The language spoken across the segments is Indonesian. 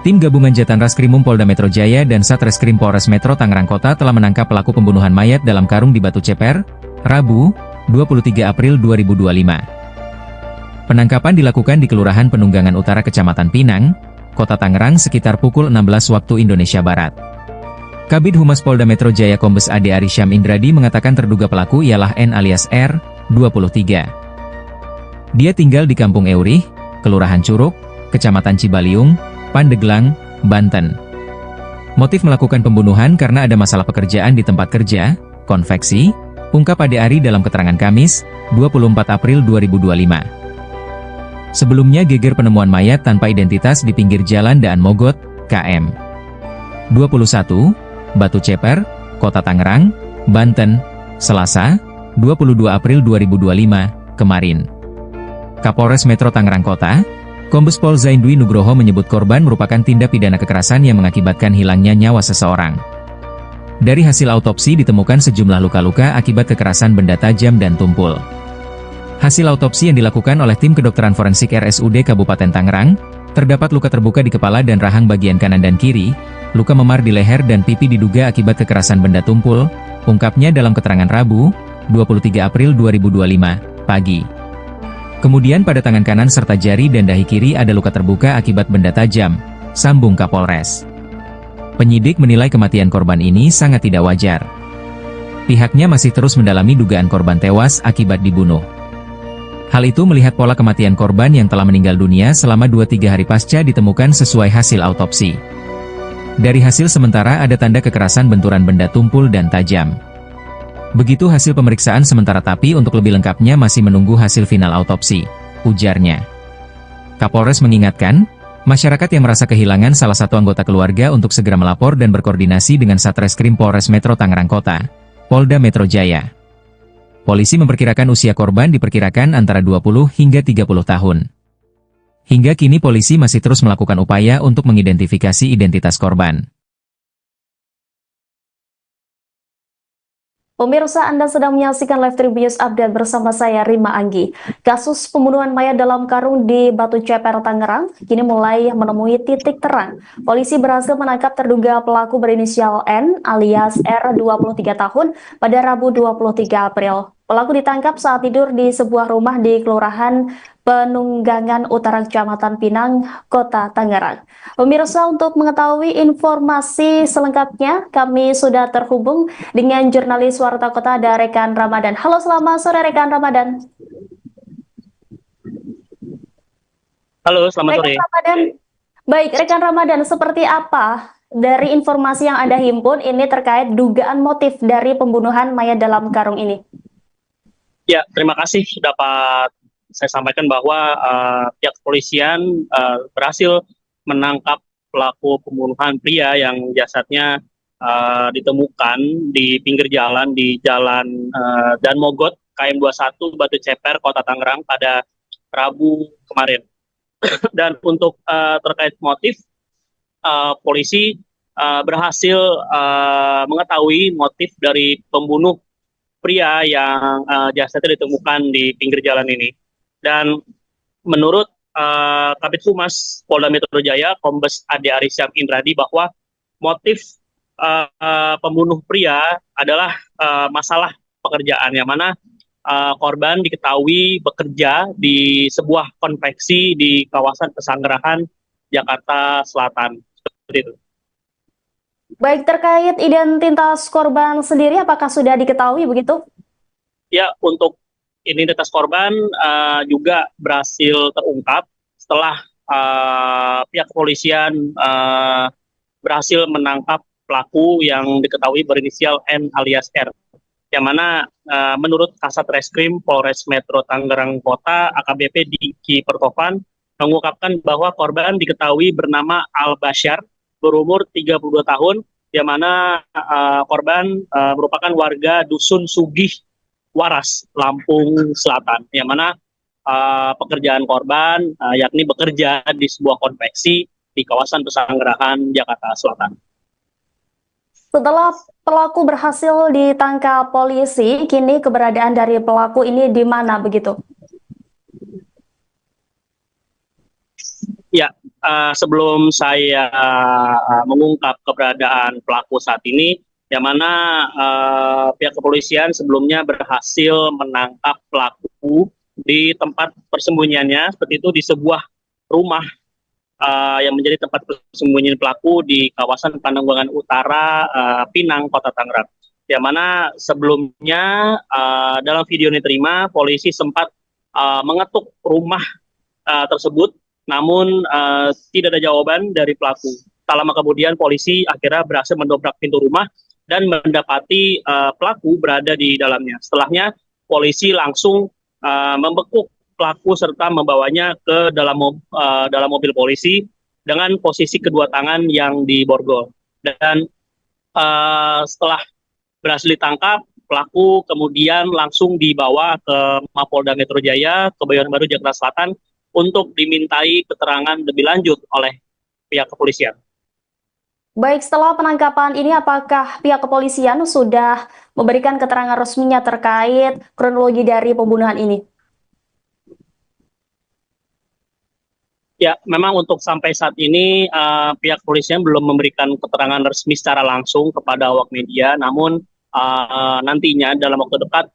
Tim gabungan Jatan Raskrimum Polda Metro Jaya dan Satreskrim Polres Metro Tangerang Kota telah menangkap pelaku pembunuhan mayat dalam karung di Batu Ceper, Rabu, 23 April 2025. Penangkapan dilakukan di Kelurahan Penunggangan Utara Kecamatan Pinang, Kota Tangerang sekitar pukul 16 waktu Indonesia Barat. Kabid Humas Polda Metro Jaya Kombes Ade Arisham Indradi mengatakan terduga pelaku ialah N alias R, 23. Dia tinggal di Kampung Eurih, Kelurahan Curug, Kecamatan Cibaliung, Pandeglang, Banten. Motif melakukan pembunuhan karena ada masalah pekerjaan di tempat kerja, konveksi, ungkap Ade Ari dalam keterangan Kamis, 24 April 2025. Sebelumnya geger penemuan mayat tanpa identitas di pinggir jalan Daan Mogot, KM 21, Batu Ceper, Kota Tangerang, Banten, Selasa, 22 April 2025, kemarin. Kapolres Metro Tangerang Kota, Kombes Pol Zaindwi Nugroho menyebut korban merupakan tindak pidana kekerasan yang mengakibatkan hilangnya nyawa seseorang. Dari hasil autopsi ditemukan sejumlah luka-luka akibat kekerasan benda tajam dan tumpul. Hasil autopsi yang dilakukan oleh tim kedokteran forensik RSUD Kabupaten Tangerang, terdapat luka terbuka di kepala dan rahang bagian kanan dan kiri, luka memar di leher dan pipi diduga akibat kekerasan benda tumpul, ungkapnya dalam keterangan Rabu, 23 April 2025, pagi. Kemudian pada tangan kanan serta jari dan dahi kiri ada luka terbuka akibat benda tajam, sambung Kapolres. Penyidik menilai kematian korban ini sangat tidak wajar. Pihaknya masih terus mendalami dugaan korban tewas akibat dibunuh. Hal itu melihat pola kematian korban yang telah meninggal dunia selama 2-3 hari pasca ditemukan sesuai hasil autopsi. Dari hasil sementara ada tanda kekerasan benturan benda tumpul dan tajam. Begitu hasil pemeriksaan sementara tapi untuk lebih lengkapnya masih menunggu hasil final autopsi, ujarnya. Kapolres mengingatkan, masyarakat yang merasa kehilangan salah satu anggota keluarga untuk segera melapor dan berkoordinasi dengan Satreskrim Polres Metro Tangerang Kota, Polda Metro Jaya. Polisi memperkirakan usia korban diperkirakan antara 20 hingga 30 tahun. Hingga kini polisi masih terus melakukan upaya untuk mengidentifikasi identitas korban. Pemirsa, Anda sedang menyaksikan Live Tribun Update bersama saya, Rima Anggi. Kasus pembunuhan mayat dalam karung di Batu Ceper, Tangerang, kini mulai menemui titik terang. Polisi berhasil menangkap terduga pelaku berinisial N alias R, 23 tahun, pada Rabu 23 April. Pelaku ditangkap saat tidur di sebuah rumah di Kelurahan Penunggangan Utara Kecamatan Pinang, Kota Tangerang. Pemirsa, untuk mengetahui informasi selengkapnya, kami sudah terhubung dengan jurnalis Warta Kota ada rekan Ramadan. Halo, selamat sore rekan Ramadan. Halo, selamat sore. Ramadan. Baik, rekan Ramadan, seperti apa dari informasi yang Anda himpun ini terkait dugaan motif dari pembunuhan mayat dalam karung ini? Ya, terima kasih dapat saya sampaikan bahwa pihak kepolisian berhasil menangkap pelaku pembunuhan pria yang jasadnya ditemukan di pinggir jalan di Jalan Dan Mogot, KM 21, Batu Ceper, Kota Tangerang pada Rabu kemarin. Dan untuk terkait motif, polisi berhasil mengetahui motif dari pembunuh pria yang jasadnya ditemukan di pinggir jalan ini. Dan menurut Kabid Humas Polda Metro Jaya, Kombes Ade Arisham Indradi, bahwa motif pembunuh pria adalah masalah pekerjaan, yang mana korban diketahui bekerja di sebuah konveksi di kawasan Pesanggerahan, Jakarta Selatan. Seperti itu. Baik, terkait identitas korban sendiri, apakah sudah diketahui begitu? Ya, untuk identitas korban juga berhasil terungkap setelah pihak kepolisian berhasil menangkap pelaku yang diketahui berinisial N alias R. Yang mana menurut Kasat Reskrim Polres Metro Tangerang Kota, AKBP Diki Pertovan, mengungkapkan bahwa korban diketahui bernama Al Bashar, berumur 32 tahun, yang mana korban merupakan warga Dusun Sugih Waras, Lampung Selatan, yang mana pekerjaan korban yakni bekerja di sebuah konveksi di kawasan Pesanggerahan, Jakarta Selatan. Setelah pelaku berhasil ditangkap polisi, kini keberadaan dari pelaku ini di mana begitu? Ya, sebelum saya mengungkap keberadaan pelaku saat ini, yang mana pihak kepolisian sebelumnya berhasil menangkap pelaku di tempat persembunyiannya, seperti itu di sebuah rumah yang menjadi tempat persembunyian pelaku di kawasan Pananggulangan Utara, Pinang, Kota Tangerang. Yang mana sebelumnya dalam video ini terima, polisi sempat mengetuk rumah tersebut, namun tidak ada jawaban dari pelaku. Tak lama kemudian polisi akhirnya berhasil mendobrak pintu rumah dan mendapati pelaku berada di dalamnya. Setelahnya polisi langsung membekuk pelaku serta membawanya ke dalam mobil polisi dengan posisi kedua tangan yang diborgol. Dan setelah berhasil ditangkap, pelaku kemudian langsung dibawa ke Mapolda Metro Jaya, Kebayoran Baru, Jakarta Selatan untuk dimintai keterangan lebih lanjut oleh pihak kepolisian. Baik, setelah penangkapan ini apakah pihak kepolisian sudah memberikan keterangan resminya terkait kronologi dari pembunuhan ini? Ya, memang untuk sampai saat ini pihak kepolisian belum memberikan keterangan resmi secara langsung kepada awak media, namun nantinya dalam waktu dekat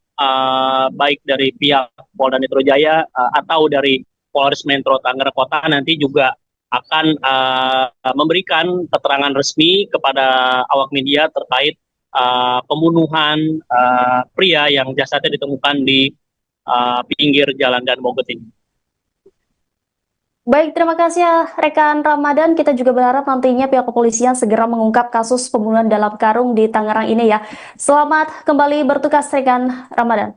baik dari pihak Polda Metro Jaya atau dari Polres Metro Tangerang Kota nanti juga akan memberikan keterangan resmi kepada awak media terkait pembunuhan pria yang jasadnya ditemukan di pinggir jalan Dan Mogot ini. Baik, terima kasih ya rekan Ramadan. Kita juga berharap nantinya pihak kepolisian segera mengungkap kasus pembunuhan dalam karung di Tangerang ini ya. Selamat kembali bertugas rekan Ramadan.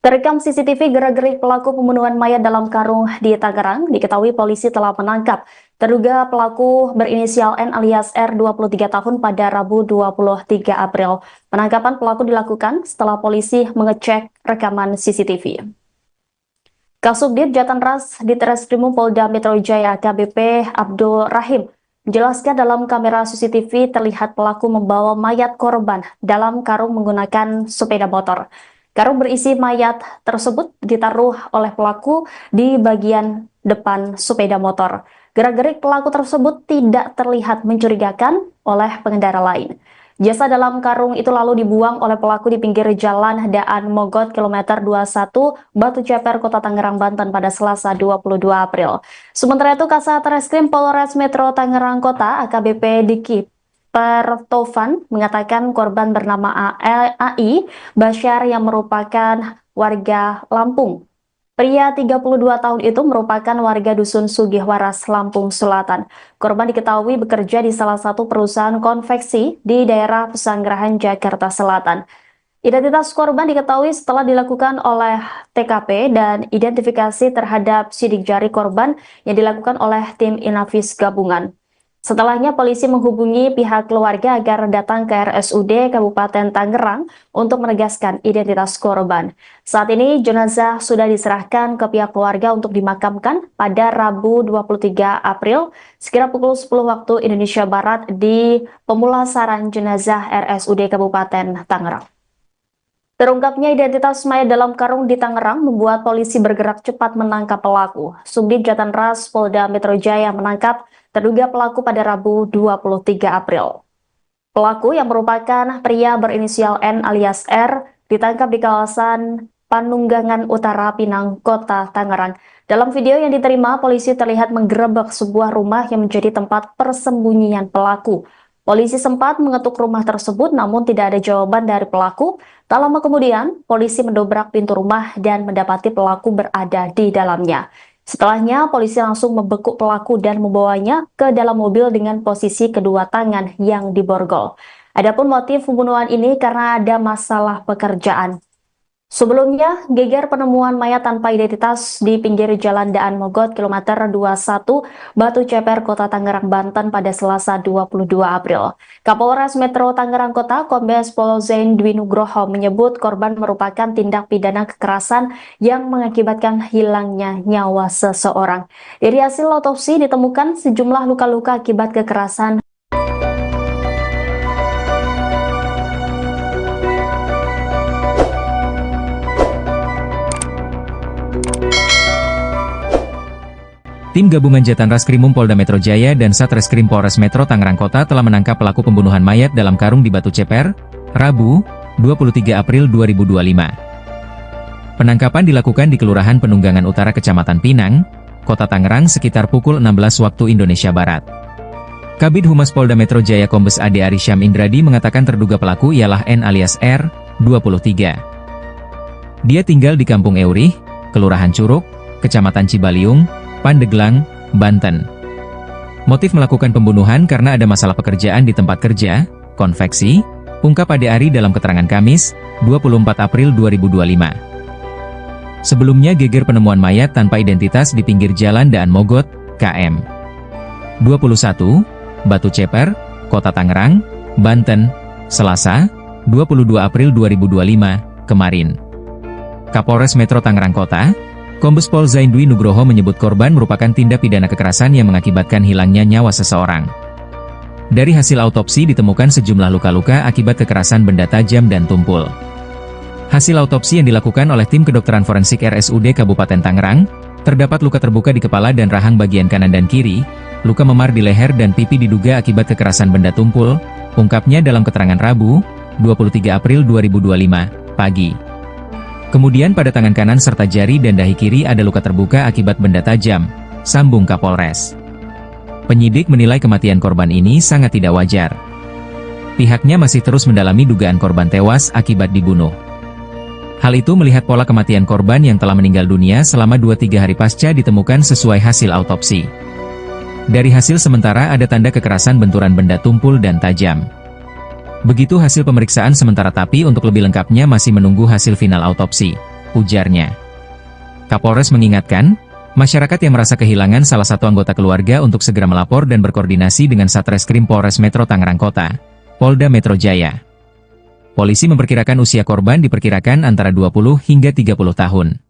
Terekam CCTV gerak-gerik pelaku pembunuhan mayat dalam karung di Tangerang, diketahui polisi telah menangkap terduga pelaku berinisial N alias R 23 tahun pada Rabu 23 April. Penangkapan pelaku dilakukan setelah polisi mengecek rekaman CCTV. Kasubdit Jatanras di Treskrimum Polda Metro Jaya AKBP Abdul Rahim menjelaskan dalam kamera CCTV terlihat pelaku membawa mayat korban dalam karung menggunakan sepeda motor. Karung berisi mayat tersebut ditaruh oleh pelaku di bagian depan sepeda motor. Gerak-gerik pelaku tersebut tidak terlihat mencurigakan oleh pengendara lain. Jasad dalam karung itu lalu dibuang oleh pelaku di pinggir jalan Daan Mogot kilometer 21 Batu Ceper, Kota Tangerang, Banten pada Selasa 22 April. Sementara itu Kasat Reskrim Polres Metro Tangerang Kota AKBP Diki Pertovan mengatakan korban bernama AI Basyar yang merupakan warga Lampung. Pria 32 tahun itu merupakan warga Dusun Sugihwaras, Lampung Selatan. Korban diketahui bekerja di salah satu perusahaan konveksi di daerah Pesanggerahan, Jakarta Selatan. Identitas korban diketahui setelah dilakukan oleh TKP dan identifikasi terhadap sidik jari korban yang dilakukan oleh tim Inavis gabungan. Setelahnya polisi menghubungi pihak keluarga agar datang ke RSUD Kabupaten Tangerang untuk menegaskan identitas korban. Saat ini jenazah sudah diserahkan ke pihak keluarga untuk dimakamkan pada Rabu 23 April sekira pukul 10 waktu Indonesia Barat di pemulasaran jenazah RSUD Kabupaten Tangerang. Terungkapnya identitas mayat dalam karung di Tangerang membuat polisi bergerak cepat menangkap pelaku. Subdit Jatanras Polda Metro Jaya menangkap terduga pelaku pada Rabu 23 April. Pelaku yang merupakan pria berinisial N alias R ditangkap di kawasan Panunggangan Utara, Pinang, Kota Tangerang. Dalam video yang diterima, polisi terlihat menggerebek sebuah rumah yang menjadi tempat persembunyian pelaku. Polisi sempat mengetuk rumah tersebut namun tidak ada jawaban dari pelaku. Tak lama kemudian, polisi mendobrak pintu rumah dan mendapati pelaku berada di dalamnya. Setelahnya, polisi langsung membekuk pelaku dan membawanya ke dalam mobil dengan posisi kedua tangan yang diborgol. Adapun motif pembunuhan ini karena ada masalah pekerjaan. Sebelumnya, geger penemuan mayat tanpa identitas di pinggir jalan Daan Mogot kilometer 21 Batu Ceper, Kota Tangerang, Banten pada Selasa 22 April. Kapolres Metro Tangerang Kota Kombes Pol Zain Dwi Nugroho menyebut korban merupakan tindak pidana kekerasan yang mengakibatkan hilangnya nyawa seseorang. Dari hasil otopsi ditemukan sejumlah luka-luka akibat kekerasan. Tim gabungan Jatan Raskrimum Polda Metro Jaya dan Satreskrim Polres Metro Tangerang Kota telah menangkap pelaku pembunuhan mayat dalam karung di Batu Ceper, Rabu, 23 April 2025. Penangkapan dilakukan di Kelurahan Penunggangan Utara Kecamatan Pinang, Kota Tangerang sekitar pukul 16 waktu Indonesia Barat. Kabid Humas Polda Metro Jaya Kombes Ade Arysyam Indradi mengatakan terduga pelaku ialah N alias R, 23. Dia tinggal di Kampung Eurih, Kelurahan Curug, Kecamatan Cibaliung, Pandeglang, Banten. Motif melakukan pembunuhan karena ada masalah pekerjaan di tempat kerja, konveksi, ungkap Ade Ari dalam keterangan Kamis, 24 April 2025. Sebelumnya geger penemuan mayat tanpa identitas di pinggir jalan Daan Mogot, KM 21, Batu Ceper, Kota Tangerang, Banten, Selasa, 22 April 2025, kemarin. Kapolres Metro Tangerang Kota, Kombes Pol Zaindwi Nugroho menyebut korban merupakan tindak pidana kekerasan yang mengakibatkan hilangnya nyawa seseorang. Dari hasil autopsi ditemukan sejumlah luka-luka akibat kekerasan benda tajam dan tumpul. Hasil autopsi yang dilakukan oleh tim kedokteran forensik RSUD Kabupaten Tangerang, terdapat luka terbuka di kepala dan rahang bagian kanan dan kiri, luka memar di leher dan pipi diduga akibat kekerasan benda tumpul, ungkapnya dalam keterangan Rabu, 23 April 2025, pagi. Kemudian pada tangan kanan serta jari dan dahi kiri ada luka terbuka akibat benda tajam, sambung Kapolres. Penyidik menilai kematian korban ini sangat tidak wajar. Pihaknya masih terus mendalami dugaan korban tewas akibat dibunuh. Hal itu melihat pola kematian korban yang telah meninggal dunia selama 2-3 hari pasca ditemukan sesuai hasil autopsi. Dari hasil sementara ada tanda kekerasan benturan benda tumpul dan tajam. Begitu hasil pemeriksaan sementara tapi untuk lebih lengkapnya masih menunggu hasil final autopsi, ujarnya. Kapolres mengingatkan, masyarakat yang merasa kehilangan salah satu anggota keluarga untuk segera melapor dan berkoordinasi dengan Satreskrim Polres Metro Tangerang Kota, Polda Metro Jaya. Polisi memperkirakan usia korban diperkirakan antara 20 hingga 30 tahun.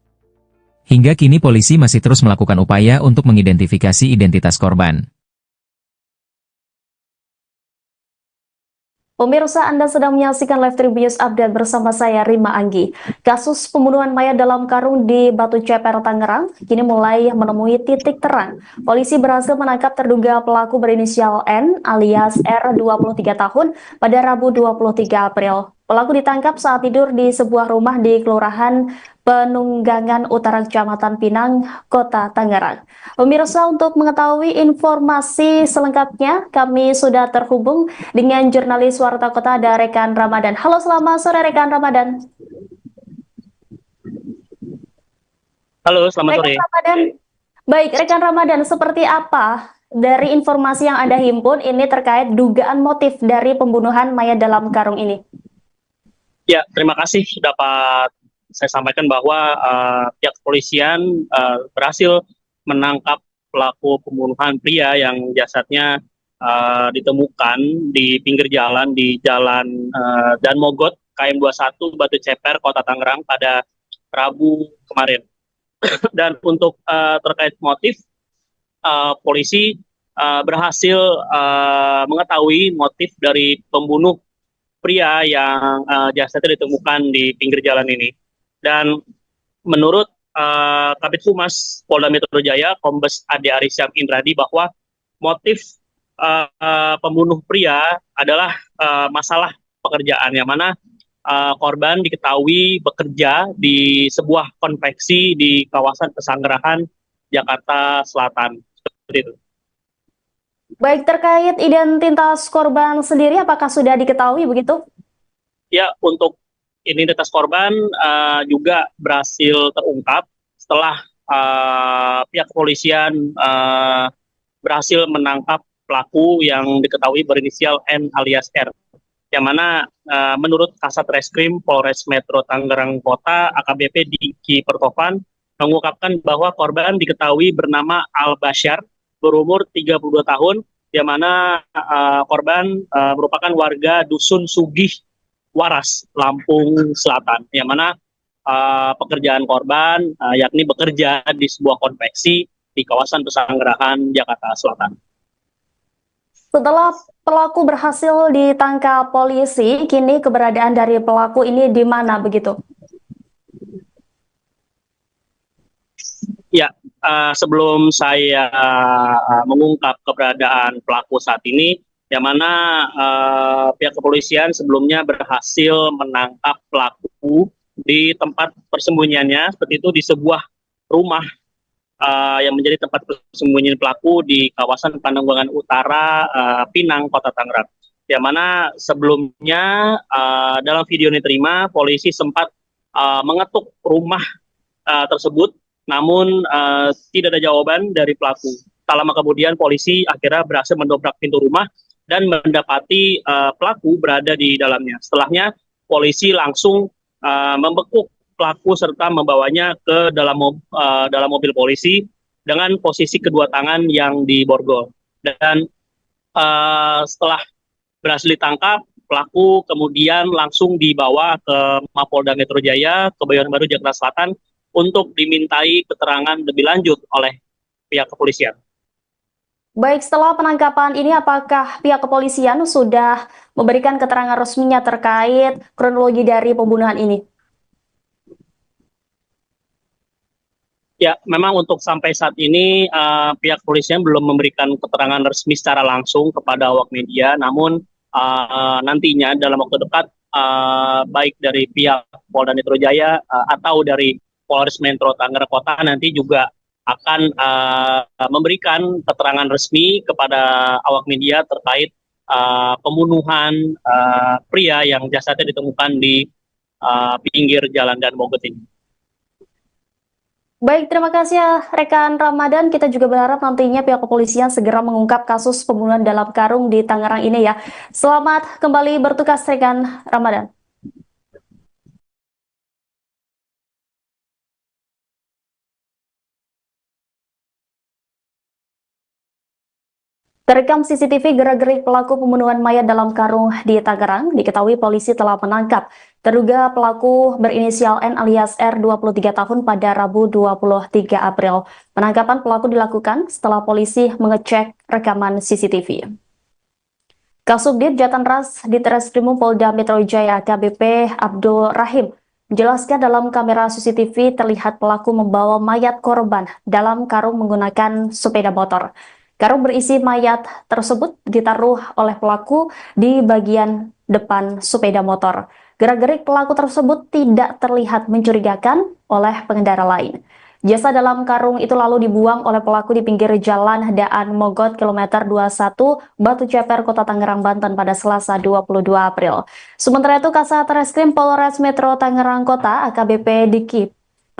Hingga kini polisi masih terus melakukan upaya untuk mengidentifikasi identitas korban. Pemirsa, Anda sedang menyaksikan Live Tribunnews Update bersama saya, Rima Anggi. Kasus pembunuhan mayat dalam karung di Batu Ceper, Tangerang, kini mulai menemui titik terang. Polisi berhasil menangkap terduga pelaku berinisial N alias R, 23 tahun, pada Rabu 23 April. Pelaku ditangkap saat tidur di sebuah rumah di Kelurahan Penunggangan Utara Kecamatan Pinang, Kota Tangerang. Pemirsa, untuk mengetahui informasi selengkapnya, kami sudah terhubung dengan jurnalis Warta Kota ada rekan Ramadan. Halo, selamat sore rekan Ramadan. Halo, selamat sore. Rekan Ramadan. Baik, rekan Ramadan, seperti apa dari informasi yang Anda himpun ini terkait dugaan motif dari pembunuhan mayat dalam karung ini? Ya, terima kasih dapat saya sampaikan bahwa pihak kepolisian berhasil menangkap pelaku pembunuhan pria yang jasadnya ditemukan di pinggir jalan di Jalan Dan Mogot, KM 21, Batu Ceper, Kota Tangerang pada Rabu kemarin. Dan untuk terkait motif, polisi berhasil mengetahui motif dari pembunuh pria yang jasadnya ditemukan di pinggir jalan ini. Dan menurut Kabid Humas Polda Metro Jaya, Kombes Ade Arysyam Indradi, bahwa motif pembunuh pria adalah masalah pekerjaan, yang mana korban diketahui bekerja di sebuah konveksi di kawasan Pesanggerahan, Jakarta Selatan. Seperti itu. Baik, terkait identitas korban sendiri, apakah sudah diketahui begitu? Ya, untuk identitas korban juga berhasil terungkap setelah pihak kepolisian berhasil menangkap pelaku yang diketahui berinisial N alias R. Yang mana menurut Kasat Reskrim Polres Metro Tangerang Kota, AKBP Diki Pertovan, mengungkapkan bahwa korban diketahui bernama Al Bashar, berumur 32 tahun, yang mana korban merupakan warga Dusun Sugih Waras, Lampung Selatan, yang mana pekerjaan korban yakni bekerja di sebuah konveksi di kawasan Pesanggerahan, Jakarta Selatan. Setelah pelaku berhasil ditangkap polisi, kini keberadaan dari pelaku ini di mana begitu? Ya, sebelum saya mengungkap keberadaan pelaku saat ini, yang mana pihak kepolisian sebelumnya berhasil menangkap pelaku di tempat persembunyiannya, seperti itu di sebuah rumah yang menjadi tempat persembunyian pelaku di kawasan Pandeglang Utara, Pinang, Kota Tangerang. Yang mana sebelumnya dalam video yang diterima, polisi sempat mengetuk rumah tersebut, namun tidak ada jawaban dari pelaku. Tak lama kemudian polisi akhirnya berhasil mendobrak pintu rumah dan mendapati pelaku berada di dalamnya. Setelahnya polisi langsung membekuk pelaku serta membawanya ke dalam mobil polisi dengan posisi kedua tangan yang diborgol. Dan setelah berhasil ditangkap, pelaku kemudian langsung dibawa ke Mapolda Metro Jaya, Kebayoran Baru, Jakarta Selatan untuk dimintai keterangan lebih lanjut oleh pihak kepolisian. Baik, setelah penangkapan ini apakah pihak kepolisian sudah memberikan keterangan resminya terkait kronologi dari pembunuhan ini? Ya, memang untuk sampai saat ini pihak kepolisian belum memberikan keterangan resmi secara langsung kepada awak media, namun nantinya dalam waktu dekat baik dari pihak Polda Metro Jaya atau dari Polres Metro Tangerang Kota nanti juga akan memberikan keterangan resmi kepada awak media terkait pembunuhan pria yang jasadnya ditemukan di pinggir jalan Dan Mogot ini. Baik, terima kasih ya rekan Ramadan. Kita juga berharap nantinya pihak kepolisian segera mengungkap kasus pembunuhan dalam karung di Tangerang ini ya. Selamat kembali bertugas rekan Ramadan. Terekam CCTV gerak-gerik pelaku pembunuhan mayat dalam karung di Tangerang, diketahui polisi telah menangkap terduga pelaku berinisial N alias R 23 tahun pada Rabu 23 April. Penangkapan pelaku dilakukan setelah polisi mengecek rekaman CCTV. Kasubdit Jatanras Ditreskrimum Polda Metro Jaya AKBP Abdul Rahim menjelaskan dalam kamera CCTV terlihat pelaku membawa mayat korban dalam karung menggunakan sepeda motor. Karung berisi mayat tersebut ditaruh oleh pelaku di bagian depan sepeda motor. Gerak-gerik pelaku tersebut tidak terlihat mencurigakan oleh pengendara lain. Jasad dalam karung itu lalu dibuang oleh pelaku di pinggir jalan Daan Mogot kilometer 21 Batu Ceper, Kota Tangerang, Banten pada Selasa 22 April. Sementara itu Kasat Reskrim Polres Metro Tangerang Kota AKBP Diki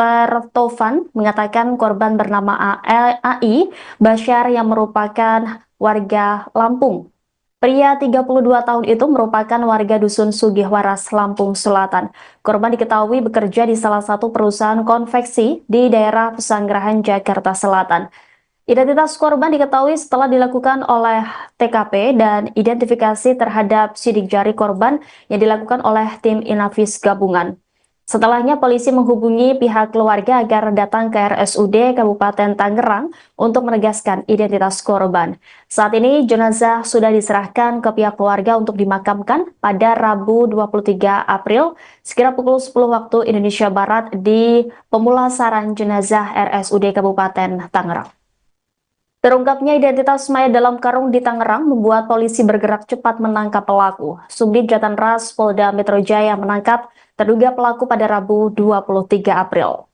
Pertovan mengatakan korban bernama AI Basyar yang merupakan warga Lampung. Pria 32 tahun itu merupakan warga Dusun Sugihwaras, Lampung Selatan. Korban diketahui bekerja di salah satu perusahaan konveksi di daerah Pesanggerahan, Jakarta Selatan. Identitas korban diketahui setelah dilakukan oleh TKP dan identifikasi terhadap sidik jari korban yang dilakukan oleh tim Inavis gabungan. Setelahnya polisi menghubungi pihak keluarga agar datang ke RSUD Kabupaten Tangerang untuk menegaskan identitas korban. Saat ini jenazah sudah diserahkan ke pihak keluarga untuk dimakamkan pada Rabu 23 April sekira pukul 10 waktu Indonesia Barat di pemulasaran jenazah RSUD Kabupaten Tangerang. Terungkapnya identitas mayat dalam karung di Tangerang membuat polisi bergerak cepat menangkap pelaku. Subdit Jatanras Polda Metro Jaya menangkap terduga pelaku pada Rabu 23 April.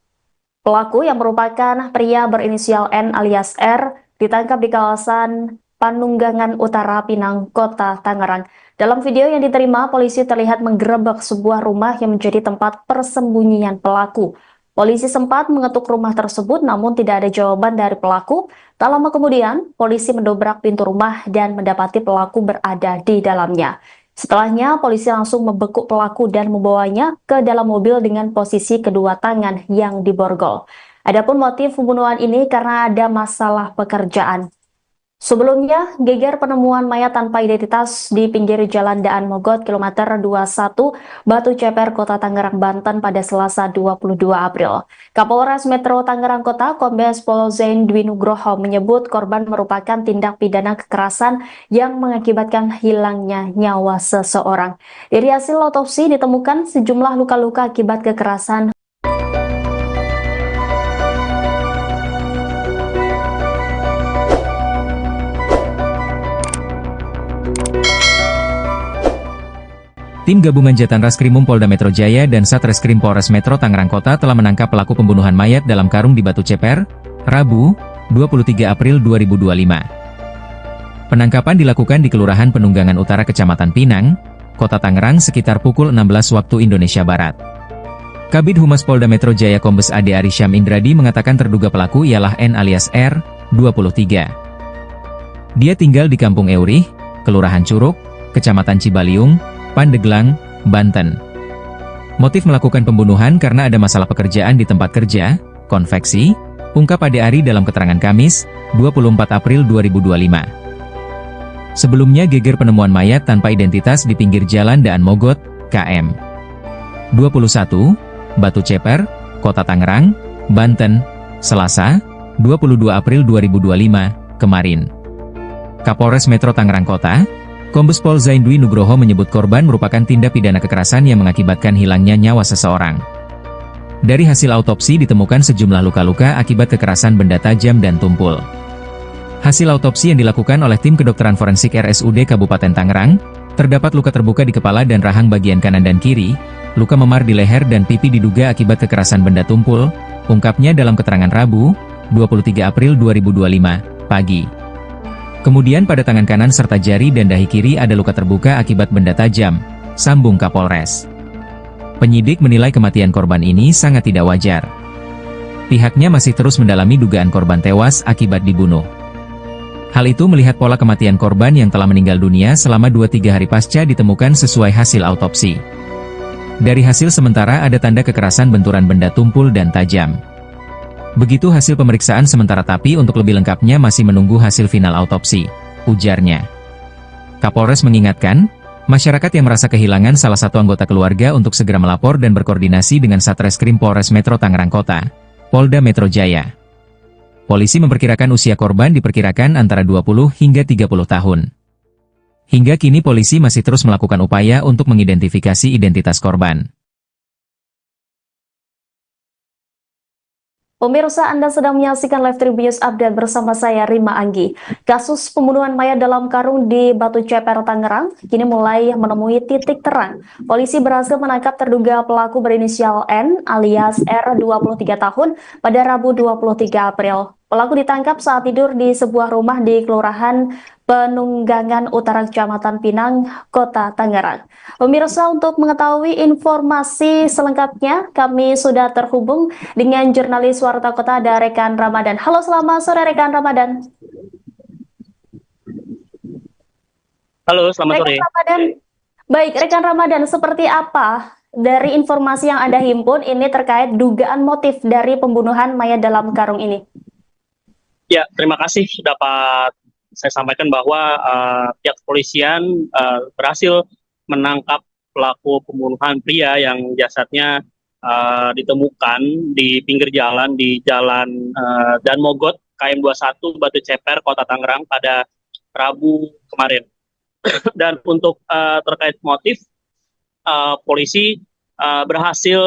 Pelaku yang merupakan pria berinisial N alias R ditangkap di kawasan Panunggangan Utara, Pinang, Kota Tangerang. Dalam video yang diterima, polisi terlihat menggerebek sebuah rumah yang menjadi tempat persembunyian pelaku. Polisi sempat mengetuk rumah tersebut namun tidak ada jawaban dari pelaku. Tak lama kemudian, polisi mendobrak pintu rumah dan mendapati pelaku berada di dalamnya. Setelahnya, polisi langsung membekuk pelaku dan membawanya ke dalam mobil dengan posisi kedua tangan yang diborgol. Adapun motif pembunuhan ini karena ada masalah pekerjaan. Sebelumnya, geger penemuan mayat tanpa identitas di pinggir jalan Daan Mogot kilometer 21 Batu Ceper, Kota Tangerang, Banten pada Selasa 22 April. Kapolres Metro Tangerang Kota Kombes Pol Zain Dwi Nugroho menyebut korban merupakan tindak pidana kekerasan yang mengakibatkan hilangnya nyawa seseorang. Dari hasil otopsi ditemukan sejumlah luka-luka akibat kekerasan. Tim gabungan Jatan Raskrimum Polda Metro Jaya dan Satreskrim Polres Metro Tangerang Kota telah menangkap pelaku pembunuhan mayat dalam karung di Batu Ceper, Rabu, 23 April 2025. Penangkapan dilakukan di Kelurahan Penunggangan Utara Kecamatan Pinang, Kota Tangerang sekitar pukul 16 waktu Indonesia Barat. Kabid Humas Polda Metro Jaya Kombes Ade Arisham Indradi mengatakan terduga pelaku ialah N alias R, 23. Dia tinggal di Kampung Eurih, Kelurahan Curug, Kecamatan Cibaliung, Pandeglang, Banten. Motif melakukan pembunuhan karena ada masalah pekerjaan di tempat kerja, konveksi, ungkap Ade Ari dalam keterangan Kamis, 24 April 2025. Sebelumnya geger penemuan mayat tanpa identitas di pinggir jalan Daan Mogot, KM 21, Batu Ceper, Kota Tangerang, Banten, Selasa, 22 April 2025, kemarin. Kapolres Metro Tangerang Kota, Kombes Pol Zaindwi Nugroho menyebut korban merupakan tindak pidana kekerasan yang mengakibatkan hilangnya nyawa seseorang. Dari hasil autopsi ditemukan sejumlah luka-luka akibat kekerasan benda tajam dan tumpul. Hasil autopsi yang dilakukan oleh tim kedokteran forensik RSUD Kabupaten Tangerang, terdapat luka terbuka di kepala dan rahang bagian kanan dan kiri, luka memar di leher dan pipi diduga akibat kekerasan benda tumpul, ungkapnya dalam keterangan Rabu, 23 April 2025, pagi. Kemudian pada tangan kanan serta jari dan dahi kiri ada luka terbuka akibat benda tajam, sambung Kapolres. Penyidik menilai kematian korban ini sangat tidak wajar. Pihaknya masih terus mendalami dugaan korban tewas akibat dibunuh. Hal itu melihat pola kematian korban yang telah meninggal dunia selama 2-3 hari pasca ditemukan sesuai hasil autopsi. Dari hasil sementara ada tanda kekerasan benturan benda tumpul dan tajam. Begitu hasil pemeriksaan sementara tapi untuk lebih lengkapnya masih menunggu hasil final autopsi, ujarnya. Kapolres mengingatkan, masyarakat yang merasa kehilangan salah satu anggota keluarga untuk segera melapor dan berkoordinasi dengan Satreskrim Polres Metro Tangerang Kota, Polda Metro Jaya. Polisi memperkirakan usia korban diperkirakan antara 20 hingga 30 tahun. Hingga kini polisi masih terus melakukan upaya untuk mengidentifikasi identitas korban. Pemirsa, Anda sedang menyaksikan Live Tribun Update bersama saya Rima Anggi. Kasus pembunuhan mayat dalam karung di Batu Ceper, Tangerang, kini mulai menemui titik terang. Polisi berhasil menangkap terduga pelaku berinisial N alias R 23 tahun pada Rabu 23 April. Pelaku ditangkap saat tidur di sebuah rumah di Kelurahan Penunggangan Utara Kecamatan Pinang, Kota Tangerang. Pemirsa, untuk mengetahui informasi selengkapnya, kami sudah terhubung dengan jurnalis Warta Kota ada rekan Ramadan. Halo, selamat sore rekan Ramadan. Halo, selamat sore. Ramadan. Baik, rekan Ramadan, seperti apa dari informasi yang Anda himpun ini terkait dugaan motif dari pembunuhan mayat dalam karung ini? Ya, terima kasih dapat saya sampaikan bahwa pihak kepolisian berhasil menangkap pelaku pembunuhan pria yang jasadnya ditemukan di pinggir jalan di Jalan Dan Mogot, KM 21, Batu Ceper, Kota Tangerang pada Rabu kemarin. Dan untuk terkait motif, polisi berhasil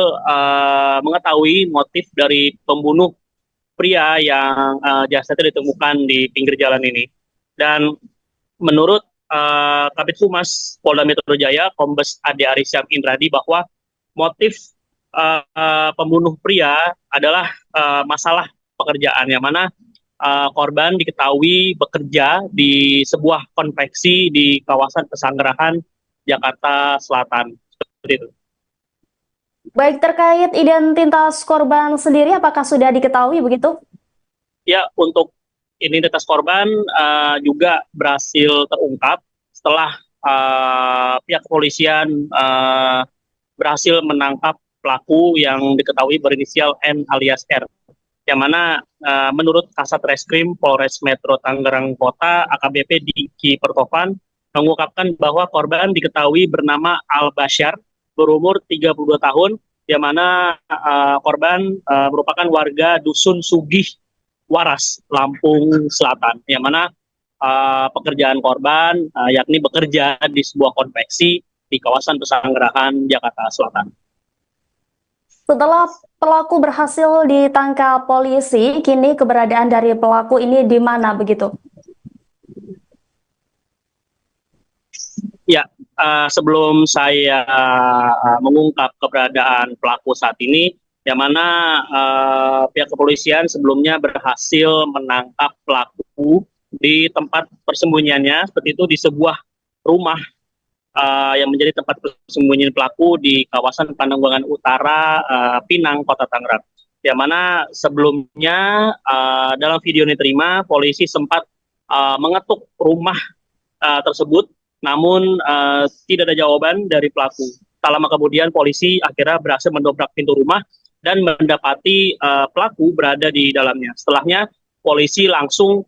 mengetahui motif dari pembunuh pria yang jasadnya ditemukan di pinggir jalan ini. Dan menurut Kabid Humas Polda Metro Jaya, Kombes Ade Arisham Indradi, bahwa motif pembunuh pria adalah masalah pekerjaan, yang mana korban diketahui bekerja di sebuah konveksi di kawasan Pesanggerahan, Jakarta Selatan. Seperti itu. Baik, terkait identitas korban sendiri, apakah sudah diketahui begitu? Ya, untuk identitas korban juga berhasil terungkap setelah pihak kepolisian berhasil menangkap pelaku yang diketahui berinisial N alias R. Yang mana menurut Kasat Reskrim Polres Metro Tangerang Kota, AKBP Diki Pertovan, mengungkapkan bahwa korban diketahui bernama Al Bashar, berumur 32 tahun, yang mana korban merupakan warga Dusun Sugih Waras, Lampung Selatan, yang mana pekerjaan korban yakni bekerja di sebuah konveksi di kawasan Pesanggerahan, Jakarta Selatan. Setelah pelaku berhasil ditangkap polisi, kini keberadaan dari pelaku ini di mana begitu? Ya, sebelum saya mengungkap keberadaan pelaku saat ini, yang mana pihak kepolisian sebelumnya berhasil menangkap pelaku di tempat persembunyiannya, seperti itu di sebuah rumah yang menjadi tempat persembunyian pelaku di kawasan Pananggulangan Utara, Pinang, Kota Tangerang. Yang mana sebelumnya dalam video yang diterima, polisi sempat mengetuk rumah tersebut, namun tidak ada jawaban dari pelaku. Tak lama kemudian polisi akhirnya berhasil mendobrak pintu rumah dan mendapati pelaku berada di dalamnya. Setelahnya polisi langsung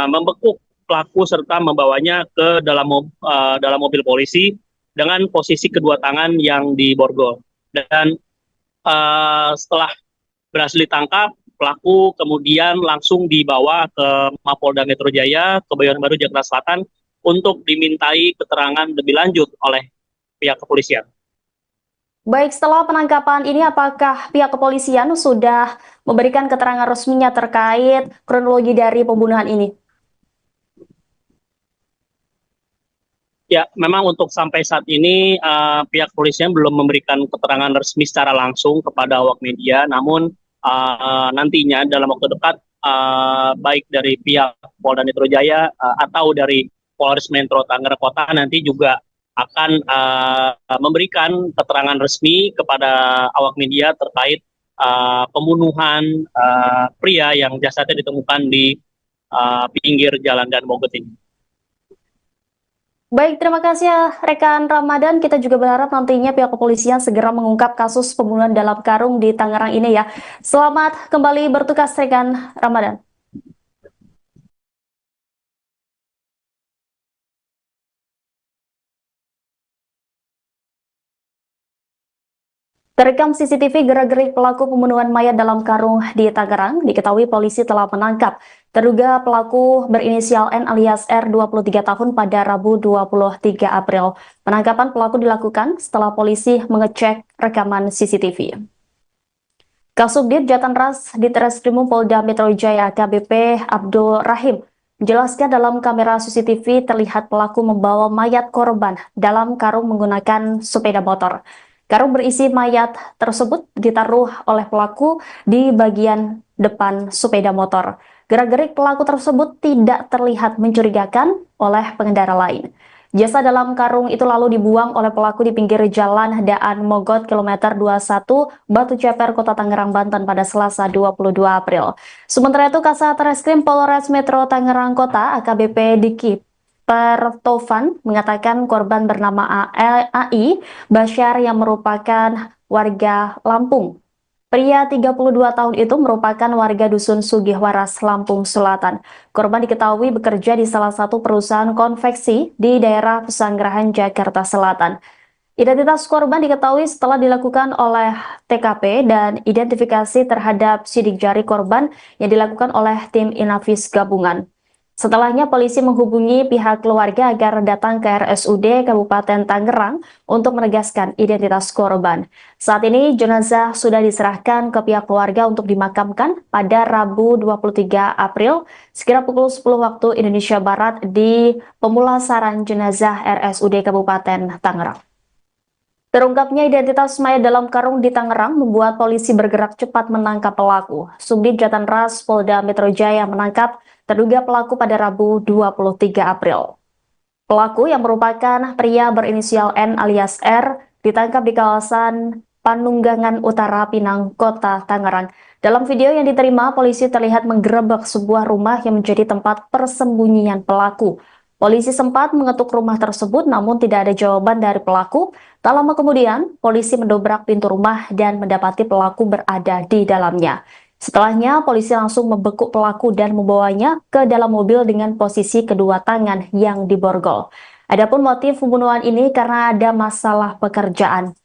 membekuk pelaku serta membawanya ke dalam mobil polisi dengan posisi kedua tangan yang diborgol. Dan setelah berhasil ditangkap, pelaku kemudian langsung dibawa ke Mapolda Metro Jaya, Kebayoran Baru, Jakarta Selatan untuk dimintai keterangan lebih lanjut oleh pihak kepolisian. Baik, setelah penangkapan ini apakah pihak kepolisian sudah memberikan keterangan resminya terkait kronologi dari pembunuhan ini? Ya, memang untuk sampai saat ini pihak kepolisian belum memberikan keterangan resmi secara langsung kepada awak media, namun nantinya dalam waktu dekat baik dari pihak Polda Metro Jaya atau dari Polres Metro Tangerang Kota nanti juga akan memberikan keterangan resmi kepada awak media terkait pembunuhan pria yang jasadnya ditemukan di pinggir jalan Dan Mogot ini. Baik, terima kasih ya rekan Ramadan. Kita juga berharap nantinya pihak kepolisian segera mengungkap kasus pembunuhan dalam karung di Tangerang ini ya. Selamat kembali bertugas rekan Ramadan. Terekam CCTV gerak-gerik pelaku pembunuhan mayat dalam karung di Tangerang, diketahui polisi telah menangkap terduga pelaku berinisial N alias R 23 tahun pada Rabu 23 April. Penangkapan pelaku dilakukan setelah polisi mengecek rekaman CCTV. Kasubdit Jatanras di Treskrimum Polda Metro Jaya AKBP Abdul Rahim menjelaskan dalam kamera CCTV terlihat pelaku membawa mayat korban dalam karung menggunakan sepeda motor. Karung berisi mayat tersebut ditaruh oleh pelaku di bagian depan sepeda motor. Gerak-gerik pelaku tersebut tidak terlihat mencurigakan oleh pengendara lain. Jasad dalam karung itu lalu dibuang oleh pelaku di pinggir jalan Daan Mogot kilometer 21 Batu Ceper, Kota Tangerang, Banten pada Selasa 22 April. Sementara itu Kasat Reskrim Polres Metro Tangerang Kota AKBP Diki Pertovan mengatakan korban bernama AI Basyar yang merupakan warga Lampung. Pria 32 tahun itu merupakan warga Dusun Sugihwaras, Lampung Selatan. Korban diketahui bekerja di salah satu perusahaan konveksi di daerah Pesanggerahan, Jakarta Selatan. Identitas korban diketahui setelah dilakukan oleh TKP dan identifikasi terhadap sidik jari korban yang dilakukan oleh tim Inavis gabungan. Setelahnya polisi menghubungi pihak keluarga agar datang ke RSUD Kabupaten Tangerang untuk menegaskan identitas korban. Saat ini jenazah sudah diserahkan ke pihak keluarga untuk dimakamkan pada Rabu 23 April sekira pukul 10 waktu Indonesia Barat di pemulasaran jenazah RSUD Kabupaten Tangerang. Terungkapnya identitas mayat dalam karung di Tangerang membuat polisi bergerak cepat menangkap pelaku. Subdit Jatanras Polda Metro Jaya menangkap terduga pelaku pada Rabu 23 April. Pelaku yang merupakan pria berinisial N alias R ditangkap di kawasan Panunggangan Utara, Pinang, Kota Tangerang. Dalam video yang diterima, polisi terlihat menggerebek sebuah rumah yang menjadi tempat persembunyian pelaku. Polisi sempat mengetuk rumah tersebut namun tidak ada jawaban dari pelaku. Tak lama kemudian, polisi mendobrak pintu rumah dan mendapati pelaku berada di dalamnya. Setelahnya, polisi langsung membekuk pelaku dan membawanya ke dalam mobil dengan posisi kedua tangan yang diborgol. Adapun motif pembunuhan ini karena ada masalah pekerjaan.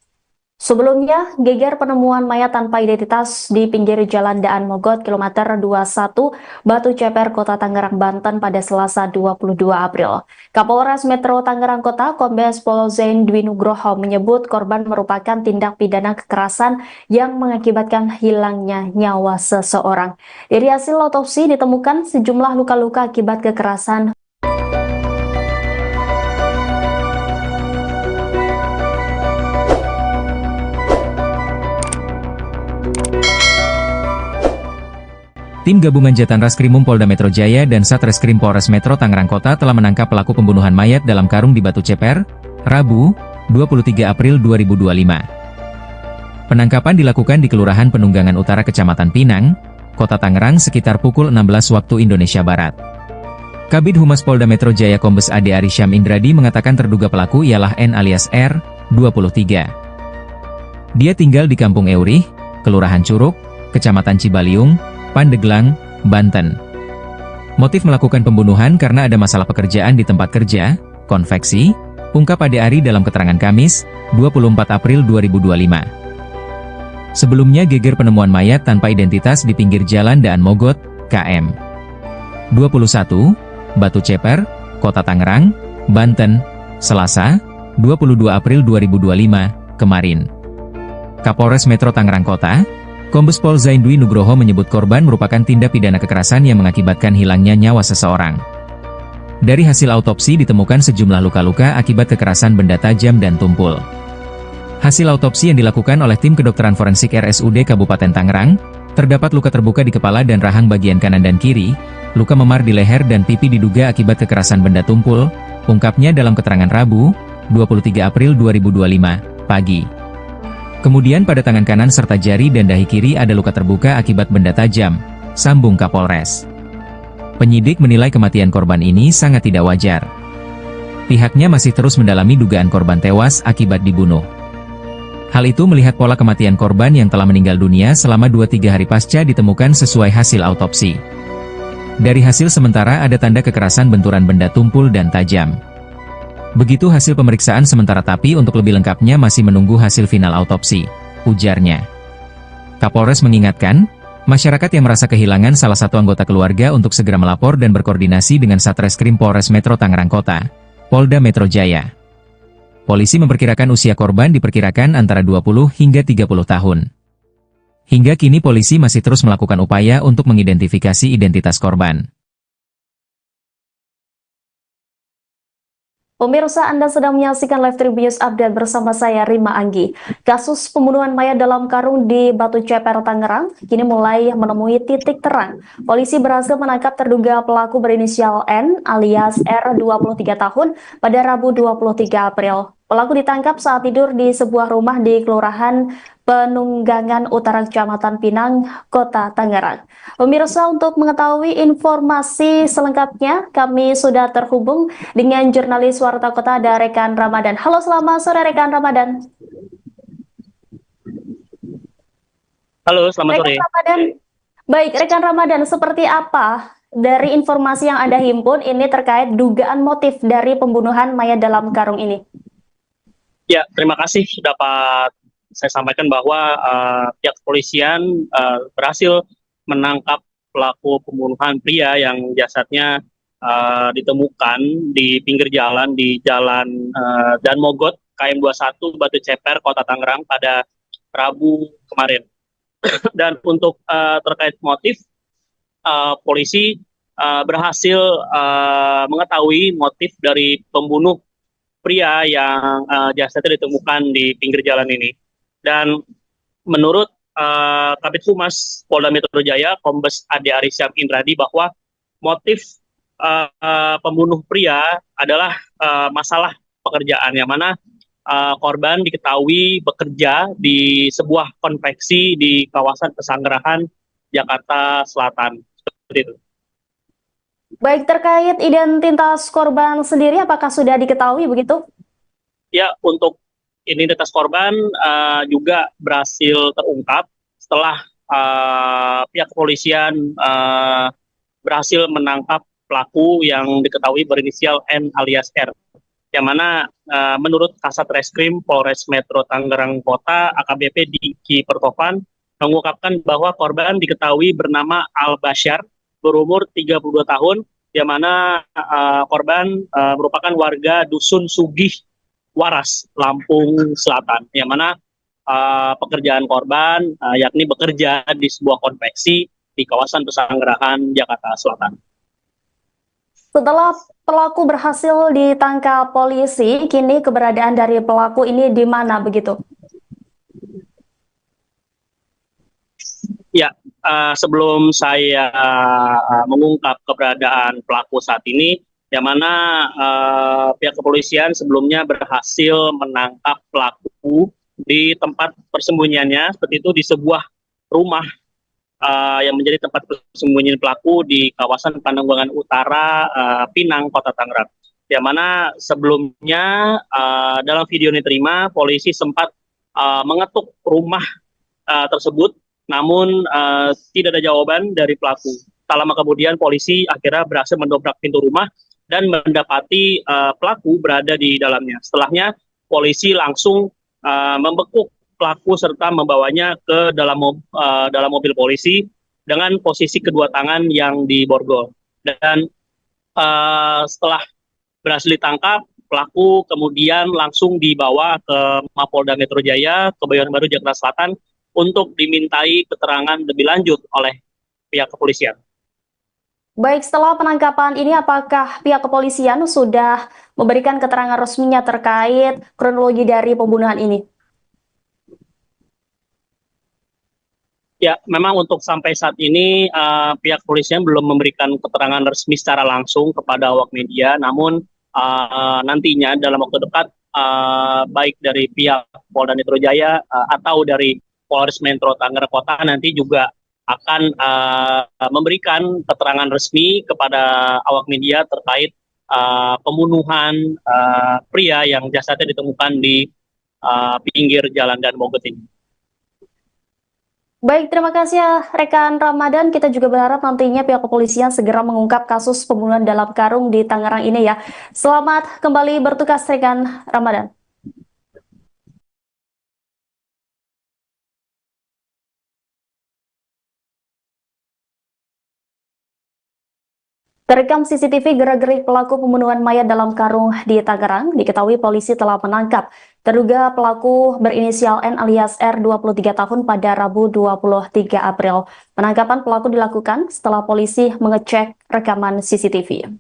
Sebelumnya, geger penemuan mayat tanpa identitas di pinggir jalan Daan Mogot kilometer 21 Batu Ceper, Kota Tangerang, Banten pada Selasa 22 April. Kapolres Metro Tangerang Kota Kombes Pol Zain Dwi Nugroho menyebut korban merupakan tindak pidana kekerasan yang mengakibatkan hilangnya nyawa seseorang. Dari hasil otopsi ditemukan sejumlah luka-luka akibat kekerasan. Tim gabungan Jatan Raskrimum Polda Metro Jaya dan Satreskrim Polres Metro Tangerang Kota telah menangkap pelaku pembunuhan mayat dalam karung di Batu Ceper, Rabu, 23 April 2025. Penangkapan dilakukan di Kelurahan Penunggangan Utara Kecamatan Pinang, Kota Tangerang sekitar pukul 16 waktu Indonesia Barat. Kabid Humas Polda Metro Jaya Kombes Ade Arisyam Indradi mengatakan terduga pelaku ialah N alias R, 23. Dia tinggal di Kampung Eurih, Kelurahan Curug, Kecamatan Cibaliung, Pandeglang, Banten. Motif melakukan pembunuhan karena ada masalah pekerjaan di tempat kerja, konveksi, ungkap Ade Ari dalam keterangan Kamis, 24 April 2025. Sebelumnya geger penemuan mayat tanpa identitas di pinggir jalan Daan Mogot, KM 21, Batu Ceper, Kota Tangerang, Banten, Selasa, 22 April 2025, kemarin. Kapolres Metro Tangerang Kota, Kombes Pol Zaindwi Nugroho menyebut korban merupakan tindak pidana kekerasan yang mengakibatkan hilangnya nyawa seseorang. Dari hasil autopsi ditemukan sejumlah luka-luka akibat kekerasan benda tajam dan tumpul. Hasil autopsi yang dilakukan oleh tim kedokteran forensik RSUD Kabupaten Tangerang, terdapat luka terbuka di kepala dan rahang bagian kanan dan kiri, luka memar di leher dan pipi diduga akibat kekerasan benda tumpul, ungkapnya dalam keterangan Rabu, 23 April 2025, pagi. Kemudian pada tangan kanan serta jari dan dahi kiri ada luka terbuka akibat benda tajam, sambung Kapolres. Penyidik menilai kematian korban ini sangat tidak wajar. Pihaknya masih terus mendalami dugaan korban tewas akibat dibunuh. Hal itu melihat pola kematian korban yang telah meninggal dunia selama 2-3 hari pasca ditemukan sesuai hasil autopsi. Dari hasil sementara ada tanda kekerasan benturan benda tumpul dan tajam. Begitu hasil pemeriksaan sementara tapi untuk lebih lengkapnya masih menunggu hasil final autopsi, ujarnya. Kapolres mengingatkan, masyarakat yang merasa kehilangan salah satu anggota keluarga untuk segera melapor dan berkoordinasi dengan Satreskrim Polres Metro Tangerang Kota, Polda Metro Jaya. Polisi memperkirakan usia korban diperkirakan antara 20 hingga 30 tahun. Hingga kini polisi masih terus melakukan upaya untuk mengidentifikasi identitas korban. Pemirsa, Anda sedang menyaksikan Live Tribun News Update bersama saya, Rima Anggi. Kasus pembunuhan mayat dalam karung di Batu Ceper, Tangerang, kini mulai menemui titik terang. Polisi berhasil menangkap terduga pelaku berinisial N alias R, 23 tahun, pada Rabu 23 April. Pelaku ditangkap saat tidur di sebuah rumah di Kelurahan Penunggangan Utara Kecamatan Pinang, Kota Tangerang. Pemirsa, untuk mengetahui informasi selengkapnya, kami sudah terhubung dengan jurnalis Warta Kota ada Rekan Ramadan. Halo, selamat sore Rekan Ramadan. Halo, selamat sore. Rekan Ramadan. Baik, Rekan Ramadan, seperti apa dari informasi yang Anda himpun ini terkait dugaan motif dari pembunuhan mayat dalam karung ini? Ya, terima kasih dapat saya sampaikan bahwa pihak kepolisian berhasil menangkap pelaku pembunuhan pria yang jasadnya ditemukan di pinggir jalan di Jalan Daan Mogot, KM 21, Batu Ceper, Kota Tangerang pada Rabu kemarin. Dan untuk terkait motif, polisi berhasil mengetahui motif dari pembunuh pria yang jasadnya ditemukan di pinggir jalan ini. Dan menurut Kabid Humas Polda Metro Jaya, Kombes Ade Arisyam Indradi, bahwa motif pembunuh pria adalah masalah pekerjaan, yang mana korban diketahui bekerja di sebuah konveksi di kawasan Pesanggerahan, Jakarta Selatan. Seperti itu. Baik, terkait identitas korban sendiri, apakah sudah diketahui begitu? Ya, untuk identitas korban juga berhasil terungkap setelah pihak kepolisian berhasil menangkap pelaku yang diketahui berinisial N alias R. Yang mana menurut Kasat Reskrim Polres Metro Tangerang Kota, AKBP Diki Pertovan, mengungkapkan bahwa korban diketahui bernama Al Basyar, berumur 32 tahun, yang mana korban merupakan warga Dusun Sugih Waras, Lampung Selatan, yang mana pekerjaan korban yakni bekerja di sebuah konveksi di kawasan Pesanggerahan, Jakarta Selatan. Setelah pelaku berhasil ditangkap polisi, kini keberadaan dari pelaku ini di mana begitu? Ya, sebelum saya mengungkap keberadaan pelaku saat ini, yang mana pihak kepolisian sebelumnya berhasil menangkap pelaku di tempat persembunyiannya, seperti itu di sebuah rumah yang menjadi tempat persembunyian pelaku di kawasan Pananggulangan Utara, Pinang, Kota Tangerang. Yang mana sebelumnya dalam video yang diterima, polisi sempat mengetuk rumah tersebut, namun tidak ada jawaban dari pelaku. Tak lama kemudian polisi akhirnya berhasil mendobrak pintu rumah dan mendapati pelaku berada di dalamnya. Setelahnya polisi langsung membekuk pelaku serta membawanya ke dalam mobil polisi dengan posisi kedua tangan yang diborgol. Dan setelah berhasil ditangkap, pelaku kemudian langsung dibawa ke Mapolda Metro Jaya, Kebayoran Baru, Jakarta Selatan untuk dimintai keterangan lebih lanjut oleh pihak kepolisian. Baik, setelah penangkapan ini apakah pihak kepolisian sudah memberikan keterangan resminya terkait kronologi dari pembunuhan ini? Ya, memang untuk sampai saat ini pihak kepolisian belum memberikan keterangan resmi secara langsung kepada awak media, namun nantinya dalam waktu dekat baik dari pihak Polda Metro Jaya atau dari Polres Metro Tangerang Kota nanti juga akan memberikan keterangan resmi kepada awak media terkait pembunuhan pria yang jasadnya ditemukan di pinggir jalan Dan Mogot ini. Baik, terima kasih ya rekan Ramadan. Kita juga berharap nantinya pihak kepolisian segera mengungkap kasus pembunuhan dalam karung di Tangerang ini ya. Selamat kembali bertugas rekan Ramadan. Terekam CCTV gerak-gerik pelaku pembunuhan mayat dalam karung di Tangerang, diketahui polisi telah menangkap terduga pelaku berinisial N alias R 23 tahun pada Rabu 23 April. Penangkapan pelaku dilakukan setelah polisi mengecek rekaman CCTV.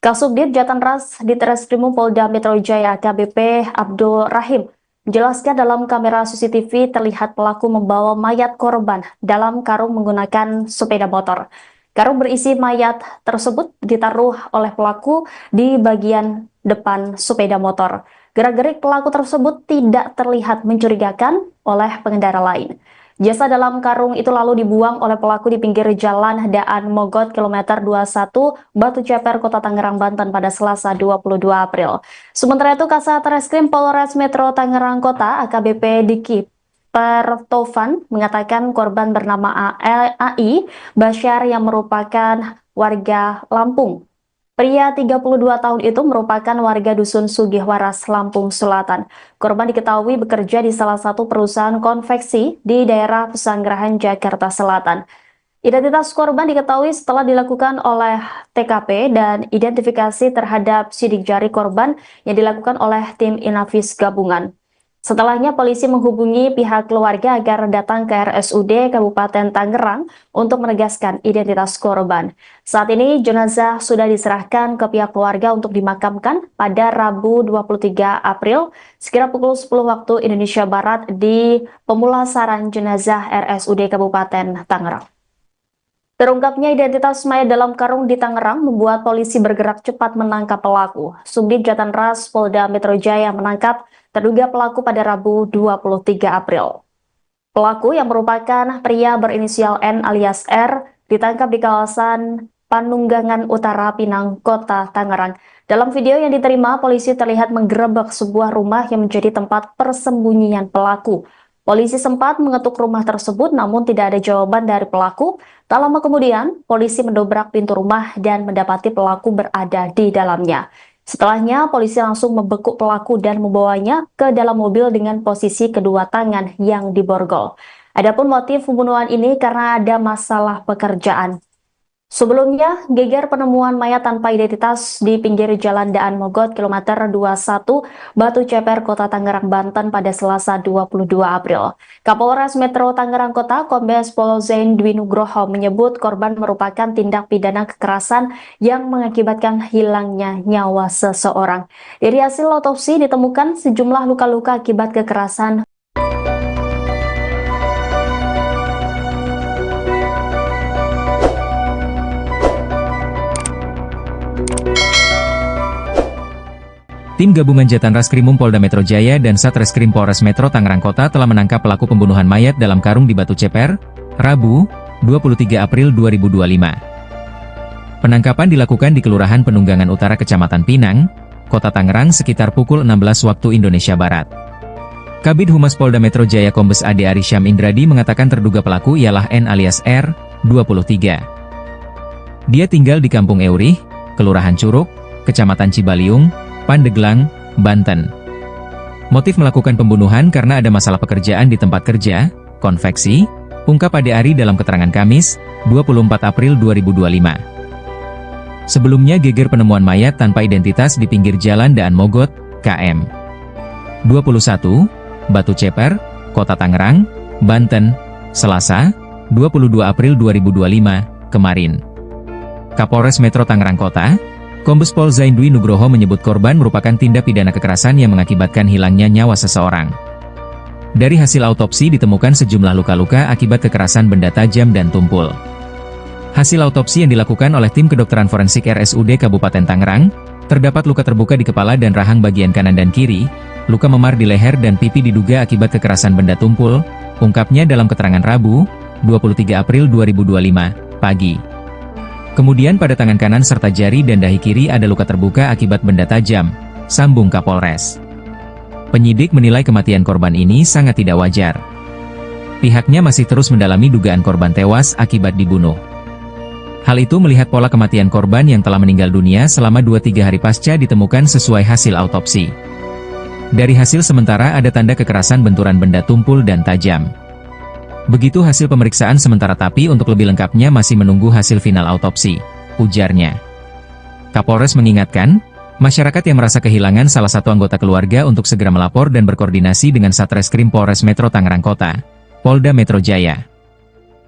Kasubdit Jatanras Ditreskrimum Polda Metro Jaya AKBP Abdul Rahim menjelaskan dalam kamera CCTV terlihat pelaku membawa mayat korban dalam karung menggunakan sepeda motor. Karung berisi mayat tersebut ditaruh oleh pelaku di bagian depan sepeda motor. Gerak-gerik pelaku tersebut tidak terlihat mencurigakan oleh pengendara lain. Jasad dalam karung itu lalu dibuang oleh pelaku di pinggir jalan Daan Mogot kilometer 21 Batu Ceper, Kota Tangerang, Banten pada Selasa 22 April. Sementara itu Kasat Reskrim Polres Metro Tangerang Kota AKBP Diki Pertovan mengatakan korban bernama AI Basyar yang merupakan warga Lampung. Pria 32 tahun itu merupakan warga Dusun Sugihwaras, Lampung Selatan. Korban diketahui bekerja di salah satu perusahaan konveksi di daerah Pesanggerahan, Jakarta Selatan. Identitas korban diketahui setelah dilakukan oleh TKP dan identifikasi terhadap sidik jari korban yang dilakukan oleh tim Inavis gabungan. Setelahnya polisi menghubungi pihak keluarga agar datang ke RSUD Kabupaten Tangerang untuk menegaskan identitas korban. Saat ini jenazah sudah diserahkan ke pihak keluarga untuk dimakamkan pada Rabu 23 April sekira pukul 10 waktu Indonesia Barat di pemulasaran jenazah RSUD Kabupaten Tangerang. Terungkapnya identitas mayat dalam karung di Tangerang membuat polisi bergerak cepat menangkap pelaku. Subdit Jatanras Polda Metro Jaya menangkap terduga pelaku pada Rabu 23 April. Pelaku yang merupakan pria berinisial N alias R ditangkap di kawasan Panunggangan Utara, Pinang, Kota Tangerang. Dalam video yang diterima, polisi terlihat menggerebek sebuah rumah yang menjadi tempat persembunyian pelaku. Polisi sempat mengetuk rumah tersebut namun tidak ada jawaban dari pelaku. Tak lama kemudian, polisi mendobrak pintu rumah dan mendapati pelaku berada di dalamnya. Setelahnya, polisi langsung membekuk pelaku dan membawanya ke dalam mobil dengan posisi kedua tangan yang diborgol. Adapun motif pembunuhan ini karena ada masalah pekerjaan. Sebelumnya, geger penemuan mayat tanpa identitas di pinggir jalan Daan Mogot kilometer 21 Batu Ceper, Kota Tangerang, Banten pada Selasa 22 April. Kapolres Metro Tangerang Kota, Kombes Pol Zain Dwi Nugroho menyebut korban merupakan tindak pidana kekerasan yang mengakibatkan hilangnya nyawa seseorang. Dari hasil otopsi ditemukan sejumlah luka-luka akibat kekerasan. Tim Gabungan Jatan Raskrimum Polda Metro Jaya dan Satreskrim Polres Metro Tangerang Kota telah menangkap pelaku pembunuhan mayat dalam karung di Batu Ceper, Rabu, 23 April 2025. Penangkapan dilakukan di Kelurahan Penunggangan Utara Kecamatan Pinang, Kota Tangerang sekitar pukul 16 waktu Indonesia Barat. Kabid Humas Polda Metro Jaya Kombes Ade Arysyam Indradi mengatakan terduga pelaku ialah N alias R, 23. Dia tinggal di Kampung Eurih, Kelurahan Curug, Kecamatan Cibaliung, Pandeglang, Banten. Motif melakukan pembunuhan karena ada masalah pekerjaan di tempat kerja, konveksi, ungkap Ade Ari dalam keterangan Kamis, 24 April 2025. Sebelumnya geger penemuan mayat tanpa identitas di pinggir jalan Daan Mogot, KM 21, Batu Ceper, Kota Tangerang, Banten, Selasa, 22 April 2025, kemarin. Kapolres Metro Tangerang Kota, Kombes Pol Zaindwi Nugroho menyebut korban merupakan tindak pidana kekerasan yang mengakibatkan hilangnya nyawa seseorang. Dari hasil autopsi ditemukan sejumlah luka-luka akibat kekerasan benda tajam dan tumpul. Hasil autopsi yang dilakukan oleh tim kedokteran forensik RSUD Kabupaten Tangerang, terdapat luka terbuka di kepala dan rahang bagian kanan dan kiri, luka memar di leher dan pipi diduga akibat kekerasan benda tumpul, ungkapnya dalam keterangan Rabu, 23 April 2025, pagi. Kemudian pada tangan kanan serta jari dan dahi kiri ada luka terbuka akibat benda tajam, sambung Kapolres. Penyidik menilai kematian korban ini sangat tidak wajar. Pihaknya masih terus mendalami dugaan korban tewas akibat dibunuh. Hal itu melihat pola kematian korban yang telah meninggal dunia selama 2-3 hari pasca ditemukan sesuai hasil autopsi. Dari hasil sementara ada tanda kekerasan benturan benda tumpul dan tajam. Begitu hasil pemeriksaan sementara tapi untuk lebih lengkapnya masih menunggu hasil final autopsi, ujarnya. Kapolres mengingatkan, masyarakat yang merasa kehilangan salah satu anggota keluarga untuk segera melapor dan berkoordinasi dengan Satreskrim Polres Metro Tangerang Kota, Polda Metro Jaya.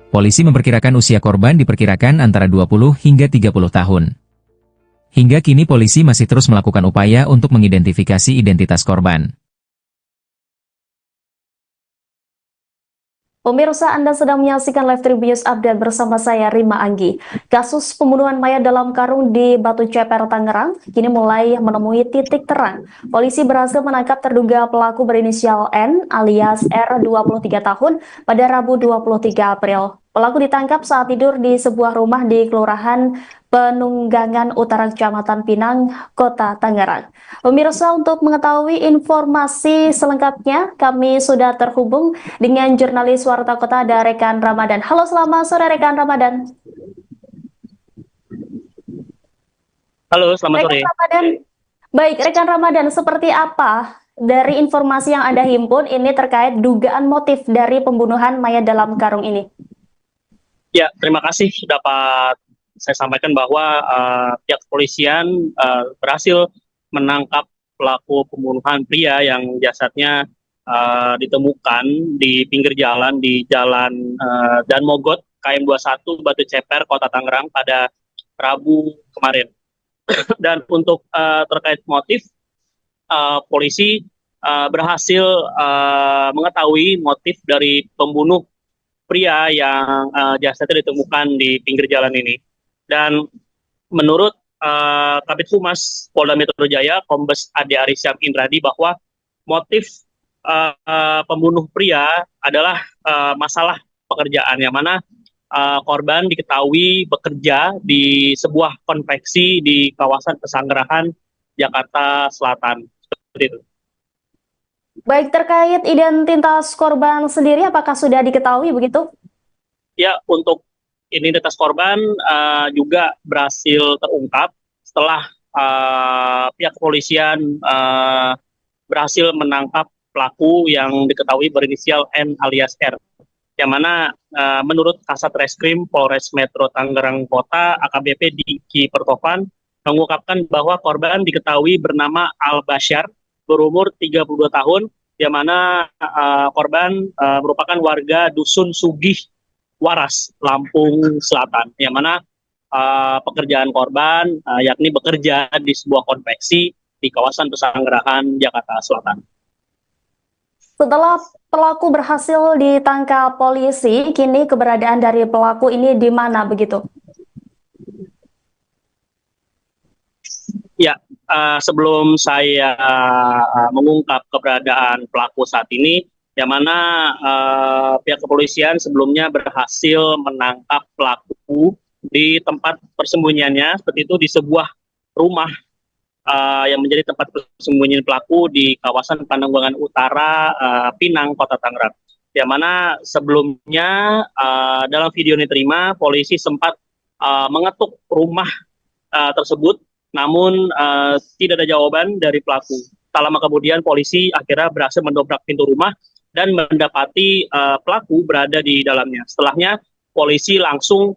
Polisi memperkirakan usia korban diperkirakan antara 20 hingga 30 tahun. Hingga kini polisi masih terus melakukan upaya untuk mengidentifikasi identitas korban. Pemirsa, Anda sedang menyaksikan Live Tribunnews Update bersama saya, Rima Anggi. Kasus pembunuhan mayat dalam karung di Batu Ceper, Tangerang, kini mulai menemui titik terang. Polisi berhasil menangkap terduga pelaku berinisial N alias R, 23 tahun, pada Rabu 23 April. Pelaku ditangkap saat tidur di sebuah rumah di Kelurahan Penunggangan Utara Kecamatan Pinang, Kota Tangerang. Pemirsa, untuk mengetahui informasi selengkapnya, kami sudah terhubung dengan jurnalis Warta Kota ada rekan Ramadan. Halo, selamat sore rekan Ramadan. Halo, selamat sore. Ramadan. Baik, rekan Ramadan, seperti apa dari informasi yang Anda himpun ini terkait dugaan motif dari pembunuhan mayat dalam karung ini? Ya, terima kasih dapat saya sampaikan bahwa pihak kepolisian berhasil menangkap pelaku pembunuhan pria yang jasadnya ditemukan di pinggir jalan di Jalan Dan Mogot, KM 21, Batu Ceper, Kota Tangerang pada Rabu kemarin. Dan untuk terkait motif, polisi berhasil mengetahui motif dari pembunuh pria yang jasadnya ditemukan di pinggir jalan ini. Dan menurut Kabid Humas Polda Metro Jaya, Kombes Ade Arysyam Indradi, bahwa motif pembunuh pria adalah masalah pekerjaan, yang mana korban diketahui bekerja di sebuah konveksi di kawasan Pesanggerahan, Jakarta Selatan. Seperti itu. Baik, terkait identitas korban sendiri, apakah sudah diketahui begitu? Ya, untuk identitas korban juga berhasil terungkap setelah pihak kepolisian berhasil menangkap pelaku yang diketahui berinisial N alias R. Yang mana menurut Kasat Reskrim Polres Metro Tangerang Kota, AKBP Diki Pertovan, mengungkapkan bahwa korban diketahui bernama Al Bashar, berumur 32 tahun, yang mana korban merupakan warga Dusun Sugih Waras, Lampung Selatan, yang mana pekerjaan korban yakni bekerja di sebuah konveksi di kawasan Pesanggerahan, Jakarta Selatan. Setelah pelaku berhasil ditangkap polisi, kini keberadaan dari pelaku ini di mana begitu? Ya, sebelum saya mengungkap keberadaan pelaku saat ini, yang mana pihak kepolisian sebelumnya berhasil menangkap pelaku di tempat persembunyiannya, seperti itu di sebuah rumah yang menjadi tempat persembunyian pelaku di kawasan Pandangbangan Utara, Pinang, Kota Tangerang. Yang mana sebelumnya dalam video yang diterima, polisi sempat mengetuk rumah tersebut, namun tidak ada jawaban dari pelaku. Tak lama kemudian polisi akhirnya berhasil mendobrak pintu rumah dan mendapati pelaku berada di dalamnya. Setelahnya polisi langsung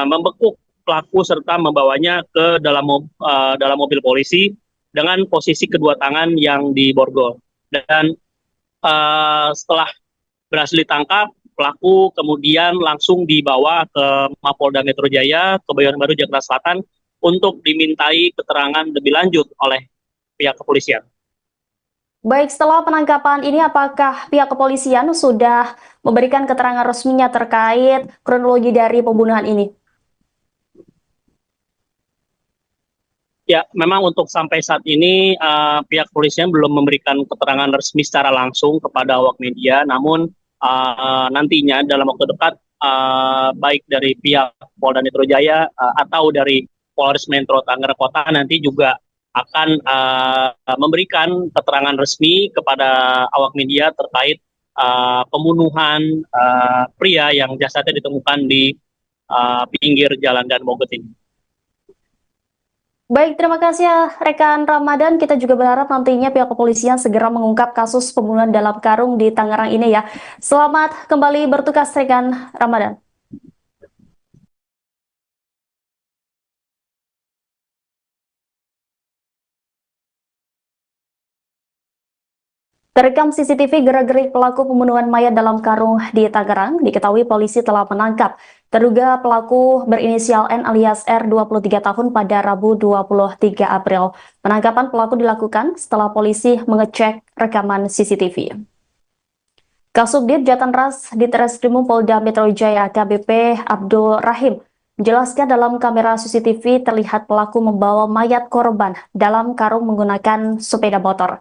membekuk pelaku serta membawanya ke dalam mobil polisi dengan posisi kedua tangan yang diborgol. Dan setelah berhasil ditangkap, pelaku kemudian langsung dibawa ke Mapolda Metro Jaya, Kebayoran Baru, Jakarta Selatan untuk dimintai keterangan lebih lanjut oleh pihak kepolisian. Baik, setelah penangkapan ini apakah pihak kepolisian sudah memberikan keterangan resminya terkait kronologi dari pembunuhan ini? Ya, memang untuk sampai saat ini pihak kepolisian belum memberikan keterangan resmi secara langsung kepada awak media, namun nantinya dalam waktu dekat baik dari pihak Polda Metro Jaya atau dari Polres Metro Tangerang Kota nanti juga akan memberikan keterangan resmi kepada awak media terkait pembunuhan pria yang jasadnya ditemukan di pinggir jalan Dan Mogot ini. Baik, terima kasih ya rekan Ramadan. Kita juga berharap nantinya pihak kepolisian segera mengungkap kasus pembunuhan dalam karung di Tangerang ini ya. Selamat kembali bertugas rekan Ramadan. Terekam CCTV gerak-gerik pelaku pembunuhan mayat dalam karung di Tangerang, diketahui polisi telah menangkap terduga pelaku berinisial N alias R 23 tahun pada Rabu 23 April. Penangkapan pelaku dilakukan setelah polisi mengecek rekaman CCTV. Kasubdit Jatanras Ditreskrimum Polda Metro Jaya AKBP Abdul Rahim menjelaskan dalam kamera CCTV terlihat pelaku membawa mayat korban dalam karung menggunakan sepeda motor.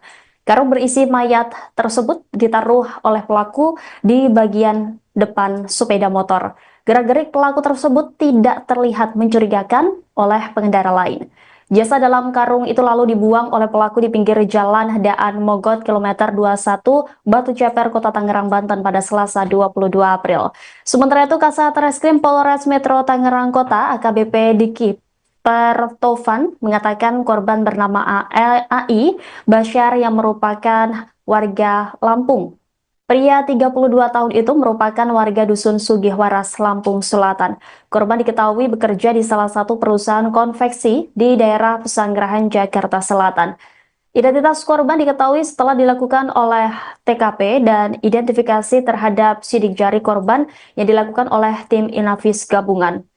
Karung berisi mayat tersebut ditaruh oleh pelaku di bagian depan sepeda motor. Gerak-gerik pelaku tersebut tidak terlihat mencurigakan oleh pengendara lain. Jasad dalam karung itu lalu dibuang oleh pelaku di pinggir jalan Daan Mogot kilometer 21 Batu Ceper, Kota Tangerang, Banten pada Selasa 22 April. Sementara itu Kasat Reskrim Polres Metro Tangerang Kota AKBP Diki Pertovan mengatakan korban bernama AI Basyar yang merupakan warga Lampung. Pria 32 tahun itu merupakan warga Dusun Sugihwaras, Lampung Selatan. Korban diketahui bekerja di salah satu perusahaan konveksi di daerah Pesanggerahan, Jakarta Selatan. Identitas korban diketahui setelah dilakukan oleh TKP dan identifikasi terhadap sidik jari korban yang dilakukan oleh tim Inavis gabungan.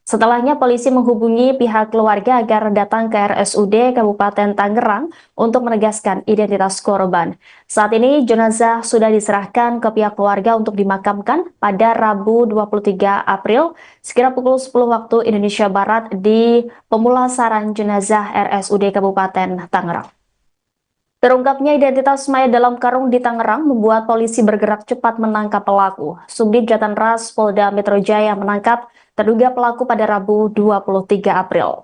Setelahnya polisi menghubungi pihak keluarga agar datang ke RSUD Kabupaten Tangerang untuk menegaskan identitas korban. Saat ini jenazah sudah diserahkan ke pihak keluarga untuk dimakamkan pada Rabu 23 April sekira pukul 10 waktu Indonesia Barat di pemulasaran jenazah RSUD Kabupaten Tangerang. Terungkapnya identitas mayat dalam karung di Tangerang membuat polisi bergerak cepat menangkap pelaku. Subdit Jatanras Polda Metro Jaya menangkap terduga pelaku pada Rabu 23 April.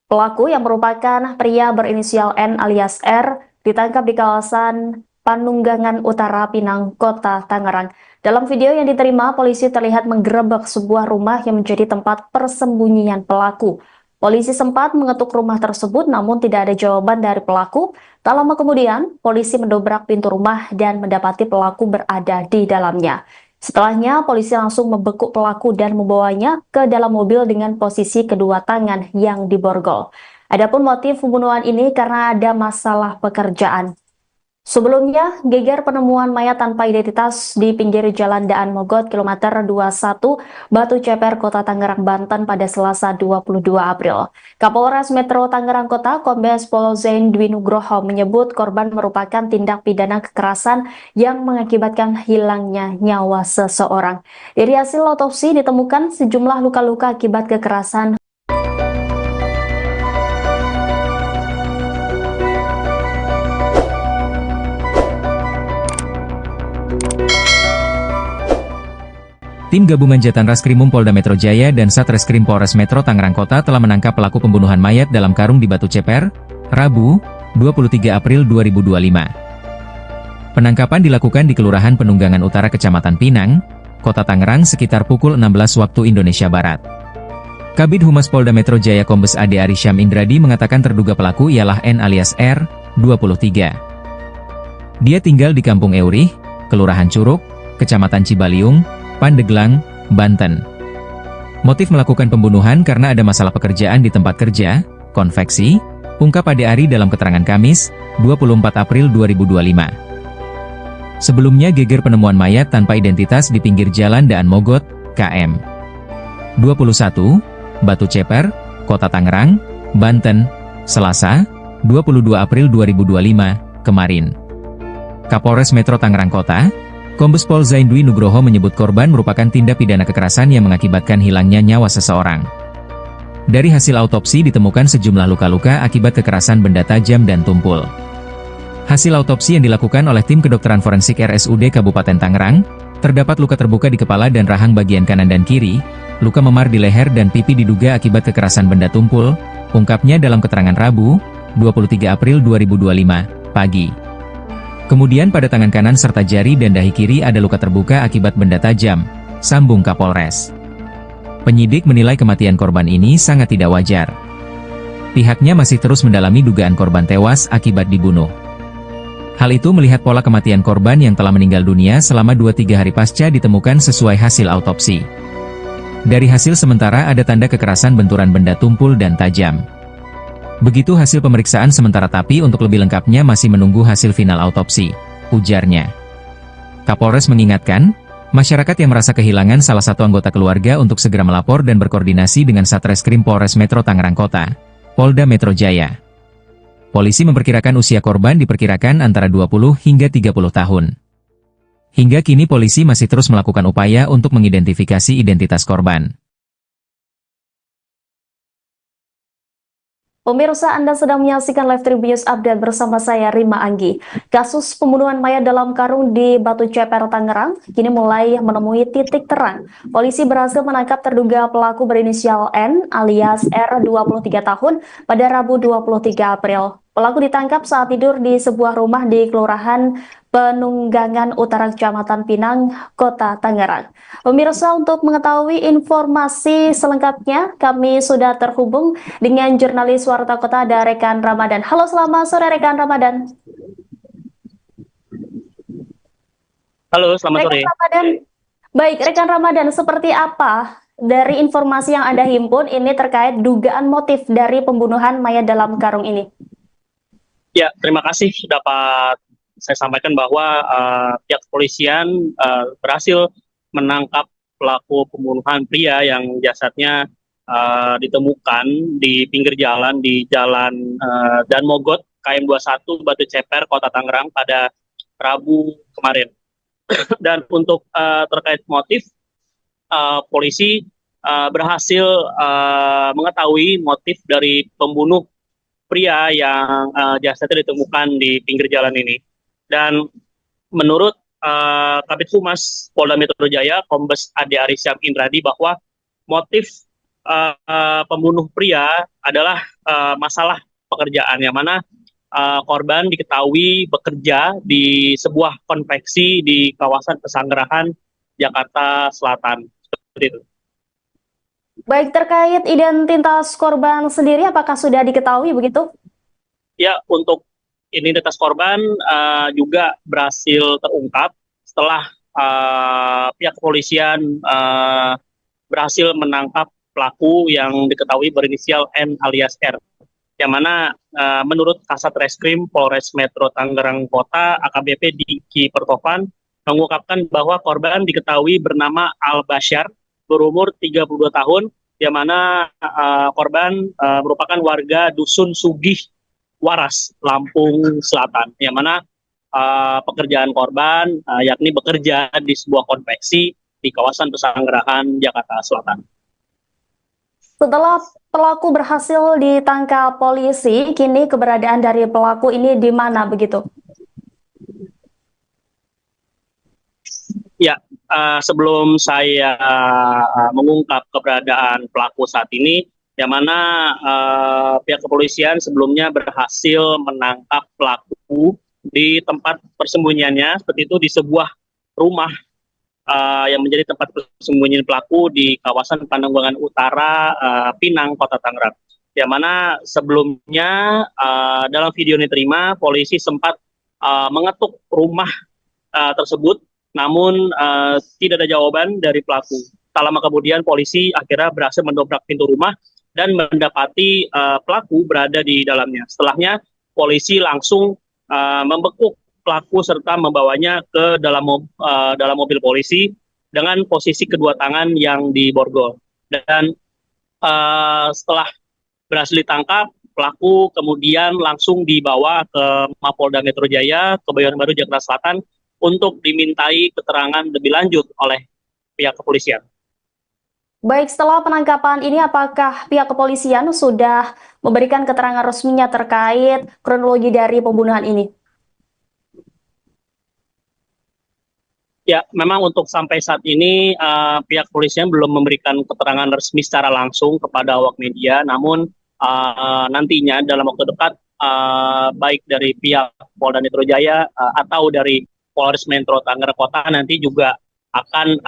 Pelaku yang merupakan pria berinisial N alias R ditangkap di kawasan Panunggangan Utara, Pinang, Kota Tangerang. Dalam video yang diterima, polisi terlihat menggerebek sebuah rumah yang menjadi tempat persembunyian pelaku. Polisi sempat mengetuk rumah tersebut namun tidak ada jawaban dari pelaku. Tak lama kemudian, polisi mendobrak pintu rumah dan mendapati pelaku berada di dalamnya. Setelahnya, polisi langsung membekuk pelaku dan membawanya ke dalam mobil dengan posisi kedua tangan yang diborgol. Adapun motif pembunuhan ini karena ada masalah pekerjaan. Sebelumnya, geger penemuan mayat tanpa identitas di pinggir jalan Daan Mogot kilometer 21 Batu Ceper, Kota Tangerang, Banten pada Selasa 22 April. Kapolres Metro Tangerang Kota Kombes Pol Zain Dwi Nugroho menyebut korban merupakan tindak pidana kekerasan yang mengakibatkan hilangnya nyawa seseorang. Dari hasil otopsi ditemukan sejumlah luka-luka akibat kekerasan. Tim gabungan Jatan Raskrimum Polda Metro Jaya dan Satreskrim Polres Metro Tangerang Kota telah menangkap pelaku pembunuhan mayat dalam karung di Batu Ceper, Rabu, 23 April 2025. Penangkapan dilakukan di Kelurahan Penunggangan Utara Kecamatan Pinang, Kota Tangerang sekitar pukul 16 waktu Indonesia Barat. Kabid Humas Polda Metro Jaya Kombes Ade Arisham Indradi mengatakan terduga pelaku ialah N alias R, 23. Dia tinggal di Kampung Eurih, Kelurahan Curug, Kecamatan Cibaliung, Pandeglang, Banten. Motif melakukan pembunuhan karena ada masalah pekerjaan di tempat kerja, konveksi, ungkap Ade Ari dalam keterangan Kamis, 24 April 2025. Sebelumnya geger penemuan mayat tanpa identitas di pinggir jalan Daan Mogot, KM 21, Batu Ceper, Kota Tangerang, Banten, Selasa, 22 April 2025, kemarin. Kapolres Metro Tangerang Kota, Kombes Pol Zaindwi Nugroho menyebut korban merupakan tindak pidana kekerasan yang mengakibatkan hilangnya nyawa seseorang. Dari hasil autopsi ditemukan sejumlah luka-luka akibat kekerasan benda tajam dan tumpul. Hasil autopsi yang dilakukan oleh tim kedokteran forensik RSUD Kabupaten Tangerang, terdapat luka terbuka di kepala dan rahang bagian kanan dan kiri, luka memar di leher dan pipi diduga akibat kekerasan benda tumpul, ungkapnya dalam keterangan Rabu, 23 April 2025, pagi. Kemudian pada tangan kanan serta jari dan dahi kiri ada luka terbuka akibat benda tajam, sambung Kapolres. Penyidik menilai kematian korban ini sangat tidak wajar. Pihaknya masih terus mendalami dugaan korban tewas akibat dibunuh. Hal itu melihat pola kematian korban yang telah meninggal dunia selama 2-3 hari pasca ditemukan sesuai hasil autopsi. Dari hasil sementara ada tanda kekerasan benturan benda tumpul dan tajam. Begitu hasil pemeriksaan sementara tapi untuk lebih lengkapnya masih menunggu hasil final autopsi, ujarnya. Kapolres mengingatkan, masyarakat yang merasa kehilangan salah satu anggota keluarga untuk segera melapor dan berkoordinasi dengan Satreskrim Polres Metro Tangerang Kota, Polda Metro Jaya. Polisi memperkirakan usia korban diperkirakan antara 20 hingga 30 tahun. Hingga kini polisi masih terus melakukan upaya untuk mengidentifikasi identitas korban. Pemirsa, Anda sedang menyaksikan Live Tribun Update bersama saya Rima Anggi. Kasus pembunuhan mayat dalam karung di Batu Ceper, Tangerang, kini mulai menemui titik terang. Polisi berhasil menangkap terduga pelaku berinisial N alias R 23 tahun pada Rabu 23 April. Pelaku ditangkap saat tidur di sebuah rumah di Kelurahan Penunggangan Utara Kecamatan Pinang, Kota Tangerang. Pemirsa, untuk mengetahui informasi selengkapnya, kami sudah terhubung dengan jurnalis Warta Kota ada Rekan Ramadan. Halo, selamat sore Rekan Ramadan. Halo, selamat sore. Rekan Ramadan. Baik, Rekan Ramadan, seperti apa dari informasi yang Anda himpun ini terkait dugaan motif dari pembunuhan mayat dalam karung ini? Ya, terima kasih dapat saya sampaikan bahwa pihak kepolisian berhasil menangkap pelaku pembunuhan pria yang jasadnya ditemukan di pinggir jalan di Jalan Dan Mogot, KM 21, Batu Ceper, Kota Tangerang pada Rabu kemarin. Dan untuk terkait motif, polisi berhasil mengetahui motif dari pembunuh pria yang jasadnya ditemukan di pinggir jalan ini. Dan menurut Kabid Humas Polda Metro Jaya, Kombes Ade Arisham Indradi, bahwa motif pembunuh pria adalah masalah pekerjaan, yang mana korban diketahui bekerja di sebuah konveksi di kawasan Pesanggerahan, Jakarta Selatan. Seperti itu. Baik, terkait identitas korban sendiri, apakah sudah diketahui begitu? Ya, untuk identitas korban juga berhasil terungkap setelah pihak kepolisian berhasil menangkap pelaku yang diketahui berinisial N alias R. Yang mana menurut Kasat Reskrim Polres Metro Tangerang Kota, AKBP Diki Pertovan, mengungkapkan bahwa korban diketahui bernama Al Bashar, berumur 32 tahun, yang mana korban merupakan warga Dusun Sugih Waras, Lampung Selatan, yang mana pekerjaan korban yakni bekerja di sebuah konveksi di kawasan Pesanggerahan, Jakarta Selatan. Setelah pelaku berhasil ditangkap polisi, kini keberadaan dari pelaku ini di mana begitu? Ya, sebelum saya mengungkap keberadaan pelaku saat ini, yang mana pihak kepolisian sebelumnya berhasil menangkap pelaku di tempat persembunyiannya, seperti itu di sebuah rumah yang menjadi tempat persembunyian pelaku di kawasan Pananggulangan Utara, Pinang, Kota Tangerang. Yang mana sebelumnya dalam video yang diterima, polisi sempat mengetuk rumah tersebut, namun tidak ada jawaban dari pelaku. Tak lama kemudian polisi akhirnya berhasil mendobrak pintu rumah dan mendapati pelaku berada di dalamnya. Setelahnya polisi langsung membekuk pelaku serta membawanya ke dalam mobil polisi dengan posisi kedua tangan yang diborgol. Dan setelah berhasil ditangkap, pelaku kemudian langsung dibawa ke Mapolda Metro Jaya, Kebayoran Baru, Jakarta Selatan, untuk dimintai keterangan lebih lanjut oleh pihak kepolisian. Baik, setelah penangkapan ini apakah pihak kepolisian sudah memberikan keterangan resminya terkait kronologi dari pembunuhan ini? Ya, memang untuk sampai saat ini pihak kepolisian belum memberikan keterangan resmi secara langsung kepada awak media, namun nantinya dalam waktu dekat baik dari pihak Polda Metro Jaya atau dari Polres Metro Tangerang Kota nanti juga akan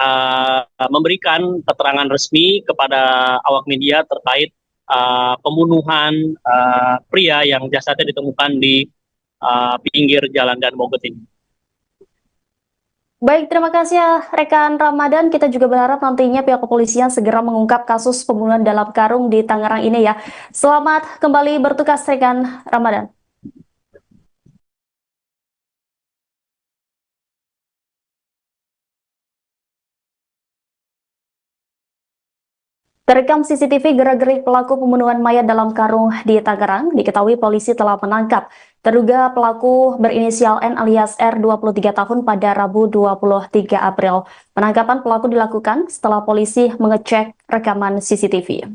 memberikan keterangan resmi kepada awak media terkait pembunuhan pria yang jasadnya ditemukan di pinggir jalan Dan Mogot ini. Baik, terima kasih ya rekan Ramadan. Kita juga berharap nantinya pihak kepolisian segera mengungkap kasus pembunuhan dalam karung di Tangerang ini ya. Selamat kembali bertugas rekan Ramadan. Terekam CCTV gerak-gerik pelaku pembunuhan mayat dalam karung di Tangerang, diketahui polisi telah menangkap terduga pelaku berinisial N alias R 23 tahun pada Rabu 23 April. Penangkapan pelaku dilakukan setelah polisi mengecek rekaman CCTV.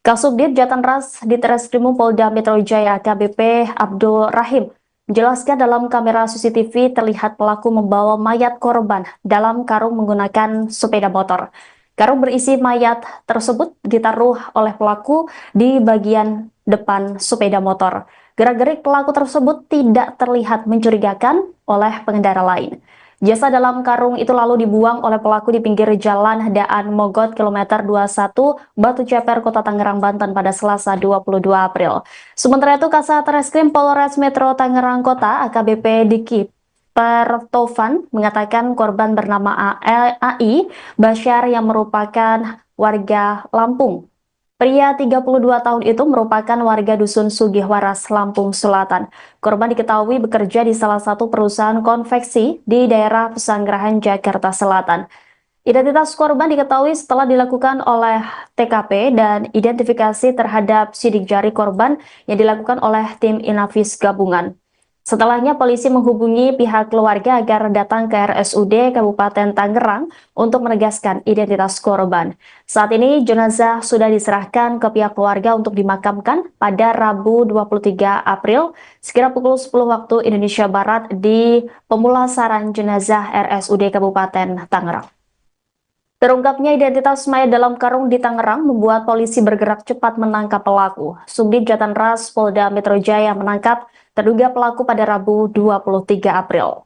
Kasubdit Jatanras di Treskrimum Polda Metro Jaya AKBP Abdul Rahim menjelaskan dalam kamera CCTV terlihat pelaku membawa mayat korban dalam karung menggunakan sepeda motor. Karung berisi mayat tersebut ditaruh oleh pelaku di bagian depan sepeda motor. Gerak-gerik pelaku tersebut tidak terlihat mencurigakan oleh pengendara lain. Jasad dalam karung itu lalu dibuang oleh pelaku di pinggir jalan Daan Mogot kilometer 21 Batu Ceper, Kota Tangerang, Banten pada Selasa 22 April. Sementara itu, Kasat Reskrim Polres Metro Tangerang Kota AKBP Diki Pertovan mengatakan korban bernama AI Basyar yang merupakan warga Lampung. Pria 32 tahun itu merupakan warga Dusun Sugihwaras, Lampung Selatan. Korban diketahui bekerja di salah satu perusahaan konveksi di daerah Pesanggerahan, Jakarta Selatan. Identitas korban diketahui setelah dilakukan oleh TKP dan identifikasi terhadap sidik jari korban yang dilakukan oleh tim Inavis gabungan. Setelahnya polisi menghubungi pihak keluarga agar datang ke RSUD Kabupaten Tangerang untuk menegaskan identitas korban. Saat ini jenazah sudah diserahkan ke pihak keluarga untuk dimakamkan pada Rabu 23 April sekira pukul 10 waktu Indonesia Barat di pemulasaran jenazah RSUD Kabupaten Tangerang. Terungkapnya identitas mayat dalam karung di Tangerang membuat polisi bergerak cepat menangkap pelaku. Subdit Jatanras Polda Metro Jaya menangkap terduga pelaku pada Rabu 23 April.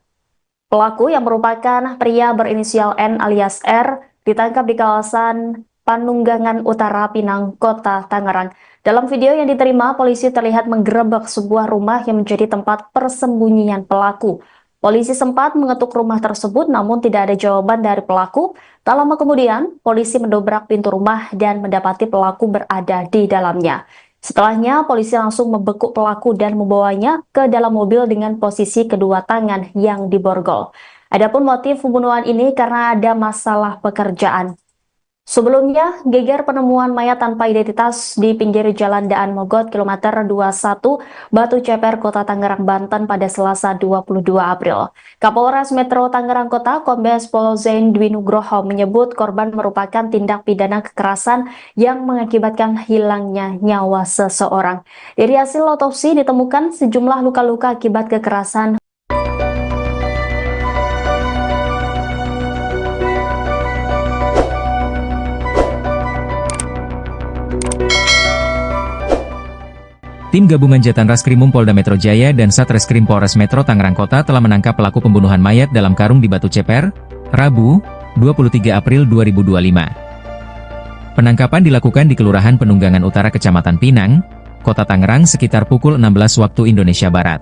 Pelaku yang merupakan pria berinisial N alias R ditangkap di kawasan Panunggangan Utara, Pinang, Kota Tangerang. Dalam video yang diterima, polisi terlihat menggerebek sebuah rumah yang menjadi tempat persembunyian pelaku. Polisi sempat mengetuk rumah tersebut namun tidak ada jawaban dari pelaku. Tak lama kemudian, polisi mendobrak pintu rumah dan mendapati pelaku berada di dalamnya. Setelahnya, polisi langsung membekuk pelaku dan membawanya ke dalam mobil dengan posisi kedua tangan yang diborgol. Adapun motif pembunuhan ini karena ada masalah pekerjaan. Sebelumnya, geger penemuan mayat tanpa identitas di pinggir jalan Daan Mogot kilometer 21 Batu Ceper, Kota Tangerang, Banten pada Selasa 22 April. Kapolres Metro Tangerang Kota Kombes Pol Zain Dwi Nugroho menyebut korban merupakan tindak pidana kekerasan yang mengakibatkan hilangnya nyawa seseorang. Dari hasil otopsi ditemukan sejumlah luka-luka akibat kekerasan. Tim Gabungan Jatan Raskrimum Polda Metro Jaya dan Satreskrim Polres Metro Tangerang Kota telah menangkap pelaku pembunuhan mayat dalam karung di Batu Ceper, Rabu, 23 April 2025. Penangkapan dilakukan di Kelurahan Penunggangan Utara Kecamatan Pinang, Kota Tangerang sekitar pukul 16 waktu Indonesia Barat.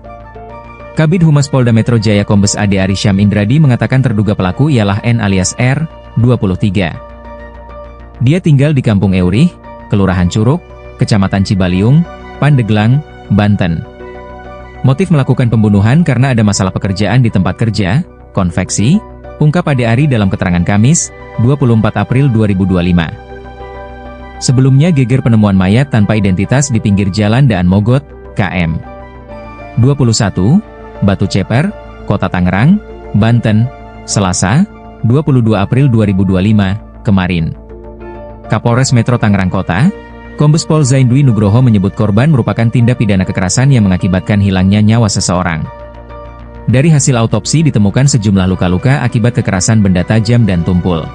Kabid Humas Polda Metro Jaya Kombes Ade Arisyam Indradi mengatakan terduga pelaku ialah N alias R, 23. Dia tinggal di Kampung Eurih, Kelurahan Curug, Kecamatan Cibaliung, Pandeglang, Banten. Motif melakukan pembunuhan karena ada masalah pekerjaan di tempat kerja, konveksi, ungkap Ade Ari dalam keterangan Kamis, 24 April 2025. Sebelumnya geger penemuan mayat tanpa identitas di pinggir jalan Daan Mogot, KM 21, Batu Ceper, Kota Tangerang, Banten, Selasa, 22 April 2025, kemarin. Kapolres Metro Tangerang Kota, Kombes Pol Zaindwi Nugroho menyebut korban merupakan tindak pidana kekerasan yang mengakibatkan hilangnya nyawa seseorang. Dari hasil autopsi ditemukan sejumlah luka-luka akibat kekerasan benda tajam dan tumpul.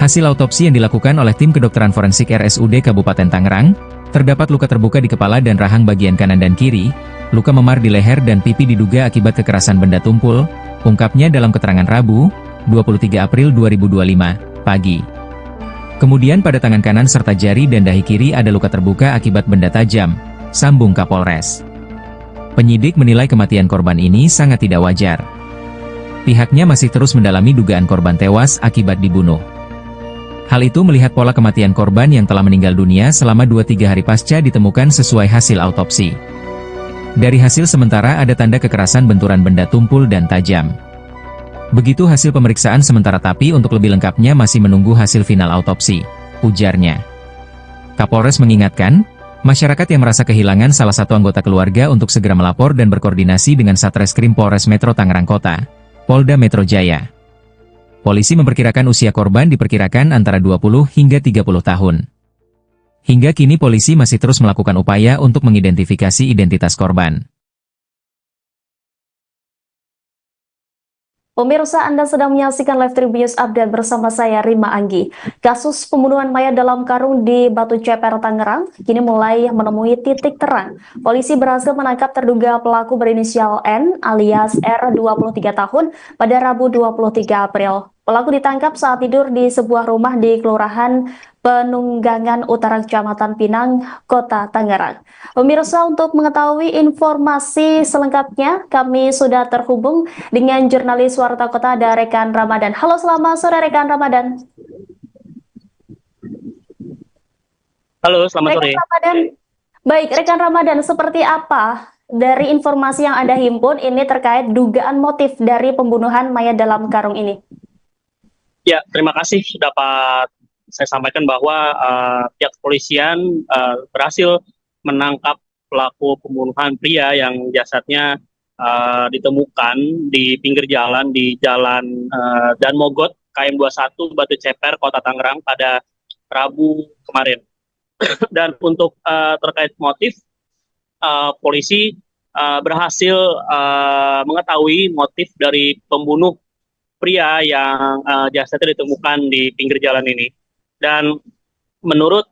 Hasil autopsi yang dilakukan oleh tim kedokteran forensik RSUD Kabupaten Tangerang, terdapat luka terbuka di kepala dan rahang bagian kanan dan kiri, luka memar di leher dan pipi diduga akibat kekerasan benda tumpul, ungkapnya dalam keterangan Rabu, 23 April 2025, pagi. Kemudian pada tangan kanan serta jari dan dahi kiri ada luka terbuka akibat benda tajam, sambung Kapolres. Penyidik menilai kematian korban ini sangat tidak wajar. Pihaknya masih terus mendalami dugaan korban tewas akibat dibunuh. Hal itu melihat pola kematian korban yang telah meninggal dunia selama 2-3 hari pasca ditemukan sesuai hasil autopsi. Dari hasil sementara ada tanda kekerasan benturan benda tumpul dan tajam. Begitu hasil pemeriksaan sementara tapi untuk lebih lengkapnya masih menunggu hasil final autopsi, ujarnya. Kapolres mengingatkan, masyarakat yang merasa kehilangan salah satu anggota keluarga untuk segera melapor dan berkoordinasi dengan Satreskrim Polres Metro Tangerang Kota, Polda Metro Jaya. Polisi memperkirakan usia korban diperkirakan antara 20 hingga 30 tahun. Hingga kini polisi masih terus melakukan upaya untuk mengidentifikasi identitas korban. Pemirsa, Anda sedang menyaksikan Live Tribun Update bersama saya, Rima Anggi. Kasus pembunuhan mayat dalam karung di Batu Ceper, Tangerang, kini mulai menemui titik terang. Polisi berhasil menangkap terduga pelaku berinisial N alias R 23 tahun pada Rabu 23 April. Pelaku ditangkap saat tidur di sebuah rumah di Kelurahan Penunggangan Utara Kecamatan Pinang, Kota Tangerang. Pemirsa, untuk mengetahui informasi selengkapnya, kami sudah terhubung dengan jurnalis Warta Kota ada rekan Ramadan. Halo, selamat sore rekan Ramadan. Halo, selamat sore. Rekan Ramadan. Baik, rekan Ramadan, seperti apa dari informasi yang Anda himpun ini terkait dugaan motif dari pembunuhan mayat dalam karung ini? Ya, terima kasih dapat saya sampaikan bahwa pihak kepolisian berhasil menangkap pelaku pembunuhan pria yang jasadnya ditemukan di pinggir jalan di Jalan Daan Mogot, KM 21, Batu Ceper, Kota Tangerang pada Rabu kemarin. Dan untuk terkait motif, polisi berhasil mengetahui motif dari pembunuh pria yang jasadnya ditemukan di pinggir jalan ini. Dan menurut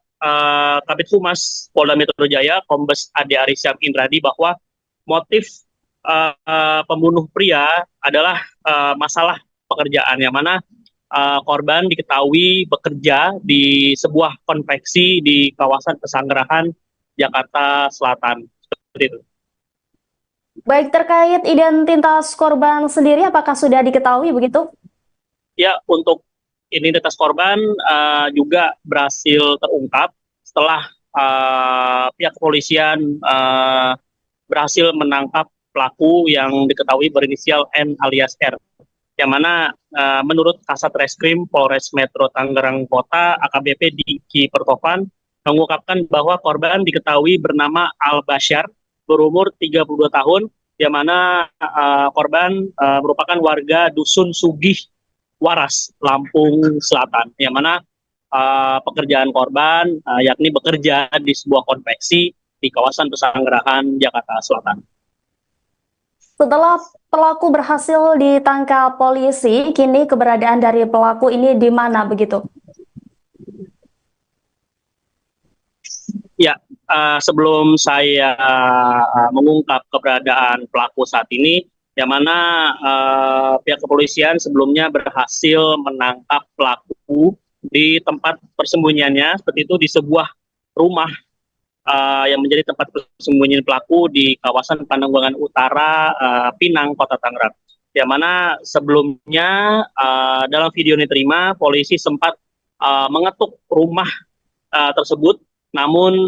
Kabid Humas Polda Metro Jaya, Kombes Ade Arisyam Indradi, bahwa motif pembunuh pria adalah masalah pekerjaan, yang mana korban diketahui bekerja di sebuah konveksi di kawasan Pesanggerahan, Jakarta Selatan. Seperti itu. Baik, terkait identitas korban sendiri, apakah sudah diketahui begitu? Ya, untuk identitas korban juga berhasil terungkap setelah pihak kepolisian berhasil menangkap pelaku yang diketahui berinisial N alias R. Yang mana menurut Kasat Reskrim Polres Metro Tangerang Kota, AKBP Diki Pertovan, mengungkapkan bahwa korban diketahui bernama Al Basyar, berumur 32 tahun, yang mana korban merupakan warga Dusun Sugih Waras, Lampung Selatan, yang mana pekerjaan korban yakni bekerja di sebuah konveksi di kawasan Pesanggerahan, Jakarta Selatan. Setelah pelaku berhasil ditangkap polisi, kini keberadaan dari pelaku ini di mana begitu? Ya, sebelum saya mengungkap keberadaan pelaku saat ini, yang mana pihak kepolisian sebelumnya berhasil menangkap pelaku di tempat persembunyiannya, seperti itu di sebuah rumah yang menjadi tempat persembunyian pelaku di kawasan Pananggulangan Utara, Pinang, Kota Tangerang. Yang mana sebelumnya dalam video yang diterima, polisi sempat mengetuk rumah tersebut, namun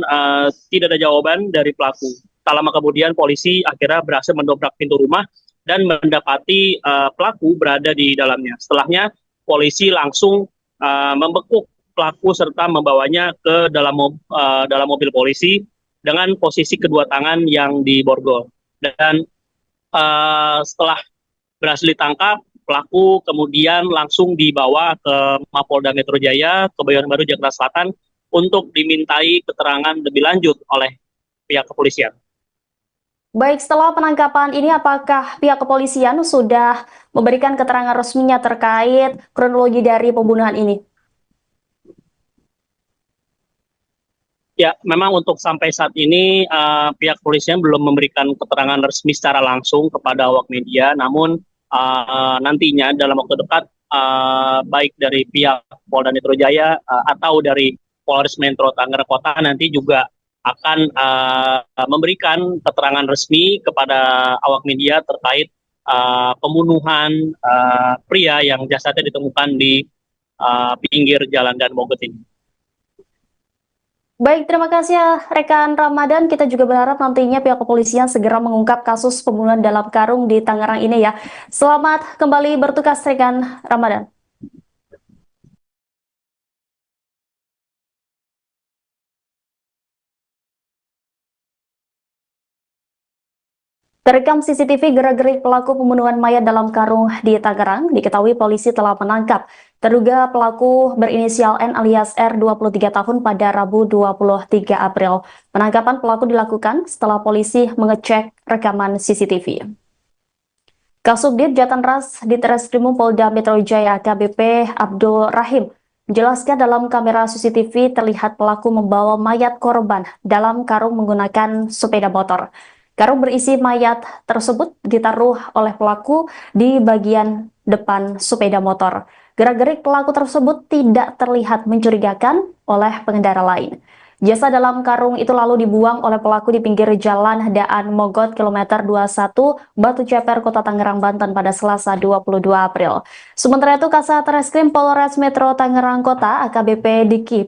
tidak ada jawaban dari pelaku. Tak lama kemudian polisi akhirnya berhasil mendobrak pintu rumah dan mendapati pelaku berada di dalamnya. Setelahnya polisi langsung membekuk pelaku serta membawanya ke dalam mobil polisi dengan posisi kedua tangan yang diborgol. Dan setelah berhasil ditangkap, pelaku kemudian langsung dibawa ke Mapolda Metro Jaya, Kebayoran Baru, Jakarta Selatan untuk dimintai keterangan lebih lanjut oleh pihak kepolisian. Baik, setelah penangkapan ini apakah pihak kepolisian sudah memberikan keterangan resminya terkait kronologi dari pembunuhan ini? Ya, memang untuk sampai saat ini pihak kepolisian belum memberikan keterangan resmi secara langsung kepada awak media, namun nantinya dalam waktu dekat baik dari pihak Polda Metro Jaya atau dari Polres Metro Tangerang Kota nanti juga akan memberikan keterangan resmi kepada awak media terkait pembunuhan pria yang jasadnya ditemukan di pinggir jalan Dan Mogot ini. Baik, terima kasih ya rekan Ramadan. Kita juga berharap nantinya pihak kepolisian segera mengungkap kasus pembunuhan dalam karung di Tangerang ini ya. Selamat kembali bertugas rekan Ramadan. Terekam CCTV gerak-gerik pelaku pembunuhan mayat dalam karung di Tangerang, diketahui polisi telah menangkap terduga pelaku berinisial N alias R 23 tahun pada Rabu 23 April. Penangkapan pelaku dilakukan setelah polisi mengecek rekaman CCTV. Kasubdit Jatanras Ditreskrimum Polda Metro Jaya AKBP Abdul Rahim menjelaskan dalam kamera CCTV terlihat pelaku membawa mayat korban dalam karung menggunakan sepeda motor. Karung berisi mayat tersebut ditaruh oleh pelaku di bagian depan sepeda motor. Gerak-gerik pelaku tersebut tidak terlihat mencurigakan oleh pengendara lain. Jasad dalam karung itu lalu dibuang oleh pelaku di pinggir jalan Daan Mogot kilometer 21 Batu Ceper, Kota Tangerang, Banten pada Selasa 22 April. Sementara itu Kasat Reskrim Polres Metro Tangerang Kota AKBP Diki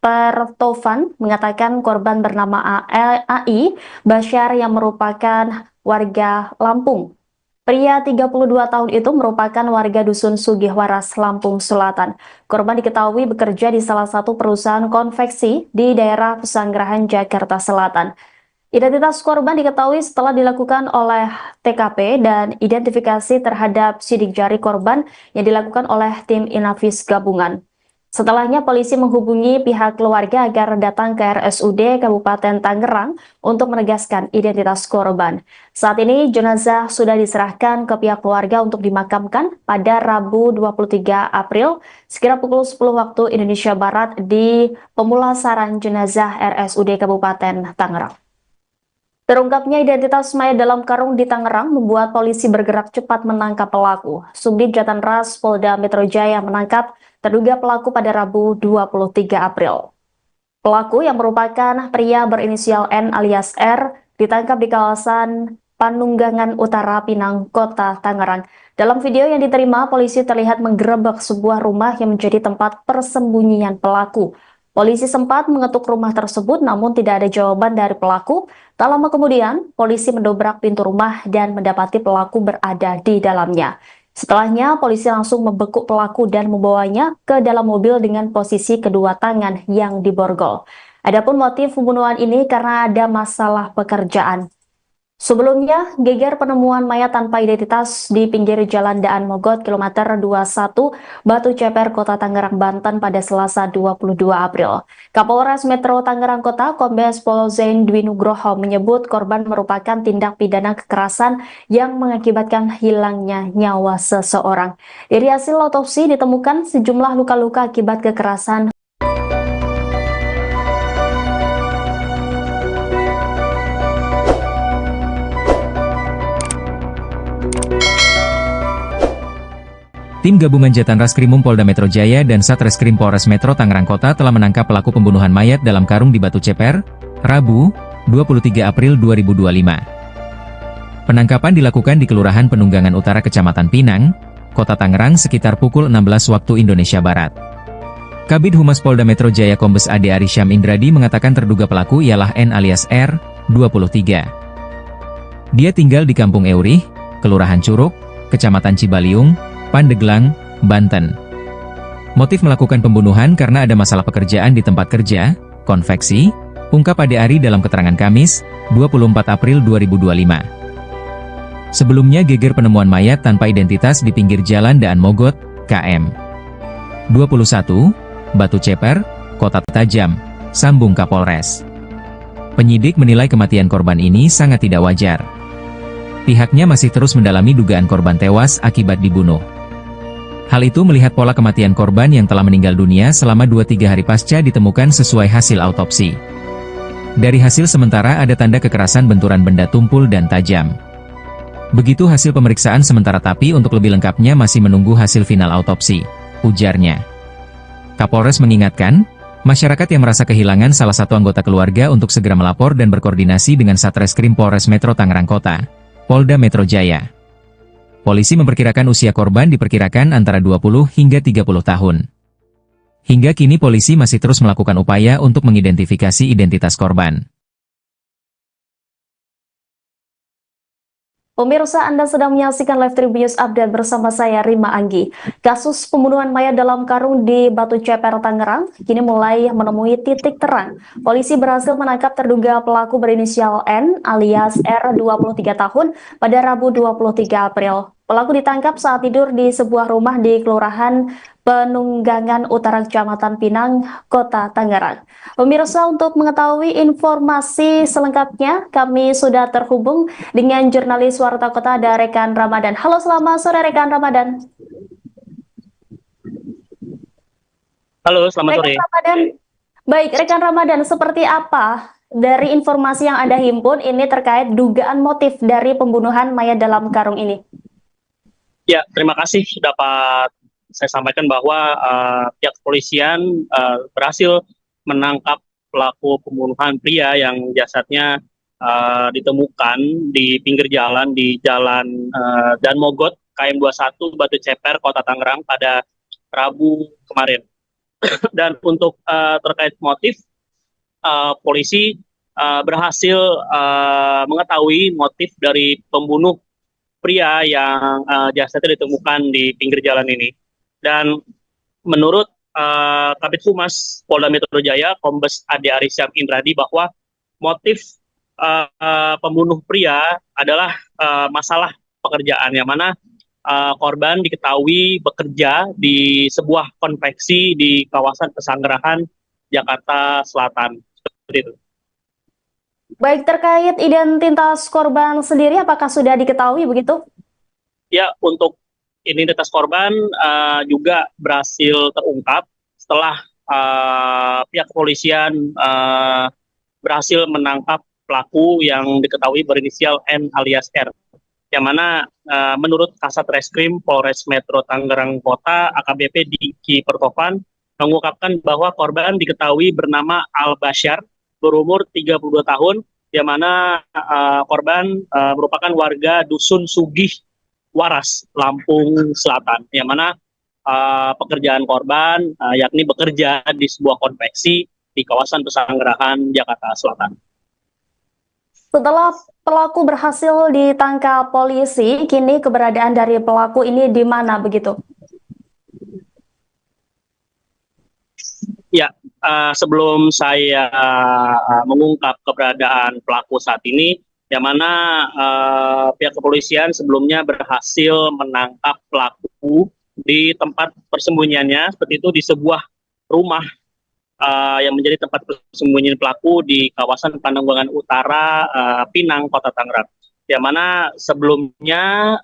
Pertovan mengatakan korban bernama AI Basyar yang merupakan warga Lampung. Pria 32 tahun itu merupakan warga Dusun Sugihwaras, Lampung Selatan. Korban diketahui bekerja di salah satu perusahaan konveksi di daerah Pesanggerahan, Jakarta Selatan. Identitas korban diketahui setelah dilakukan oleh TKP dan identifikasi terhadap sidik jari korban yang dilakukan oleh tim Inavis gabungan. Setelahnya polisi menghubungi pihak keluarga agar datang ke RSUD Kabupaten Tangerang untuk menegaskan identitas korban. Saat ini jenazah sudah diserahkan ke pihak keluarga untuk dimakamkan pada Rabu 23 April sekira pukul 10 waktu Indonesia Barat di pemulasaran jenazah RSUD Kabupaten Tangerang. Terungkapnya identitas mayat dalam karung di Tangerang membuat polisi bergerak cepat menangkap pelaku. Subdit Jatanras Polda Metro Jaya menangkap terduga pelaku pada Rabu 23 April. Pelaku yang merupakan pria berinisial N alias R ditangkap di kawasan Panunggangan Utara, Pinang, Kota Tangerang. Dalam video yang diterima, polisi terlihat menggerebek sebuah rumah yang menjadi tempat persembunyian pelaku. Polisi sempat mengetuk rumah tersebut namun tidak ada jawaban dari pelaku. Tak lama kemudian, polisi mendobrak pintu rumah dan mendapati pelaku berada di dalamnya. Setelahnya, polisi langsung membekuk pelaku dan membawanya ke dalam mobil dengan posisi kedua tangan yang diborgol. Adapun motif pembunuhan ini karena ada masalah pekerjaan. Sebelumnya, geger penemuan mayat tanpa identitas di pinggir jalan Daan Mogot kilometer 21 Batu Ceper, Kota Tangerang, Banten pada Selasa 22 April. Kapolres Metro Tangerang Kota Kombes Pol Zain Dwi Nugroho menyebut korban merupakan tindak pidana kekerasan yang mengakibatkan hilangnya nyawa seseorang. Dari hasil otopsi ditemukan sejumlah luka-luka akibat kekerasan. Tim gabungan Jatan Raskrimum Polda Metro Jaya dan Satreskrim Polres Metro Tangerang Kota telah menangkap pelaku pembunuhan mayat dalam karung di Batu Ceper, Rabu, 23 April 2025. Penangkapan dilakukan di Kelurahan Penunggangan Utara Kecamatan Pinang, Kota Tangerang sekitar pukul 16 waktu Indonesia Barat. Kabid Humas Polda Metro Jaya Kombes Ade Arisham Indradi mengatakan terduga pelaku ialah N alias R, 23. Dia tinggal di Kampung Eurih, Kelurahan Curug, Kecamatan Cibaliung, Pandeglang, Banten. Motif melakukan pembunuhan karena ada masalah pekerjaan di tempat kerja, konveksi, ungkap Ade Ari dalam keterangan Kamis, 24 April 2025. Sebelumnya geger penemuan mayat tanpa identitas di pinggir jalan Daan Mogot, KM 21, Batu Ceper, Kota Tajam, sambung Kapolres. Penyidik menilai kematian korban ini sangat tidak wajar. Pihaknya masih terus mendalami dugaan korban tewas akibat dibunuh. Hal itu melihat pola kematian korban yang telah meninggal dunia selama 2-3 hari pasca ditemukan sesuai hasil autopsi. Dari hasil sementara ada tanda kekerasan benturan benda tumpul dan tajam. Begitu hasil pemeriksaan sementara tapi untuk lebih lengkapnya masih menunggu hasil final autopsi, ujarnya. Kapolres mengingatkan, masyarakat yang merasa kehilangan salah satu anggota keluarga untuk segera melapor dan berkoordinasi dengan Satreskrim Polres Metro Tangerang Kota, Polda Metro Jaya. Polisi memperkirakan usia korban diperkirakan antara 20 hingga 30 tahun. Hingga kini polisi masih terus melakukan upaya untuk mengidentifikasi identitas korban. Pemirsa, Anda sedang menyaksikan Live Tribun Update bersama saya Rima Anggi. Kasus pembunuhan mayat dalam karung di Batu Ceper, Tangerang, kini mulai menemui titik terang. Polisi berhasil menangkap terduga pelaku berinisial N alias R 23 tahun pada Rabu 23 April. Pelaku ditangkap saat tidur di sebuah rumah di Kelurahan Penunggangan Utara Kecamatan Pinang, Kota Tangerang. Pemirsa, untuk mengetahui informasi selengkapnya, kami sudah terhubung dengan jurnalis Warta Kota ada Rekan Ramadan. Halo, selamat sore Rekan Ramadan. Halo, selamat sore. Rekan Ramadan. Baik, Rekan Ramadan, seperti apa dari informasi yang Anda himpun ini terkait dugaan motif dari pembunuhan mayat dalam karung ini? Ya, terima kasih dapat saya sampaikan bahwa pihak kepolisian berhasil menangkap pelaku pembunuhan pria yang jasadnya ditemukan di pinggir jalan di Jalan Daan Mogot, KM 21, Batu Ceper, Kota Tangerang pada Rabu kemarin. Dan untuk terkait motif, polisi berhasil mengetahui motif dari pembunuh pria yang jasadnya ditemukan di pinggir jalan ini. Dan menurut Kabid Humas Polda Metro Jaya, Kombes Ade Arisham Indradi, bahwa motif pembunuh pria adalah masalah pekerjaan, yang mana korban diketahui bekerja di sebuah konveksi di kawasan Pesanggerahan, Jakarta Selatan. Seperti itu. Baik, terkait identitas korban sendiri, apakah sudah diketahui begitu? Ya, untuk identitas korban juga berhasil terungkap setelah pihak kepolisian berhasil menangkap pelaku yang diketahui berinisial N alias R, yang mana menurut Kasat Reskrim Polres Metro Tangerang Kota AKBP Diki Pertovan mengungkapkan bahwa korban diketahui bernama Al Bashar, berumur 32 tahun, yang mana korban merupakan warga Dusun Sugih Waras, Lampung Selatan, yang mana pekerjaan korban yakni bekerja di sebuah konveksi di kawasan Pesanggerahan, Jakarta Selatan. Setelah pelaku berhasil ditangkap polisi, kini keberadaan dari pelaku ini di mana begitu? Ya, sebelum saya mengungkap keberadaan pelaku saat ini, yang mana pihak kepolisian sebelumnya berhasil menangkap pelaku di tempat persembunyiannya, seperti itu di sebuah rumah yang menjadi tempat persembunyian pelaku di kawasan Penunggangan Utara, Pinang, Kota Tangerang. Yang mana sebelumnya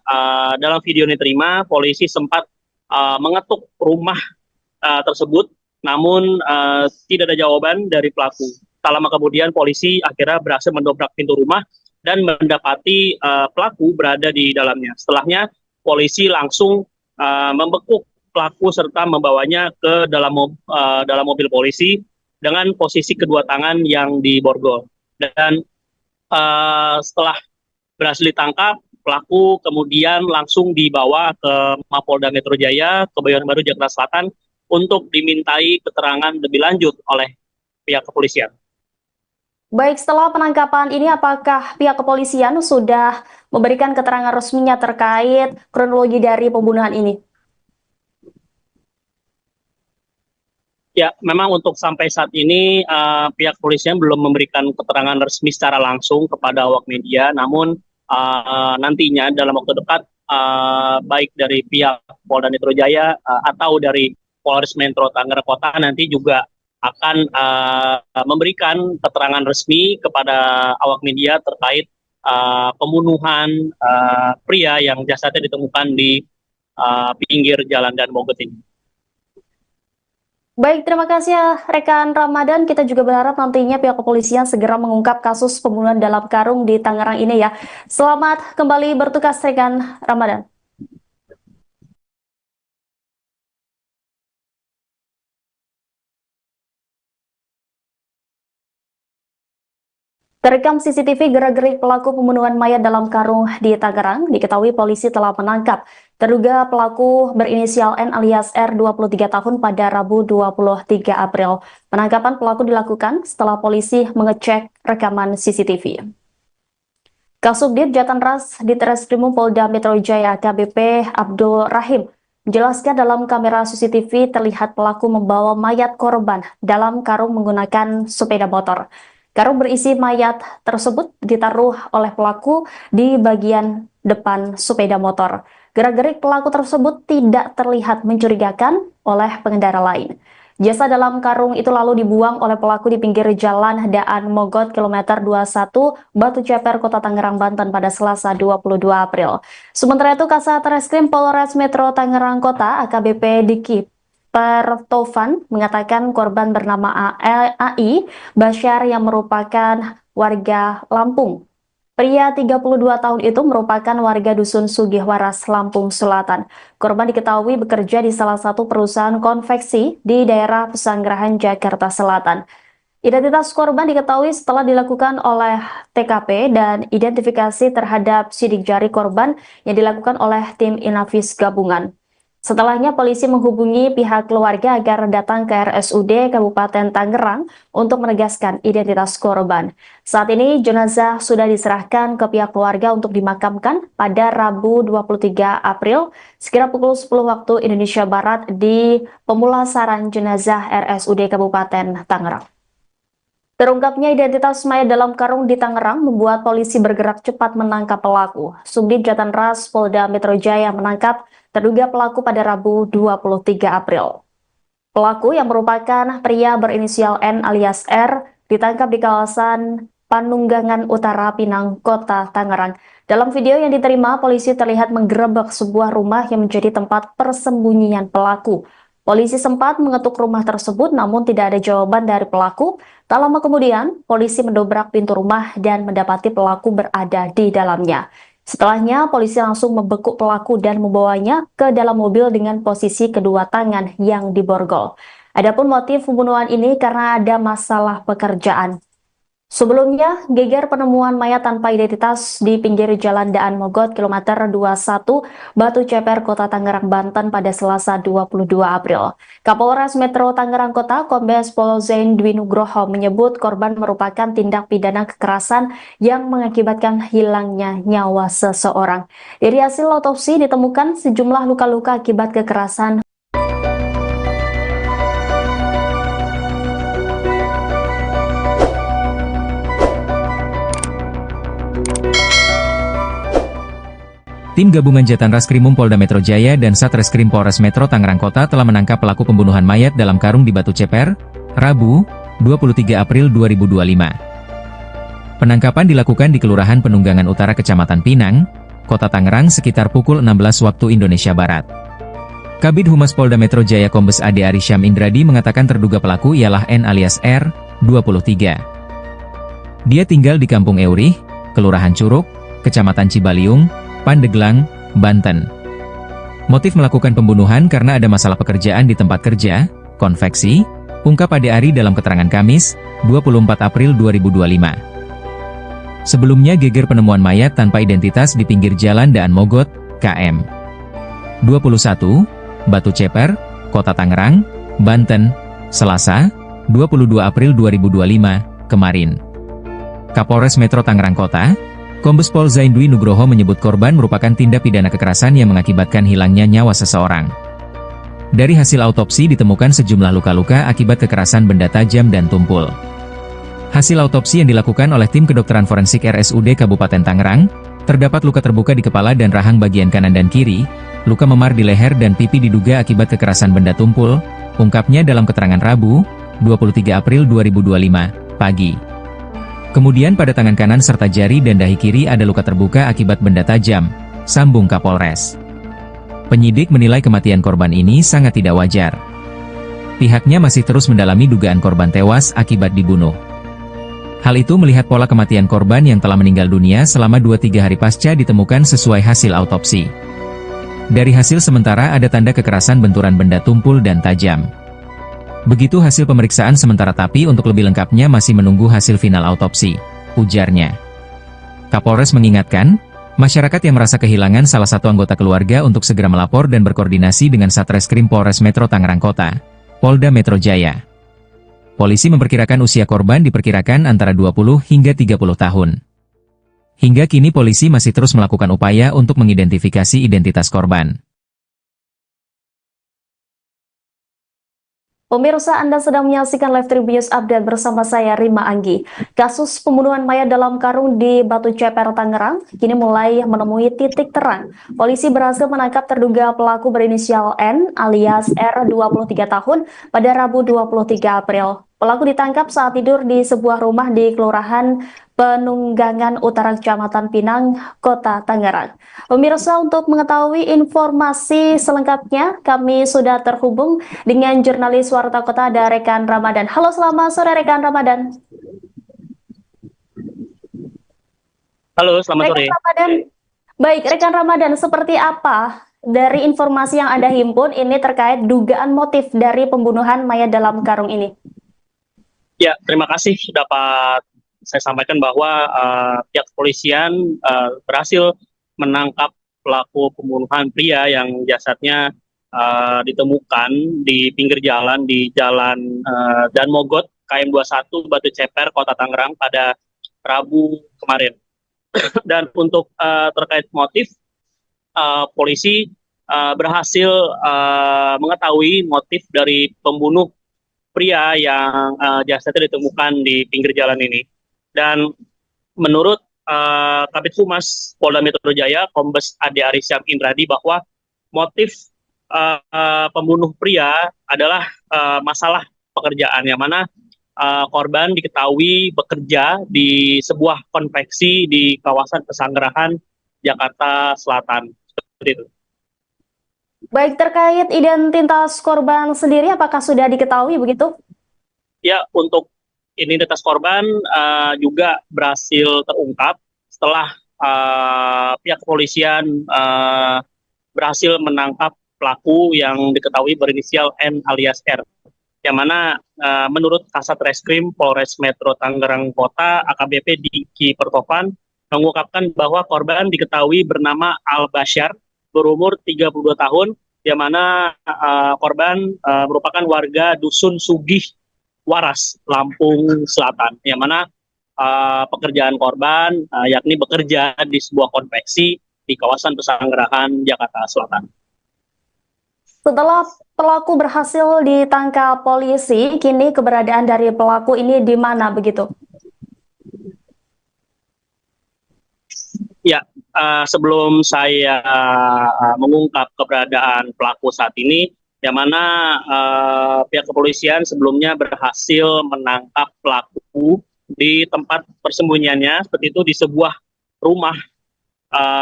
dalam video yang diterima, polisi sempat mengetuk rumah tersebut, namun tidak ada jawaban dari pelaku. Tak lama kemudian polisi akhirnya berhasil mendobrak pintu rumah dan mendapati pelaku berada di dalamnya. Setelahnya polisi langsung membekuk pelaku serta membawanya ke dalam mobil polisi dengan posisi kedua tangan yang diborgol. Dan setelah berhasil ditangkap, pelaku kemudian langsung dibawa ke Mapolda Metro Jaya, Kebayoran Baru, Jakarta Selatan untuk dimintai keterangan lebih lanjut oleh pihak kepolisian. Baik, setelah penangkapan ini apakah pihak kepolisian sudah memberikan keterangan resminya terkait kronologi dari pembunuhan ini? Ya, memang untuk sampai saat ini pihak kepolisian belum memberikan keterangan resmi secara langsung kepada awak media, namun nantinya dalam waktu dekat baik dari pihak Polda Metro Jaya atau dari Polres Metro Tangerang Kota nanti juga akan memberikan keterangan resmi kepada awak media terkait pembunuhan pria yang jasadnya ditemukan di pinggir jalan Dan Mogot ini. Baik, terima kasih ya rekan Ramadan. Kita juga berharap nantinya pihak kepolisian segera mengungkap kasus pembunuhan dalam karung di Tangerang ini ya. Selamat kembali bertugas rekan Ramadan. Terekam CCTV gerak-gerik pelaku pembunuhan mayat dalam karung di Tangerang, diketahui polisi telah menangkap terduga pelaku berinisial N alias R 23 tahun pada Rabu 23 April. Penangkapan pelaku dilakukan setelah polisi mengecek rekaman CCTV. Kasubdit Jatanras di Treskrimum Polda Metro Jaya AKBP Abdul Rahim menjelaskan dalam kamera CCTV terlihat pelaku membawa mayat korban dalam karung menggunakan sepeda motor. Karung berisi mayat tersebut ditaruh oleh pelaku di bagian depan sepeda motor. Gerak-gerik pelaku tersebut tidak terlihat mencurigakan oleh pengendara lain. Jasad dalam karung itu lalu dibuang oleh pelaku di pinggir jalan Daan Mogot kilometer 21 Batu Ceper, Kota Tangerang, Banten pada Selasa 22 April. Sementara itu, Kasat Reskrim Polres Metro Tangerang Kota AKBP Diki Pertovan mengatakan korban bernama AI Basyar yang merupakan warga Lampung. Pria 32 tahun itu merupakan warga Dusun Sugihwaras, Lampung Selatan. Korban diketahui bekerja di salah satu perusahaan konveksi di daerah Pesanggerahan, Jakarta Selatan. Identitas korban diketahui setelah dilakukan oleh TKP dan identifikasi terhadap sidik jari korban yang dilakukan oleh tim Inavis gabungan. Setelahnya polisi menghubungi pihak keluarga agar datang ke RSUD Kabupaten Tangerang untuk menegaskan identitas korban. Saat ini jenazah sudah diserahkan ke pihak keluarga untuk dimakamkan pada Rabu 23 April sekira pukul 10 waktu Indonesia Barat di pemulasaran jenazah RSUD Kabupaten Tangerang. Terungkapnya identitas mayat dalam karung di Tangerang membuat polisi bergerak cepat menangkap pelaku. Subdit Jatanras Polda Metro Jaya menangkap terduga pelaku pada Rabu 23 April. Pelaku yang merupakan pria berinisial N alias R ditangkap di kawasan Panunggangan Utara, Pinang, Kota Tangerang. Dalam video yang diterima, polisi terlihat menggerebek sebuah rumah yang menjadi tempat persembunyian pelaku. Polisi sempat mengetuk rumah tersebut namun tidak ada jawaban dari pelaku. Tak lama kemudian, polisi mendobrak pintu rumah dan mendapati pelaku berada di dalamnya. Setelahnya, polisi langsung membekuk pelaku dan membawanya ke dalam mobil dengan posisi kedua tangan yang diborgol. Adapun motif pembunuhan ini karena ada masalah pekerjaan. Sebelumnya, geger penemuan mayat tanpa identitas di pinggir jalan Daan Mogot kilometer 21 Batu Ceper, Kota Tangerang, Banten pada Selasa 22 April. Kapolres Metro Tangerang Kota Kombes Pol Zain Dwi Nugroho menyebut korban merupakan tindak pidana kekerasan yang mengakibatkan hilangnya nyawa seseorang. Dari hasil otopsi ditemukan sejumlah luka-luka akibat kekerasan. Tim gabungan Jatanraskrimum Polda Metro Jaya dan Satreskrim Polres Metro Tangerang Kota telah menangkap pelaku pembunuhan mayat dalam karung di Batu Ceper, Rabu, 23 April 2025. Penangkapan dilakukan di Kelurahan Penunggangan Utara Kecamatan Pinang, Kota Tangerang sekitar pukul 16 waktu Indonesia Barat. Kabid Humas Polda Metro Jaya Kombes Ade Arisyam Indradi mengatakan terduga pelaku ialah N alias R, 23. Dia tinggal di Kampung Eurih, Kelurahan Curug, Kecamatan Cibaliung, Pandeglang, Banten. Motif melakukan pembunuhan karena ada masalah pekerjaan di tempat kerja, konveksi, ungkap Ade Ari dalam keterangan Kamis, 24 April 2025. Sebelumnya geger penemuan mayat tanpa identitas di pinggir jalan Daan Mogot, KM 21, Batu Ceper, Kota Tangerang, Banten, Selasa, 22 April 2025, kemarin. Kapolres Metro Tangerang Kota, Kombes Pol Zaindwi Nugroho menyebut korban merupakan tindak pidana kekerasan yang mengakibatkan hilangnya nyawa seseorang. Dari hasil autopsi ditemukan sejumlah luka-luka akibat kekerasan benda tajam dan tumpul. Hasil autopsi yang dilakukan oleh tim kedokteran forensik RSUD Kabupaten Tangerang, terdapat luka terbuka di kepala dan rahang bagian kanan dan kiri, luka memar di leher dan pipi diduga akibat kekerasan benda tumpul, ungkapnya dalam keterangan Rabu, 23 April 2025, pagi. Kemudian pada tangan kanan serta jari dan dahi kiri ada luka terbuka akibat benda tajam, sambung Kapolres. Penyidik menilai kematian korban ini sangat tidak wajar. Pihaknya masih terus mendalami dugaan korban tewas akibat dibunuh. Hal itu melihat pola kematian korban yang telah meninggal dunia selama 2-3 hari pasca ditemukan sesuai hasil autopsi. Dari hasil sementara ada tanda kekerasan benturan benda tumpul dan tajam. Begitu hasil pemeriksaan sementara tapi untuk lebih lengkapnya masih menunggu hasil final autopsi, ujarnya. Kapolres mengingatkan, masyarakat yang merasa kehilangan salah satu anggota keluarga untuk segera melapor dan berkoordinasi dengan Satreskrim Polres Metro Tangerang Kota, Polda Metro Jaya. Polisi memperkirakan usia korban diperkirakan antara 20 hingga 30 tahun. Hingga kini polisi masih terus melakukan upaya untuk mengidentifikasi identitas korban. Pemirsa, Anda sedang menyaksikan Live Tribun Update bersama saya, Rima Anggi. Kasus pembunuhan mayat dalam karung di Batu Ceper, Tangerang, kini mulai menemui titik terang. Polisi berhasil menangkap terduga pelaku berinisial N alias R, 23 tahun, pada Rabu 23 April. Pelaku ditangkap saat tidur di sebuah rumah di Kelurahan Penunggangan Utara, Kecamatan Pinang, Kota Tangerang. Pemirsa, untuk mengetahui informasi selengkapnya, kami sudah terhubung dengan jurnalis Warta Kota, ada Rekan Ramadan. Halo, selamat sore Rekan Ramadan. Halo, selamat sore. Rekan Ramadan. Baik, Rekan Ramadan, seperti apa dari informasi yang Anda himpun ini terkait dugaan motif dari pembunuhan mayat dalam karung ini? Ya, terima kasih dapat saya sampaikan bahwa pihak kepolisian berhasil menangkap pelaku pembunuhan pria yang jasadnya ditemukan di pinggir jalan di Jalan Daan Mogot, KM 21, Batu Ceper, Kota Tangerang pada Rabu kemarin. Dan untuk terkait motif, polisi berhasil mengetahui motif dari pembunuh pria yang jasadnya ditemukan di pinggir jalan ini. Dan menurut Kabid Humas Polda Metro Jaya, Kombes Ade Ari Syam Indradi, bahwa motif pembunuh pria adalah masalah pekerjaan, yang mana korban diketahui bekerja di sebuah konveksi di kawasan Pesanggerahan, Jakarta Selatan. Seperti itu. Baik, terkait identitas korban sendiri, apakah sudah diketahui begitu? Ya, untuk identitas korban juga berhasil terungkap setelah pihak kepolisian berhasil menangkap pelaku yang diketahui berinisial N alias R. Yang mana menurut Kasat Reskrim Polres Metro Tangerang Kota, AKBP Diki Pertovan, mengungkapkan bahwa korban diketahui bernama Al Basyar, berumur 32 tahun, yang mana korban merupakan warga Dusun Sugih Waras, Lampung Selatan, yang mana pekerjaan korban yakni bekerja di sebuah konveksi di kawasan Pesanggerahan, Jakarta Selatan. Setelah pelaku berhasil ditangkap polisi, kini keberadaan dari pelaku ini di mana begitu? Ya, sebelum saya mengungkap keberadaan pelaku saat ini, yang mana pihak kepolisian sebelumnya berhasil menangkap pelaku di tempat persembunyiannya, seperti itu di sebuah rumah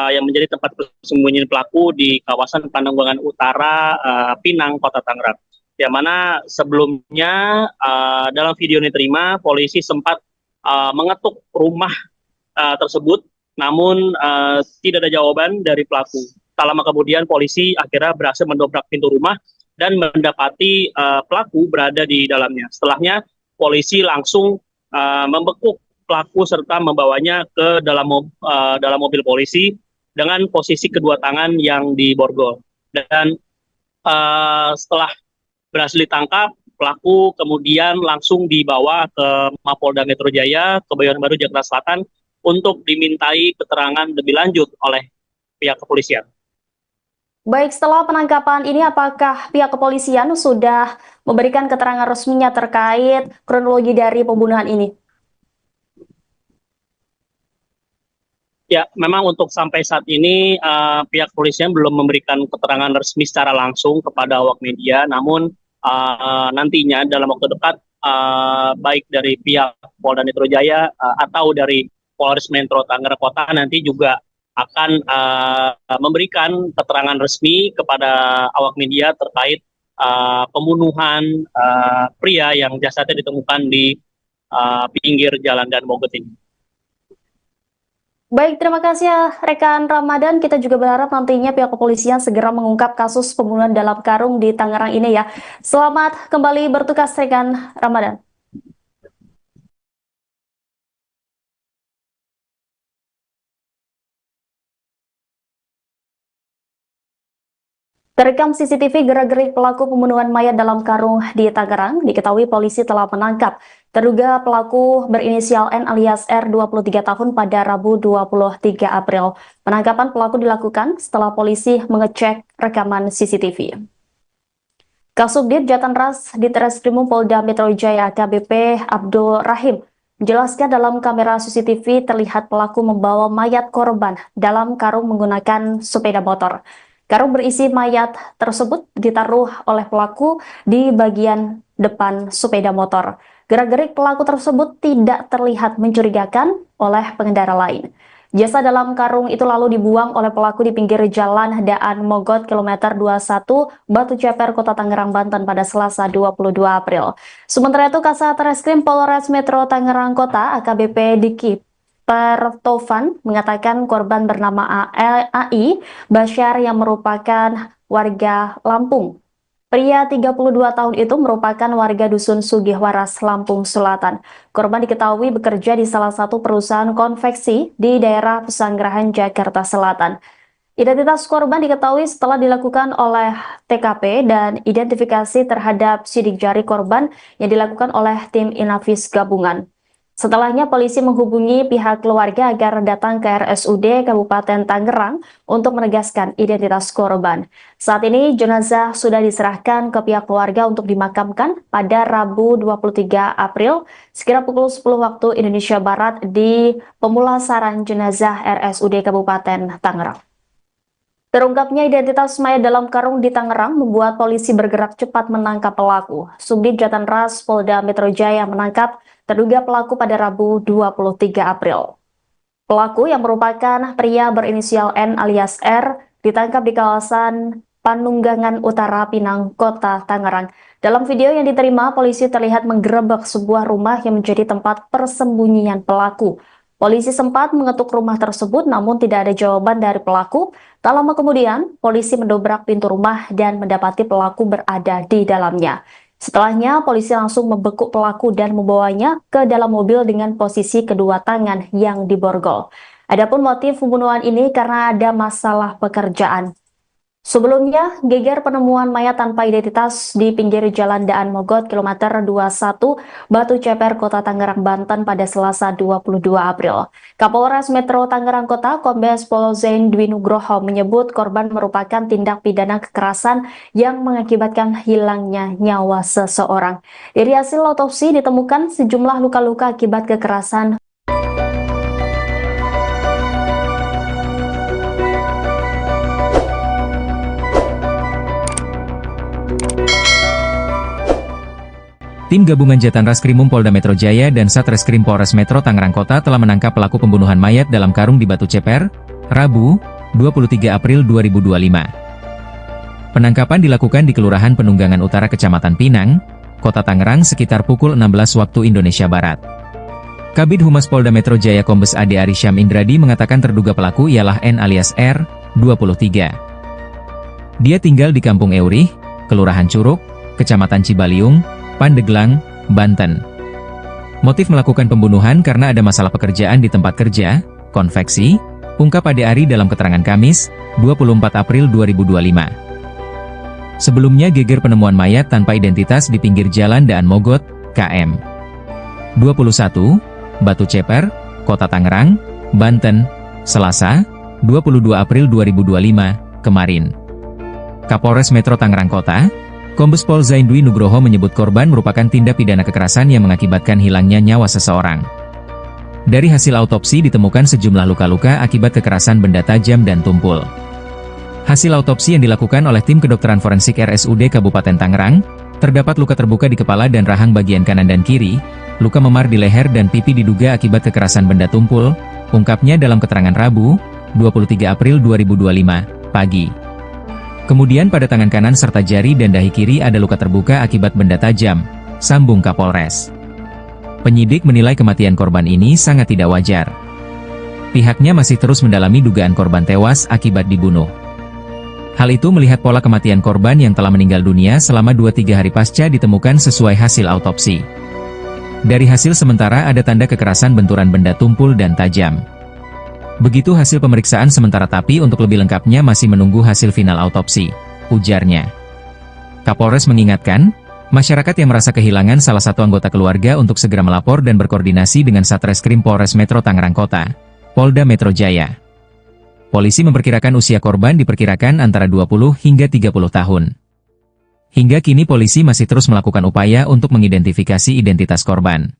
yang menjadi tempat persembunyian pelaku di kawasan Penunggangan Utara, Pinang, Kota Tangerang. Yang mana sebelumnya dalam video yang diterima, polisi sempat mengetuk rumah tersebut, namun tidak ada jawaban dari pelaku. Tak lama kemudian polisi akhirnya berhasil mendobrak pintu rumah dan mendapati pelaku berada di dalamnya. Setelahnya polisi langsung membekuk pelaku serta membawanya ke dalam mobil polisi dengan posisi kedua tangan yang diborgol. Dan setelah berhasil ditangkap, pelaku kemudian langsung dibawa ke Mapolda Metro Jaya, Kebayoran Baru, Jakarta Selatan untuk dimintai keterangan lebih lanjut oleh pihak kepolisian. Baik, setelah penangkapan ini apakah pihak kepolisian sudah memberikan keterangan resminya terkait kronologi dari pembunuhan ini? Ya, memang untuk sampai saat ini pihak kepolisian belum memberikan keterangan resmi secara langsung kepada awak media, namun nantinya dalam waktu dekat baik dari pihak Polda Metro Jaya atau dari Polres Metro Tangerang Kota nanti juga akan memberikan keterangan resmi kepada awak media terkait pembunuhan pria yang jasadnya ditemukan di pinggir jalan Dan Mogot ini. Baik, terima kasih ya rekan Ramadan. Kita juga berharap nantinya pihak kepolisian segera mengungkap kasus pembunuhan dalam karung di Tangerang ini ya. Selamat kembali bertugas rekan Ramadan. Terekam CCTV gerak-gerik pelaku pembunuhan mayat dalam karung di Tangerang, diketahui polisi telah menangkap terduga pelaku berinisial N alias R 23 tahun pada Rabu 23 April. Penangkapan pelaku dilakukan setelah polisi mengecek rekaman CCTV. Kasubdit Jatanras Ditreskrimum Polda Metro Jaya AKBP Abdul Rahim menjelaskan dalam kamera CCTV terlihat pelaku membawa mayat korban dalam karung menggunakan sepeda motor. Karung berisi mayat tersebut ditaruh oleh pelaku di bagian depan sepeda motor. Gerak-gerik pelaku tersebut tidak terlihat mencurigakan oleh pengendara lain. Jasad dalam karung itu lalu dibuang oleh pelaku di pinggir jalan Daan Mogot kilometer 21 Batu Ceper, Kota Tangerang, Banten pada Selasa 22 April. Sementara itu Kasat Reskrim Polres Metro Tangerang Kota AKBP Diki Pertovan mengatakan korban bernama AI Basyar yang merupakan warga Lampung. Pria 32 tahun itu merupakan warga Dusun Sugihwaras, Lampung Selatan. Korban diketahui bekerja di salah satu perusahaan konveksi di daerah Pesanggerahan, Jakarta Selatan. Identitas korban diketahui setelah dilakukan oleh TKP dan identifikasi terhadap sidik jari korban yang dilakukan oleh tim Inavis gabungan. Setelahnya polisi menghubungi pihak keluarga agar datang ke RSUD Kabupaten Tangerang untuk menegaskan identitas korban. Saat ini jenazah sudah diserahkan ke pihak keluarga untuk dimakamkan pada Rabu 23 April sekira pukul 10 waktu Indonesia Barat di pemulasaran jenazah RSUD Kabupaten Tangerang. Terungkapnya identitas mayat dalam karung di Tangerang membuat polisi bergerak cepat menangkap pelaku. Subdit Jatanras Polda Metro Jaya menangkap terduga pelaku pada Rabu 23 April. Pelaku yang merupakan pria berinisial N alias R ditangkap di kawasan Panunggangan Utara, Pinang, Kota Tangerang. Dalam video yang diterima, polisi terlihat menggerebek sebuah rumah yang menjadi tempat persembunyian pelaku. Polisi sempat mengetuk rumah tersebut namun tidak ada jawaban dari pelaku. Tak lama kemudian, polisi mendobrak pintu rumah dan mendapati pelaku berada di dalamnya. Setelahnya, polisi langsung membekuk pelaku dan membawanya ke dalam mobil dengan posisi kedua tangan yang diborgol. Adapun motif pembunuhan ini karena ada masalah pekerjaan. Sebelumnya, geger penemuan mayat tanpa identitas di pinggir jalan Daan Mogot kilometer 21 Batu Ceper, Kota Tangerang, Banten pada Selasa 22 April. Kapolres Metro Tangerang Kota Kombes Pol Zain Dwi Nugroho menyebut korban merupakan tindak pidana kekerasan yang mengakibatkan hilangnya nyawa seseorang. Dari hasil otopsi ditemukan sejumlah luka-luka akibat kekerasan. Tim gabungan Jatanraskrimum Polda Metro Jaya dan Satreskrim Polres Metro Tangerang Kota telah menangkap pelaku pembunuhan mayat dalam karung di Batu Ceper, Rabu, 23 April 2025. Penangkapan dilakukan di Kelurahan Penunggangan Utara, Kecamatan Pinang, Kota Tangerang sekitar pukul 16 waktu Indonesia Barat. Kabid Humas Polda Metro Jaya Kombes Ade Arisyam Indradi mengatakan terduga pelaku ialah N alias R, 23 Dia tinggal di Kampung Eurih, Kelurahan Curug, Kecamatan Cibaliung, Pandeglang, Banten. Motif melakukan pembunuhan karena ada masalah pekerjaan di tempat kerja, konveksi, ungkap Ade Ari dalam keterangan Kamis, 24 April 2025. Sebelumnya geger penemuan mayat tanpa identitas di pinggir jalan Daan Mogot, KM 21, Batu Ceper, Kota Tangerang, Banten, Selasa, 22 April 2025, kemarin. Kapolres Metro Tangerang Kota, Kombes Pol Zaindwi Nugroho menyebut korban merupakan tindak pidana kekerasan yang mengakibatkan hilangnya nyawa seseorang. Dari hasil autopsi ditemukan sejumlah luka-luka akibat kekerasan benda tajam dan tumpul. Hasil autopsi yang dilakukan oleh tim kedokteran forensik RSUD Kabupaten Tangerang, terdapat luka terbuka di kepala dan rahang bagian kanan dan kiri, luka memar di leher dan pipi diduga akibat kekerasan benda tumpul, ungkapnya dalam keterangan Rabu, 23 April 2025, pagi. Kemudian pada tangan kanan serta jari dan dahi kiri ada luka terbuka akibat benda tajam, sambung Kapolres. Penyidik menilai kematian korban ini sangat tidak wajar. Pihaknya masih terus mendalami dugaan korban tewas akibat dibunuh. Hal itu melihat pola kematian korban yang telah meninggal dunia selama 2-3 hari pasca ditemukan sesuai hasil autopsi. Dari hasil sementara ada tanda kekerasan benturan benda tumpul dan tajam. Begitu hasil pemeriksaan sementara tapi untuk lebih lengkapnya masih menunggu hasil final autopsi, ujarnya. Kapolres mengingatkan, masyarakat yang merasa kehilangan salah satu anggota keluarga untuk segera melapor dan berkoordinasi dengan Satreskrim Polres Metro Tangerang Kota, Polda Metro Jaya. Polisi memperkirakan usia korban diperkirakan antara 20 hingga 30 tahun. Hingga kini polisi masih terus melakukan upaya untuk mengidentifikasi identitas korban.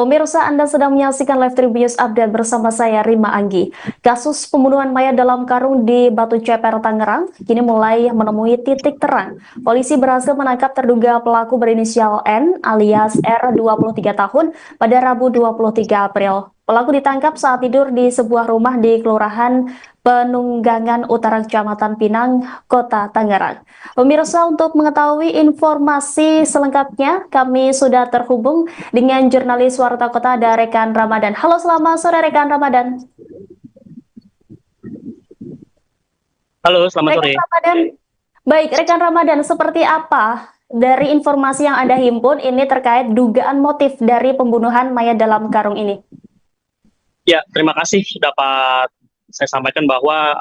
Pemirsa, Anda sedang menyaksikan Live Tribun Update bersama saya, Rima Anggi. Kasus pembunuhan mayat dalam karung di Batu Ceper, Tangerang, kini mulai menemui titik terang. Polisi berhasil menangkap terduga pelaku berinisial N alias R 23 tahun pada Rabu 23 April. Pelaku ditangkap saat tidur di sebuah rumah di Kelurahan Penunggangan Utara, Kecamatan Pinang, Kota Tangerang. Pemirsa, untuk mengetahui informasi selengkapnya, kami sudah terhubung dengan jurnalis Warta Kota ada rekan Ramadan. Halo, selamat sore rekan Ramadan. Halo, selamat sore. Ramadan. Baik, rekan Ramadan, seperti apa dari informasi yang Anda himpun ini terkait dugaan motif dari pembunuhan mayat dalam karung ini? Ya, terima kasih dapat saya sampaikan bahwa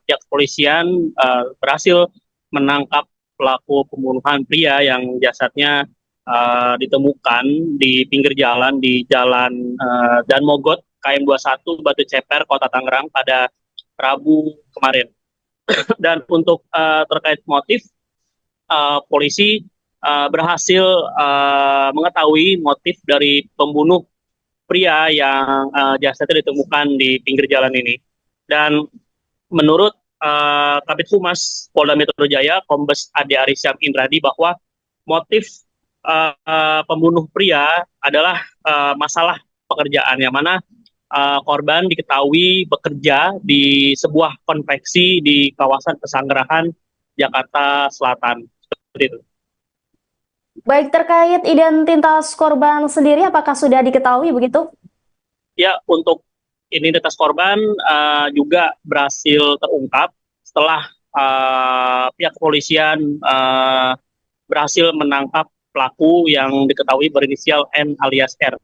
pihak kepolisian berhasil menangkap pelaku pembunuhan pria yang jasadnya ditemukan di pinggir jalan di Jalan Dan Mogot, KM 21, Batu Ceper, Kota Tangerang pada Rabu kemarin. Dan untuk terkait motif, polisi berhasil mengetahui motif dari pembunuh pria yang jasadnya ditemukan di pinggir jalan ini. Dan menurut Kabid Humas Polda Metro Jaya, Kombes Ade Ari Syam Indradi, bahwa motif pembunuh pria adalah masalah pekerjaan, yang mana korban diketahui bekerja di sebuah konveksi di kawasan Pesanggerahan, Jakarta Selatan. Seperti itu. Baik, terkait identitas korban sendiri, apakah sudah diketahui begitu? Ya, untuk identitas korban juga berhasil terungkap setelah pihak kepolisian berhasil menangkap pelaku yang diketahui berinisial N alias R.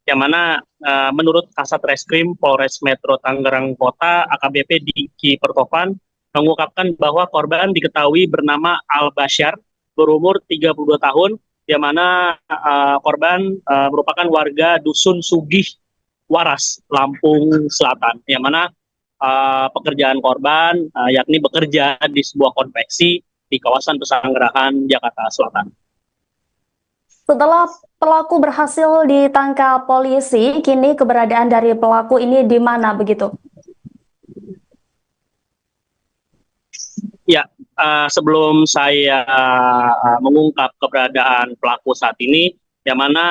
Yang mana menurut Kasat Reskrim Polres Metro Tangerang Kota, AKBP Diki Pertovan, mengungkapkan bahwa korban diketahui bernama Al Basyar, berumur 32 tahun, yang mana korban merupakan warga Dusun Sugih Waras, Lampung Selatan, yang mana pekerjaan korban yakni bekerja di sebuah konveksi di kawasan Pesanggerahan, Jakarta Selatan. Setelah pelaku berhasil ditangkap polisi, kini keberadaan dari pelaku ini di mana begitu? Ya, sebelum saya mengungkap keberadaan pelaku saat ini, yang mana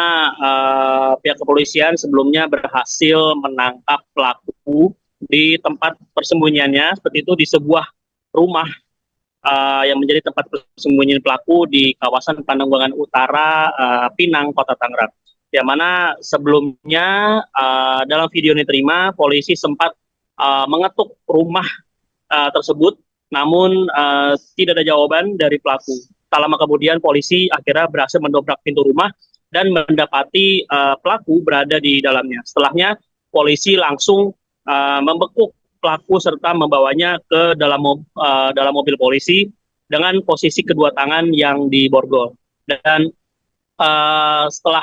pihak kepolisian sebelumnya berhasil menangkap pelaku di tempat persembunyiannya, seperti itu di sebuah rumah yang menjadi tempat persembunyian pelaku di kawasan Penunggangan Utara, Pinang, Kota Tangerang. Yang mana sebelumnya dalam video yang diterima, polisi sempat mengetuk rumah tersebut, namun tidak ada jawaban dari pelaku. Tak lama kemudian polisi akhirnya berhasil mendobrak pintu rumah dan mendapati pelaku berada di dalamnya. Setelahnya polisi langsung membekuk pelaku serta membawanya ke dalam mobil polisi dengan posisi kedua tangan yang diborgol. Dan setelah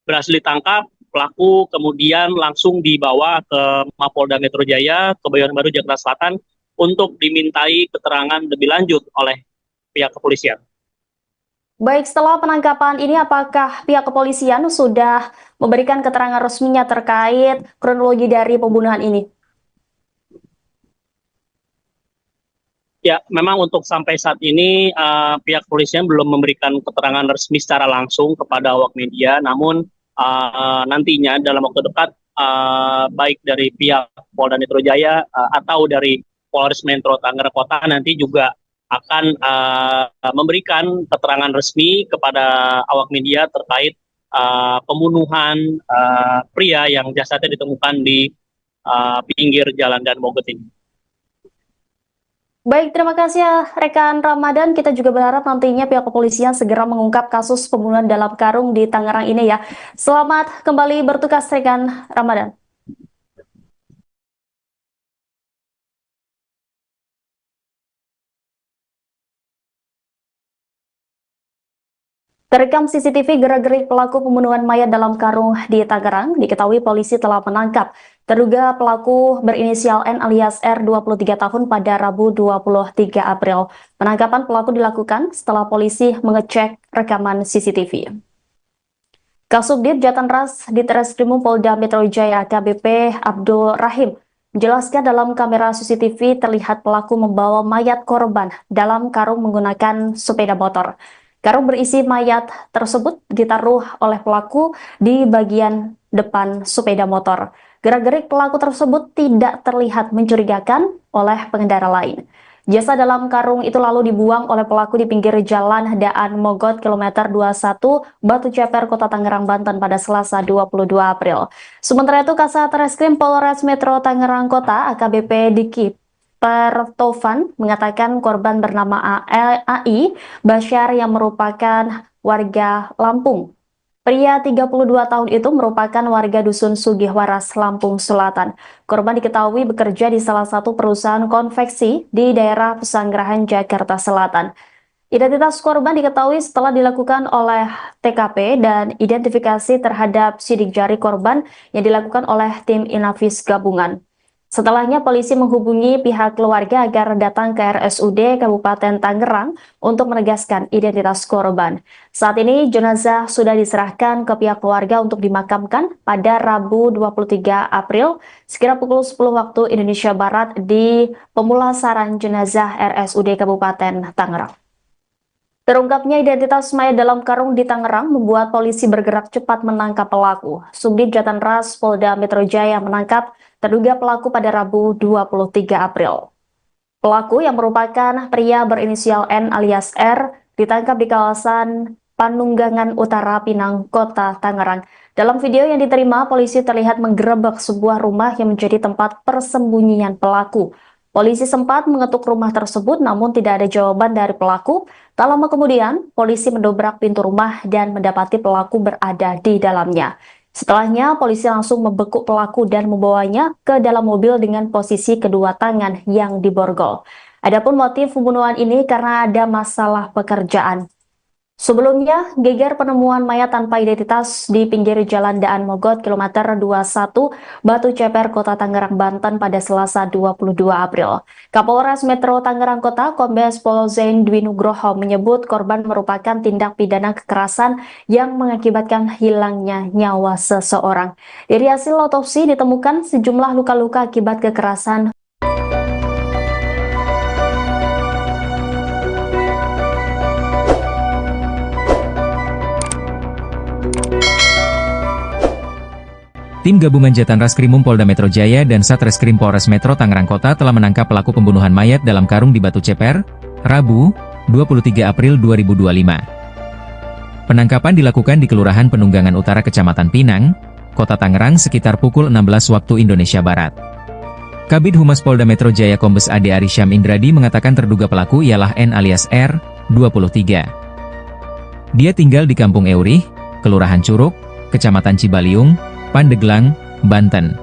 berhasil ditangkap, pelaku kemudian langsung dibawa ke Mapolda Metro Jaya, Kebayoran Baru, Jakarta Selatan untuk dimintai keterangan lebih lanjut oleh pihak kepolisian. Baik, setelah penangkapan ini apakah pihak kepolisian sudah memberikan keterangan resminya terkait kronologi dari pembunuhan ini? Ya, memang untuk sampai saat ini pihak kepolisian belum memberikan keterangan resmi secara langsung kepada awak media, namun nantinya dalam waktu dekat baik dari pihak Polda Metro Jaya atau dari Polres Metro Tangerang Kota nanti juga akan memberikan keterangan resmi kepada awak media terkait pembunuhan pria yang jasadnya ditemukan di pinggir jalan Dan Mogot ini. Baik, terima kasih ya rekan Ramadan. Kita juga berharap nantinya pihak kepolisian segera mengungkap kasus pembunuhan dalam karung di Tangerang ini ya. Selamat kembali bertugas rekan Ramadan. Terekam CCTV gerak-gerik pelaku pembunuhan mayat dalam karung di Tangerang, diketahui polisi telah menangkap terduga pelaku berinisial N alias R 23 tahun pada Rabu 23 April. Penangkapan pelaku dilakukan setelah polisi mengecek rekaman CCTV. Kasubdit Jatanras Ditreskrimum Polda Metro Jaya AKBP Abdul Rahim menjelaskan dalam kamera CCTV terlihat pelaku membawa mayat korban dalam karung menggunakan sepeda motor. Karung berisi mayat tersebut ditaruh oleh pelaku di bagian depan sepeda motor. Gerak-gerik pelaku tersebut tidak terlihat mencurigakan oleh pengendara lain. Jasad dalam karung itu lalu dibuang oleh pelaku di pinggir jalan Daan Mogot kilometer 21 Batu Ceper, Kota Tangerang, Banten pada Selasa 22 April. Sementara itu Kasat Reskrim Polres Metro Tangerang Kota AKBP Diki Pertovan mengatakan korban bernama AI Basyar yang merupakan warga Lampung. Pria 32 tahun itu merupakan warga Dusun Sugihwaras, Lampung Selatan. Korban diketahui bekerja di salah satu perusahaan konveksi di daerah Pesanggerahan, Jakarta Selatan. Identitas korban diketahui setelah dilakukan oleh TKP dan identifikasi terhadap sidik jari korban yang dilakukan oleh tim Inavis gabungan. Setelahnya polisi menghubungi pihak keluarga agar datang ke RSUD Kabupaten Tangerang untuk menegaskan identitas korban. Saat ini jenazah sudah diserahkan ke pihak keluarga untuk dimakamkan pada Rabu 23 April sekira pukul 10 waktu Indonesia Barat di pemulasaran jenazah RSUD Kabupaten Tangerang. Terungkapnya identitas mayat dalam karung di Tangerang membuat polisi bergerak cepat menangkap pelaku. Subdit Jatanras Polda Metro Jaya menangkap terduga pelaku pada Rabu 23 April. Pelaku yang merupakan pria berinisial N alias R ditangkap di kawasan Panunggangan Utara, Pinang, Kota Tangerang. Dalam video yang diterima, polisi terlihat menggerebek sebuah rumah yang menjadi tempat persembunyian pelaku. Polisi sempat mengetuk rumah tersebut namun tidak ada jawaban dari pelaku. Tak lama kemudian, polisi mendobrak pintu rumah dan mendapati pelaku berada di dalamnya. Setelahnya, polisi langsung membekuk pelaku dan membawanya ke dalam mobil dengan posisi kedua tangan yang diborgol. Adapun motif pembunuhan ini karena ada masalah pekerjaan. Sebelumnya, geger penemuan mayat tanpa identitas di pinggir jalan Daan Mogot kilometer 21 Batu Ceper, Kota Tangerang, Banten pada Selasa 22 April. Kapolres Metro Tangerang Kota Kombes Pol Zain Dwi Nugroho menyebut korban merupakan tindak pidana kekerasan yang mengakibatkan hilangnya nyawa seseorang. Dari hasil otopsi ditemukan sejumlah luka-luka akibat kekerasan. Tim gabungan Jatanraskrimum Polda Metro Jaya dan Satreskrim Polres Metro Tangerang Kota telah menangkap pelaku pembunuhan mayat dalam karung di Batu Ceper, Rabu, 23 April 2025. Penangkapan dilakukan di Kelurahan Penunggangan Utara, Kecamatan Pinang, Kota Tangerang sekitar pukul 16 waktu Indonesia Barat. Kabid Humas Polda Metro Jaya Kombes Ade Arysyam Indradi mengatakan terduga pelaku ialah N alias R, 23. Dia tinggal di Kampung Eurih, Kelurahan Curug, Kecamatan Cibaliung, Pandeglang, Banten.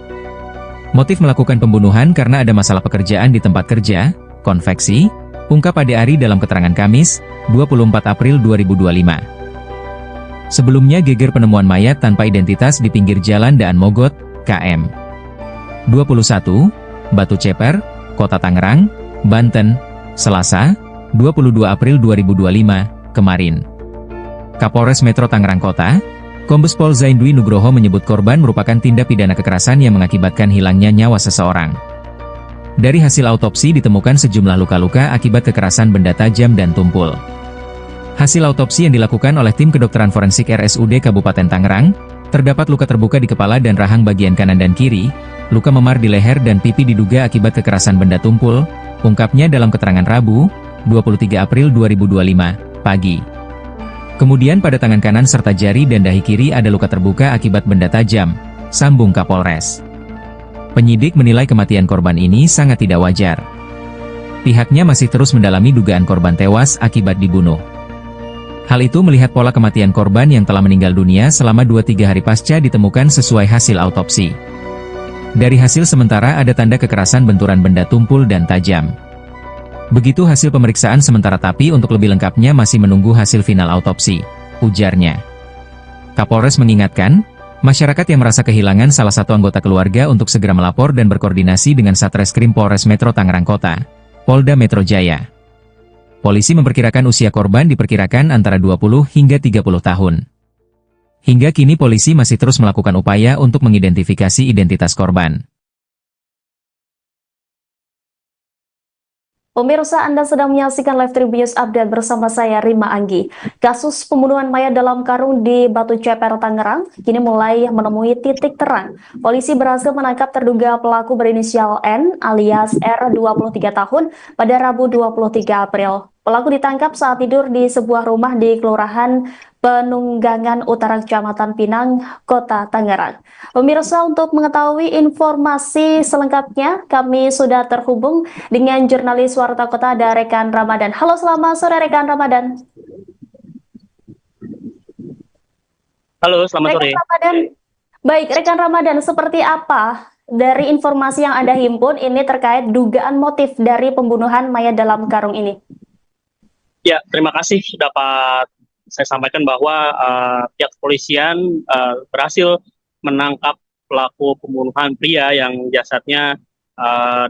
Motif melakukan pembunuhan karena ada masalah pekerjaan di tempat kerja, konveksi, ungkap Ade Ari dalam keterangan Kamis, 24 April 2025. Sebelumnya geger penemuan mayat tanpa identitas di pinggir jalan Daan Mogot, KM 21, Batu Ceper, Kota Tangerang, Banten, Selasa, 22 April 2025, kemarin. Kapolres Metro Tangerang Kota, Kombes Pol Zaindwi Nugroho menyebut korban merupakan tindak pidana kekerasan yang mengakibatkan hilangnya nyawa seseorang. Dari hasil autopsi ditemukan sejumlah luka-luka akibat kekerasan benda tajam dan tumpul. Hasil autopsi yang dilakukan oleh tim kedokteran forensik RSUD Kabupaten Tangerang, terdapat luka terbuka di kepala dan rahang bagian kanan dan kiri, luka memar di leher dan pipi diduga akibat kekerasan benda tumpul, ungkapnya dalam keterangan Rabu, 23 April 2025, pagi. Kemudian pada tangan kanan serta jari dan dahi kiri ada luka terbuka akibat benda tajam, sambung Kapolres. Penyidik menilai kematian korban ini sangat tidak wajar. Pihaknya masih terus mendalami dugaan korban tewas akibat dibunuh. Hal itu melihat pola kematian korban yang telah meninggal dunia selama 2-3 hari pasca ditemukan sesuai hasil autopsi. Dari hasil sementara ada tanda kekerasan benturan benda tumpul dan tajam. Begitu hasil pemeriksaan sementara tapi untuk lebih lengkapnya masih menunggu hasil final autopsi, ujarnya. Kapolres mengingatkan, masyarakat yang merasa kehilangan salah satu anggota keluarga untuk segera melapor dan berkoordinasi dengan Satreskrim Polres Metro Tangerang Kota, Polda Metro Jaya. Polisi memperkirakan usia korban diperkirakan antara 20 hingga 30 tahun. Hingga kini polisi masih terus melakukan upaya untuk mengidentifikasi identitas korban. Pemirsa, Anda sedang menyaksikan Live Tribun Update bersama saya Rima Anggi. Kasus pembunuhan mayat dalam karung di Batu Ceper, Tangerang, kini mulai menemui titik terang. Polisi berhasil menangkap terduga pelaku berinisial N alias R 23 tahun pada Rabu 23 April. Pelaku ditangkap saat tidur di sebuah rumah di Kelurahan Penunggangan Utara, Kecamatan Pinang, Kota Tangerang. Pemirsa, untuk mengetahui informasi selengkapnya, kami sudah terhubung dengan jurnalis Warta Kota ada Rekan Ramadan. Halo, selamat sore Rekan Ramadan. Halo, selamat sore. Rekan Ramadan. Baik, Rekan Ramadan, seperti apa dari informasi yang Anda himpun ini terkait dugaan motif dari pembunuhan mayat dalam karung ini? Ya, terima kasih dapat saya sampaikan bahwa pihak kepolisian berhasil menangkap pelaku pembunuhan pria yang jasadnya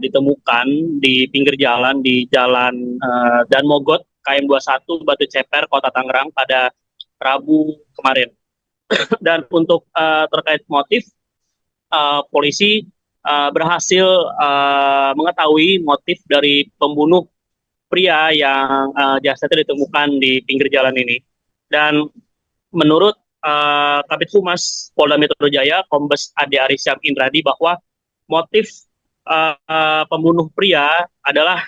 ditemukan di pinggir jalan di Jalan Dan Mogot, KM 21, Batu Ceper, Kota Tangerang pada Rabu kemarin. Dan untuk terkait motif, polisi berhasil mengetahui motif dari pembunuh pria yang jasadnya ditemukan di pinggir jalan ini. Dan menurut Kabid Humas Polda Metro Jaya, Kombes Ade Arysyam Indradi, bahwa motif pembunuh pria adalah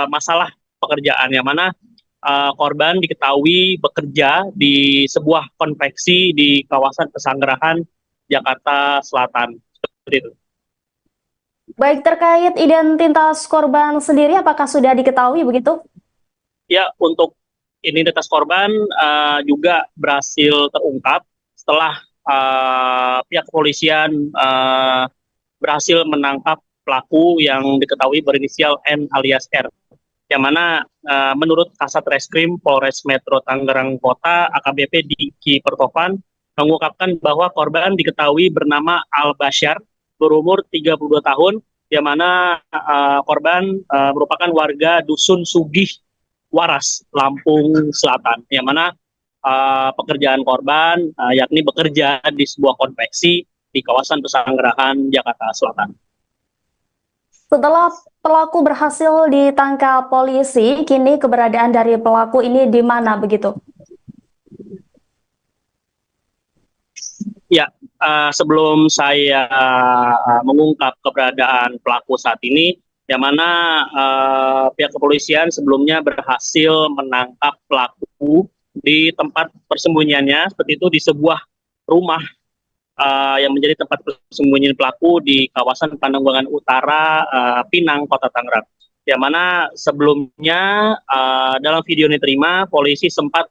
masalah pekerjaan, yang mana korban diketahui bekerja di sebuah konveksi di kawasan Pesanggerahan, Jakarta Selatan. Seperti itu. Baik, terkait identitas korban sendiri, apakah sudah diketahui begitu? Ya, untuk identitas korban juga berhasil terungkap setelah pihak kepolisian berhasil menangkap pelaku yang diketahui berinisial N alias R. Yang mana menurut Kasat Reskrim Polres Metro Tangerang Kota, AKBP Diki Pertovan, mengungkapkan bahwa korban diketahui bernama Al-Basyar, berumur 32 tahun, yang mana korban merupakan warga Dusun Sugih Waras, Lampung Selatan, yang mana pekerjaan korban yakni bekerja di sebuah konveksi di kawasan Pesanggerahan, Jakarta Selatan. Setelah pelaku berhasil ditangkap polisi, kini keberadaan dari pelaku ini di mana begitu? Ya, sebelum saya mengungkap keberadaan pelaku saat ini, yang mana pihak kepolisian sebelumnya berhasil menangkap pelaku di tempat persembunyiannya, seperti itu di sebuah rumah yang menjadi tempat persembunyian pelaku di kawasan Pananggulangan Utara, Pinang, Kota Tangerang. Yang mana sebelumnya dalam video yang diterima, polisi sempat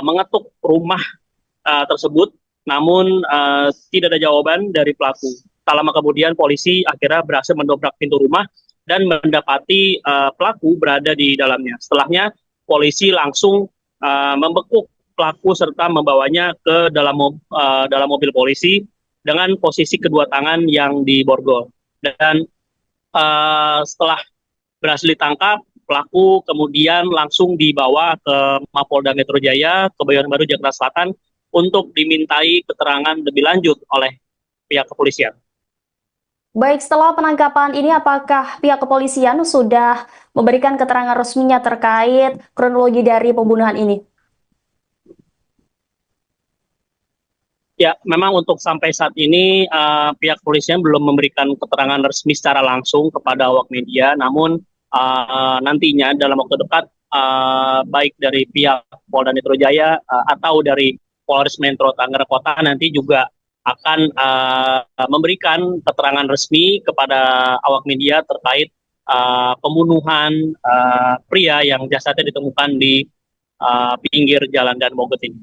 mengetuk rumah tersebut, namun tidak ada jawaban dari pelaku. Tak lama kemudian polisi akhirnya berhasil mendobrak pintu rumah dan mendapati pelaku berada di dalamnya. Setelahnya polisi langsung membekuk pelaku serta membawanya ke dalam mobil polisi dengan posisi kedua tangan yang diborgol. Dan setelah berhasil ditangkap, pelaku kemudian langsung dibawa ke Mapolda Metro Jaya, Kebayoran Baru, Jakarta Selatan untuk dimintai keterangan lebih lanjut oleh pihak kepolisian. Baik, setelah penangkapan ini apakah pihak kepolisian sudah memberikan keterangan resminya terkait kronologi dari pembunuhan ini? Ya, memang untuk sampai saat ini pihak kepolisian belum memberikan keterangan resmi secara langsung kepada awak media, namun nantinya dalam waktu dekat baik dari pihak Polda Metro Jaya atau dari Polres Metro Tangerang Kota nanti juga akan memberikan keterangan resmi kepada awak media terkait pembunuhan pria yang jasadnya ditemukan di pinggir Jalan Dan Mogot ini.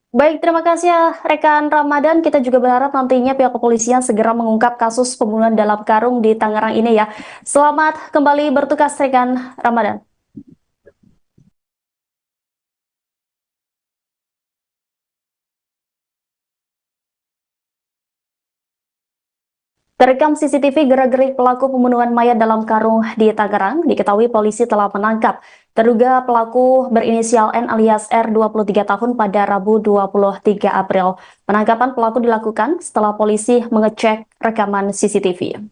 Baik, terima kasih ya rekan Ramadan. Kita juga berharap nantinya pihak kepolisian segera mengungkap kasus pembunuhan dalam karung di Tangerang ini ya. Selamat kembali bertugas rekan Ramadan. Terekam CCTV gerak-gerik pelaku pembunuhan mayat dalam karung di Tangerang, diketahui polisi telah menangkap terduga pelaku berinisial N alias R 23 tahun pada Rabu 23 April. Penangkapan pelaku dilakukan setelah polisi mengecek rekaman CCTV.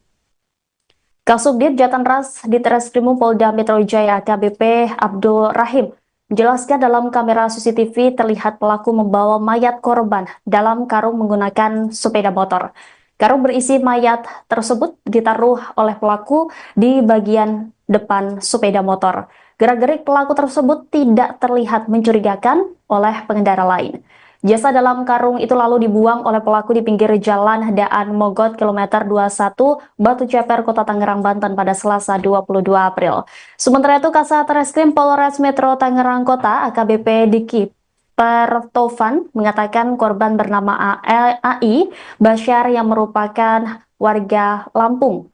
Kasubdit Jatanras Ditreskrimum Polda Metro Jaya AKBP Abdul Rahim menjelaskan dalam kamera CCTV terlihat pelaku membawa mayat korban dalam karung menggunakan sepeda motor. Karung berisi mayat tersebut ditaruh oleh pelaku di bagian depan sepeda motor. Gerak-gerik pelaku tersebut tidak terlihat mencurigakan oleh pengendara lain. Jasad dalam karung itu lalu dibuang oleh pelaku di pinggir jalan Daan Mogot kilometer 21 Batu Ceper, Kota Tangerang, Banten pada Selasa 22 April. Sementara itu Kasat Reskrim Polres Metro Tangerang Kota AKBP Diki Pertovan mengatakan korban bernama AI Basyar yang merupakan warga Lampung.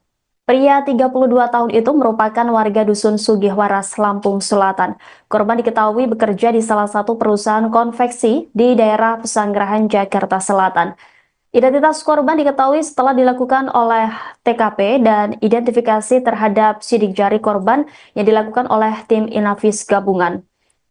Pria 32 tahun itu merupakan warga Dusun Sugihwaras, Lampung Selatan. Korban diketahui bekerja di salah satu perusahaan konveksi di daerah Pesanggerahan, Jakarta Selatan. Identitas korban diketahui setelah dilakukan oleh TKP dan identifikasi terhadap sidik jari korban yang dilakukan oleh tim Inavis gabungan.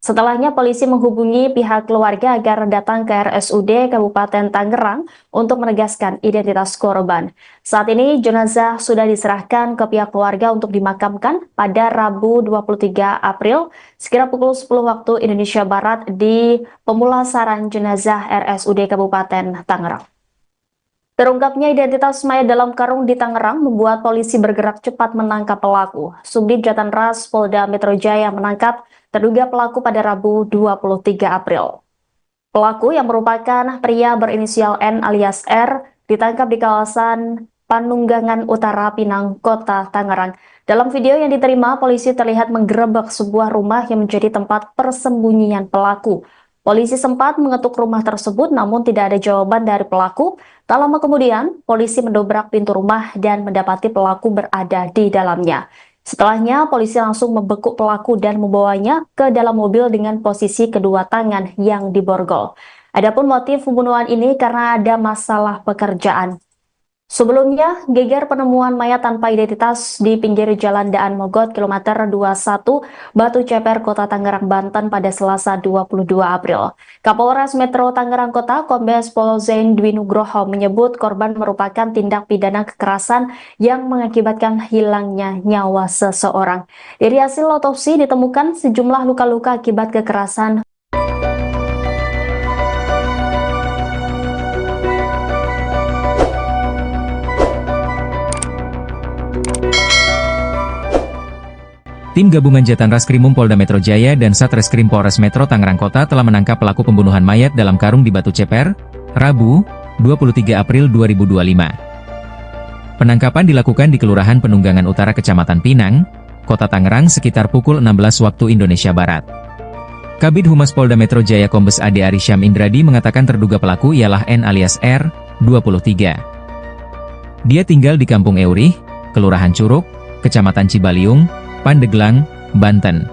Setelahnya polisi menghubungi pihak keluarga agar datang ke RSUD Kabupaten Tangerang untuk menegaskan identitas korban. Saat ini jenazah sudah diserahkan ke pihak keluarga untuk dimakamkan pada Rabu 23 April sekira pukul 10 waktu Indonesia Barat di pemulasaran jenazah RSUD Kabupaten Tangerang. Terungkapnya identitas mayat dalam karung di Tangerang membuat polisi bergerak cepat menangkap pelaku. Subdit Jatanras Polda Metro Jaya menangkap terduga pelaku pada Rabu 23 April. Pelaku yang merupakan pria berinisial N alias R ditangkap di kawasan Panunggangan Utara, Pinang, Kota Tangerang. Dalam video yang diterima, polisi terlihat menggerebek sebuah rumah yang menjadi tempat persembunyian pelaku. Polisi sempat mengetuk rumah tersebut namun tidak ada jawaban dari pelaku. Tak lama kemudian, polisi mendobrak pintu rumah dan mendapati pelaku berada di dalamnya. Setelahnya, polisi langsung membekuk pelaku dan membawanya ke dalam mobil dengan posisi kedua tangan yang diborgol. Adapun motif pembunuhan ini karena ada masalah pekerjaan. Sebelumnya, geger penemuan mayat tanpa identitas di pinggir Jalan Daan Mogot kilometer 21 Batu Ceper, Kota Tangerang, Banten pada Selasa 22 April. Kapolres Metro Tangerang Kota Kombes Pol Zain Dwi Nugroho menyebut korban merupakan tindak pidana kekerasan yang mengakibatkan hilangnya nyawa seseorang. Dari hasil otopsi ditemukan sejumlah luka-luka akibat kekerasan. Tim gabungan Jatanraskrimum Polda Metro Jaya dan Satreskrim Polres Metro Tangerang Kota telah menangkap pelaku pembunuhan mayat dalam karung di Batu Ceper, Rabu, 23 April 2025. Penangkapan dilakukan di Kelurahan Penunggangan Utara Kecamatan Pinang, Kota Tangerang sekitar pukul 16 waktu Indonesia Barat. Kabid Humas Polda Metro Jaya Kombes Ade Arysyam Indradi mengatakan terduga pelaku ialah N alias R, 23. Dia tinggal di Kampung Eurih, Kelurahan Curug, Kecamatan Cibaliung, Pandeglang, Banten.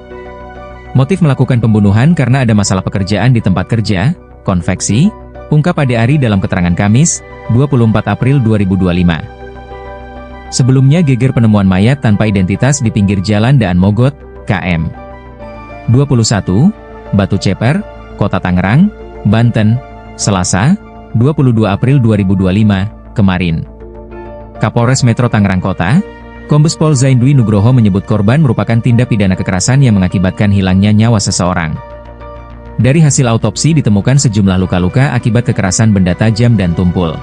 Motif melakukan pembunuhan karena ada masalah pekerjaan di tempat kerja, konveksi, ungkap Ade Ari dalam keterangan Kamis, 24 April 2025. Sebelumnya geger penemuan mayat tanpa identitas di pinggir jalan Daan Mogot, KM 21, Batu Ceper, Kota Tangerang, Banten, Selasa, 22 April 2025, kemarin. Kapolres Metro Tangerang Kota, Kombes Pol Zain Dwi Nugroho menyebut korban merupakan tindak pidana kekerasan yang mengakibatkan hilangnya nyawa seseorang. Dari hasil autopsi ditemukan sejumlah luka-luka akibat kekerasan benda tajam dan tumpul.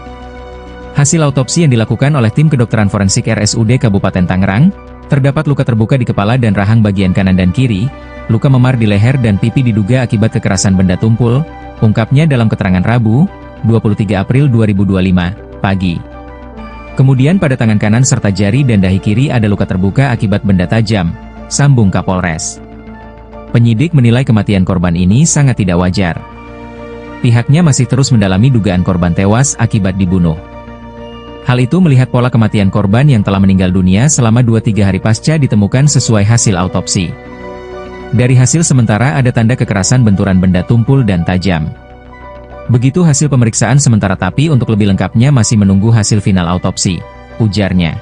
Hasil autopsi yang dilakukan oleh tim kedokteran forensik RSUD Kabupaten Tangerang, terdapat luka terbuka di kepala dan rahang bagian kanan dan kiri, luka memar di leher dan pipi diduga akibat kekerasan benda tumpul, ungkapnya dalam keterangan Rabu, 23 April 2025, pagi. Kemudian pada tangan kanan serta jari dan dahi kiri ada luka terbuka akibat benda tajam, sambung Kapolres. Penyidik menilai kematian korban ini sangat tidak wajar. Pihaknya masih terus mendalami dugaan korban tewas akibat dibunuh. Hal itu melihat pola kematian korban yang telah meninggal dunia selama 2-3 hari pasca ditemukan sesuai hasil autopsi. Dari hasil sementara ada tanda kekerasan benturan benda tumpul dan tajam. Begitu hasil pemeriksaan sementara tapi untuk lebih lengkapnya masih menunggu hasil final autopsi, ujarnya.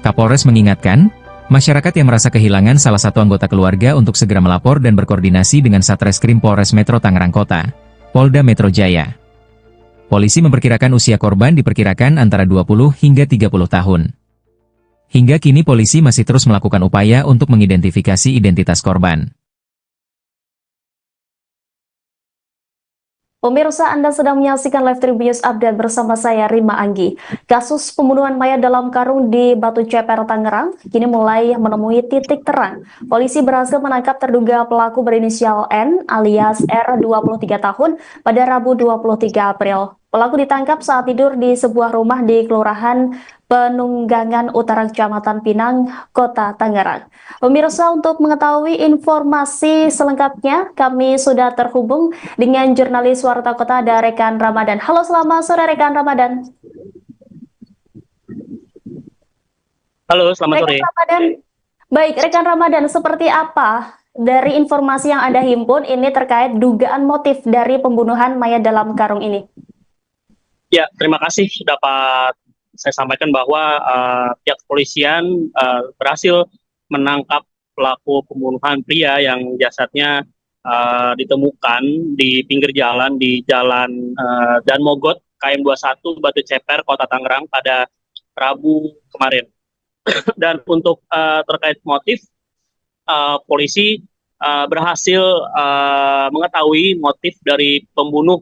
Kapolres mengingatkan, masyarakat yang merasa kehilangan salah satu anggota keluarga untuk segera melapor dan berkoordinasi dengan Satreskrim Polres Metro Tangerang Kota, Polda Metro Jaya. Polisi memperkirakan usia korban diperkirakan antara 20 hingga 30 tahun. Hingga kini polisi masih terus melakukan upaya untuk mengidentifikasi identitas korban. Pemirsa, Anda sedang menyaksikan Live Tribun Update bersama saya, Rima Anggi. Kasus pembunuhan mayat dalam karung di Batu Ceper, Tangerang, kini mulai menemui titik terang. Polisi berhasil menangkap terduga pelaku berinisial N alias R 23 tahun pada Rabu 23 April. Pelaku ditangkap saat tidur di sebuah rumah di Kelurahan Penunggangan Utara Kecamatan Pinang, Kota Tangerang. Pemirsa, untuk mengetahui informasi selengkapnya, kami sudah terhubung dengan jurnalis Warta Kota ada rekan Ramadan. Halo, selamat sore rekan Ramadan. Halo, selamat sore. Rekan Ramadan, baik, rekan Ramadan, seperti apa dari informasi yang Anda himpun ini terkait dugaan motif dari pembunuhan mayat dalam karung ini? Ya, terima kasih dapat saya sampaikan bahwa pihak kepolisian berhasil menangkap pelaku pembunuhan pria yang jasadnya ditemukan di pinggir jalan di Jalan Daan Mogot, KM 21, Batu Ceper, Kota Tangerang pada Rabu kemarin. Dan untuk terkait motif, polisi berhasil mengetahui motif dari pembunuh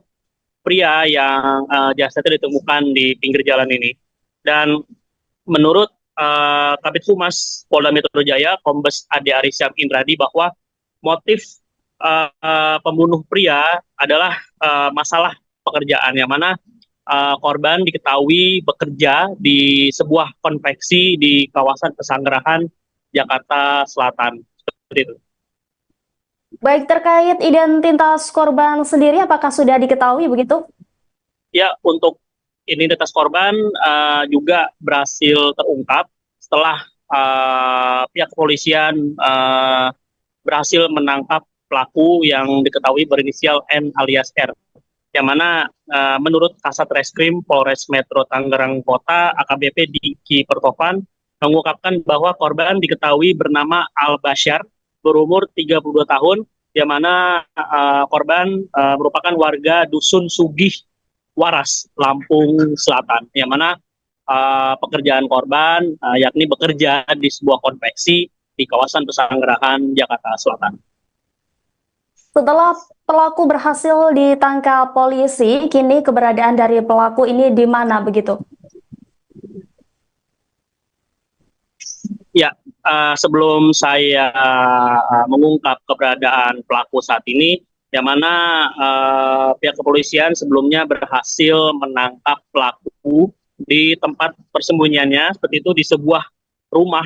pria yang jasadnya ditemukan di pinggir jalan ini. Dan menurut Kabid Humas Polda Metro Jaya, Kombes Ade Arysyam Indradi, bahwa motif pembunuh pria adalah masalah pekerjaan, yang mana korban diketahui bekerja di sebuah konveksi di kawasan Pesanggerahan, Jakarta Selatan. Seperti itu. Baik, terkait identitas korban sendiri, apakah sudah diketahui begitu? Ya, untuk identitas korban juga berhasil terungkap setelah pihak kepolisian berhasil menangkap pelaku yang diketahui berinisial N alias R. Yang mana menurut Kasat Reskrim Polres Metro Tangerang Kota, AKBP Diki Pertovan, mengungkapkan bahwa korban diketahui bernama Al Basyar, berumur 32 tahun, yang mana korban merupakan warga Dusun Sugih Waras, Lampung Selatan, yang mana pekerjaan korban yakni bekerja di sebuah konveksi di kawasan Pesanggerahan, Jakarta Selatan. Setelah pelaku berhasil ditangkap polisi, kini keberadaan dari pelaku ini di mana begitu? Ya, sebelum saya mengungkap keberadaan pelaku saat ini, yang mana pihak kepolisian sebelumnya berhasil menangkap pelaku di tempat persembunyiannya, seperti itu di sebuah rumah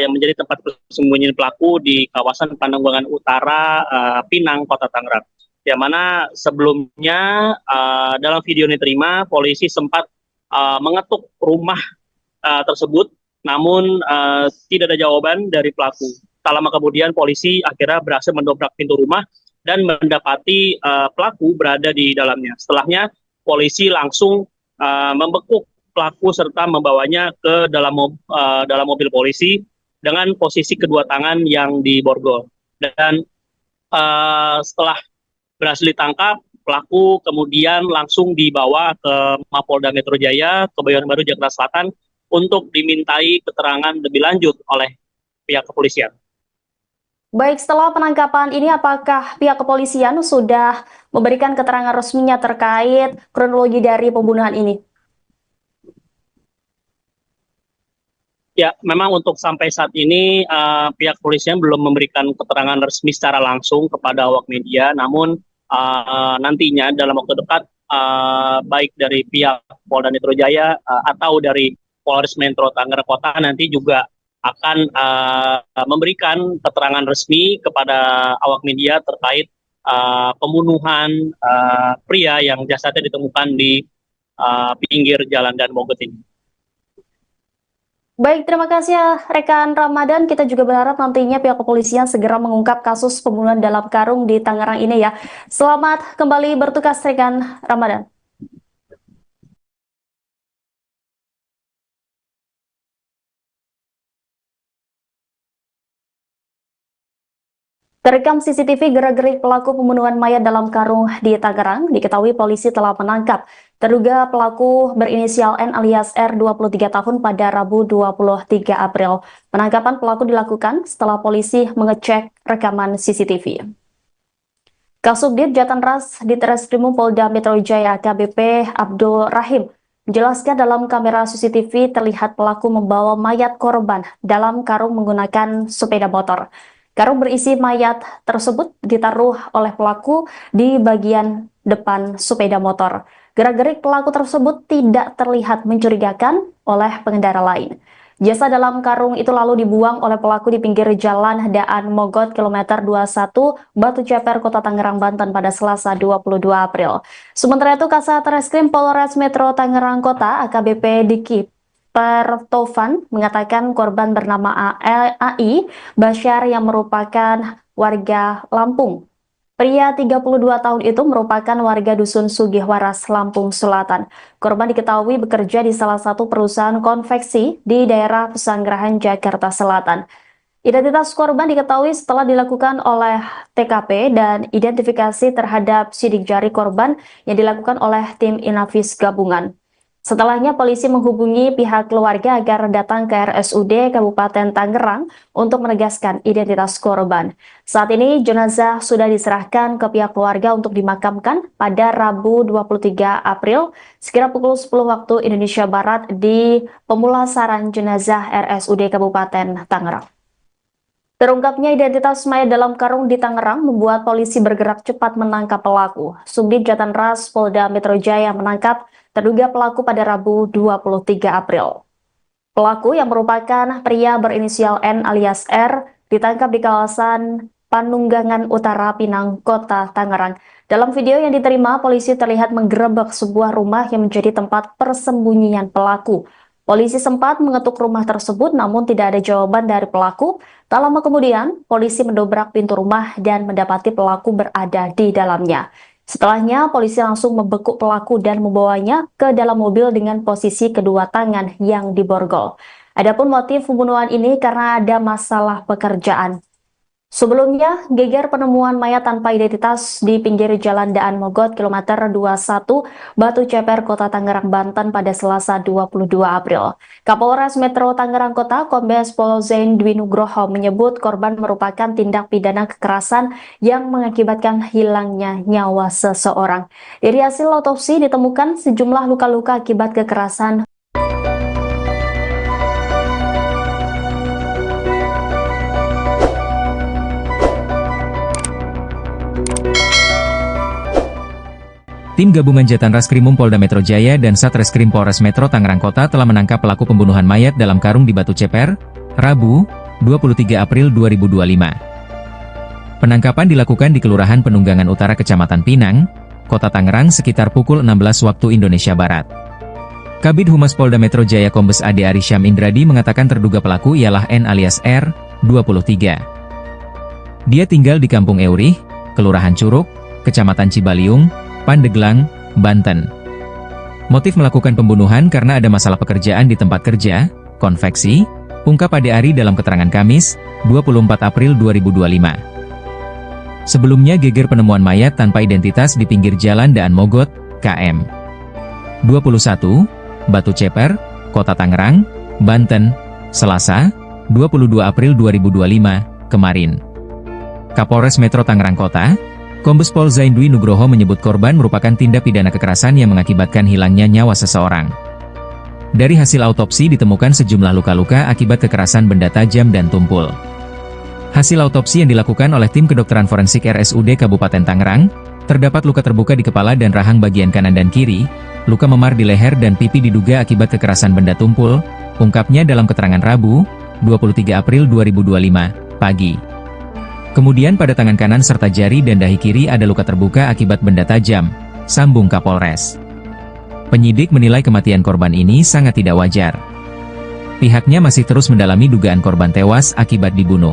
yang menjadi tempat persembunyian pelaku di kawasan Pandangbangan Utara, Pinang, Kota Tangerang. Yang mana sebelumnya dalam video yang diterima, polisi sempat mengetuk rumah tersebut, namun tidak ada jawaban dari pelaku. Tak lama kemudian polisi akhirnya berhasil mendobrak pintu rumah dan mendapati pelaku berada di dalamnya. Setelahnya polisi langsung membekuk pelaku serta membawanya ke dalam mobil polisi dengan posisi kedua tangan yang diborgol. Dan setelah berhasil ditangkap, pelaku kemudian langsung dibawa ke Mapolda Metro Jaya, Kebayoran Baru, Jakarta Selatan untuk dimintai keterangan lebih lanjut oleh pihak kepolisian. Baik, setelah penangkapan ini apakah pihak kepolisian sudah memberikan keterangan resminya terkait kronologi dari pembunuhan ini? Ya, memang untuk sampai saat ini pihak kepolisian belum memberikan keterangan resmi secara langsung kepada awak media, namun nantinya dalam waktu dekat baik dari pihak Polda Metro Jaya atau dari Polres Metro Tangerang Kota nanti juga akan memberikan keterangan resmi kepada awak media terkait pembunuhan pria yang jasadnya ditemukan di pinggir jalan Dan Mogot ini. Baik, terima kasih ya rekan Ramadan. Kita juga berharap nantinya pihak kepolisian segera mengungkap kasus pembunuhan dalam karung di Tangerang ini ya. Selamat kembali bertugas rekan Ramadan. Terekam CCTV gerak-gerik pelaku pembunuhan mayat dalam karung di Tangerang, diketahui polisi telah menangkap terduga pelaku berinisial N alias R 23 tahun pada Rabu 23 April. Penangkapan pelaku dilakukan setelah polisi mengecek rekaman CCTV. Kasubdit Jatanras Ditreskrimum Polda Metro Jaya AKBP Abdul Rahim menjelaskan dalam kamera CCTV terlihat pelaku membawa mayat korban dalam karung menggunakan sepeda motor. Karung berisi mayat tersebut ditaruh oleh pelaku di bagian depan sepeda motor. Gerak-gerik pelaku tersebut tidak terlihat mencurigakan oleh pengendara lain. Jasad dalam karung itu lalu dibuang oleh pelaku di pinggir jalan Daan Mogot kilometer 21 Batu Ceper, Kota Tangerang, Banten pada Selasa 22 April. Sementara itu Kasat Reskrim Polres Metro Tangerang Kota AKBP Diki Pertovan mengatakan korban bernama AI Basyar yang merupakan warga Lampung. Pria 32 tahun itu merupakan warga Dusun Sugihwaras, Lampung Selatan. Korban diketahui bekerja di salah satu perusahaan konveksi di daerah Pesanggerahan, Jakarta Selatan. Identitas korban diketahui setelah dilakukan oleh TKP dan identifikasi terhadap sidik jari korban yang dilakukan oleh tim Inavis gabungan. Setelahnya polisi menghubungi pihak keluarga agar datang ke RSUD Kabupaten Tangerang untuk menegaskan identitas korban. Saat ini jenazah sudah diserahkan ke pihak keluarga untuk dimakamkan pada Rabu 23 April sekira pukul 10 waktu Indonesia Barat di pemulasaran jenazah RSUD Kabupaten Tangerang. Terungkapnya identitas mayat dalam karung di Tangerang membuat polisi bergerak cepat menangkap pelaku. Subdit Jatanras Polda Metro Jaya menangkap terduga pelaku pada Rabu 23 April. Pelaku yang merupakan pria berinisial N alias R ditangkap di kawasan Panunggangan Utara, Pinang, Kota Tangerang. Dalam video yang diterima, polisi terlihat menggerebek sebuah rumah yang menjadi tempat persembunyian pelaku. Polisi sempat mengetuk rumah tersebut namun tidak ada jawaban dari pelaku. Tak lama kemudian, polisi mendobrak pintu rumah dan mendapati pelaku berada di dalamnya. Setelahnya, polisi langsung membekuk pelaku dan membawanya ke dalam mobil dengan posisi kedua tangan yang diborgol. Adapun motif pembunuhan ini karena ada masalah pekerjaan. Sebelumnya, geger penemuan mayat tanpa identitas di pinggir jalan Daan Mogot kilometer 21 Batu Ceper, Kota Tangerang, Banten pada Selasa 22 April. Kapolres Metro Tangerang Kota Kombes Pol Zain Dwi Nugroho menyebut korban merupakan tindak pidana kekerasan yang mengakibatkan hilangnya nyawa seseorang. Dari hasil otopsi ditemukan sejumlah luka-luka akibat kekerasan. Tim gabungan Jatan Raskrimum Polda Metro Jaya dan Satreskrim Polres Metro Tangerang Kota telah menangkap pelaku pembunuhan mayat dalam karung di Batu Ceper, Rabu, 23 April 2025. Penangkapan dilakukan di Kelurahan Penunggangan Utara Kecamatan Pinang, Kota Tangerang sekitar pukul 16 waktu Indonesia Barat. Kabid Humas Polda Metro Jaya Kombes Ade Arisyam Indradi mengatakan terduga pelaku ialah N alias R, 23. Dia tinggal di Kampung Eurih, Kelurahan Curug, Kecamatan Cibaliung, Pandeglang, Banten. Motif melakukan pembunuhan karena ada masalah pekerjaan di tempat kerja, konveksi, ungkap Ade Ari dalam keterangan Kamis, 24 April 2025. Sebelumnya geger penemuan mayat tanpa identitas di pinggir jalan Daan Mogot, KM 21, Batu Ceper, Kota Tangerang, Banten, Selasa, 22 April 2025, kemarin. Kapolres Metro Tangerang Kota, Kombes Pol Zaindwi Nugroho menyebut korban merupakan tindak pidana kekerasan yang mengakibatkan hilangnya nyawa seseorang. Dari hasil autopsi ditemukan sejumlah luka-luka akibat kekerasan benda tajam dan tumpul. Hasil autopsi yang dilakukan oleh tim kedokteran forensik RSUD Kabupaten Tangerang, terdapat luka terbuka di kepala dan rahang bagian kanan dan kiri, luka memar di leher dan pipi diduga akibat kekerasan benda tumpul, ungkapnya dalam keterangan Rabu, 23 April 2025, pagi. Kemudian pada tangan kanan serta jari dan dahi kiri ada luka terbuka akibat benda tajam, sambung Kapolres. Penyidik menilai kematian korban ini sangat tidak wajar. Pihaknya masih terus mendalami dugaan korban tewas akibat dibunuh.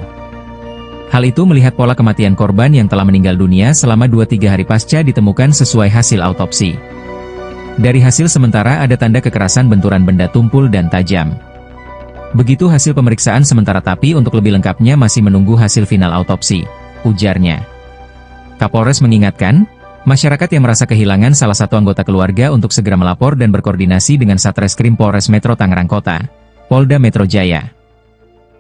Hal itu melihat pola kematian korban yang telah meninggal dunia selama 2-3 hari pasca ditemukan sesuai hasil autopsi. Dari hasil sementara ada tanda kekerasan benturan benda tumpul dan tajam. Begitu hasil pemeriksaan sementara tapi untuk lebih lengkapnya masih menunggu hasil final autopsi, ujarnya. Kapolres mengingatkan, masyarakat yang merasa kehilangan salah satu anggota keluarga untuk segera melapor dan berkoordinasi dengan Satreskrim Polres Metro Tangerang Kota, Polda Metro Jaya.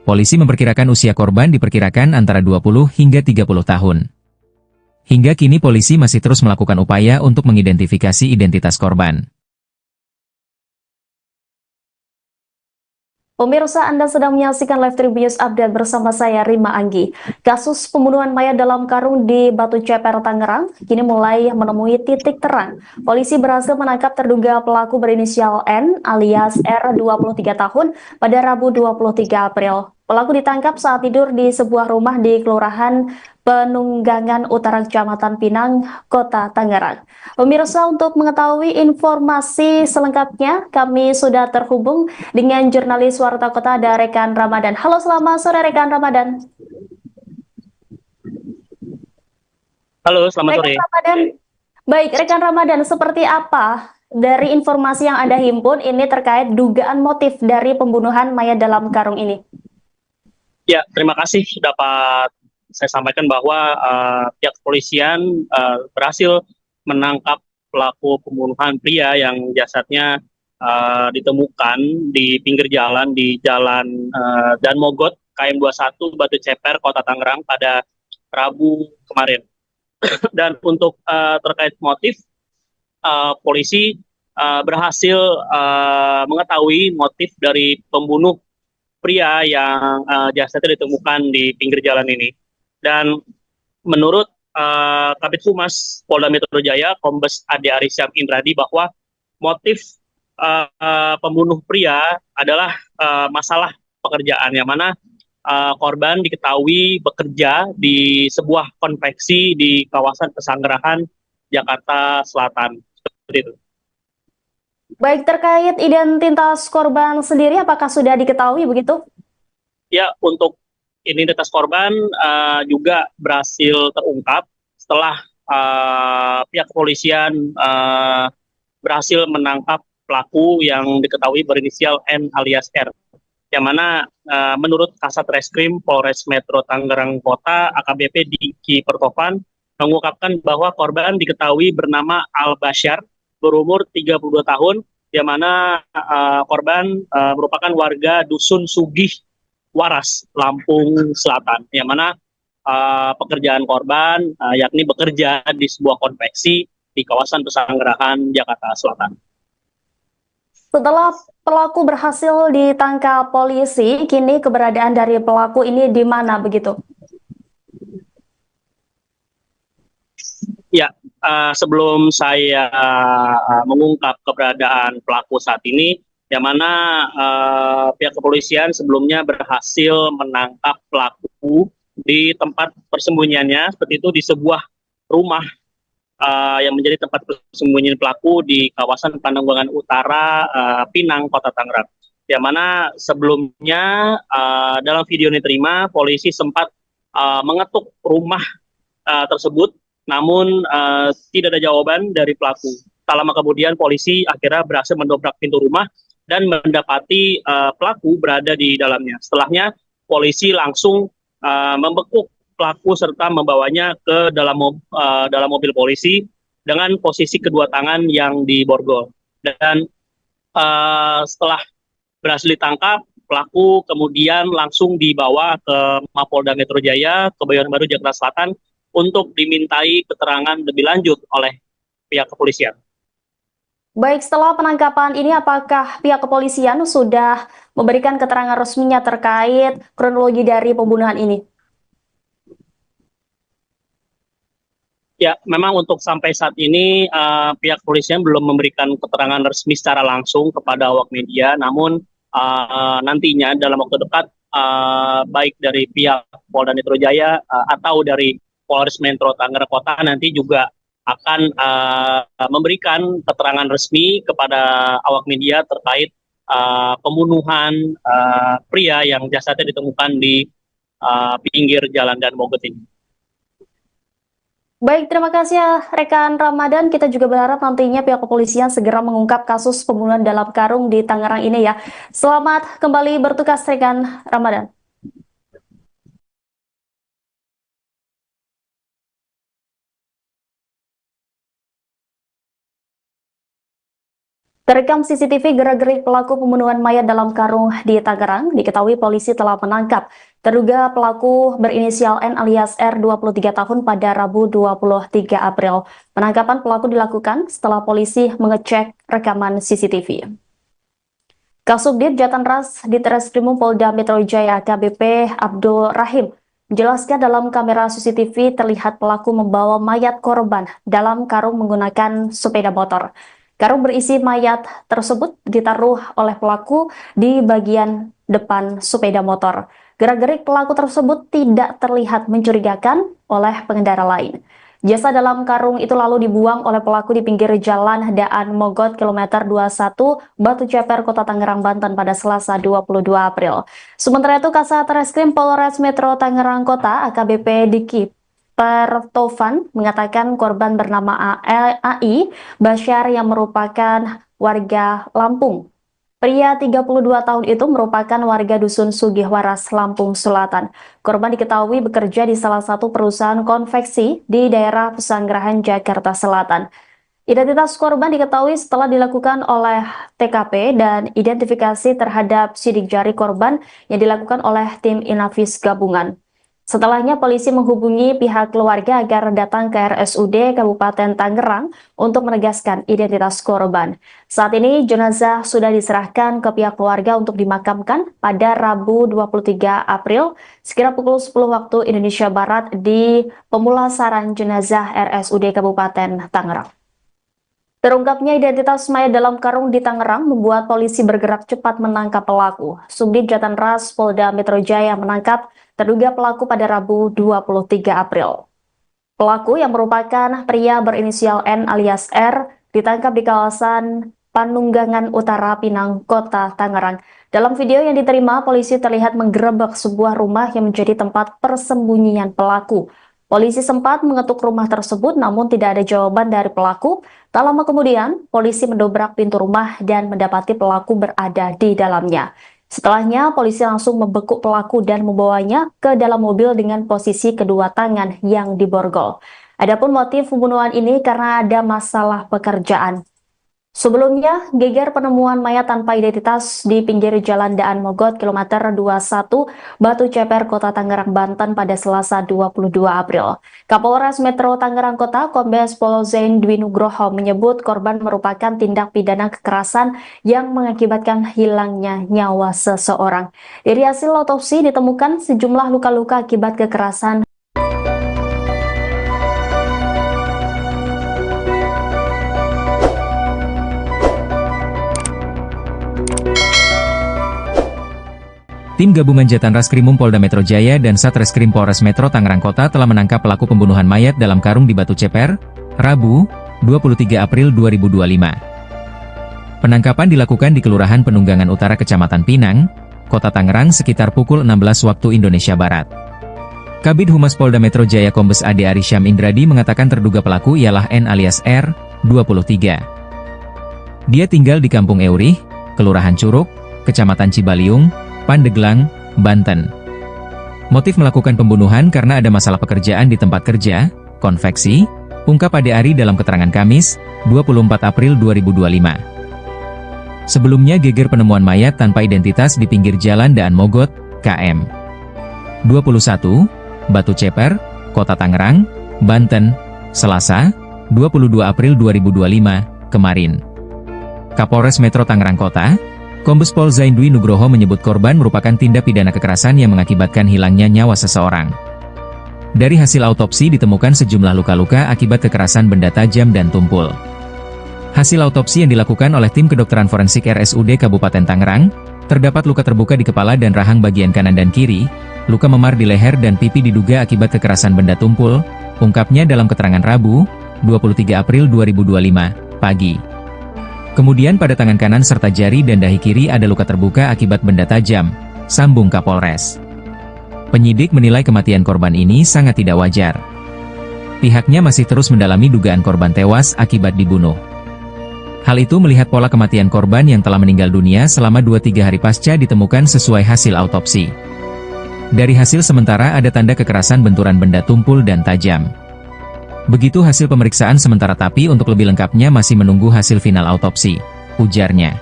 Polisi memperkirakan usia korban diperkirakan antara 20 hingga 30 tahun. Hingga kini polisi masih terus melakukan upaya untuk mengidentifikasi identitas korban. Pemirsa, Anda sedang menyaksikan Live Tribun Update bersama saya Rima Anggi. Kasus pembunuhan mayat dalam karung di Batu Ceper, Tangerang, kini mulai menemui titik terang. Polisi berhasil menangkap terduga pelaku berinisial N alias R 23 tahun pada Rabu 23 April. Pelaku ditangkap saat tidur di sebuah rumah di Kelurahan Penunggangan Utara Kecamatan Pinang, Kota Tangerang. Pemirsa, untuk mengetahui informasi selengkapnya, kami sudah terhubung dengan jurnalis Warta Kota ada Rekan Ramadan. Halo, selamat sore Rekan Ramadan. Halo, selamat sore. Rekan Ramadan. Baik, Rekan Ramadan, seperti apa dari informasi yang Anda himpun ini terkait dugaan motif dari pembunuhan mayat dalam karung ini? Ya, terima kasih dapat saya sampaikan bahwa pihak kepolisian berhasil menangkap pelaku pembunuhan pria yang jasadnya ditemukan di pinggir jalan di Jalan Dan Mogot, KM 21, Batu Ceper, Kota Tangerang pada Rabu kemarin. Dan untuk terkait motif, polisi berhasil mengetahui motif dari pembunuh pria yang jasadnya ditemukan di pinggir jalan ini. Dan menurut Kabid Humas Polda Metro Jaya, Kombes Ade Arisyam Indradi, bahwa motif pembunuh pria adalah masalah pekerjaan, yang mana korban diketahui bekerja di sebuah konveksi di kawasan Pesanggerahan, Jakarta Selatan. Seperti itu. Baik, terkait identitas korban sendiri, apakah sudah diketahui begitu? Ya, untuk identitas korban juga berhasil terungkap setelah pihak kepolisian berhasil menangkap pelaku yang diketahui berinisial N alias R, yang mana menurut Kasat Reskrim Polres Metro Tangerang Kota AKBP Diki Pertovan mengungkapkan bahwa korban diketahui bernama Al Basyar, berumur 32 tahun, yang mana korban merupakan warga Dusun Sugih Waras, Lampung Selatan, yang mana pekerjaan korban yakni bekerja di sebuah konveksi di kawasan Pesanggerahan, Jakarta Selatan. Setelah pelaku berhasil ditangkap polisi, kini keberadaan dari pelaku ini di mana begitu? Ya, sebelum saya mengungkap keberadaan pelaku saat ini, yang mana pihak kepolisian sebelumnya berhasil menangkap pelaku di tempat persembunyiannya, seperti itu di sebuah rumah yang menjadi tempat persembunyian pelaku di kawasan Pananggulangan Utara, Pinang, Kota Tangerang. Yang mana sebelumnya dalam video yang diterima, polisi sempat mengetuk rumah tersebut, namun tidak ada jawaban dari pelaku. Tak lama kemudian polisi akhirnya berhasil mendobrak pintu rumah dan mendapati pelaku berada di dalamnya. Setelahnya polisi langsung membekuk pelaku serta membawanya ke dalam mobil polisi dengan posisi kedua tangan yang diborgol. Dan setelah berhasil ditangkap, pelaku kemudian langsung dibawa ke Mapolda Metro Jaya, Kebayoran Baru, Jakarta Selatan, untuk dimintai keterangan lebih lanjut oleh pihak kepolisian. Baik, setelah penangkapan ini apakah pihak kepolisian sudah memberikan keterangan resminya terkait kronologi dari pembunuhan ini? Ya, memang untuk sampai saat ini pihak kepolisian belum memberikan keterangan resmi secara langsung kepada awak media, namun nantinya dalam waktu dekat baik dari pihak Polda Metro Jaya atau dari Polres Metro Tangerang Kota nanti juga akan memberikan keterangan resmi kepada awak media terkait pembunuhan pria yang jasadnya ditemukan di pinggir jalan Dan Mogot ini. Baik, terima kasih ya rekan Ramadan. Kita juga berharap nantinya pihak kepolisian segera mengungkap kasus pembunuhan dalam karung di Tangerang ini ya. Selamat kembali bertugas rekan Ramadan. Terekam CCTV gerak-gerik pelaku pembunuhan mayat dalam karung di Tangerang, diketahui polisi telah menangkap terduga pelaku berinisial N alias R 23 tahun pada Rabu 23 April. Penangkapan pelaku dilakukan setelah polisi mengecek rekaman CCTV. Kasubdit Jatanras di Treskrimum Polda Metro Jaya AKBP Abdul Rahim menjelaskan dalam kamera CCTV terlihat pelaku membawa mayat korban dalam karung menggunakan sepeda motor. Karung berisi mayat tersebut ditaruh oleh pelaku di bagian depan sepeda motor. Gerak-gerik pelaku tersebut tidak terlihat mencurigakan oleh pengendara lain. Jasad dalam karung itu lalu dibuang oleh pelaku di pinggir jalan Daan Mogot kilometer 21 Batu Ceper, Kota Tangerang, Banten pada Selasa 22 April. Sementara itu, Kasat Reskrim Polres Metro Tangerang Kota AKBP Diki Pertovan mengatakan korban bernama AI Basyar yang merupakan warga Lampung. Pria 32 tahun itu merupakan warga Dusun Sugihwaras, Lampung Selatan. Korban diketahui bekerja di salah satu perusahaan konveksi di daerah Pesanggerahan, Jakarta Selatan. Identitas korban diketahui setelah dilakukan oleh TKP dan identifikasi terhadap sidik jari korban yang dilakukan oleh tim Inavis gabungan. Setelahnya polisi menghubungi pihak keluarga agar datang ke RSUD Kabupaten Tangerang untuk menegaskan identitas korban. Saat ini jenazah sudah diserahkan ke pihak keluarga untuk dimakamkan pada Rabu 23 April sekira pukul 10 waktu Indonesia Barat di pemulasaran jenazah RSUD Kabupaten Tangerang. Terungkapnya identitas mayat dalam karung di Tangerang membuat polisi bergerak cepat menangkap pelaku. Subdit Jatanras Polda Metro Jaya menangkap terduga pelaku pada Rabu 23 April. Pelaku yang merupakan pria berinisial N alias R ditangkap di kawasan Panunggangan Utara, Pinang, Kota Tangerang. Dalam video yang diterima, polisi terlihat menggerebek sebuah rumah yang menjadi tempat persembunyian pelaku. Polisi sempat mengetuk rumah tersebut namun tidak ada jawaban dari pelaku. Tak lama kemudian, polisi mendobrak pintu rumah dan mendapati pelaku berada di dalamnya. Setelahnya, polisi langsung membekuk pelaku dan membawanya ke dalam mobil dengan posisi kedua tangan yang diborgol. Adapun motif pembunuhan ini karena ada masalah pekerjaan. Sebelumnya, geger penemuan mayat tanpa identitas di pinggir jalan Daan Mogot kilometer 21 Batu Ceper, Kota Tangerang, Banten pada Selasa 22 April. Kapolres Metro Tangerang Kota, Kombes Pol Zain Dwi Nugroho menyebut korban merupakan tindak pidana kekerasan yang mengakibatkan hilangnya nyawa seseorang. Dari hasil otopsi ditemukan sejumlah luka-luka akibat kekerasan. Tim Gabungan Jatan Raskrimum Polda Metro Jaya dan Satreskrim Polres Metro Tangerang Kota telah menangkap pelaku pembunuhan mayat dalam karung di Batu Ceper, Rabu, 23 April 2025. Penangkapan dilakukan di Kelurahan Penunggangan Utara Kecamatan Pinang, Kota Tangerang sekitar pukul 16 waktu Indonesia Barat. Kabid Humas Polda Metro Jaya Kombes Ade Arysyam Indradi mengatakan terduga pelaku ialah N alias R, 23. Dia tinggal di Kampung Eurih, Kelurahan Curug, Kecamatan Cibaliung, Pandeglang, Banten. Motif melakukan pembunuhan karena ada masalah pekerjaan di tempat kerja, konveksi, ungkap Ade Ari dalam keterangan Kamis, 24 April 2025. Sebelumnya geger penemuan mayat tanpa identitas di pinggir jalan Daan Mogot, KM 21, Batu Ceper, Kota Tangerang, Banten, Selasa, 22 April 2025, kemarin. Kapolres Metro Tangerang Kota, Kombes Pol Zaindwi Nugroho menyebut korban merupakan tindak pidana kekerasan yang mengakibatkan hilangnya nyawa seseorang. Dari hasil autopsi ditemukan sejumlah luka-luka akibat kekerasan benda tajam dan tumpul. Hasil autopsi yang dilakukan oleh tim kedokteran forensik RSUD Kabupaten Tangerang, terdapat luka terbuka di kepala dan rahang bagian kanan dan kiri, luka memar di leher dan pipi diduga akibat kekerasan benda tumpul, ungkapnya dalam keterangan Rabu, 23 April 2025, pagi. Kemudian pada tangan kanan serta jari dan dahi kiri ada luka terbuka akibat benda tajam, sambung Kapolres. Penyidik menilai kematian korban ini sangat tidak wajar. Pihaknya masih terus mendalami dugaan korban tewas akibat dibunuh. Hal itu melihat pola kematian korban yang telah meninggal dunia selama 2-3 hari pasca ditemukan sesuai hasil autopsi. Dari hasil sementara ada tanda kekerasan benturan benda tumpul dan tajam. Begitu hasil pemeriksaan sementara tapi untuk lebih lengkapnya masih menunggu hasil final autopsi, ujarnya.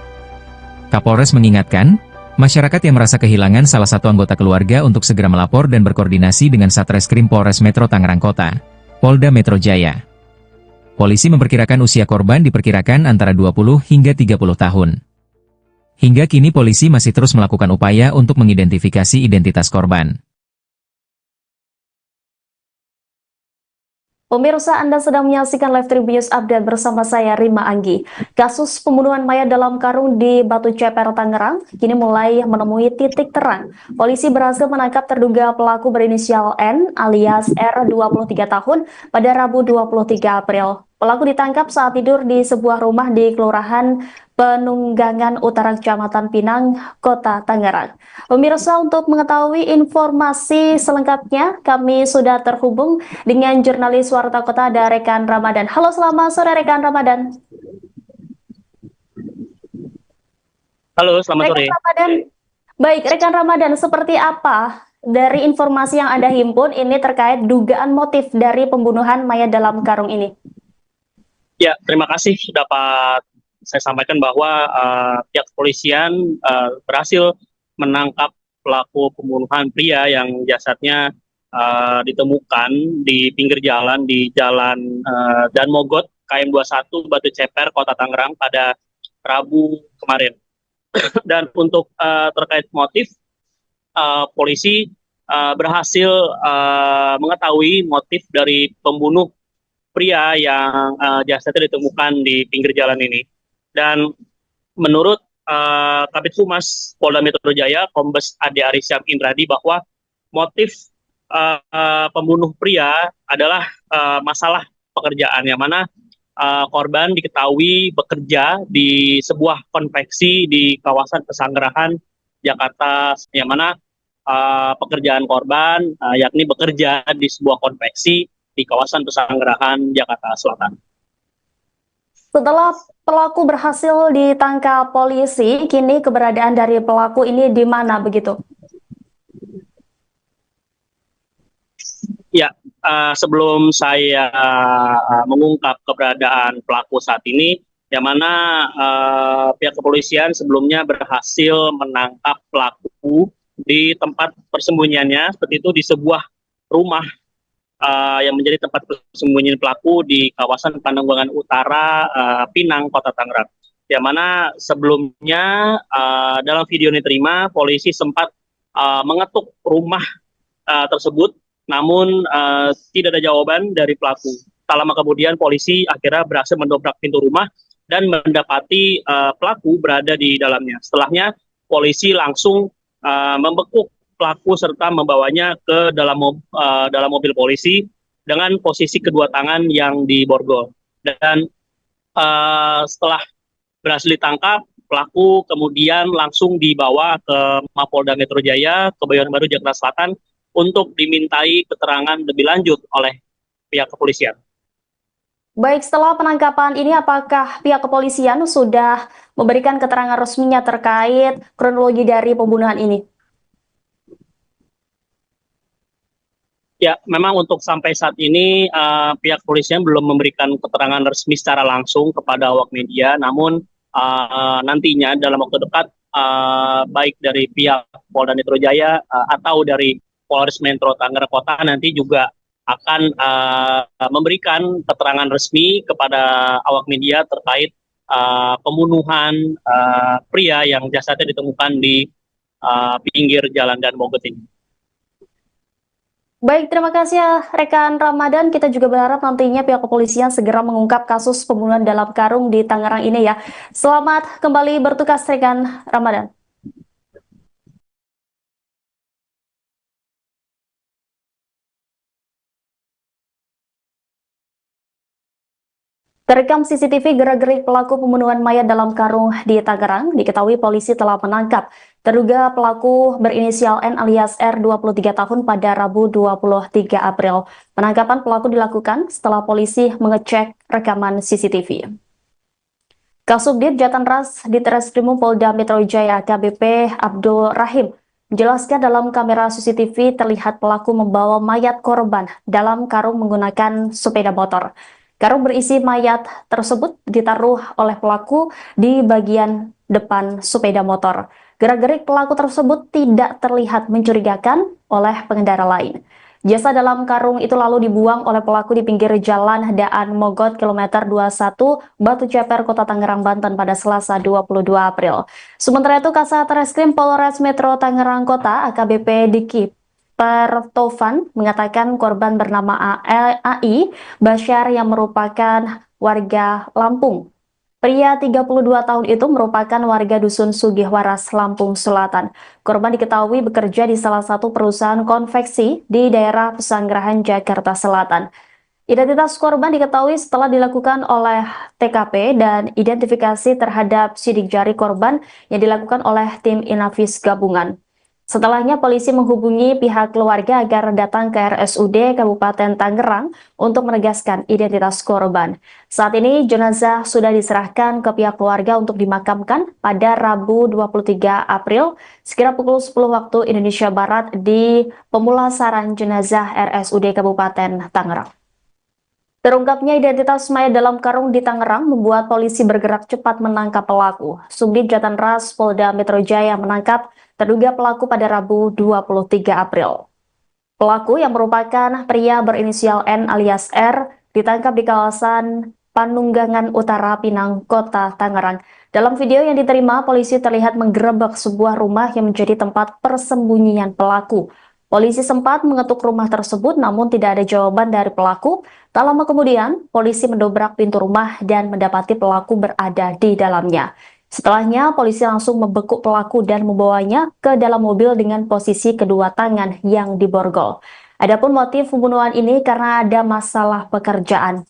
Kapolres mengingatkan, masyarakat yang merasa kehilangan salah satu anggota keluarga untuk segera melapor dan berkoordinasi dengan Satreskrim Polres Metro Tangerang Kota, Polda Metro Jaya. Polisi memperkirakan usia korban diperkirakan antara 20 hingga 30 tahun. Hingga kini polisi masih terus melakukan upaya untuk mengidentifikasi identitas korban. Pemirsa, Anda sedang menyaksikan Live Tribun Update bersama saya, Rima Anggi. Kasus pembunuhan mayat dalam karung di Batu Ceper, Tangerang, kini mulai menemui titik terang. Polisi berhasil menangkap terduga pelaku berinisial N alias R 23 tahun pada Rabu 23 April. Pelaku ditangkap saat tidur di sebuah rumah di Kelurahan Penunggangan Utara Kecamatan Pinang, Kota Tangerang. Pemirsa, untuk mengetahui informasi selengkapnya, kami sudah terhubung dengan jurnalis Warta Kota ada Rekan Ramadan. Halo, selamat sore Rekan Ramadan. Halo, selamat sore. Rekan Ramadan. Baik, Rekan Ramadan, seperti apa dari informasi yang Anda himpun ini terkait dugaan motif dari pembunuhan mayat dalam karung ini? Ya, terima kasih dapat saya sampaikan bahwa pihak kepolisian berhasil menangkap pelaku pembunuhan pria yang jasadnya ditemukan di pinggir jalan di Jalan Daan Mogot, KM 21, Batu Ceper, Kota Tangerang pada Rabu kemarin. Dan untuk terkait motif, polisi berhasil mengetahui motif dari pembunuh pria yang jasadnya ditemukan di pinggir jalan ini. Dan menurut Kabid Humas Polda Metro Jaya, Kombes Ade Arysyam Indradi, bahwa motif pembunuh pria adalah masalah pekerjaan, yang mana korban diketahui bekerja di sebuah konveksi di kawasan Pesanggerahan, Jakarta, yang mana pekerjaan korban yakni bekerja di sebuah konveksi di kawasan Pesanggerahan, Jakarta Selatan. Setelah pelaku berhasil ditangkap polisi, kini keberadaan dari pelaku ini di mana begitu? Ya, sebelum saya mengungkap keberadaan pelaku saat ini, yang mana pihak kepolisian sebelumnya berhasil menangkap pelaku di tempat persembunyiannya, seperti itu di sebuah rumah yang menjadi tempat persembunyian pelaku di kawasan Pandeglang Utara, Pinang, Kota Tangerang. Yang mana sebelumnya dalam video yang diterima, polisi sempat mengetuk rumah tersebut, namun tidak ada jawaban dari pelaku. Tak lama kemudian polisi akhirnya berhasil mendobrak pintu rumah dan mendapati pelaku berada di dalamnya. Setelahnya polisi langsung membekuk pelaku serta membawanya ke dalam mobil polisi dengan posisi kedua tangan yang diborgol. Dan setelah berhasil ditangkap, pelaku kemudian langsung dibawa ke Mapolda Metro Jaya, Kebayoran Baru, Jakarta Selatan untuk dimintai keterangan lebih lanjut oleh pihak kepolisian. Baik, setelah penangkapan ini apakah pihak kepolisian sudah memberikan keterangan resminya terkait kronologi dari pembunuhan ini? Ya, memang untuk sampai saat ini pihak kepolisian belum memberikan keterangan resmi secara langsung kepada awak media, namun nantinya dalam waktu dekat baik dari pihak Polda Metro Jaya atau dari Polres Metro Tangerang Kota nanti juga akan memberikan keterangan resmi kepada awak media terkait pembunuhan pria yang jasadnya ditemukan di pinggir jalan Dan Mogot ini. Baik, terima kasih ya rekan Ramadan. Kita juga berharap nantinya pihak kepolisian segera mengungkap kasus pembunuhan dalam karung di Tangerang ini ya. Selamat kembali bertugas rekan Ramadan. Terekam CCTV gerak-gerik pelaku pembunuhan mayat dalam karung di Tangerang, diketahui polisi telah menangkap terduga pelaku berinisial N alias R 23 tahun pada Rabu 23 April. Penangkapan pelaku dilakukan setelah polisi mengecek rekaman CCTV. Kasubdit Jatanras Ditreskrimum Polda Metro Jaya AKBP Abdul Rahim menjelaskan dalam kamera CCTV terlihat pelaku membawa mayat korban dalam karung menggunakan sepeda motor. Karung berisi mayat tersebut ditaruh oleh pelaku di bagian depan sepeda motor. Gerak-gerik pelaku tersebut tidak terlihat mencurigakan oleh pengendara lain. Jasad dalam karung itu lalu dibuang oleh pelaku di pinggir jalan Daan Mogot kilometer 21 Batu Ceper, Kota Tangerang, Banten pada Selasa 22 April. Sementara itu Kasat Reskrim Polres Metro Tangerang Kota AKBP Diki Pertovan mengatakan korban bernama AI Basyar yang merupakan warga Lampung. Pria 32 tahun itu merupakan warga Dusun Sugihwaras, Lampung Selatan. Korban diketahui bekerja di salah satu perusahaan konveksi di daerah Pesanggerahan, Jakarta Selatan. Identitas korban diketahui setelah dilakukan oleh TKP dan identifikasi terhadap sidik jari korban yang dilakukan oleh tim Inavis gabungan. Setelahnya polisi menghubungi pihak keluarga agar datang ke RSUD Kabupaten Tangerang untuk menegaskan identitas korban. Saat ini jenazah sudah diserahkan ke pihak keluarga untuk dimakamkan pada Rabu 23 April sekira pukul 10 waktu Indonesia Barat di pemulasaran jenazah RSUD Kabupaten Tangerang. Terungkapnya identitas mayat dalam karung di Tangerang membuat polisi bergerak cepat menangkap pelaku. Subdit Jatanras Polda Metro Jaya menangkap terduga pelaku pada Rabu 23 April. Pelaku yang merupakan pria berinisial N alias R ditangkap di kawasan Panunggangan Utara, Pinang, Kota Tangerang. Dalam video yang diterima, polisi terlihat menggerebek sebuah rumah yang menjadi tempat persembunyian pelaku. Polisi sempat mengetuk rumah tersebut namun tidak ada jawaban dari pelaku. Tak lama kemudian, polisi mendobrak pintu rumah dan mendapati pelaku berada di dalamnya. Setelahnya, polisi langsung membekuk pelaku dan membawanya ke dalam mobil dengan posisi kedua tangan yang diborgol. Adapun motif pembunuhan ini karena ada masalah pekerjaan.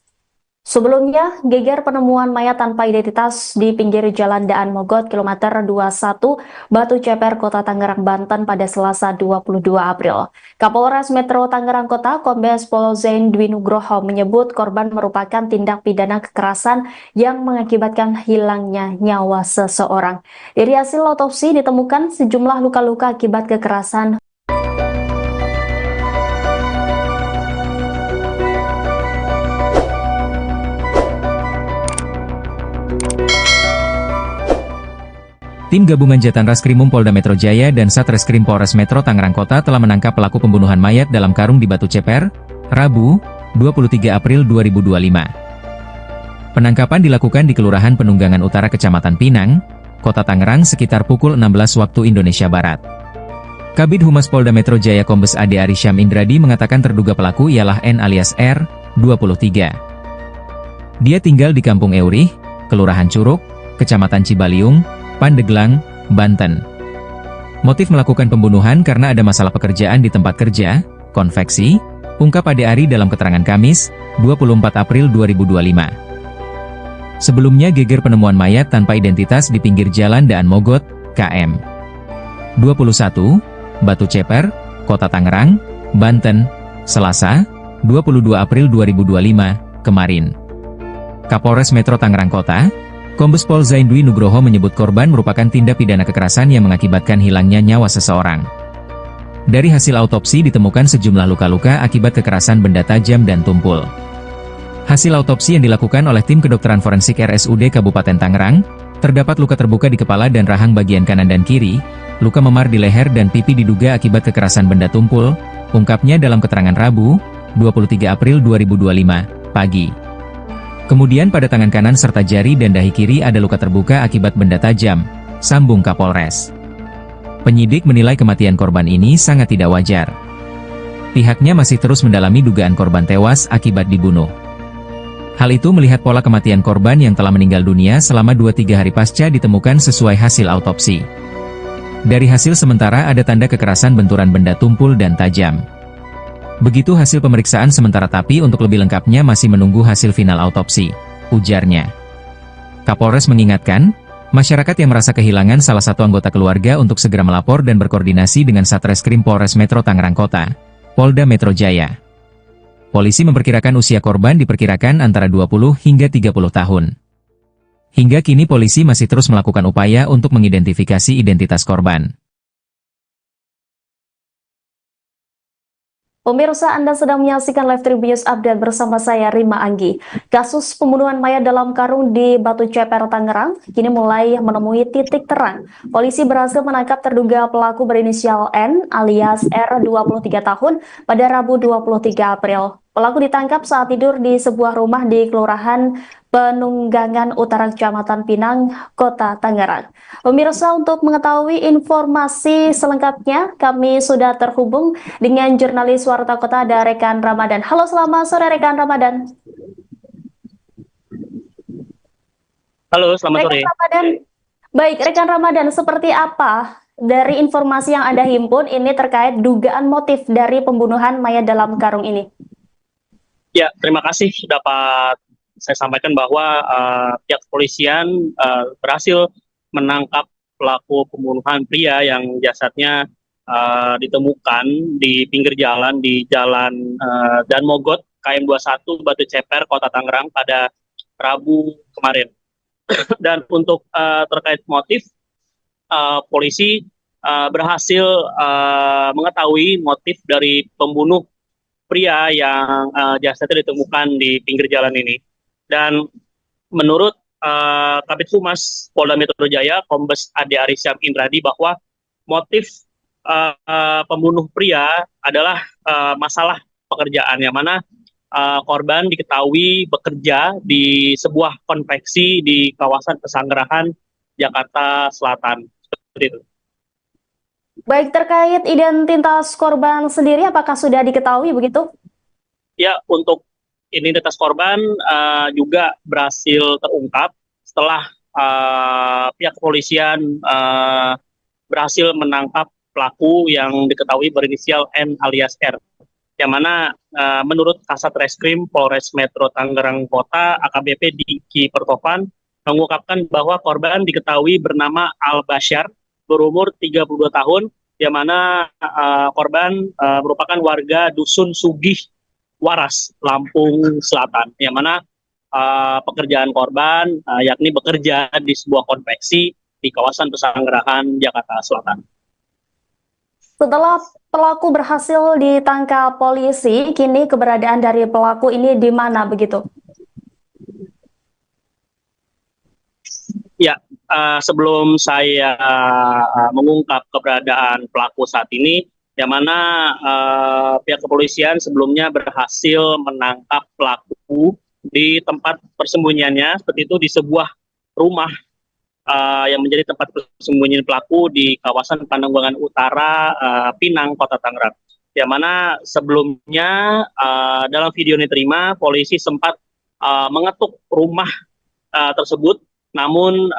Sebelumnya, geger penemuan mayat tanpa identitas di pinggir jalan Daan Mogot kilometer 21 Batu Ceper, Kota Tangerang, Banten pada Selasa 22 April. Kapolres Metro Tangerang Kota Kombes Pol Zain Dwi Nugroho menyebut korban merupakan tindak pidana kekerasan yang mengakibatkan hilangnya nyawa seseorang. Dari hasil otopsi ditemukan sejumlah luka-luka akibat kekerasan. Tim gabungan Jatanraskrimum Polda Metro Jaya dan Satreskrim Polres Metro Tangerang Kota telah menangkap pelaku pembunuhan mayat dalam karung di Batu Ceper, Rabu, 23 April 2025. Penangkapan dilakukan di Kelurahan Penunggangan Utara Kecamatan Pinang, Kota Tangerang sekitar pukul 16 waktu Indonesia Barat. Kabid Humas Polda Metro Jaya Kombes Ade Arisyam Indradi mengatakan terduga pelaku ialah N alias R, 23. Dia tinggal di Kampung Eurih, Kelurahan Curug, Kecamatan Cibaliung, Pandeglang, Banten. Motif melakukan pembunuhan karena ada masalah pekerjaan di tempat kerja, konveksi, ungkap Ade Ari dalam keterangan Kamis, 24 April 2025. Sebelumnya geger penemuan mayat tanpa identitas di pinggir jalan Daan Mogot, KM 21, Batu Ceper, Kota Tangerang, Banten, Selasa, 22 April 2025, kemarin. Kapolres Metro Tangerang Kota, Kombes Pol Zaindwi Nugroho menyebut korban merupakan tindak pidana kekerasan yang mengakibatkan hilangnya nyawa seseorang. Dari hasil autopsi ditemukan sejumlah luka-luka akibat kekerasan benda tajam dan tumpul. Hasil autopsi yang dilakukan oleh tim kedokteran forensik RSUD Kabupaten Tangerang, terdapat luka terbuka di kepala dan rahang bagian kanan dan kiri, luka memar di leher dan pipi diduga akibat kekerasan benda tumpul, ungkapnya dalam keterangan Rabu, 23 April 2025, pagi. Kemudian pada tangan kanan serta jari dan dahi kiri ada luka terbuka akibat benda tajam, sambung Kapolres. Penyidik menilai kematian korban ini sangat tidak wajar. Pihaknya masih terus mendalami dugaan korban tewas akibat dibunuh. Hal itu melihat pola kematian korban yang telah meninggal dunia selama 2-3 hari pasca ditemukan sesuai hasil autopsi. Dari hasil sementara ada tanda kekerasan benturan benda tumpul dan tajam. Begitu hasil pemeriksaan sementara tapi untuk lebih lengkapnya masih menunggu hasil final autopsi, ujarnya. Kapolres mengingatkan, masyarakat yang merasa kehilangan salah satu anggota keluarga untuk segera melapor dan berkoordinasi dengan Satreskrim Polres Metro Tangerang Kota, Polda Metro Jaya. Polisi memperkirakan usia korban diperkirakan antara 20 hingga 30 tahun. Hingga kini polisi masih terus melakukan upaya untuk mengidentifikasi identitas korban. Pemirsa, Anda sedang menyaksikan Live Tribun Update bersama saya Rima Anggi. Kasus pembunuhan mayat dalam karung di Batu Ceper, Tangerang, kini mulai menemui titik terang. Polisi berhasil menangkap terduga pelaku berinisial N alias R 23 tahun pada Rabu 23 April. Pelaku ditangkap saat tidur di sebuah rumah di Kelurahan Penunggangan Utara, Kecamatan Pinang, Kota Tangerang. Pemirsa, untuk mengetahui informasi selengkapnya, kami sudah terhubung dengan jurnalis Warta Kota, ada rekan Ramadan. Halo, selamat sore rekan Ramadan. Halo, selamat sore. Ramadan. Baik, rekan Ramadan, seperti apa dari informasi yang Anda himpun ini terkait dugaan motif dari pembunuhan mayat dalam karung ini? Ya, terima kasih dapat saya sampaikan bahwa pihak kepolisian berhasil menangkap pelaku pembunuhan pria yang jasadnya ditemukan di pinggir jalan di Jalan Dan Mogot, KM 21, Batu Ceper, Kota Tangerang pada Rabu kemarin. Dan untuk terkait motif, polisi berhasil mengetahui motif dari pembunuh pria yang jasadnya ditemukan di pinggir jalan ini. Dan menurut Kabid Humas Polda Metro Jaya, Kombes Ade Ari Syam Indradi, bahwa motif pembunuh pria adalah masalah pekerjaan, yang mana korban diketahui bekerja di sebuah konveksi di kawasan Pesanggerahan, Jakarta Selatan. Seperti itu. Baik, terkait identitas korban sendiri, apakah sudah diketahui begitu? Ya, untuk identitas korban juga berhasil terungkap setelah pihak kepolisian berhasil menangkap pelaku yang diketahui berinisial N alias R. Yang mana menurut Kasat Reskrim Polres Metro Tangerang Kota, AKBP Diki Pertovan, mengungkapkan bahwa korban diketahui bernama Al Basyar, berumur 32 tahun, yang mana korban merupakan warga Dusun Sugih Waras, Lampung Selatan, yang mana pekerjaan korban yakni bekerja di sebuah konveksi di kawasan Pesanggerahan, Jakarta Selatan. Setelah pelaku berhasil ditangkap polisi, kini keberadaan dari pelaku ini di mana begitu? Ya, sebelum saya mengungkap keberadaan pelaku saat ini, yang mana pihak kepolisian sebelumnya berhasil menangkap pelaku di tempat persembunyiannya, seperti itu di sebuah rumah yang menjadi tempat persembunyian pelaku di kawasan Penunggangan Utara, Pinang, Kota Tangerang. Yang mana sebelumnya dalam video yang diterima, polisi sempat mengetuk rumah tersebut, namun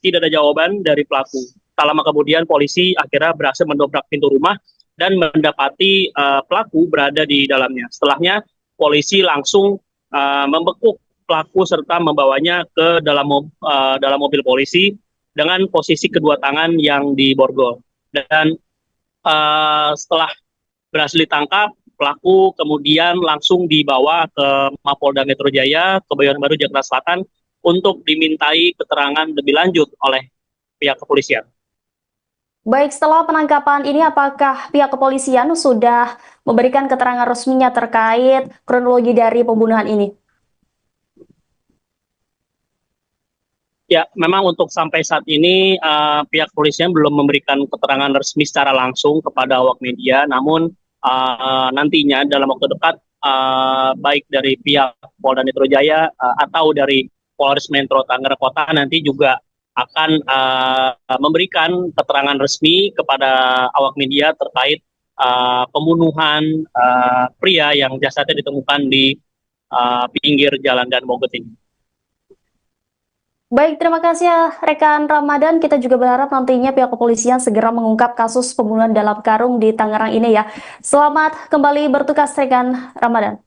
tidak ada jawaban dari pelaku. Tak lama kemudian polisi akhirnya berhasil mendobrak pintu rumah dan mendapati pelaku berada di dalamnya. Setelahnya polisi langsung membekuk pelaku serta membawanya ke dalam mobil polisi dengan posisi kedua tangan yang diborgol. Dan setelah berhasil ditangkap, pelaku kemudian langsung dibawa ke Mapolda Metro Jaya, Kebayoran Baru, Jakarta Selatan untuk dimintai keterangan lebih lanjut oleh pihak kepolisian. Baik, setelah penangkapan ini apakah pihak kepolisian sudah memberikan keterangan resminya terkait kronologi dari pembunuhan ini? Ya, memang untuk sampai saat ini pihak kepolisian belum memberikan keterangan resmi secara langsung kepada awak media, namun nantinya dalam waktu dekat baik dari pihak Polda Metro Jaya atau dari Polres Metro Tangerang Kota nanti juga akan memberikan keterangan resmi kepada awak media terkait pembunuhan pria yang jasadnya ditemukan di pinggir Jalan Dan Mogot ini. Baik, terima kasih ya rekan Ramadan. Kita juga berharap nantinya pihak kepolisian segera mengungkap kasus pembunuhan dalam karung di Tangerang ini ya. Selamat kembali bertugas rekan Ramadan.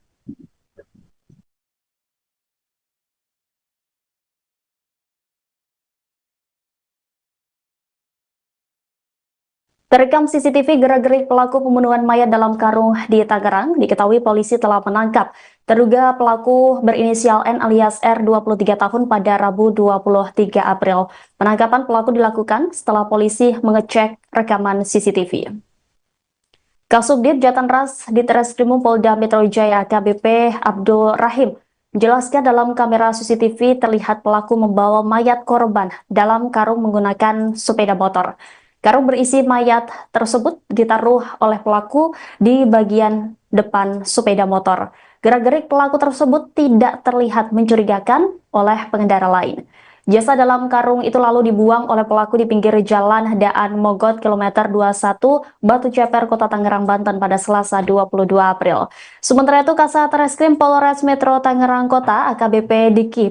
Terekam CCTV gerak-gerik pelaku pembunuhan mayat dalam karung di Tangerang, diketahui polisi telah menangkap terduga pelaku berinisial N alias R 23 tahun pada Rabu 23 April. Penangkapan pelaku dilakukan setelah polisi mengecek rekaman CCTV. Kasubdit Jatanras di Treskrimum Polda Metro Jaya AKBP Abdul Rahim menjelaskan dalam kamera CCTV terlihat pelaku membawa mayat korban dalam karung menggunakan sepeda motor. Karung berisi mayat tersebut ditaruh oleh pelaku di bagian depan sepeda motor. Gerak-gerik pelaku tersebut tidak terlihat mencurigakan oleh pengendara lain. Jasad dalam karung itu lalu dibuang oleh pelaku di pinggir jalan Daan Mogot kilometer 21 Batu Ceper, Kota Tangerang, Banten pada Selasa 22 April. Sementara itu Kasat Reskrim Polres Metro Tangerang Kota AKBP Diki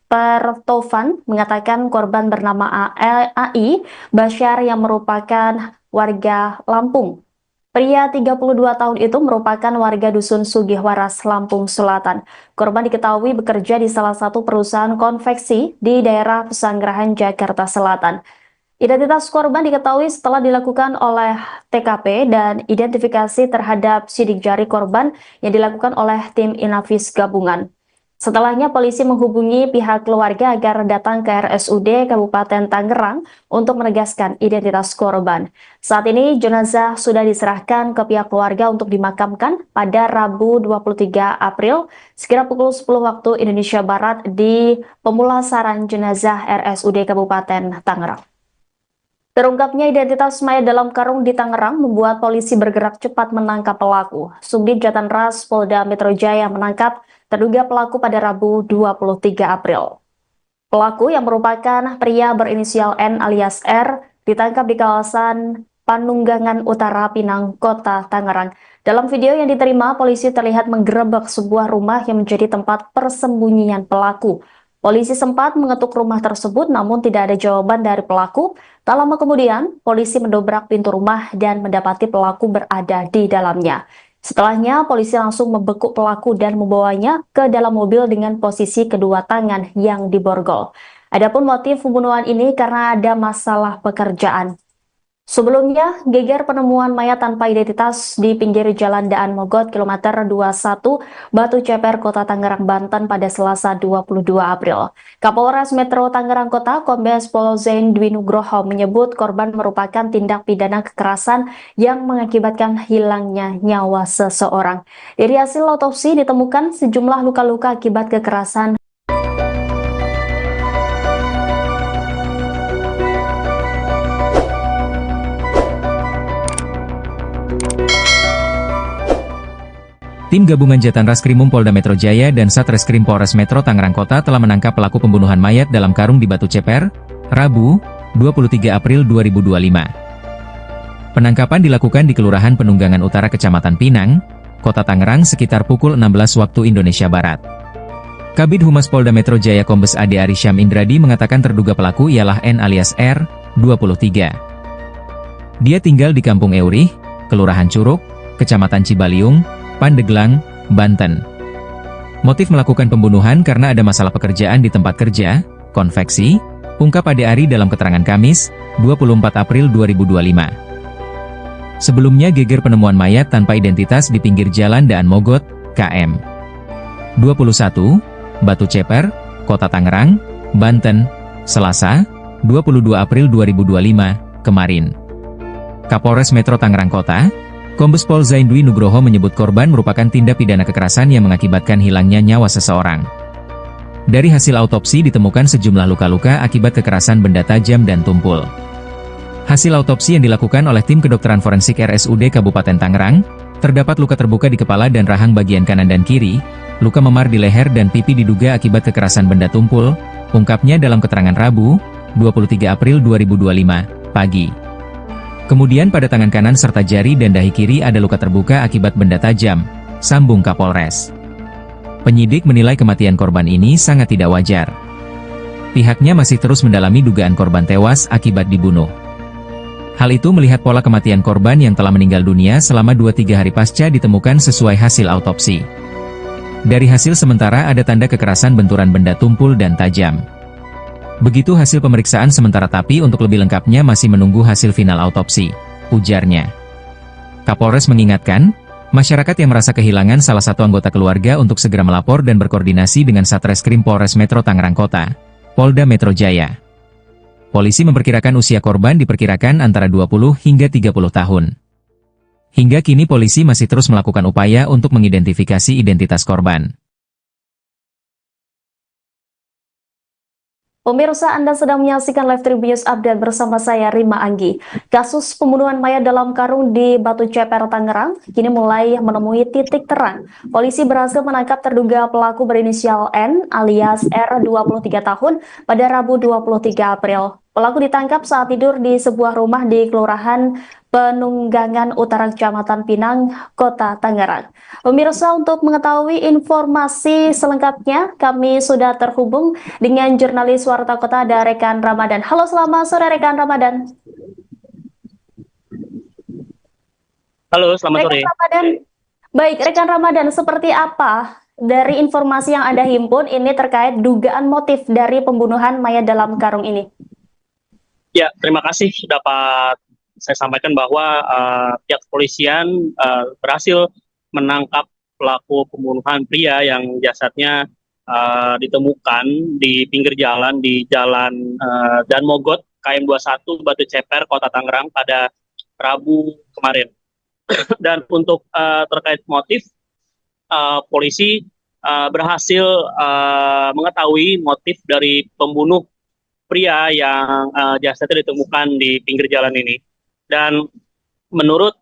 Pertovan mengatakan korban bernama AI Basyar yang merupakan warga Lampung. Pria 32 tahun itu merupakan warga Dusun Sugihwaras, Lampung Selatan. Korban diketahui bekerja di salah satu perusahaan konveksi di daerah Pesanggerahan, Jakarta Selatan. Identitas korban diketahui setelah dilakukan oleh TKP dan identifikasi terhadap sidik jari korban yang dilakukan oleh tim Inavis gabungan. Setelahnya polisi menghubungi pihak keluarga agar datang ke RSUD Kabupaten Tangerang untuk menegaskan identitas korban. Saat ini jenazah sudah diserahkan ke pihak keluarga untuk dimakamkan pada Rabu 23 April sekira pukul 10 waktu Indonesia Barat di pemulasaran jenazah RSUD Kabupaten Tangerang. Terungkapnya identitas mayat dalam karung di Tangerang membuat polisi bergerak cepat menangkap pelaku. Subdit Jatanras Polda Metro Jaya menangkap terduga pelaku pada Rabu 23 April. Pelaku yang merupakan pria berinisial N alias R ditangkap di kawasan Panunggangan Utara, Pinang, Kota Tangerang. Dalam video yang diterima, polisi terlihat menggerebek sebuah rumah yang menjadi tempat persembunyian pelaku. Polisi sempat mengetuk rumah tersebut namun tidak ada jawaban dari pelaku. Tak lama kemudian, polisi mendobrak pintu rumah dan mendapati pelaku berada di dalamnya. Setelahnya, polisi langsung membekuk pelaku dan membawanya ke dalam mobil dengan posisi kedua tangan yang diborgol. Adapun motif pembunuhan ini karena ada masalah pekerjaan. Sebelumnya, geger penemuan mayat tanpa identitas di pinggir Jalan Daan Mogot kilometer 21 Batu Ceper, Kota Tangerang, Banten pada Selasa 22 April. Kapolres Metro Tangerang Kota Kombes Pol Zain Dwi Nugroho menyebut korban merupakan tindak pidana kekerasan yang mengakibatkan hilangnya nyawa seseorang. Dari hasil otopsi ditemukan sejumlah luka-luka akibat kekerasan. Tim gabungan Jatanraskrimum Polda Metro Jaya dan Satreskrim Polres Metro Tangerang Kota telah menangkap pelaku pembunuhan mayat dalam karung di Batu Ceper, Rabu, 23 April 2025. Penangkapan dilakukan di Kelurahan Penunggangan Utara Kecamatan Pinang, Kota Tangerang sekitar pukul 16 waktu Indonesia Barat. Kabid Humas Polda Metro Jaya Kombes Ade Arisyam Indradi mengatakan terduga pelaku ialah N alias R, 23. Dia tinggal di Kampung Eurih, Kelurahan Curug, Kecamatan Cibaliung, Pandeglang, Banten. Motif melakukan pembunuhan karena ada masalah pekerjaan di tempat kerja, konveksi, ungkap Ade Ari dalam keterangan Kamis, 24 April 2025. Sebelumnya geger penemuan mayat tanpa identitas di pinggir jalan Daan Mogot, KM 21, Batu Ceper, Kota Tangerang, Banten, Selasa, 22 April 2025, kemarin. Kapolres Metro Tangerang Kota, Kombes Pol Zaindwi Nugroho menyebut korban merupakan tindak pidana kekerasan yang mengakibatkan hilangnya nyawa seseorang. Dari hasil autopsi ditemukan sejumlah luka-luka akibat kekerasan benda tajam dan tumpul. Hasil autopsi yang dilakukan oleh tim kedokteran forensik RSUD Kabupaten Tangerang, terdapat luka terbuka di kepala dan rahang bagian kanan dan kiri, luka memar di leher dan pipi diduga akibat kekerasan benda tumpul, ungkapnya dalam keterangan Rabu, 23 April 2025, pagi. Kemudian pada tangan kanan serta jari dan dahi kiri ada luka terbuka akibat benda tajam, sambung Kapolres. Penyidik menilai kematian korban ini sangat tidak wajar. Pihaknya masih terus mendalami dugaan korban tewas akibat dibunuh. Hal itu melihat pola kematian korban yang telah meninggal dunia selama 2-3 hari pasca ditemukan sesuai hasil autopsi. Dari hasil sementara ada tanda kekerasan benturan benda tumpul dan tajam. Begitu hasil pemeriksaan sementara tapi untuk lebih lengkapnya masih menunggu hasil final autopsi, ujarnya. Kapolres mengingatkan, masyarakat yang merasa kehilangan salah satu anggota keluarga untuk segera melapor dan berkoordinasi dengan Satreskrim Polres Metro Tangerang Kota, Polda Metro Jaya. Polisi memperkirakan usia korban diperkirakan antara 20 hingga 30 tahun. Hingga kini polisi masih terus melakukan upaya untuk mengidentifikasi identitas korban. Pemirsa, Anda sedang menyaksikan Live Tribun Update bersama saya Rima Anggi. Kasus pembunuhan mayat dalam karung di Batu Ceper, Tangerang, kini mulai menemui titik terang. Polisi berhasil menangkap terduga pelaku berinisial N alias R 23 tahun pada Rabu 23 April. Pelaku ditangkap saat tidur di sebuah rumah di Kelurahan Penunggangan Utara, Kecamatan Pinang, Kota Tangerang. Pemirsa, untuk mengetahui informasi selengkapnya, kami sudah terhubung dengan jurnalis Warta Kota ada rekan Ramadan. Halo, selamat sore rekan Ramadan. Halo, selamat sore. Rekan Ramadan, baik rekan Ramadan, seperti apa dari informasi yang Anda himpun ini terkait dugaan motif dari pembunuhan mayat dalam karung ini? Ya, terima kasih dapat saya sampaikan bahwa pihak kepolisian berhasil menangkap pelaku pembunuhan pria yang jasadnya ditemukan di pinggir jalan di Jalan Dan Mogot, KM 21, Batu Ceper, Kota Tangerang pada Rabu kemarin. Dan untuk terkait motif, polisi berhasil mengetahui motif dari pembunuh pria yang jasadnya ditemukan di pinggir jalan ini. Dan menurut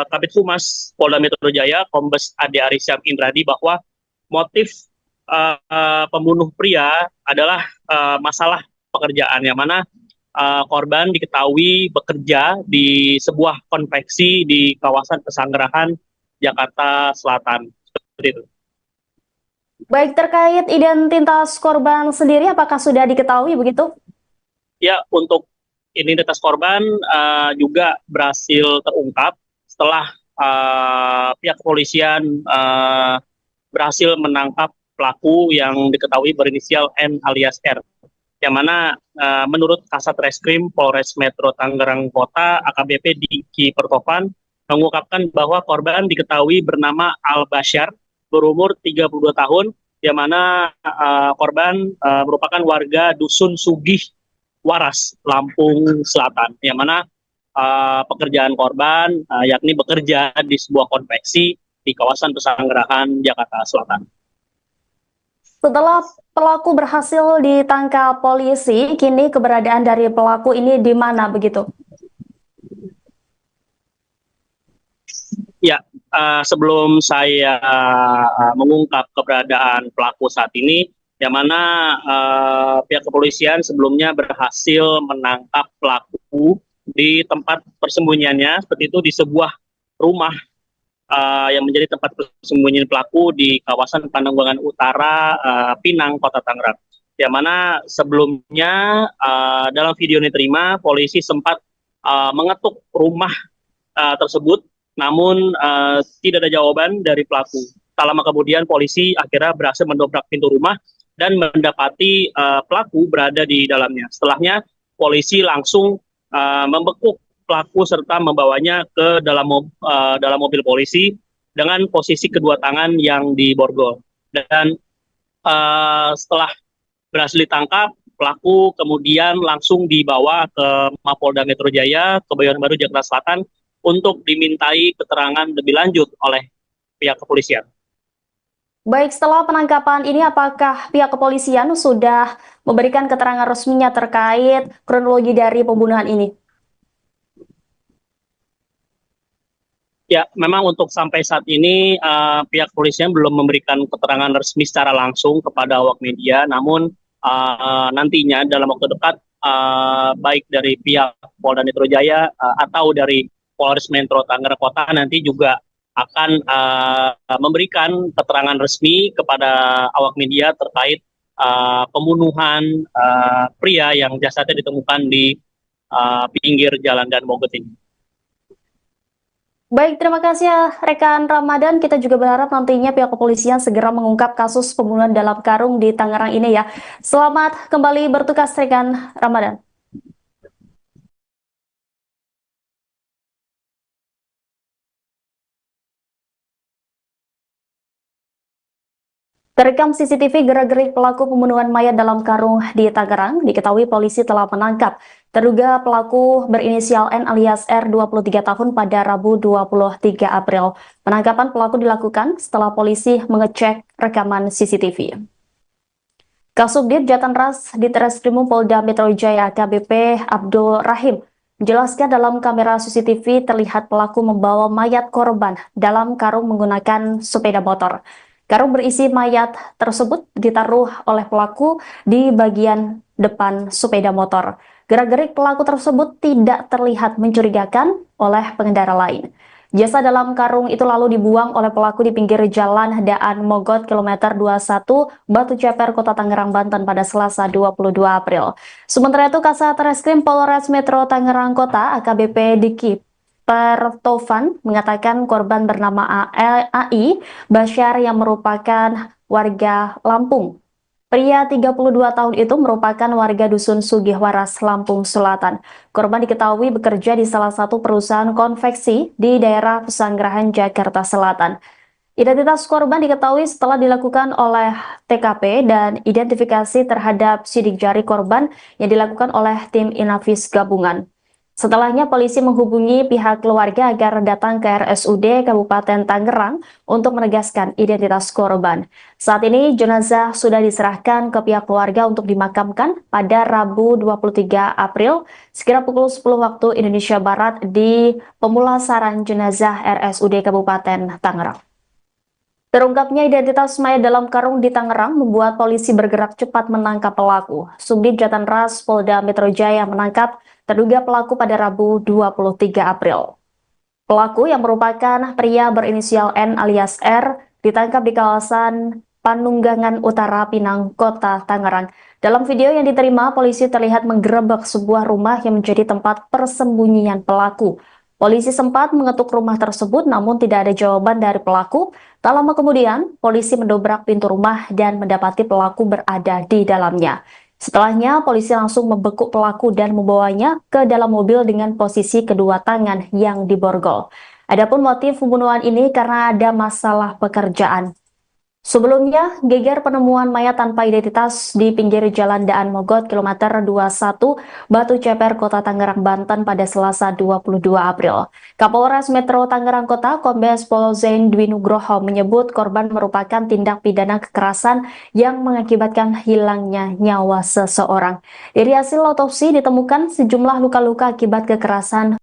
Kabid Humas Polda Metro Jaya, Kombes Ade Ari Syam Indradi, bahwa motif pembunuh pria adalah masalah pekerjaan, yang mana korban diketahui bekerja di sebuah konveksi di kawasan Pesanggerahan, Jakarta Selatan. Seperti itu. Baik, terkait identitas korban sendiri, apakah sudah diketahui begitu? Ya, untuk identitas korban juga berhasil terungkap setelah pihak kepolisian berhasil menangkap pelaku yang diketahui berinisial N alias R. Yang mana menurut Kasat Reskrim Polres Metro Tangerang Kota, AKBP Diki Pertovan, mengungkapkan bahwa korban diketahui bernama Al Bashar, berumur 32 tahun, yang mana korban merupakan warga Dusun Sugih Waras, Lampung Selatan, yang mana pekerjaan korban yakni bekerja di sebuah konveksi di kawasan Pesanggerahan, Jakarta Selatan. Setelah pelaku berhasil ditangkap polisi, kini keberadaan dari pelaku ini di mana begitu? Ya, sebelum saya mengungkap keberadaan pelaku saat ini, yang mana pihak kepolisian sebelumnya berhasil menangkap pelaku di tempat persembunyiannya, seperti itu di sebuah rumah yang menjadi tempat persembunyian pelaku di kawasan Penunggangan Utara, Pinang, Kota Tangerang. yang mana sebelumnya dalam video yang diterima, polisi sempat mengetuk rumah tersebut, namun tidak ada jawaban dari pelaku. Tak lama kemudian polisi akhirnya berhasil mendobrak pintu rumah dan mendapati pelaku berada di dalamnya. Setelahnya polisi langsung membekuk pelaku serta membawanya ke dalam mobil polisi dengan posisi kedua tangan yang diborgol. Dan setelah berhasil ditangkap, pelaku kemudian langsung dibawa ke Mapolda Metro Jaya, Kebayoran Baru, Jakarta Selatan untuk dimintai keterangan lebih lanjut oleh pihak kepolisian. Baik, setelah penangkapan ini apakah pihak kepolisian sudah memberikan keterangan resminya terkait kronologi dari pembunuhan ini? Ya, memang untuk sampai saat ini pihak kepolisian belum memberikan keterangan resmi secara langsung kepada awak media, namun nantinya dalam waktu dekat baik dari pihak Polda Metro Jaya atau dari Polres Metro Tangerang Kota nanti juga akan memberikan keterangan resmi kepada awak media terkait pembunuhan pria yang jasadnya ditemukan di pinggir jalan Dan Mogot ini. Baik, terima kasih ya rekan Ramadan. Kita juga berharap nantinya pihak kepolisian segera mengungkap kasus pembunuhan dalam karung di Tangerang ini ya. Selamat kembali bertugas rekan Ramadan. Terekam CCTV gerak-gerik pelaku pembunuhan mayat dalam karung di Tangerang, diketahui polisi telah menangkap terduga pelaku berinisial N alias R 23 tahun pada Rabu 23 April. Penangkapan pelaku dilakukan setelah polisi mengecek rekaman CCTV. Kasubdit Jatanras Ditreskrimum Polda Metro Jaya AKBP Abdul Rahim menjelaskan dalam kamera CCTV terlihat pelaku membawa mayat korban dalam karung menggunakan sepeda motor. Karung berisi mayat tersebut ditaruh oleh pelaku di bagian depan sepeda motor. Gerak-gerik pelaku tersebut tidak terlihat mencurigakan oleh pengendara lain. Jasad dalam karung itu lalu dibuang oleh pelaku di pinggir jalan Daan Mogot kilometer 21 Batu Ceper, Kota Tangerang, Banten pada Selasa 22 April. Sementara itu Kasat Reskrim Polres Metro Tangerang Kota AKBP Diki Pertovan mengatakan korban bernama AI Basyar yang merupakan warga Lampung. Pria 32 tahun itu merupakan warga Dusun Sugihwaras, Lampung Selatan. Korban diketahui bekerja di salah satu perusahaan konveksi di daerah Pesanggerahan, Jakarta Selatan. Identitas korban diketahui setelah dilakukan oleh TKP dan identifikasi terhadap sidik jari korban yang dilakukan oleh tim Inavis gabungan. Setelahnya polisi menghubungi pihak keluarga agar datang ke RSUD Kabupaten Tangerang untuk menegaskan identitas korban. Saat ini jenazah sudah diserahkan ke pihak keluarga untuk dimakamkan pada Rabu 23 April sekira pukul 10 waktu Indonesia Barat di pemulasaran jenazah RSUD Kabupaten Tangerang. Terungkapnya identitas mayat dalam karung di Tangerang membuat polisi bergerak cepat menangkap pelaku. Subdit Jatanras Polda Metro Jaya menangkap terduga pelaku pada Rabu 23 April. Pelaku yang merupakan pria berinisial N alias R ditangkap di kawasan Panunggangan Utara, Pinang, Kota Tangerang. Dalam video yang diterima, polisi terlihat menggerebek sebuah rumah yang menjadi tempat persembunyian pelaku. Polisi sempat mengetuk rumah tersebut namun tidak ada jawaban dari pelaku. Tak lama kemudian, polisi mendobrak pintu rumah dan mendapati pelaku berada di dalamnya. Setelahnya, polisi langsung membekuk pelaku dan membawanya ke dalam mobil dengan posisi kedua tangan yang diborgol. Adapun motif pembunuhan ini karena ada masalah pekerjaan. Sebelumnya, geger penemuan mayat tanpa identitas di pinggir jalan Daan Mogot kilometer 21 Batu Ceper, Kota Tangerang, Banten pada Selasa 22 April. Kapolres Metro Tangerang Kota Kombes Pol Zain Dwi Nugroho menyebut korban merupakan tindak pidana kekerasan yang mengakibatkan hilangnya nyawa seseorang. Dari hasil otopsi ditemukan sejumlah luka-luka akibat kekerasan.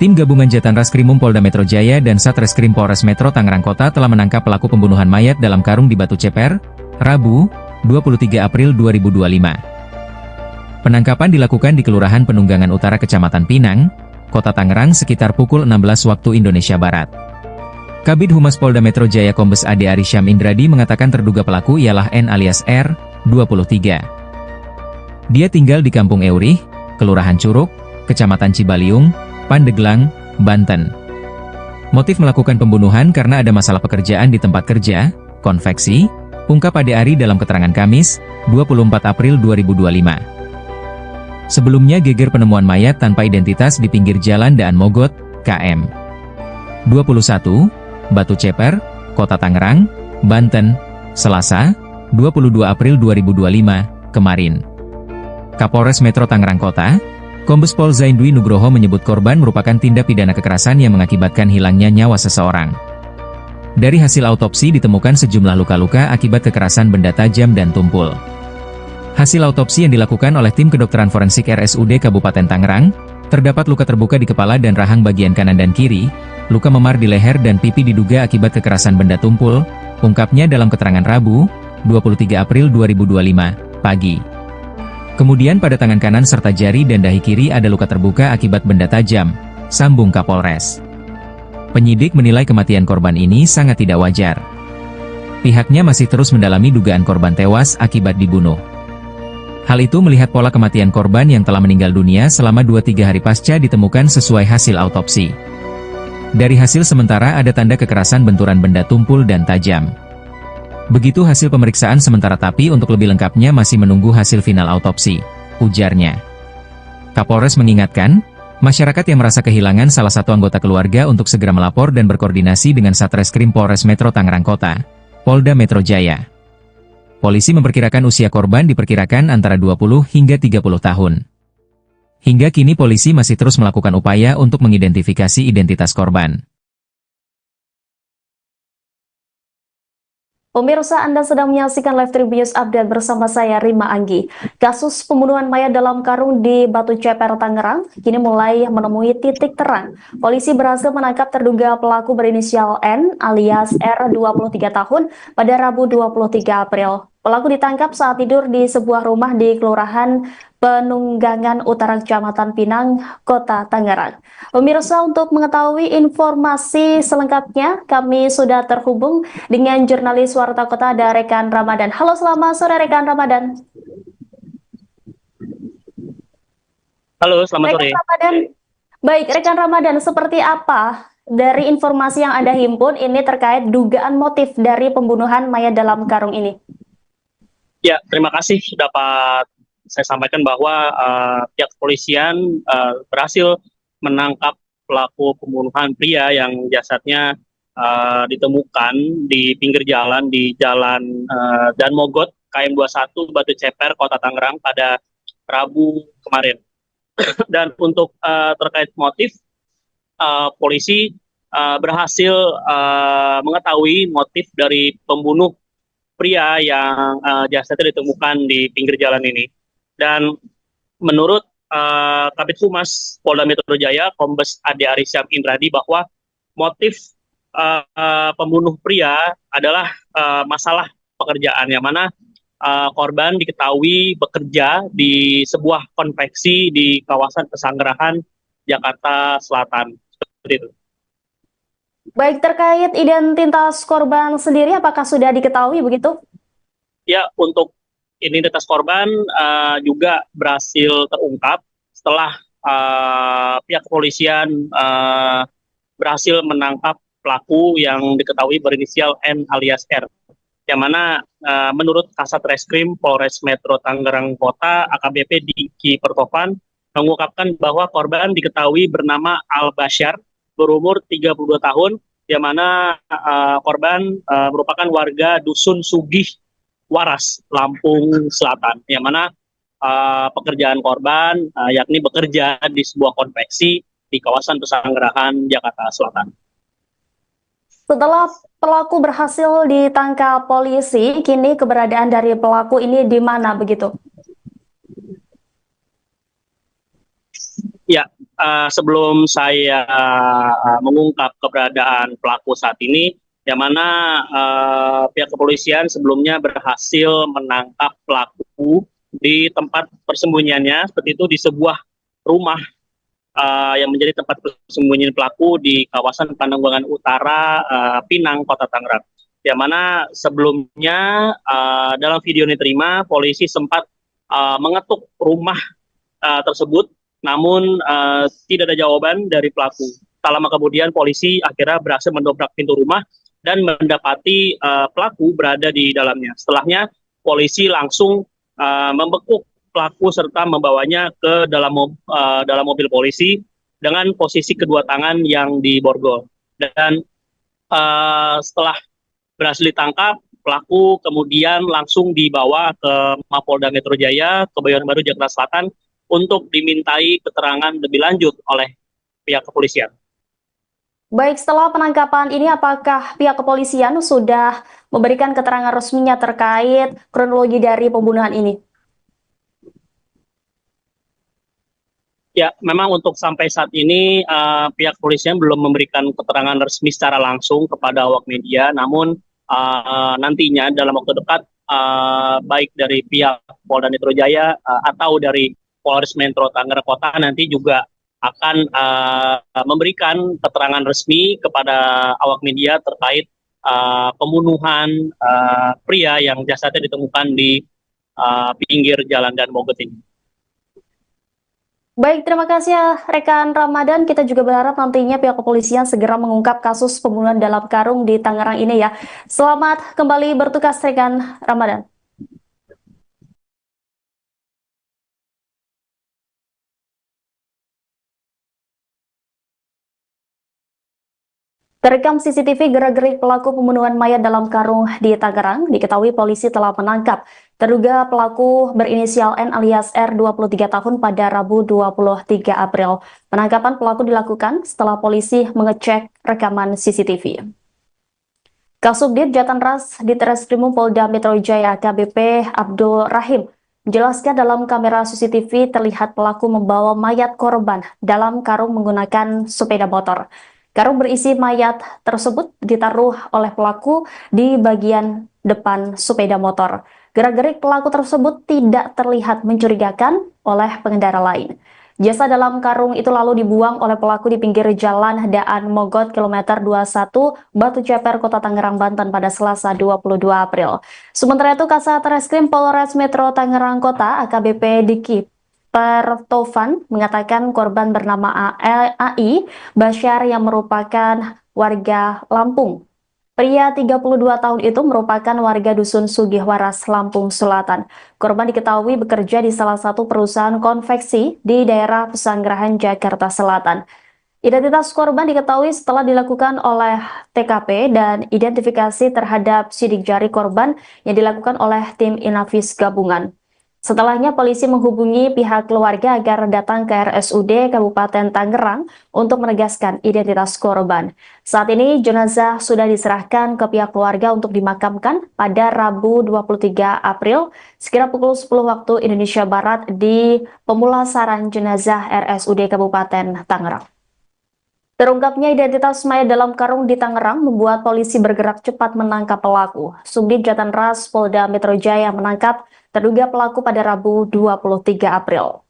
Tim gabungan Jatanraskrimum Polda Metro Jaya dan Satreskrim Polres Metro Tangerang Kota telah menangkap pelaku pembunuhan mayat dalam karung di Batu Ceper, Rabu, 23 April 2025. Penangkapan dilakukan di Kelurahan Penunggangan Utara Kecamatan Pinang, Kota Tangerang sekitar pukul 16 waktu Indonesia Barat. Kabid Humas Polda Metro Jaya Kombes Ade Arysyam Indradi mengatakan terduga pelaku ialah N alias R, 23. Dia tinggal di Kampung Eurih, Kelurahan Curug, Kecamatan Cibaliung, Pandeglang, Banten. Motif melakukan pembunuhan karena ada masalah pekerjaan di tempat kerja, konveksi, ungkap Ade Ari dalam keterangan Kamis, 24 April 2025. Sebelumnya geger penemuan mayat tanpa identitas di pinggir jalan Daan Mogot, KM 21, Batu Ceper, Kota Tangerang, Banten, Selasa, 22 April 2025, kemarin. Kapolres Metro Tangerang Kota, Kombes Pol Zaindwi Nugroho menyebut korban merupakan tindak pidana kekerasan yang mengakibatkan hilangnya nyawa seseorang. Dari hasil autopsi ditemukan sejumlah luka-luka akibat kekerasan benda tajam dan tumpul. Hasil autopsi yang dilakukan oleh tim kedokteran forensik RSUD Kabupaten Tangerang, terdapat luka terbuka di kepala dan rahang bagian kanan dan kiri, luka memar di leher dan pipi diduga akibat kekerasan benda tumpul, ungkapnya dalam keterangan Rabu, 23 April 2025, pagi. Kemudian pada tangan kanan serta jari dan dahi kiri ada luka terbuka akibat benda tajam, sambung Kapolres. Penyidik menilai kematian korban ini sangat tidak wajar. Pihaknya masih terus mendalami dugaan korban tewas akibat dibunuh. Hal itu melihat pola kematian korban yang telah meninggal dunia selama 2-3 hari pasca ditemukan sesuai hasil autopsi. Dari hasil sementara ada tanda kekerasan benturan benda tumpul dan tajam. Begitu hasil pemeriksaan sementara tapi untuk lebih lengkapnya masih menunggu hasil final autopsi, ujarnya. Kapolres mengingatkan, masyarakat yang merasa kehilangan salah satu anggota keluarga untuk segera melapor dan berkoordinasi dengan Satreskrim Polres Metro Tangerang Kota, Polda Metro Jaya. Polisi memperkirakan usia korban diperkirakan antara 20 hingga 30 tahun. Hingga kini polisi masih terus melakukan upaya untuk mengidentifikasi identitas korban. Pemirsa, Anda sedang menyaksikan Live Tribun Update bersama saya Rima Anggi. Kasus pembunuhan mayat dalam karung di Batu Ceper, Tangerang, kini mulai menemui titik terang. Polisi berhasil menangkap terduga pelaku berinisial N alias R 23 tahun pada Rabu 23 April. Pelaku ditangkap saat tidur di sebuah rumah di Kelurahan Penunggangan Utara Kecamatan Pinang, Kota Tangerang. Pemirsa, untuk mengetahui informasi selengkapnya, kami sudah terhubung dengan jurnalis Warta Kota ada Rekan Ramadan. Halo, selamat sore Rekan Ramadan. Halo, selamat sore. Rekan Ramadan. Baik, Rekan Ramadan, seperti apa dari informasi yang Anda himpun ini terkait dugaan motif dari pembunuhan mayat dalam karung ini? Ya, terima kasih dapat saya sampaikan bahwa pihak kepolisian berhasil menangkap pelaku pembunuhan pria yang jasadnya ditemukan di pinggir jalan di Jalan Dan Mogot, KM 21, Batu Ceper, Kota Tangerang pada Rabu kemarin. Dan untuk terkait motif, polisi berhasil mengetahui motif dari pembunuh pria yang jasadnya ditemukan di pinggir jalan ini. Dan menurut Kabid Humas Polda Metro Jaya, Kombes Ade Arysyam Indradi, bahwa motif pembunuh pria adalah masalah pekerjaan, yang mana korban diketahui bekerja di sebuah konveksi di kawasan Pesanggerahan, Jakarta Selatan. Seperti itu. Baik, terkait identitas korban sendiri, apakah sudah diketahui begitu? Ya, untuk identitas korban juga berhasil terungkap setelah pihak kepolisian berhasil menangkap pelaku yang diketahui berinisial N alias R. Yang mana menurut Kasat Reskrim Polres Metro Tangerang Kota, AKBP Diki Pertovan, mengungkapkan bahwa korban diketahui bernama Al Basyar, berumur 32 tahun, yang mana korban merupakan warga Dusun Sugih Waras, Lampung Selatan, yang mana pekerjaan korban yakni bekerja di sebuah konveksi di kawasan Pesanggerahan, Jakarta Selatan. Setelah pelaku berhasil ditangkap polisi, kini keberadaan dari pelaku ini di mana begitu? Ya, sebelum saya mengungkap keberadaan pelaku saat ini, yang mana pihak kepolisian sebelumnya berhasil menangkap pelaku di tempat persembunyiannya, seperti itu di sebuah rumah yang menjadi tempat persembunyian pelaku di kawasan Pananggulangan Utara, Pinang, Kota Tangerang. Yang mana sebelumnya dalam video ini terima, polisi sempat mengetuk rumah tersebut, namun tidak ada jawaban dari pelaku. Tak lama kemudian polisi akhirnya berhasil mendobrak pintu rumah dan mendapati pelaku berada di dalamnya. Setelahnya polisi langsung membekuk pelaku serta membawanya ke dalam mobil polisi dengan posisi kedua tangan yang diborgol. Dan setelah berhasil ditangkap, pelaku kemudian langsung dibawa ke Mapolda Metro Jaya, Kebayoran Baru, Jakarta Selatan untuk dimintai keterangan lebih lanjut oleh pihak kepolisian. Baik, setelah penangkapan ini apakah pihak kepolisian sudah memberikan keterangan resminya terkait kronologi dari pembunuhan ini? Ya, memang untuk sampai saat ini pihak kepolisian belum memberikan keterangan resmi secara langsung kepada awak media, namun nantinya dalam waktu dekat baik dari pihak Polda Metro Jaya atau dari Polres Metro Tangerang Kota nanti juga akan memberikan keterangan resmi kepada awak media terkait pembunuhan pria yang jasadnya ditemukan di pinggir jalan Dan Mogot ini. Baik, terima kasih ya rekan Ramadan. Kita juga berharap nantinya pihak kepolisian segera mengungkap kasus pembunuhan dalam karung di Tangerang ini ya. Selamat kembali bertugas rekan Ramadan. Terekam CCTV gerak-gerik pelaku pembunuhan mayat dalam karung di Tangerang, diketahui polisi telah menangkap terduga pelaku berinisial N alias R 23 tahun pada Rabu 23 April. Penangkapan pelaku dilakukan setelah polisi mengecek rekaman CCTV. Kasubdit Jatanras di Treskrimum Polda Metro Jaya AKBP Abdul Rahim menjelaskan dalam kamera CCTV terlihat pelaku membawa mayat korban dalam karung menggunakan sepeda motor. Karung berisi mayat tersebut ditaruh oleh pelaku di bagian depan sepeda motor. Gerak-gerik pelaku tersebut tidak terlihat mencurigakan oleh pengendara lain. Jasad dalam karung itu lalu dibuang oleh pelaku di pinggir jalan Daan Mogot kilometer 21 Batu Ceper, Kota Tangerang, Banten pada Selasa 22 April. Sementara itu Kasat Reskrim Polres Metro Tangerang Kota AKBP Diki Pertovan mengatakan korban bernama AI Basyar yang merupakan warga Lampung. Pria 32 tahun itu merupakan warga Dusun Sugihwaras, Lampung Selatan. Korban diketahui bekerja di salah satu perusahaan konveksi di daerah Pesanggerahan, Jakarta Selatan. Identitas korban diketahui setelah dilakukan oleh TKP dan identifikasi terhadap sidik jari korban yang dilakukan oleh tim Inavis gabungan. Setelahnya polisi menghubungi pihak keluarga agar datang ke RSUD Kabupaten Tangerang untuk menegaskan identitas korban. Saat ini jenazah sudah diserahkan ke pihak keluarga untuk dimakamkan pada Rabu 23 April sekira pukul 10 waktu Indonesia Barat di pemulasaran jenazah RSUD Kabupaten Tangerang. Terungkapnya identitas mayat dalam karung di Tangerang membuat polisi bergerak cepat menangkap pelaku. Subdit Jatanras Polda Metro Jaya menangkap terduga pelaku pada Rabu 23 April.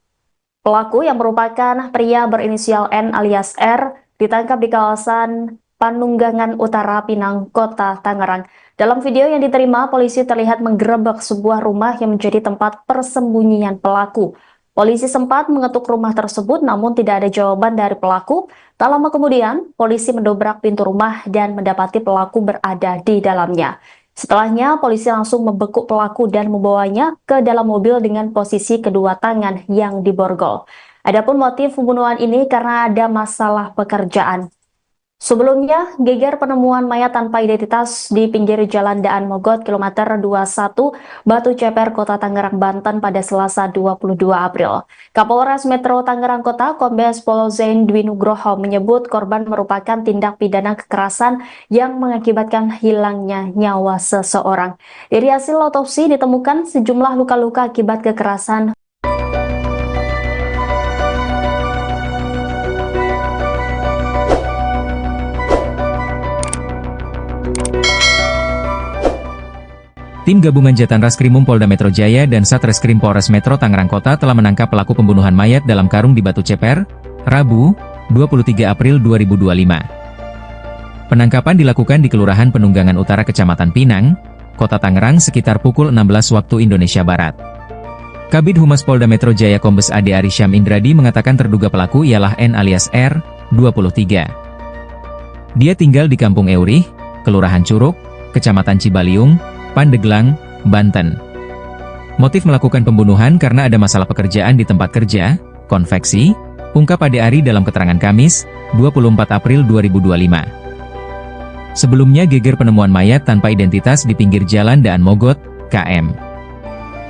Pelaku yang merupakan pria berinisial N alias R ditangkap di kawasan Panunggangan Utara, Pinang, Kota Tangerang. Dalam video yang diterima, polisi terlihat menggerebek sebuah rumah yang menjadi tempat persembunyian pelaku. Polisi sempat mengetuk rumah tersebut namun tidak ada jawaban dari pelaku. Tak lama kemudian, polisi mendobrak pintu rumah dan mendapati pelaku berada di dalamnya. Setelahnya, polisi langsung membekuk pelaku dan membawanya ke dalam mobil dengan posisi kedua tangan yang diborgol. Adapun motif pembunuhan ini karena ada masalah pekerjaan. Sebelumnya, geger penemuan mayat tanpa identitas di pinggir jalan Daan Mogot kilometer 21 Batu Ceper, Kota Tangerang, Banten pada Selasa 22 April. Kapolres Metro Tangerang Kota Kombes Pol Zain Dwi Nugroho menyebut korban merupakan tindak pidana kekerasan yang mengakibatkan hilangnya nyawa seseorang. Dari hasil otopsi ditemukan sejumlah luka-luka akibat kekerasan. Tim Gabungan Jatan Raskrimum Polda Metro Jaya dan Satreskrim Polres Metro Tangerang Kota telah menangkap pelaku pembunuhan mayat dalam karung di Batu Ceper, Rabu, 23 April 2025. Penangkapan dilakukan di Kelurahan Penunggangan Utara Kecamatan Pinang, Kota Tangerang sekitar pukul 16 waktu Indonesia Barat. Kabid Humas Polda Metro Jaya Kombes Ade Arysyam Indradi mengatakan terduga pelaku ialah N alias R, 23. Dia tinggal di Kampung Eurih, Kelurahan Curug, Kecamatan Cibaliung, Pandeglang, Banten. Motif melakukan pembunuhan karena ada masalah pekerjaan di tempat kerja, konveksi, ungkap Ade Ari dalam keterangan Kamis, 24 April 2025. Sebelumnya geger penemuan mayat tanpa identitas di pinggir jalan Daan Mogot, KM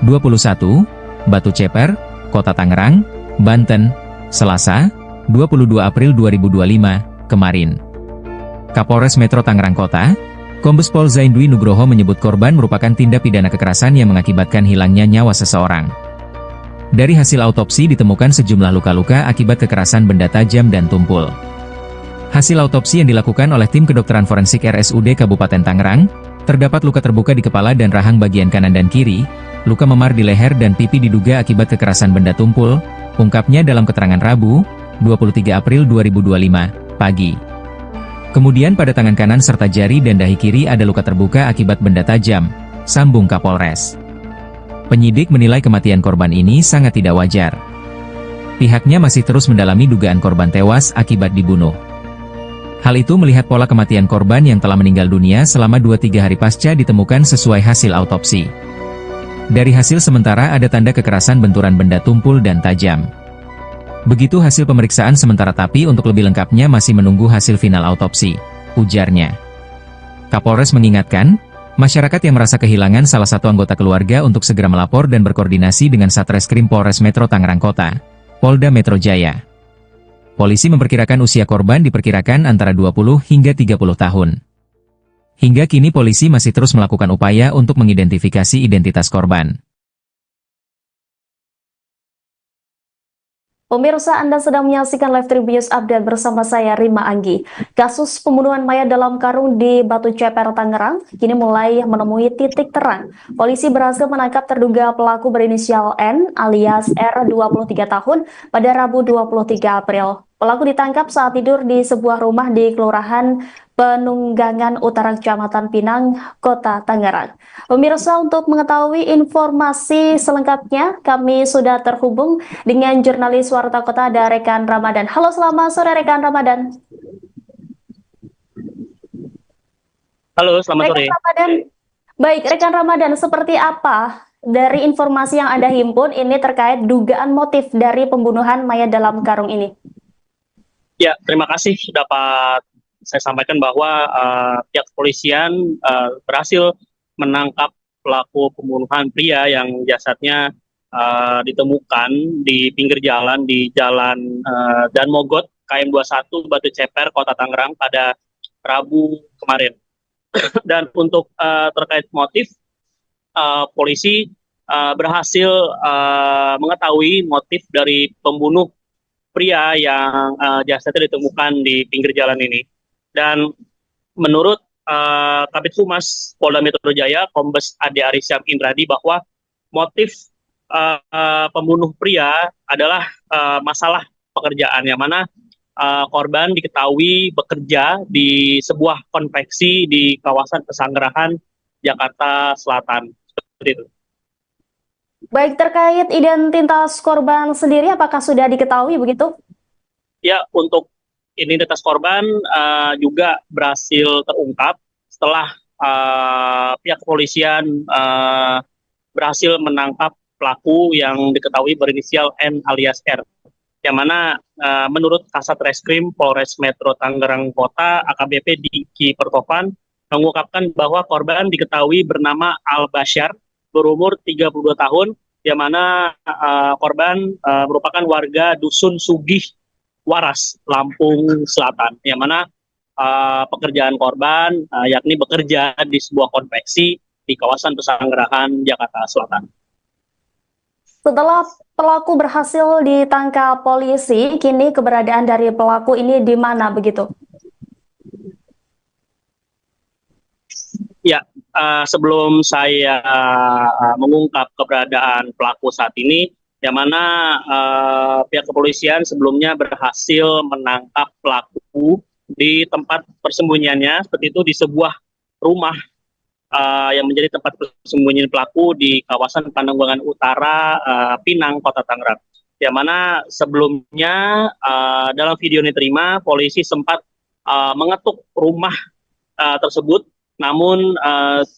21, Batu Ceper, Kota Tangerang, Banten, Selasa, 22 April 2025, kemarin. Kapolres Metro Tangerang Kota, Kombes Pol Zaindwi Nugroho menyebut korban merupakan tindak pidana kekerasan yang mengakibatkan hilangnya nyawa seseorang. Dari hasil autopsi ditemukan sejumlah luka-luka akibat kekerasan benda tajam dan tumpul. Hasil autopsi yang dilakukan oleh tim kedokteran forensik RSUD Kabupaten Tangerang, terdapat luka terbuka di kepala dan rahang bagian kanan dan kiri, luka memar di leher dan pipi diduga akibat kekerasan benda tumpul, ungkapnya dalam keterangan Rabu, 23 April 2025, pagi. Kemudian pada tangan kanan serta jari dan dahi kiri ada luka terbuka akibat benda tajam, sambung Kapolres. Penyidik menilai kematian korban ini sangat tidak wajar. Pihaknya masih terus mendalami dugaan korban tewas akibat dibunuh. Hal itu melihat pola kematian korban yang telah meninggal dunia selama 2-3 hari pasca ditemukan sesuai hasil autopsi. Dari hasil sementara ada tanda kekerasan benturan benda tumpul dan tajam. Begitu hasil pemeriksaan sementara tapi untuk lebih lengkapnya masih menunggu hasil final autopsi, ujarnya. Kapolres mengingatkan, masyarakat yang merasa kehilangan salah satu anggota keluarga untuk segera melapor dan berkoordinasi dengan Satreskrim Polres Metro Tangerang Kota, Polda Metro Jaya. Polisi memperkirakan usia korban diperkirakan antara 20 hingga 30 tahun. Hingga kini polisi masih terus melakukan upaya untuk mengidentifikasi identitas korban. Pemirsa, Anda sedang menyaksikan Live Tribun Update bersama saya, Rima Anggi. Kasus pembunuhan mayat dalam karung di Batu Ceper, Tangerang, kini mulai menemui titik terang. Polisi berhasil menangkap terduga pelaku berinisial N alias R, 23 tahun, pada Rabu 23 April. Pelaku ditangkap saat tidur di sebuah rumah di Kelurahan Penunggangan Utara Kecamatan Pinang, Kota Tangerang. Pemirsa, untuk mengetahui informasi selengkapnya, kami sudah terhubung dengan jurnalis Warta Kota ada rekan Ramadan. Halo, selamat sore rekan Ramadan. Halo, selamat sore. Rekan Ramadan, baik, rekan Ramadan, seperti apa dari informasi yang Anda himpun ini terkait dugaan motif dari pembunuhan mayat dalam karung ini? Ya, terima kasih dapat saya sampaikan bahwa pihak kepolisian berhasil menangkap pelaku pembunuhan pria yang jasadnya ditemukan di pinggir jalan di Jalan Daan Mogot, KM 21, Batu Ceper, Kota Tangerang pada Rabu kemarin. Dan untuk terkait motif, polisi berhasil mengetahui motif dari pembunuh pria yang jasadnya ditemukan di pinggir jalan ini. Dan menurut Kabid Humas Polda Metro Jaya, Kombes Ade Arysyam Indradi, bahwa motif pembunuh pria adalah masalah pekerjaan, yang mana korban diketahui bekerja di sebuah konveksi di kawasan Pesanggerahan, Jakarta Selatan. Seperti itu. Baik, terkait identitas korban sendiri, apakah sudah diketahui begitu? Ya, untuk identitas korban juga berhasil terungkap setelah pihak kepolisian berhasil menangkap pelaku yang diketahui berinisial N alias R. Yang mana menurut Kasat Reskrim Polres Metro Tangerang Kota, AKBP Diki Pertovan, mengungkapkan bahwa korban diketahui bernama Al Basyar, berumur 32 tahun, yang mana korban merupakan warga Dusun Sugih Waras, Lampung Selatan, yang mana pekerjaan korban yakni bekerja di sebuah konveksi di kawasan Pesanggerahan, Jakarta Selatan. Setelah pelaku berhasil ditangkap polisi, kini keberadaan dari pelaku ini di mana begitu? Ya, sebelum saya mengungkap keberadaan pelaku saat ini, yang mana pihak kepolisian sebelumnya berhasil menangkap pelaku di tempat persembunyiannya, seperti itu di sebuah rumah yang menjadi tempat persembunyian pelaku di kawasan Pananggulangan Utara, Pinang, Kota Tangerang. Yang mana sebelumnya dalam video yang diterima, polisi sempat mengetuk rumah tersebut, namun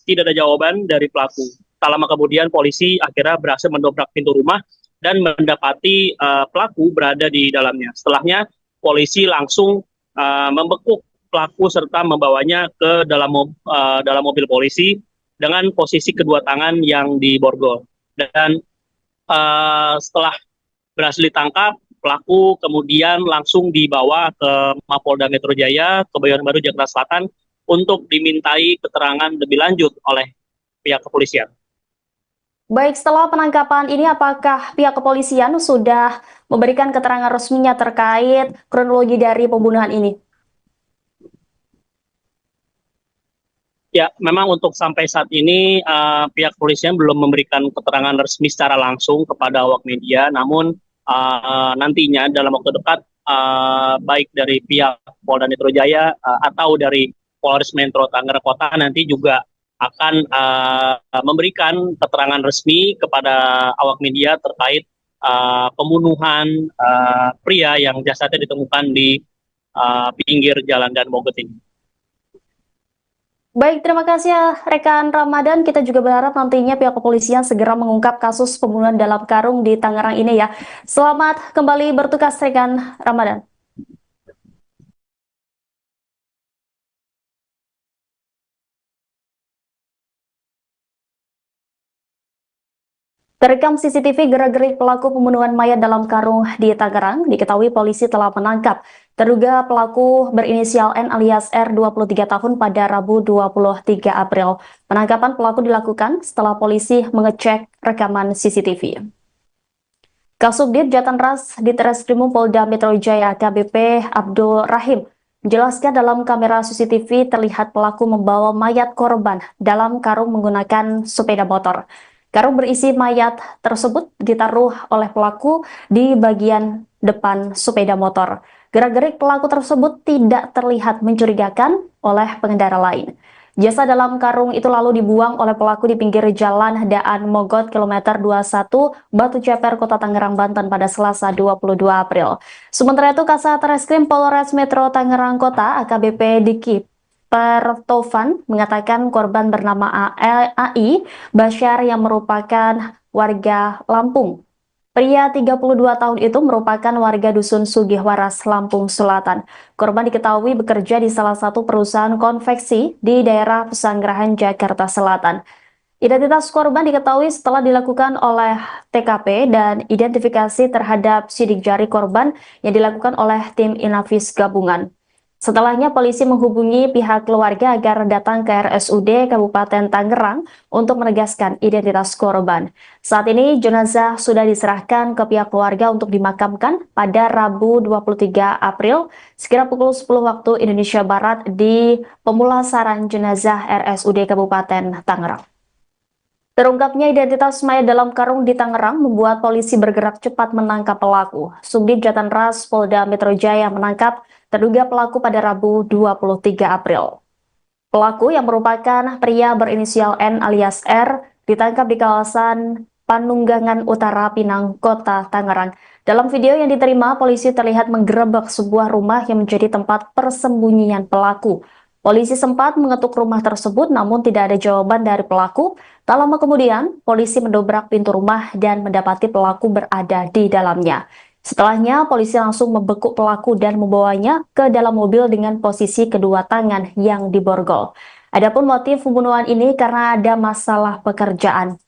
tidak ada jawaban dari pelaku. Tak lama kemudian polisi akhirnya berhasil mendobrak pintu rumah dan mendapati pelaku berada di dalamnya. Setelahnya polisi langsung membekuk pelaku serta membawanya ke dalam mobil polisi dengan posisi kedua tangan yang diborgol. Dan setelah berhasil ditangkap, pelaku kemudian langsung dibawa ke Mapolda Metro Jaya, Kebayoran Baru, Jakarta Selatan untuk dimintai keterangan lebih lanjut oleh pihak kepolisian. Baik, setelah penangkapan ini apakah pihak kepolisian sudah memberikan keterangan resminya terkait kronologi dari pembunuhan ini? Ya, memang untuk sampai saat ini pihak kepolisian belum memberikan keterangan resmi secara langsung kepada awak media, namun nantinya dalam waktu dekat baik dari pihak Polda Metro Jaya atau dari Polres Metro Tangerang Kota nanti juga akan memberikan keterangan resmi kepada awak media terkait pembunuhan pria yang jasadnya ditemukan di pinggir jalan Dan Mogot ini. Baik, terima kasih ya rekan Ramadan. Kita juga berharap nantinya pihak kepolisian segera mengungkap kasus pembunuhan dalam karung di Tangerang ini ya. Selamat kembali bertugas rekan Ramadan. Terekam CCTV gerak-gerik pelaku pembunuhan mayat dalam karung di Tangerang, diketahui polisi telah menangkap terduga pelaku berinisial N alias R 23 tahun pada Rabu 23 April. Penangkapan pelaku dilakukan setelah polisi mengecek rekaman CCTV. Kasubdit Jatanras Ditreskrimum Polda Metro Jaya KBP Abdul Rahim menjelaskan dalam kamera CCTV terlihat pelaku membawa mayat korban dalam karung menggunakan sepeda motor. Karung berisi mayat tersebut ditaruh oleh pelaku di bagian depan sepeda motor. Gerak-gerik pelaku tersebut tidak terlihat mencurigakan oleh pengendara lain. Jasad dalam karung itu lalu dibuang oleh pelaku di pinggir jalan Daan Mogot kilometer 21 Batu Ceper, Kota Tangerang, Banten pada Selasa 22 April. Sementara itu Kasat Reskrim Polres Metro Tangerang Kota AKBP Diki Pertovan mengatakan korban bernama AI Basyar yang merupakan warga Lampung. Pria 32 tahun itu merupakan warga Dusun Sugihwaras, Lampung Selatan. Korban diketahui bekerja di salah satu perusahaan konveksi di daerah Pesanggerahan, Jakarta Selatan. Identitas korban diketahui setelah dilakukan oleh TKP dan identifikasi terhadap sidik jari korban yang dilakukan oleh tim Inavis gabungan. Setelahnya polisi menghubungi pihak keluarga agar datang ke RSUD Kabupaten Tangerang untuk menegaskan identitas korban. Saat ini jenazah sudah diserahkan ke pihak keluarga untuk dimakamkan pada Rabu 23 April sekira pukul 10 waktu Indonesia Barat di pemulasaran jenazah RSUD Kabupaten Tangerang. Terungkapnya identitas mayat dalam karung di Tangerang membuat polisi bergerak cepat menangkap pelaku. Subdit Jatanras Polda Metro Jaya menangkap terduga pelaku pada Rabu 23 April. Pelaku yang merupakan pria berinisial N alias R ditangkap di kawasan Panunggangan Utara, Pinang, Kota Tangerang. Dalam video yang diterima, polisi terlihat menggerebek sebuah rumah yang menjadi tempat persembunyian pelaku. Polisi sempat mengetuk rumah tersebut namun tidak ada jawaban dari pelaku. Tak lama kemudian, polisi mendobrak pintu rumah dan mendapati pelaku berada di dalamnya. Setelahnya, polisi langsung membekuk pelaku dan membawanya ke dalam mobil dengan posisi kedua tangan yang diborgol. Adapun motif pembunuhan ini karena ada masalah pekerjaan.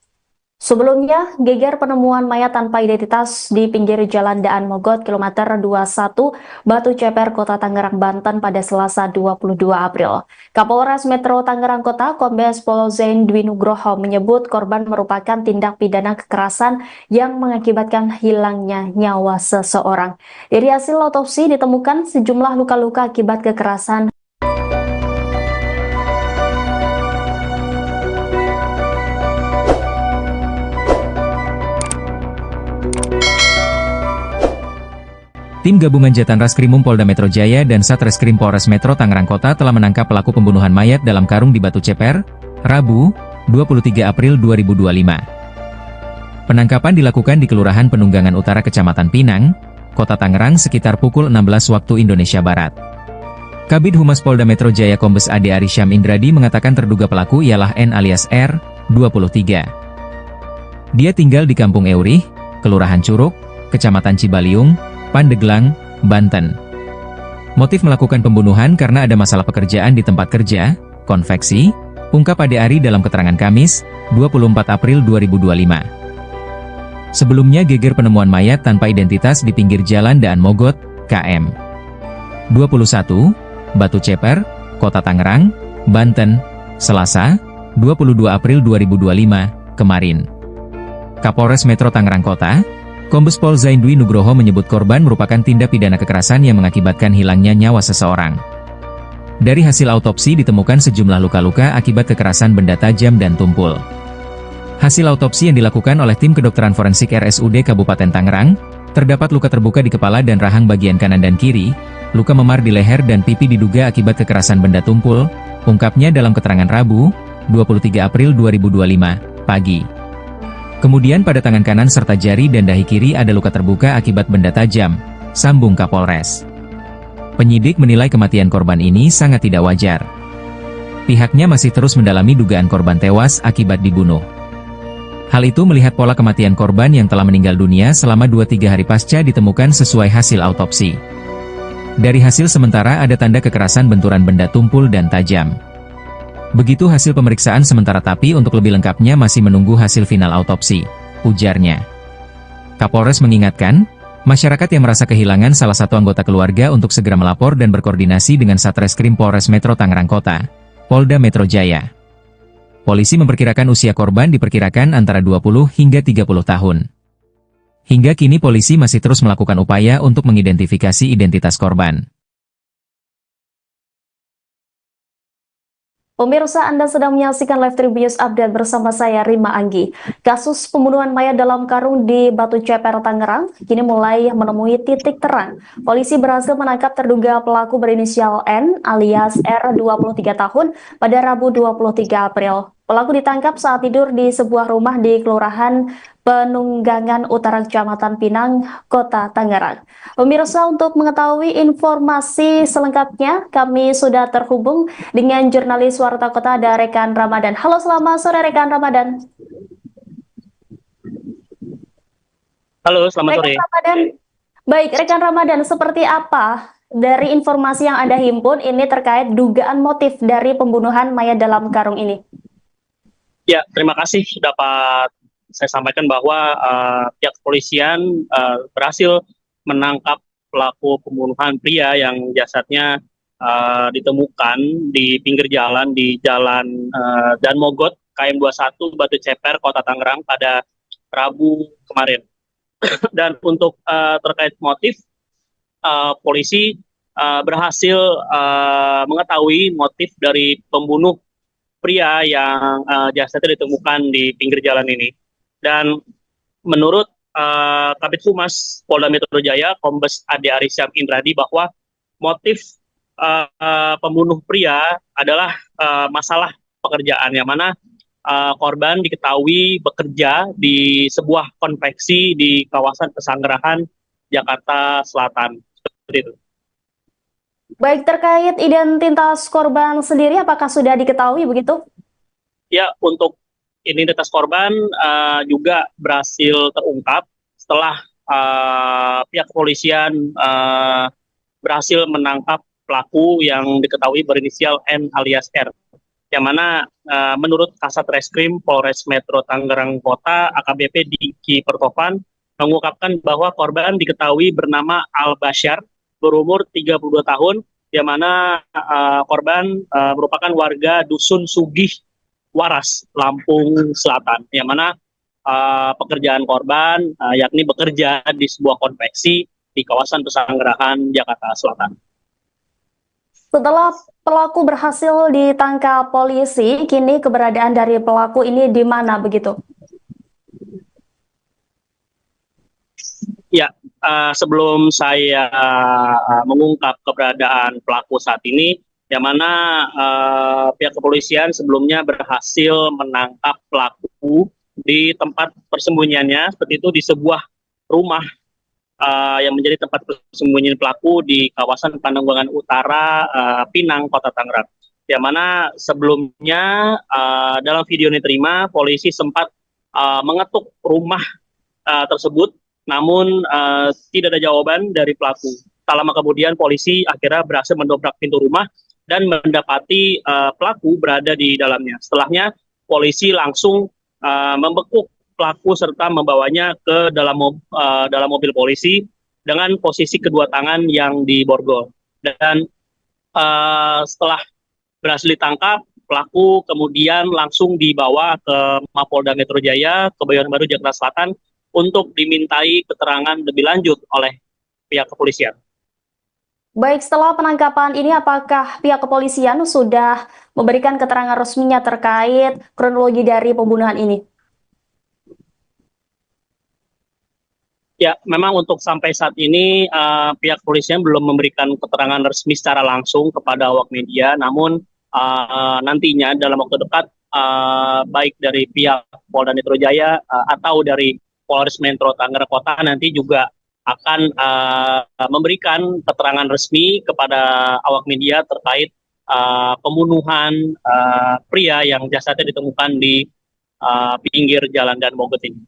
Sebelumnya, geger penemuan mayat tanpa identitas di pinggir jalan Daan Mogot kilometer 21 Batu Ceper, Kota Tangerang, Banten pada Selasa 22 April. Kapolres Metro Tangerang Kota, Kombes Pol Zain Dwi Nugroho menyebut korban merupakan tindak pidana kekerasan yang mengakibatkan hilangnya nyawa seseorang. Dari hasil otopsi ditemukan sejumlah luka-luka akibat kekerasan. Tim gabungan Jatan Raskrimum Polda Metro Jaya dan Satreskrim Polres Metro Tangerang Kota telah menangkap pelaku pembunuhan mayat dalam karung di Batu Ceper, Rabu, 23 April 2025. Penangkapan dilakukan di Kelurahan Penunggangan Utara Kecamatan Pinang, Kota Tangerang sekitar pukul 16 waktu Indonesia Barat. Kabid Humas Polda Metro Jaya Kombes Ade Arisham Indradi mengatakan terduga pelaku ialah N alias R, 23. Dia tinggal di Kampung Eurih, Kelurahan Curug, Kecamatan Cibaliung, Pandeglang, Banten. Motif melakukan pembunuhan karena ada masalah pekerjaan di tempat kerja, konveksi, ungkap Ade Ari dalam keterangan Kamis, 24 April 2025. Sebelumnya geger penemuan mayat tanpa identitas di pinggir jalan Daan Mogot, KM 21, Batu Ceper, Kota Tangerang, Banten, Selasa, 22 April 2025, kemarin. Kapolres Metro Tangerang Kota, Kombes Pol Zaindwi Nugroho menyebut korban merupakan tindak pidana kekerasan yang mengakibatkan hilangnya nyawa seseorang. Dari hasil autopsi ditemukan sejumlah luka-luka akibat kekerasan benda tajam dan tumpul. Hasil autopsi yang dilakukan oleh tim kedokteran forensik RSUD Kabupaten Tangerang, terdapat luka terbuka di kepala dan rahang bagian kanan dan kiri, luka memar di leher dan pipi diduga akibat kekerasan benda tumpul, ungkapnya dalam keterangan Rabu, 23 April 2025, pagi. Kemudian pada tangan kanan serta jari dan dahi kiri ada luka terbuka akibat benda tajam, sambung Kapolres. Penyidik menilai kematian korban ini sangat tidak wajar. Pihaknya masih terus mendalami dugaan korban tewas akibat dibunuh. Hal itu melihat pola kematian korban yang telah meninggal dunia selama 2-3 hari pasca ditemukan sesuai hasil autopsi. Dari hasil sementara ada tanda kekerasan benturan benda tumpul dan tajam. Begitu hasil pemeriksaan sementara tapi untuk lebih lengkapnya masih menunggu hasil final autopsi, ujarnya. Kapolres mengingatkan, masyarakat yang merasa kehilangan salah satu anggota keluarga untuk segera melapor dan berkoordinasi dengan Satreskrim Polres Metro Tangerang Kota, Polda Metro Jaya. Polisi memperkirakan usia korban diperkirakan antara 20 hingga 30 tahun. Hingga kini polisi masih terus melakukan upaya untuk mengidentifikasi identitas korban. Pemirsa, Anda sedang menyaksikan Live Tribun Update bersama saya Rima Anggi. Kasus pembunuhan mayat dalam karung di Batu Ceper, Tangerang, kini mulai menemui titik terang. Polisi berhasil menangkap terduga pelaku berinisial N alias R 23 tahun pada Rabu 23 April. Pelaku ditangkap saat tidur di sebuah rumah di Kelurahan Penunggangan Utara Kecamatan Pinang, Kota Tangerang. Pemirsa, untuk mengetahui informasi selengkapnya, kami sudah terhubung dengan jurnalis Warta Kota ada Rekan Ramadan. Halo, selamat sore Rekan Ramadan. Halo, selamat sore. Rekan Ramadan. Baik, Rekan Ramadan, seperti apa dari informasi yang Anda himpun ini terkait dugaan motif dari pembunuhan mayat dalam karung ini? Ya, terima kasih dapat saya sampaikan bahwa pihak kepolisian berhasil menangkap pelaku pembunuhan pria yang jasadnya ditemukan di pinggir jalan di Jalan Dan Mogot, KM 21, Batu Ceper, Kota Tangerang pada Rabu kemarin. Dan untuk terkait motif, polisi berhasil mengetahui motif dari pembunuh pria yang jasadnya ditemukan di pinggir jalan ini. Dan menurut Kabid Humas Polda Metro Jaya, Kombes Ade Arisham Indradi, bahwa motif pembunuh pria adalah masalah pekerjaan, yang mana korban diketahui bekerja di sebuah konveksi di kawasan Pesanggerahan, Jakarta Selatan. Seperti itu. Baik, terkait identitas korban sendiri, apakah sudah diketahui begitu? Ya, untuk identitas korban juga berhasil terungkap setelah pihak kepolisian berhasil menangkap pelaku yang diketahui berinisial N alias R. Yang mana menurut Kasat Reskrim Polres Metro Tangerang Kota, AKBP Diki Pertovan, mengungkapkan bahwa korban diketahui bernama Al Bashar, berumur 32 tahun, yang mana korban merupakan warga Dusun Sugih Waras, Lampung Selatan, yang mana pekerjaan korban yakni bekerja di sebuah konveksi di kawasan Pesanggerahan, Jakarta Selatan. Setelah pelaku berhasil ditangkap polisi, kini keberadaan dari pelaku ini di mana begitu? Ya, sebelum saya mengungkap keberadaan pelaku saat ini, yang mana pihak kepolisian sebelumnya berhasil menangkap pelaku di tempat persembunyiannya, seperti itu di sebuah rumah yang menjadi tempat persembunyian pelaku di kawasan Pananggulangan Utara, Pinang, Kota Tangerang. Yang mana sebelumnya dalam video yang diterima, polisi sempat mengetuk rumah tersebut, namun tidak ada jawaban dari pelaku. Tak lama kemudian polisi akhirnya berhasil mendobrak pintu rumah dan mendapati pelaku berada di dalamnya. Setelahnya polisi langsung membekuk pelaku serta membawanya ke dalam mobil polisi dengan posisi kedua tangan yang diborgol. Dan setelah berhasil ditangkap, pelaku kemudian langsung dibawa ke Mapolda Metro Jaya, Kebayoran Baru, Jakarta Selatan untuk dimintai keterangan lebih lanjut oleh pihak kepolisian. Baik, setelah penangkapan ini apakah pihak kepolisian sudah memberikan keterangan resminya terkait kronologi dari pembunuhan ini? Ya, memang untuk sampai saat ini pihak kepolisian belum memberikan keterangan resmi secara langsung kepada awak media, namun nantinya dalam waktu dekat baik dari pihak Polda Metro Jaya atau dari Polres Metro Tangerang Kota nanti juga akan memberikan keterangan resmi kepada awak media terkait pembunuhan pria yang jasadnya ditemukan di pinggir jalan Dan Mogot ini.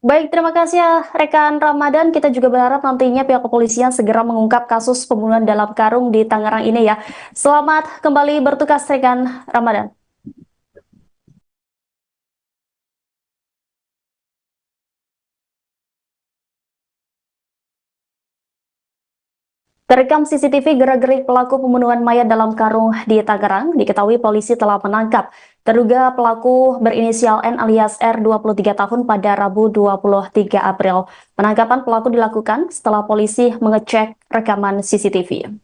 Baik, terima kasih ya rekan Ramadan. Kita juga berharap nantinya pihak kepolisian segera mengungkap kasus pembunuhan dalam karung di Tangerang ini ya. Selamat kembali bertugas rekan Ramadan. Terekam CCTV gerak-gerik pelaku pembunuhan mayat dalam karung di Tangerang, diketahui polisi telah menangkap terduga pelaku berinisial N alias R 23 tahun pada Rabu 23 April. Penangkapan pelaku dilakukan setelah polisi mengecek rekaman CCTV.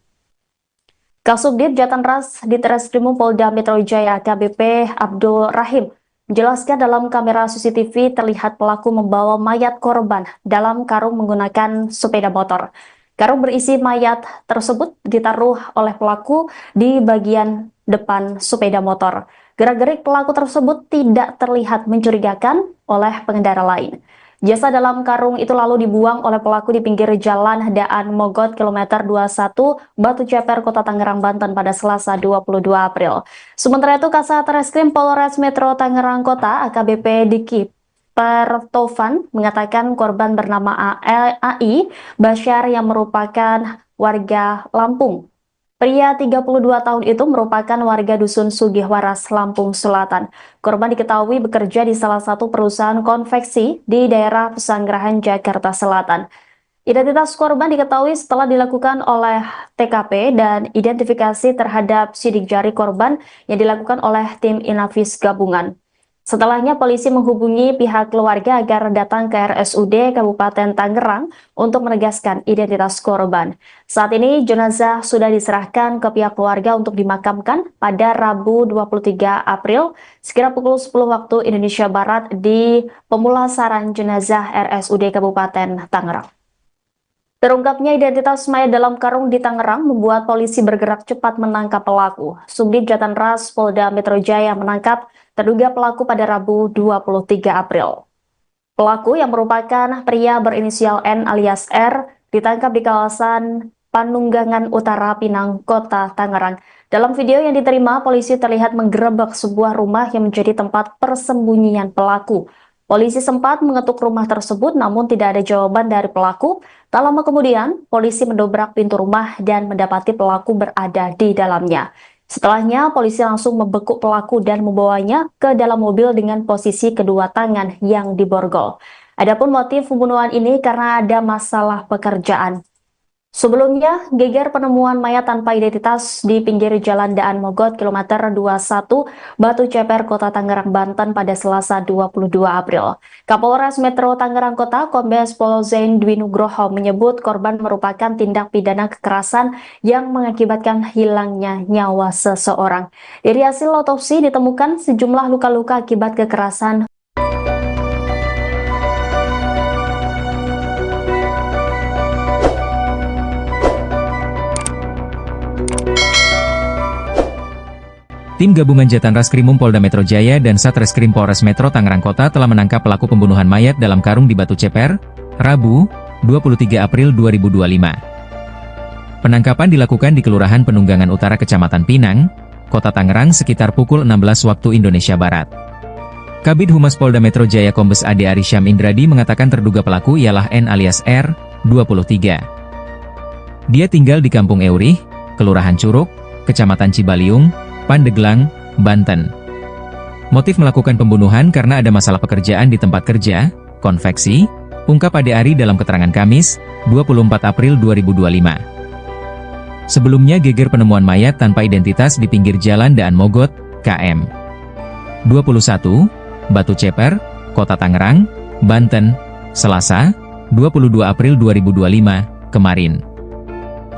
Kasubdit Jatanras di Treskrimum Polda Metro Jaya AKBP Abdul Rahim menjelaskan dalam kamera CCTV terlihat pelaku membawa mayat korban dalam karung menggunakan sepeda motor. Karung berisi mayat tersebut ditaruh oleh pelaku di bagian depan sepeda motor. Gerak-gerik pelaku tersebut tidak terlihat mencurigakan oleh pengendara lain. Jasad dalam karung itu lalu dibuang oleh pelaku di pinggir jalan Daan Mogot kilometer 21 Batu Ceper, Kota Tangerang, Banten pada Selasa 22 April. Sementara itu Kasat Reskrim Polres Metro Tangerang Kota AKBP Diki Pertovan mengatakan korban bernama AI Basyar yang merupakan warga Lampung. Pria 32 tahun itu merupakan warga Dusun Sugihwaras, Lampung Selatan. Korban diketahui bekerja di salah satu perusahaan konveksi di daerah Pesanggerahan, Jakarta Selatan. Identitas korban diketahui setelah dilakukan oleh TKP dan identifikasi terhadap sidik jari korban yang dilakukan oleh tim Inavis gabungan. Setelahnya polisi menghubungi pihak keluarga agar datang ke RSUD Kabupaten Tangerang untuk menegaskan identitas korban. Saat ini jenazah sudah diserahkan ke pihak keluarga untuk dimakamkan pada Rabu 23 April sekira pukul 10 waktu Indonesia Barat di pemulasaran jenazah RSUD Kabupaten Tangerang. Terungkapnya identitas mayat dalam karung di Tangerang membuat polisi bergerak cepat menangkap pelaku. Subdit Jatanras Polda Metro Jaya menangkap terduga pelaku pada Rabu 23 April. Pelaku yang merupakan pria berinisial N alias R ditangkap di kawasan Panunggangan Utara, Pinang, Kota Tangerang. Dalam video yang diterima, polisi terlihat menggerebek sebuah rumah yang menjadi tempat persembunyian pelaku. Polisi sempat mengetuk rumah tersebut namun tidak ada jawaban dari pelaku. Tak lama kemudian, polisi mendobrak pintu rumah dan mendapati pelaku berada di dalamnya. Setelahnya, polisi langsung membekuk pelaku dan membawanya ke dalam mobil dengan posisi kedua tangan yang diborgol. Adapun motif pembunuhan ini karena ada masalah pekerjaan. Sebelumnya, geger penemuan mayat tanpa identitas di pinggir jalan Daan Mogot kilometer 21 Batu Ceper, Kota Tangerang, Banten pada Selasa 22 April. Kapolres Metro Tangerang Kota Kombes Pol Zain Dwi Nugroho menyebut korban merupakan tindak pidana kekerasan yang mengakibatkan hilangnya nyawa seseorang. Dari hasil otopsi ditemukan sejumlah luka-luka akibat kekerasan. Tim Gabungan Jatan Raskrimum Polda Metro Jaya dan Satreskrim Polres Metro Tangerang Kota telah menangkap pelaku pembunuhan mayat dalam karung di Batu Ceper, Rabu, 23 April 2025. Penangkapan dilakukan di Kelurahan Penunggangan Utara Kecamatan Pinang, Kota Tangerang sekitar pukul 16 waktu Indonesia Barat. Kabid Humas Polda Metro Jaya Kombes Ade Arysyam Indradi mengatakan terduga pelaku ialah N alias R, 23. Dia tinggal di Kampung Eurih, Kelurahan Curug, Kecamatan Cibaliung, Pandeglang, Banten. Motif melakukan pembunuhan karena ada masalah pekerjaan di tempat kerja, konveksi, ungkap Ade Ari dalam keterangan Kamis, 24 April 2025. Sebelumnya geger penemuan mayat tanpa identitas di pinggir jalan Daan Mogot, KM 21, Batu Ceper, Kota Tangerang, Banten, Selasa, 22 April 2025, kemarin.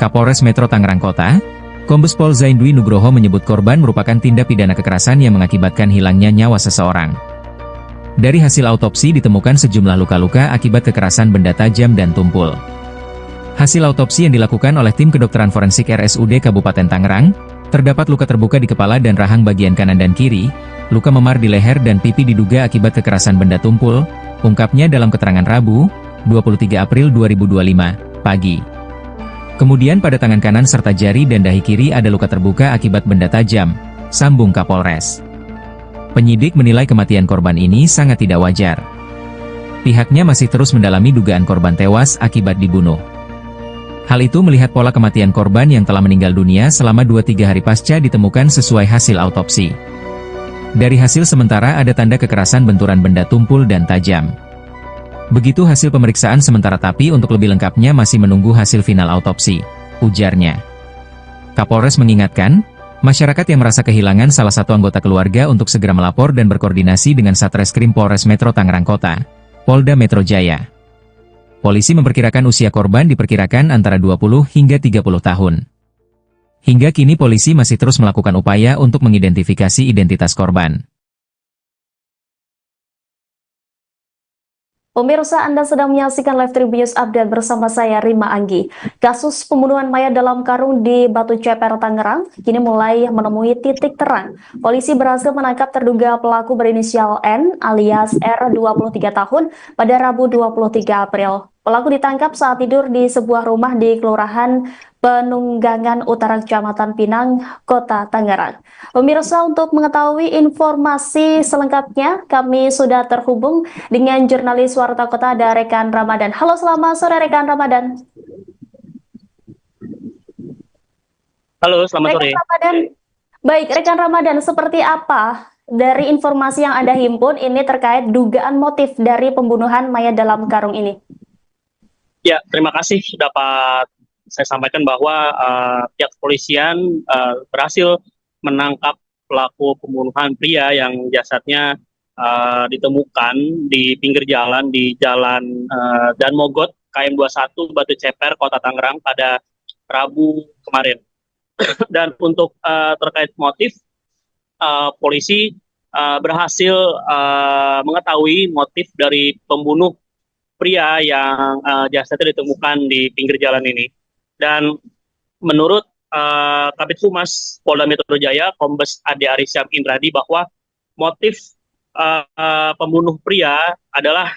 Kapolres Metro Tangerang Kota, Kombes Pol Zaindwi Nugroho menyebut korban merupakan tindak pidana kekerasan yang mengakibatkan hilangnya nyawa seseorang. Dari hasil autopsi ditemukan sejumlah luka-luka akibat kekerasan benda tajam dan tumpul. Hasil autopsi yang dilakukan oleh tim kedokteran forensik RSUD Kabupaten Tangerang, terdapat luka terbuka di kepala dan rahang bagian kanan dan kiri, luka memar di leher dan pipi diduga akibat kekerasan benda tumpul, ungkapnya dalam keterangan Rabu, 23 April 2025, pagi. Kemudian pada tangan kanan serta jari dan dahi kiri ada luka terbuka akibat benda tajam, sambung Kapolres. Penyidik menilai kematian korban ini sangat tidak wajar. Pihaknya masih terus mendalami dugaan korban tewas akibat dibunuh. Hal itu melihat pola kematian korban yang telah meninggal dunia selama 2-3 hari pasca ditemukan sesuai hasil autopsi. Dari hasil sementara ada tanda kekerasan benturan benda tumpul dan tajam. Begitu hasil pemeriksaan sementara tapi untuk lebih lengkapnya masih menunggu hasil final autopsi, ujarnya. Kapolres mengingatkan, masyarakat yang merasa kehilangan salah satu anggota keluarga untuk segera melapor dan berkoordinasi dengan Satreskrim Polres Metro Tangerang Kota, Polda Metro Jaya. Polisi memperkirakan usia korban diperkirakan antara 20 hingga 30 tahun. Hingga kini polisi masih terus melakukan upaya untuk mengidentifikasi identitas korban. Pemirsa, Anda sedang menyaksikan Live Tribun Update bersama saya, Rima Anggi. Kasus pembunuhan mayat dalam karung di Batu Ceper, Tangerang, kini mulai menemui titik terang. Polisi berhasil menangkap terduga pelaku berinisial N alias R, 23 tahun, pada Rabu 23 April. Pelaku ditangkap saat tidur di sebuah rumah di Kelurahan Penunggangan Utara Kecamatan Pinang, Kota Tangerang. Pemirsa, untuk mengetahui informasi selengkapnya, kami sudah terhubung dengan jurnalis Warta Kota ada rekan Ramadan. Halo, selamat sore rekan Ramadan. Halo, selamat sore. Ramadan. Baik, rekan Ramadan, seperti apa dari informasi yang Anda himpun ini terkait dugaan motif dari pembunuhan mayat dalam karung ini? Ya, terima kasih dapat saya sampaikan bahwa pihak kepolisian berhasil menangkap pelaku pembunuhan pria yang jasadnya ditemukan di pinggir jalan di Jalan Daan Mogot, KM 21, Batu Ceper, Kota Tangerang pada Rabu kemarin. Dan untuk terkait motif, polisi berhasil mengetahui motif dari pembunuh pria yang jasadnya ditemukan di pinggir jalan ini. Dan menurut Kabid Humas Polda Metro Jaya, Kombes Ade Arysyam Indradi, bahwa motif pembunuh pria adalah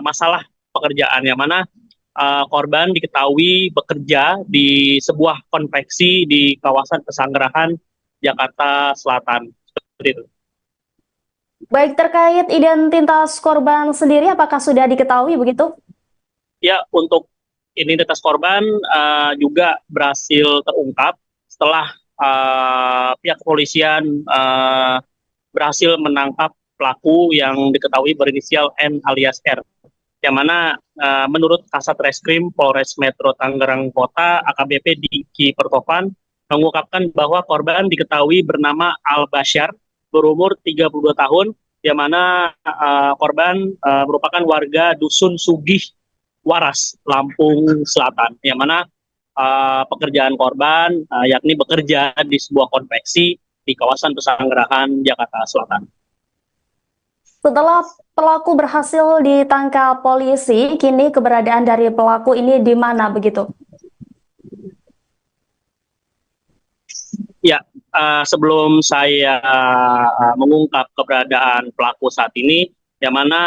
masalah pekerjaan, yang mana korban diketahui bekerja di sebuah konveksi di kawasan Pesanggerahan, Jakarta Selatan. Seperti itu. Baik, terkait identitas korban sendiri, apakah sudah diketahui begitu? Ya, untuk identitas korban juga berhasil terungkap setelah pihak kepolisian berhasil menangkap pelaku yang diketahui berinisial N alias R. Yang mana menurut Kasat Reskrim Polres Metro Tangerang Kota, AKBP Diki Pertopan, mengungkapkan bahwa korban diketahui bernama Al Basyar, berumur 32 tahun, yang mana korban merupakan warga Dusun Sugih Waras, Lampung Selatan, yang mana pekerjaan korban yakni bekerja di sebuah konveksi di kawasan Pesanggerahan, Jakarta Selatan. Setelah pelaku berhasil ditangkap polisi, kini keberadaan dari pelaku ini di mana begitu? Ya, sebelum saya mengungkap keberadaan pelaku saat ini, yang mana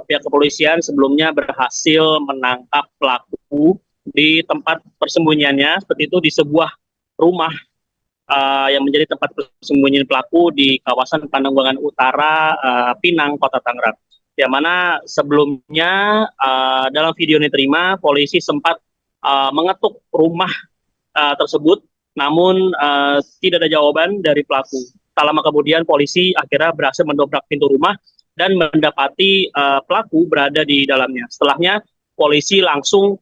pihak kepolisian sebelumnya berhasil menangkap pelaku di tempat persembunyiannya, seperti itu di sebuah rumah yang menjadi tempat persembunyian pelaku di kawasan Pananggulangan Utara, Pinang, Kota Tangerang. Yang mana sebelumnya dalam video yang diterima, polisi sempat mengetuk rumah tersebut, namun tidak ada jawaban dari pelaku. Tak lama kemudian polisi akhirnya berhasil mendobrak pintu rumah dan mendapati pelaku berada di dalamnya. Setelahnya polisi langsung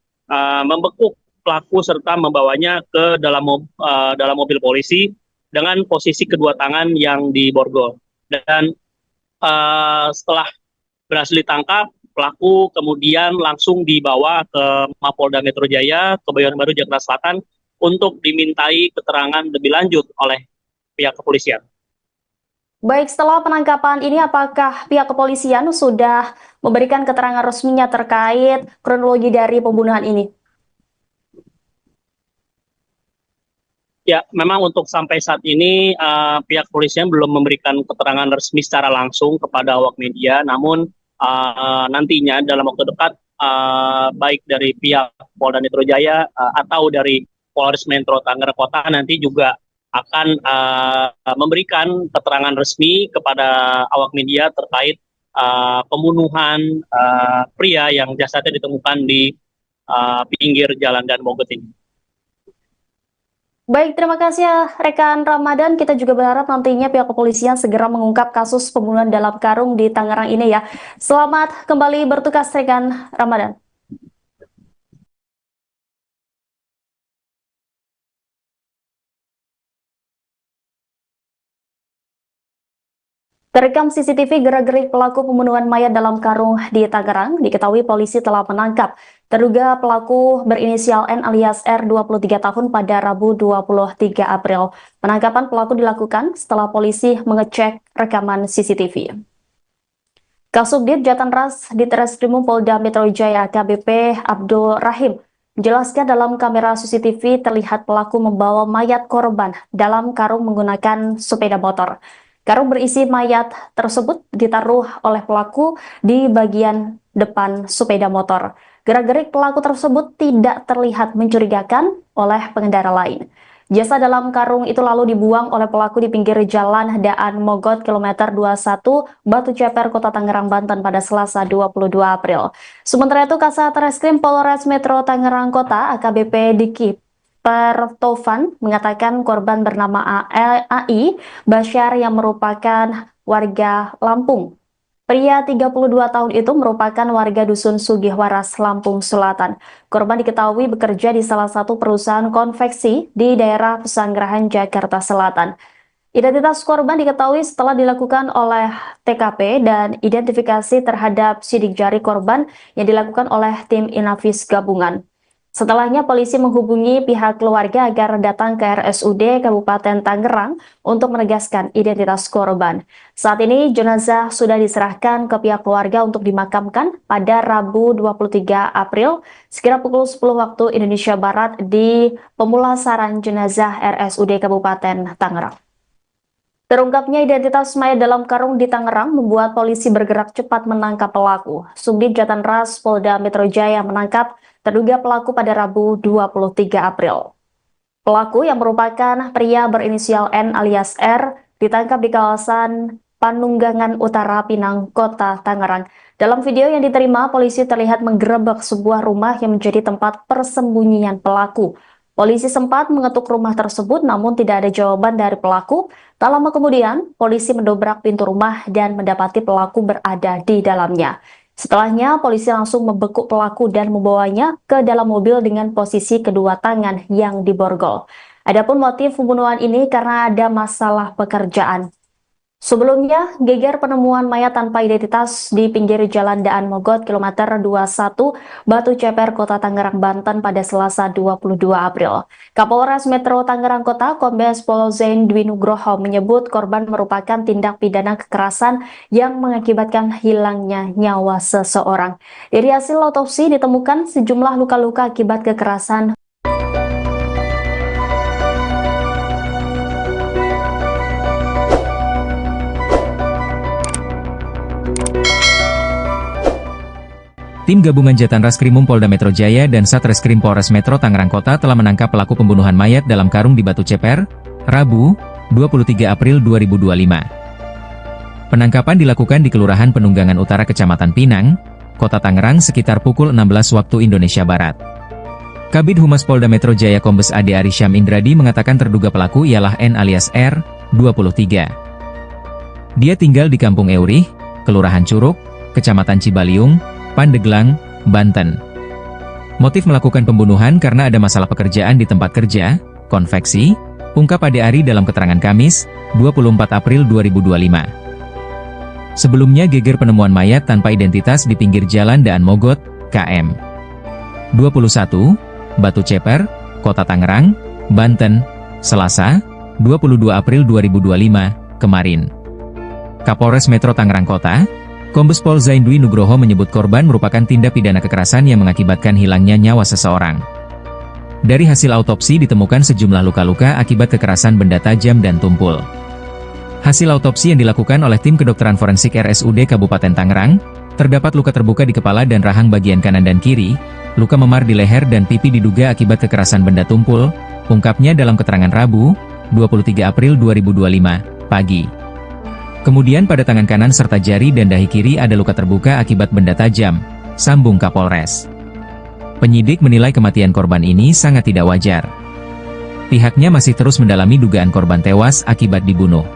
membekuk pelaku serta membawanya ke dalam mobil polisi dengan posisi kedua tangan yang diborgol. Dan setelah berhasil ditangkap, pelaku kemudian langsung dibawa ke Mapolda Metro Jaya, Kebayoran Baru, Jakarta Selatan untuk dimintai keterangan lebih lanjut oleh pihak kepolisian. Baik, setelah penangkapan ini apakah pihak kepolisian sudah memberikan keterangan resminya terkait kronologi dari pembunuhan ini? Ya, memang untuk sampai saat ini pihak kepolisian belum memberikan keterangan resmi secara langsung kepada awak media, namun nantinya dalam waktu dekat baik dari pihak Polda Metro Jaya atau dari Polres Metro Tangerang Kota nanti juga akan memberikan keterangan resmi kepada awak media terkait pembunuhan pria yang jasadnya ditemukan di pinggir Jalan Dan Mogot ini. Baik, terima kasih ya rekan Ramadan. Kita juga berharap nantinya pihak kepolisian segera mengungkap kasus pembunuhan dalam karung di Tangerang ini ya. Selamat kembali bertugas rekan Ramadan. Terekam CCTV gerak-gerik pelaku pembunuhan mayat dalam karung di Tangerang, diketahui polisi telah menangkap terduga pelaku berinisial N alias R 23 tahun pada Rabu 23 April. Penangkapan pelaku dilakukan setelah polisi mengecek rekaman CCTV. Kasubdit Jatanras Ditreskrimum Polda Metro Jaya AKBP Abdul Rahim menjelaskan dalam kamera CCTV terlihat pelaku membawa mayat korban dalam karung menggunakan sepeda motor. Karung berisi mayat tersebut ditaruh oleh pelaku di bagian depan sepeda motor. Gerak-gerik pelaku tersebut tidak terlihat mencurigakan oleh pengendara lain. Jasad dalam karung itu lalu dibuang oleh pelaku di pinggir jalan Daan Mogot kilometer 21 Batu Ceper, Kota Tangerang, Banten pada Selasa 22 April. Sementara itu Kasat Reskrim Polres Metro Tangerang Kota AKBP Diki Pertovan mengatakan korban bernama AI Basyar yang merupakan warga Lampung. Pria 32 tahun itu merupakan warga Dusun Sugihwaras, Lampung Selatan. Korban diketahui bekerja di salah satu perusahaan konveksi di daerah Pesanggerahan, Jakarta Selatan. Identitas korban diketahui setelah dilakukan oleh TKP dan identifikasi terhadap sidik jari korban yang dilakukan oleh tim Inavis gabungan. Setelahnya polisi menghubungi pihak keluarga agar datang ke RSUD Kabupaten Tangerang untuk menegaskan identitas korban. Saat ini jenazah sudah diserahkan ke pihak keluarga untuk dimakamkan pada Rabu 23 April sekira pukul 10 waktu Indonesia Barat di pemulasaran jenazah RSUD Kabupaten Tangerang. Terungkapnya identitas mayat dalam karung di Tangerang membuat polisi bergerak cepat menangkap pelaku. Subdit Jatanras Polda Metro Jaya menangkap terduga pelaku pada Rabu 23 April. Pelaku yang merupakan pria berinisial N alias R ditangkap di kawasan Panunggangan Utara, Pinang, Kota Tangerang. Dalam video yang diterima, polisi terlihat menggerebek sebuah rumah yang menjadi tempat persembunyian pelaku. Polisi sempat mengetuk rumah tersebut namun tidak ada jawaban dari pelaku. Tak lama kemudian, polisi mendobrak pintu rumah dan mendapati pelaku berada di dalamnya. Setelahnya, polisi langsung membekuk pelaku dan membawanya ke dalam mobil dengan posisi kedua tangan yang diborgol. Adapun motif pembunuhan ini karena ada masalah pekerjaan. Sebelumnya, geger penemuan mayat tanpa identitas di pinggir Jalan Daan Mogot kilometer 21 Batu Ceper, Kota Tangerang, Banten pada Selasa 22 April. Kapolres Metro Tangerang Kota, Kombes Pol Zain Dwi Nugroho menyebut korban merupakan tindak pidana kekerasan yang mengakibatkan hilangnya nyawa seseorang. Dari hasil otopsi ditemukan sejumlah luka-luka akibat kekerasan. Tim gabungan Jatan Raskrimum Polda Metro Jaya dan Satreskrim Polres Metro Tangerang Kota telah menangkap pelaku pembunuhan mayat dalam karung di Batu Ceper, Rabu, 23 April 2025. Penangkapan dilakukan di Kelurahan Penunggangan Utara Kecamatan Pinang, Kota Tangerang sekitar pukul 16 waktu Indonesia Barat. Kabid Humas Polda Metro Jaya Kombes Ade Arisyam Indradi mengatakan terduga pelaku ialah N alias R, 23. Dia tinggal di Kampung Eurih, Kelurahan Curug, Kecamatan Cibaliung, Pandeglang, Banten. Motif melakukan pembunuhan karena ada masalah pekerjaan di tempat kerja, konveksi, ungkap Ade Ari dalam keterangan Kamis, 24 April 2025. Sebelumnya geger penemuan mayat tanpa identitas di pinggir jalan Daan Mogot, KM 21, Batu Ceper, Kota Tangerang, Banten, Selasa, 22 April 2025, kemarin. Kapolres Metro Tangerang Kota, Kombes Pol Zaindwi Nugroho menyebut korban merupakan tindak pidana kekerasan yang mengakibatkan hilangnya nyawa seseorang. Dari hasil autopsi ditemukan sejumlah luka-luka akibat kekerasan benda tajam dan tumpul. Hasil autopsi yang dilakukan oleh tim kedokteran forensik RSUD Kabupaten Tangerang, terdapat luka terbuka di kepala dan rahang bagian kanan dan kiri, luka memar di leher dan pipi diduga akibat kekerasan benda tumpul, ungkapnya dalam keterangan Rabu, 23 April 2025, pagi. Kemudian pada tangan kanan serta jari dan dahi kiri ada luka terbuka akibat benda tajam, sambung Kapolres. Penyidik menilai kematian korban ini sangat tidak wajar. Pihaknya masih terus mendalami dugaan korban tewas akibat dibunuh.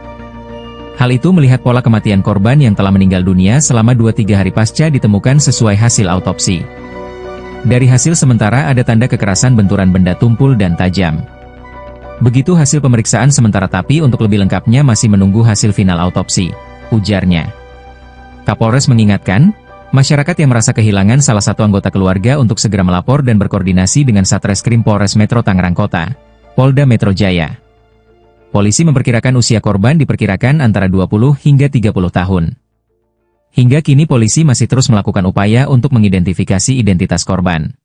Hal itu melihat pola kematian korban yang telah meninggal dunia selama 2-3 hari pasca ditemukan sesuai hasil autopsi. Dari hasil sementara ada tanda kekerasan benturan benda tumpul dan tajam. Begitu hasil pemeriksaan sementara tapi untuk lebih lengkapnya masih menunggu hasil final autopsi, ujarnya. Kapolres mengingatkan, masyarakat yang merasa kehilangan salah satu anggota keluarga untuk segera melapor dan berkoordinasi dengan Satreskrim Polres Metro Tangerang Kota, Polda Metro Jaya. Polisi memperkirakan usia korban diperkirakan antara 20 hingga 30 tahun. Hingga kini polisi masih terus melakukan upaya untuk mengidentifikasi identitas korban.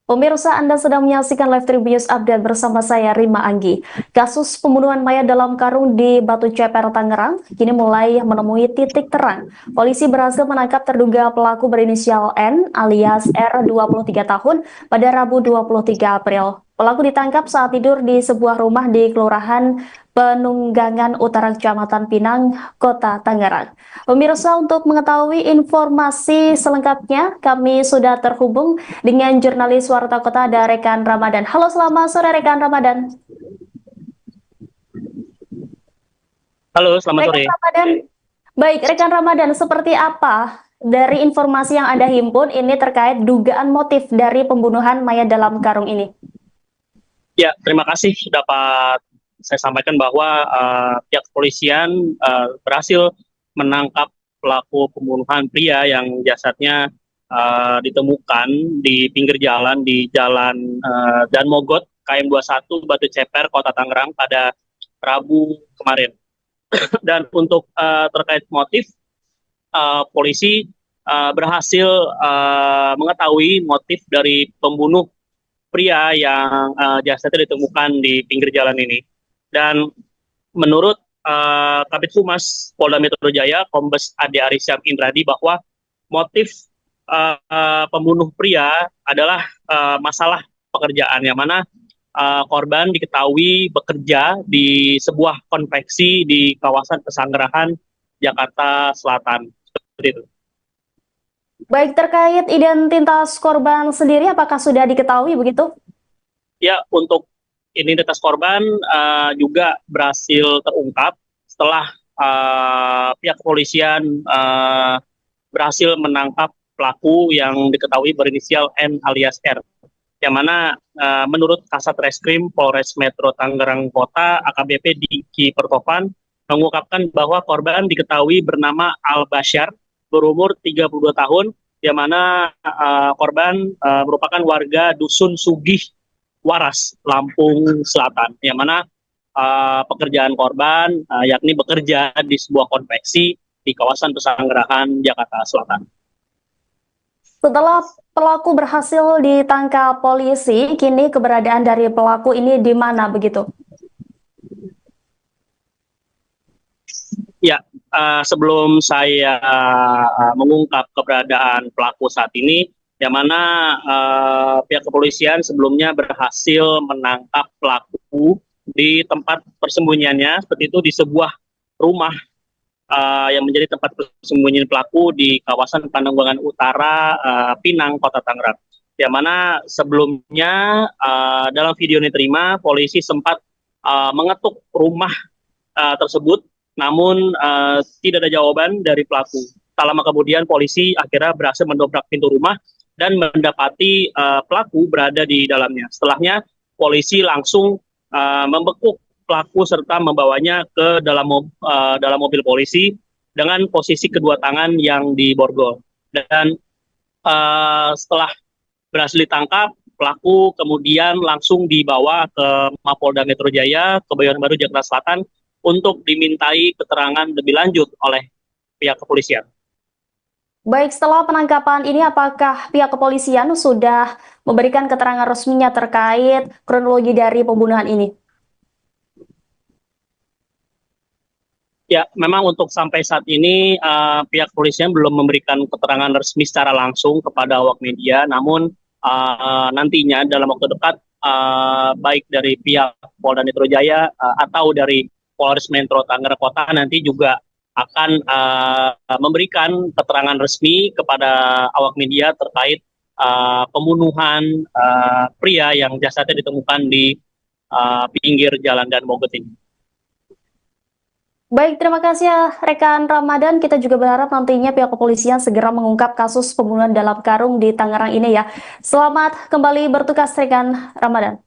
Pemirsa, Anda sedang menyaksikan Live Tribun Update bersama saya Rima Anggi. Kasus pembunuhan mayat dalam karung di Batu Ceper, Tangerang, kini mulai menemui titik terang. Polisi berhasil menangkap terduga pelaku berinisial N alias R 23 tahun pada Rabu 23 April. Pelaku ditangkap saat tidur di sebuah rumah di Kelurahan Penunggangan Utara Kecamatan Pinang, Kota Tangerang. Pemirsa, untuk mengetahui informasi selengkapnya, kami sudah terhubung dengan jurnalis Warta Kota ada rekan Ramadan. Halo, selamat sore rekan Ramadan. Halo, selamat sore. Ramadan. Baik, rekan Ramadan, seperti apa dari informasi yang Anda himpun ini terkait dugaan motif dari pembunuhan mayat dalam karung ini? Ya, terima kasih dapat saya sampaikan bahwa pihak kepolisian berhasil menangkap pelaku pembunuhan pria yang jasadnya ditemukan di pinggir jalan di Jalan Dan Mogot, KM 21, Batu Ceper, Kota Tangerang pada Rabu kemarin. Dan untuk terkait motif, polisi berhasil mengetahui motif dari pembunuh pria yang jasadnya ditemukan di pinggir jalan ini. Dan menurut Kabid Humas Polda Metro Jaya, Kombes Ade Arisyam Indradi, bahwa motif pembunuh pria adalah masalah pekerjaan, yang mana korban diketahui bekerja di sebuah konveksi di kawasan Pesanggerahan, Jakarta Selatan. Seperti itu. Baik, terkait identitas korban sendiri, apakah sudah diketahui begitu? Ya, untuk identitas korban juga berhasil terungkap setelah pihak kepolisian berhasil menangkap pelaku yang diketahui berinisial N alias R, yang mana menurut Kasat Reskrim Polres Metro Tangerang Kota AKBP Diki Pertopan mengungkapkan bahwa korban diketahui bernama Al Basyar, berumur 32 tahun, yang mana korban merupakan warga Dusun Sugih Waras, Lampung Selatan, yang mana pekerjaan korban yakni bekerja di sebuah konveksi di kawasan Pesanggerahan, Jakarta Selatan. Setelah pelaku berhasil ditangkap polisi, kini keberadaan dari pelaku ini di mana begitu? Ya, sebelum saya mengungkap keberadaan pelaku saat ini, yang mana pihak kepolisian sebelumnya berhasil menangkap pelaku di tempat persembunyiannya, seperti itu di sebuah rumah yang menjadi tempat persembunyian pelaku di kawasan Pananggulangan Utara, Pinang, Kota Tangerang. Yang mana sebelumnya dalam video yang diterima, polisi sempat mengetuk rumah tersebut, namun tidak ada jawaban dari pelaku. Tak lama kemudian polisi akhirnya berhasil mendobrak pintu rumah dan mendapati pelaku berada di dalamnya. Setelahnya polisi langsung membekuk pelaku serta membawanya ke dalam mobil polisi dengan posisi kedua tangan yang diborgol. Dan setelah berhasil ditangkap, pelaku kemudian langsung dibawa ke Mapolda Metro Jaya, Kebayoran Baru, Jakarta Selatan untuk dimintai keterangan lebih lanjut oleh pihak kepolisian. Baik, setelah penangkapan ini apakah pihak kepolisian sudah memberikan keterangan resminya terkait kronologi dari pembunuhan ini? Ya, memang untuk sampai saat ini pihak kepolisian belum memberikan keterangan resmi secara langsung kepada awak media, namun nantinya dalam waktu dekat baik dari pihak Polda Metro Jaya atau dari Polres Metro Tangerang Kota nanti juga akan memberikan keterangan resmi kepada awak media terkait pembunuhan pria yang jasadnya ditemukan di pinggir jalan Dan Mogot ini. Baik, terima kasih ya rekan Ramadan. Kita juga berharap nantinya pihak kepolisian segera mengungkap kasus pembunuhan dalam karung di Tangerang ini ya. Selamat kembali bertugas rekan Ramadan.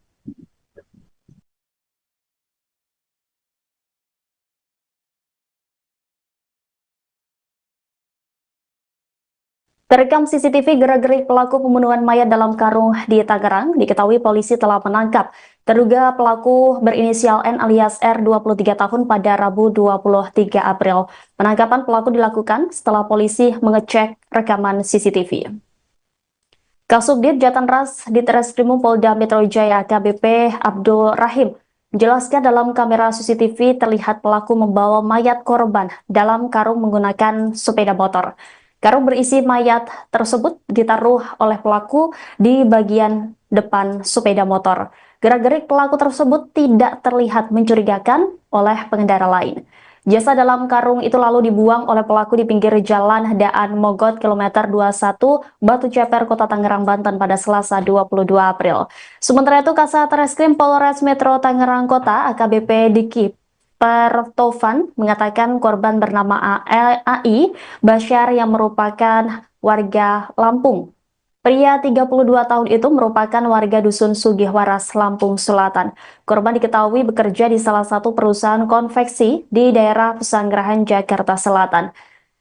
Terekam CCTV gerak-gerik pelaku pembunuhan mayat dalam karung di Tangerang, diketahui polisi telah menangkap terduga pelaku berinisial N alias R 23 tahun pada Rabu 23 April. Penangkapan pelaku dilakukan setelah polisi mengecek rekaman CCTV. Kasubdit Jatanras Ditreskrimum Polda Metro Jaya AKBP Abdul Rahim menjelaskan dalam kamera CCTV terlihat pelaku membawa mayat korban dalam karung menggunakan sepeda motor. Karung berisi mayat tersebut ditaruh oleh pelaku di bagian depan sepeda motor. Gerak-gerik pelaku tersebut tidak terlihat mencurigakan oleh pengendara lain. Jasad dalam karung itu lalu dibuang oleh pelaku di pinggir jalan Daan Mogot kilometer 21 Batu Ceper, Kota Tangerang, Banten pada Selasa 22 April. Sementara itu, Kasat Reskrim Polres Metro Tangerang Kota AKBP Diki Pertovan mengatakan korban bernama AI Basyar yang merupakan warga Lampung. Pria 32 tahun itu merupakan warga Dusun Sugihwaras, Lampung Selatan. Korban diketahui bekerja di salah satu perusahaan konveksi di daerah Pesanggerahan, Jakarta Selatan.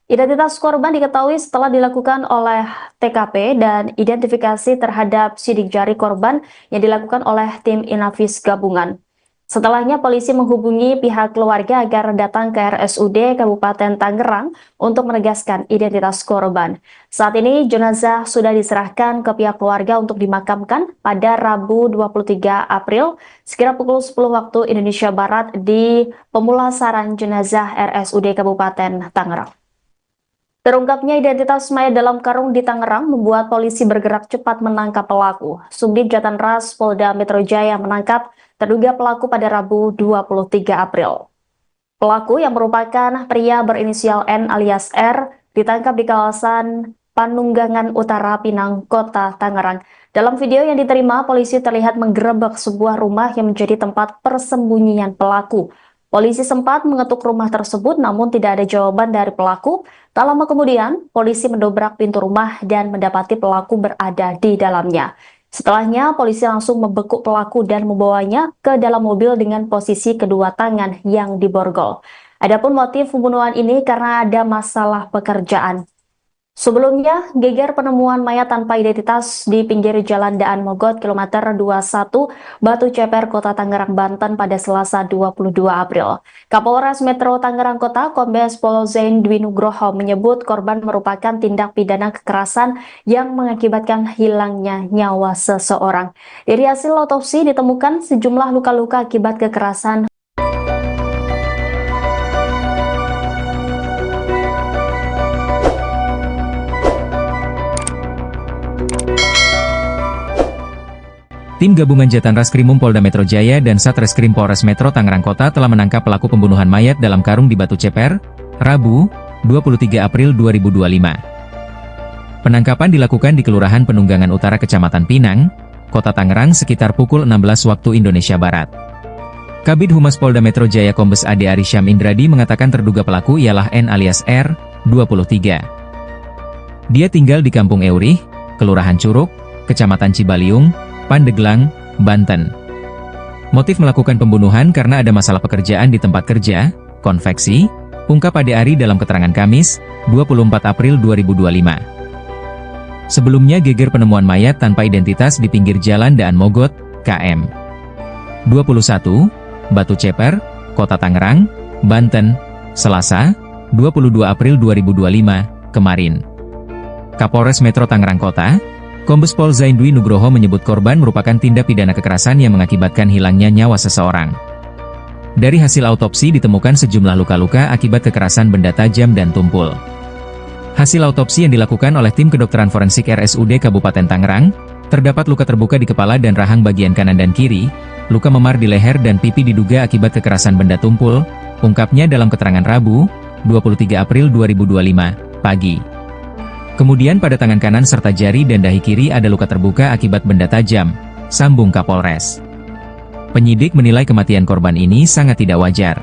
Identitas korban diketahui setelah dilakukan oleh TKP dan identifikasi terhadap sidik jari korban yang dilakukan oleh tim Inavis gabungan. Setelahnya polisi menghubungi pihak keluarga agar datang ke RSUD Kabupaten Tangerang untuk menegaskan identitas korban. Saat ini jenazah sudah diserahkan ke pihak keluarga untuk dimakamkan pada Rabu 23 April sekira pukul 10 waktu Indonesia Barat di pemulasaran jenazah RSUD Kabupaten Tangerang. Terungkapnya identitas mayat dalam karung di Tangerang membuat polisi bergerak cepat menangkap pelaku. Subdit Jatanras Polda Metro Jaya menangkap terduga pelaku pada Rabu 23 April. Pelaku yang merupakan pria berinisial N alias R ditangkap di kawasan Panunggangan Utara, Pinang, Kota Tangerang. Dalam video yang diterima, polisi terlihat menggerebek sebuah rumah yang menjadi tempat persembunyian pelaku. Polisi sempat mengetuk rumah tersebut namun tidak ada jawaban dari pelaku. Tak lama kemudian, polisi mendobrak pintu rumah dan mendapati pelaku berada di dalamnya. Setelahnya, polisi langsung membekuk pelaku dan membawanya ke dalam mobil dengan posisi kedua tangan yang diborgol. Adapun motif pembunuhan ini karena ada masalah pekerjaan. Sebelumnya, geger penemuan mayat tanpa identitas di pinggir jalan Daan Mogot kilometer 21 Batu Ceper, Kota Tangerang, Banten pada Selasa 22 April. Kapolres Metro Tangerang Kota, Kombes Pol Zain Dwi Nugroho menyebut korban merupakan tindak pidana kekerasan yang mengakibatkan hilangnya nyawa seseorang. Dari hasil otopsi ditemukan sejumlah luka-luka akibat kekerasan. Tim gabungan Jatan Raskrimum Polda Metro Jaya dan Satreskrim Polres Metro Tangerang Kota telah menangkap pelaku pembunuhan mayat dalam karung di Batu Ceper, Rabu, 23 April 2025. Penangkapan dilakukan di Kelurahan Penunggangan Utara Kecamatan Pinang, Kota Tangerang sekitar pukul 16 waktu Indonesia Barat. Kabid Humas Polda Metro Jaya Kombes Ade Arysyam Indradi mengatakan terduga pelaku ialah N alias R, 23. Dia tinggal di Kampung Eurih, Kelurahan Curug, Kecamatan Cibaliung, Pandeglang, Banten. Motif melakukan pembunuhan karena ada masalah pekerjaan di tempat kerja, konveksi, ungkap Ade Ari dalam keterangan Kamis, 24 April 2025. Sebelumnya geger penemuan mayat tanpa identitas di pinggir jalan Daan Mogot, KM 21, Batu Ceper, Kota Tangerang, Banten, Selasa, 22 April 2025, kemarin. Kapolres Metro Tangerang Kota, Kombes Pol Zaindwi Nugroho menyebut korban merupakan tindak pidana kekerasan yang mengakibatkan hilangnya nyawa seseorang. Dari hasil autopsi ditemukan sejumlah luka-luka akibat kekerasan benda tajam dan tumpul. Hasil autopsi yang dilakukan oleh tim kedokteran forensik RSUD Kabupaten Tangerang, terdapat luka terbuka di kepala dan rahang bagian kanan dan kiri, luka memar di leher dan pipi diduga akibat kekerasan benda tumpul, ungkapnya dalam keterangan Rabu, 23 April 2025, pagi. Kemudian pada tangan kanan serta jari dan dahi kiri ada luka terbuka akibat benda tajam, sambung Kapolres. Penyidik menilai kematian korban ini sangat tidak wajar.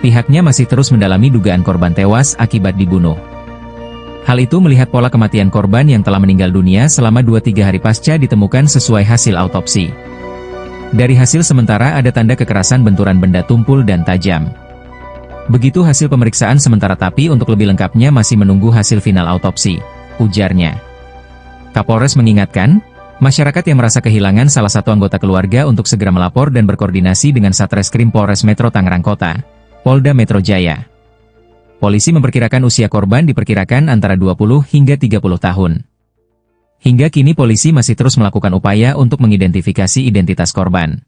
Pihaknya masih terus mendalami dugaan korban tewas akibat dibunuh. Hal itu melihat pola kematian korban yang telah meninggal dunia selama 2-3 hari pasca ditemukan sesuai hasil autopsi. Dari hasil sementara ada tanda kekerasan benturan benda tumpul dan tajam. Begitu hasil pemeriksaan sementara tapi untuk lebih lengkapnya masih menunggu hasil final autopsi, ujarnya. Kapolres mengingatkan, masyarakat yang merasa kehilangan salah satu anggota keluarga untuk segera melapor dan berkoordinasi dengan Satreskrim Polres Metro Tangerang Kota, Polda Metro Jaya. Polisi memperkirakan usia korban diperkirakan antara 20 hingga 30 tahun. Hingga kini polisi masih terus melakukan upaya untuk mengidentifikasi identitas korban.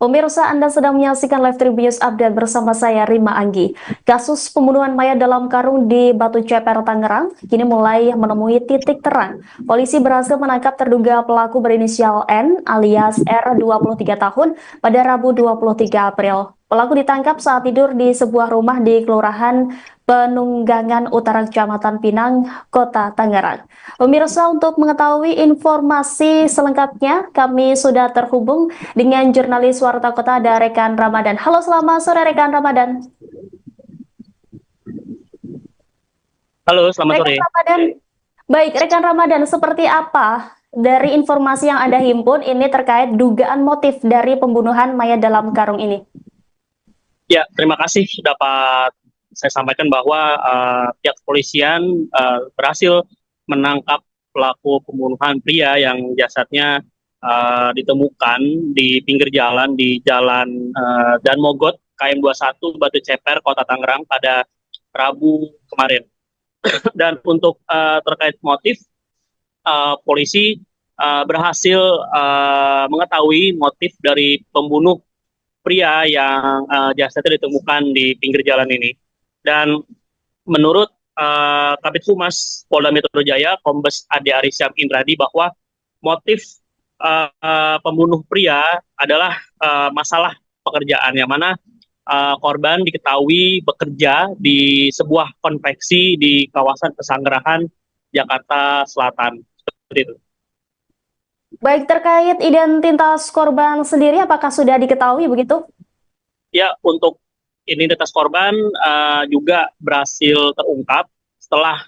Pemirsa, Anda sedang menyaksikan Live Tribun Update bersama saya, Rima Anggi. Kasus pembunuhan mayat dalam karung di Batu Ceper, Tangerang, kini mulai menemui titik terang. Polisi berhasil menangkap terduga pelaku berinisial N alias R 23 tahun pada Rabu 23 April. Pelaku ditangkap saat tidur di sebuah rumah di Kelurahan Penunggangan Utara Kecamatan Pinang, Kota Tangerang. Pemirsa, untuk mengetahui informasi selengkapnya, kami sudah terhubung dengan jurnalis Warta Kota ada Rekan Ramadan. Halo, selamat sore Rekan Ramadan. Halo, selamat sore. Rekan Ramadan. Baik, Rekan Ramadan, seperti apa dari informasi yang Anda himpun ini terkait dugaan motif dari pembunuhan mayat dalam karung ini? Ya, terima kasih dapat saya sampaikan bahwa pihak kepolisian berhasil menangkap pelaku pembunuhan pria yang jasadnya ditemukan di pinggir jalan di Jalan Daan Mogot, KM 21, Batu Ceper, Kota Tangerang pada Rabu kemarin. Dan untuk terkait motif, polisi berhasil mengetahui motif dari pembunuh pria yang jasadnya ditemukan di pinggir jalan ini. Dan menurut Kabid Humas Polda Metro Jaya, Kombes Ade Arysyam Indradi, bahwa motif pembunuh pria adalah masalah pekerjaan, yang mana korban diketahui bekerja di sebuah konveksi di kawasan Pesanggerahan, Jakarta Selatan. Seperti itu. Baik, terkait identitas korban sendiri, apakah sudah diketahui begitu? Ya, untuk identitas korban juga berhasil terungkap setelah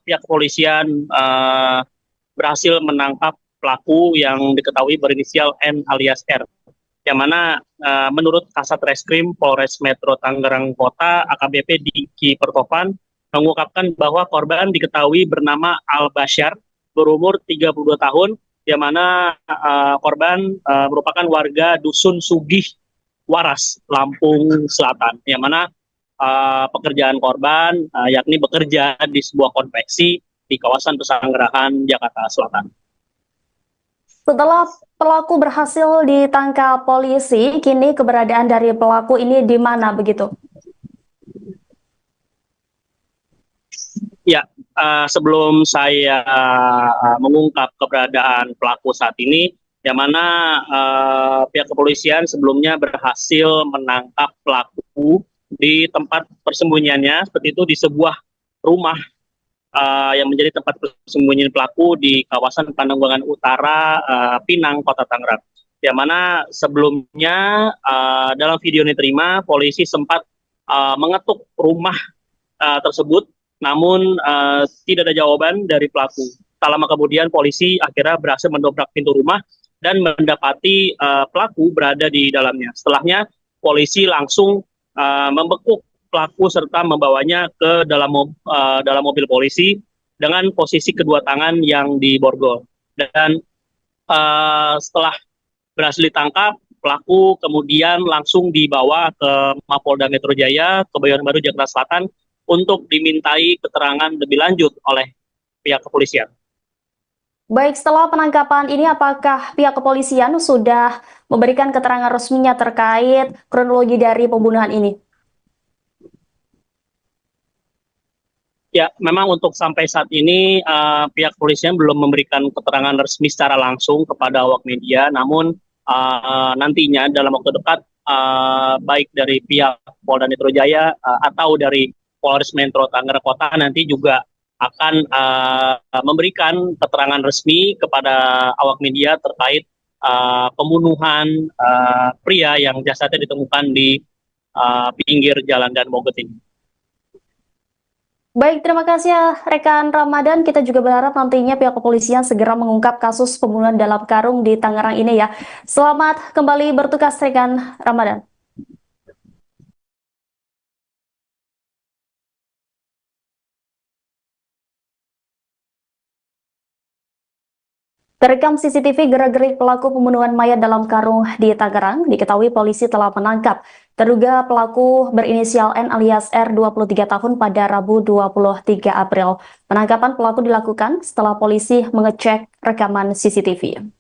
pihak kepolisian berhasil menangkap pelaku yang diketahui berinisial N alias R. Yang mana menurut Kasat Reskrim Polres Metro Tangerang Kota, AKBP Diki Pertopan, mengungkapkan bahwa korban diketahui bernama Al Basyar, berumur 32 tahun, yang mana korban merupakan warga Dusun Sugih Waras, Lampung Selatan, yang mana pekerjaan korban yakni bekerja di sebuah konveksi di kawasan Pesanggerahan, Jakarta Selatan. Setelah pelaku berhasil ditangkap polisi, kini keberadaan dari pelaku ini di mana begitu? Ya, sebelum saya mengungkap keberadaan pelaku saat ini, yang mana pihak kepolisian sebelumnya berhasil menangkap pelaku di tempat persembunyiannya, seperti itu di sebuah rumah yang menjadi tempat persembunyian pelaku di kawasan Pananggulangan Utara, Pinang, Kota Tangerang. Yang mana sebelumnya dalam video yang diterima, polisi sempat mengetuk rumah tersebut, namun tidak ada jawaban dari pelaku. Tak lama kemudian polisi akhirnya berhasil mendobrak pintu rumah dan mendapati pelaku berada di dalamnya. Setelahnya polisi langsung membekuk pelaku serta membawanya ke dalam mobil polisi dengan posisi kedua tangan yang diborgol. Dan setelah berhasil ditangkap, pelaku kemudian langsung dibawa ke Mapolda Metro Jaya, Kebayoran Baru, Jakarta Selatan untuk dimintai keterangan lebih lanjut oleh pihak kepolisian. Baik, setelah penangkapan ini apakah pihak kepolisian sudah memberikan keterangan resminya terkait kronologi dari pembunuhan ini? Ya, memang untuk sampai saat ini pihak kepolisian belum memberikan keterangan resmi secara langsung kepada awak media, namun nantinya dalam waktu dekat baik dari pihak Polda Metro Jaya atau dari Polres Metro Tangerang Kota nanti juga akan memberikan keterangan resmi kepada awak media terkait pembunuhan pria yang jasadnya ditemukan di pinggir Jalan Dan Mogot ini. Baik, terima kasih ya rekan Ramadan. Kita juga berharap nantinya pihak kepolisian segera mengungkap kasus pembunuhan dalam karung di Tangerang ini ya. Selamat kembali bertugas rekan Ramadan. Terekam CCTV gerak-gerik pelaku pembunuhan mayat dalam karung di Tangerang, diketahui polisi telah menangkap terduga pelaku berinisial N alias R 23 tahun pada Rabu 23 April. Penangkapan pelaku dilakukan setelah polisi mengecek rekaman CCTV.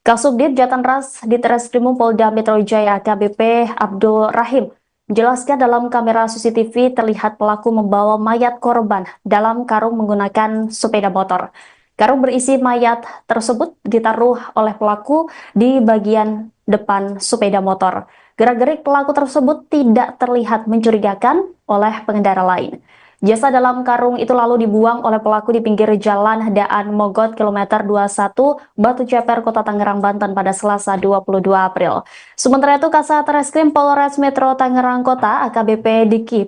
Kasubdit Jatanras Ditreskrimum Polda Metro Jaya AKBP Abdul Rahim menjelaskan dalam kamera CCTV terlihat pelaku membawa mayat korban dalam karung menggunakan sepeda motor. Karung berisi mayat tersebut ditaruh oleh pelaku di bagian depan sepeda motor. Gerak-gerik pelaku tersebut tidak terlihat mencurigakan oleh pengendara lain. Jasad dalam karung itu lalu dibuang oleh pelaku di pinggir jalan Daan Mogot kilometer 21 Batu Ceper, Kota Tangerang, Banten pada Selasa 22 April. Sementara itu Kasat Reskrim Polres Metro Tangerang Kota AKBP Diki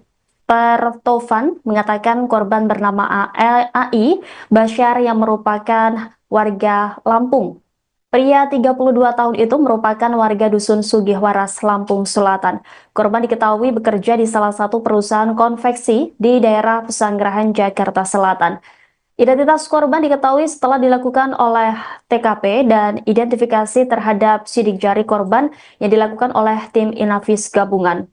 Pertovan mengatakan korban bernama AI Basyar yang merupakan warga Lampung. Pria 32 tahun itu merupakan warga Dusun Sugihwaras, Lampung Selatan. Korban diketahui bekerja di salah satu perusahaan konveksi di daerah Pesanggerahan, Jakarta Selatan. Identitas korban diketahui setelah dilakukan oleh TKP dan identifikasi terhadap sidik jari korban yang dilakukan oleh tim Inavis gabungan.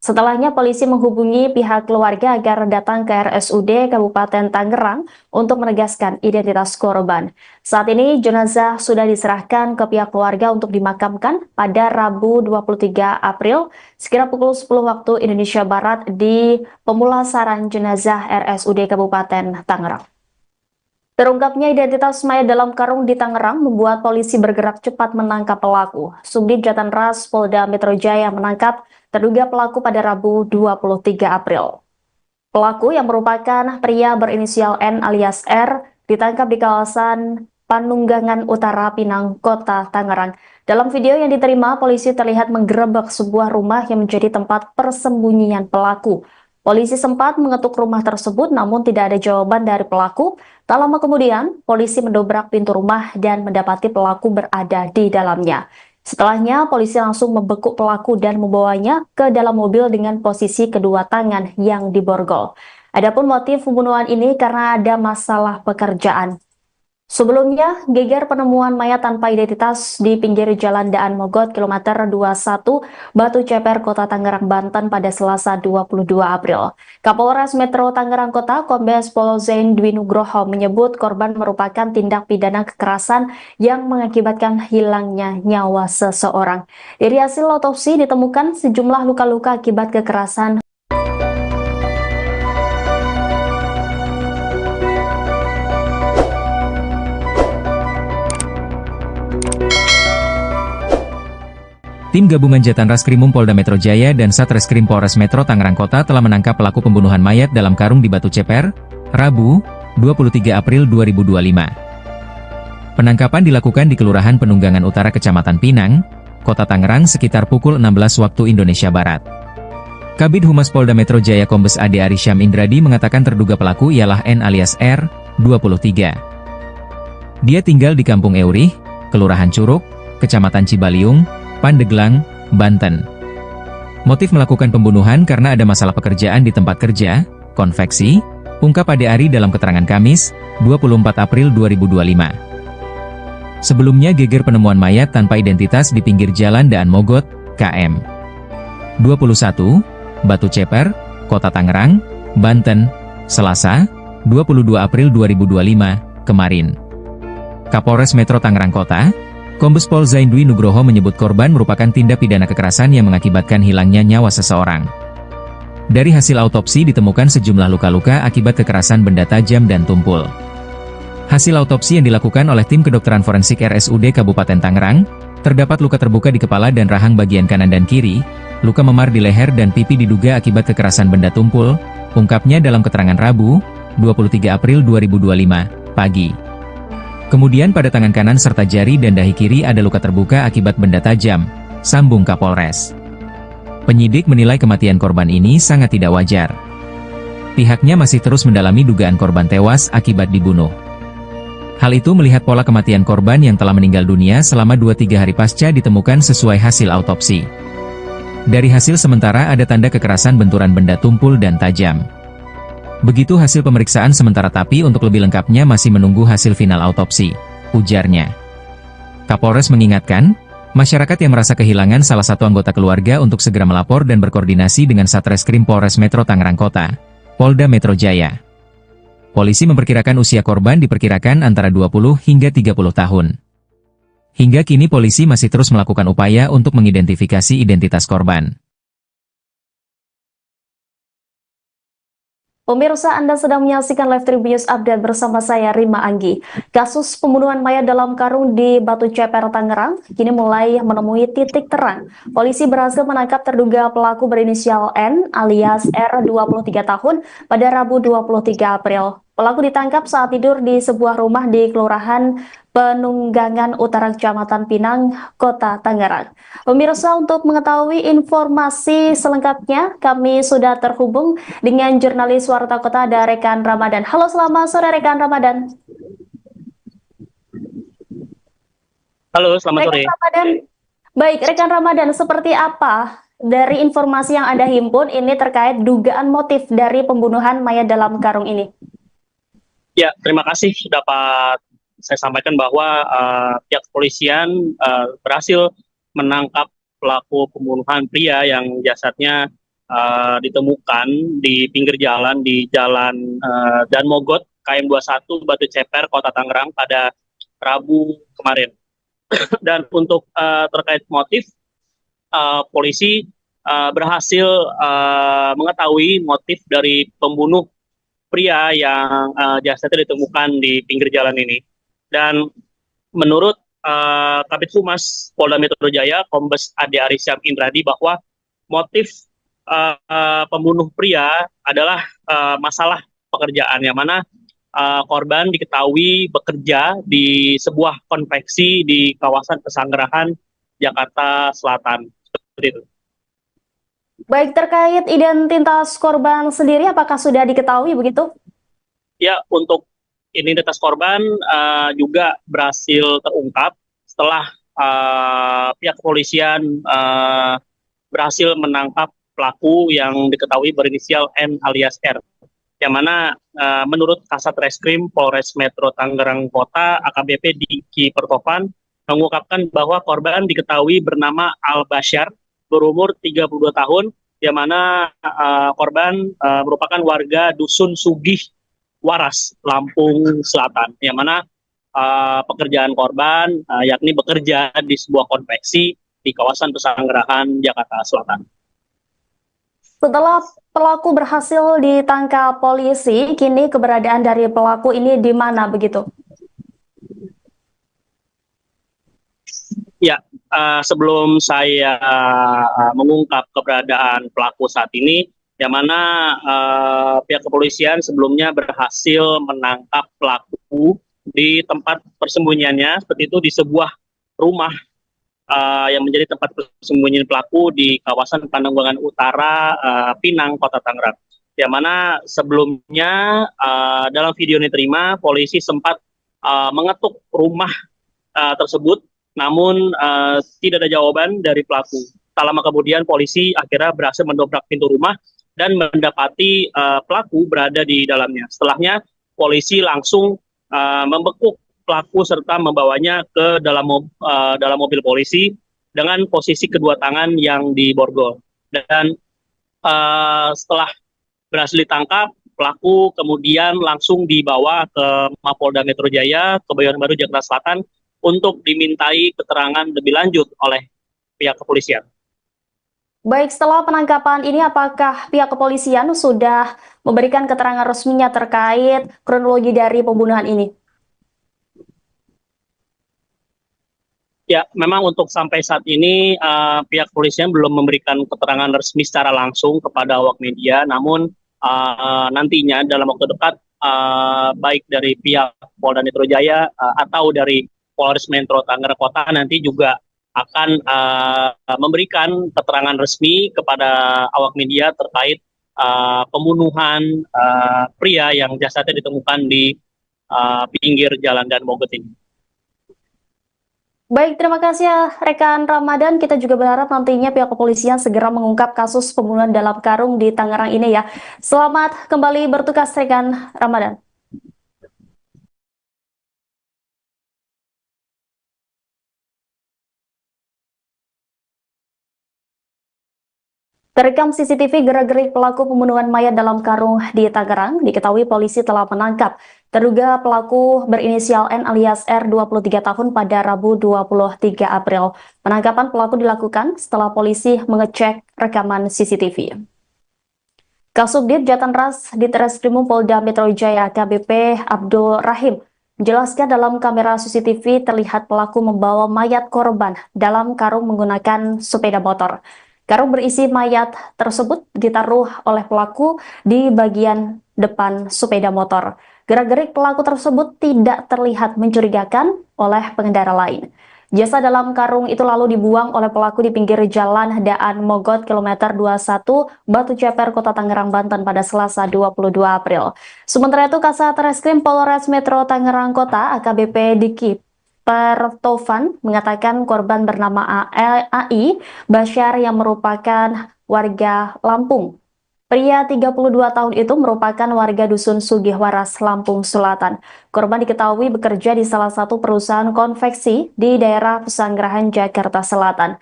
Setelahnya polisi menghubungi pihak keluarga agar datang ke RSUD Kabupaten Tangerang untuk menegaskan identitas korban. Saat ini jenazah sudah diserahkan ke pihak keluarga untuk dimakamkan pada Rabu 23 April sekira pukul 10 waktu Indonesia Barat di pemulasaran jenazah RSUD Kabupaten Tangerang. Terungkapnya identitas mayat dalam karung di Tangerang membuat polisi bergerak cepat menangkap pelaku. Subdit Jatanras Polda Metro Jaya menangkap terduga pelaku pada Rabu 23 April. Pelaku yang merupakan pria berinisial N alias R ditangkap di kawasan Panunggangan Utara, Pinang, Kota Tangerang. Dalam video yang diterima, polisi terlihat menggerebek sebuah rumah yang menjadi tempat persembunyian pelaku. Polisi sempat mengetuk rumah tersebut namun tidak ada jawaban dari pelaku. Tak lama kemudian, polisi mendobrak pintu rumah dan mendapati pelaku berada di dalamnya. Setelahnya, polisi langsung membekuk pelaku dan membawanya ke dalam mobil dengan posisi kedua tangan yang diborgol. Adapun motif pembunuhan ini karena ada masalah pekerjaan. Sebelumnya, geger penemuan mayat tanpa identitas di pinggir jalan Daan Mogot kilometer 21 Batu Ceper, Kota Tangerang, Banten pada Selasa 22 April. Kapolres Metro Tangerang Kota, Kombes Pol Zain Dwi Nugroho menyebut korban merupakan tindak pidana kekerasan yang mengakibatkan hilangnya nyawa seseorang. Dari hasil otopsi ditemukan sejumlah luka-luka akibat kekerasan. Tim gabungan Jatan Raskrimum Polda Metro Jaya dan Satreskrim Polres Metro Tangerang Kota telah menangkap pelaku pembunuhan mayat dalam karung di Batu Ceper, Rabu, 23 April 2025. Penangkapan dilakukan di Kelurahan Penunggangan Utara Kecamatan Pinang, Kota Tangerang sekitar pukul 16 waktu Indonesia Barat. Kabid Humas Polda Metro Jaya Kombes Ade Arisham Indradi mengatakan terduga pelaku ialah N alias R, 23. Dia tinggal di Kampung Eurih, Kelurahan Curug, Kecamatan Cibaliung, Pandeglang, Banten. Motif melakukan pembunuhan karena ada masalah pekerjaan di tempat kerja, konveksi, ungkap Ade Ari dalam keterangan Kamis, 24 April 2025. Sebelumnya geger penemuan mayat tanpa identitas di pinggir jalan Daan Mogot, KM 21, Batu Ceper, Kota Tangerang, Banten, Selasa, 22 April 2025, kemarin. Kapolres Metro Tangerang Kota, Kombes Pol Zaindwi Nugroho menyebut korban merupakan tindak pidana kekerasan yang mengakibatkan hilangnya nyawa seseorang. Dari hasil autopsi ditemukan sejumlah luka-luka akibat kekerasan benda tajam dan tumpul. Hasil autopsi yang dilakukan oleh tim kedokteran forensik RSUD Kabupaten Tangerang, terdapat luka terbuka di kepala dan rahang bagian kanan dan kiri, luka memar di leher dan pipi diduga akibat kekerasan benda tumpul, ungkapnya dalam keterangan Rabu, 23 April 2025, pagi. Kemudian pada tangan kanan serta jari dan dahi kiri ada luka terbuka akibat benda tajam, sambung Kapolres. Penyidik menilai kematian korban ini sangat tidak wajar. Pihaknya masih terus mendalami dugaan korban tewas akibat dibunuh. Hal itu melihat pola kematian korban yang telah meninggal dunia selama 2-3 hari pasca ditemukan sesuai hasil autopsi. Dari hasil sementara ada tanda kekerasan benturan benda tumpul dan tajam. Begitu hasil pemeriksaan sementara tapi untuk lebih lengkapnya masih menunggu hasil final autopsi, ujarnya. Kapolres mengingatkan, masyarakat yang merasa kehilangan salah satu anggota keluarga untuk segera melapor dan berkoordinasi dengan Satreskrim Polres Metro Tangerang Kota, Polda Metro Jaya. Polisi memperkirakan usia korban diperkirakan antara 20 hingga 30 tahun. Hingga kini polisi masih terus melakukan upaya untuk mengidentifikasi identitas korban. Pemirsa, Anda sedang menyaksikan Live Tribun Update bersama saya Rima Anggi. Kasus pembunuhan mayat dalam karung di Batu Ceper, Tangerang, kini mulai menemui titik terang. Polisi berhasil menangkap terduga pelaku berinisial N alias R 23 tahun pada Rabu 23 April. Pelaku ditangkap saat tidur di sebuah rumah di Kelurahan Penunggangan Utara Kecamatan Pinang, Kota Tangerang. Pemirsa, untuk mengetahui informasi selengkapnya, kami sudah terhubung dengan jurnalis Warta Kota ada Rekan Ramadan. Halo, selamat sore Rekan Ramadan. Halo, selamat sore. Rekan Ramadan. Baik, Rekan Ramadan, seperti apa dari informasi yang Anda himpun ini terkait dugaan motif dari pembunuhan mayat dalam karung ini? Ya, terima kasih dapat saya sampaikan bahwa pihak kepolisian berhasil menangkap pelaku pembunuhan pria yang jasadnya ditemukan di pinggir jalan di Jalan Dan Mogot, KM 21, Batu Ceper, Kota Tangerang pada Rabu kemarin. Dan untuk terkait motif, polisi berhasil mengetahui motif dari pembunuh pria yang jasadnya ditemukan di pinggir jalan ini. Dan menurut Kabid Humas Polda Metro Jaya, Kombes Ade Arisham Indradi, bahwa motif pembunuh pria adalah masalah pekerjaan, yang mana korban diketahui bekerja di sebuah konveksi di kawasan Pesanggerahan, Jakarta Selatan. Seperti itu. Baik, terkait identitas korban sendiri, apakah sudah diketahui begitu? Ya, untuk identitas korban juga berhasil terungkap setelah pihak kepolisian berhasil menangkap pelaku yang diketahui berinisial N alias R. Yang mana menurut Kasat Reskrim Polres Metro Tangerang Kota, AKBP Diki Pertovan, mengungkapkan bahwa korban diketahui bernama Al Bashar, berumur 32 tahun, yang mana korban merupakan warga Dusun Sugih Waras, Lampung Selatan, yang mana pekerjaan korban yakni bekerja di sebuah konveksi di kawasan Pesanggerahan, Jakarta Selatan. Setelah pelaku berhasil ditangkap polisi, kini keberadaan dari pelaku ini di mana begitu? Ya, sebelum saya mengungkap keberadaan pelaku saat ini, yang mana pihak kepolisian sebelumnya berhasil menangkap pelaku di tempat persembunyiannya, seperti itu di sebuah rumah yang menjadi tempat persembunyian pelaku di kawasan Pananggulangan Utara, Pinang, Kota Tangerang. Yang mana sebelumnya dalam video ini terima, polisi sempat mengetuk rumah tersebut, namun tidak ada jawaban dari pelaku. Tak lama kemudian polisi akhirnya berhasil mendobrak pintu rumah dan mendapati pelaku berada di dalamnya. Setelahnya polisi langsung membekuk pelaku serta membawanya ke dalam mobil polisi dengan posisi kedua tangan yang diborgol. Dan setelah berhasil ditangkap, pelaku kemudian langsung dibawa ke Mapolda Metro Jaya, Kebayoran Baru, Jakarta Selatan, untuk dimintai keterangan lebih lanjut oleh pihak kepolisian. Baik, setelah penangkapan ini apakah pihak kepolisian sudah memberikan keterangan resminya terkait kronologi dari pembunuhan ini? Ya, memang untuk sampai saat ini pihak kepolisian belum memberikan keterangan resmi secara langsung kepada awak media, namun nantinya dalam waktu dekat baik dari pihak Polda Metro Jaya atau dari Polres Metro Tangerang Kota nanti juga akan memberikan keterangan resmi kepada awak media terkait pembunuhan pria yang jasadnya ditemukan di pinggir jalan Dan Mogot ini. Baik, terima kasih ya rekan Ramadan. Kita juga berharap nantinya pihak kepolisian segera mengungkap kasus pembunuhan dalam karung di Tangerang ini ya. Selamat kembali bertugas rekan Ramadan. Terekam CCTV gerak-gerik pelaku pembunuhan mayat dalam karung di Tangerang, diketahui polisi telah menangkap terduga pelaku berinisial N alias R 23 tahun pada Rabu 23 April. Penangkapan pelaku dilakukan setelah polisi mengecek rekaman CCTV. Kasubdit Jatanras Ditreskrimum Polda Metro Jaya AKBP Abdul Rahim menjelaskan dalam kamera CCTV terlihat pelaku membawa mayat korban dalam karung menggunakan sepeda motor. Karung berisi mayat tersebut ditaruh oleh pelaku di bagian depan sepeda motor. Gerak-gerik pelaku tersebut tidak terlihat mencurigakan oleh pengendara lain. Jasad dalam karung itu lalu dibuang oleh pelaku di pinggir jalan Daan Mogot kilometer 21 Batu Ceper, Kota Tangerang, Banten pada Selasa 22 April. Sementara itu Kasat Reskrim Polres Metro Tangerang Kota AKBP Diki Pertovan mengatakan korban bernama AI Basyar yang merupakan warga Lampung. Pria 32 tahun itu merupakan warga Dusun Sugihwaras, Lampung Selatan. Korban diketahui bekerja di salah satu perusahaan konveksi di daerah Pesanggerahan, Jakarta Selatan.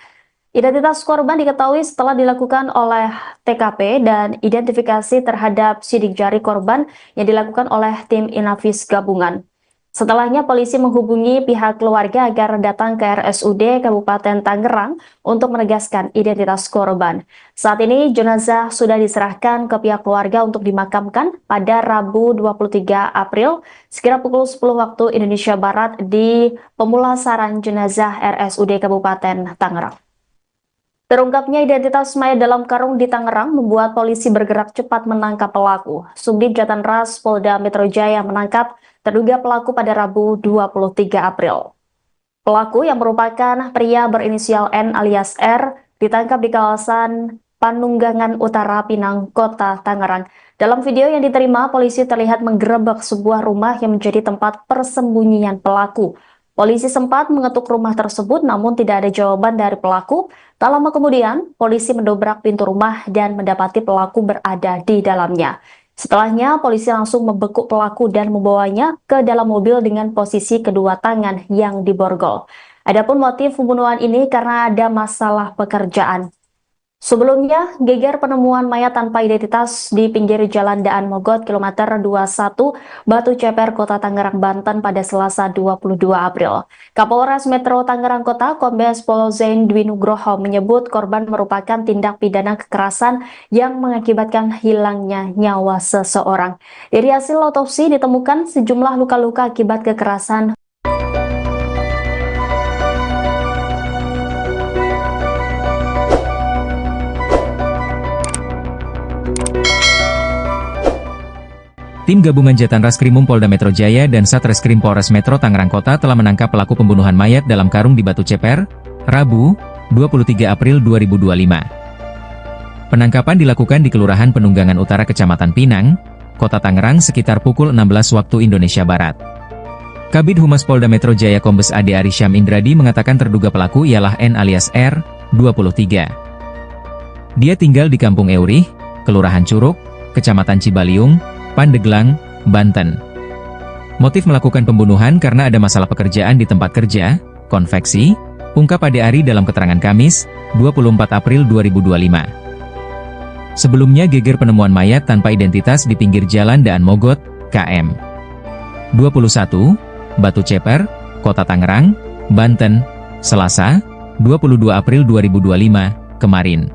Identitas korban diketahui setelah dilakukan oleh TKP dan identifikasi terhadap sidik jari korban yang dilakukan oleh tim Inavis gabungan. Setelahnya polisi menghubungi pihak keluarga agar datang ke RSUD Kabupaten Tangerang untuk menegaskan identitas korban. Saat ini jenazah sudah diserahkan ke pihak keluarga untuk dimakamkan pada Rabu 23 April sekira pukul 10 waktu Indonesia Barat di pemulasaran jenazah RSUD Kabupaten Tangerang. Terungkapnya identitas mayat dalam karung di Tangerang membuat polisi bergerak cepat menangkap pelaku. Subdit Jatanras Polda Metro Jaya menangkap terduga pelaku pada Rabu 23 April. Pelaku yang merupakan pria berinisial N alias R ditangkap di kawasan Panunggangan Utara, Pinang, Kota Tangerang. Dalam video yang diterima, polisi terlihat menggerebek sebuah rumah yang menjadi tempat persembunyian pelaku. Polisi sempat mengetuk rumah tersebut namun tidak ada jawaban dari pelaku. Tak lama kemudian, polisi mendobrak pintu rumah dan mendapati pelaku berada di dalamnya. Setelahnya, polisi langsung membekuk pelaku dan membawanya ke dalam mobil dengan posisi kedua tangan yang diborgol. Adapun motif pembunuhan ini karena ada masalah pekerjaan. Sebelumnya, geger penemuan mayat tanpa identitas di pinggir jalan Daan Mogot kilometer 21 Batu Ceper, Kota Tangerang, Banten pada Selasa 22 April. Kapolres Metro Tangerang Kota Kombes Pol Zain Dwi Nugroho menyebut korban merupakan tindak pidana kekerasan yang mengakibatkan hilangnya nyawa seseorang. Dari hasil otopsi ditemukan sejumlah luka-luka akibat kekerasan. Tim gabungan Jatan Raskrimum Polda Metro Jaya dan Satreskrim Polres Metro Tangerang Kota telah menangkap pelaku pembunuhan mayat dalam karung di Batu Ceper, Rabu, 23 April 2025. Penangkapan dilakukan di Kelurahan Penunggangan Utara Kecamatan Pinang, Kota Tangerang sekitar pukul 16 waktu Indonesia Barat. Kabid Humas Polda Metro Jaya Kombes Ade Arysyam Indradi mengatakan terduga pelaku ialah N alias R, 23. Dia tinggal di Kampung Eurih, Kelurahan Curug, Kecamatan Cibaliung, Pandeglang, Banten. Motif melakukan pembunuhan karena ada masalah pekerjaan di tempat kerja, konveksi, ungkap Ade Ari dalam keterangan Kamis, 24 April 2025. Sebelumnya geger penemuan mayat tanpa identitas di pinggir jalan Daan Mogot, KM 21, Batu Ceper, Kota Tangerang, Banten, Selasa, 22 April 2025, kemarin.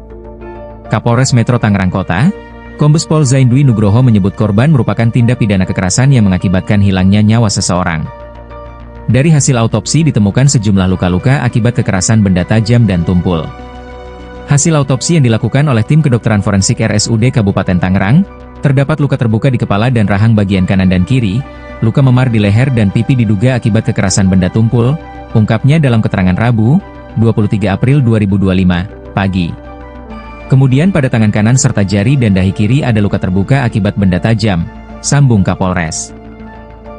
Kapolres Metro Tangerang Kota, Kombes Pol Zaindwi Nugroho menyebut korban merupakan tindak pidana kekerasan yang mengakibatkan hilangnya nyawa seseorang. Dari hasil autopsi ditemukan sejumlah luka-luka akibat kekerasan benda tajam dan tumpul. Hasil autopsi yang dilakukan oleh tim kedokteran forensik RSUD Kabupaten Tangerang, terdapat luka terbuka di kepala dan rahang bagian kanan dan kiri, luka memar di leher dan pipi diduga akibat kekerasan benda tumpul, ungkapnya dalam keterangan Rabu, 23 April 2025, pagi. Kemudian pada tangan kanan serta jari dan dahi kiri ada luka terbuka akibat benda tajam, sambung Kapolres.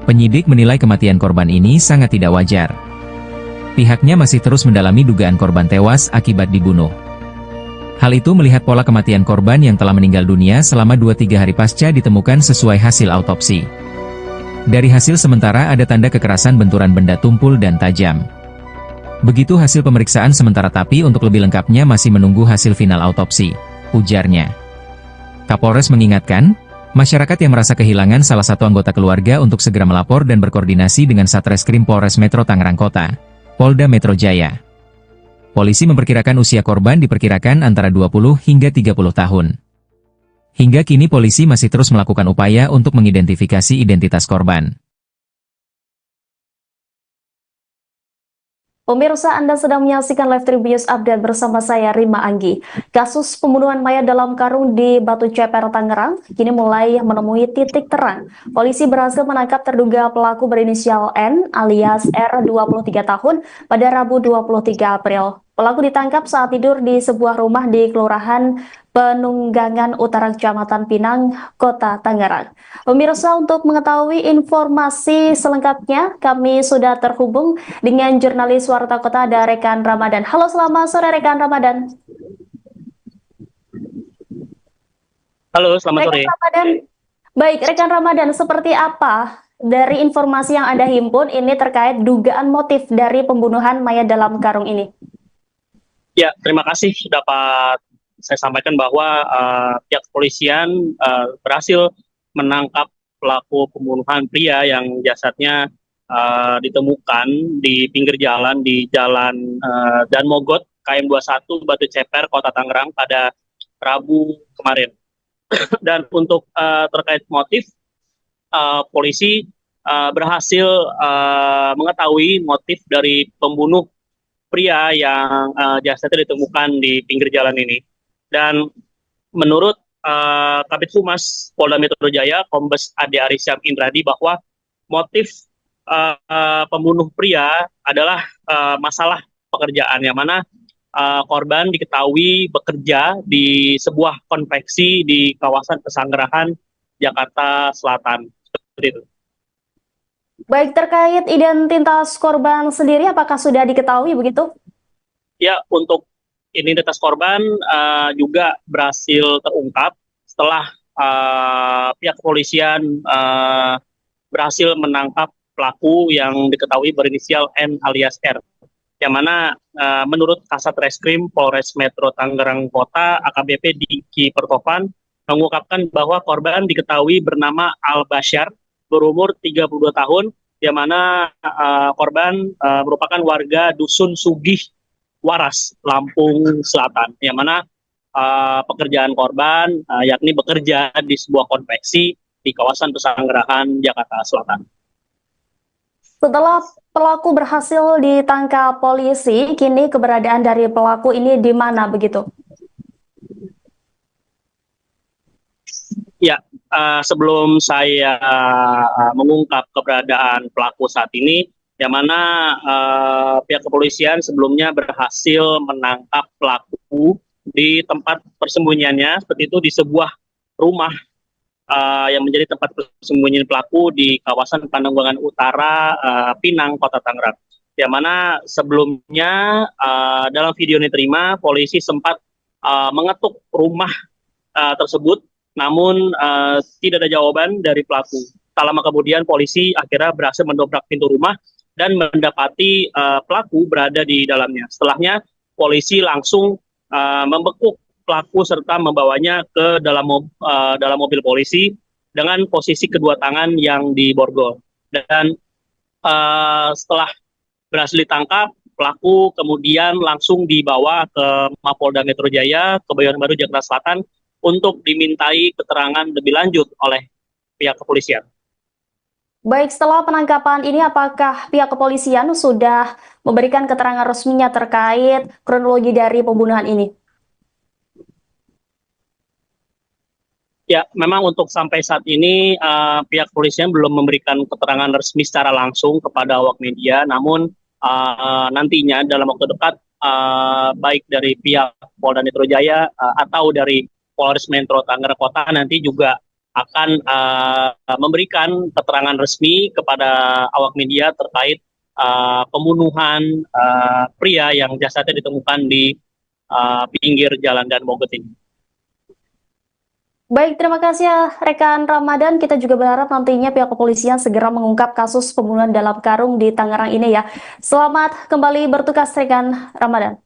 Penyidik menilai kematian korban ini sangat tidak wajar. Pihaknya masih terus mendalami dugaan korban tewas akibat dibunuh. Hal itu melihat pola kematian korban yang telah meninggal dunia selama 2-3 hari pasca ditemukan sesuai hasil autopsi. Dari hasil sementara ada tanda kekerasan benturan benda tumpul dan tajam. Begitu hasil pemeriksaan sementara tapi untuk lebih lengkapnya masih menunggu hasil final autopsi, ujarnya. Kapolres mengingatkan, masyarakat yang merasa kehilangan salah satu anggota keluarga untuk segera melapor dan berkoordinasi dengan Satreskrim Polres Metro Tangerang Kota, Polda Metro Jaya. Polisi memperkirakan usia korban diperkirakan antara 20 hingga 30 tahun. Hingga kini polisi masih terus melakukan upaya untuk mengidentifikasi identitas korban. Pemirsa, Anda sedang menyaksikan Live Tribun Update bersama saya, Rima Anggi. Kasus pembunuhan mayat dalam karung di Batu Ceper, Tangerang, kini mulai menemui titik terang. Polisi berhasil menangkap terduga pelaku berinisial N alias R, 23 tahun, pada Rabu 23 April. Pelaku ditangkap saat tidur di sebuah rumah di Kelurahan Penunggangan Utara Kecamatan Pinang, Kota Tangerang. Pemirsa, untuk mengetahui informasi selengkapnya, kami sudah terhubung dengan jurnalis Warta Kota, ada rekan Ramadan. Halo, selamat sore rekan Ramadan. Halo, selamat sore. Rekan Ramadan, baik, rekan Ramadan, seperti apa dari informasi yang Anda himpun ini terkait dugaan motif dari pembunuhan mayat dalam karung ini? Ya, terima kasih dapat saya sampaikan bahwa pihak kepolisian berhasil menangkap pelaku pembunuhan pria yang jasadnya ditemukan di pinggir jalan di Jalan Daan Mogot, KM 21, Batu Ceper, Kota Tangerang pada Rabu kemarin. Dan untuk terkait motif, polisi berhasil mengetahui motif dari pembunuh pria yang jasadnya ditemukan di pinggir jalan ini. Dan menurut Kabid Humas Polda Metro Jaya, Kombes Ade Arysyam Indradi, bahwa motif pembunuh pria adalah masalah pekerjaan, yang mana korban diketahui bekerja di sebuah konveksi di kawasan Pesanggerahan, Jakarta Selatan. Seperti itu. Baik, terkait identitas korban sendiri, apakah sudah diketahui begitu? Ya, untuk identitas korban juga berhasil terungkap setelah pihak kepolisian berhasil menangkap pelaku yang diketahui berinisial N alias R. Yang mana menurut Kasat Reskrim Polres Metro Tangerang Kota, AKBP Diki Pertovan, mengungkapkan bahwa korban diketahui bernama Al Basyar, berumur 32 tahun, yang mana korban merupakan warga Dusun Sugih Waras, Lampung Selatan, yang mana pekerjaan korban yakni bekerja di sebuah konveksi di kawasan Pesanggerahan, Jakarta Selatan. Setelah pelaku berhasil ditangkap polisi, kini keberadaan dari pelaku ini di mana begitu? Ya, sebelum saya mengungkap keberadaan pelaku saat ini, yang mana pihak kepolisian sebelumnya berhasil menangkap pelaku di tempat persembunyiannya, seperti itu di sebuah rumah yang menjadi tempat persembunyian pelaku di kawasan Pananggulangan Utara, Pinang, Kota Tangerang. Yang mana sebelumnya dalam video yang diterima, polisi sempat mengetuk rumah tersebut, namun tidak ada jawaban dari pelaku. Tak lama kemudian polisi akhirnya berhasil mendobrak pintu rumah dan mendapati pelaku berada di dalamnya. Setelahnya polisi langsung membekuk pelaku serta membawanya ke dalam mobil polisi dengan posisi kedua tangan yang diborgol. Dan setelah berhasil ditangkap, pelaku kemudian langsung dibawa ke Mapolda Metro Jaya, Kebayoran Baru, Jakarta Selatan untuk dimintai keterangan lebih lanjut oleh pihak kepolisian. Baik, setelah penangkapan ini apakah pihak kepolisian sudah memberikan keterangan resminya terkait kronologi dari pembunuhan ini? Ya, memang untuk sampai saat ini pihak kepolisian belum memberikan keterangan resmi secara langsung kepada awak media, namun nantinya dalam waktu dekat baik dari pihak Polda Metro Jaya atau dari Polres Metro Tangerang Kota nanti juga akan memberikan keterangan resmi kepada awak media terkait pembunuhan pria yang jasadnya ditemukan di pinggir Jalan Dan Mogot ini. Baik, terima kasih ya rekan Ramadan. Kita juga berharap nantinya pihak kepolisian segera mengungkap kasus pembunuhan dalam karung di Tangerang ini ya. Selamat kembali bertugas rekan Ramadan.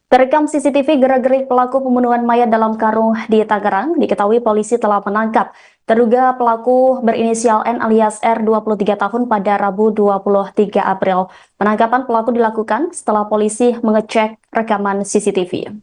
Terekam CCTV gerak-gerik pelaku pembunuhan mayat dalam karung di Tangerang, diketahui polisi telah menangkap terduga pelaku berinisial N alias R 23 tahun pada Rabu 23 April. Penangkapan pelaku dilakukan setelah polisi mengecek rekaman CCTV.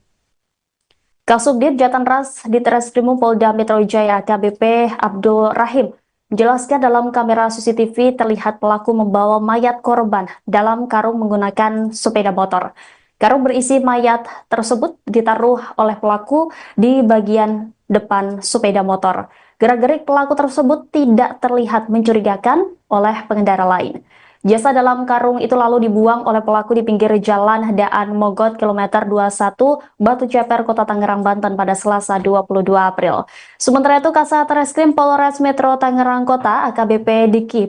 Kasubdit Jatanras Ditreskrimum Polda Metro Jaya AKBP Abdul Rahim menjelaskan dalam kamera CCTV terlihat pelaku membawa mayat korban dalam karung menggunakan sepeda motor. Karung berisi mayat tersebut ditaruh oleh pelaku di bagian depan sepeda motor. Gerak-gerik pelaku tersebut tidak terlihat mencurigakan oleh pengendara lain. Jasad dalam karung itu lalu dibuang oleh pelaku di pinggir jalan Daan Mogot kilometer 21 Batu Ceper, Kota Tangerang, Banten pada Selasa 22 April. Sementara itu Kasat Reskrim Polres Metro Tangerang Kota AKBP Diki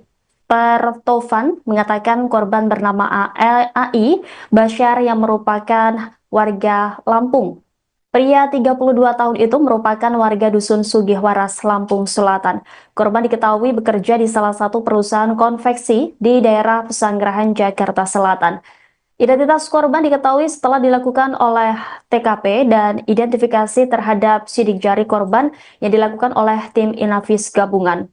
Pertovan mengatakan korban bernama AI Basyar yang merupakan warga Lampung. Pria 32 tahun itu merupakan warga Dusun Sugihwaras, Lampung Selatan. Korban diketahui bekerja di salah satu perusahaan konveksi di daerah Pesanggerahan, Jakarta Selatan. Identitas korban diketahui setelah dilakukan oleh TKP dan identifikasi terhadap sidik jari korban yang dilakukan oleh tim Inavis gabungan.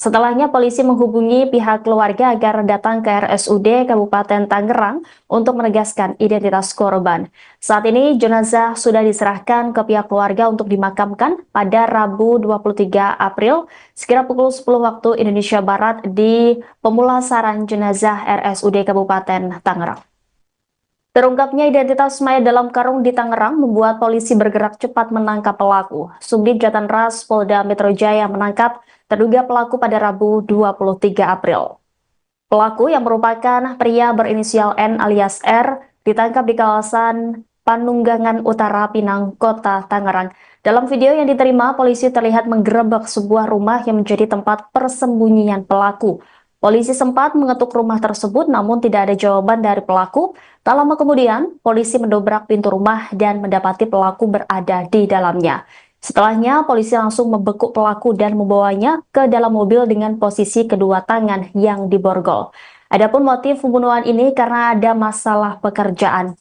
Setelahnya polisi menghubungi pihak keluarga agar datang ke RSUD Kabupaten Tangerang untuk menegaskan identitas korban. Saat ini jenazah sudah diserahkan ke pihak keluarga untuk dimakamkan pada Rabu 23 April sekira pukul 10 waktu Indonesia Barat di pemulasaran jenazah RSUD Kabupaten Tangerang. Terungkapnya identitas mayat dalam karung di Tangerang membuat polisi bergerak cepat menangkap pelaku. Subdit Jatanras Polda Metro Jaya menangkap terduga pelaku pada Rabu 23 April. Pelaku yang merupakan pria berinisial N alias R ditangkap di kawasan Panunggangan Utara, Pinang, Kota Tangerang. Dalam video yang diterima, polisi terlihat menggerebek sebuah rumah yang menjadi tempat persembunyian pelaku. Polisi sempat mengetuk rumah tersebut namun tidak ada jawaban dari pelaku. Tak lama kemudian, polisi mendobrak pintu rumah dan mendapati pelaku berada di dalamnya. Setelahnya, polisi langsung membekuk pelaku dan membawanya ke dalam mobil dengan posisi kedua tangan yang diborgol. Adapun motif pembunuhan ini karena ada masalah pekerjaan.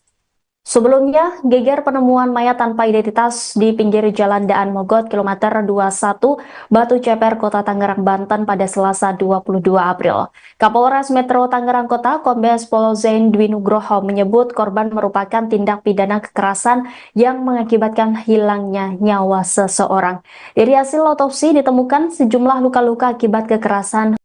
Sebelumnya, geger penemuan mayat tanpa identitas di pinggir Jalan Daan Mogot kilometer 21 Batu Ceper, Kota Tangerang, Banten pada Selasa 22 April. Kapolres Metro Tangerang Kota, Kombes Pol Zain Dwi Nugroho menyebut korban merupakan tindak pidana kekerasan yang mengakibatkan hilangnya nyawa seseorang. Dari hasil otopsi ditemukan sejumlah luka-luka akibat kekerasan.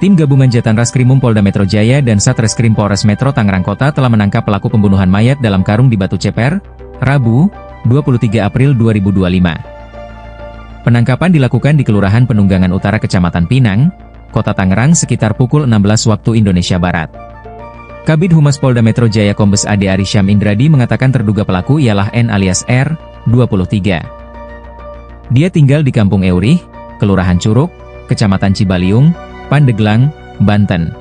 Tim gabungan Jatan Raskrimum Polda Metro Jaya dan Satreskrim Polres Metro Tangerang Kota telah menangkap pelaku pembunuhan mayat dalam karung di Batu Ceper, Rabu, 23 April 2025. Penangkapan dilakukan di Kelurahan Penunggangan Utara Kecamatan Pinang, Kota Tangerang sekitar pukul 16 waktu Indonesia Barat. Kabid Humas Polda Metro Jaya Kombes Ade Arisham Indradi mengatakan terduga pelaku ialah N alias R, 23. Dia tinggal di Kampung Eurih, Kelurahan Curug, Kecamatan Cibaliung, Pandeglang, Banten.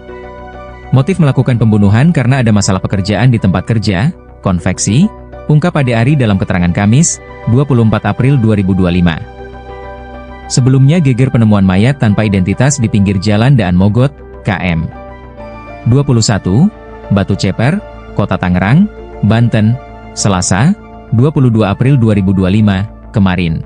Motif melakukan pembunuhan karena ada masalah pekerjaan di tempat kerja, konveksi, ungkap Ade Ari dalam keterangan Kamis, 24 April 2025. Sebelumnya geger penemuan mayat tanpa identitas di pinggir jalan Daan Mogot, KM 21, Batu Ceper, Kota Tangerang, Banten, Selasa, 22 April 2025, kemarin.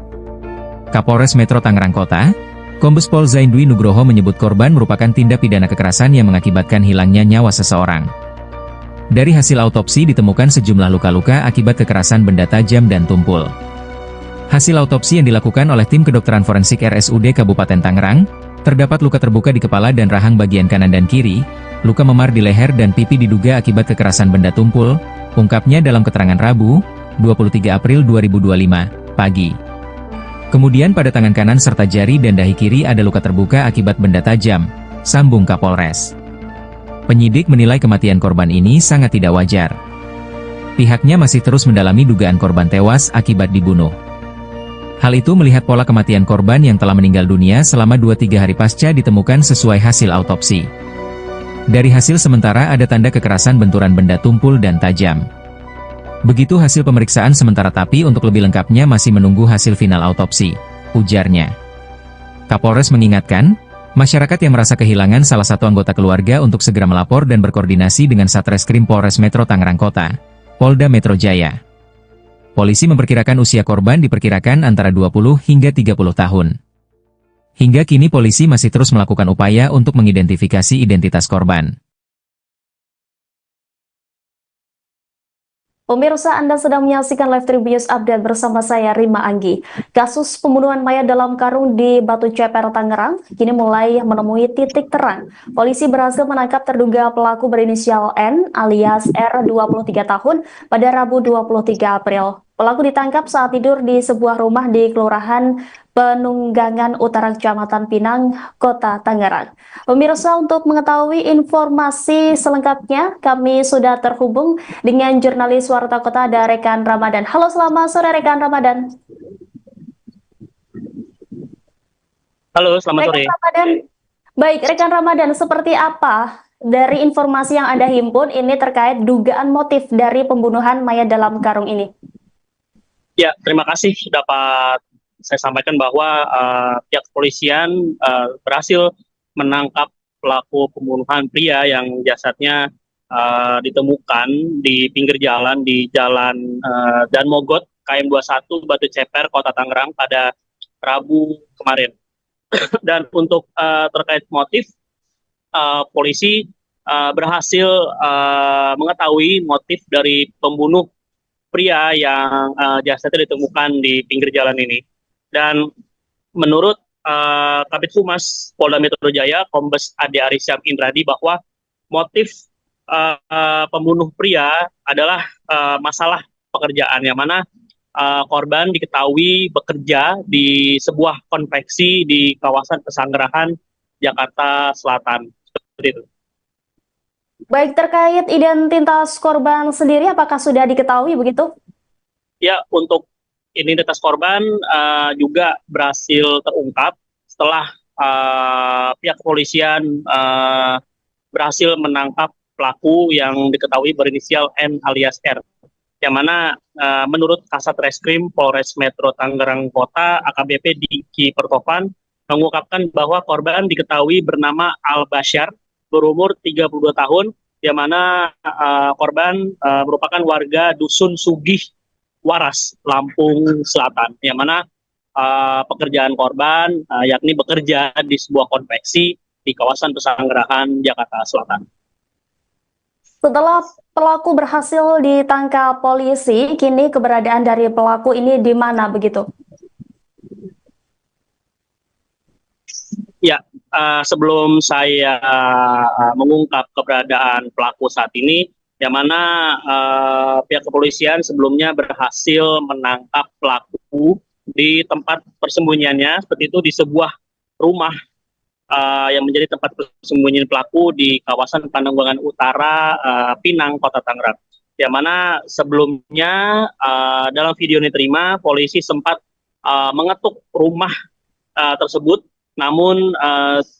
Kapolres Metro Tangerang Kota, Kombes Pol Zaindwi Nugroho menyebut korban merupakan tindak pidana kekerasan yang mengakibatkan hilangnya nyawa seseorang. Dari hasil autopsi ditemukan sejumlah luka-luka akibat kekerasan benda tajam dan tumpul. Hasil autopsi yang dilakukan oleh tim kedokteran forensik RSUD Kabupaten Tangerang, terdapat luka terbuka di kepala dan rahang bagian kanan dan kiri, luka memar di leher dan pipi diduga akibat kekerasan benda tumpul, ungkapnya dalam keterangan Rabu, 23 April 2025, pagi. Kemudian pada tangan kanan serta jari dan dahi kiri ada luka terbuka akibat benda tajam, sambung Kapolres. Penyidik menilai kematian korban ini sangat tidak wajar. Pihaknya masih terus mendalami dugaan korban tewas akibat dibunuh. Hal itu melihat pola kematian korban yang telah meninggal dunia selama 2-3 hari pasca ditemukan sesuai hasil autopsi. Dari hasil sementara ada tanda kekerasan benturan benda tumpul dan tajam. Begitu hasil pemeriksaan sementara tapi untuk lebih lengkapnya masih menunggu hasil final autopsi, ujarnya. Kapolres mengingatkan, masyarakat yang merasa kehilangan salah satu anggota keluarga untuk segera melapor dan berkoordinasi dengan Satreskrim Polres Metro Tangerang Kota, Polda Metro Jaya. Polisi memperkirakan usia korban diperkirakan antara 20 hingga 30 tahun. Hingga kini polisi masih terus melakukan upaya untuk mengidentifikasi identitas korban. Pemirsa, Anda sedang menyaksikan Live Tribun Update bersama saya Rima Anggi. Kasus pembunuhan mayat dalam karung di Batu Ceper, Tangerang, kini mulai menemui titik terang. Polisi berhasil menangkap terduga pelaku berinisial N alias R 23 tahun pada Rabu 23 April. Pelaku ditangkap saat tidur di sebuah rumah di Kelurahan Penunggangan Utara Kecamatan Pinang, Kota Tangerang. Pemirsa, untuk mengetahui informasi selengkapnya, kami sudah terhubung dengan jurnalis Warta Kota ada Rekan Ramadan. Halo, selamat sore Rekan Ramadan. Halo, selamat sore. Rekan Ramadan. Baik, Rekan Ramadan, seperti apa dari informasi yang Anda himpun ini terkait dugaan motif dari pembunuhan mayat dalam karung ini? Ya, terima kasih dapat saya sampaikan bahwa pihak kepolisian berhasil menangkap pelaku pembunuhan pria yang jasadnya ditemukan di pinggir jalan di Jalan Dan Mogot, KM 21, Batu Ceper, Kota Tangerang pada Rabu kemarin. Dan untuk terkait motif, polisi berhasil mengetahui motif dari pembunuh pria yang jasadnya ditemukan di pinggir jalan ini. Dan menurut Kabid Humas Polda Metro Jaya, Kombes Ade Arisham Indradi, bahwa motif pembunuh pria adalah masalah pekerjaan, yang mana korban diketahui bekerja di sebuah konveksi di kawasan Pesanggerahan, Jakarta Selatan. Seperti itu. Baik, terkait identitas korban sendiri, apakah sudah diketahui begitu? Ya, untuk identitas korban juga berhasil terungkap setelah pihak kepolisian berhasil menangkap pelaku yang diketahui berinisial N alias R. Yang mana menurut Kasat Reskrim Polres Metro Tangerang Kota, AKBP Diki Pertovan, mengungkapkan bahwa korban diketahui bernama Al Basyar, berumur 32 tahun, yang mana korban merupakan warga Dusun Sugih Waras, Lampung Selatan, yang mana pekerjaan korban yakni bekerja di sebuah konveksi di kawasan Pesanggerahan, Jakarta Selatan. Setelah pelaku berhasil ditangkap polisi, kini keberadaan dari pelaku ini di mana begitu? Ya, sebelum saya mengungkap keberadaan pelaku saat ini, yang mana pihak kepolisian sebelumnya berhasil menangkap pelaku di tempat persembunyiannya, seperti itu di sebuah rumah yang menjadi tempat persembunyian pelaku di kawasan Pananggulangan Utara, Pinang, Kota Tangerang. Yang mana sebelumnya dalam video ini terima, polisi sempat mengetuk rumah tersebut, namun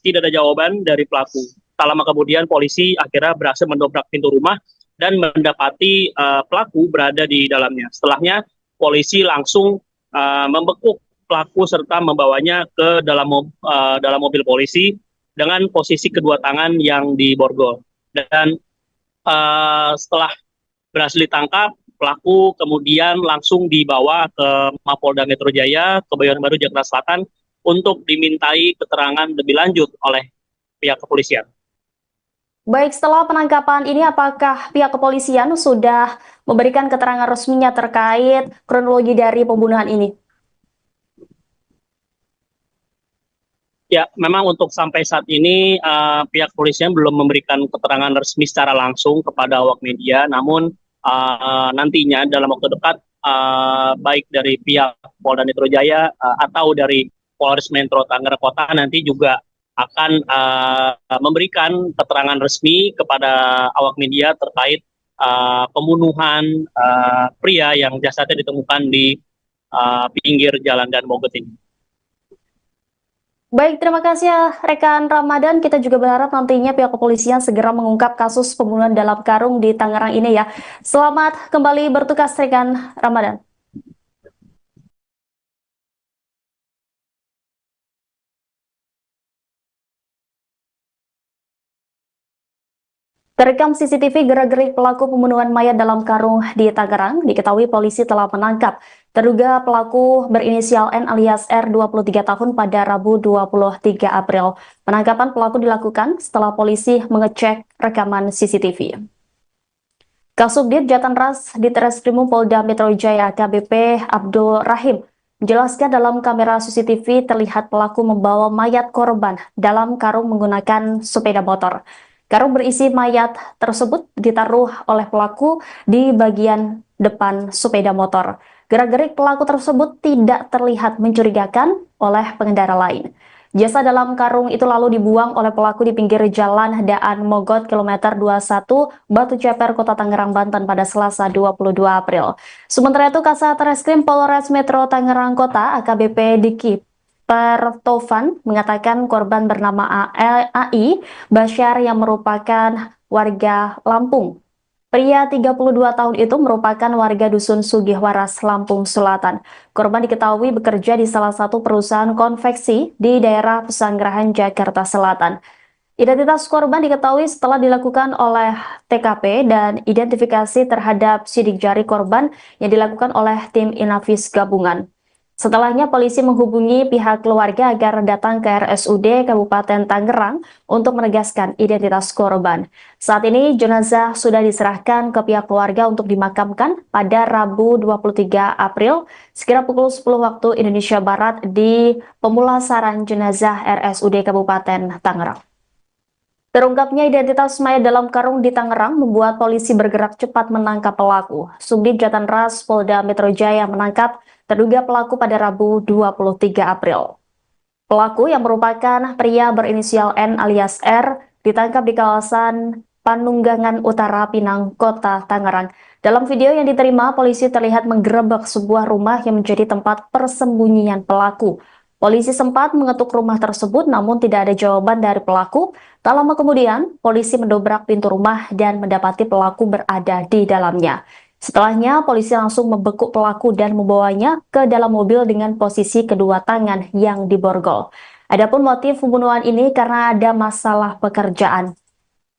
tidak ada jawaban dari pelaku. Tak lama kemudian polisi akhirnya berhasil mendobrak pintu rumah dan mendapati pelaku berada di dalamnya. Setelahnya polisi langsung membekuk pelaku serta membawanya ke dalam mobil polisi dengan posisi kedua tangan yang diborgol. Dan setelah berhasil ditangkap, pelaku kemudian langsung dibawa ke Mapolda Metro Jaya, Kebayoran Baru, Jakarta Selatan, untuk dimintai keterangan lebih lanjut oleh pihak kepolisian. Baik, setelah penangkapan ini apakah pihak kepolisian sudah memberikan keterangan resminya terkait kronologi dari pembunuhan ini? Ya, memang untuk sampai saat ini pihak kepolisian belum memberikan keterangan resmi secara langsung kepada awak media, namun nantinya dalam waktu dekat baik dari pihak Polda Metro Jaya atau dari Polres Metro Tangerang Kota nanti juga akan memberikan keterangan resmi kepada awak media terkait pembunuhan pria yang jasadnya ditemukan di pinggir jalan Dan Mogot ini. Baik, terima kasih ya rekan Ramadan. Kita juga berharap nantinya pihak kepolisian segera mengungkap kasus pembunuhan dalam karung di Tangerang ini ya. Selamat kembali bertugas rekan Ramadan. Terekam CCTV gerak-gerik pelaku pembunuhan mayat dalam karung di Tangerang, diketahui polisi telah menangkap terduga pelaku berinisial N alias R 23 tahun pada Rabu 23 April. Penangkapan pelaku dilakukan setelah polisi mengecek rekaman CCTV. Kasubdit Jatanras di Treskrimum Polda Metro Jaya AKBP Abdul Rahim menjelaskan dalam kamera CCTV terlihat pelaku membawa mayat korban dalam karung menggunakan sepeda motor. Karung berisi mayat tersebut ditaruh oleh pelaku di bagian depan sepeda motor. Gerak-gerik pelaku tersebut tidak terlihat mencurigakan oleh pengendara lain. Jasad dalam karung itu lalu dibuang oleh pelaku di pinggir jalan Daan Mogot kilometer 21 Batu Ceper, Kota Tangerang, Banten pada Selasa 22 April. Sementara itu Kasat Reskrim Polres Metro Tangerang Kota AKBP Diki Pertovan mengatakan korban bernama AI Basyar yang merupakan warga Lampung. Pria 32 tahun itu merupakan warga Dusun Sugihwaras, Lampung Selatan. Korban diketahui bekerja di salah satu perusahaan konveksi di daerah Pesanggerahan, Jakarta Selatan. Identitas korban diketahui setelah dilakukan oleh TKP dan identifikasi terhadap sidik jari korban yang dilakukan oleh tim Inavis gabungan. Setelahnya polisi menghubungi pihak keluarga agar datang ke RSUD Kabupaten Tangerang untuk menegaskan identitas korban. Saat ini jenazah sudah diserahkan ke pihak keluarga untuk dimakamkan pada Rabu 23 April sekira pukul 10 waktu Indonesia Barat di pemulasaran jenazah RSUD Kabupaten Tangerang. Terungkapnya identitas mayat dalam karung di Tangerang membuat polisi bergerak cepat menangkap pelaku. Subdit Jatanras Polda Metro Jaya menangkap terduga pelaku pada Rabu 23 April. Pelaku yang merupakan pria berinisial N alias R ditangkap di kawasan Panunggangan Utara, Pinang, Kota Tangerang. Dalam video yang diterima, polisi terlihat menggerebek sebuah rumah yang menjadi tempat persembunyian pelaku. Polisi sempat mengetuk rumah tersebut namun tidak ada jawaban dari pelaku. Tak lama kemudian, polisi mendobrak pintu rumah dan mendapati pelaku berada di dalamnya. Setelahnya, polisi langsung membekuk pelaku dan membawanya ke dalam mobil dengan posisi kedua tangan yang diborgol. Adapun motif pembunuhan ini karena ada masalah pekerjaan.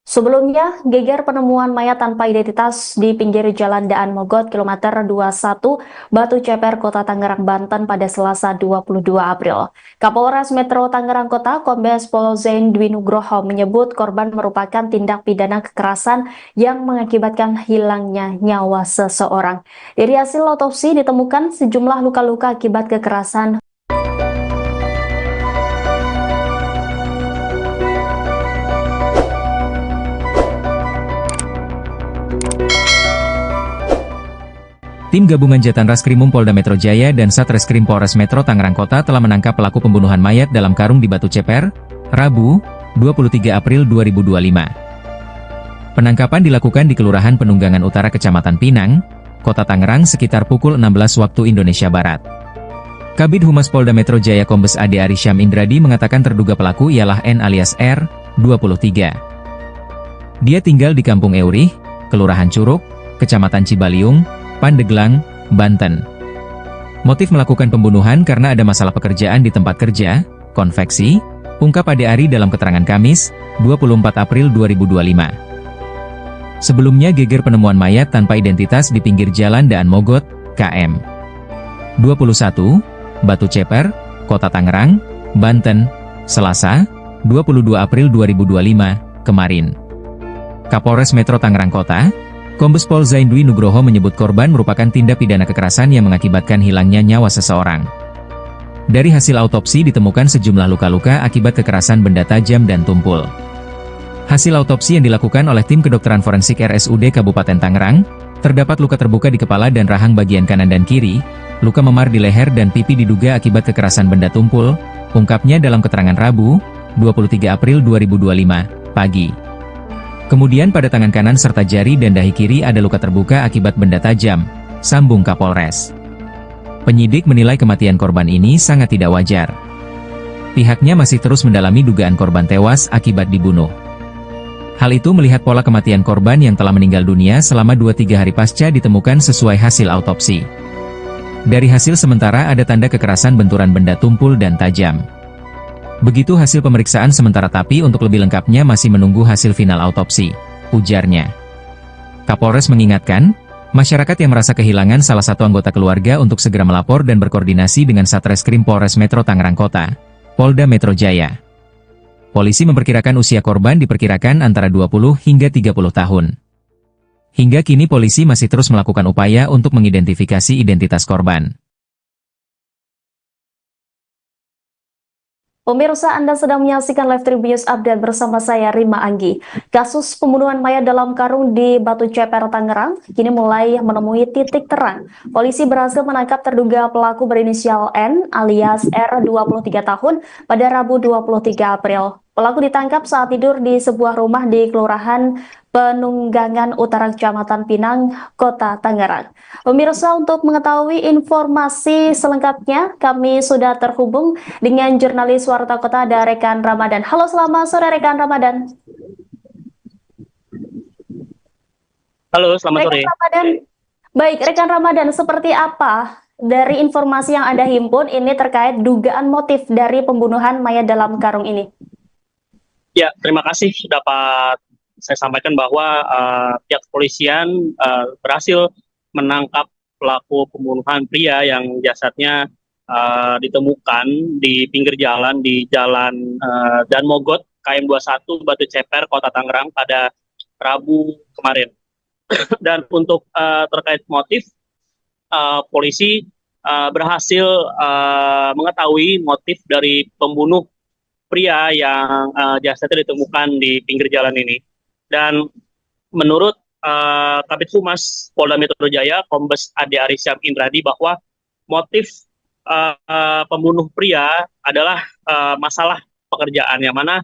Sebelumnya, geger penemuan mayat tanpa identitas di pinggir jalan Daan Mogot kilometer 21 Batu Ceper, Kota Tangerang, Banten pada Selasa 22 April. Kapolres Metro Tangerang Kota Kombes Pol Zain Dwi Nugroho menyebut korban merupakan tindak pidana kekerasan yang mengakibatkan hilangnya nyawa seseorang. Dari hasil otopsi ditemukan sejumlah luka-luka akibat kekerasan. Tim Gabungan Jatan Raskrimum Polda Metro Jaya dan Satreskrim Polres Metro Tangerang Kota telah menangkap pelaku pembunuhan mayat dalam karung di Batu Ceper, Rabu, 23 April 2025. Penangkapan dilakukan di Kelurahan Penunggangan Utara Kecamatan Pinang, Kota Tangerang sekitar pukul 16 waktu Indonesia Barat. Kabid Humas Polda Metro Jaya Kombes Ade Arysyam Indradi mengatakan terduga pelaku ialah N alias R, 23. Dia tinggal di Kampung Eurih, Kelurahan Curug, Kecamatan Cibaliung, Pandeglang, Banten. Motif melakukan pembunuhan karena ada masalah pekerjaan di tempat kerja, konveksi, ungkap Ade Ari dalam keterangan Kamis, 24 April 2025. Sebelumnya geger penemuan mayat tanpa identitas di pinggir jalan Daan Mogot, KM 21, Batu Ceper, Kota Tangerang, Banten, Selasa, 22 April 2025, kemarin. Kapolres Metro Tangerang Kota, Kombes Pol Zaindwi Nugroho menyebut korban merupakan tindak pidana kekerasan yang mengakibatkan hilangnya nyawa seseorang. Dari hasil autopsi ditemukan sejumlah luka-luka akibat kekerasan benda tajam dan tumpul. Hasil autopsi yang dilakukan oleh tim kedokteran forensik RSUD Kabupaten Tangerang, terdapat luka terbuka di kepala dan rahang bagian kanan dan kiri, luka memar di leher dan pipi diduga akibat kekerasan benda tumpul, ungkapnya dalam keterangan Rabu, 23 April 2025, pagi. Kemudian pada tangan kanan serta jari dan dahi kiri ada luka terbuka akibat benda tajam, sambung Kapolres. Penyidik menilai kematian korban ini sangat tidak wajar. Pihaknya masih terus mendalami dugaan korban tewas akibat dibunuh. Hal itu melihat pola kematian korban yang telah meninggal dunia selama 2-3 hari pasca ditemukan sesuai hasil autopsi. Dari hasil sementara ada tanda kekerasan benturan benda tumpul dan tajam. Begitu hasil pemeriksaan sementara tapi untuk lebih lengkapnya masih menunggu hasil final autopsi, ujarnya. Kapolres mengingatkan, masyarakat yang merasa kehilangan salah satu anggota keluarga untuk segera melapor dan berkoordinasi dengan Satreskrim Polres Metro Tangerang Kota, Polda Metro Jaya. Polisi memperkirakan usia korban diperkirakan antara 20 hingga 30 tahun. Hingga kini polisi masih terus melakukan upaya untuk mengidentifikasi identitas korban. Pemirsa, Anda sedang menyaksikan Live Tribun Update bersama saya, Rima Anggi. Kasus pembunuhan mayat dalam karung di Batu Ceper, Tangerang, kini mulai menemui titik terang. Polisi berhasil menangkap terduga pelaku berinisial N alias R, 23 tahun, pada Rabu 23 April. Pelaku ditangkap saat tidur di sebuah rumah di Kelurahan Penunggangan Utara Kecamatan Pinang, Kota Tangerang. Pemirsa, untuk mengetahui informasi selengkapnya, kami sudah terhubung dengan jurnalis Warta Kota ada rekan Ramadan. Halo, selamat sore rekan Ramadan. Halo, selamat sore. Rekan Ramadan, baik, rekan Ramadan, seperti apa dari informasi yang Anda himpun ini terkait dugaan motif dari pembunuhan mayat dalam karung ini? Ya, terima kasih dapat saya sampaikan bahwa pihak kepolisian berhasil menangkap pelaku pembunuhan pria yang jasadnya ditemukan di pinggir jalan di Jalan Daan Mogot, KM 21, Batu Ceper, Kota Tangerang pada Rabu kemarin. Dan untuk terkait motif, polisi berhasil mengetahui motif dari pembunuh pria yang jasadnya ditemukan di pinggir jalan ini. Dan menurut Kabid Humas Polda Metro Jaya, Kombes Ade Arysyam Indradi, bahwa motif pembunuh pria adalah masalah pekerjaan, yang mana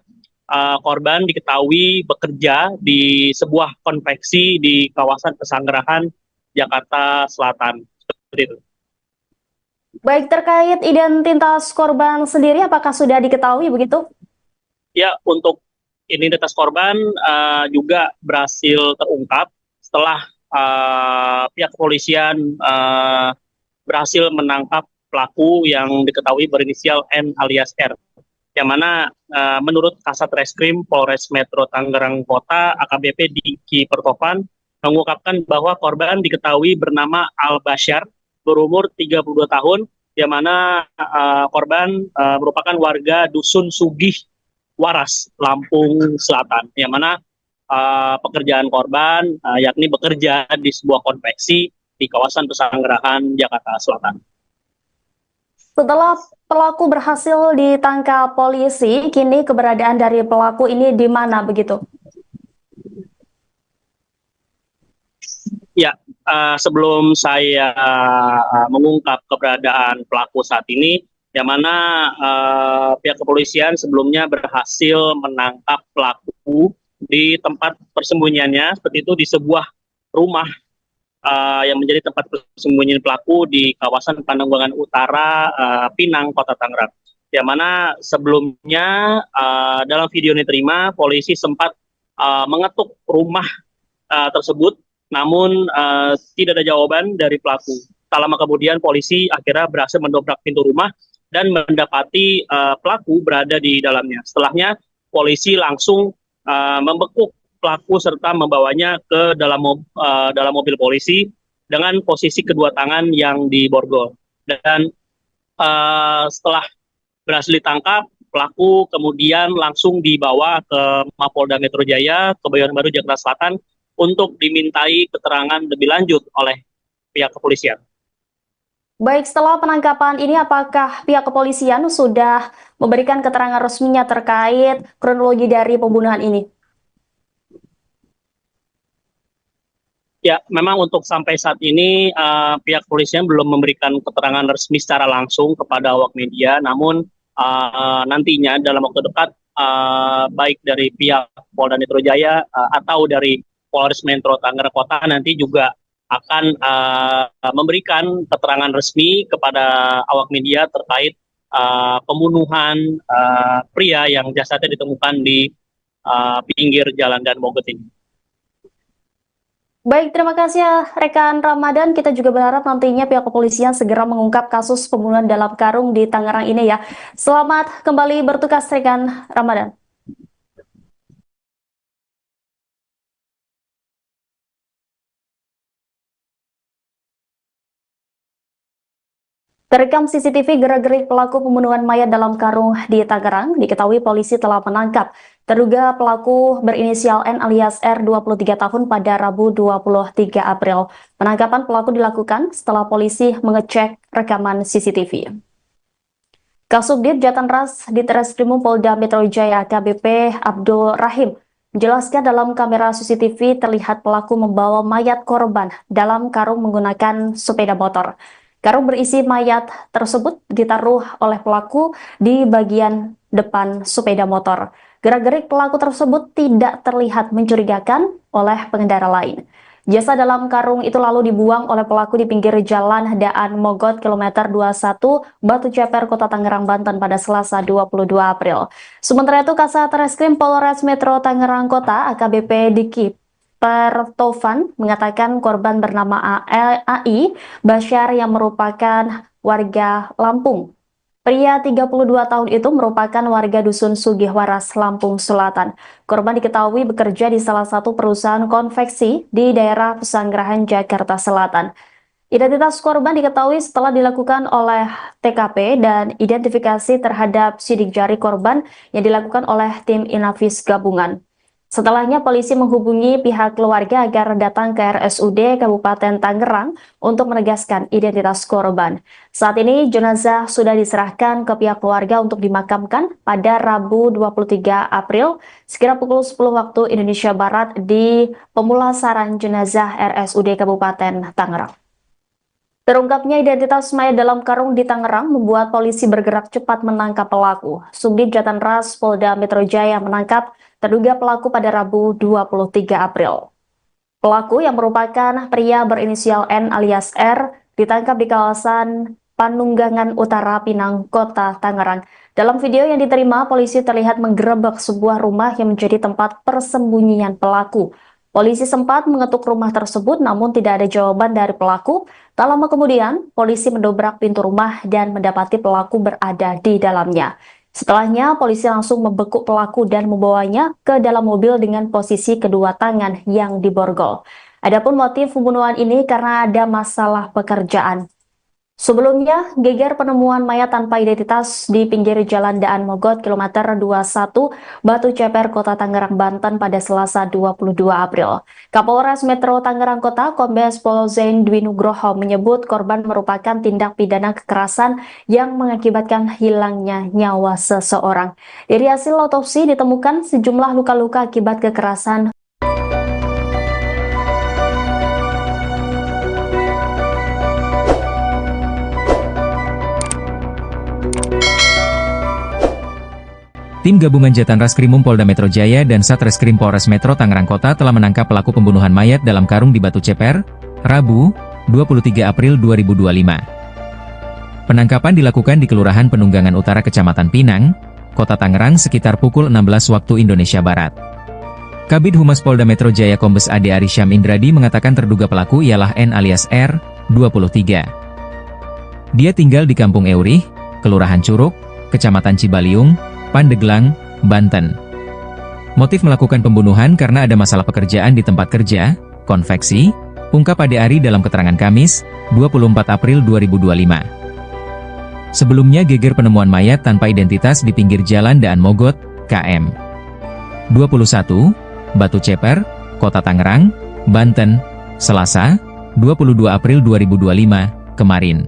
korban diketahui bekerja di sebuah konveksi di kawasan Pesanggerahan, Jakarta Selatan. Seperti itu. Baik, terkait identitas korban sendiri, apakah sudah diketahui begitu? Ya, untuk identitas korban juga berhasil terungkap setelah pihak kepolisian berhasil menangkap pelaku yang diketahui berinisial N alias R. Yang mana menurut Kasat Reskrim Polres Metro Tangerang Kota, AKBP Diki Pertovan, mengungkapkan bahwa korban diketahui bernama Al Basyar, berumur 32 tahun, yang mana korban merupakan warga Dusun Sugih Waras, Lampung Selatan, yang mana pekerjaan korban yakni bekerja di sebuah konveksi di kawasan Pesanggerahan, Jakarta Selatan. Setelah pelaku berhasil ditangkap polisi, kini keberadaan dari pelaku ini di mana begitu? Ya, sebelum saya mengungkap keberadaan pelaku saat ini, yang mana pihak kepolisian sebelumnya berhasil menangkap pelaku di tempat persembunyiannya, seperti itu di sebuah rumah yang menjadi tempat persembunyian pelaku di kawasan Pananggulangan Utara, Pinang, Kota Tangerang. Yang mana sebelumnya dalam video yang diterima, polisi sempat mengetuk rumah tersebut, namun tidak ada jawaban dari pelaku. Tak lama kemudian polisi akhirnya berhasil mendobrak pintu rumah dan mendapati pelaku berada di dalamnya. Setelahnya polisi langsung membekuk pelaku serta membawanya ke dalam mobil polisi dengan posisi kedua tangan yang diborgol. Dan setelah berhasil ditangkap, pelaku kemudian langsung dibawa ke Mapolda Metro Jaya, Kebayoran Baru, Jakarta Selatan untuk dimintai keterangan lebih lanjut oleh pihak kepolisian. Baik, setelah penangkapan ini apakah pihak kepolisian sudah memberikan keterangan resminya terkait kronologi dari pembunuhan ini? Ya, memang untuk sampai saat ini pihak kepolisian belum memberikan keterangan resmi secara langsung kepada awak media, namun nantinya dalam waktu dekat baik dari pihak Polda Metro Jaya atau dari Polres Metro Tangerang Kota nanti juga akan memberikan keterangan resmi kepada awak media terkait pembunuhan pria yang jasadnya ditemukan di pinggir jalan Dan Mogot ini. Baik, terima kasih ya rekan Ramadan. Kita juga berharap nantinya pihak kepolisian segera mengungkap kasus pembunuhan dalam karung di Tangerang ini ya. Selamat kembali bertugas rekan Ramadan. Terekam CCTV gerak-gerik pelaku pembunuhan mayat dalam karung di Tangerang, diketahui polisi telah menangkap terduga pelaku berinisial N alias R 23 tahun pada Rabu 23 April. Penangkapan pelaku dilakukan setelah polisi mengecek rekaman CCTV. Kasubdit Jatanras Ditreskrimum Polda Metro Jaya AKBP Abdul Rahim menjelaskan dalam kamera CCTV terlihat pelaku membawa mayat korban dalam karung menggunakan sepeda motor. Karung berisi mayat tersebut ditaruh oleh pelaku di bagian depan sepeda motor. Gerak-gerik pelaku tersebut tidak terlihat mencurigakan oleh pengendara lain. Jasad dalam karung itu lalu dibuang oleh pelaku di pinggir jalan Daan Mogot kilometer 21 Batu Ceper, Kota Tangerang, Banten pada Selasa 22 April. Sementara itu Kasat Reskrim Polres Metro Tangerang Kota AKBP Diki Pertovan mengatakan korban bernama AI Basyar yang merupakan warga Lampung. Pria 32 tahun itu merupakan warga Dusun Sugihwaras, Lampung Selatan. Korban diketahui bekerja di salah satu perusahaan konveksi di daerah Pesanggerahan, Jakarta Selatan. Identitas korban diketahui setelah dilakukan oleh TKP dan identifikasi terhadap sidik jari korban yang dilakukan oleh tim Inavis gabungan. Setelahnya polisi menghubungi pihak keluarga agar datang ke RSUD Kabupaten Tangerang untuk menegaskan identitas korban. Saat ini jenazah sudah diserahkan ke pihak keluarga untuk dimakamkan pada Rabu 23 April sekira pukul 10 waktu Indonesia Barat di pemulasaran jenazah RSUD Kabupaten Tangerang. Terungkapnya identitas mayat dalam karung di Tangerang membuat polisi bergerak cepat menangkap pelaku. Subdit Jatanras Polda Metro Jaya menangkap terduga pelaku pada Rabu 23 April. Pelaku yang merupakan pria berinisial N alias R ditangkap di kawasan Panunggangan Utara, Pinang, Kota Tangerang. Dalam video yang diterima, polisi terlihat menggerebek sebuah rumah yang menjadi tempat persembunyian pelaku. Polisi sempat mengetuk rumah tersebut namun tidak ada jawaban dari pelaku. Tak lama kemudian, polisi mendobrak pintu rumah dan mendapati pelaku berada di dalamnya. Setelahnya, polisi langsung membekuk pelaku dan membawanya ke dalam mobil dengan posisi kedua tangan yang diborgol. Adapun motif pembunuhan ini karena ada masalah pekerjaan. Sebelumnya, geger penemuan mayat tanpa identitas di pinggir jalan Daan Mogot kilometer 21 Batu Ceper, Kota Tangerang, Banten pada Selasa 22 April. Kapolres Metro Tangerang Kota, Kombes Pol Zain Dwi Nugroho menyebut korban merupakan tindak pidana kekerasan yang mengakibatkan hilangnya nyawa seseorang. Dari hasil otopsi ditemukan sejumlah luka-luka akibat kekerasan. Tim gabungan Jatan Raskrimum Polda Metro Jaya dan Satreskrim Polres Metro Tangerang Kota telah menangkap pelaku pembunuhan mayat dalam karung di Batu Ceper, Rabu, 23 April 2025. Penangkapan dilakukan di Kelurahan Penunggangan Utara Kecamatan Pinang, Kota Tangerang sekitar pukul 16 waktu Indonesia Barat. Kabid Humas Polda Metro Jaya Kombes Ade Arisham Indradi mengatakan terduga pelaku ialah N alias R, 23. Dia tinggal di Kampung Eurih, Kelurahan Curug, Kecamatan Cibaliung, Pandeglang, Banten. Motif melakukan pembunuhan karena ada masalah pekerjaan di tempat kerja, konveksi, ungkap Ade Ari dalam keterangan Kamis, 24 April 2025. Sebelumnya geger penemuan mayat tanpa identitas di pinggir jalan Daan Mogot, KM 21, Batu Ceper, Kota Tangerang, Banten, Selasa, 22 April 2025, kemarin.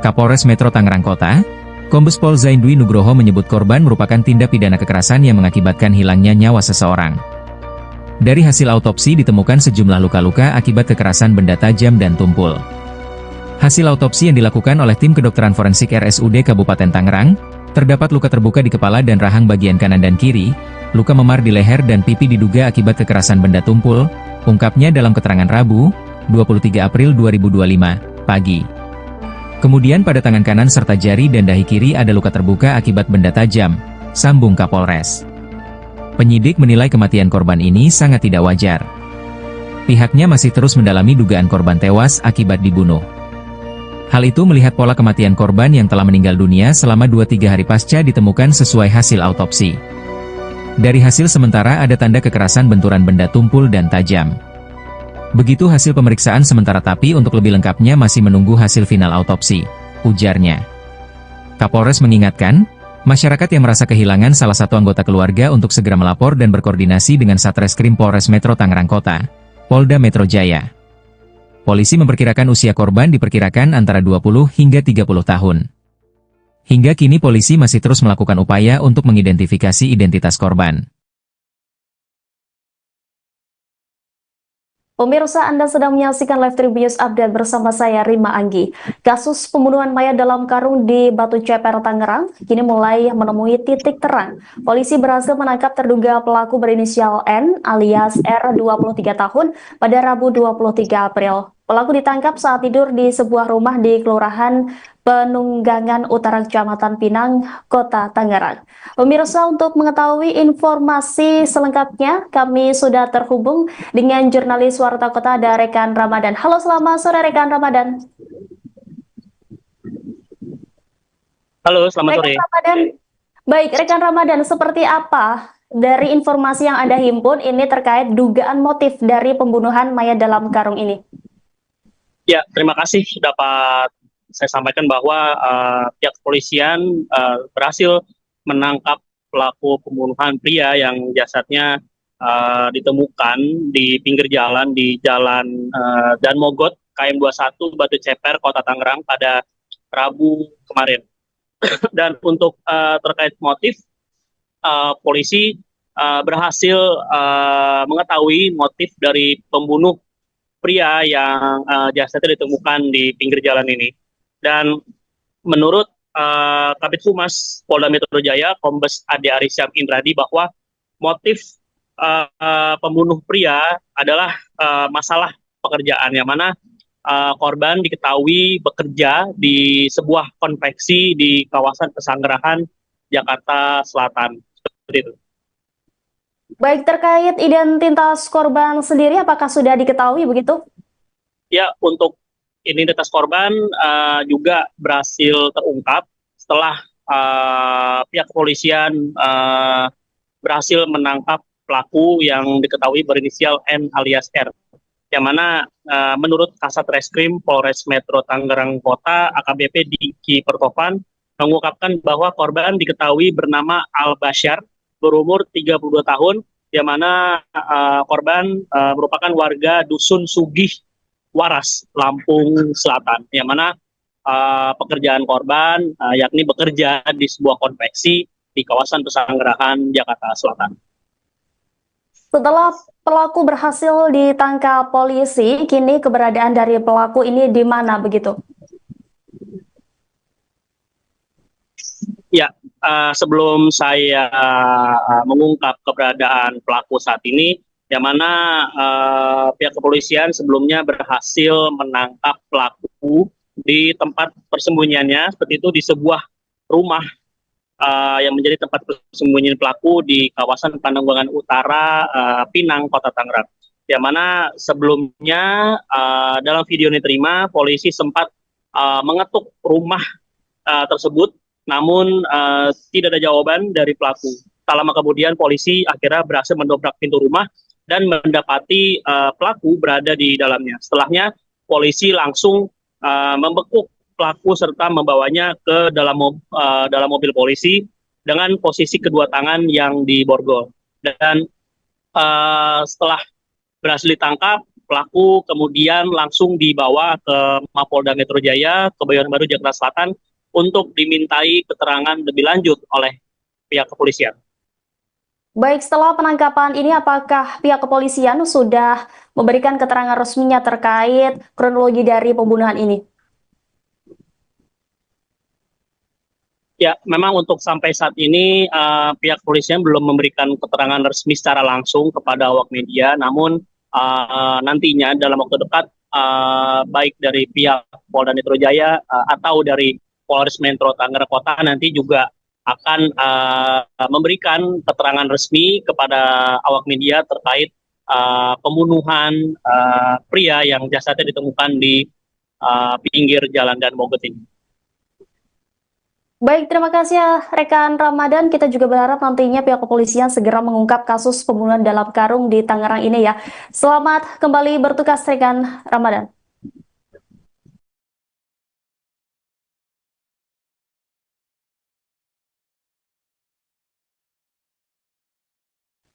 Kapolres Metro Tangerang Kota, Kombes Pol Zaindwi Nugroho menyebut korban merupakan tindak pidana kekerasan yang mengakibatkan hilangnya nyawa seseorang. Dari hasil autopsi ditemukan sejumlah luka-luka akibat kekerasan benda tajam dan tumpul. Hasil autopsi yang dilakukan oleh tim kedokteran forensik RSUD Kabupaten Tangerang, terdapat luka terbuka di kepala dan rahang bagian kanan dan kiri, luka memar di leher dan pipi diduga akibat kekerasan benda tumpul, ungkapnya dalam keterangan Rabu, 23 April 2025, pagi. Kemudian pada tangan kanan serta jari dan dahi kiri ada luka terbuka akibat benda tajam, sambung Kapolres. Penyidik menilai kematian korban ini sangat tidak wajar. Pihaknya masih terus mendalami dugaan korban tewas akibat dibunuh. Hal itu melihat pola kematian korban yang telah meninggal dunia selama 2-3 hari pasca ditemukan sesuai hasil autopsi. Dari hasil sementara ada tanda kekerasan benturan benda tumpul dan tajam. Begitu hasil pemeriksaan sementara tapi untuk lebih lengkapnya masih menunggu hasil final autopsi, ujarnya. Kapolres mengingatkan, masyarakat yang merasa kehilangan salah satu anggota keluarga untuk segera melapor dan berkoordinasi dengan Satreskrim Polres Metro Tangerang Kota, Polda Metro Jaya. Polisi memperkirakan usia korban diperkirakan antara 20 hingga 30 tahun. Hingga kini polisi masih terus melakukan upaya untuk mengidentifikasi identitas korban. Pemirsa, Anda sedang menyaksikan Live Tribun Update bersama saya Rima Anggi. Kasus pembunuhan mayat dalam karung di Batu Ceper, Tangerang, kini mulai menemui titik terang. Polisi berhasil menangkap terduga pelaku berinisial N alias R 23 tahun pada Rabu 23 April. Pelaku ditangkap saat tidur di sebuah rumah di Kelurahan Penunggangan Utara Kecamatan Pinang, Kota Tangerang. Pemirsa, untuk mengetahui informasi selengkapnya, kami sudah terhubung dengan jurnalis Warta Kota ada Rekan Ramadan. Halo, selamat sore Rekan Ramadan. Halo, selamat sore. Rekan Ramadan. Baik, Rekan Ramadan, seperti apa dari informasi yang Anda himpun ini terkait dugaan motif dari pembunuhan mayat dalam karung ini? Ya, terima kasih dapat saya sampaikan bahwa pihak kepolisian berhasil menangkap pelaku pembunuhan pria yang jasadnya ditemukan di pinggir jalan di Jalan Dan Mogot, KM 21, Batu Ceper, Kota Tangerang pada Rabu kemarin. Dan untuk terkait motif, polisi berhasil mengetahui motif dari pembunuh pria yang jasadnya ditemukan di pinggir jalan ini. Dan menurut Kabid Humas Polda Metro Jaya, Kombes Ade Arisham Indradi, bahwa motif pembunuh pria adalah masalah pekerjaan, yang mana korban diketahui bekerja di sebuah konveksi di kawasan Pesanggerahan, Jakarta Selatan. Seperti itu. Baik, terkait identitas korban sendiri, apakah sudah diketahui begitu? Ya, untuk identitas korban juga berhasil terungkap setelah pihak kepolisian berhasil menangkap pelaku yang diketahui berinisial N alias R. Yang mana menurut Kasat Reskrim Polres Metro Tangerang Kota, AKBP Diki Pertopan, mengungkapkan bahwa korban diketahui bernama Al Bashar, berumur 32 tahun, yang mana korban merupakan warga Dusun Sugih Waras, Lampung Selatan, yang mana pekerjaan korban yakni bekerja di sebuah konveksi di kawasan Pesanggerahan, Jakarta Selatan. Setelah pelaku berhasil ditangkap polisi, kini keberadaan dari pelaku ini di mana begitu? Ya, sebelum saya mengungkap keberadaan pelaku saat ini, yang mana pihak kepolisian sebelumnya berhasil menangkap pelaku di tempat persembunyiannya, seperti itu di sebuah rumah yang menjadi tempat persembunyian pelaku di kawasan Pananggulangan Utara, Pinang, Kota Tangerang. Yang mana sebelumnya dalam video yang diterima, polisi sempat mengetuk rumah tersebut, namun tidak ada jawaban dari pelaku. Tak lama kemudian polisi akhirnya berhasil mendobrak pintu rumah dan mendapati pelaku berada di dalamnya. Setelahnya polisi langsung membekuk pelaku serta membawanya ke dalam mobil polisi dengan posisi kedua tangan yang diborgol. Dan setelah berhasil ditangkap, pelaku kemudian langsung dibawa ke Mapolda Metro Jaya, Kebayoran Baru, Jakarta Selatan untuk dimintai keterangan lebih lanjut oleh pihak kepolisian. Baik, setelah penangkapan ini apakah pihak kepolisian sudah memberikan keterangan resminya terkait kronologi dari pembunuhan ini? Ya, memang untuk sampai saat ini pihak kepolisian belum memberikan keterangan resmi secara langsung kepada awak media, namun nantinya dalam waktu dekat baik dari pihak Polda Metro Jaya atau dari Polres Metro Tangerang Kota nanti juga akan memberikan keterangan resmi kepada awak media terkait pembunuhan pria yang jasadnya ditemukan di pinggir jalan Dan Mogot ini. Baik, terima kasih ya rekan Ramadan. Kita juga berharap nantinya pihak kepolisian segera mengungkap kasus pembunuhan dalam karung di Tangerang ini ya. Selamat kembali bertugas rekan Ramadan.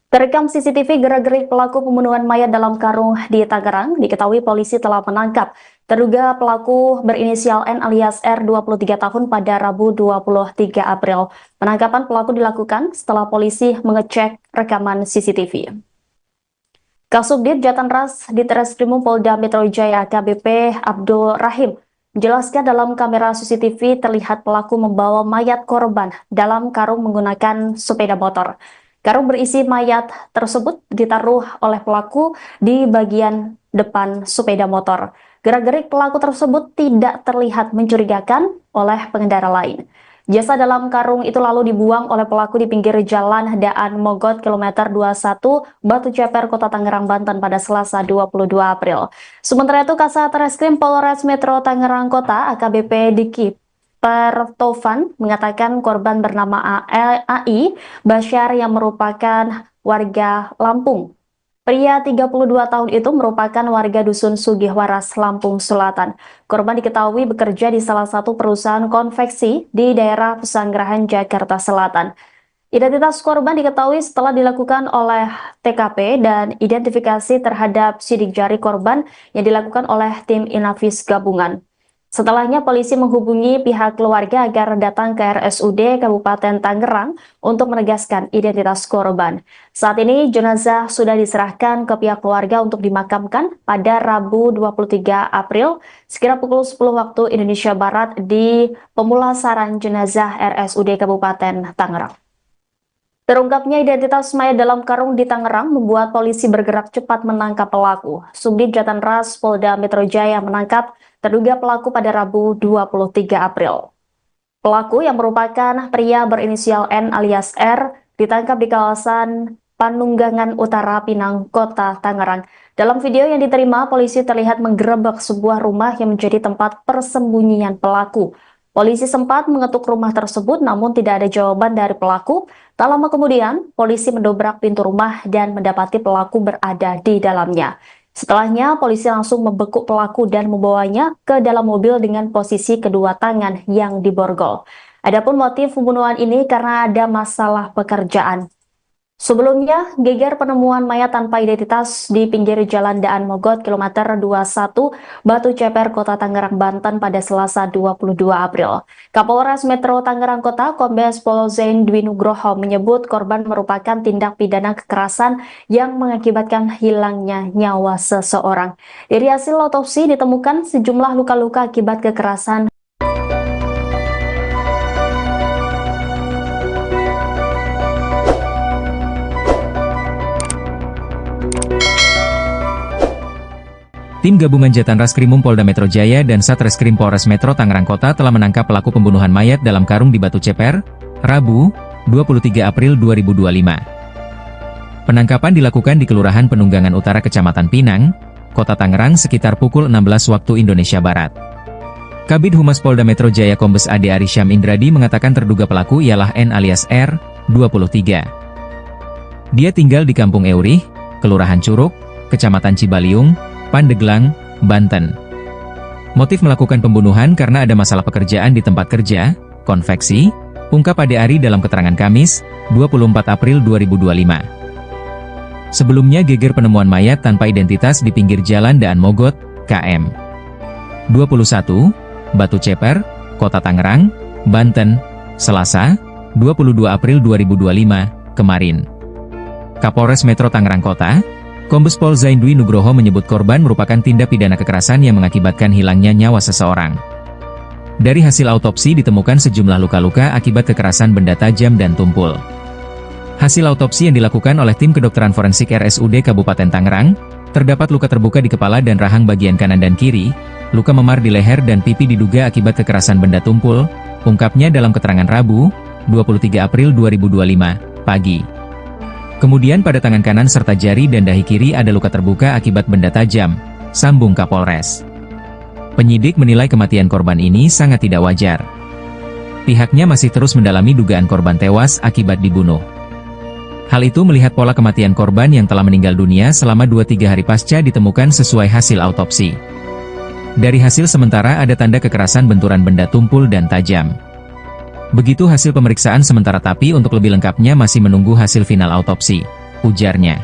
Terekam CCTV gerak-gerik pelaku pembunuhan mayat dalam karung di Tangerang, diketahui polisi telah menangkap terduga pelaku berinisial N alias R 23 tahun pada Rabu 23 April. Penangkapan pelaku dilakukan setelah polisi mengecek rekaman CCTV. Kasubdit Jatanras Ditreskrimum Polda Metro Jaya AKBP Abdul Rahim menjelaskan dalam kamera CCTV terlihat pelaku membawa mayat korban dalam karung menggunakan sepeda motor. Karung berisi mayat tersebut ditaruh oleh pelaku di bagian depan sepeda motor. Gerak-gerik pelaku tersebut tidak terlihat mencurigakan oleh pengendara lain. Jasad dalam karung itu lalu dibuang oleh pelaku di pinggir jalan Daan Mogot kilometer 21 Batu Ceper, Kota Tangerang, Banten pada Selasa 22 April. Sementara itu, Kasat Reskrim Polres Metro Tangerang Kota AKBP Diki Pertovan mengatakan korban bernama AI Basyar yang merupakan warga Lampung. Pria 32 tahun itu merupakan warga Dusun Sugihwaras, Lampung Selatan. Korban diketahui bekerja di salah satu perusahaan konveksi di daerah Pesanggerahan, Jakarta Selatan. Identitas korban diketahui setelah dilakukan oleh TKP dan identifikasi terhadap sidik jari korban yang dilakukan oleh tim Inavis gabungan. Setelahnya polisi menghubungi pihak keluarga agar datang ke RSUD Kabupaten Tangerang untuk menegaskan identitas korban. Saat ini jenazah sudah diserahkan ke pihak keluarga untuk dimakamkan pada Rabu 23 April sekira pukul 10 waktu Indonesia Barat di pemulasaran jenazah RSUD Kabupaten Tangerang. Terungkapnya identitas mayat dalam karung di Tangerang membuat polisi bergerak cepat menangkap pelaku. Subdit Jatanras Polda Metro Jaya menangkap terduga pelaku pada Rabu 23 April. Pelaku yang merupakan pria berinisial N alias R ditangkap di kawasan Panunggangan Utara, Pinang, Kota Tangerang. Dalam video yang diterima, polisi terlihat menggerebek sebuah rumah yang menjadi tempat persembunyian pelaku. Polisi sempat mengetuk rumah tersebut namun tidak ada jawaban dari pelaku. Tak lama kemudian, polisi mendobrak pintu rumah dan mendapati pelaku berada di dalamnya. Setelahnya, polisi langsung membekuk pelaku dan membawanya ke dalam mobil dengan posisi kedua tangan yang diborgol. Adapun motif pembunuhan ini karena ada masalah pekerjaan. Sebelumnya, geger penemuan mayat tanpa identitas di pinggir jalan Daan Mogot kilometer 21 Batu Ceper, Kota Tangerang, Banten pada Selasa 22 April. Kapolres Metro Tangerang Kota Kombes Pol Zain Dwi Nugroho menyebut korban merupakan tindak pidana kekerasan yang mengakibatkan hilangnya nyawa seseorang. Dari hasil otopsi ditemukan sejumlah luka-luka akibat kekerasan. Tim Gabungan Jatan Raskrimum Polda Metro Jaya dan Satreskrim Polres Metro Tangerang Kota telah menangkap pelaku pembunuhan mayat dalam karung di Batu Ceper, Rabu, 23 April 2025. Penangkapan dilakukan di Kelurahan Penunggangan Utara Kecamatan Pinang, Kota Tangerang sekitar pukul 16 waktu Indonesia Barat. Kabid Humas Polda Metro Jaya Kombes Ade Arysyam Indradi mengatakan terduga pelaku ialah N alias R, 23. Dia tinggal di Kampung Eurih, Kelurahan Curug, Kecamatan Cibaliung, Pandeglang, Banten. Motif melakukan pembunuhan karena ada masalah pekerjaan di tempat kerja, konveksi, ungkap Ade Ari dalam keterangan Kamis, 24 April 2025. Sebelumnya geger penemuan mayat tanpa identitas di pinggir jalan Daan Mogot, KM 21, Batu Ceper, Kota Tangerang, Banten, Selasa, 22 April 2025, kemarin. Kapolres Metro Tangerang Kota, Kombes Pol Zaindwi Nugroho menyebut korban merupakan tindak pidana kekerasan yang mengakibatkan hilangnya nyawa seseorang. Dari hasil autopsi ditemukan sejumlah luka-luka akibat kekerasan benda tajam dan tumpul. Hasil autopsi yang dilakukan oleh tim kedokteran forensik RSUD Kabupaten Tangerang, terdapat luka terbuka di kepala dan rahang bagian kanan dan kiri, luka memar di leher dan pipi diduga akibat kekerasan benda tumpul, ungkapnya dalam keterangan Rabu, 23 April 2025, pagi. Kemudian pada tangan kanan serta jari dan dahi kiri ada luka terbuka akibat benda tajam, sambung Kapolres. Penyidik menilai kematian korban ini sangat tidak wajar. Pihaknya masih terus mendalami dugaan korban tewas akibat dibunuh. Hal itu melihat pola kematian korban yang telah meninggal dunia selama 2-3 hari pasca ditemukan sesuai hasil autopsi. Dari hasil sementara ada tanda kekerasan benturan benda tumpul dan tajam. Begitu hasil pemeriksaan sementara tapi untuk lebih lengkapnya masih menunggu hasil final autopsi, ujarnya.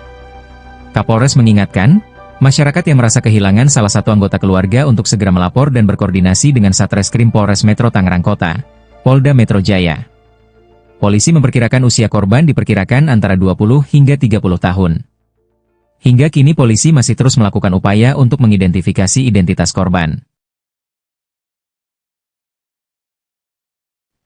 Kapolres mengingatkan, masyarakat yang merasa kehilangan salah satu anggota keluarga untuk segera melapor dan berkoordinasi dengan Satreskrim Polres Metro Tangerang Kota, Polda Metro Jaya. Polisi memperkirakan usia korban diperkirakan antara 20 hingga 30 tahun. Hingga kini polisi masih terus melakukan upaya untuk mengidentifikasi identitas korban.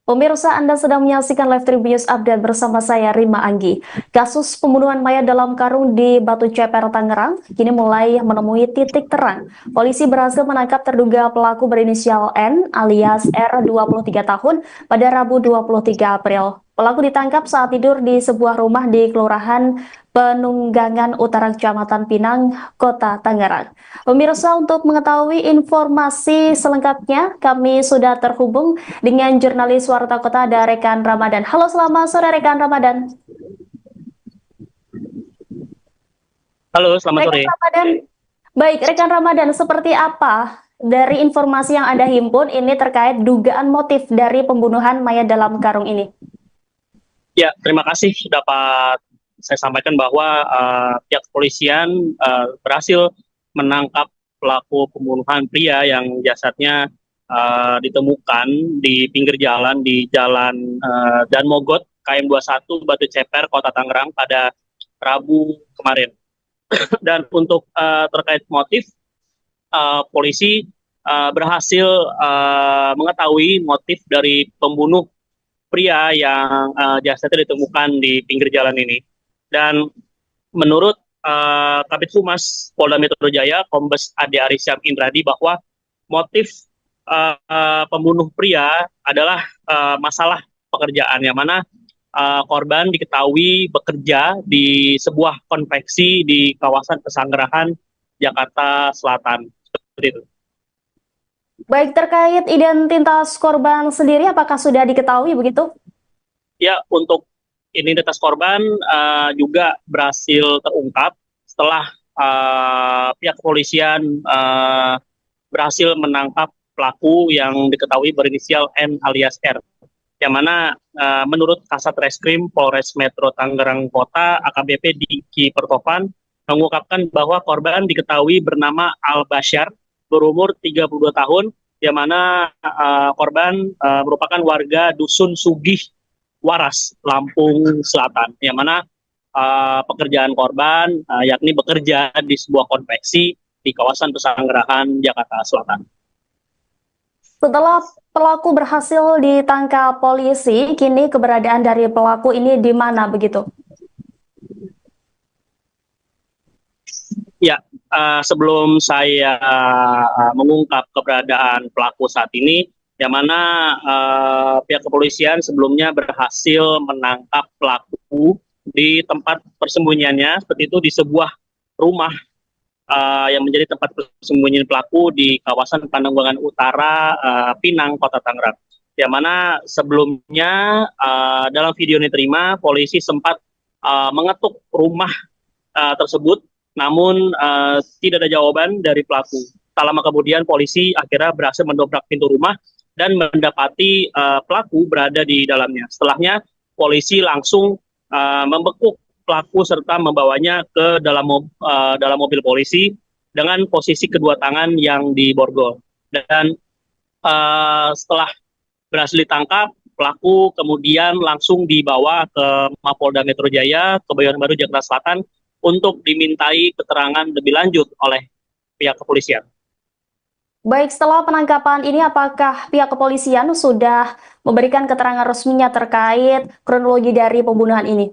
Pemirsa, Anda sedang menyaksikan Live Tribun Update bersama saya, Rima Anggi. Kasus pembunuhan mayat dalam karung di Batu Ceper, Tangerang, kini mulai menemui titik terang. Polisi berhasil menangkap terduga pelaku berinisial N alias R, 23 tahun, pada Rabu 23 April. Pelaku ditangkap saat tidur di sebuah rumah di Kelurahan Penunggangan Utara Kecamatan Pinang, Kota Tangerang. Pemirsa, untuk mengetahui informasi selengkapnya, kami sudah terhubung dengan jurnalis Warta Kota ada Rekan Ramadan. Halo, selamat sore Rekan Ramadan. Halo, selamat sore. Rekan Ramadan. Baik, Rekan Ramadan, seperti apa dari informasi yang Anda himpun ini terkait dugaan motif dari pembunuhan mayat dalam karung ini? Ya, terima kasih dapat saya sampaikan bahwa pihak kepolisian berhasil menangkap pelaku pembunuhan pria yang jasadnya ditemukan di pinggir jalan di Jalan Daan Mogot, KM 21, Batu Ceper, Kota Tangerang pada Rabu kemarin. Dan untuk terkait motif, polisi berhasil mengetahui motif dari pembunuh pria yang jasadnya ditemukan di pinggir jalan ini. Dan menurut Kabid Humas Polda Metro Jaya, Kombes Ade Arysyam Indradi, bahwa motif pembunuh pria adalah masalah pekerjaan, yang mana korban diketahui bekerja di sebuah konveksi di kawasan Pesanggerahan, Jakarta Selatan. Seperti itu. Baik, terkait identitas korban sendiri, apakah sudah diketahui begitu? Ya, untuk identitas korban juga berhasil terungkap setelah pihak kepolisian berhasil menangkap pelaku yang diketahui berinisial N alias R. Yang mana menurut Kasat Reskrim Polres Metro Tangerang Kota, AKBP Diki Pertopan, mengungkapkan bahwa korban diketahui bernama Al Basyar, berumur 32 tahun, yang mana korban merupakan warga Dusun Sugih Waras, Lampung Selatan, yang mana pekerjaan korban yakni bekerja di sebuah konveksi di kawasan Pesanggerahan, Jakarta Selatan. Setelah pelaku berhasil ditangkap polisi, kini keberadaan dari pelaku ini di mana begitu? Ya, sebelum saya mengungkap keberadaan pelaku saat ini, yang mana pihak kepolisian sebelumnya berhasil menangkap pelaku di tempat persembunyiannya, seperti itu di sebuah rumah yang menjadi tempat persembunyian pelaku di kawasan Pananggulangan Utara, Pinang, Kota Tangerang. Yang mana sebelumnya dalam video yang diterima, polisi sempat mengetuk rumah tersebut, namun tidak ada jawaban dari pelaku. Tak lama kemudian polisi akhirnya berhasil mendobrak pintu rumah dan mendapati pelaku berada di dalamnya. Setelahnya polisi langsung membekuk pelaku serta membawanya ke dalam mobil polisi dengan posisi kedua tangan yang diborgol. Dan setelah berhasil ditangkap, pelaku kemudian langsung dibawa ke Mapolda Metro Jaya, Kebayoran Baru, Jakarta Selatan untuk dimintai keterangan lebih lanjut oleh pihak kepolisian. Baik, setelah penangkapan ini apakah pihak kepolisian sudah memberikan keterangan resminya terkait kronologi dari pembunuhan ini?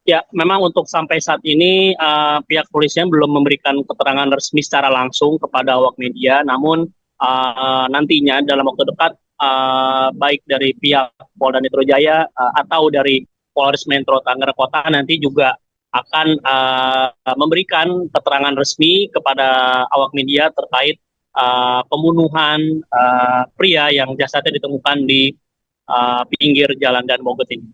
Ya, memang untuk sampai saat ini pihak kepolisian belum memberikan keterangan resmi secara langsung kepada awak media, namun nantinya dalam waktu dekat baik dari pihak Polda Metro Jaya atau dari Polres Metro Tangerang Kota nanti juga akan memberikan keterangan resmi kepada awak media terkait pembunuhan pria yang jasadnya ditemukan di pinggir jalan Dan Mogot ini.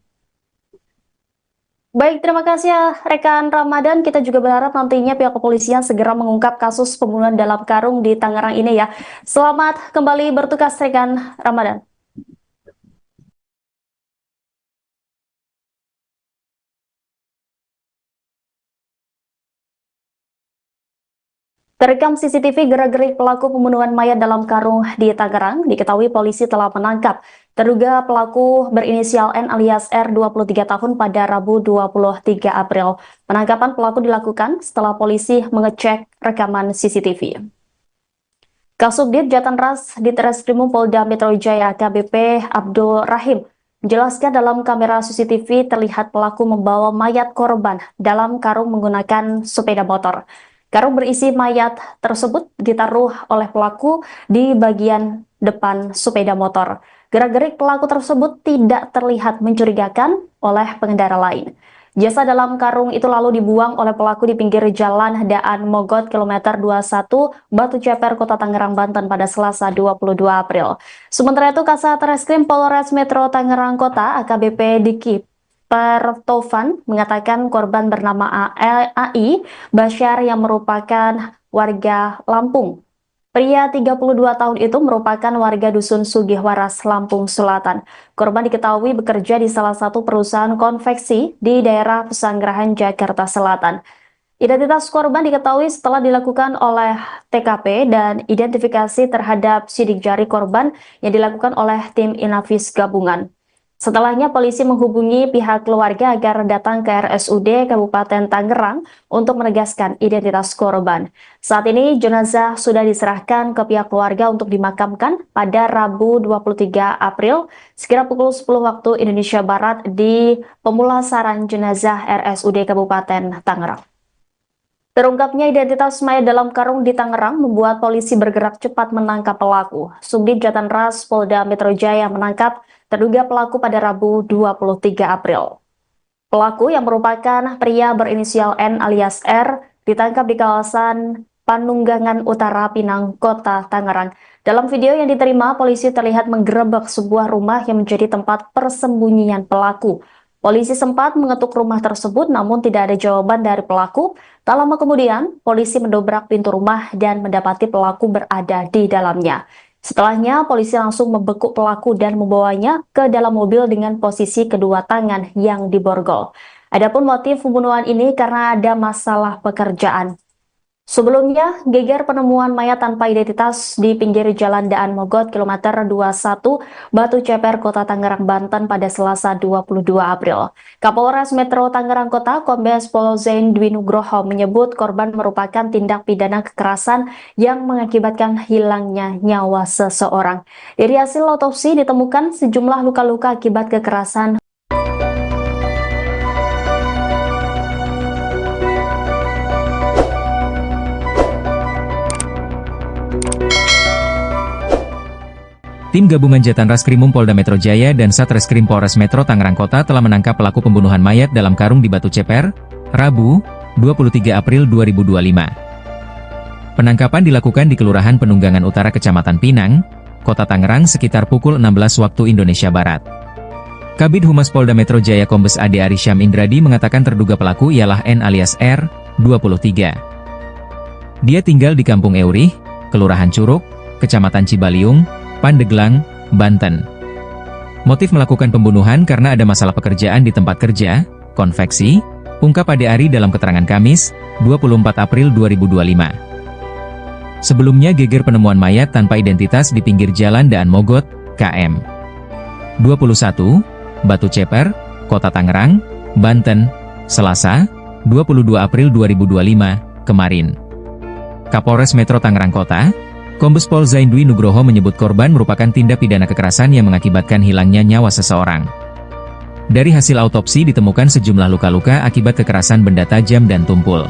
Baik, terima kasih ya rekan Ramadan. Kita juga berharap nantinya pihak kepolisian segera mengungkap kasus pembunuhan dalam karung di Tangerang ini ya. Selamat kembali bertugas rekan Ramadan. Terekam CCTV gerak-gerik pelaku pembunuhan mayat dalam karung di Tangerang, diketahui polisi telah menangkap terduga pelaku berinisial N alias R 23 tahun pada Rabu 23 April. Penangkapan pelaku dilakukan setelah polisi mengecek rekaman CCTV. Kasubdit Jatanras Ditreskrimum Polda Metro Jaya AKBP Abdul Rahim menjelaskan dalam kamera CCTV terlihat pelaku membawa mayat korban dalam karung menggunakan sepeda motor. Karung berisi mayat tersebut ditaruh oleh pelaku di bagian depan sepeda motor. Gerak-gerik pelaku tersebut tidak terlihat mencurigakan oleh pengendara lain. Jasad dalam karung itu lalu dibuang oleh pelaku di pinggir jalan Daan Mogot kilometer 21 Batu Ceper, Kota Tangerang, Banten pada Selasa 22 April. Sementara itu Kasat Reskrim Polres Metro Tangerang Kota AKBP Diki Pertovan mengatakan korban bernama AI Basyar yang merupakan warga Lampung. Pria 32 tahun itu merupakan warga Dusun Sugihwaras, Lampung Selatan. Korban diketahui bekerja di salah satu perusahaan konveksi di daerah Pesanggerahan, Jakarta Selatan. Identitas korban diketahui setelah dilakukan oleh TKP dan identifikasi terhadap sidik jari korban yang dilakukan oleh tim Inavis gabungan. Setelahnya polisi menghubungi pihak keluarga agar datang ke RSUD Kabupaten Tangerang untuk menegaskan identitas korban. Saat ini jenazah sudah diserahkan ke pihak keluarga untuk dimakamkan pada Rabu 23 April sekira pukul 10 waktu Indonesia Barat di pemulasaran jenazah RSUD Kabupaten Tangerang. Terungkapnya identitas mayat dalam karung di Tangerang membuat polisi bergerak cepat menangkap pelaku. Subdit Jatanras Polda Metro Jaya menangkap terduga pelaku pada Rabu 23 April. Pelaku yang merupakan pria berinisial N alias R ditangkap di kawasan Panunggangan Utara, Pinang, Kota Tangerang. Dalam video yang diterima, polisi terlihat menggerebek sebuah rumah yang menjadi tempat persembunyian pelaku. Polisi sempat mengetuk rumah tersebut namun tidak ada jawaban dari pelaku. Tak lama kemudian, polisi mendobrak pintu rumah dan mendapati pelaku berada di dalamnya. Setelahnya, polisi langsung membekuk pelaku dan membawanya ke dalam mobil dengan posisi kedua tangan yang diborgol. Adapun motif pembunuhan ini karena ada masalah pekerjaan. Sebelumnya, geger penemuan mayat tanpa identitas di pinggir jalan Daan Mogot kilometer 21 Batu Ceper, Kota Tangerang, Banten pada Selasa 22 April. Kapolres Metro Tangerang Kota, Kombes Pol Zain Dwi Nugroho menyebut korban merupakan tindak pidana kekerasan yang mengakibatkan hilangnya nyawa seseorang. Dari hasil otopsi ditemukan sejumlah luka-luka akibat kekerasan. Tim gabungan Jatan Raskrimum Polda Metro Jaya dan Satreskrim Polres Metro Tangerang Kota telah menangkap pelaku pembunuhan mayat dalam karung di Batu Ceper, Rabu, 23 April 2025. Penangkapan dilakukan di Kelurahan Penunggangan Utara Kecamatan Pinang, Kota Tangerang sekitar pukul 16 waktu Indonesia Barat. Kabid Humas Polda Metro Jaya Kombes Ade Arisyam Indradi mengatakan terduga pelaku ialah N alias R, 23. Dia tinggal di Kampung Eurih, Kelurahan Curug, Kecamatan Cibaliung, Pandeglang, Banten. Motif melakukan pembunuhan karena ada masalah pekerjaan di tempat kerja, konveksi, ungkap Ade Ari dalam keterangan Kamis, 24 April 2025. Sebelumnya geger penemuan mayat tanpa identitas di pinggir jalan Daan Mogot, KM 21, Batu Ceper, Kota Tangerang, Banten, Selasa, 22 April 2025, kemarin. Kapolres Metro Tangerang Kota, Kombes Pol Zaindwi Nugroho menyebut korban merupakan tindak pidana kekerasan yang mengakibatkan hilangnya nyawa seseorang. Dari hasil autopsi ditemukan sejumlah luka-luka akibat kekerasan benda tajam dan tumpul.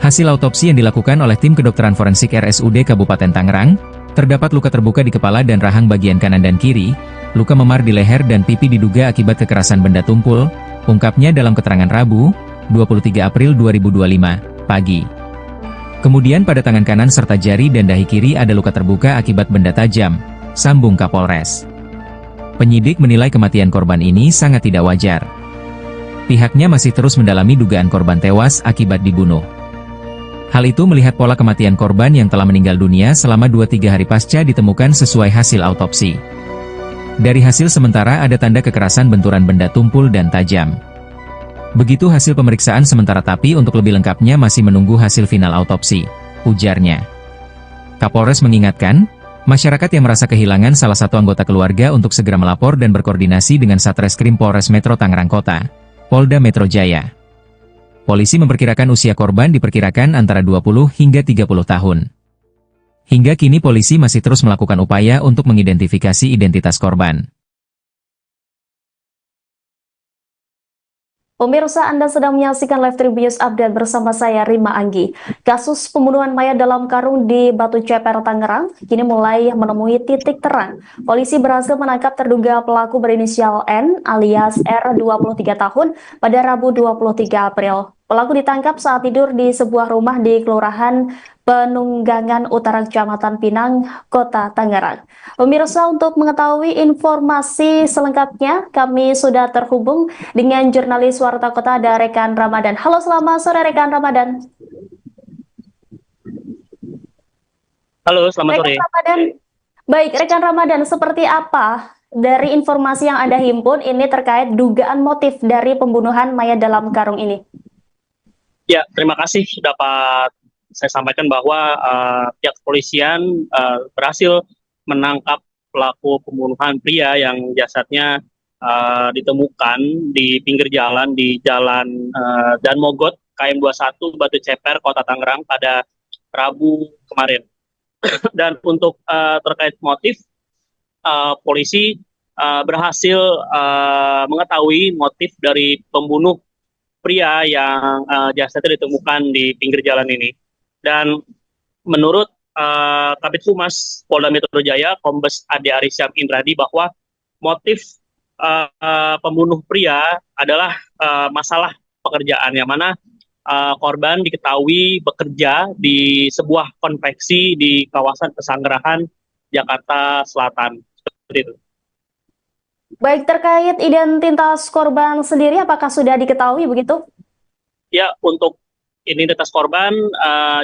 Hasil autopsi yang dilakukan oleh tim kedokteran forensik RSUD Kabupaten Tangerang, terdapat luka terbuka di kepala dan rahang bagian kanan dan kiri, luka memar di leher dan pipi diduga akibat kekerasan benda tumpul, ungkapnya dalam keterangan Rabu, 23 April 2025, pagi. Kemudian pada tangan kanan serta jari dan dahi kiri ada luka terbuka akibat benda tajam, sambung Kapolres. Penyidik menilai kematian korban ini sangat tidak wajar. Pihaknya masih terus mendalami dugaan korban tewas akibat dibunuh. Hal itu melihat pola kematian korban yang telah meninggal dunia selama 2-3 hari pasca ditemukan sesuai hasil autopsi. Dari hasil sementara ada tanda kekerasan benturan benda tumpul dan tajam. Begitu hasil pemeriksaan sementara tapi untuk lebih lengkapnya masih menunggu hasil final autopsi, ujarnya. Kapolres mengingatkan, masyarakat yang merasa kehilangan salah satu anggota keluarga untuk segera melapor dan berkoordinasi dengan Satreskrim Polres Metro Tangerang Kota, Polda Metro Jaya. Polisi memperkirakan usia korban diperkirakan antara 20 hingga 30 tahun. Hingga kini polisi masih terus melakukan upaya untuk mengidentifikasi identitas korban. Pemirsa, Anda sedang menyaksikan Live Tribun Update bersama saya Rima Anggi. Kasus pembunuhan mayat dalam karung di Batu Ceper, Tangerang, kini mulai menemui titik terang. Polisi berhasil menangkap terduga pelaku berinisial N alias R 23 tahun pada Rabu 23 April. Pelaku ditangkap saat tidur di sebuah rumah di Kelurahan Penunggangan Utara Kecamatan Pinang, Kota Tangerang. Pemirsa, untuk mengetahui informasi selengkapnya, kami sudah terhubung dengan jurnalis Warta Kota ada rekan Ramadan. Halo, selamat sore rekan Ramadan. Halo, selamat sore. Ramadan. Baik, rekan Ramadan, seperti apa dari informasi yang Anda himpun ini terkait dugaan motif dari pembunuhan mayat dalam karung ini? Ya, terima kasih dapat saya sampaikan bahwa pihak kepolisian berhasil menangkap pelaku pembunuhan pria yang jasadnya ditemukan di pinggir jalan di Jalan Dan Mogot, KM 21, Batu Ceper, Kota Tangerang pada Rabu kemarin. Dan untuk terkait motif, polisi berhasil mengetahui motif dari pembunuh pria yang jasadnya ditemukan di pinggir jalan ini. Dan menurut Kabid Humas Polda Metro Jaya, Kombes Ade Arisyam Indradi, bahwa motif pembunuh pria adalah masalah pekerjaan, yang mana korban diketahui bekerja di sebuah konveksi di kawasan Pesanggerahan, Jakarta Selatan. Seperti itu. Baik, terkait identitas korban sendiri, apakah sudah diketahui begitu? Ya, untuk identitas korban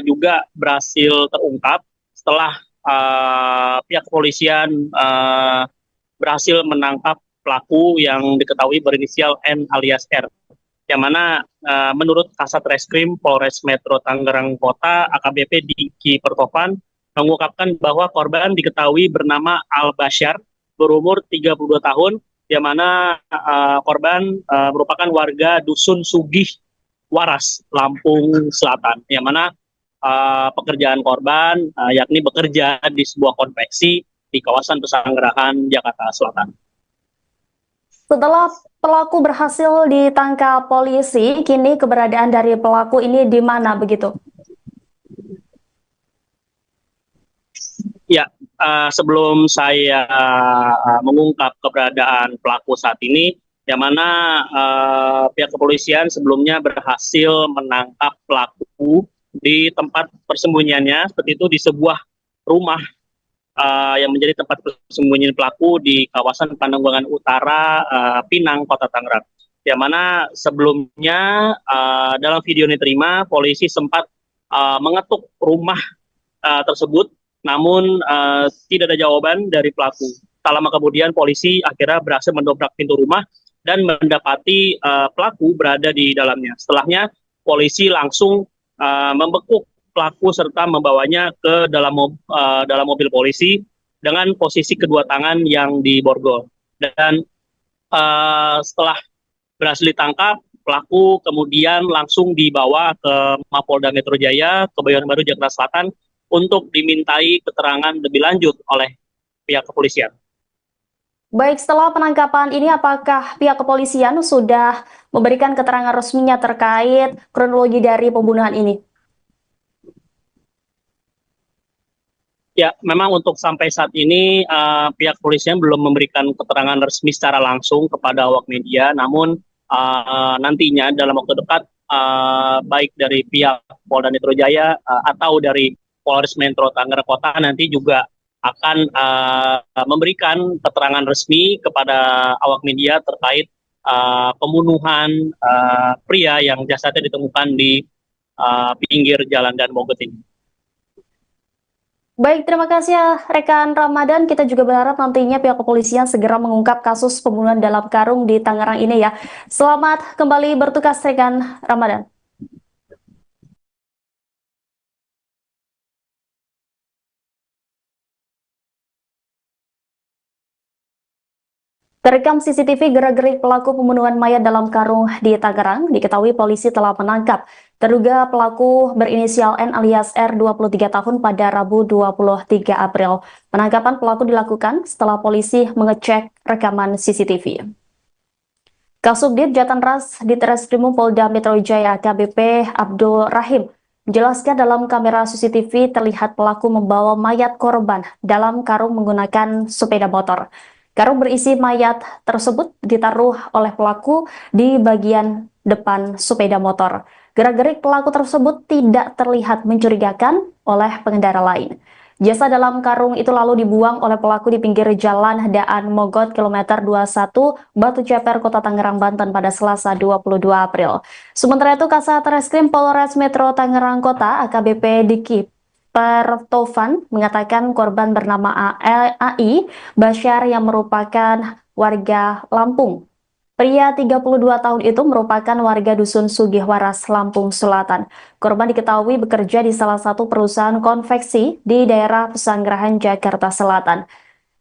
juga berhasil terungkap setelah pihak kepolisian berhasil menangkap pelaku yang diketahui berinisial N alias R. Yang mana menurut Kasat Reskrim Polres Metro Tangerang Kota, AKBP Diki Pertopan, mengungkapkan bahwa korban diketahui bernama Al Basyar, berumur 32 tahun, yang mana korban merupakan warga Dusun Sugih Waras, Lampung Selatan, yang mana pekerjaan korban yakni bekerja di sebuah konveksi di kawasan Pesanggerahan, Jakarta Selatan. Setelah pelaku berhasil ditangkap polisi, kini keberadaan dari pelaku ini di mana begitu? Ya, sebelum saya mengungkap keberadaan pelaku saat ini, yang mana pihak kepolisian sebelumnya berhasil menangkap pelaku di tempat persembunyiannya, seperti itu di sebuah rumah yang menjadi tempat persembunyian pelaku di kawasan Pandeglang Utara, Pinang, Kota Tangerang. Yang mana sebelumnya dalam video yang diterima, polisi sempat mengetuk rumah tersebut, namun tidak ada jawaban dari pelaku. Tak lama kemudian polisi akhirnya berhasil mendobrak pintu rumah dan mendapati pelaku berada di dalamnya. Setelahnya polisi langsung membekuk pelaku serta membawanya ke dalam mobil polisi dengan posisi kedua tangan yang diborgol. Dan setelah berhasil ditangkap, pelaku kemudian langsung dibawa ke Mapolda Metro Jaya, Kebayoran Baru, Jakarta Selatan untuk dimintai keterangan lebih lanjut oleh pihak kepolisian. Baik, setelah penangkapan ini apakah pihak kepolisian sudah memberikan keterangan resminya terkait kronologi dari pembunuhan ini? Ya, memang untuk sampai saat ini pihak kepolisian belum memberikan keterangan resmi secara langsung kepada awak media, namun nantinya dalam waktu dekat baik dari pihak Polda Metro Jaya atau dari Polres Metro Tangerang Kota nanti juga akan memberikan keterangan resmi kepada awak media terkait pembunuhan pria yang jasadnya ditemukan di pinggir jalan Dan Mogot ini. Baik, terima kasih ya rekan Ramadan. Kita juga berharap nantinya pihak kepolisian segera mengungkap kasus pembunuhan dalam karung di Tangerang ini ya. Selamat kembali bertugas rekan Ramadan. Terekam CCTV gerak-gerik pelaku pembunuhan mayat dalam karung di Tangerang, diketahui polisi telah menangkap terduga pelaku berinisial N alias R 23 tahun pada Rabu 23 April. Penangkapan pelaku dilakukan setelah polisi mengecek rekaman CCTV. Kasubdit Jatanras Ditreskrimum Polda Metro Jaya AKBP Abdul Rahim menjelaskan dalam kamera CCTV terlihat pelaku membawa mayat korban dalam karung menggunakan sepeda motor. Karung berisi mayat tersebut ditaruh oleh pelaku di bagian depan sepeda motor. Gerak-gerik pelaku tersebut tidak terlihat mencurigakan oleh pengendara lain. Jasad dalam karung itu lalu dibuang oleh pelaku di pinggir jalan Daan Mogot kilometer 21 Batu Ceper, Kota Tangerang, Banten pada Selasa 22 April. Sementara itu, Kasat Reskrim Polres Metro Tangerang Kota AKBP Diki Pertovan mengatakan korban bernama AI Basyar yang merupakan warga Lampung. Pria 32 tahun itu merupakan warga Dusun Sugihwaras, Lampung Selatan. Korban diketahui bekerja di salah satu perusahaan konveksi di daerah Pesanggerahan, Jakarta Selatan.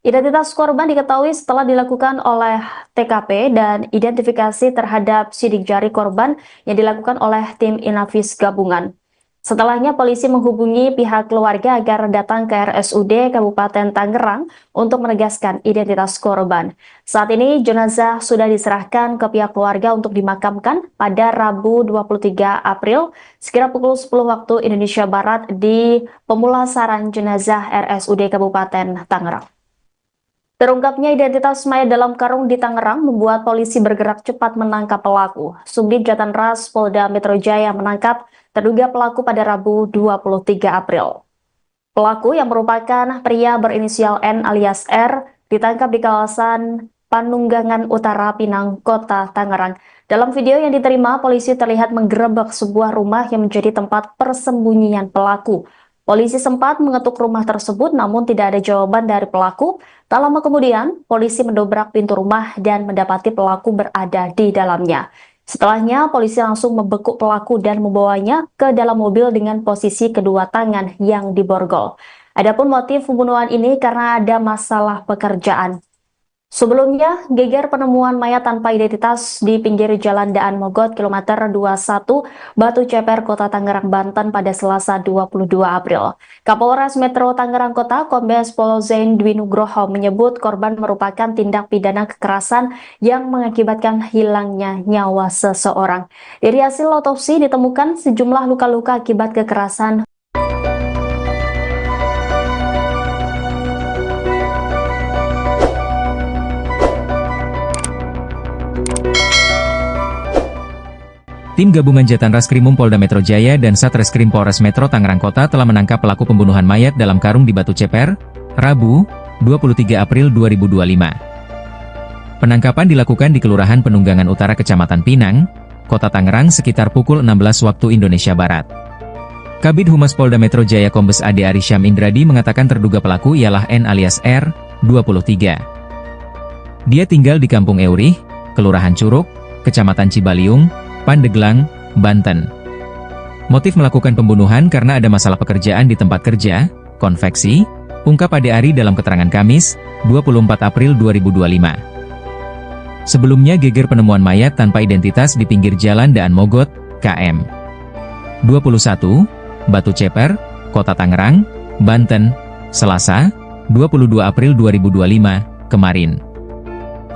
Identitas korban diketahui setelah dilakukan oleh TKP dan identifikasi terhadap sidik jari korban yang dilakukan oleh tim Inavis gabungan. Setelahnya polisi menghubungi pihak keluarga agar datang ke RSUD Kabupaten Tangerang untuk menegaskan identitas korban. Saat ini jenazah sudah diserahkan ke pihak keluarga untuk dimakamkan pada Rabu 23 April sekira pukul 10 waktu Indonesia Barat di pemulasaran jenazah RSUD Kabupaten Tangerang. Terungkapnya identitas mayat dalam karung di Tangerang membuat polisi bergerak cepat menangkap pelaku. Subdit Jatanras Polda Metro Jaya menangkap terduga pelaku pada Rabu 23 April. Pelaku yang merupakan pria berinisial N alias R ditangkap di kawasan Panunggangan Utara, Pinang, Kota Tangerang. Dalam video yang diterima, polisi terlihat menggerebek sebuah rumah yang menjadi tempat persembunyian pelaku. Polisi sempat mengetuk rumah tersebut namun tidak ada jawaban dari pelaku. Tak lama kemudian, polisi mendobrak pintu rumah dan mendapati pelaku berada di dalamnya. Setelahnya, polisi langsung membekuk pelaku dan membawanya ke dalam mobil dengan posisi kedua tangan yang diborgol. Adapun motif pembunuhan ini karena ada masalah pekerjaan. Sebelumnya, geger penemuan mayat tanpa identitas di pinggir jalan Daan Mogot kilometer 21 Batu Ceper, Kota Tangerang, Banten pada Selasa 22 April. Kapolres Metro Tangerang Kota Kombes Pol Zain Dwi Nugroho menyebut korban merupakan tindak pidana kekerasan yang mengakibatkan hilangnya nyawa seseorang. Dari hasil otopsi ditemukan sejumlah luka-luka akibat kekerasan. Tim gabungan Jatan Raskrimum Polda Metro Jaya dan Satreskrim Polres Metro Tangerang Kota telah menangkap pelaku pembunuhan mayat dalam karung di Batu Ceper, Rabu, 23 April 2025. Penangkapan dilakukan di Kelurahan Penunggangan Utara Kecamatan Pinang, Kota Tangerang sekitar pukul 16 waktu Indonesia Barat. Kabid Humas Polda Metro Jaya Kombes Ade Arisyam Indradi mengatakan terduga pelaku ialah N alias R, 23. Dia tinggal di Kampung Eurih, Kelurahan Curug, Kecamatan Cibaliung, Pandeglang, Banten. Motif melakukan pembunuhan karena ada masalah pekerjaan di tempat kerja, konveksi, ungkap Ade Ari dalam keterangan Kamis, 24 April 2025. Sebelumnya geger penemuan mayat tanpa identitas di pinggir jalan Daan Mogot, KM 21, Batu Ceper, Kota Tangerang, Banten, Selasa, 22 April 2025, kemarin.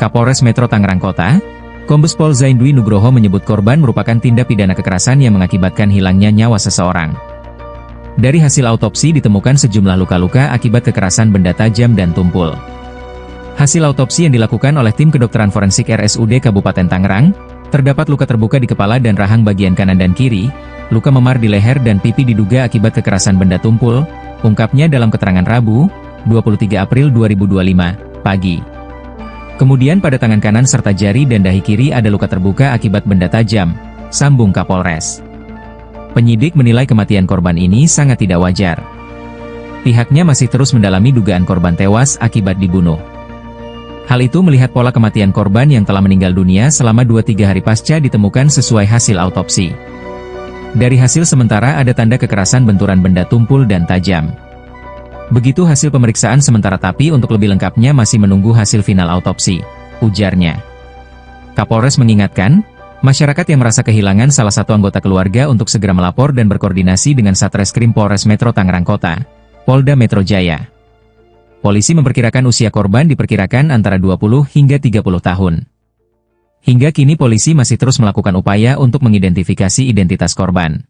Kapolres Metro Tangerang Kota, Kombes Pol Zaindwi Nugroho menyebut korban merupakan tindak pidana kekerasan yang mengakibatkan hilangnya nyawa seseorang. Dari hasil autopsi ditemukan sejumlah luka-luka akibat kekerasan benda tajam dan tumpul. Hasil autopsi yang dilakukan oleh tim kedokteran forensik RSUD Kabupaten Tangerang, terdapat luka terbuka di kepala dan rahang bagian kanan dan kiri, luka memar di leher dan pipi diduga akibat kekerasan benda tumpul, ungkapnya dalam keterangan Rabu, 23 April 2025, pagi. Kemudian pada tangan kanan serta jari dan dahi kiri ada luka terbuka akibat benda tajam, sambung Kapolres. Penyidik menilai kematian korban ini sangat tidak wajar. Pihaknya masih terus mendalami dugaan korban tewas akibat dibunuh. Hal itu melihat pola kematian korban yang telah meninggal dunia selama 2-3 hari pasca ditemukan sesuai hasil autopsi. Dari hasil sementara ada tanda kekerasan benturan benda tumpul dan tajam. Begitu hasil pemeriksaan sementara tapi untuk lebih lengkapnya masih menunggu hasil final autopsi, ujarnya. Kapolres mengingatkan, masyarakat yang merasa kehilangan salah satu anggota keluarga untuk segera melapor dan berkoordinasi dengan Satreskrim Polres Metro Tangerang Kota, Polda Metro Jaya. Polisi memperkirakan usia korban diperkirakan antara 20 hingga 30 tahun. Hingga kini polisi masih terus melakukan upaya untuk mengidentifikasi identitas korban.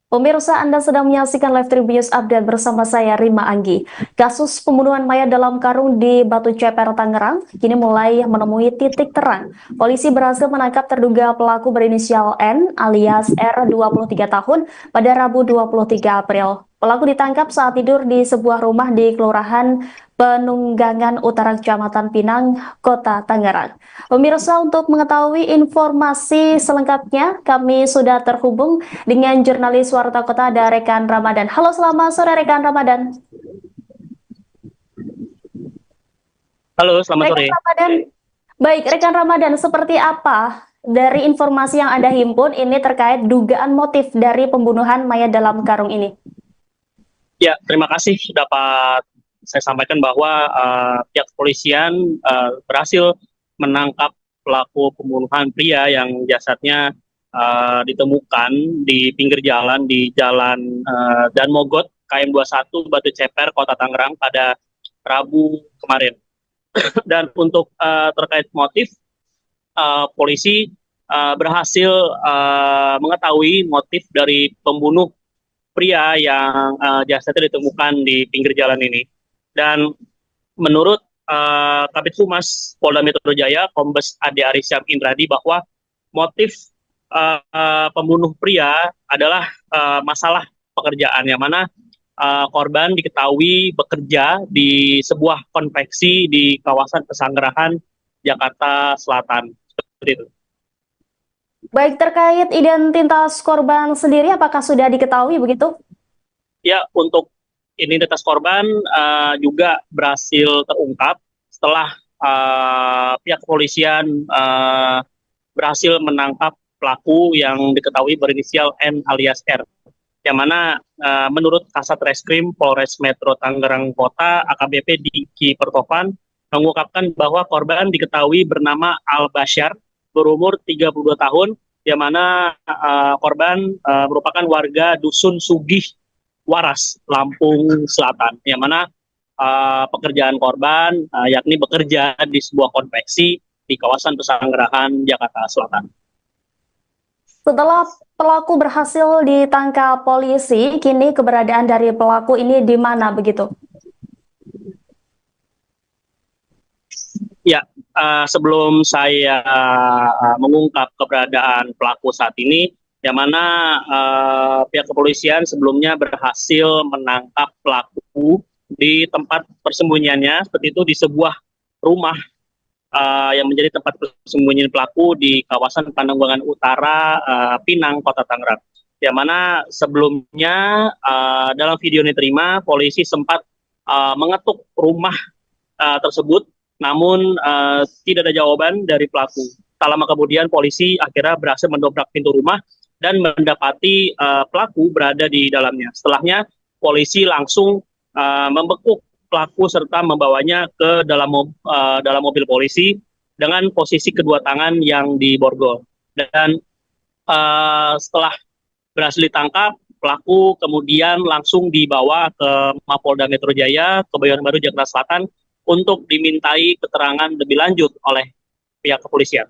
Pemirsa, Anda sedang menyaksikan Live Tribun Update bersama saya Rima Anggi. Kasus pembunuhan mayat dalam karung di Batu Ceper, Tangerang, kini mulai menemui titik terang. Polisi berhasil menangkap terduga pelaku berinisial N alias R 23 tahun pada Rabu 23 April. Pelaku ditangkap saat tidur di sebuah rumah di Kelurahan Penunggangan Utara Kecamatan Pinang, Kota Tangerang. Pemirsa, untuk mengetahui informasi selengkapnya, kami sudah terhubung dengan jurnalis Warta Kota ada Rekan Ramadan. Halo, selamat sore Rekan Ramadan. Halo, selamat sore. Rekan Ramadan. Baik, Rekan Ramadan, seperti apa dari informasi yang Anda himpun ini terkait dugaan motif dari pembunuhan mayat dalam karung ini? Ya, terima kasih dapat saya sampaikan bahwa pihak kepolisian berhasil menangkap pelaku pembunuhan pria yang jasadnya ditemukan di pinggir jalan di Jalan Daan Mogot, KM 21, Batu Ceper, Kota Tangerang pada Rabu kemarin. Dan untuk terkait motif, polisi berhasil mengetahui motif dari pembunuh pria yang jasadnya ditemukan di pinggir jalan ini. Dan menurut Kabid Humas Polda Metro Jaya, Kombes Ade Arisyam Indradi, bahwa motif pembunuh pria adalah masalah pekerjaan, yang mana korban diketahui bekerja di sebuah konveksi di kawasan Pesanggerahan, Jakarta Selatan. Seperti itu. Baik, terkait identitas korban sendiri, apakah sudah diketahui begitu? Ya, untuk identitas korban juga berhasil terungkap setelah pihak kepolisian berhasil menangkap pelaku yang diketahui berinisial N alias R. Yang mana menurut Kasat Reskrim Polres Metro Tangerang Kota, AKBP Diki Pertovan, mengungkapkan bahwa korban diketahui bernama Al Basyar, berumur 32 tahun, yang mana korban merupakan warga Dusun Sugih Waras, Lampung Selatan, yang mana pekerjaan korban yakni bekerja di sebuah konveksi di kawasan Pesanggerahan, Jakarta Selatan. Setelah pelaku berhasil ditangkap polisi, kini keberadaan dari pelaku ini di mana begitu? Ya, sebelum saya mengungkap keberadaan pelaku saat ini, yang mana pihak kepolisian sebelumnya berhasil menangkap pelaku di tempat persembunyiannya, seperti itu di sebuah rumah yang menjadi tempat persembunyian pelaku di kawasan Pandeglang Utara, Pinang, Kota Tangerang. Yang mana sebelumnya dalam video yang diterima, polisi sempat mengetuk rumah tersebut, namun tidak ada jawaban dari pelaku. Tak lama kemudian polisi akhirnya berhasil mendobrak pintu rumah dan mendapati pelaku berada di dalamnya. Setelahnya polisi langsung membekuk pelaku serta membawanya ke dalam mobil polisi dengan posisi kedua tangan yang diborgol. Dan setelah berhasil ditangkap, pelaku kemudian langsung dibawa ke Mapolda Metro Jaya, Kebayoran Baru, Jakarta Selatan untuk dimintai keterangan lebih lanjut oleh pihak kepolisian.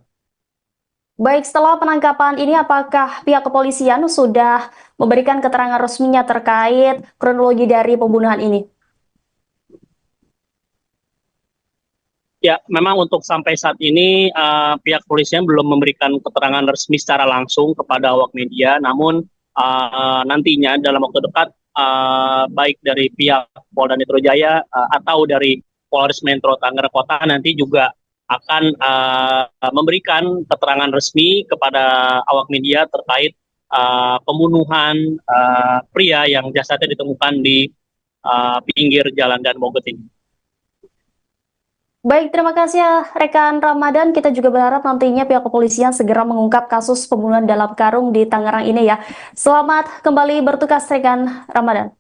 Baik, setelah penangkapan ini apakah pihak kepolisian sudah memberikan keterangan resminya terkait kronologi dari pembunuhan ini? Ya, memang untuk sampai saat ini pihak kepolisian belum memberikan keterangan resmi secara langsung kepada awak media, namun nantinya dalam waktu dekat baik dari pihak Polda Metro Jaya atau dari Polres Metro Tangerang Kota nanti juga akan memberikan keterangan resmi kepada awak media terkait pembunuhan pria yang jasadnya ditemukan di pinggir jalan Dan Mogot ini. Baik, terima kasih ya rekan Ramadan. Kita juga berharap nantinya pihak kepolisian segera mengungkap kasus pembunuhan dalam karung di Tangerang ini ya. Selamat kembali bertugas rekan Ramadan.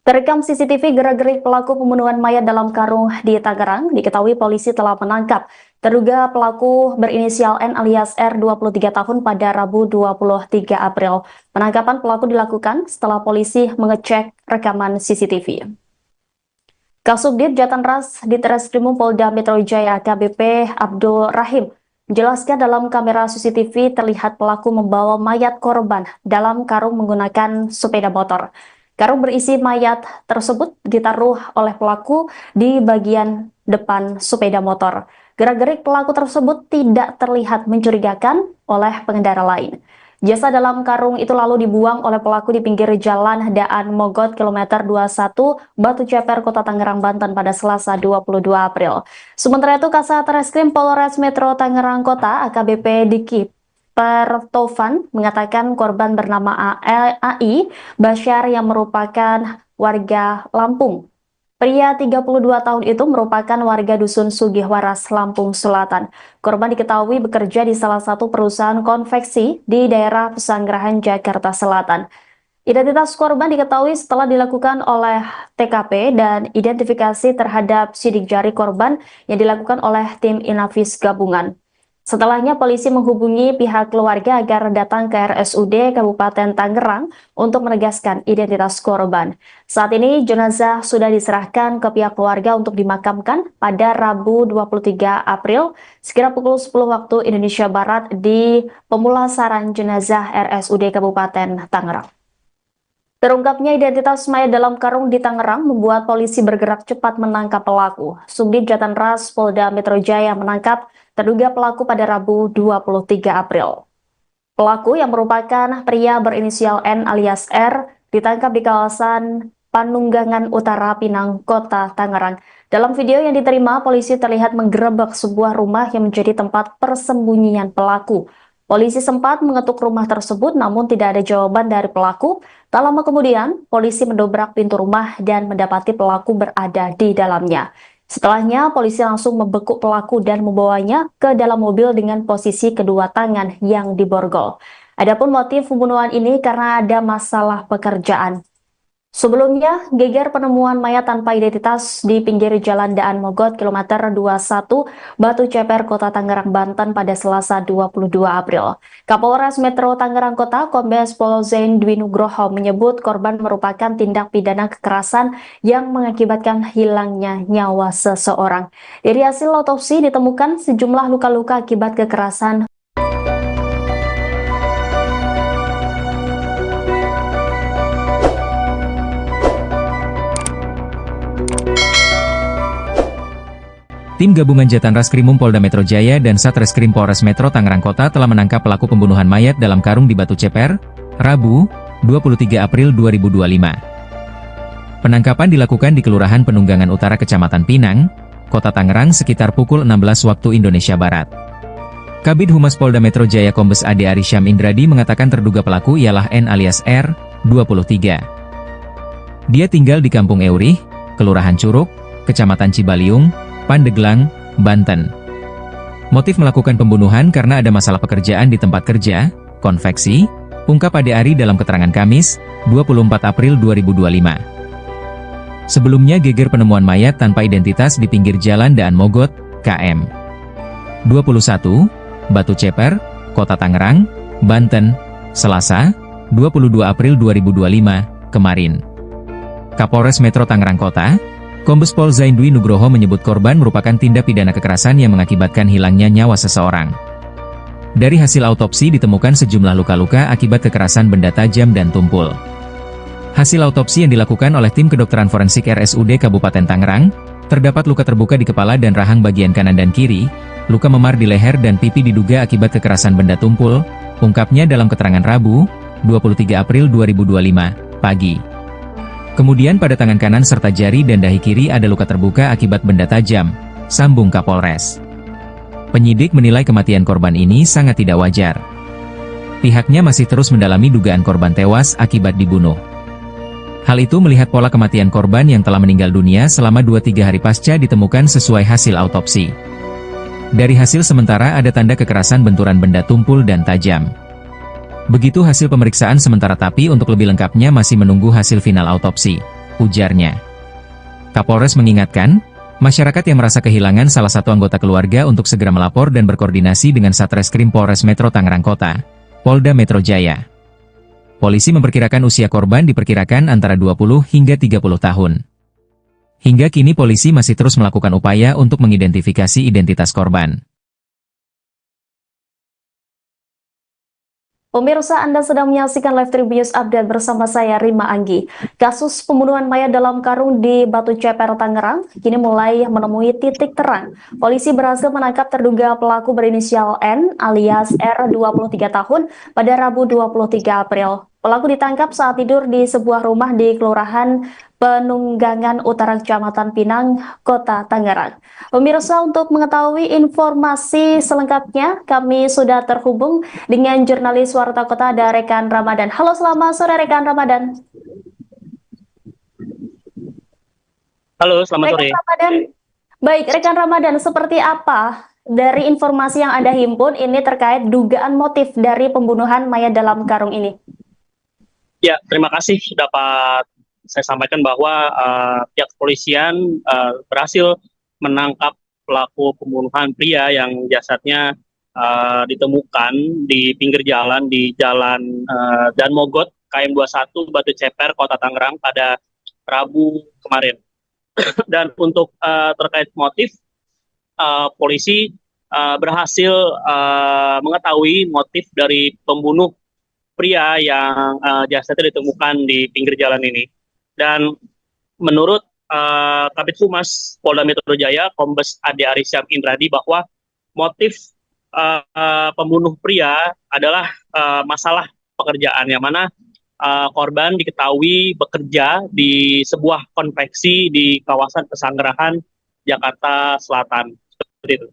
Terekam CCTV gerak-gerik pelaku pembunuhan mayat dalam karung di Tangerang, diketahui polisi telah menangkap terduga pelaku berinisial N alias R 23 tahun pada Rabu 23 April. Penangkapan pelaku dilakukan setelah polisi mengecek rekaman CCTV. Kasubdit Jatanras Ditreskrimum Polda Metro Jaya AKBP Abdul Rahim menjelaskan dalam kamera CCTV terlihat pelaku membawa mayat korban dalam karung menggunakan sepeda motor. Karung berisi mayat tersebut ditaruh oleh pelaku di bagian depan sepeda motor. Gerak-gerik pelaku tersebut tidak terlihat mencurigakan oleh pengendara lain. Jasad dalam karung itu lalu dibuang oleh pelaku di pinggir jalan Daan Mogot kilometer 21 Batu Ceper, Kota Tangerang, Banten pada Selasa 22 April. Sementara itu, Kasat Reskrim Polres Metro Tangerang Kota AKBP Diki Pertovan mengatakan korban bernama AI Basyar yang merupakan warga Lampung. Pria 32 tahun itu merupakan warga Dusun Sugihwaras, Lampung Selatan. Korban diketahui bekerja di salah satu perusahaan konveksi di daerah Pesanggerahan, Jakarta Selatan. Identitas korban diketahui setelah dilakukan oleh TKP dan identifikasi terhadap sidik jari korban yang dilakukan oleh tim Inavis gabungan. Setelahnya polisi menghubungi pihak keluarga agar datang ke RSUD Kabupaten Tangerang untuk menegaskan identitas korban. Saat ini jenazah sudah diserahkan ke pihak keluarga untuk dimakamkan pada Rabu 23 April sekira pukul 10 waktu Indonesia Barat di pemulasaran jenazah RSUD Kabupaten Tangerang. Terungkapnya identitas mayat dalam karung di Tangerang membuat polisi bergerak cepat menangkap pelaku. Subdit Jatanras Polda Metro Jaya menangkap terduga pelaku pada Rabu 23 April. Pelaku yang merupakan pria berinisial N alias R ditangkap di kawasan Panunggangan Utara, Pinang, Kota Tangerang. Dalam video yang diterima, polisi terlihat menggerebek sebuah rumah yang menjadi tempat persembunyian pelaku. Polisi sempat mengetuk rumah tersebut namun tidak ada jawaban dari pelaku. Tak lama kemudian, polisi mendobrak pintu rumah dan mendapati pelaku berada di dalamnya. Setelahnya, polisi langsung membekuk pelaku dan membawanya ke dalam mobil dengan posisi kedua tangan yang diborgol. Adapun motif pembunuhan ini karena ada masalah pekerjaan. Sebelumnya, geger penemuan mayat tanpa identitas di pinggir jalan Daan Mogot kilometer 21 Batu Ceper, Kota Tangerang, Banten pada Selasa 22 April. Kapolres Metro Tangerang Kota Kombes Pol Zain Dwi Nugroho menyebut korban merupakan tindak pidana kekerasan yang mengakibatkan hilangnya nyawa seseorang. Dari hasil otopsi ditemukan sejumlah luka-luka akibat kekerasan. Tim gabungan Jatan Raskrimum Polda Metro Jaya dan Satreskrim Polres Metro Tangerang Kota telah menangkap pelaku pembunuhan mayat dalam karung di Batu Ceper, Rabu, 23 April 2025. Penangkapan dilakukan di Kelurahan Penunggangan Utara Kecamatan Pinang, Kota Tangerang sekitar pukul 16 waktu Indonesia Barat. Kabid Humas Polda Metro Jaya Kombes Ade Arysyam Indradi mengatakan terduga pelaku ialah N alias R, 23. Dia tinggal di Kampung Eurih, Kelurahan Curug, Kecamatan Cibaliung, Pandeglang, Banten. Motif melakukan pembunuhan karena ada masalah pekerjaan di tempat kerja, konveksi, ungkap Ade Ari dalam keterangan Kamis, 24 April 2025. Sebelumnya geger penemuan mayat tanpa identitas di pinggir jalan Daan Mogot, KM 21, Batu Ceper, Kota Tangerang, Banten, Selasa, 22 April 2025, kemarin. Kapolres Metro Tangerang Kota, Kombes Pol Zaindwi Nugroho menyebut korban merupakan tindak pidana kekerasan yang mengakibatkan hilangnya nyawa seseorang. Dari hasil autopsi ditemukan sejumlah luka-luka akibat kekerasan benda tajam dan tumpul. Hasil autopsi yang dilakukan oleh tim kedokteran forensik RSUD Kabupaten Tangerang, terdapat luka terbuka di kepala dan rahang bagian kanan dan kiri, luka memar di leher dan pipi diduga akibat kekerasan benda tumpul, ungkapnya dalam keterangan Rabu, 23 April 2025, pagi. Kemudian pada tangan kanan serta jari dan dahi kiri ada luka terbuka akibat benda tajam, sambung Kapolres. Penyidik menilai kematian korban ini sangat tidak wajar. Pihaknya masih terus mendalami dugaan korban tewas akibat dibunuh. Hal itu melihat pola kematian korban yang telah meninggal dunia selama 2-3 hari pasca ditemukan sesuai hasil autopsi. Dari hasil sementara ada tanda kekerasan benturan benda tumpul dan tajam. Begitu hasil pemeriksaan sementara tapi untuk lebih lengkapnya masih menunggu hasil final autopsi, ujarnya. Kapolres mengingatkan, masyarakat yang merasa kehilangan salah satu anggota keluarga untuk segera melapor dan berkoordinasi dengan Satreskrim Polres Metro Tangerang Kota, Polda Metro Jaya. Polisi memperkirakan usia korban diperkirakan antara 20 hingga 30 tahun. Hingga kini polisi masih terus melakukan upaya untuk mengidentifikasi identitas korban. Pemirsa, Anda sedang menyaksikan live Tribunnews Update bersama saya Rima Anggi. Kasus pembunuhan mayat dalam karung di Batu Ceper, Tangerang, kini mulai menemui titik terang. Polisi berhasil menangkap terduga pelaku berinisial N alias R 23 tahun pada Rabu 23 April. Pelaku ditangkap saat tidur di sebuah rumah di Kelurahan Penunggangan Utara Kecamatan Pinang, Kota Tangerang. Pemirsa, untuk mengetahui informasi selengkapnya, kami sudah terhubung dengan jurnalis Warta Kota ada rekan Ramadan. Halo, selamat sore rekan Ramadan. Halo, selamat sore. Ramadan. Baik, rekan Ramadan, seperti apa dari informasi yang Anda himpun ini terkait dugaan motif dari pembunuhan mayat dalam karung ini? Ya, terima kasih dapat saya sampaikan bahwa pihak kepolisian berhasil menangkap pelaku pembunuhan pria yang jasadnya ditemukan di pinggir jalan di Jalan Dan Mogot, KM 21, Batu Ceper, Kota Tangerang pada Rabu kemarin. Dan untuk terkait motif, polisi berhasil mengetahui motif dari pembunuh pria yang jasadnya ditemukan di pinggir jalan ini. Dan menurut Kabid Humas Polda Metro Jaya, Kombes Ade Arysyam Indradi, bahwa motif pembunuh pria adalah masalah pekerjaan, yang mana korban diketahui bekerja di sebuah konveksi di kawasan Pesanggerahan, Jakarta Selatan. Seperti itu.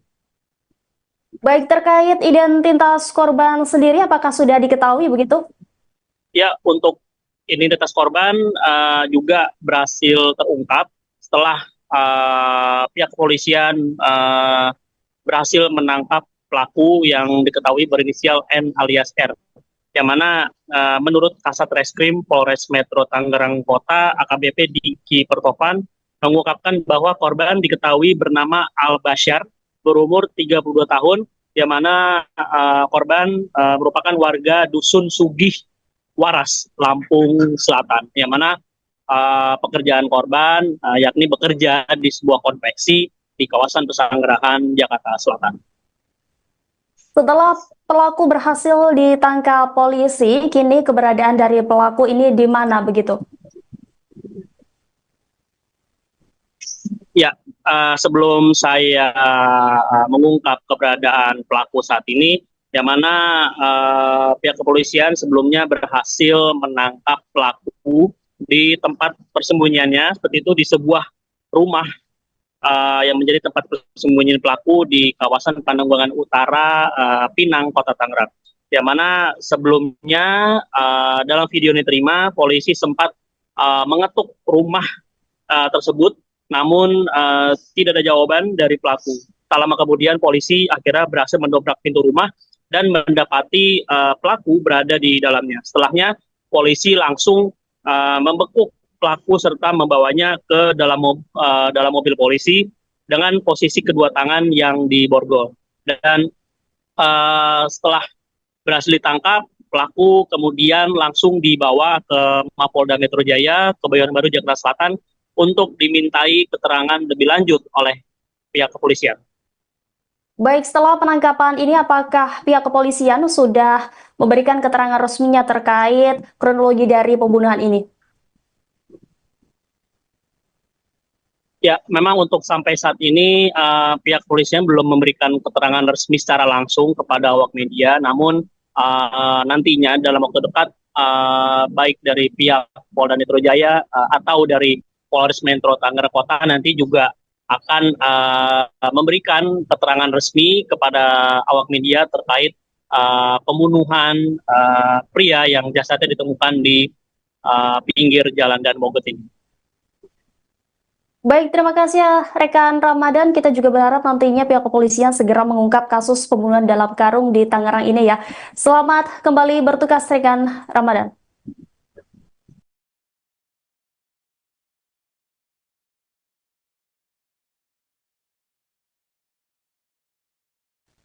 Baik, terkait identitas korban sendiri, apakah sudah diketahui begitu? Ya, untuk identitas korban juga berhasil terungkap setelah pihak kepolisian berhasil menangkap pelaku yang diketahui berinisial N alias R. Yang mana menurut Kasat Reskrim Polres Metro Tangerang Kota, AKBP Diki Pertopan, mengungkapkan bahwa korban diketahui bernama Al Basyar, berumur 32 tahun, yang mana korban merupakan warga Dusun Sugih Waras, Lampung Selatan, yang mana pekerjaan korban yakni bekerja di sebuah konveksi di kawasan Pesanggerahan, Jakarta Selatan. Setelah pelaku berhasil ditangkap polisi, kini keberadaan dari pelaku ini di mana begitu? Ya, sebelum saya mengungkap keberadaan pelaku saat ini, yang mana pihak kepolisian sebelumnya berhasil menangkap pelaku di tempat persembunyiannya, seperti itu di sebuah rumah yang menjadi tempat persembunyian pelaku di kawasan Pandeglang Utara, Pinang, Kota Tangerang. Yang mana sebelumnya dalam video yang diterima, polisi sempat mengetuk rumah tersebut, namun tidak ada jawaban dari pelaku. Tak lama kemudian polisi akhirnya berhasil mendobrak pintu rumah dan mendapati pelaku berada di dalamnya. Setelahnya polisi langsung membekuk pelaku serta membawanya ke dalam mobil polisi dengan posisi kedua tangan yang diborgol. Dan setelah berhasil ditangkap, pelaku kemudian langsung dibawa ke Mapolda Metro Jaya, Kebayoran Baru, Jakarta Selatan untuk dimintai keterangan lebih lanjut oleh pihak kepolisian. Baik, setelah penangkapan ini apakah pihak kepolisian sudah memberikan keterangan resminya terkait kronologi dari pembunuhan ini? Ya, memang untuk sampai saat ini pihak kepolisian belum memberikan keterangan resmi secara langsung kepada awak media, namun nantinya dalam waktu dekat baik dari pihak Polda Metro Jaya atau dari Polres Metro Tangerang Kota nanti juga akan memberikan keterangan resmi kepada awak media terkait pembunuhan pria yang jasadnya ditemukan di pinggir jalan Dan Mogot ini. Baik, terima kasih ya rekan Ramadan. Kita juga berharap nantinya pihak kepolisian segera mengungkap kasus pembunuhan dalam karung di Tangerang ini ya. Selamat kembali bertugas rekan Ramadan.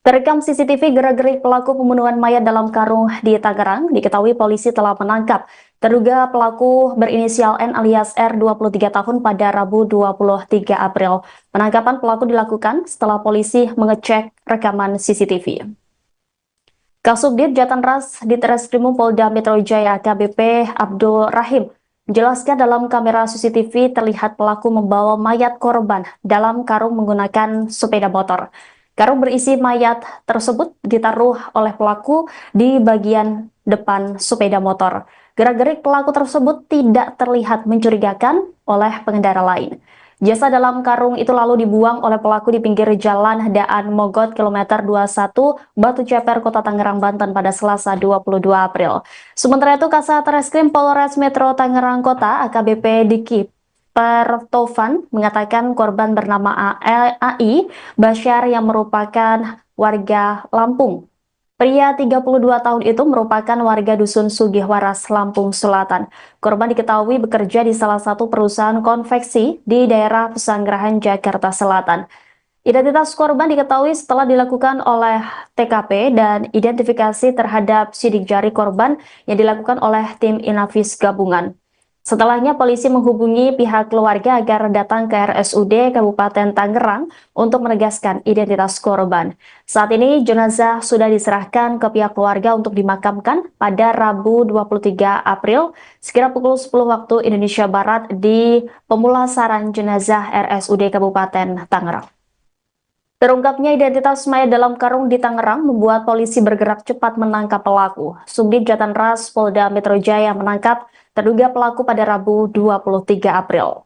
Terekam CCTV gerak-gerik pelaku pembunuhan mayat dalam karung di Tangerang, diketahui polisi telah menangkap terduga pelaku berinisial N alias R 23 tahun pada Rabu 23 April. Penangkapan pelaku dilakukan setelah polisi mengecek rekaman CCTV. Kasubdit Jatanras Ditreskrimum Polda Metro Jaya AKBP Abdul Rahim menjelaskan dalam kamera CCTV terlihat pelaku membawa mayat korban dalam karung menggunakan sepeda motor. Karung berisi mayat tersebut ditaruh oleh pelaku di bagian depan sepeda motor. Gerak-gerik pelaku tersebut tidak terlihat mencurigakan oleh pengendara lain. Jasad dalam karung itu lalu dibuang oleh pelaku di pinggir jalan Daan Mogot kilometer 21 Batu Ceper, Kota Tangerang, Banten pada Selasa 22 April. Sementara itu Kasat Reskrim Polres Metro Tangerang Kota AKBP Diki Pertovan mengatakan korban bernama AI Basyar yang merupakan warga Lampung. Pria 32 tahun itu merupakan warga Dusun Sugihwaras, Lampung Selatan. Korban diketahui bekerja di salah satu perusahaan konveksi di daerah Pesanggerahan, Jakarta Selatan. Identitas korban diketahui setelah dilakukan oleh TKP dan identifikasi terhadap sidik jari korban yang dilakukan oleh tim Inavis gabungan. Setelahnya polisi menghubungi pihak keluarga agar datang ke RSUD Kabupaten Tangerang untuk menegaskan identitas korban. Saat ini jenazah sudah diserahkan ke pihak keluarga untuk dimakamkan pada Rabu 23 April sekira pukul 10 waktu Indonesia Barat di pemulasaran jenazah RSUD Kabupaten Tangerang. Terungkapnya identitas mayat dalam karung di Tangerang membuat polisi bergerak cepat menangkap pelaku. Subdit Jatanras Polda Metro Jaya menangkap terduga pelaku pada Rabu 23 April.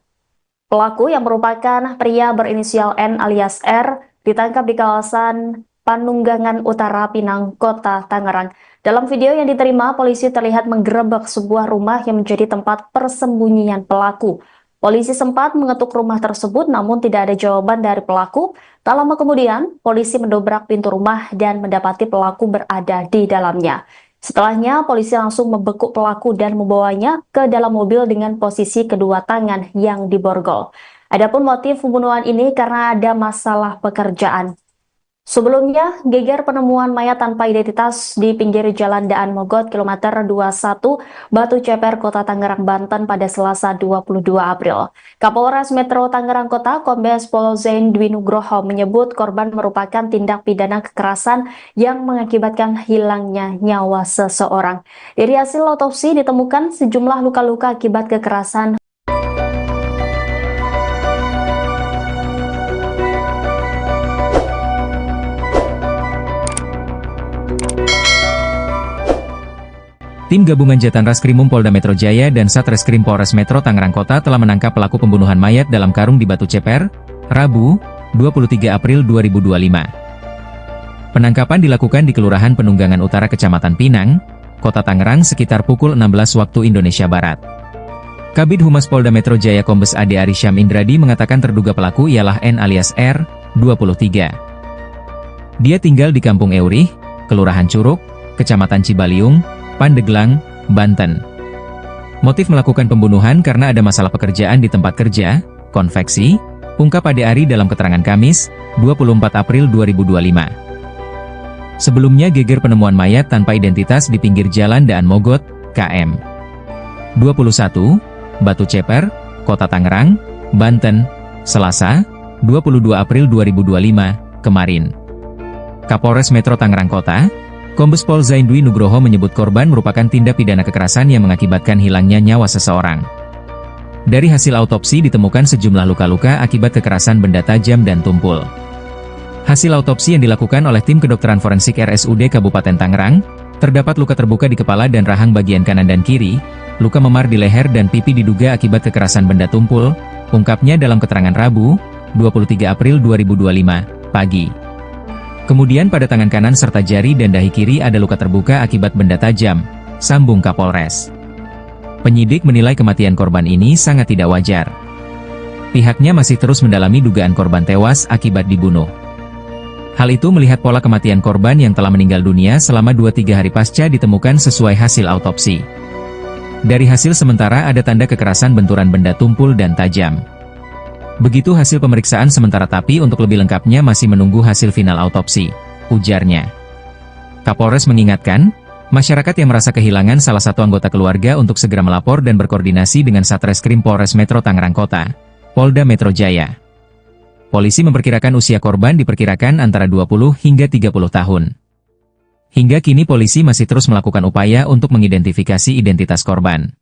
Pelaku yang merupakan pria berinisial N alias R ditangkap di kawasan Panunggangan Utara, Pinang, Kota Tangerang. Dalam video yang diterima, polisi terlihat menggerebek sebuah rumah yang menjadi tempat persembunyian pelaku. Polisi sempat mengetuk rumah tersebut namun tidak ada jawaban dari pelaku. Tak lama kemudian, polisi mendobrak pintu rumah dan mendapati pelaku berada di dalamnya. Setelahnya, polisi langsung membekuk pelaku dan membawanya ke dalam mobil dengan posisi kedua tangan yang diborgol. Adapun motif pembunuhan ini karena ada masalah pekerjaan. Sebelumnya, geger penemuan mayat tanpa identitas di pinggir jalan Daan Mogot kilometer 21 Batu Ceper, Kota Tangerang, Banten pada Selasa 22 April. Kapolres Metro Tangerang Kota, Kombes Pol Zain Dwi Nugroho menyebut korban merupakan tindak pidana kekerasan yang mengakibatkan hilangnya nyawa seseorang. Dari hasil otopsi ditemukan sejumlah luka-luka akibat kekerasan. Tim gabungan Jatan Raskrimum Polda Metro Jaya dan Satreskrim Polres Metro Tangerang Kota telah menangkap pelaku pembunuhan mayat dalam karung di Batu Ceper, Rabu, 23 April 2025. Penangkapan dilakukan di Kelurahan Penunggangan Utara Kecamatan Pinang, Kota Tangerang sekitar pukul 16 waktu Indonesia Barat. Kabid Humas Polda Metro Jaya Kombes Ade Arisyam Indradi mengatakan terduga pelaku ialah N alias R, 23. Dia tinggal di Kampung Eurih, Kelurahan Curug, Kecamatan Cibaliung, Pandeglang, Banten. Motif melakukan pembunuhan karena ada masalah pekerjaan di tempat kerja, konveksi, ungkap Ade Ari dalam keterangan Kamis, 24 April 2025. Sebelumnya geger penemuan mayat tanpa identitas di pinggir jalan Daan Mogot, KM 21, Batu Ceper, Kota Tangerang, Banten, Selasa, 22 April 2025, kemarin. Kapolres Metro Tangerang Kota, Kombes Pol Zaindwi Nugroho menyebut korban merupakan tindak pidana kekerasan yang mengakibatkan hilangnya nyawa seseorang. Dari hasil autopsi ditemukan sejumlah luka-luka akibat kekerasan benda tajam dan tumpul. Hasil autopsi yang dilakukan oleh tim kedokteran forensik RSUD Kabupaten Tangerang, terdapat luka terbuka di kepala dan rahang bagian kanan dan kiri, luka memar di leher dan pipi diduga akibat kekerasan benda tumpul, ungkapnya dalam keterangan Rabu, 23 April 2025, pagi. Kemudian pada tangan kanan serta jari dan dahi kiri ada luka terbuka akibat benda tajam, sambung Kapolres. Penyidik menilai kematian korban ini sangat tidak wajar. Pihaknya masih terus mendalami dugaan korban tewas akibat dibunuh. Hal itu melihat pola kematian korban yang telah meninggal dunia selama 2-3 hari pasca ditemukan sesuai hasil autopsi. Dari hasil sementara ada tanda kekerasan benturan benda tumpul dan tajam. Begitu hasil pemeriksaan sementara tapi untuk lebih lengkapnya masih menunggu hasil final autopsi, ujarnya. Kapolres mengingatkan, masyarakat yang merasa kehilangan salah satu anggota keluarga untuk segera melapor dan berkoordinasi dengan Satreskrim Polres Metro Tangerang Kota, Polda Metro Jaya. Polisi memperkirakan usia korban diperkirakan antara 20 hingga 30 tahun. Hingga kini polisi masih terus melakukan upaya untuk mengidentifikasi identitas korban.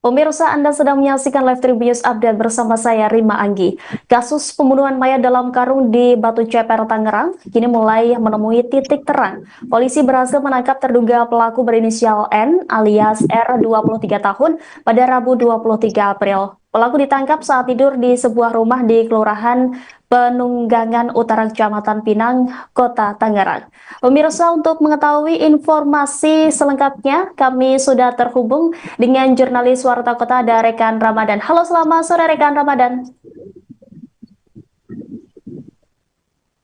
Pemirsa, Anda sedang menyaksikan Live Tribun Update bersama saya Rima Anggi. Kasus pembunuhan mayat dalam karung di Batu Ceper, Tangerang, kini mulai menemui titik terang. Polisi berhasil menangkap terduga pelaku berinisial N alias R 23 tahun pada Rabu 23 April. Pelaku ditangkap saat tidur di sebuah rumah di Kelurahan Penunggangan Utara Kecamatan Pinang, Kota Tangerang. Pemirsa, untuk mengetahui informasi selengkapnya, kami sudah terhubung dengan jurnalis Warta Kota ada Rekan Ramadan. Halo, selamat sore Rekan Ramadan.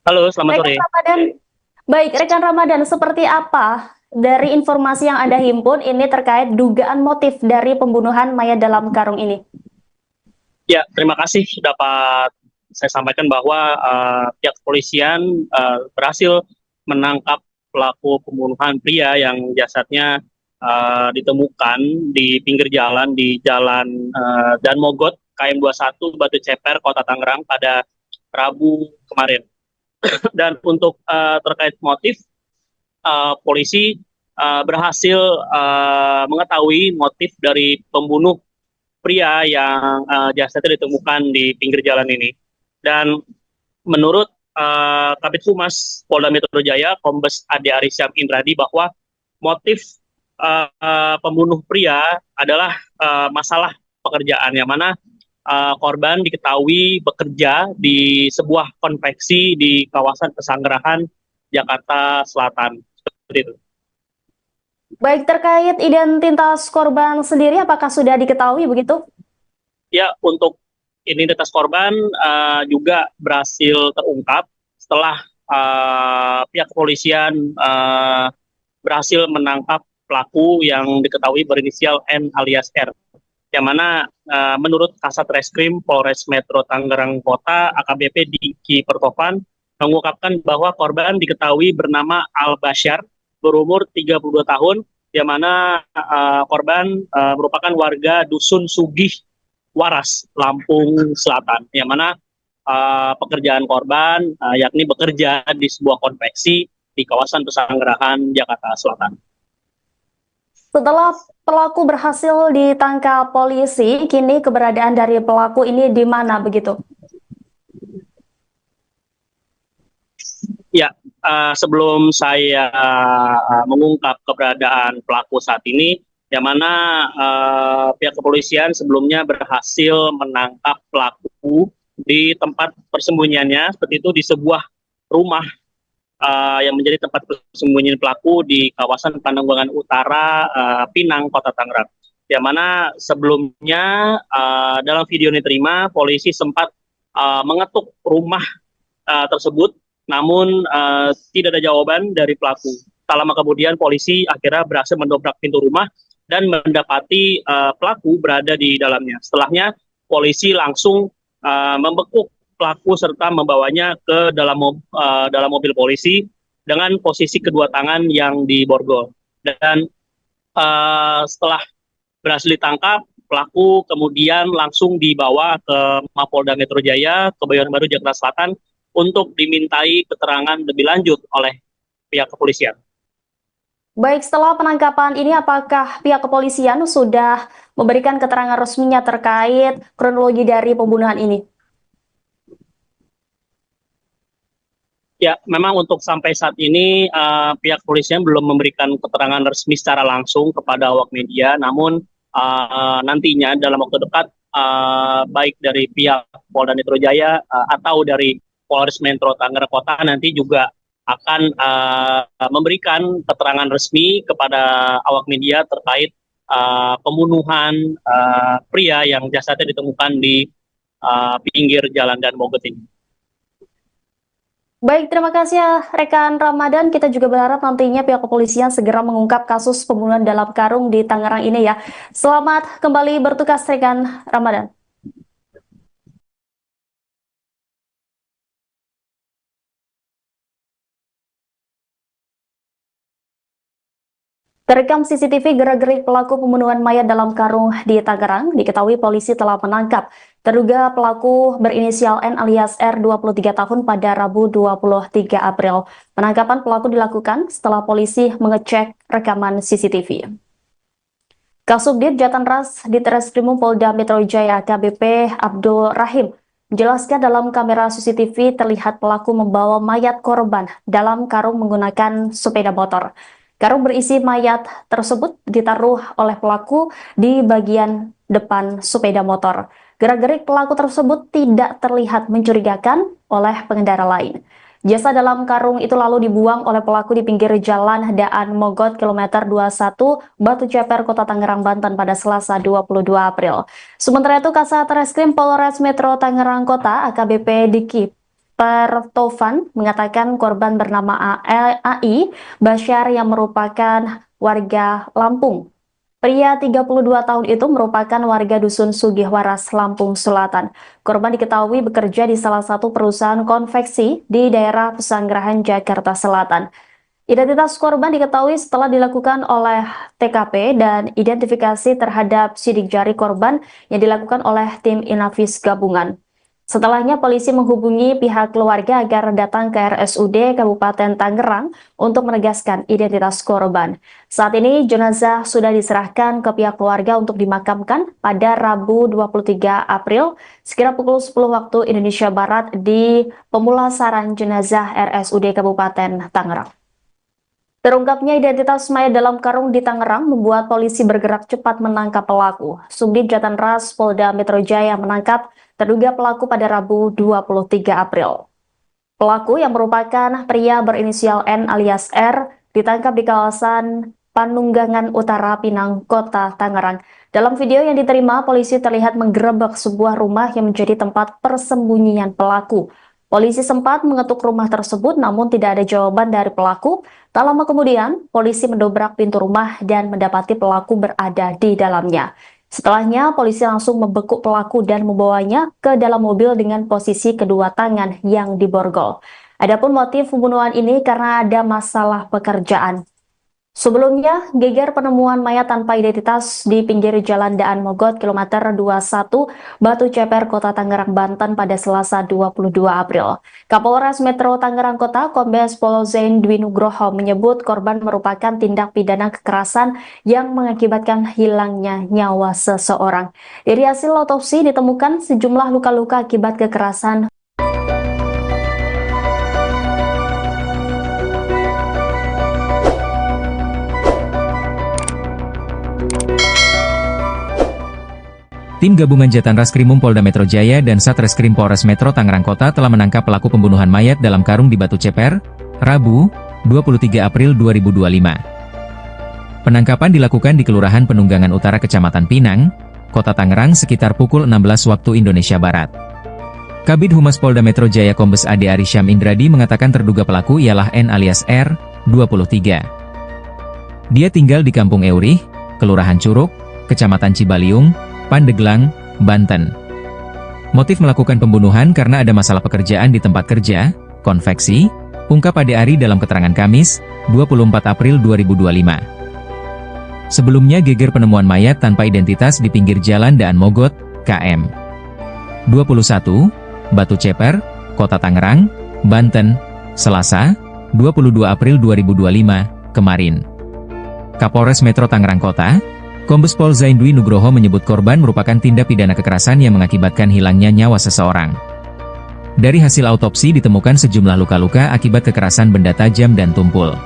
Halo, selamat sore. Rekan Ramadan. Baik, Rekan Ramadan, seperti apa dari informasi yang Anda himpun ini terkait dugaan motif dari pembunuhan mayat dalam karung ini? Ya, terima kasih dapat saya sampaikan bahwa pihak kepolisian berhasil menangkap pelaku pembunuhan pria yang jasadnya ditemukan di pinggir jalan di Jalan Daan Mogot, KM 21, Batu Ceper, Kota Tangerang pada Rabu kemarin. Dan untuk terkait motif, polisi berhasil mengetahui motif dari pembunuh pria yang jasadnya ditemukan di pinggir jalan ini. Dan menurut Kabid Humas Polda Metro Jaya, Kombes Ade Arisyam Indradi, bahwa motif pembunuh pria adalah masalah pekerjaan, yang mana korban diketahui bekerja di sebuah konveksi di kawasan Pesanggerahan, Jakarta Selatan. Seperti itu. Baik, terkait identitas korban sendiri, apakah sudah diketahui begitu? Ya, untuk identitas korban juga berhasil terungkap setelah pihak kepolisian berhasil menangkap pelaku yang diketahui berinisial N alias R. Yang mana menurut Kasat Reskrim Polres Metro Tangerang Kota, AKBP Diki Pertovan, mengungkapkan bahwa korban diketahui bernama Al-Basyar, berumur 32 tahun, yang mana korban merupakan warga Dusun Sugih Waras, Lampung Selatan, yang mana pekerjaan korban yakni bekerja di sebuah konveksi di kawasan Pesanggerahan, Jakarta Selatan. Setelah pelaku berhasil ditangkap polisi, kini keberadaan dari pelaku ini di mana begitu? Ya, sebelum saya mengungkap keberadaan pelaku saat ini, yang mana pihak kepolisian sebelumnya berhasil menangkap pelaku di tempat persembunyiannya, seperti itu di sebuah rumah yang menjadi tempat persembunyian pelaku di kawasan Pananggulangan Utara, Pinang, Kota Tangerang. Yang mana sebelumnya dalam video yang diterima, polisi sempat mengetuk rumah tersebut, namun tidak ada jawaban dari pelaku. Tak lama kemudian polisi akhirnya berhasil mendobrak pintu rumah dan mendapati pelaku berada di dalamnya. Setelahnya polisi langsung membekuk pelaku serta membawanya ke dalam mobil polisi dengan posisi kedua tangan yang diborgol. Dan setelah berhasil ditangkap, pelaku kemudian langsung dibawa ke Mapolda Metro Jaya, Kebayoran Baru, Jakarta Selatan untuk dimintai keterangan lebih lanjut oleh pihak kepolisian. Baik, setelah penangkapan ini apakah pihak kepolisian sudah memberikan keterangan resminya terkait kronologi dari pembunuhan ini? Ya, memang untuk sampai saat ini pihak kepolisian belum memberikan keterangan resmi secara langsung kepada awak media, namun nantinya dalam waktu dekat baik dari pihak Polda Metro Jaya atau dari Polres Metro Tangerang Kota nanti juga akan memberikan keterangan resmi kepada awak media terkait pembunuhan pria yang jasadnya ditemukan di pinggir jalan Dan Mogot ini. Baik, terima kasih ya rekan Ramadan. Kita juga berharap nantinya pihak kepolisian segera mengungkap kasus pembunuhan dalam karung di Tangerang ini ya. Selamat kembali bertugas rekan Ramadan. Terekam CCTV gerak-gerik pelaku pembunuhan mayat dalam karung di Tangerang, diketahui polisi telah menangkap terduga pelaku berinisial N alias R 23 tahun pada Rabu 23 April. Penangkapan pelaku dilakukan setelah polisi mengecek rekaman CCTV. Kasubdit Jatanras Ditreskrimum Polda Metro Jaya AKBP Abdul Rahim menjelaskan dalam kamera CCTV terlihat pelaku membawa mayat korban dalam karung menggunakan sepeda motor. Karung berisi mayat tersebut ditaruh oleh pelaku di bagian depan sepeda motor. Gerak-gerik pelaku tersebut tidak terlihat mencurigakan oleh pengendara lain. Jasad dalam karung itu lalu dibuang oleh pelaku di pinggir jalan Daan Mogot kilometer 21 Batu Ceper, Kota Tangerang, Banten pada Selasa 22 April. Sementara itu Kasat Reskrim Polres Metro Tangerang Kota AKBP Diki Pertovan mengatakan korban bernama AI Basyar yang merupakan warga Lampung. Pria 32 tahun itu merupakan warga Dusun Sugihwaras, Lampung Selatan. Korban diketahui bekerja di salah satu perusahaan konveksi di daerah Pesanggerahan, Jakarta Selatan. Identitas korban diketahui setelah dilakukan oleh TKP dan identifikasi terhadap sidik jari korban yang dilakukan oleh tim Inavis gabungan. Setelahnya polisi menghubungi pihak keluarga agar datang ke RSUD Kabupaten Tangerang untuk menegaskan identitas korban. Saat ini jenazah sudah diserahkan ke pihak keluarga untuk dimakamkan pada Rabu 23 April sekira pukul 10 waktu Indonesia Barat di pemulasaran jenazah RSUD Kabupaten Tangerang. Terungkapnya identitas mayat dalam karung di Tangerang membuat polisi bergerak cepat menangkap pelaku. Subdit Jatanras Polda Metro Jaya menangkap terduga pelaku pada Rabu 23 April. Pelaku yang merupakan pria berinisial N alias R ditangkap di kawasan Panunggangan Utara, Pinang, Kota Tangerang. Dalam video yang diterima, polisi terlihat menggerebek sebuah rumah yang menjadi tempat persembunyian pelaku. Polisi sempat mengetuk rumah tersebut namun tidak ada jawaban dari pelaku. Tak lama kemudian, polisi mendobrak pintu rumah dan mendapati pelaku berada di dalamnya. Setelahnya, polisi langsung membekuk pelaku dan membawanya ke dalam mobil dengan posisi kedua tangan yang diborgol. Adapun motif pembunuhan ini karena ada masalah pekerjaan. Sebelumnya, geger penemuan mayat tanpa identitas di pinggir jalan Daan Mogot kilometer 21 Batu Ceper, Kota Tangerang, Banten pada Selasa 22 April. Kapolres Metro Tangerang Kota, Kombes Pol Zain Dwi Nugroho menyebut korban merupakan tindak pidana kekerasan yang mengakibatkan hilangnya nyawa seseorang. Dari hasil otopsi ditemukan sejumlah luka-luka akibat kekerasan. Tim gabungan Jatan Raskrimum Polda Metro Jaya dan Satreskrim Polres Metro Tangerang Kota telah menangkap pelaku pembunuhan mayat dalam karung di Batu Ceper, Rabu, 23 April 2025. Penangkapan dilakukan di Kelurahan Penunggangan Utara Kecamatan Pinang, Kota Tangerang sekitar pukul 16 waktu Indonesia Barat. Kabid Humas Polda Metro Jaya Kombes Ade Arysyam Indradi mengatakan terduga pelaku ialah N alias R, 23. Dia tinggal di Kampung Eurih, Kelurahan Curug, Kecamatan Cibaliung, Pandeglang, Banten. Motif melakukan pembunuhan karena ada masalah pekerjaan di tempat kerja, konveksi, ungkap Ade Ari dalam keterangan Kamis, 24 April 2025. Sebelumnya geger penemuan mayat tanpa identitas di pinggir jalan Daan Mogot, KM 21, Batu Ceper, Kota Tangerang, Banten, Selasa, 22 April 2025, kemarin. Kapolres Metro Tangerang Kota, Kombes Pol Zaindwi Nugroho menyebut korban merupakan tindak pidana kekerasan yang mengakibatkan hilangnya nyawa seseorang. Dari hasil autopsi ditemukan sejumlah luka-luka akibat kekerasan benda tajam dan tumpul.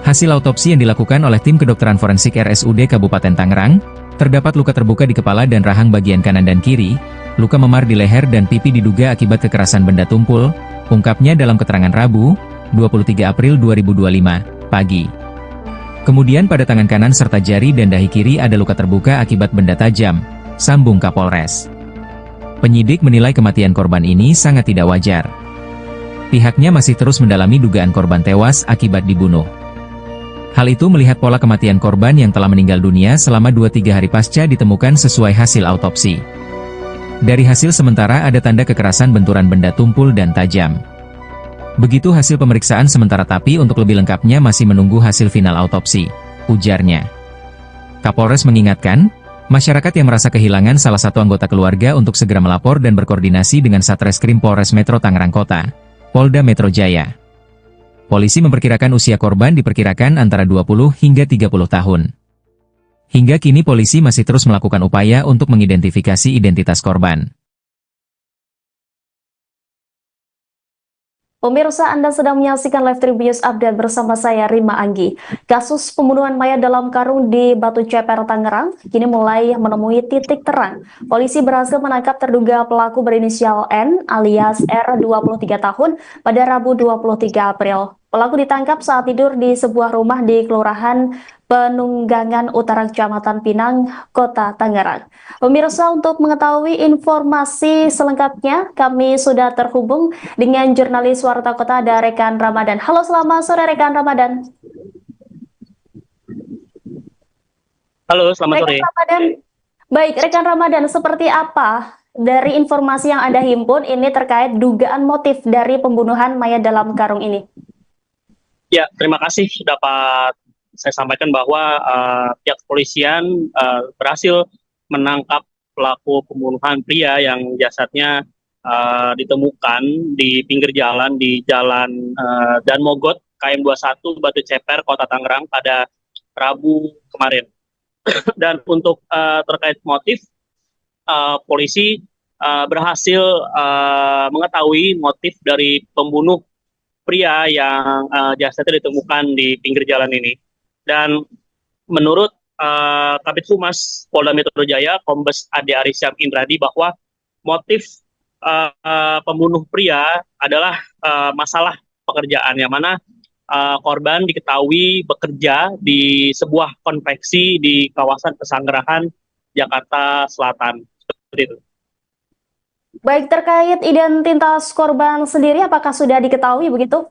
Hasil autopsi yang dilakukan oleh tim kedokteran forensik RSUD Kabupaten Tangerang, terdapat luka terbuka di kepala dan rahang bagian kanan dan kiri, luka memar di leher dan pipi diduga akibat kekerasan benda tumpul, ungkapnya dalam keterangan Rabu, 23 April 2025, pagi. Kemudian pada tangan kanan serta jari dan dahi kiri ada luka terbuka akibat benda tajam, sambung Kapolres. Penyidik menilai kematian korban ini sangat tidak wajar. Pihaknya masih terus mendalami dugaan korban tewas akibat dibunuh. Hal itu melihat pola kematian korban yang telah meninggal dunia selama 2-3 hari pasca ditemukan sesuai hasil autopsi. Dari hasil sementara ada tanda kekerasan benturan benda tumpul dan tajam. Begitu hasil pemeriksaan sementara tapi untuk lebih lengkapnya masih menunggu hasil final autopsi, ujarnya. Kapolres mengingatkan, masyarakat yang merasa kehilangan salah satu anggota keluarga untuk segera melapor dan berkoordinasi dengan Satreskrim Polres Metro Tangerang Kota, Polda Metro Jaya. Polisi memperkirakan usia korban diperkirakan antara 20 hingga 30 tahun. Hingga kini polisi masih terus melakukan upaya untuk mengidentifikasi identitas korban. Pemirsa, Anda sedang menyaksikan Live Tribunnews Update bersama saya, Rima Anggi. Kasus pembunuhan mayat dalam karung di Batu Ceper, Tangerang, kini mulai menemui titik terang. Polisi berhasil menangkap terduga pelaku berinisial N alias R, 23 tahun, pada Rabu 23 April. Pelaku ditangkap saat tidur di sebuah rumah di Kelurahan Penunggangan Utara Kecamatan Pinang, Kota Tangerang. Pemirsa, untuk mengetahui informasi selengkapnya, kami sudah terhubung dengan jurnalis Warta Kota ada rekan Ramadan. Halo, selamat sore rekan Ramadan. Halo, selamat sore. Rekan Ramadan, baik, rekan Ramadan, seperti apa dari informasi yang Anda himpun ini terkait dugaan motif dari pembunuhan mayat dalam karung ini? Ya, terima kasih dapat saya sampaikan bahwa pihak kepolisian berhasil menangkap pelaku pembunuhan pria yang jasadnya ditemukan di pinggir jalan di Jalan Dan Mogot, KM 21, Batu Ceper, Kota Tangerang pada Rabu kemarin. Dan untuk terkait motif, polisi berhasil mengetahui motif dari pembunuh pria yang jasadnya ditemukan di pinggir jalan ini. Dan menurut Kabid Humas Polda Metro Jaya, Kombes Ade Arysyam Indradi, bahwa motif pembunuh pria adalah masalah pekerjaan, yang mana korban diketahui bekerja di sebuah konveksi di kawasan Pesanggerahan, Jakarta Selatan. Seperti itu. Baik, terkait identitas korban sendiri, apakah sudah diketahui begitu?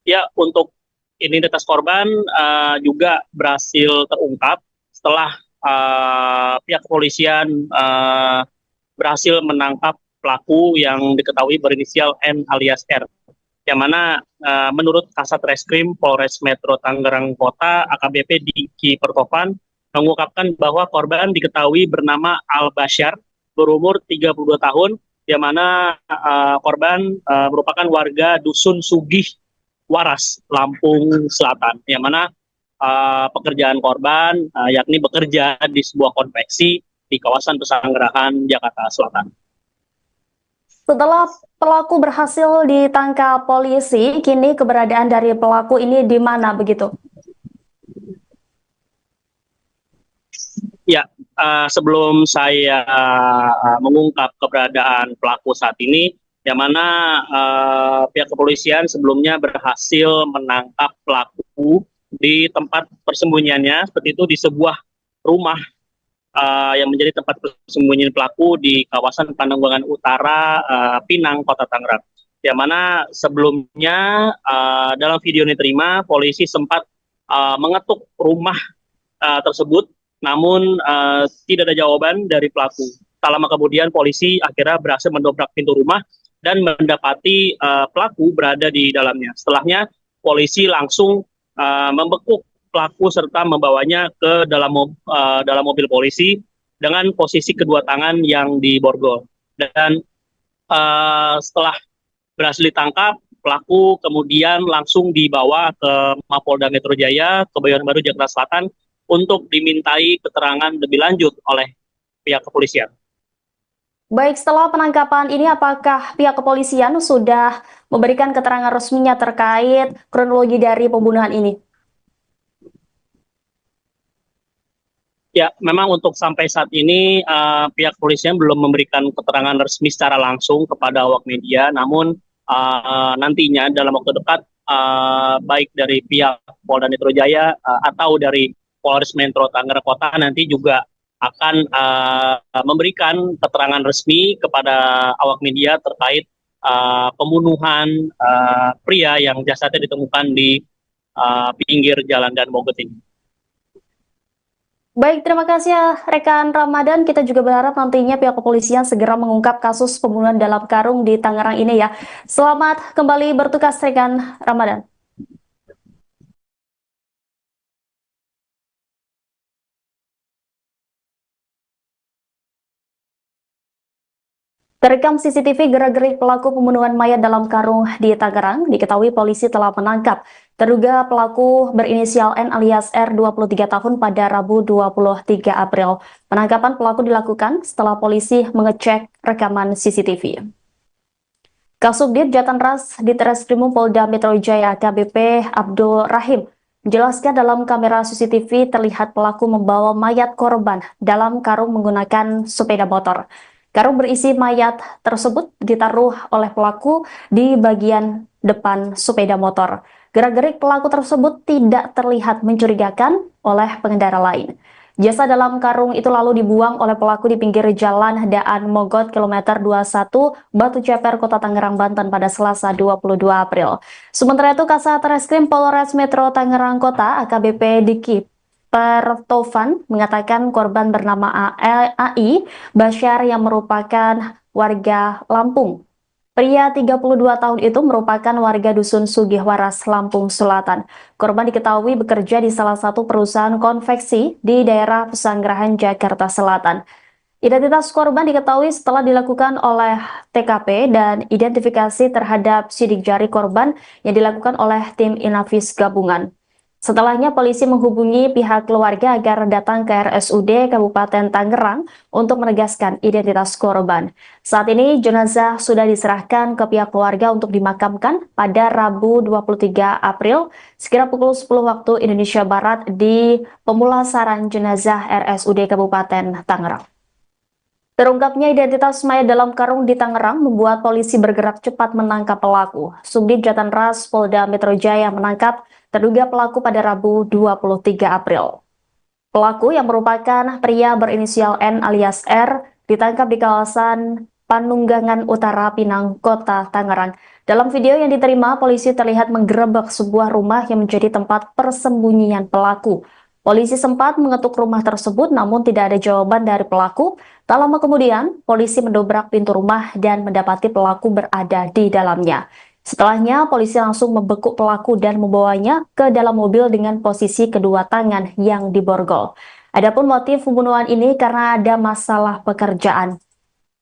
Ya, untuk identitas korban juga berhasil terungkap setelah pihak kepolisian berhasil menangkap pelaku yang diketahui berinisial N alias R. Yang mana menurut Kasat Reskrim Polres Metro Tangerang Kota, AKBP Diki Pertovan, mengungkapkan bahwa korban diketahui bernama Al Basyar, berumur 32 tahun, yang mana korban merupakan warga Dusun Sugih Waras, Lampung Selatan, yang mana pekerjaan korban yakni bekerja di sebuah konveksi di kawasan Pesanggerahan, Jakarta Selatan. Setelah pelaku berhasil ditangkap polisi, kini keberadaan dari pelaku ini di mana begitu? Ya, sebelum saya mengungkap keberadaan pelaku saat ini, yang mana pihak kepolisian sebelumnya berhasil menangkap pelaku di tempat persembunyiannya, seperti itu di sebuah rumah yang menjadi tempat persembunyian pelaku di kawasan Pandeglang Utara, Pinang, Kota Tangerang. Yang mana sebelumnya dalam video yang diterima, polisi sempat mengetuk rumah tersebut, namun tidak ada jawaban dari pelaku. Tak lama kemudian polisi akhirnya berhasil mendobrak pintu rumah dan mendapati pelaku berada di dalamnya. Setelahnya polisi langsung membekuk pelaku serta membawanya ke dalam mobil polisi dengan posisi kedua tangan yang diborgol. Dan setelah berhasil ditangkap, pelaku kemudian langsung dibawa ke Mapolda Metro Jaya, Kebayoran Baru, Jakarta Selatan untuk dimintai keterangan lebih lanjut oleh pihak kepolisian. Baik, setelah penangkapan ini apakah pihak kepolisian sudah memberikan keterangan resminya terkait kronologi dari pembunuhan ini? Ya, memang untuk sampai saat ini pihak kepolisian belum memberikan keterangan resmi secara langsung kepada awak media, namun nantinya dalam waktu dekat baik dari pihak Polda Metro Jaya atau dari Polres Metro Tangerang Kota nanti juga akan memberikan keterangan resmi kepada awak media terkait pembunuhan pria yang jasadnya ditemukan di pinggir jalan Dan Mogot ini. Baik, terima kasih ya rekan Ramadan. Kita juga berharap nantinya pihak kepolisian segera mengungkap kasus pembunuhan dalam karung di Tangerang ini ya. Selamat kembali bertugas rekan Ramadan. Terekam CCTV gerak-gerik pelaku pembunuhan mayat dalam karung di Tangerang, diketahui polisi telah menangkap terduga pelaku berinisial N alias R 23 tahun pada Rabu 23 April. Penangkapan pelaku dilakukan setelah polisi mengecek rekaman CCTV. Kasubdit Jatanras Ditreskrimum Polda Metro Jaya AKBP Abdul Rahim menjelaskan dalam kamera CCTV terlihat pelaku membawa mayat korban dalam karung menggunakan sepeda motor. Karung berisi mayat tersebut ditaruh oleh pelaku di bagian depan sepeda motor. Gerak-gerik pelaku tersebut tidak terlihat mencurigakan oleh pengendara lain. Jasad dalam karung itu lalu dibuang oleh pelaku di pinggir jalan Daan Mogot kilometer 21 Batu Ceper, Kota Tangerang, Banten pada Selasa 22 April. Sementara itu Kasat Reskrim Polres Metro Tangerang Kota AKBP Diki Pertovan mengatakan korban bernama AI Basyar yang merupakan warga Lampung. Pria 32 tahun itu merupakan warga Dusun Sugihwaras, Lampung Selatan. Korban diketahui bekerja di salah satu perusahaan konveksi di daerah Pesanggerahan, Jakarta Selatan. Identitas korban diketahui setelah dilakukan oleh TKP dan identifikasi terhadap sidik jari korban yang dilakukan oleh tim Inavis gabungan. Setelahnya polisi menghubungi pihak keluarga agar datang ke RSUD Kabupaten Tangerang untuk menegaskan identitas korban. Saat ini jenazah sudah diserahkan ke pihak keluarga untuk dimakamkan pada Rabu 23 April sekira pukul 10 waktu Indonesia Barat di pemulasaran jenazah RSUD Kabupaten Tangerang. Terungkapnya identitas mayat dalam karung di Tangerang membuat polisi bergerak cepat menangkap pelaku. Subdit Jatanras Polda Metro Jaya menangkap terduga pelaku pada Rabu 23 April. Pelaku yang merupakan pria berinisial N alias R ditangkap di kawasan Panunggangan Utara, Pinang, Kota Tangerang. Dalam video yang diterima, polisi terlihat menggerebek sebuah rumah yang menjadi tempat persembunyian pelaku. Polisi sempat mengetuk rumah tersebut namun tidak ada jawaban dari pelaku. Tak lama kemudian, polisi mendobrak pintu rumah dan mendapati pelaku berada di dalamnya. Setelahnya, polisi langsung membekuk pelaku dan membawanya ke dalam mobil dengan posisi kedua tangan yang diborgol. Adapun motif pembunuhan ini karena ada masalah pekerjaan.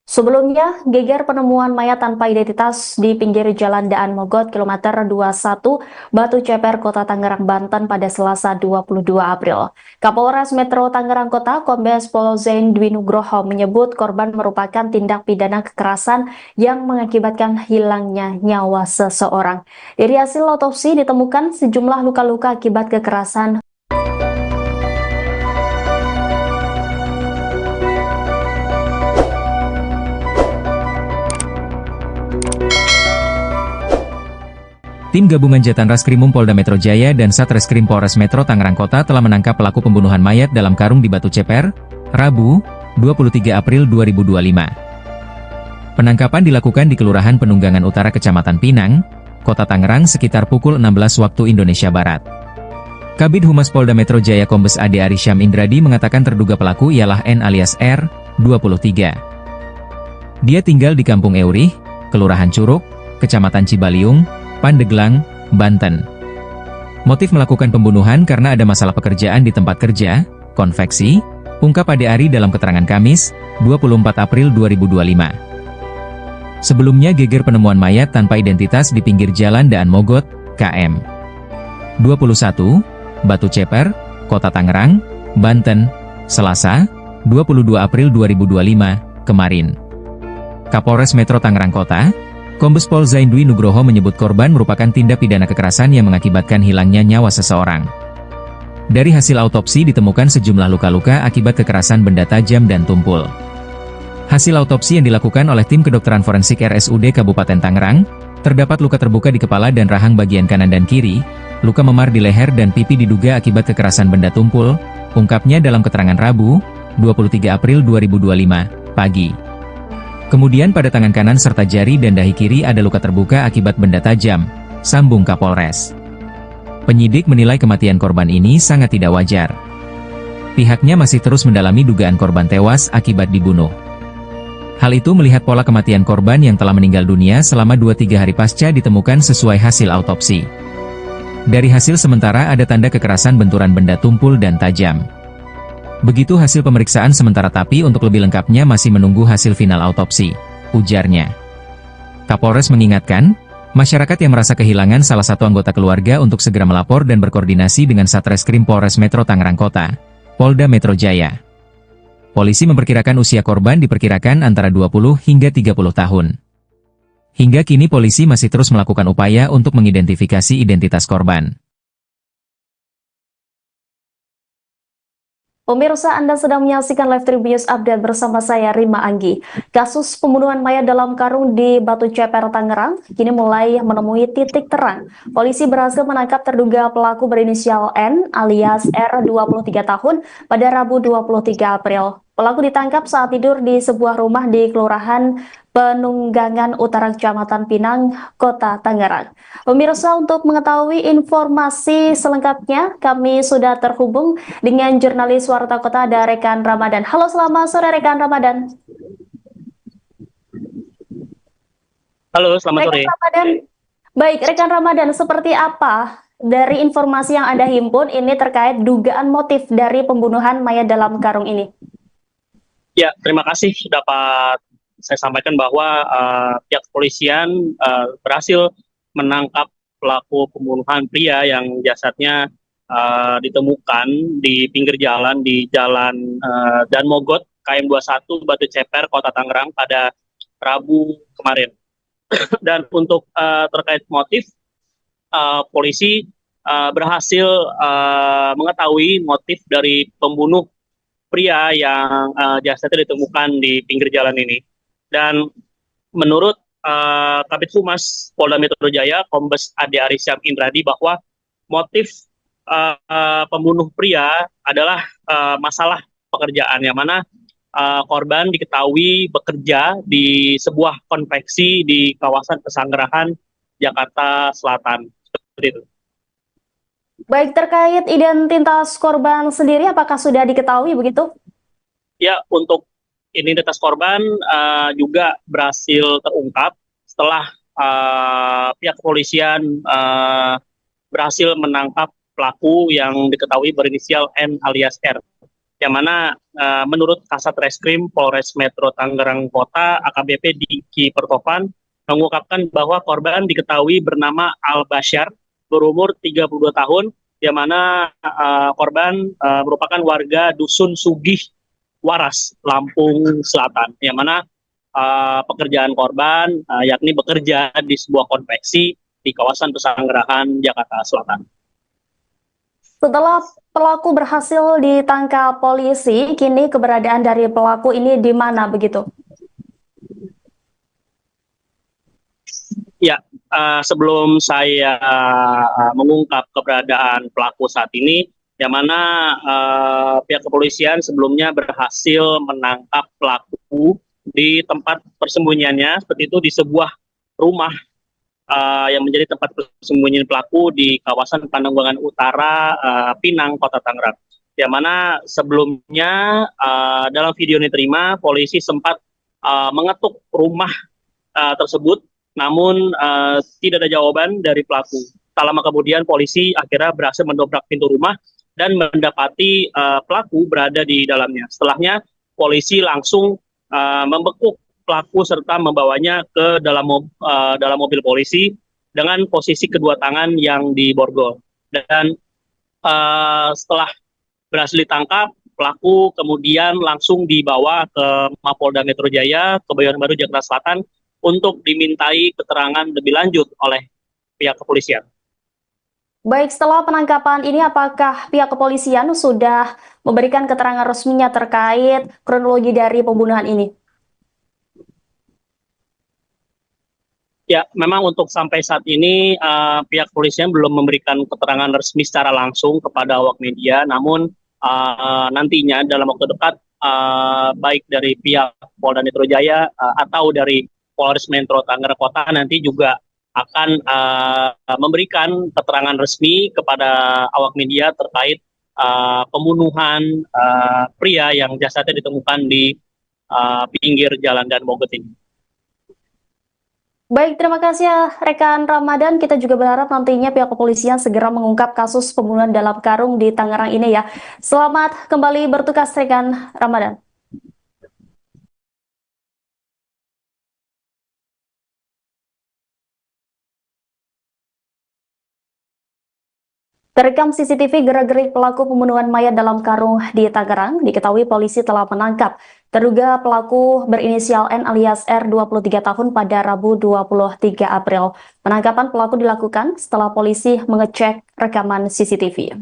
Sebelumnya, geger penemuan mayat tanpa identitas di pinggir jalan Daan Mogot kilometer 21 Batu Ceper, Kota Tangerang, Banten pada Selasa 22 April. Kapolres Metro Tangerang Kota Kombes Pol Zain Dwi Nugroho menyebut korban merupakan tindak pidana kekerasan yang mengakibatkan hilangnya nyawa seseorang. Dari hasil otopsi ditemukan sejumlah luka-luka akibat kekerasan. Tim gabungan Jatan Raskrimum Polda Metro Jaya dan Satreskrim Polres Metro Tangerang Kota telah menangkap pelaku pembunuhan mayat dalam karung di Batu Ceper, Rabu, 23 April 2025. Penangkapan dilakukan di Kelurahan Penunggangan Utara Kecamatan Pinang, Kota Tangerang sekitar pukul 16 waktu Indonesia Barat. Kabid Humas Polda Metro Jaya Kombes Ade Arisham Indradi mengatakan terduga pelaku ialah N alias R, 23. Dia tinggal di Kampung Eurih, Kelurahan Curug, Kecamatan Cibaliung, Pandeglang, Banten. Motif melakukan pembunuhan karena ada masalah pekerjaan di tempat kerja, konveksi, ungkap Ade Ari dalam keterangan Kamis, 24 April 2025. Sebelumnya geger penemuan mayat tanpa identitas di pinggir jalan Daan Mogot, KM 21, Batu Ceper, Kota Tangerang, Banten, Selasa, 22 April 2025, kemarin. Kapolres Metro Tangerang Kota, Kombes Pol Zaindwi Nugroho menyebut korban merupakan tindak pidana kekerasan yang mengakibatkan hilangnya nyawa seseorang. Dari hasil autopsi ditemukan sejumlah luka-luka akibat kekerasan benda tajam dan tumpul. Hasil autopsi yang dilakukan oleh tim kedokteran forensik RSUD Kabupaten Tangerang, terdapat luka terbuka di kepala dan rahang bagian kanan dan kiri, luka memar di leher dan pipi diduga akibat kekerasan benda tumpul, ungkapnya dalam keterangan Rabu, 23 April 2025, pagi. Kemudian pada tangan kanan serta jari dan dahi kiri ada luka terbuka akibat benda tajam, sambung Kapolres. Penyidik menilai kematian korban ini sangat tidak wajar. Pihaknya masih terus mendalami dugaan korban tewas akibat dibunuh. Hal itu melihat pola kematian korban yang telah meninggal dunia selama 2-3 hari pasca ditemukan sesuai hasil autopsi. Dari hasil sementara ada tanda kekerasan benturan benda tumpul dan tajam. Begitu hasil pemeriksaan sementara tapi untuk lebih lengkapnya masih menunggu hasil final autopsi, ujarnya. Kapolres mengingatkan, masyarakat yang merasa kehilangan salah satu anggota keluarga untuk segera melapor dan berkoordinasi dengan Satreskrim Polres Metro Tangerang Kota, Polda Metro Jaya. Polisi memperkirakan usia korban diperkirakan antara 20 hingga 30 tahun. Hingga kini polisi masih terus melakukan upaya untuk mengidentifikasi identitas korban. Pemirsa, Anda sedang menyaksikan Live Tribun Update bersama saya Rima Anggi. Kasus pembunuhan mayat dalam karung di Batu Ceper, Tangerang, kini mulai menemui titik terang. Polisi berhasil menangkap terduga pelaku berinisial N alias R 23 tahun pada Rabu 23 April. Pelaku ditangkap saat tidur di sebuah rumah di Kelurahan Penunggangan Utara Kecamatan Pinang, Kota Tangerang. Pemirsa, untuk mengetahui informasi selengkapnya, kami sudah terhubung dengan jurnalis Warta Kota ada Rekan Ramadan. Halo, selamat sore Rekan Ramadan. Halo, selamat sore. Rekan Ramadan. Baik, Rekan Ramadan, seperti apa dari informasi yang Anda himpun ini terkait dugaan motif dari pembunuhan mayat dalam karung ini? Ya, terima kasih dapat saya sampaikan bahwa pihak kepolisian berhasil menangkap pelaku pembunuhan pria yang jasadnya ditemukan di pinggir jalan di Jalan Dan Mogot, KM 21, Batu Ceper, Kota Tangerang pada Rabu kemarin. Dan untuk terkait motif, polisi berhasil mengetahui motif dari pembunuh pria yang jasadnya ditemukan di pinggir jalan ini. Dan menurut Kabid Humas Polda Metro Jaya, Kombes Ade Arisham Indradi, bahwa motif pembunuh pria adalah masalah pekerjaan, yang mana korban diketahui bekerja di sebuah konveksi di kawasan Pesanggerahan, Jakarta Selatan. Seperti itu. Baik, terkait identitas korban sendiri, apakah sudah diketahui begitu? Ya, untuk identitas korban juga berhasil terungkap setelah pihak kepolisian berhasil menangkap pelaku yang diketahui berinisial N alias R. Yang mana menurut Kasat Reskrim Polres Metro Tangerang Kota, AKBP Diki Pertovan, mengungkapkan bahwa korban diketahui bernama Al Bashar, berumur 32 tahun, yang mana korban merupakan warga Dusun Sugih Waras, Lampung Selatan, yang mana pekerjaan korban yakni bekerja di sebuah konveksi di kawasan Pesanggerahan, Jakarta Selatan. Setelah pelaku berhasil ditangkap polisi, kini keberadaan dari pelaku ini di mana begitu? Ya, sebelum saya mengungkap keberadaan pelaku saat ini, yang mana pihak kepolisian sebelumnya berhasil menangkap pelaku di tempat persembunyiannya, seperti itu di sebuah rumah yang menjadi tempat persembunyian pelaku di kawasan Pananggulangan Utara, Pinang, Kota Tangerang. Yang mana sebelumnya dalam video ini terima, polisi sempat mengetuk rumah tersebut, namun tidak ada jawaban dari pelaku. Tak lama kemudian polisi akhirnya berhasil mendobrak pintu rumah dan mendapati pelaku berada di dalamnya. Setelahnya polisi langsung membekuk pelaku serta membawanya ke dalam mobil polisi dengan posisi kedua tangan yang diborgol. Dan setelah berhasil ditangkap, pelaku kemudian langsung dibawa ke Mapolda Metro Jaya, Kebayoran Baru, Jakarta Selatan, untuk dimintai keterangan lebih lanjut oleh pihak kepolisian. Baik, setelah penangkapan ini apakah pihak kepolisian sudah memberikan keterangan resminya terkait kronologi dari pembunuhan ini? Ya, memang untuk sampai saat ini pihak kepolisian belum memberikan keterangan resmi secara langsung kepada awak media, namun nantinya dalam waktu dekat baik dari pihak Polda Metro Jaya atau dari Polres Metro Tangerang Kota nanti juga akan memberikan keterangan resmi kepada awak media terkait pembunuhan pria yang jasadnya ditemukan di pinggir jalan Dan Mogot ini. Baik, terima kasih ya rekan Ramadan. Kita juga berharap nantinya pihak kepolisian segera mengungkap kasus pembunuhan dalam karung di Tangerang ini ya. Selamat kembali bertugas rekan Ramadan. Terekam CCTV gerak-gerik pelaku pembunuhan mayat dalam karung di Tangerang, diketahui polisi telah menangkap terduga pelaku berinisial N alias R 23 tahun pada Rabu 23 April. Penangkapan pelaku dilakukan setelah polisi mengecek rekaman CCTV.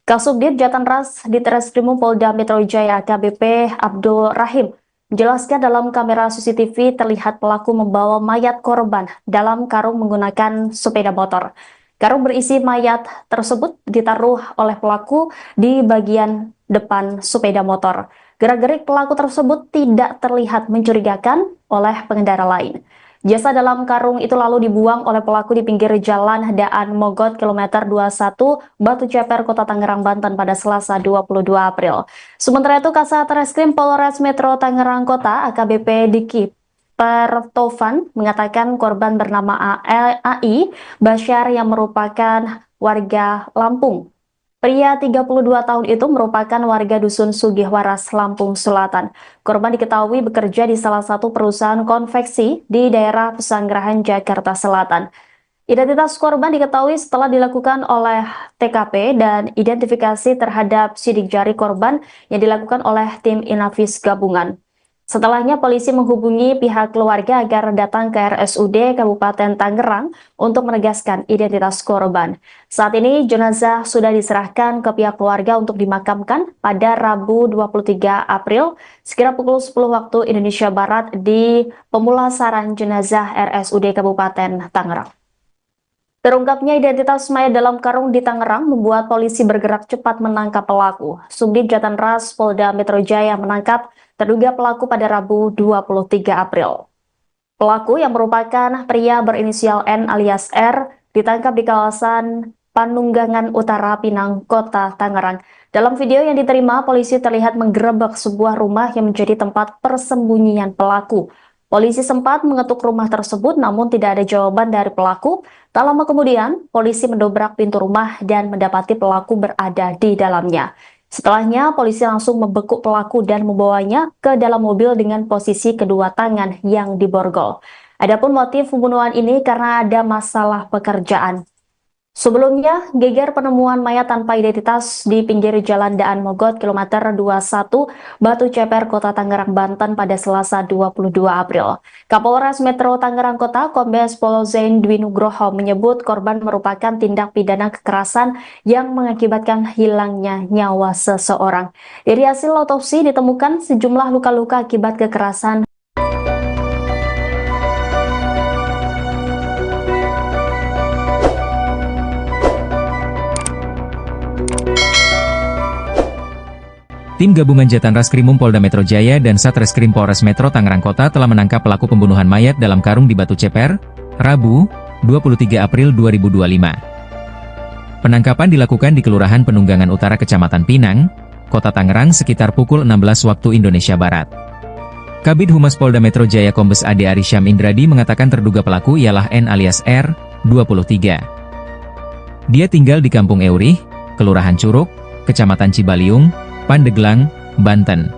Kasubdit Jatanras di Treskrimum Polda Metro Jaya AKBP Abdul Rahim menjelaskan dalam kamera CCTV terlihat pelaku membawa mayat korban dalam karung menggunakan sepeda motor. Karung berisi mayat tersebut ditaruh oleh pelaku di bagian depan sepeda motor. Gerak-gerik pelaku tersebut tidak terlihat mencurigakan oleh pengendara lain. Jasad dalam karung itu lalu dibuang oleh pelaku di pinggir jalan Daan Mogot kilometer 21 Batu Ceper, Kota Tangerang, Banten pada Selasa 22 April. Sementara itu Kasat Reskrim Polres Metro Tangerang Kota AKBP Diki Pertovan mengatakan korban bernama AI Basyar yang merupakan warga Lampung. Pria 32 tahun itu merupakan warga Dusun Sugihwaras, Lampung Selatan. Korban diketahui bekerja di salah satu perusahaan konveksi di daerah Pesanggerahan, Jakarta Selatan. Identitas korban diketahui setelah dilakukan oleh TKP dan identifikasi terhadap sidik jari korban yang dilakukan oleh tim Inavis gabungan. Setelahnya polisi menghubungi pihak keluarga agar datang ke RSUD Kabupaten Tangerang untuk menegaskan identitas korban. Saat ini jenazah sudah diserahkan ke pihak keluarga untuk dimakamkan pada Rabu 23 April sekira pukul 10 waktu Indonesia Barat di pemulasaran jenazah RSUD Kabupaten Tangerang. Terungkapnya identitas mayat dalam karung di Tangerang membuat polisi bergerak cepat menangkap pelaku. Subdit Jatanras Polda Metro Jaya menangkap terduga pelaku pada Rabu 23 April. Pelaku yang merupakan pria berinisial N alias R ditangkap di kawasan Panunggangan Utara, Pinang, Kota Tangerang. Dalam video yang diterima, polisi terlihat menggerebek sebuah rumah yang menjadi tempat persembunyian pelaku. Polisi sempat mengetuk rumah tersebut namun tidak ada jawaban dari pelaku. Tak lama kemudian, polisi mendobrak pintu rumah dan mendapati pelaku berada di dalamnya. Setelahnya, polisi langsung membekuk pelaku dan membawanya ke dalam mobil dengan posisi kedua tangan yang diborgol. Adapun motif pembunuhan ini karena ada masalah pekerjaan. Sebelumnya, geger penemuan mayat tanpa identitas di pinggir jalan Daan Mogot kilometer 21 Batu Ceper, Kota Tangerang, Banten pada Selasa 22 April. Kapolres Metro Tangerang Kota Kombes Pol Zain Dwi Nugroho menyebut korban merupakan tindak pidana kekerasan yang mengakibatkan hilangnya nyawa seseorang. Dari hasil otopsi ditemukan sejumlah luka-luka akibat kekerasan. Tim gabungan Jatan Raskrimum Polda Metro Jaya dan Satreskrim Polres Metro Tangerang Kota telah menangkap pelaku pembunuhan mayat dalam karung di Batu Ceper, Rabu, 23 April 2025. Penangkapan dilakukan di Kelurahan Penunggangan Utara Kecamatan Pinang, Kota Tangerang sekitar pukul 16 waktu Indonesia Barat. Kabid Humas Polda Metro Jaya Kombes Ade Arisyam Indradi mengatakan terduga pelaku ialah N alias R, 23. Dia tinggal di Kampung Eurih, Kelurahan Curug, Kecamatan Cibaliung, Pandeglang, Banten.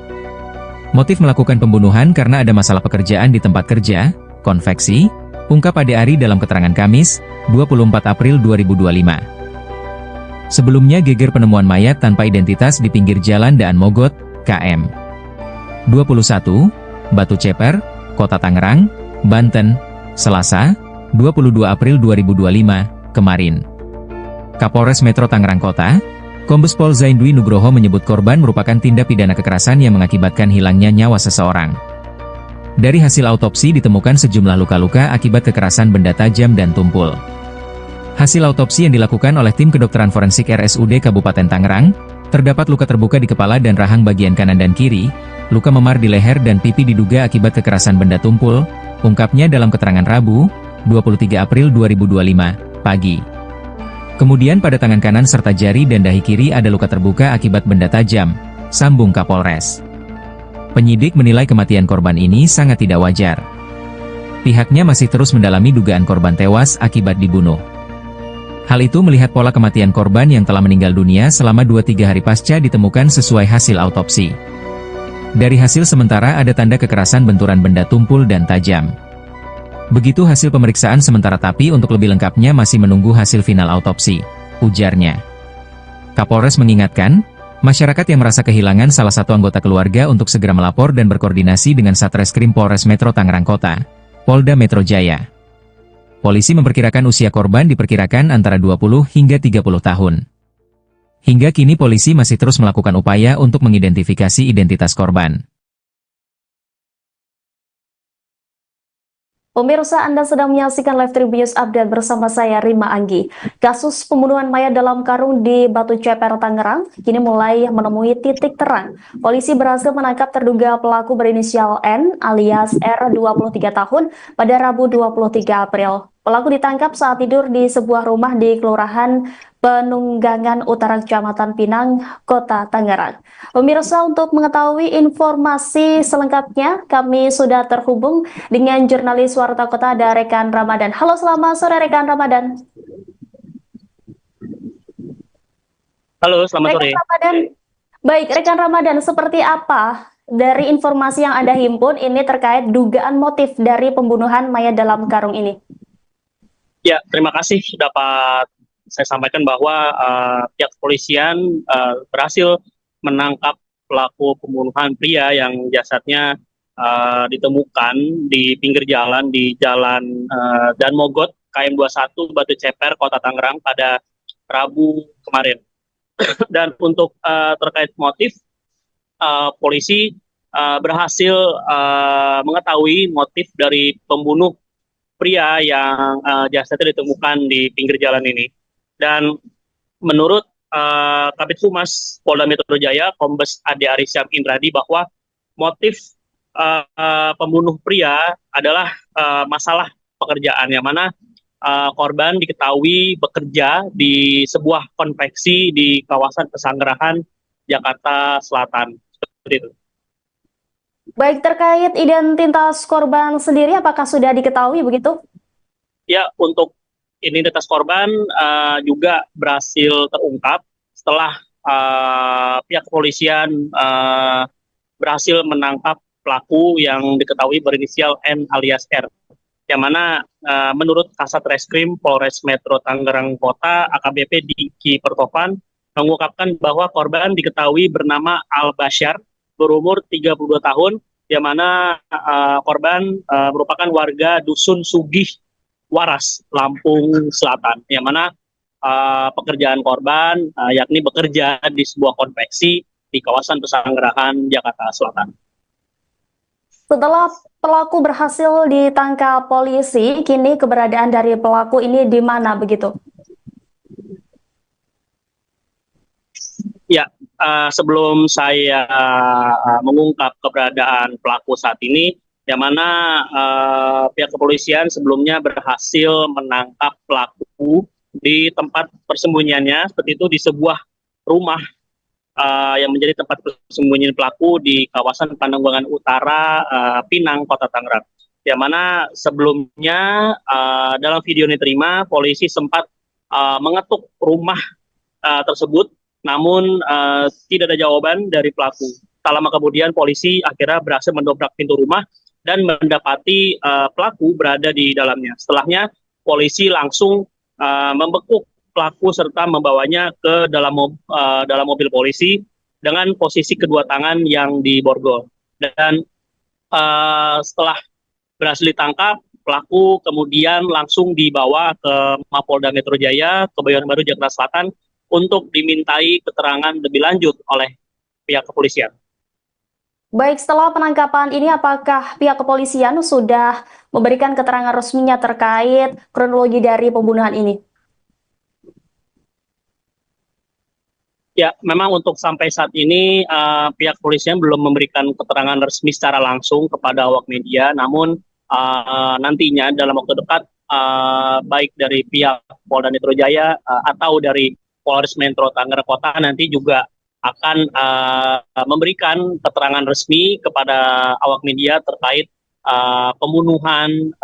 Motif melakukan pembunuhan karena ada masalah pekerjaan di tempat kerja, konveksi, ungkap Ade Ari dalam keterangan Kamis, 24 April 2025. Sebelumnya geger penemuan mayat tanpa identitas di pinggir jalan Daan Mogot, KM 21, Batu Ceper, Kota Tangerang, Banten, Selasa, 22 April 2025, kemarin. Kapolres Metro Tangerang Kota, Kombes Pol Zaindwi Nugroho menyebut korban merupakan tindak pidana kekerasan yang mengakibatkan hilangnya nyawa seseorang. Dari hasil autopsi ditemukan sejumlah luka-luka akibat kekerasan benda tajam dan tumpul. Hasil autopsi yang dilakukan oleh tim kedokteran forensik RSUD Kabupaten Tangerang, terdapat luka terbuka di kepala dan rahang bagian kanan dan kiri, luka memar di leher dan pipi diduga akibat kekerasan benda tumpul, ungkapnya dalam keterangan Rabu, 23 April 2025, pagi. Kemudian pada tangan kanan serta jari dan dahi kiri ada luka terbuka akibat benda tajam, sambung Kapolres. Penyidik menilai kematian korban ini sangat tidak wajar. Pihaknya masih terus mendalami dugaan korban tewas akibat dibunuh. Hal itu melihat pola kematian korban yang telah meninggal dunia selama 2-3 hari pasca ditemukan sesuai hasil autopsi. Dari hasil sementara ada tanda kekerasan benturan benda tumpul dan tajam. Begitu hasil pemeriksaan sementara tapi untuk lebih lengkapnya masih menunggu hasil final autopsi, ujarnya. Kapolres mengingatkan, masyarakat yang merasa kehilangan salah satu anggota keluarga untuk segera melapor dan berkoordinasi dengan Satreskrim Polres Metro Tangerang Kota, Polda Metro Jaya. Polisi memperkirakan usia korban diperkirakan antara 20 hingga 30 tahun. Hingga kini polisi masih terus melakukan upaya untuk mengidentifikasi identitas korban. Pemirsa, Anda sedang menyaksikan Live Tribunnews Update bersama saya, Rima Anggi. Kasus pembunuhan mayat dalam karung di Batu Ceper, Tangerang, kini mulai menemui titik terang. Polisi berhasil menangkap terduga pelaku berinisial N alias R, 23 tahun, pada Rabu 23 April. Pelaku ditangkap saat tidur di sebuah rumah di Kelurahan Penunggangan Utara Kecamatan Pinang, Kota Tangerang. Pemirsa, untuk mengetahui informasi selengkapnya, kami sudah terhubung dengan jurnalis Warta Kota ada rekan Ramadan. Halo, selamat sore rekan Ramadan. Halo, selamat sore. Ramadan. Baik, rekan Ramadan, seperti apa dari informasi yang Anda himpun ini terkait dugaan motif dari pembunuhan mayat dalam karung ini? Ya, terima kasih dapat saya sampaikan bahwa pihak kepolisian berhasil menangkap pelaku pembunuhan pria yang jasadnya ditemukan di pinggir jalan di Jalan Dan Mogot, KM 21, Batu Ceper, Kota Tangerang pada Rabu kemarin. Dan untuk terkait motif, polisi berhasil mengetahui motif dari pembunuh pria yang jasadnya ditemukan di pinggir jalan ini. Dan menurut Kabid Humas Polda Metro Jaya, Kombes Ade Arisyam Indradi, bahwa motif pembunuh pria adalah masalah pekerjaan, yang mana korban diketahui bekerja di sebuah konveksi di kawasan Pesanggerahan, Jakarta Selatan. Seperti itu. Baik, terkait identitas korban sendiri, apakah sudah diketahui begitu? Ya, untuk identitas korban juga berhasil terungkap setelah pihak kepolisian berhasil menangkap pelaku yang diketahui berinisial N alias R. Yang mana menurut Kasat Reskrim Polres Metro Tangerang Kota, AKBP Diki Pertovan, mengungkapkan bahwa korban diketahui bernama Al Basyar, berumur 32 tahun, yang mana korban merupakan warga Dusun Sugih Waras, Lampung Selatan, yang mana pekerjaan korban yakni bekerja di sebuah konveksi di kawasan Pesanggerahan, Jakarta Selatan. Setelah pelaku berhasil ditangkap polisi, kini keberadaan dari pelaku ini di mana begitu? Ya, sebelum saya mengungkap keberadaan pelaku saat ini, yang mana pihak kepolisian sebelumnya berhasil menangkap pelaku di tempat persembunyiannya, seperti itu di sebuah rumah yang menjadi tempat persembunyian pelaku di kawasan Pandeglang Utara, Pinang, Kota Tangerang. Yang mana sebelumnya dalam video yang diterima, polisi sempat mengetuk rumah tersebut, namun tidak ada jawaban dari pelaku. Tak lama kemudian polisi akhirnya berhasil mendobrak pintu rumah dan mendapati pelaku berada di dalamnya. Setelahnya polisi langsung membekuk pelaku serta membawanya ke dalam mobil polisi dengan posisi kedua tangan yang diborgol. Dan setelah berhasil ditangkap, pelaku kemudian langsung dibawa ke Mapolda Metro Jaya, Kebayoran Baru, Jakarta Selatan untuk dimintai keterangan lebih lanjut oleh pihak kepolisian. Baik, setelah penangkapan ini apakah pihak kepolisian sudah memberikan keterangan resminya terkait kronologi dari pembunuhan ini? Ya, memang untuk sampai saat ini pihak kepolisian belum memberikan keterangan resmi secara langsung kepada awak media, namun nantinya dalam waktu dekat baik dari pihak Polda Metro Jaya atau dari Polres Metro Tangerang Kota nanti juga akan memberikan keterangan resmi kepada awak media terkait pembunuhan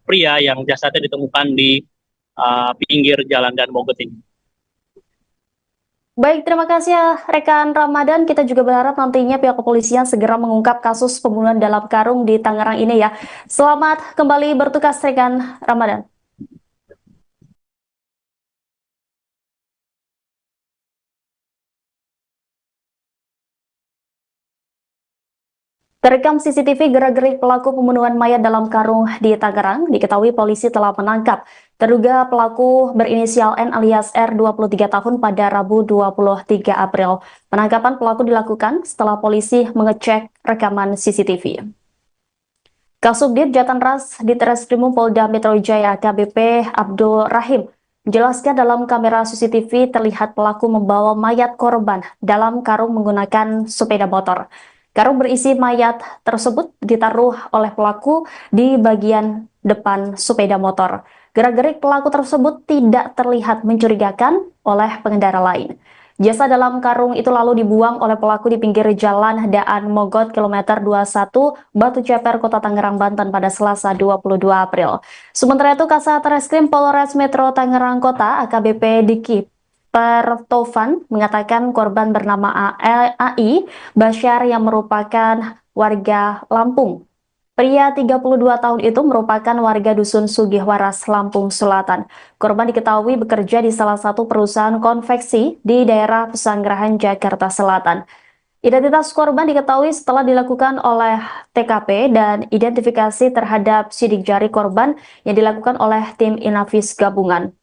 pria yang jasadnya ditemukan di pinggir jalan Dan Mogot ini. Baik, terima kasih ya rekan Ramadan. Kita juga berharap nantinya pihak kepolisian segera mengungkap kasus pembunuhan dalam karung di Tangerang ini ya. Selamat kembali bertugas rekan Ramadan. Terekam CCTV gerak-gerik pelaku pembunuhan mayat dalam karung di Tangerang, diketahui polisi telah menangkap terduga pelaku berinisial N alias R 23 tahun pada Rabu 23 April. Penangkapan pelaku dilakukan setelah polisi mengecek rekaman CCTV. Kasubdit Jatanras Ditreskrimum Polda Metro Jaya AKBP Abdul Rahim menjelaskan dalam kamera CCTV terlihat pelaku membawa mayat korban dalam karung menggunakan sepeda motor. Karung berisi mayat tersebut ditaruh oleh pelaku di bagian depan sepeda motor. Gerak-gerik pelaku tersebut tidak terlihat mencurigakan oleh pengendara lain. Jasad dalam karung itu lalu dibuang oleh pelaku di pinggir jalan Daan Mogot kilometer 21 Batu Ceper, Kota Tangerang, Banten pada Selasa 22 April. Sementara itu Kasat Reskrim Polres Metro Tangerang Kota AKBP Diki Pertovan mengatakan korban bernama AI Basyar yang merupakan warga Lampung. Pria 32 tahun itu merupakan warga Dusun Sugihwaras, Lampung Selatan. Korban diketahui bekerja di salah satu perusahaan konveksi di daerah Pesanggerahan, Jakarta Selatan. Identitas korban diketahui setelah dilakukan oleh TKP dan identifikasi terhadap sidik jari korban yang dilakukan oleh tim Inavis gabungan.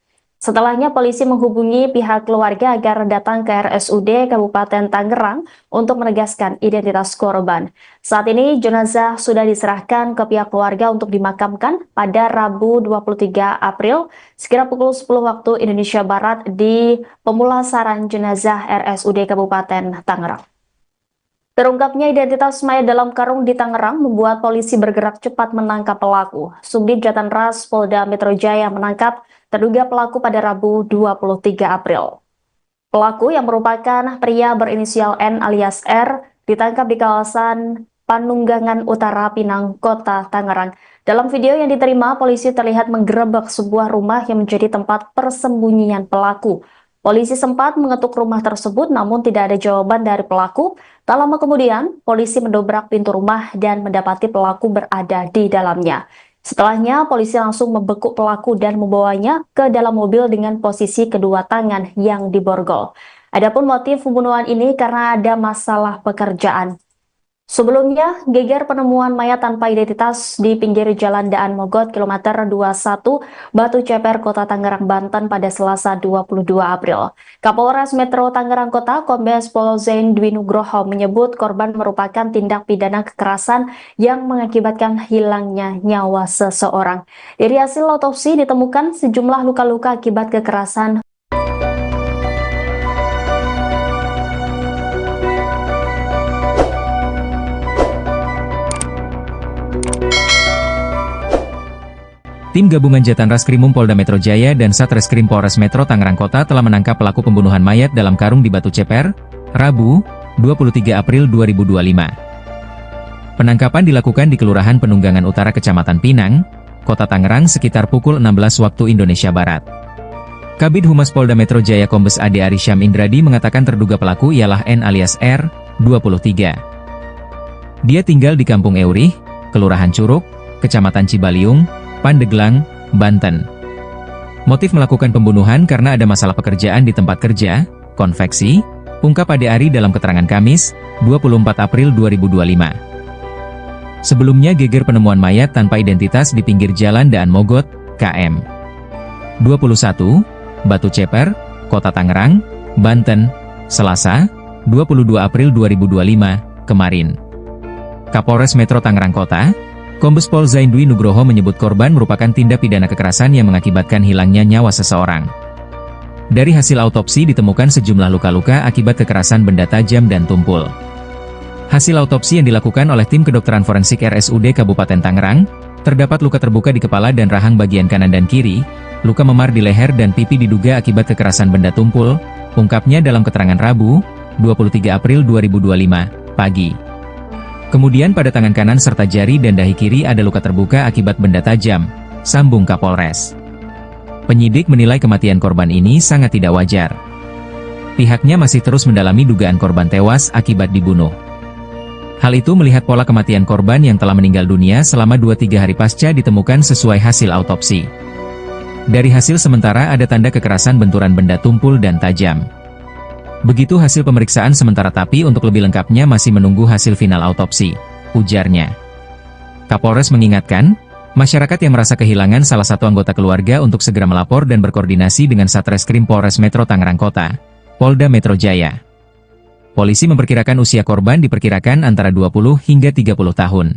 Setelahnya polisi menghubungi pihak keluarga agar datang ke RSUD Kabupaten Tangerang untuk menegaskan identitas korban. Saat ini jenazah sudah diserahkan ke pihak keluarga untuk dimakamkan pada Rabu 23 April sekira pukul 10 waktu Indonesia Barat di pemulasaran jenazah RSUD Kabupaten Tangerang. Terungkapnya identitas mayat dalam karung di Tangerang membuat polisi bergerak cepat menangkap pelaku. Subdit Jatanras Polda Metro Jaya menangkap terduga pelaku pada Rabu 23 April. Pelaku yang merupakan pria berinisial N alias R ditangkap di kawasan Panunggangan Utara, Pinang, Kota Tangerang. Dalam video yang diterima, polisi terlihat menggerebek sebuah rumah yang menjadi tempat persembunyian pelaku. Polisi sempat mengetuk rumah tersebut namun tidak ada jawaban dari pelaku. Tak lama kemudian, polisi mendobrak pintu rumah dan mendapati pelaku berada di dalamnya. Setelahnya, polisi langsung membekuk pelaku dan membawanya ke dalam mobil dengan posisi kedua tangan yang diborgol. Adapun motif pembunuhan ini karena ada masalah pekerjaan. Sebelumnya, geger penemuan mayat tanpa identitas di pinggir jalan Daan Mogot kilometer 21 Batu Ceper, Kota Tangerang, Banten pada Selasa 22 April. Kapolres Metro Tangerang Kota Kombes Pol Zain Dwi Nugroho menyebut korban merupakan tindak pidana kekerasan yang mengakibatkan hilangnya nyawa seseorang. Dari hasil otopsi ditemukan sejumlah luka-luka akibat kekerasan. Tim gabungan Jatan Raskrimum Polda Metro Jaya dan Satreskrim Polres Metro Tangerang Kota telah menangkap pelaku pembunuhan mayat dalam karung di Batu Ceper, Rabu, 23 April 2025. Penangkapan dilakukan di Kelurahan Penunggangan Utara Kecamatan Pinang, Kota Tangerang sekitar pukul 16 waktu Indonesia Barat. Kabid Humas Polda Metro Jaya Kombes Ade Arisyam Indradi mengatakan terduga pelaku ialah N alias R, 23. Dia tinggal di Kampung Eurih, Kelurahan Curug, Kecamatan Cibaliung, Pandeglang, Banten. Motif melakukan pembunuhan karena ada masalah pekerjaan di tempat kerja, konveksi, ungkap Ade Ari dalam keterangan Kamis, 24 April 2025. Sebelumnya geger penemuan mayat tanpa identitas di pinggir jalan Daan Mogot, KM 21, Batu Ceper, Kota Tangerang, Banten, Selasa, 22 April 2025, kemarin. Kapolres Metro Tangerang Kota, Kombes Pol Zaindwi Nugroho menyebut korban merupakan tindak pidana kekerasan yang mengakibatkan hilangnya nyawa seseorang. Dari hasil autopsi ditemukan sejumlah luka-luka akibat kekerasan benda tajam dan tumpul. Hasil autopsi yang dilakukan oleh tim kedokteran forensik RSUD Kabupaten Tangerang, terdapat luka terbuka di kepala dan rahang bagian kanan dan kiri, luka memar di leher dan pipi diduga akibat kekerasan benda tumpul, ungkapnya dalam keterangan Rabu, 23 April 2025, pagi. Kemudian pada tangan kanan serta jari dan dahi kiri ada luka terbuka akibat benda tajam, sambung Kapolres. Penyidik menilai kematian korban ini sangat tidak wajar. Pihaknya masih terus mendalami dugaan korban tewas akibat dibunuh. Hal itu melihat pola kematian korban yang telah meninggal dunia selama 2-3 hari pasca ditemukan sesuai hasil autopsi. Dari hasil sementara ada tanda kekerasan benturan benda tumpul dan tajam. Begitu hasil pemeriksaan sementara tapi untuk lebih lengkapnya masih menunggu hasil final autopsi, ujarnya. Kapolres mengingatkan, masyarakat yang merasa kehilangan salah satu anggota keluarga untuk segera melapor dan berkoordinasi dengan Satreskrim Polres Metro Tangerang Kota, Polda Metro Jaya. Polisi memperkirakan usia korban diperkirakan antara 20 hingga 30 tahun.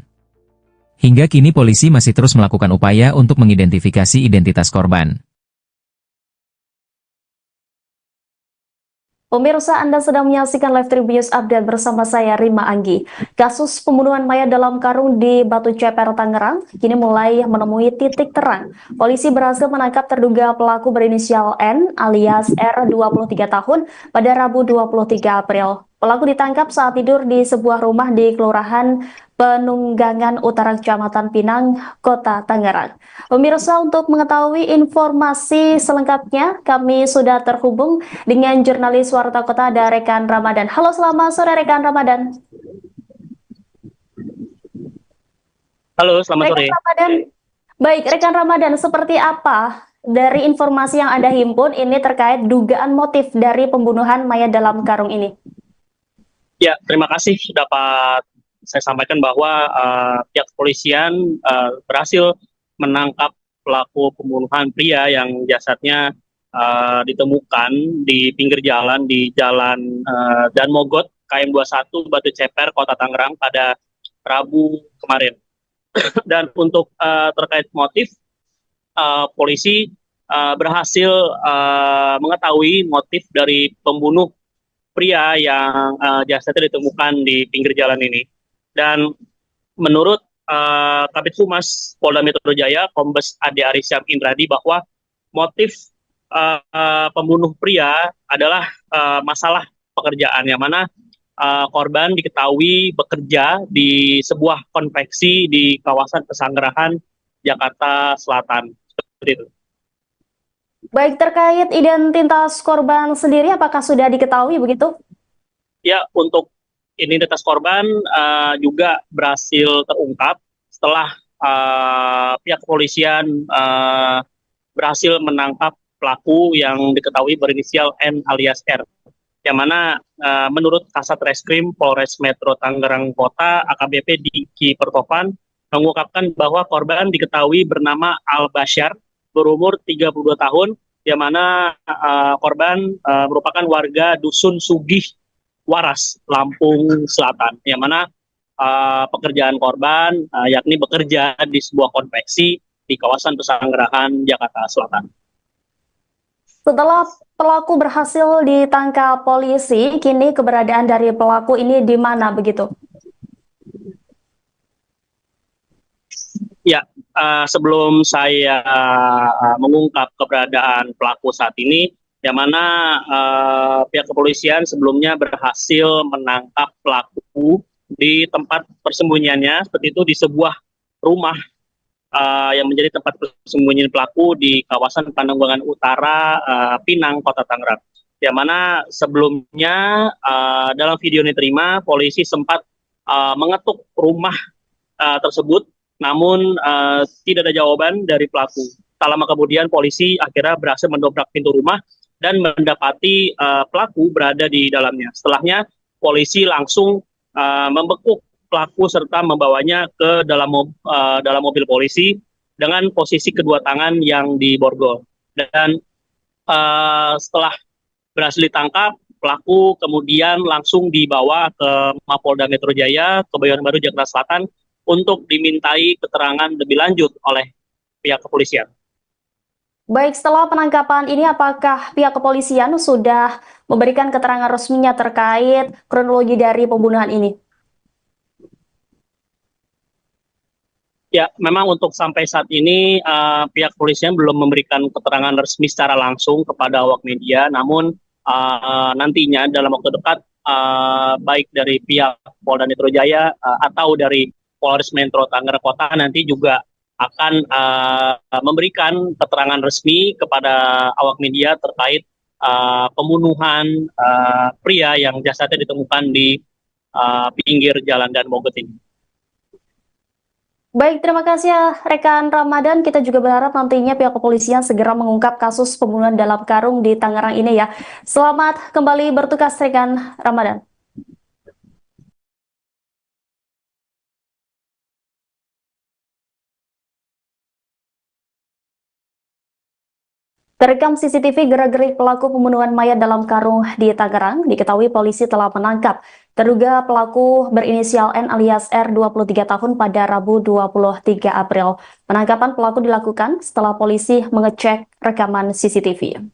Hingga kini polisi masih terus melakukan upaya untuk mengidentifikasi identitas korban. Pemirsa, Anda sedang menyaksikan Live Tribun Update bersama saya Rima Anggi. Kasus pembunuhan mayat dalam karung di Batu Ceper, Tangerang, kini mulai menemui titik terang. Polisi berhasil menangkap terduga pelaku berinisial N alias R 23 tahun pada Rabu 23 April. Pelaku ditangkap saat tidur di sebuah rumah di Kelurahan Penunggangan Utara Kecamatan Pinang, Kota Tangerang. Pemirsa, untuk mengetahui informasi selengkapnya, kami sudah terhubung dengan jurnalis Warta Kota ada Rekan Ramadan. Halo, selamat sore Rekan Ramadan. Halo, selamat sore. Rekan Ramadan. Baik, Rekan Ramadan, seperti apa dari informasi yang Anda himpun ini terkait dugaan motif dari pembunuhan mayat dalam karung ini? Ya, terima kasih dapat saya sampaikan bahwa pihak kepolisian berhasil menangkap pelaku pembunuhan pria yang jasadnya ditemukan di pinggir jalan di Jalan Dan Mogot, KM 21, Batu Ceper, Kota Tangerang pada Rabu kemarin. Dan untuk terkait motif, polisi berhasil mengetahui motif dari pembunuh pria yang jasadnya ditemukan di pinggir jalan ini. Dan menurut Kabid Humas Polda Metro Jaya, Kombes Ade Arisyam Indradi, bahwa motif pembunuh pria adalah masalah pekerjaan, yang mana korban diketahui bekerja di sebuah konveksi di kawasan Pesanggerahan, Jakarta Selatan. Seperti itu. Baik, terkait identitas korban sendiri, apakah sudah diketahui begitu? Ya, untuk identitas korban juga berhasil terungkap setelah pihak kepolisian berhasil menangkap pelaku yang diketahui berinisial N alias R. Yang mana menurut Kasat Reskrim Polres Metro Tangerang Kota, AKBP Diki Pertopan, mengungkapkan bahwa korban diketahui bernama Al Basyar, berumur 32 tahun, yang mana korban merupakan warga Dusun Sugih Waras, Lampung Selatan, yang mana pekerjaan korban yakni bekerja di sebuah konveksi di kawasan Pesanggerahan, Jakarta Selatan. Setelah pelaku berhasil ditangkap polisi, kini keberadaan dari pelaku ini di mana begitu? Ya, sebelum saya mengungkap keberadaan pelaku saat ini, yang mana pihak kepolisian sebelumnya berhasil menangkap pelaku di tempat persembunyiannya, seperti itu di sebuah rumah yang menjadi tempat persembunyian pelaku di kawasan Pananggulangan Utara, Pinang, Kota Tangerang. Yang mana sebelumnya dalam video ini terima, polisi sempat mengetuk rumah tersebut, namun tidak ada jawaban dari pelaku. Tak lama kemudian polisi akhirnya berhasil mendobrak pintu rumah dan mendapati pelaku berada di dalamnya. Setelahnya polisi langsung membekuk pelaku serta membawanya ke dalam mobil polisi dengan posisi kedua tangan yang diborgol. Dan setelah berhasil ditangkap, pelaku kemudian langsung dibawa ke Mapolda Metro Jaya, Kebayoran Baru, Jakarta Selatan, untuk dimintai keterangan lebih lanjut oleh pihak kepolisian. Baik, setelah penangkapan ini apakah pihak kepolisian sudah memberikan keterangan resminya terkait kronologi dari pembunuhan ini? Ya, memang untuk sampai saat ini pihak kepolisian belum memberikan keterangan resmi secara langsung kepada awak media, namun nantinya dalam waktu dekat baik dari pihak Polda Metro Jaya atau dari Polres Metro Tangerang Kota nanti juga akan memberikan keterangan resmi kepada awak media terkait pembunuhan pria yang jasadnya ditemukan di pinggir jalan Dan Mogot ini. Baik, terima kasih ya rekan Ramadan. Kita juga berharap nantinya pihak kepolisian segera mengungkap kasus pembunuhan dalam karung di Tangerang ini ya. Selamat kembali bertugas rekan Ramadan. Terekam CCTV gerak-gerik pelaku pembunuhan mayat dalam karung di Tangerang, diketahui polisi telah menangkap terduga pelaku berinisial N alias R 23 tahun pada Rabu 23 April. Penangkapan pelaku dilakukan setelah polisi mengecek rekaman CCTV.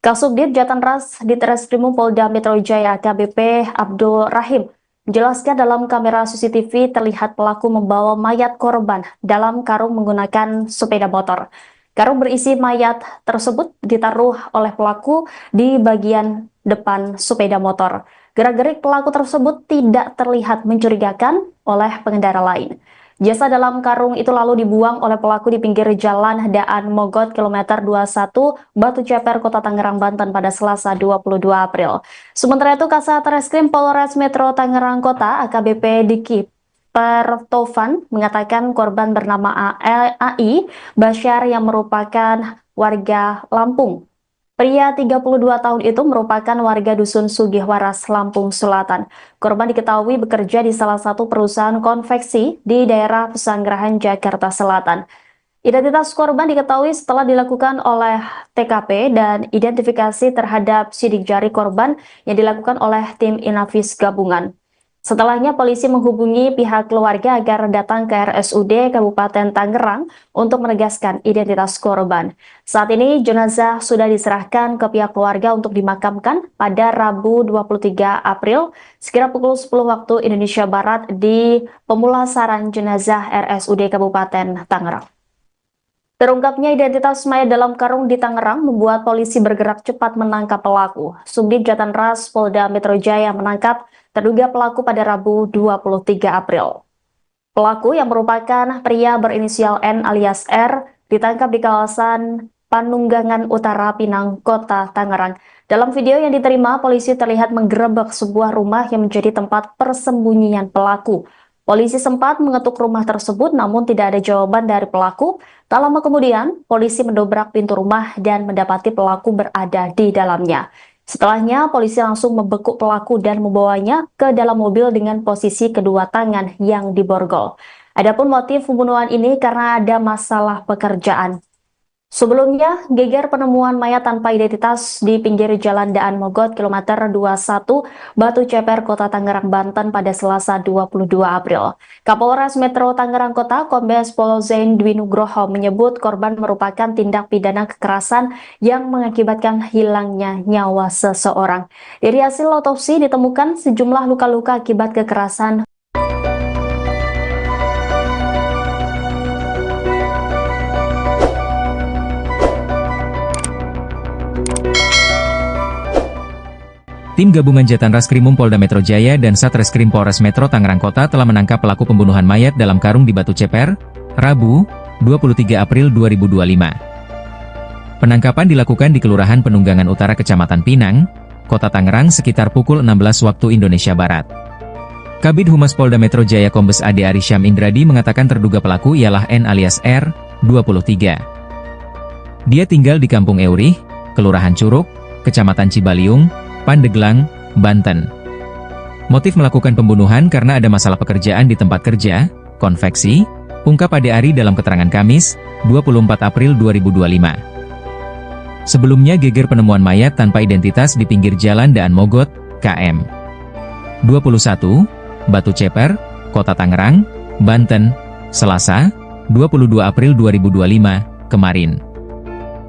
Kasubdit Jatanras Ditreskrimum Polda Metro Jaya AKBP Abdul Rahim menjelaskan dalam kamera CCTV terlihat pelaku membawa mayat korban dalam karung menggunakan sepeda motor. Karung berisi mayat tersebut ditaruh oleh pelaku di bagian depan sepeda motor. Gerak-gerik pelaku tersebut tidak terlihat mencurigakan oleh pengendara lain. Jasad dalam karung itu lalu dibuang oleh pelaku di pinggir jalan Daan Mogot kilometer 21 Batu Ceper, Kota Tangerang, Banten pada Selasa 22 April. Sementara itu, Kasat Reskrim Polres Metro Tangerang Kota AKBP Diki Pertovan mengatakan korban bernama AI Basyar yang merupakan warga Lampung. Pria 32 tahun itu merupakan warga Dusun Sugihwaras, Lampung Selatan. Korban diketahui bekerja di salah satu perusahaan konveksi di daerah Pesanggerahan, Jakarta Selatan. Identitas korban diketahui setelah dilakukan oleh TKP dan identifikasi terhadap sidik jari korban yang dilakukan oleh tim Inavis gabungan. Setelahnya polisi menghubungi pihak keluarga agar datang ke RSUD Kabupaten Tangerang untuk menegaskan identitas korban. Saat ini jenazah sudah diserahkan ke pihak keluarga untuk dimakamkan pada Rabu 23 April sekira pukul 10 waktu Indonesia Barat di pemulasaran jenazah RSUD Kabupaten Tangerang. Terungkapnya identitas mayat dalam karung di Tangerang membuat polisi bergerak cepat menangkap pelaku. Subdit Jatanras Polda Metro Jaya menangkap terduga pelaku pada Rabu 23 April. Pelaku yang merupakan pria berinisial N alias R ditangkap di kawasan Panunggangan Utara, Pinang, Kota Tangerang. Dalam video yang diterima, polisi terlihat menggerebek sebuah rumah yang menjadi tempat persembunyian pelaku. Polisi sempat mengetuk rumah tersebut namun tidak ada jawaban dari pelaku. Tak lama kemudian, polisi mendobrak pintu rumah dan mendapati pelaku berada di dalamnya. Setelahnya, polisi langsung membekuk pelaku dan membawanya ke dalam mobil dengan posisi kedua tangan yang diborgol. Adapun motif pembunuhan ini karena ada masalah pekerjaan. Sebelumnya, geger penemuan mayat tanpa identitas di pinggir jalan Daan Mogot kilometer 21 Batu Ceper, Kota Tangerang, Banten pada Selasa 22 April. Kapolres Metro Tangerang Kota Kombes Pol Zain Dwi Nugroho menyebut korban merupakan tindak pidana kekerasan yang mengakibatkan hilangnya nyawa seseorang. Dari hasil otopsi ditemukan sejumlah luka-luka akibat kekerasan. Tim gabungan Jatan Raskrimum Polda Metro Jaya dan Satreskrim Polres Metro Tangerang Kota telah menangkap pelaku pembunuhan mayat dalam karung di Batu Ceper, Rabu, 23 April 2025. Penangkapan dilakukan di Kelurahan Penunggangan Utara Kecamatan Pinang, Kota Tangerang sekitar pukul 16 waktu Indonesia Barat. Kabid Humas Polda Metro Jaya Kombes Ade Arysyam Indradi mengatakan terduga pelaku ialah N alias R, 23. Dia tinggal di Kampung Eurih, Kelurahan Curug, Kecamatan Cibaliung, Pandeglang, Banten. Motif melakukan pembunuhan karena ada masalah pekerjaan di tempat kerja, konveksi, ungkap Ade Ari dalam keterangan Kamis, 24 April 2025. Sebelumnya geger penemuan mayat tanpa identitas di pinggir jalan Daan Mogot, KM 21, Batu Ceper, Kota Tangerang, Banten, Selasa, 22 April 2025, kemarin.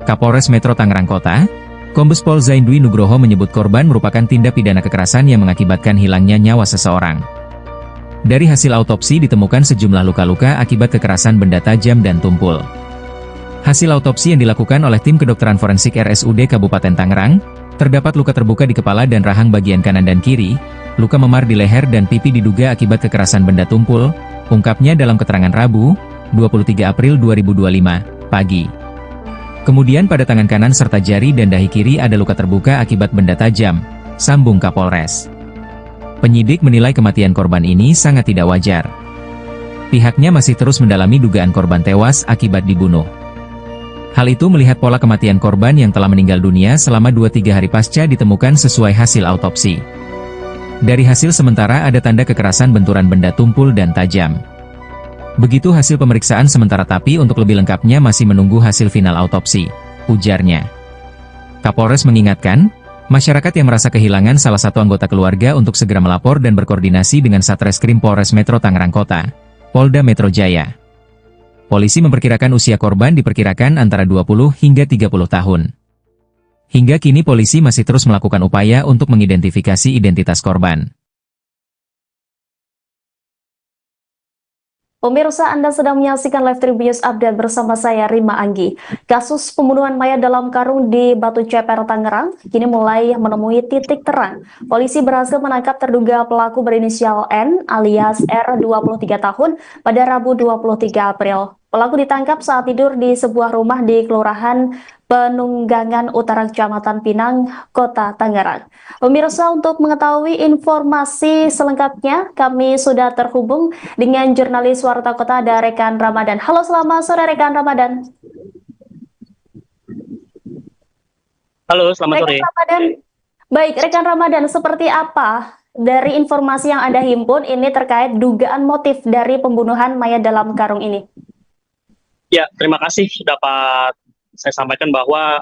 Kapolres Metro Tangerang Kota, Kombes Pol Zaindwi Nugroho menyebut korban merupakan tindak pidana kekerasan yang mengakibatkan hilangnya nyawa seseorang. Dari hasil autopsi ditemukan sejumlah luka-luka akibat kekerasan benda tajam dan tumpul. Hasil autopsi yang dilakukan oleh tim kedokteran forensik RSUD Kabupaten Tangerang, terdapat luka terbuka di kepala dan rahang bagian kanan dan kiri, luka memar di leher dan pipi diduga akibat kekerasan benda tumpul, ungkapnya dalam keterangan Rabu, 23 April 2025, pagi. Kemudian pada tangan kanan serta jari dan dahi kiri ada luka terbuka akibat benda tajam, sambung Kapolres. Penyidik menilai kematian korban ini sangat tidak wajar. Pihaknya masih terus mendalami dugaan korban tewas akibat dibunuh. Hal itu melihat pola kematian korban yang telah meninggal dunia selama 2-3 hari pasca ditemukan sesuai hasil autopsi. Dari hasil sementara ada tanda kekerasan benturan benda tumpul dan tajam. Begitu hasil pemeriksaan sementara tapi untuk lebih lengkapnya masih menunggu hasil final autopsi, ujarnya. Kapolres mengingatkan, masyarakat yang merasa kehilangan salah satu anggota keluarga untuk segera melapor dan berkoordinasi dengan Satreskrim Polres Metro Tangerang Kota, Polda Metro Jaya. Polisi memperkirakan usia korban diperkirakan antara 20 hingga 30 tahun. Hingga kini polisi masih terus melakukan upaya untuk mengidentifikasi identitas korban. Pemirsa, Anda sedang menyaksikan Live Tribun Update bersama saya, Rima Anggi. Kasus pembunuhan mayat dalam karung di Batu Ceper, Tangerang, kini mulai menemui titik terang. Polisi berhasil menangkap terduga pelaku berinisial N alias R, 23 tahun, pada Rabu 23 April. Pelaku ditangkap saat tidur di sebuah rumah di Kelurahan Penunggangan Utara Kecamatan Pinang, Kota Tangerang. Pemirsa, untuk mengetahui informasi selengkapnya, kami sudah terhubung dengan jurnalis Warta Kota ada Rekan Ramadan. Halo, selamat sore Rekan Ramadan. Halo, selamat sore. Rekan Ramadan. Baik, Rekan Ramadan, seperti apa dari informasi yang Anda himpun ini terkait dugaan motif dari pembunuhan mayat dalam karung ini? Ya, terima kasih dapat saya sampaikan bahwa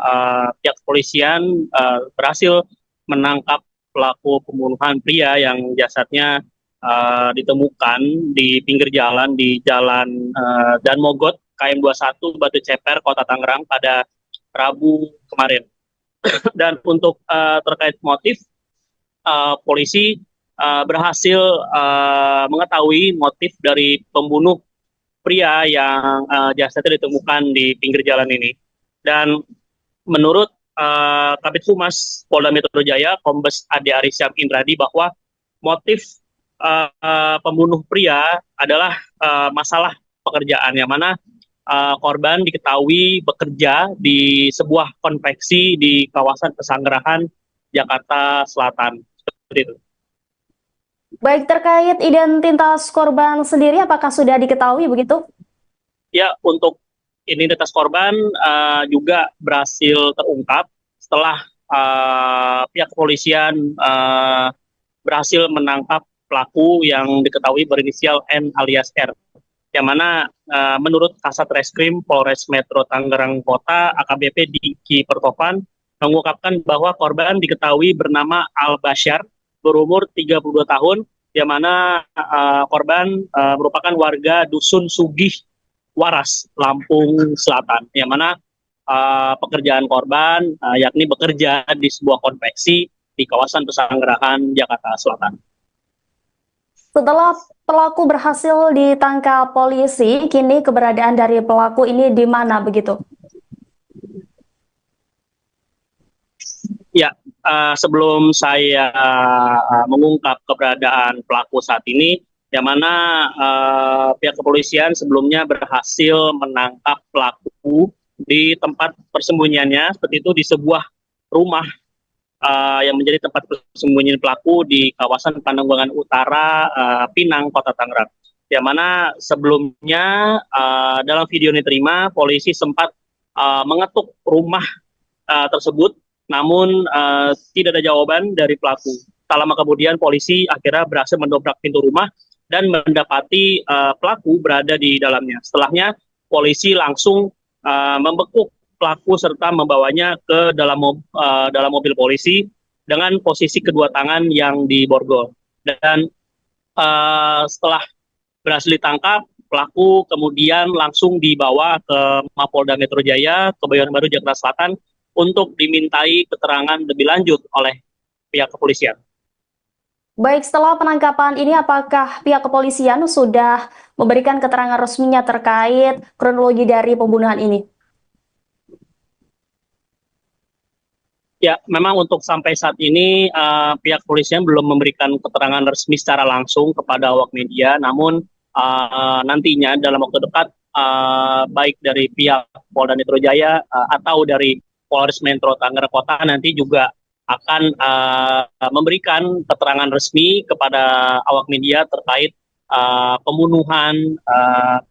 pihak kepolisian berhasil menangkap pelaku pembunuhan pria yang jasadnya ditemukan di pinggir jalan di Jalan Daan Mogot, KM 21, Batu Ceper, Kota Tangerang pada Rabu kemarin. Dan untuk terkait motif, polisi berhasil mengetahui motif dari pembunuh pria yang jasadnya ditemukan di pinggir jalan ini. Dan menurut Kabid Humas Polda Metro Jaya, Kombes Ade Arysyam Indradi, bahwa motif pembunuh pria adalah masalah pekerjaan, yang mana korban diketahui bekerja di sebuah konveksi di kawasan Pesanggerahan, Jakarta Selatan. Seperti itu. Baik, terkait identitas korban sendiri, apakah sudah diketahui begitu? Ya, untuk identitas korban juga berhasil terungkap setelah pihak kepolisian berhasil menangkap pelaku yang diketahui berinisial N alias R. Yang mana menurut Kasat Reskrim Polres Metro Tangerang Kota, AKBP Diki Pertopan, mengungkapkan bahwa korban diketahui bernama Al Basyar, berumur 32 tahun, yang mana korban merupakan warga Dusun Sugih Waras, Lampung Selatan, yang mana pekerjaan korban yakni bekerja di sebuah konveksi di kawasan Pesanggerahan, Jakarta Selatan. Setelah pelaku berhasil ditangkap polisi, kini keberadaan dari pelaku ini di mana begitu? Ya, sebelum saya mengungkap keberadaan pelaku saat ini, yang mana pihak kepolisian sebelumnya berhasil menangkap pelaku di tempat persembunyiannya, seperti itu di sebuah rumah yang menjadi tempat persembunyian pelaku di kawasan Pananggulangan Utara, Pinang, Kota Tangerang. Yang mana sebelumnya dalam video yang diterima, polisi sempat mengetuk rumah tersebut, namun tidak ada jawaban dari pelaku. Tak lama kemudian polisi akhirnya berhasil mendobrak pintu rumah dan mendapati pelaku berada di dalamnya. Setelahnya polisi langsung membekuk pelaku serta membawanya ke dalam mobil polisi dengan posisi kedua tangan yang diborgol. Dan setelah berhasil ditangkap, pelaku kemudian langsung dibawa ke Mapolda Metro Jaya, Kebayoran Baru, Jakarta Selatan untuk dimintai keterangan lebih lanjut oleh pihak kepolisian. Baik, setelah penangkapan ini apakah pihak kepolisian sudah memberikan keterangan resminya terkait kronologi dari pembunuhan ini? Ya, memang untuk sampai saat ini pihak kepolisian belum memberikan keterangan resmi secara langsung kepada awak media, namun nantinya dalam waktu dekat baik dari pihak Polda Metro Jaya atau dari Polres Metro Tangerang Kota nanti juga akan memberikan keterangan resmi kepada awak media terkait pembunuhan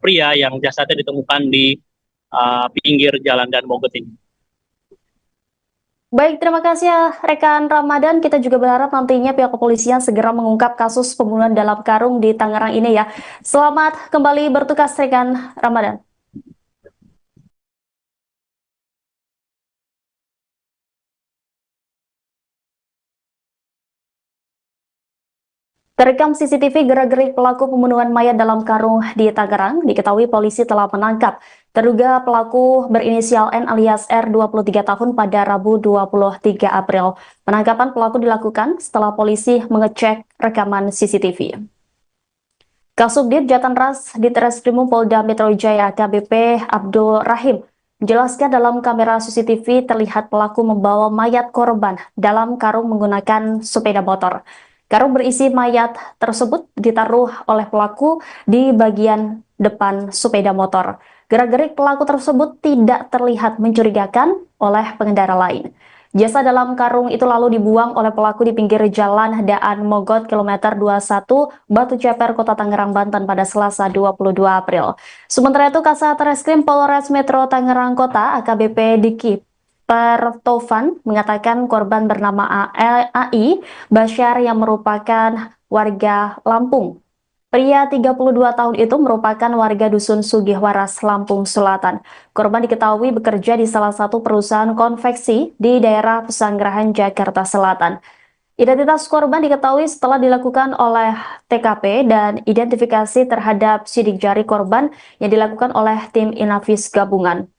pria yang jasadnya ditemukan di pinggir jalan Dan Mogot ini. Baik, terima kasih ya rekan Ramadan. Kita juga berharap nantinya pihak kepolisian segera mengungkap kasus pembunuhan dalam karung di Tangerang ini ya. Selamat kembali bertugas rekan Ramadan. Terekam CCTV gerak-gerik pelaku pembunuhan mayat dalam karung di Tangerang, diketahui polisi telah menangkap terduga pelaku berinisial N alias R 23 tahun pada Rabu 23 April. Penangkapan pelaku dilakukan setelah polisi mengecek rekaman CCTV. Kasubdit Jatanras Ditreskrimum Polda Metro Jaya AKBP Abdul Rahim menjelaskan dalam kamera CCTV terlihat pelaku membawa mayat korban dalam karung menggunakan sepeda motor. Karung berisi mayat tersebut ditaruh oleh pelaku di bagian depan sepeda motor. Gerak-gerik pelaku tersebut tidak terlihat mencurigakan oleh pengendara lain. Jasad dalam karung itu lalu dibuang oleh pelaku di pinggir jalan Daan Mogot kilometer 21 Batu Ceper, Kota Tangerang, Banten pada Selasa 22 April. Sementara itu Kasat Reskrim Polres Metro Tangerang Kota AKBP Diki Pertovan mengatakan korban bernama AI Basyar yang merupakan warga Lampung. Pria 32 tahun itu merupakan warga Dusun Sugihwaras, Lampung Selatan. Korban diketahui bekerja di salah satu perusahaan konveksi di daerah Pesanggerahan, Jakarta Selatan. Identitas korban diketahui setelah dilakukan oleh TKP dan identifikasi terhadap sidik jari korban yang dilakukan oleh tim Inavis gabungan.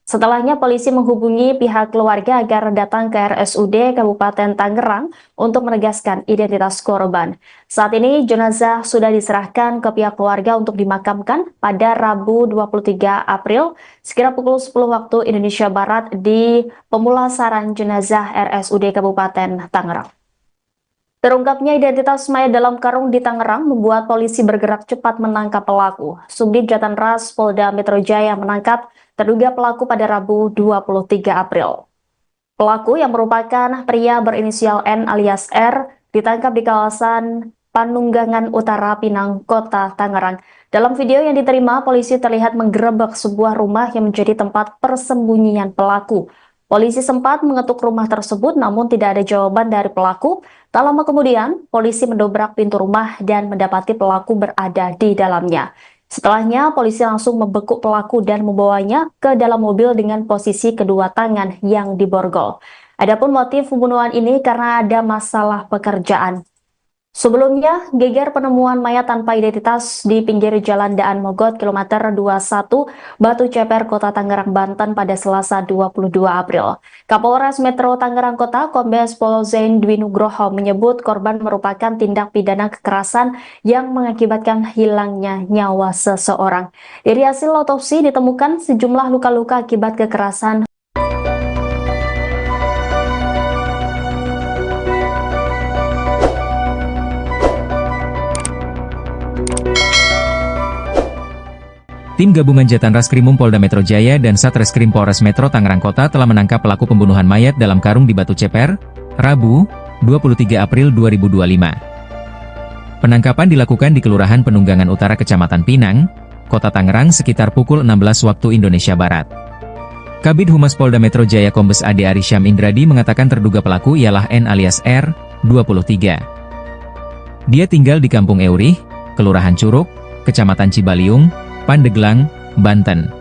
Setelahnya polisi menghubungi pihak keluarga agar datang ke RSUD Kabupaten Tangerang untuk menegaskan identitas korban. Saat ini jenazah sudah diserahkan ke pihak keluarga untuk dimakamkan pada Rabu 23 April sekira pukul 10 waktu Indonesia Barat di pemulasaran jenazah RSUD Kabupaten Tangerang. Terungkapnya identitas mayat dalam karung di Tangerang membuat polisi bergerak cepat menangkap pelaku. Subdit Jatanras Polda Metro Jaya menangkap terduga pelaku pada Rabu 23 April. Pelaku yang merupakan pria berinisial N alias R ditangkap di kawasan Panunggangan Utara, Pinang, Kota Tangerang. Dalam video yang diterima, polisi terlihat menggerebek sebuah rumah yang menjadi tempat persembunyian pelaku. Polisi sempat mengetuk rumah tersebut namun tidak ada jawaban dari pelaku. Tak lama kemudian, polisi mendobrak pintu rumah dan mendapati pelaku berada di dalamnya. Setelahnya, polisi langsung membekuk pelaku dan membawanya ke dalam mobil dengan posisi kedua tangan yang diborgol. Adapun motif pembunuhan ini karena ada masalah pekerjaan. Sebelumnya, geger penemuan mayat tanpa identitas di pinggir jalan Daan Mogot kilometer 21 Batu Ceper, Kota Tangerang, Banten pada Selasa 22 April. Kapolres Metro Tangerang Kota, Kombes Pol Zain Dwi Nugroho menyebut korban merupakan tindak pidana kekerasan yang mengakibatkan hilangnya nyawa seseorang. Dari hasil otopsi ditemukan sejumlah luka-luka akibat kekerasan. Tim gabungan Jatan Raskrimum Polda Metro Jaya dan Satreskrim Polres Metro Tangerang Kota telah menangkap pelaku pembunuhan mayat dalam karung di Batu Ceper, Rabu, 23 April 2025. Penangkapan dilakukan di Kelurahan Penunggangan Utara Kecamatan Pinang, Kota Tangerang sekitar pukul 16 waktu Indonesia Barat. Kabid Humas Polda Metro Jaya Kombes Ade Arisham Indradi mengatakan terduga pelaku ialah N alias R, 23. Dia tinggal di Kampung Eurih, Kelurahan Curug, Kecamatan Cibaliung, Pandeglang, Banten.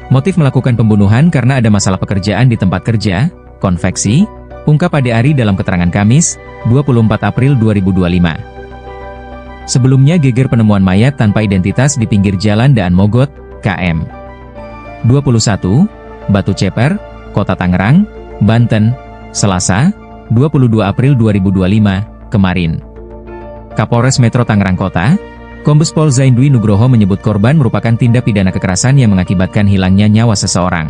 Motif melakukan pembunuhan karena ada masalah pekerjaan di tempat kerja, konveksi, ungkap Ade Ari dalam keterangan Kamis, 24 April 2025. Sebelumnya geger penemuan mayat tanpa identitas di pinggir jalan Daan Mogot, KM 21, Batu Ceper, Kota Tangerang, Banten, Selasa, 22 April 2025, kemarin. Kapolres Metro Tangerang Kota, Kombes Pol Zaindwi Nugroho menyebut korban merupakan tindak pidana kekerasan yang mengakibatkan hilangnya nyawa seseorang.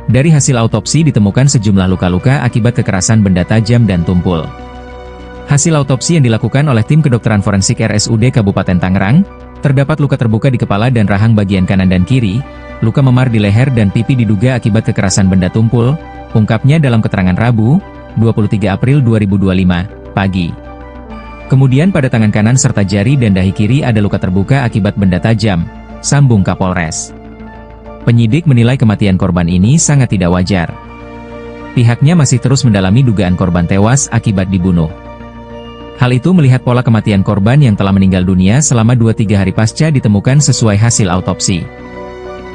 Dari hasil autopsi ditemukan sejumlah luka-luka akibat kekerasan benda tajam dan tumpul. Hasil autopsi yang dilakukan oleh tim kedokteran forensik RSUD Kabupaten Tangerang, terdapat luka terbuka di kepala dan rahang bagian kanan dan kiri, luka memar di leher dan pipi diduga akibat kekerasan benda tumpul, ungkapnya dalam keterangan Rabu, 23 April 2025, pagi. Kemudian pada tangan kanan serta jari dan dahi kiri ada luka terbuka akibat benda tajam, sambung Kapolres. Penyidik menilai kematian korban ini sangat tidak wajar. Pihaknya masih terus mendalami dugaan korban tewas akibat dibunuh. Hal itu melihat pola kematian korban yang telah meninggal dunia selama 2-3 hari pasca ditemukan sesuai hasil autopsi.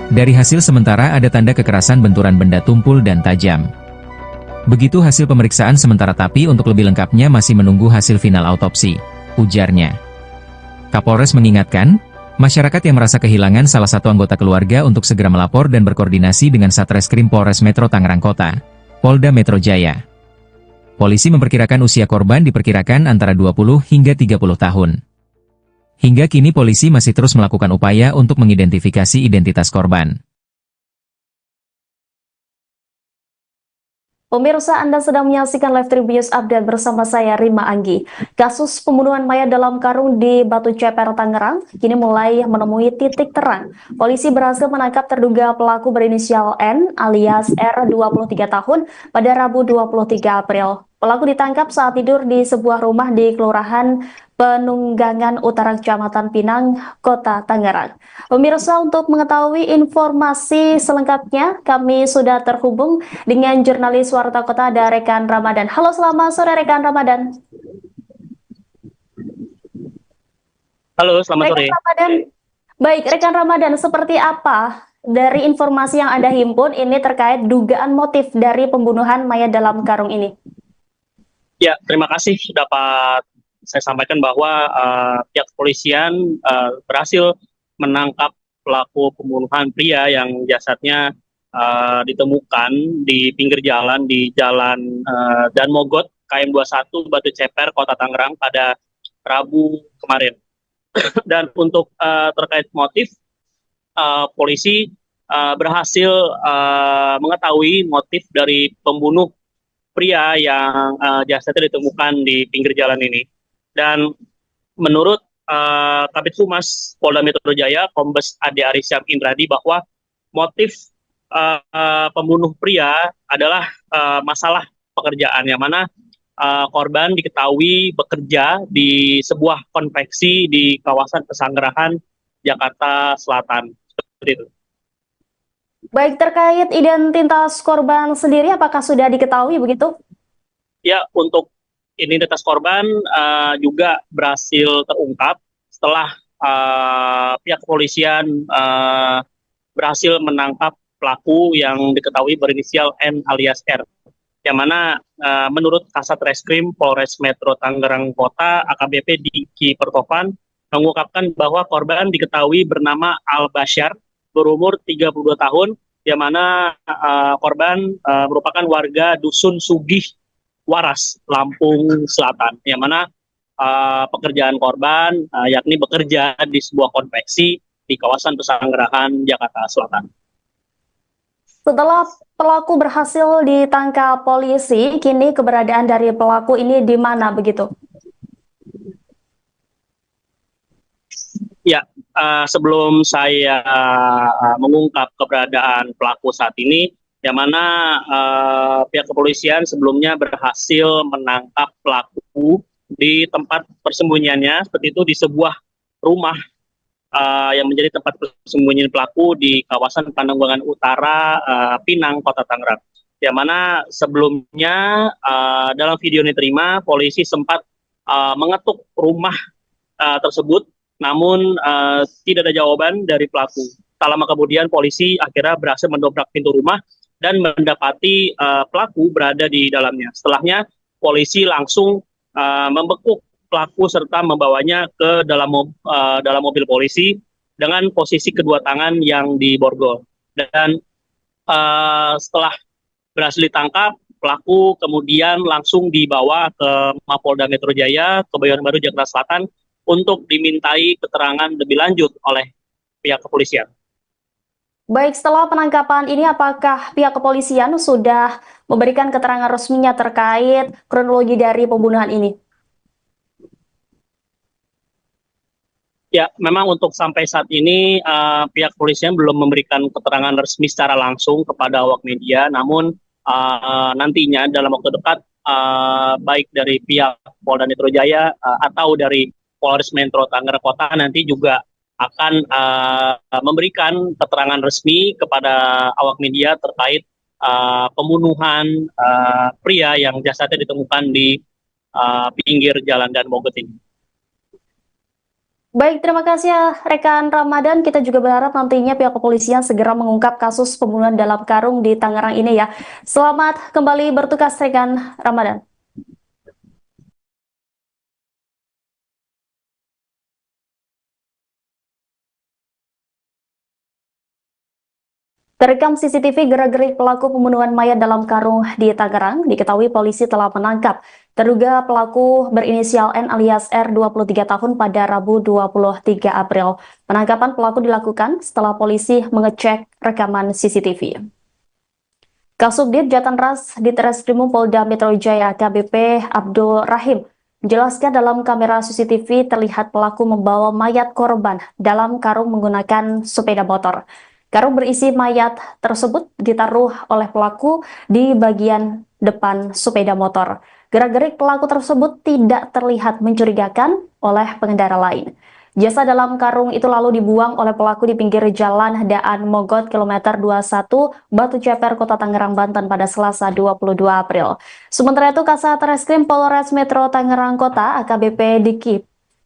Dari hasil sementara ada tanda kekerasan benturan benda tumpul dan tajam. Begitu hasil pemeriksaan sementara tapi untuk lebih lengkapnya masih menunggu hasil final autopsi, ujarnya. Kapolres mengingatkan, masyarakat yang merasa kehilangan salah satu anggota keluarga untuk segera melapor dan berkoordinasi dengan Satreskrim Polres Metro Tangerang Kota, Polda Metro Jaya. Polisi memperkirakan usia korban diperkirakan antara 20 hingga 30 tahun. Hingga kini polisi masih terus melakukan upaya untuk mengidentifikasi identitas korban. Pemirsa, Anda sedang menyaksikan Live Tribun Update bersama saya Rima Anggi. Kasus pembunuhan mayat dalam karung di Batu Ceper, Tangerang, kini mulai menemui titik terang. Polisi berhasil menangkap terduga pelaku berinisial N alias R 23 tahun pada Rabu 23 April. Pelaku ditangkap saat tidur di sebuah rumah di Kelurahan Penunggangan Utara Kecamatan Pinang, Kota Tangerang. Pemirsa, untuk mengetahui informasi selengkapnya, kami sudah terhubung dengan jurnalis Warta Kota ada Rekan Ramadan. Halo, selamat sore Rekan Ramadan. Halo, selamat sore. Rekan Ramadan. Baik, Rekan Ramadan, seperti apa dari informasi yang Anda himpun ini terkait dugaan motif dari pembunuhan mayat dalam karung ini? Ya, terima kasih dapat saya sampaikan bahwa pihak kepolisian berhasil menangkap pelaku pembunuhan pria yang jasadnya ditemukan di pinggir jalan di Jalan Dan Mogot, KM 21, Batu Ceper, Kota Tangerang pada Rabu kemarin. Dan untuk terkait motif, polisi berhasil mengetahui motif dari pembunuh pria yang jasadnya ditemukan di pinggir jalan ini. Dan menurut Kabid Humas Polda Metro Jaya, Kombes Ade Arisham Indradi, bahwa motif pembunuh pria adalah masalah pekerjaan, yang mana korban diketahui bekerja di sebuah konveksi di kawasan Pesanggerahan, Jakarta Selatan. Seperti itu. Baik, terkait identitas korban sendiri, apakah sudah diketahui begitu? Ya, untuk identitas korban juga berhasil terungkap setelah pihak kepolisian berhasil menangkap pelaku yang diketahui berinisial N alias R. Yang mana menurut Kasat Reskrim Polres Metro Tangerang Kota, AKBP Diki Pertovan, mengungkapkan bahwa korban diketahui bernama Al Bashar, berumur 32 tahun, yang mana korban merupakan warga Dusun Sugih Waras, Lampung Selatan, yang mana pekerjaan korban yakni bekerja di sebuah konveksi di kawasan Pesanggerahan, Jakarta Selatan. Setelah pelaku berhasil ditangkap polisi, kini keberadaan dari pelaku ini di mana begitu? Ya, sebelum saya mengungkap keberadaan pelaku saat ini, yang mana pihak kepolisian sebelumnya berhasil menangkap pelaku di tempat persembunyiannya, seperti itu di sebuah rumah yang menjadi tempat persembunyian pelaku di kawasan Pananggulangan Utara, Pinang, Kota Tangerang. Yang mana sebelumnya dalam video yang diterima, polisi sempat mengetuk rumah tersebut, namun tidak ada jawaban dari pelaku. Tak lama kemudian polisi akhirnya berhasil mendobrak pintu rumah dan mendapati pelaku berada di dalamnya. Setelahnya polisi langsung membekuk pelaku serta membawanya ke dalam mobil polisi dengan posisi kedua tangan yang diborgol. Dan setelah berhasil ditangkap, pelaku kemudian langsung dibawa ke Mapolda Metro Jaya, Kebayoran Baru, Jakarta Selatan untuk dimintai keterangan lebih lanjut oleh pihak kepolisian. Baik, setelah penangkapan ini apakah pihak kepolisian sudah memberikan keterangan resminya terkait kronologi dari pembunuhan ini? Ya, memang untuk sampai saat ini pihak kepolisian belum memberikan keterangan resmi secara langsung kepada awak media, namun nantinya dalam waktu dekat baik dari pihak Polda Metro Jaya atau dari Polres Metro Tangerang Kota nanti juga akan memberikan keterangan resmi kepada awak media terkait pembunuhan pria yang jasadnya ditemukan di pinggir jalan Dan Mogot ini. Baik, terima kasih ya rekan Ramadan. Kita juga berharap nantinya pihak kepolisian segera mengungkap kasus pembunuhan dalam karung di Tangerang ini ya. Selamat kembali bertugas rekan Ramadan. Terekam CCTV gerak-gerik pelaku pembunuhan mayat dalam karung di Tangerang, diketahui polisi telah menangkap terduga pelaku berinisial N alias R 23 tahun pada Rabu 23 April. Penangkapan pelaku dilakukan setelah polisi mengecek rekaman CCTV. Kasubdit Jatanras di Treskrimum Polda Metro Jaya AKBP Abdul Rahim menjelaskan dalam kamera CCTV terlihat pelaku membawa mayat korban dalam karung menggunakan sepeda motor. Karung berisi mayat tersebut ditaruh oleh pelaku di bagian depan sepeda motor. Gerak-gerik pelaku tersebut tidak terlihat mencurigakan oleh pengendara lain. Jasad dalam karung itu lalu dibuang oleh pelaku di pinggir jalan Daan Mogot kilometer 21 Batu Ceper, Kota Tangerang, Banten pada Selasa 22 April. Sementara itu Kasat Reskrim Polres Metro Tangerang Kota AKBP Diki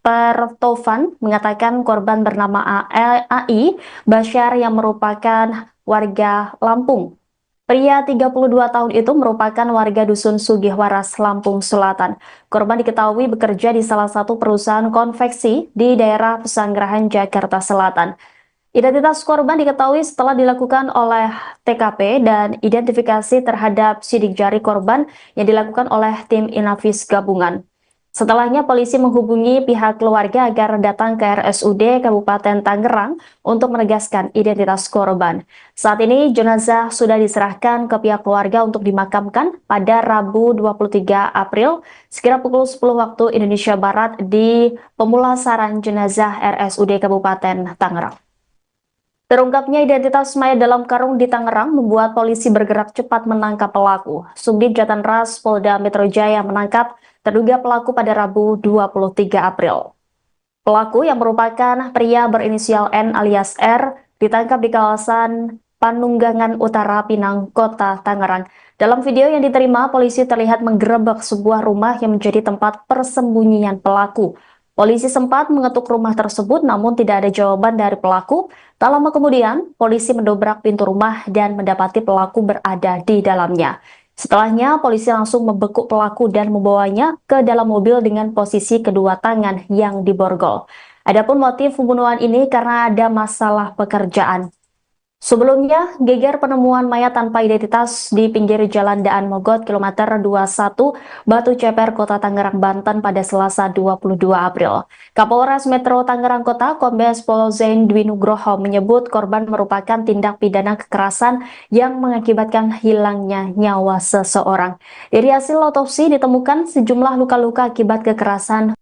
Pertovan mengatakan korban bernama AI Basyar yang merupakan warga Lampung. Pria 32 tahun itu merupakan warga Dusun Sugihwaras, Lampung Selatan. Korban diketahui bekerja di salah satu perusahaan konveksi di daerah Pesanggerahan, Jakarta Selatan. Identitas korban diketahui setelah dilakukan oleh TKP dan identifikasi terhadap sidik jari korban yang dilakukan oleh tim Inavis gabungan. Setelahnya polisi menghubungi pihak keluarga agar datang ke RSUD Kabupaten Tangerang untuk menegaskan identitas korban. Saat ini jenazah sudah diserahkan ke pihak keluarga untuk dimakamkan pada Rabu 23 April sekira pukul 10 waktu Indonesia Barat di pemulasaran jenazah RSUD Kabupaten Tangerang. Terungkapnya identitas mayat dalam karung di Tangerang membuat polisi bergerak cepat menangkap pelaku. Subdit Jatanras Polda Metro Jaya menangkap terduga pelaku pada Rabu 23 April. Pelaku yang merupakan pria berinisial N alias R ditangkap di kawasan Panunggangan Utara, Pinang, Kota Tangerang. Dalam video yang diterima, polisi terlihat menggerebek sebuah rumah yang menjadi tempat persembunyian pelaku. Polisi sempat mengetuk rumah tersebut namun tidak ada jawaban dari pelaku. Tak lama kemudian, polisi mendobrak pintu rumah dan mendapati pelaku berada di dalamnya. Setelahnya, polisi langsung membekuk pelaku dan membawanya ke dalam mobil dengan posisi kedua tangan yang diborgol. Adapun motif pembunuhan ini karena ada masalah pekerjaan. Sebelumnya, geger penemuan mayat tanpa identitas di pinggir jalan Daan Mogot kilometer 21 Batu Ceper, Kota Tangerang, Banten pada Selasa 22 April. Kapolres Metro Tangerang Kota Kombes Pol Zain Dwi Nugroho menyebut korban merupakan tindak pidana kekerasan yang mengakibatkan hilangnya nyawa seseorang. Dari hasil otopsi ditemukan sejumlah luka-luka akibat kekerasan.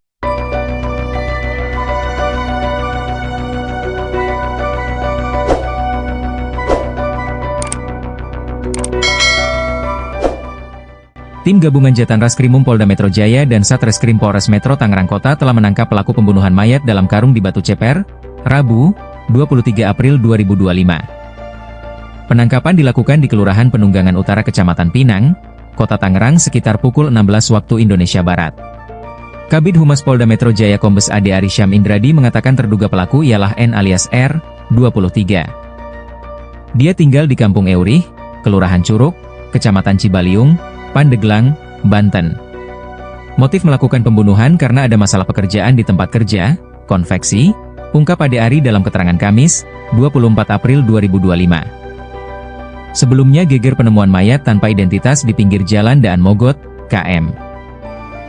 Tim Gabungan Jatan Raskrimum Polda Metro Jaya dan Satreskrim Polres Metro Tangerang Kota telah menangkap pelaku pembunuhan mayat dalam karung di Batu Ceper, Rabu, 23 April 2025. Penangkapan dilakukan di Kelurahan Penunggangan Utara Kecamatan Pinang, Kota Tangerang sekitar pukul 16 waktu Indonesia Barat. Kabid Humas Polda Metro Jaya Kombes Ade Arysyam Indradi mengatakan terduga pelaku ialah N alias R, 23. Dia tinggal di Kampung Eurih, Kelurahan Curug, Kecamatan Cibaliung, Pandeglang, Banten. Motif melakukan pembunuhan karena ada masalah pekerjaan di tempat kerja, konveksi, ungkap Ade Ari dalam keterangan Kamis, 24 April 2025. Sebelumnya geger penemuan mayat tanpa identitas di pinggir jalan Daan Mogot, KM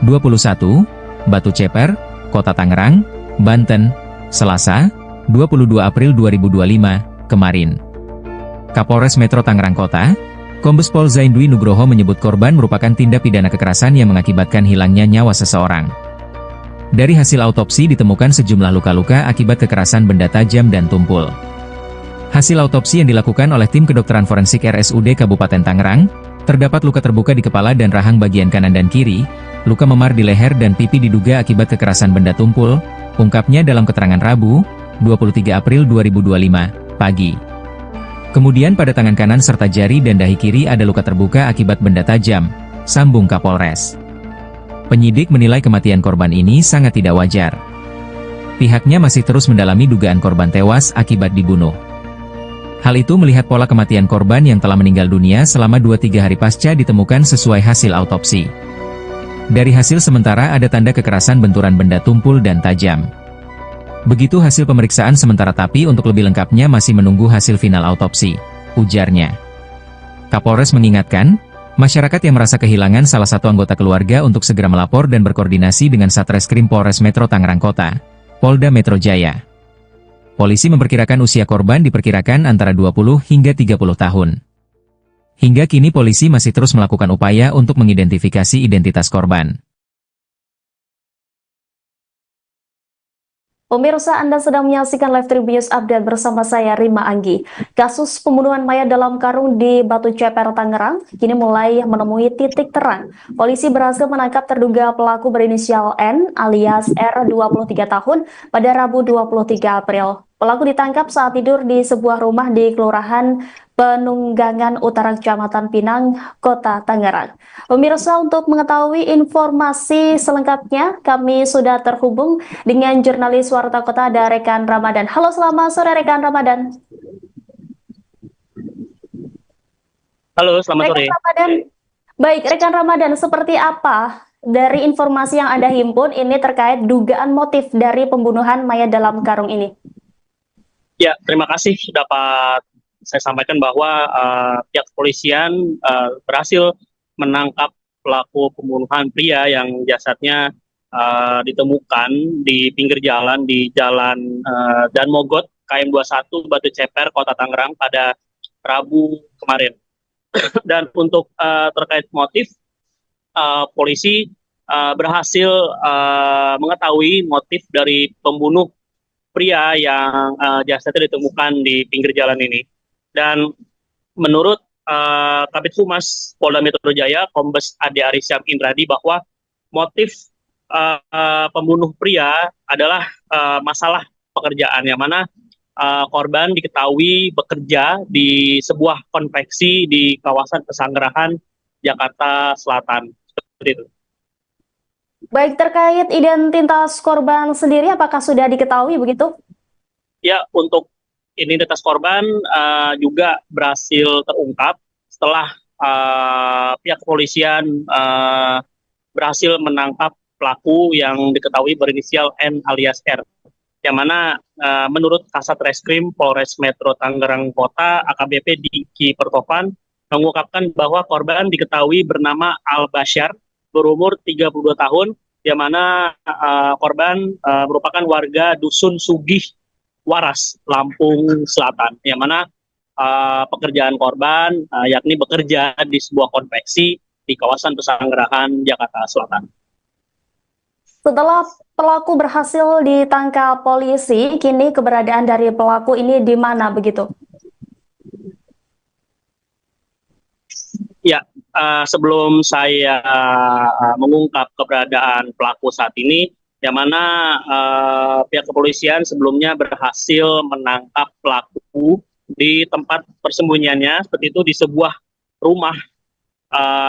21, Batu Ceper, Kota Tangerang, Banten, Selasa, 22 April 2025, kemarin. Kapolres Metro Tangerang Kota, Kombes Pol Zaindwi Nugroho menyebut korban merupakan tindak pidana kekerasan yang mengakibatkan hilangnya nyawa seseorang. Dari hasil autopsi ditemukan sejumlah luka-luka akibat kekerasan benda tajam dan tumpul. Hasil autopsi yang dilakukan oleh tim kedokteran forensik RSUD Kabupaten Tangerang, terdapat luka terbuka di kepala dan rahang bagian kanan dan kiri, luka memar di leher dan pipi diduga akibat kekerasan benda tumpul, ungkapnya dalam keterangan Rabu, 23 April 2025, pagi. Kemudian pada tangan kanan serta jari dan dahi kiri ada luka terbuka akibat benda tajam, sambung Kapolres. Penyidik menilai kematian korban ini sangat tidak wajar. Pihaknya masih terus mendalami dugaan korban tewas akibat dibunuh. Hal itu melihat pola kematian korban yang telah meninggal dunia selama 2-3 hari pasca ditemukan sesuai hasil autopsi. Dari hasil sementara ada tanda kekerasan benturan benda tumpul dan tajam. Begitu hasil pemeriksaan sementara tapi untuk lebih lengkapnya masih menunggu hasil final autopsi, ujarnya. Kapolres mengingatkan, masyarakat yang merasa kehilangan salah satu anggota keluarga untuk segera melapor dan berkoordinasi dengan Satreskrim Polres Metro Tangerang Kota, Polda Metro Jaya. Polisi memperkirakan usia korban diperkirakan antara 20 hingga 30 tahun. Hingga kini polisi masih terus melakukan upaya untuk mengidentifikasi identitas korban. Pemirsa, Anda sedang menyaksikan Live Tribun Update bersama saya, Rima Anggi. Kasus pembunuhan mayat dalam karung di Batu Ceper, Tangerang, kini mulai menemui titik terang. Polisi berhasil menangkap terduga pelaku berinisial N alias R, 23 tahun, pada Rabu 23 April. Pelaku ditangkap saat tidur di sebuah rumah di Kelurahan Penunggangan Utara Kecamatan Pinang, Kota Tangerang. Pemirsa, untuk mengetahui informasi selengkapnya, kami sudah terhubung dengan jurnalis Warta Kota ada Rekan Ramadan. Halo, selamat sore Rekan Ramadan. Halo, selamat sore. Rekan Ramadan. Baik, Rekan Ramadan, seperti apa dari informasi yang Anda himpun ini terkait dugaan motif dari pembunuhan mayat dalam karung ini? Ya, terima kasih dapat saya sampaikan bahwa pihak kepolisian berhasil menangkap pelaku pembunuhan pria yang jasadnya ditemukan di pinggir jalan di Jalan Daan Mogot, KM 21, Batu Ceper, Kota Tangerang pada Rabu kemarin. Dan untuk terkait motif, polisi berhasil mengetahui motif dari pembunuh pria yang jasadnya ditemukan di pinggir jalan ini. Dan menurut Kabid Humas Polda Metro Jaya, Kombes Ade Arysyam Indradi, bahwa motif pembunuh pria adalah masalah pekerjaan, yang mana korban diketahui bekerja di sebuah konveksi di kawasan Pesanggerahan, Jakarta Selatan. Seperti itu. Baik, terkait identitas korban sendiri, apakah sudah diketahui begitu? Ya, untuk identitas korban juga berhasil terungkap setelah pihak kepolisian berhasil menangkap pelaku yang diketahui berinisial N alias R. Yang mana menurut Kasat Reskrim Polres Metro Tangerang Kota, AKBP Diki Pertovan, mengungkapkan bahwa korban diketahui bernama Al Basyar, berumur 32 tahun, yang mana korban merupakan warga Dusun Sugih Waras, Lampung Selatan, yang mana pekerjaan korban yakni bekerja di sebuah konveksi di kawasan Pesanggerahan, Jakarta Selatan. Setelah pelaku berhasil ditangkap polisi, kini keberadaan dari pelaku ini di mana begitu? Ya, sebelum saya mengungkap keberadaan pelaku saat ini, yang mana pihak kepolisian sebelumnya berhasil menangkap pelaku di tempat persembunyiannya, seperti itu di sebuah rumah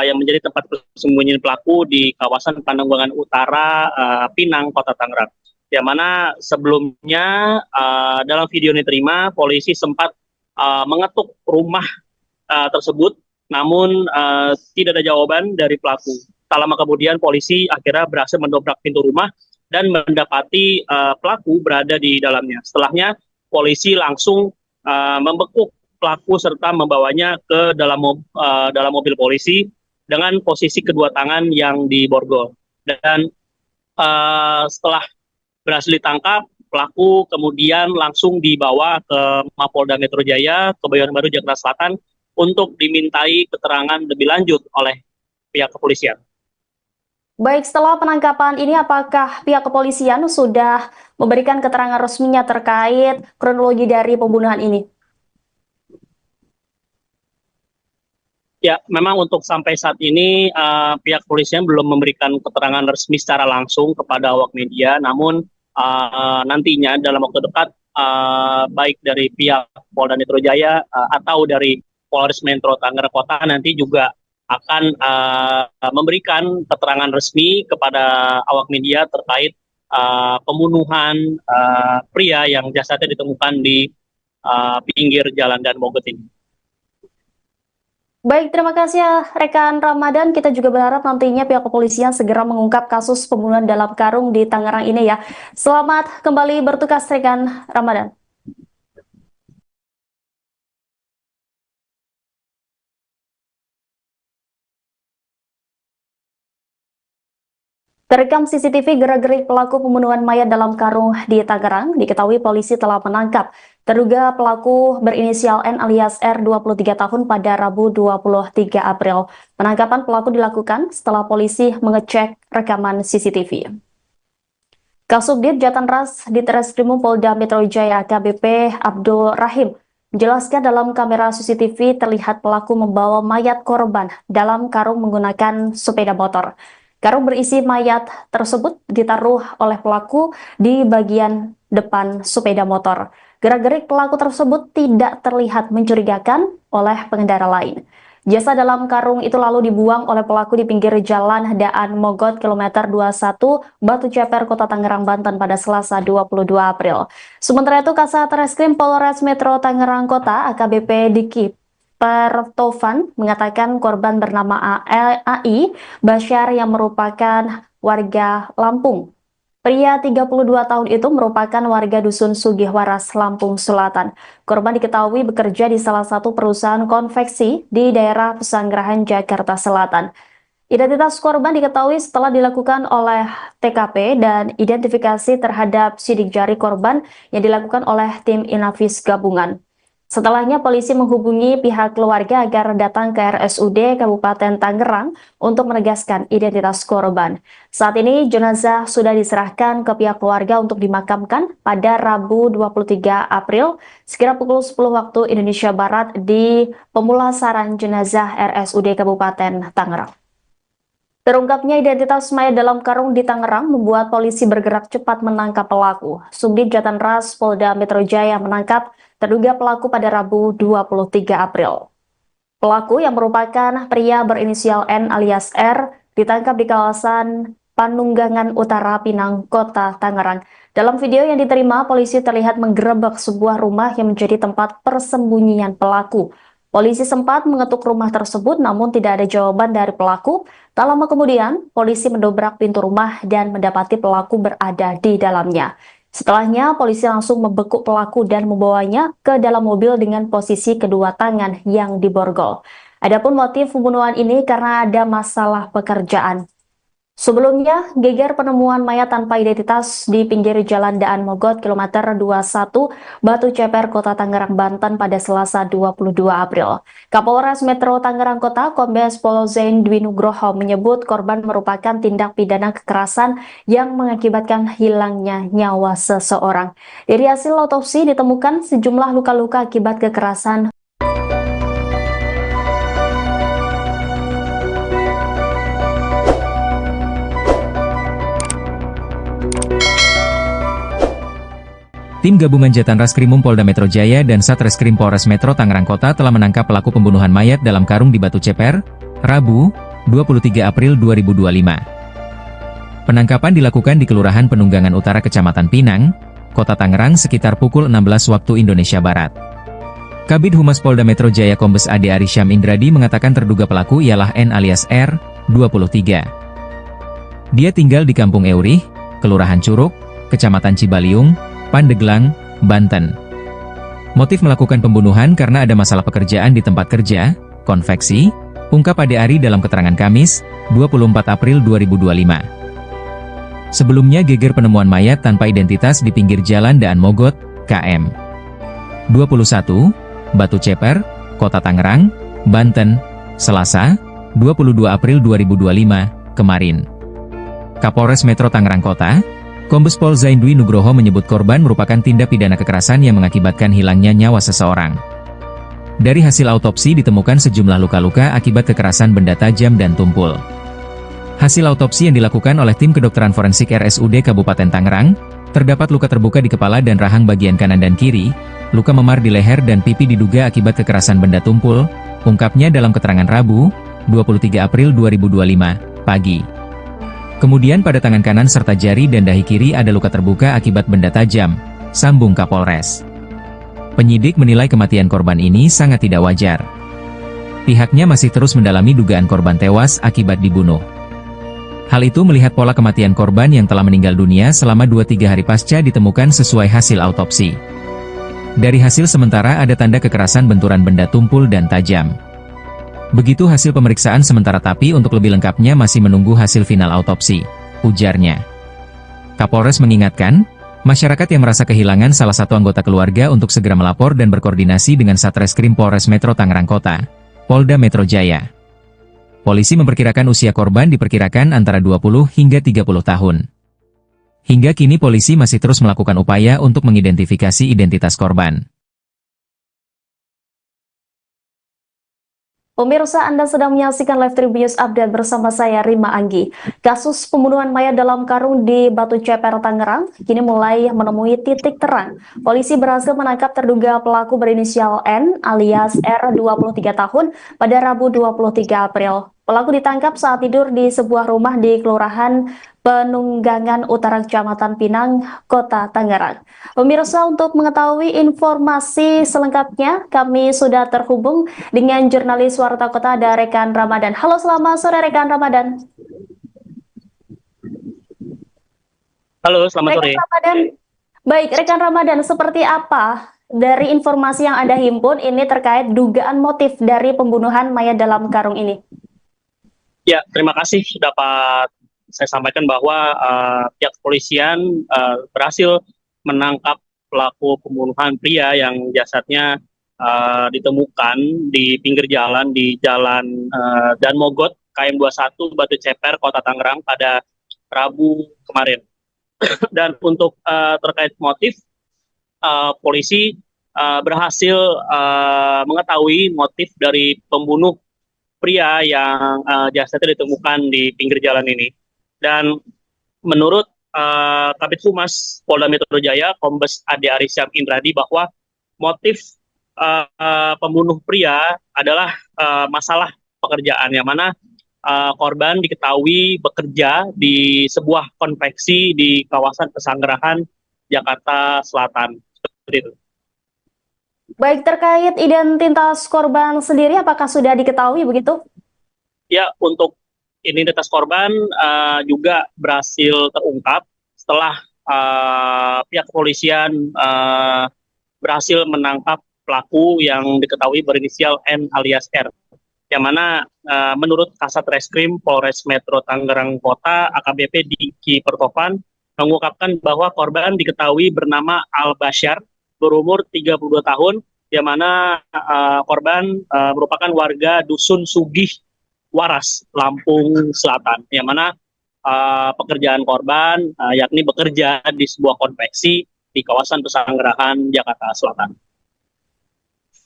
yang menjadi tempat persembunyian pelaku di kawasan Pananggulangan Utara, Pinang, Kota Tangerang. Yang mana sebelumnya dalam video yang diterima, polisi sempat mengetuk rumah tersebut, namun tidak ada jawaban dari pelaku. Tak lama kemudian polisi akhirnya berhasil mendobrak pintu rumah dan mendapati pelaku berada di dalamnya. Setelahnya polisi langsung membekuk pelaku serta membawanya ke dalam mobil polisi dengan posisi kedua tangan yang diborgol. Dan setelah berhasil ditangkap, pelaku kemudian langsung dibawa ke Mapolda Metro Jaya, Kebayoran Baru, Jakarta Selatan untuk dimintai keterangan lebih lanjut oleh pihak kepolisian. Baik, setelah penangkapan ini apakah pihak kepolisian sudah memberikan keterangan resminya terkait kronologi dari pembunuhan ini? Ya, memang untuk sampai saat ini pihak kepolisian belum memberikan keterangan resmi secara langsung kepada awak media, namun nantinya dalam waktu dekat baik dari pihak Polda Metro Jaya atau dari Polres Metro Tangerang Kota nanti juga akan memberikan keterangan resmi kepada awak media terkait pembunuhan pria yang jasadnya ditemukan di pinggir jalan Dan Mogot ini. Baik, terima kasih ya rekan Ramadan. Kita juga berharap nantinya pihak kepolisian segera mengungkap kasus pembunuhan dalam karung di Tangerang ini ya. Selamat kembali bertugas rekan Ramadan. Terekam CCTV gerak-gerik pelaku pembunuhan mayat dalam karung di Tangerang, diketahui polisi telah menangkap terduga pelaku berinisial N alias R 23 tahun pada Rabu 23 April. Penangkapan pelaku dilakukan setelah polisi mengecek rekaman CCTV. Kasubdit Jatanras Ditreskrimum Polda Metro Jaya AKBP Abdul Rahim menjelaskan dalam kamera CCTV terlihat pelaku membawa mayat korban dalam karung menggunakan sepeda motor. Karung berisi mayat tersebut ditaruh oleh pelaku di bagian depan sepeda motor. Gerak-gerik pelaku tersebut tidak terlihat mencurigakan oleh pengendara lain. Jasad dalam karung itu lalu dibuang oleh pelaku di pinggir jalan Daan Mogot kilometer 21 Batu Ceper, Kota Tangerang, Banten pada Selasa 22 April. Sementara itu Kasat Reskrim Polres Metro Tangerang Kota AKBP Diki Pertovan mengatakan korban bernama AI Basyar yang merupakan warga Lampung. Pria 32 tahun itu merupakan warga Dusun Sugihwaras, Lampung Selatan. Korban diketahui bekerja di salah satu perusahaan konveksi di daerah Pesanggerahan, Jakarta Selatan. Identitas korban diketahui setelah dilakukan oleh TKP dan identifikasi terhadap sidik jari korban yang dilakukan oleh tim Inavis gabungan. Setelahnya polisi menghubungi pihak keluarga agar datang ke RSUD Kabupaten Tangerang untuk menegaskan identitas korban. Saat ini jenazah sudah diserahkan ke pihak keluarga untuk dimakamkan pada Rabu 23 April sekira pukul 10 waktu Indonesia Barat di pemulasaran jenazah RSUD Kabupaten Tangerang. Terungkapnya identitas mayat dalam karung di Tangerang membuat polisi bergerak cepat menangkap pelaku. Subdit Jatanras Polda Metro Jaya menangkap terduga pelaku pada Rabu 23 April. Pelaku yang merupakan pria berinisial N alias R ditangkap di kawasan Panunggangan Utara, Pinang, Kota Tangerang. Dalam video yang diterima, polisi terlihat menggerebek sebuah rumah yang menjadi tempat persembunyian pelaku. Polisi sempat mengetuk rumah tersebut namun tidak ada jawaban dari pelaku. Tak lama kemudian, polisi mendobrak pintu rumah dan mendapati pelaku berada di dalamnya. Setelahnya, polisi langsung membekuk pelaku dan membawanya ke dalam mobil dengan posisi kedua tangan yang diborgol. Adapun motif pembunuhan ini karena ada masalah pekerjaan. Sebelumnya, geger penemuan mayat tanpa identitas di pinggir jalan Daan Mogot kilometer 21 Batu Ceper, Kota Tangerang, Banten pada Selasa 22 April. Kapolres Metro Tangerang Kota, Kombes Pol Zain Dwi Nugroho menyebut korban merupakan tindak pidana kekerasan yang mengakibatkan hilangnya nyawa seseorang. Dari hasil otopsi ditemukan sejumlah luka-luka akibat kekerasan. Tim gabungan Jatan Raskrimum Polda Metro Jaya dan Satreskrim Polres Metro Tangerang Kota telah menangkap pelaku pembunuhan mayat dalam karung di Batu Ceper, Rabu, 23 April 2025. Penangkapan dilakukan di Kelurahan Penunggangan Utara Kecamatan Pinang, Kota Tangerang sekitar pukul 16 waktu Indonesia Barat. Kabid Humas Polda Metro Jaya Kombes Ade Arisyam Indradi mengatakan terduga pelaku ialah N alias R, 23. Dia tinggal di Kampung Eurih, Kelurahan Curug, Kecamatan Cibaliung, Pandeglang, Banten. Motif melakukan pembunuhan karena ada masalah pekerjaan di tempat kerja, konveksi, ungkap Ade Ari dalam keterangan Kamis, 24 April 2025. Sebelumnya geger penemuan mayat tanpa identitas di pinggir jalan Daan Mogot, KM 21, Batu Ceper, Kota Tangerang, Banten, Selasa, 22 April 2025, kemarin. Kapolres Metro Tangerang Kota, Kombes Pol Zaindwi Nugroho menyebut korban merupakan tindak pidana kekerasan yang mengakibatkan hilangnya nyawa seseorang. Dari hasil autopsi ditemukan sejumlah luka-luka akibat kekerasan benda tajam dan tumpul. Hasil autopsi yang dilakukan oleh tim kedokteran forensik RSUD Kabupaten Tangerang, terdapat luka terbuka di kepala dan rahang bagian kanan dan kiri, luka memar di leher dan pipi diduga akibat kekerasan benda tumpul, ungkapnya dalam keterangan Rabu, 23 April 2025, pagi. Kemudian pada tangan kanan serta jari dan dahi kiri ada luka terbuka akibat benda tajam, sambung Kapolres. Penyidik menilai kematian korban ini sangat tidak wajar. Pihaknya masih terus mendalami dugaan korban tewas akibat dibunuh. Hal itu melihat pola kematian korban yang telah meninggal dunia selama 2-3 hari pasca ditemukan sesuai hasil autopsi. Dari hasil sementara ada tanda kekerasan benturan benda tumpul dan tajam. Begitu hasil pemeriksaan sementara tapi untuk lebih lengkapnya masih menunggu hasil final autopsi, ujarnya. Kapolres mengingatkan, masyarakat yang merasa kehilangan salah satu anggota keluarga untuk segera melapor dan berkoordinasi dengan Satreskrim Polres Metro Tangerang Kota, Polda Metro Jaya. Polisi memperkirakan usia korban diperkirakan antara 20 hingga 30 tahun. Hingga kini polisi masih terus melakukan upaya untuk mengidentifikasi identitas korban. Pemirsa, Anda sedang menyaksikan Live Tribun Update bersama saya, Rima Anggi. Kasus pembunuhan mayat dalam karung di Batu Ceper, Tangerang, kini mulai menemui titik terang. Polisi berhasil menangkap terduga pelaku berinisial N alias R, 23 tahun, pada Rabu 23 April. Pelaku ditangkap saat tidur di sebuah rumah di Kelurahan Penunggangan Utara Kecamatan Pinang, Kota Tangerang. Pemirsa, untuk mengetahui informasi selengkapnya, kami sudah terhubung dengan jurnalis Warta Kota ada rekan Ramadan. Halo, selamat sore rekan Ramadan. Halo, selamat sore. Ramadan. Baik, rekan Ramadan, seperti apa dari informasi yang Anda himpun ini terkait dugaan motif dari pembunuhan mayat dalam karung ini? Ya, terima kasih dapat saya sampaikan bahwa pihak kepolisian berhasil menangkap pelaku pembunuhan pria yang jasadnya ditemukan di pinggir jalan di Jalan Dan Mogot, KM 21, Batu Ceper, Kota Tangerang pada Rabu kemarin. Dan untuk terkait motif, polisi berhasil mengetahui motif dari pembunuh pria yang jasadnya ditemukan di pinggir jalan ini. Dan menurut Kabid Humas Polda Metro Jaya, Kombes Ade Arisyam Indradi, bahwa motif pembunuh pria adalah masalah pekerjaan, yang mana korban diketahui bekerja di sebuah konveksi di kawasan Pesanggerahan, Jakarta Selatan. Seperti itu. Baik, terkait identitas korban sendiri, apakah sudah diketahui begitu? Ya, untuk identitas korban juga berhasil terungkap setelah pihak kepolisian berhasil menangkap pelaku yang diketahui berinisial N alias R. Yang mana menurut Kasat Reskrim Polres Metro Tangerang Kota, AKBP Diki Pertopan, mengungkapkan bahwa korban diketahui bernama Al Basyar, berumur 32 tahun, yang mana korban merupakan warga Dusun Sugih Waras, Lampung Selatan, yang mana pekerjaan korban yakni bekerja di sebuah konveksi di kawasan Pesanggerahan, Jakarta Selatan.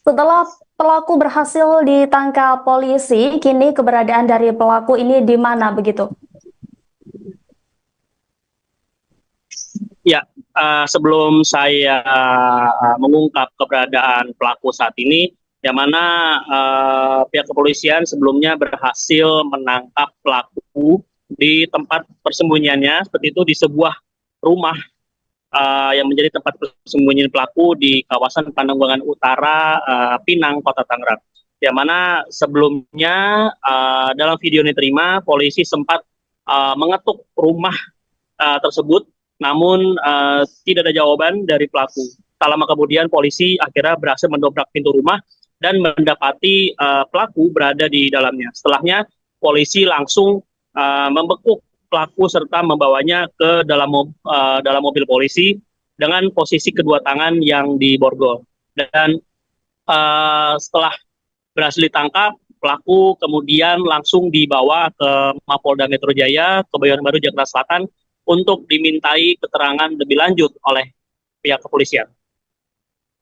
Setelah pelaku berhasil ditangkap polisi, kini keberadaan dari pelaku ini di mana begitu? Ya, sebelum saya mengungkap keberadaan pelaku saat ini, yang mana pihak kepolisian sebelumnya berhasil menangkap pelaku di tempat persembunyiannya, seperti itu di sebuah rumah yang menjadi tempat persembunyian pelaku di kawasan Pananggulangan Utara, Pinang, Kota Tangerang. Yang mana sebelumnya dalam video yang diterima, polisi sempat mengetuk rumah tersebut, namun tidak ada jawaban dari pelaku. Tak lama kemudian polisi akhirnya berhasil mendobrak pintu rumah dan mendapati pelaku berada di dalamnya. Setelahnya polisi langsung membekuk pelaku serta membawanya ke dalam mobil polisi dengan posisi kedua tangan yang diborgol. Dan setelah berhasil ditangkap, pelaku kemudian langsung dibawa ke Mapolda Metro Jaya, Kebayoran Baru, Jakarta Selatan untuk dimintai keterangan lebih lanjut oleh pihak kepolisian.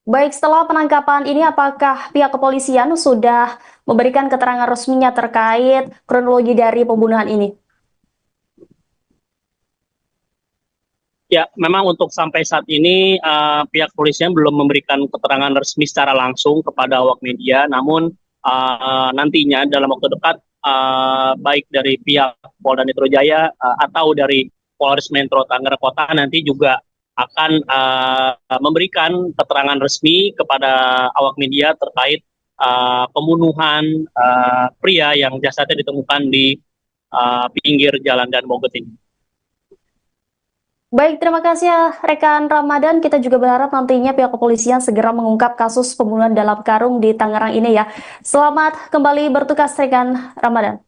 Baik, setelah penangkapan ini apakah pihak kepolisian sudah memberikan keterangan resminya terkait kronologi dari pembunuhan ini? Ya, memang untuk sampai saat ini pihak kepolisian belum memberikan keterangan resmi secara langsung kepada awak media, namun nantinya dalam waktu dekat baik dari pihak Polda Metro Jaya atau dari Polres Metro Tangerang Kota nanti juga akan memberikan keterangan resmi kepada awak media terkait pembunuhan pria yang jasadnya ditemukan di pinggir jalan Dan Mogot ini. Baik, terima kasih ya rekan Ramadan. Kita juga berharap nantinya pihak kepolisian segera mengungkap kasus pembunuhan dalam karung di Tangerang ini ya. Selamat kembali bertugas rekan Ramadan.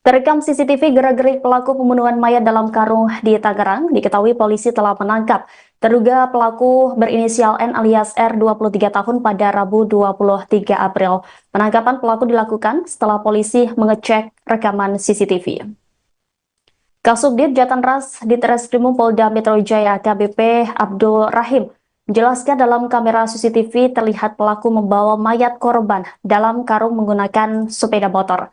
Terekam CCTV gerak-gerik pelaku pembunuhan mayat dalam karung di Tangerang, diketahui polisi telah menangkap terduga pelaku berinisial N alias R 23 tahun pada Rabu 23 April. Penangkapan pelaku dilakukan setelah polisi mengecek rekaman CCTV. Kasubdit Jatanras Ditreskrimum Polda Metro Jaya AKBP Abdul Rahim menjelaskan dalam kamera CCTV terlihat pelaku membawa mayat korban dalam karung menggunakan sepeda motor.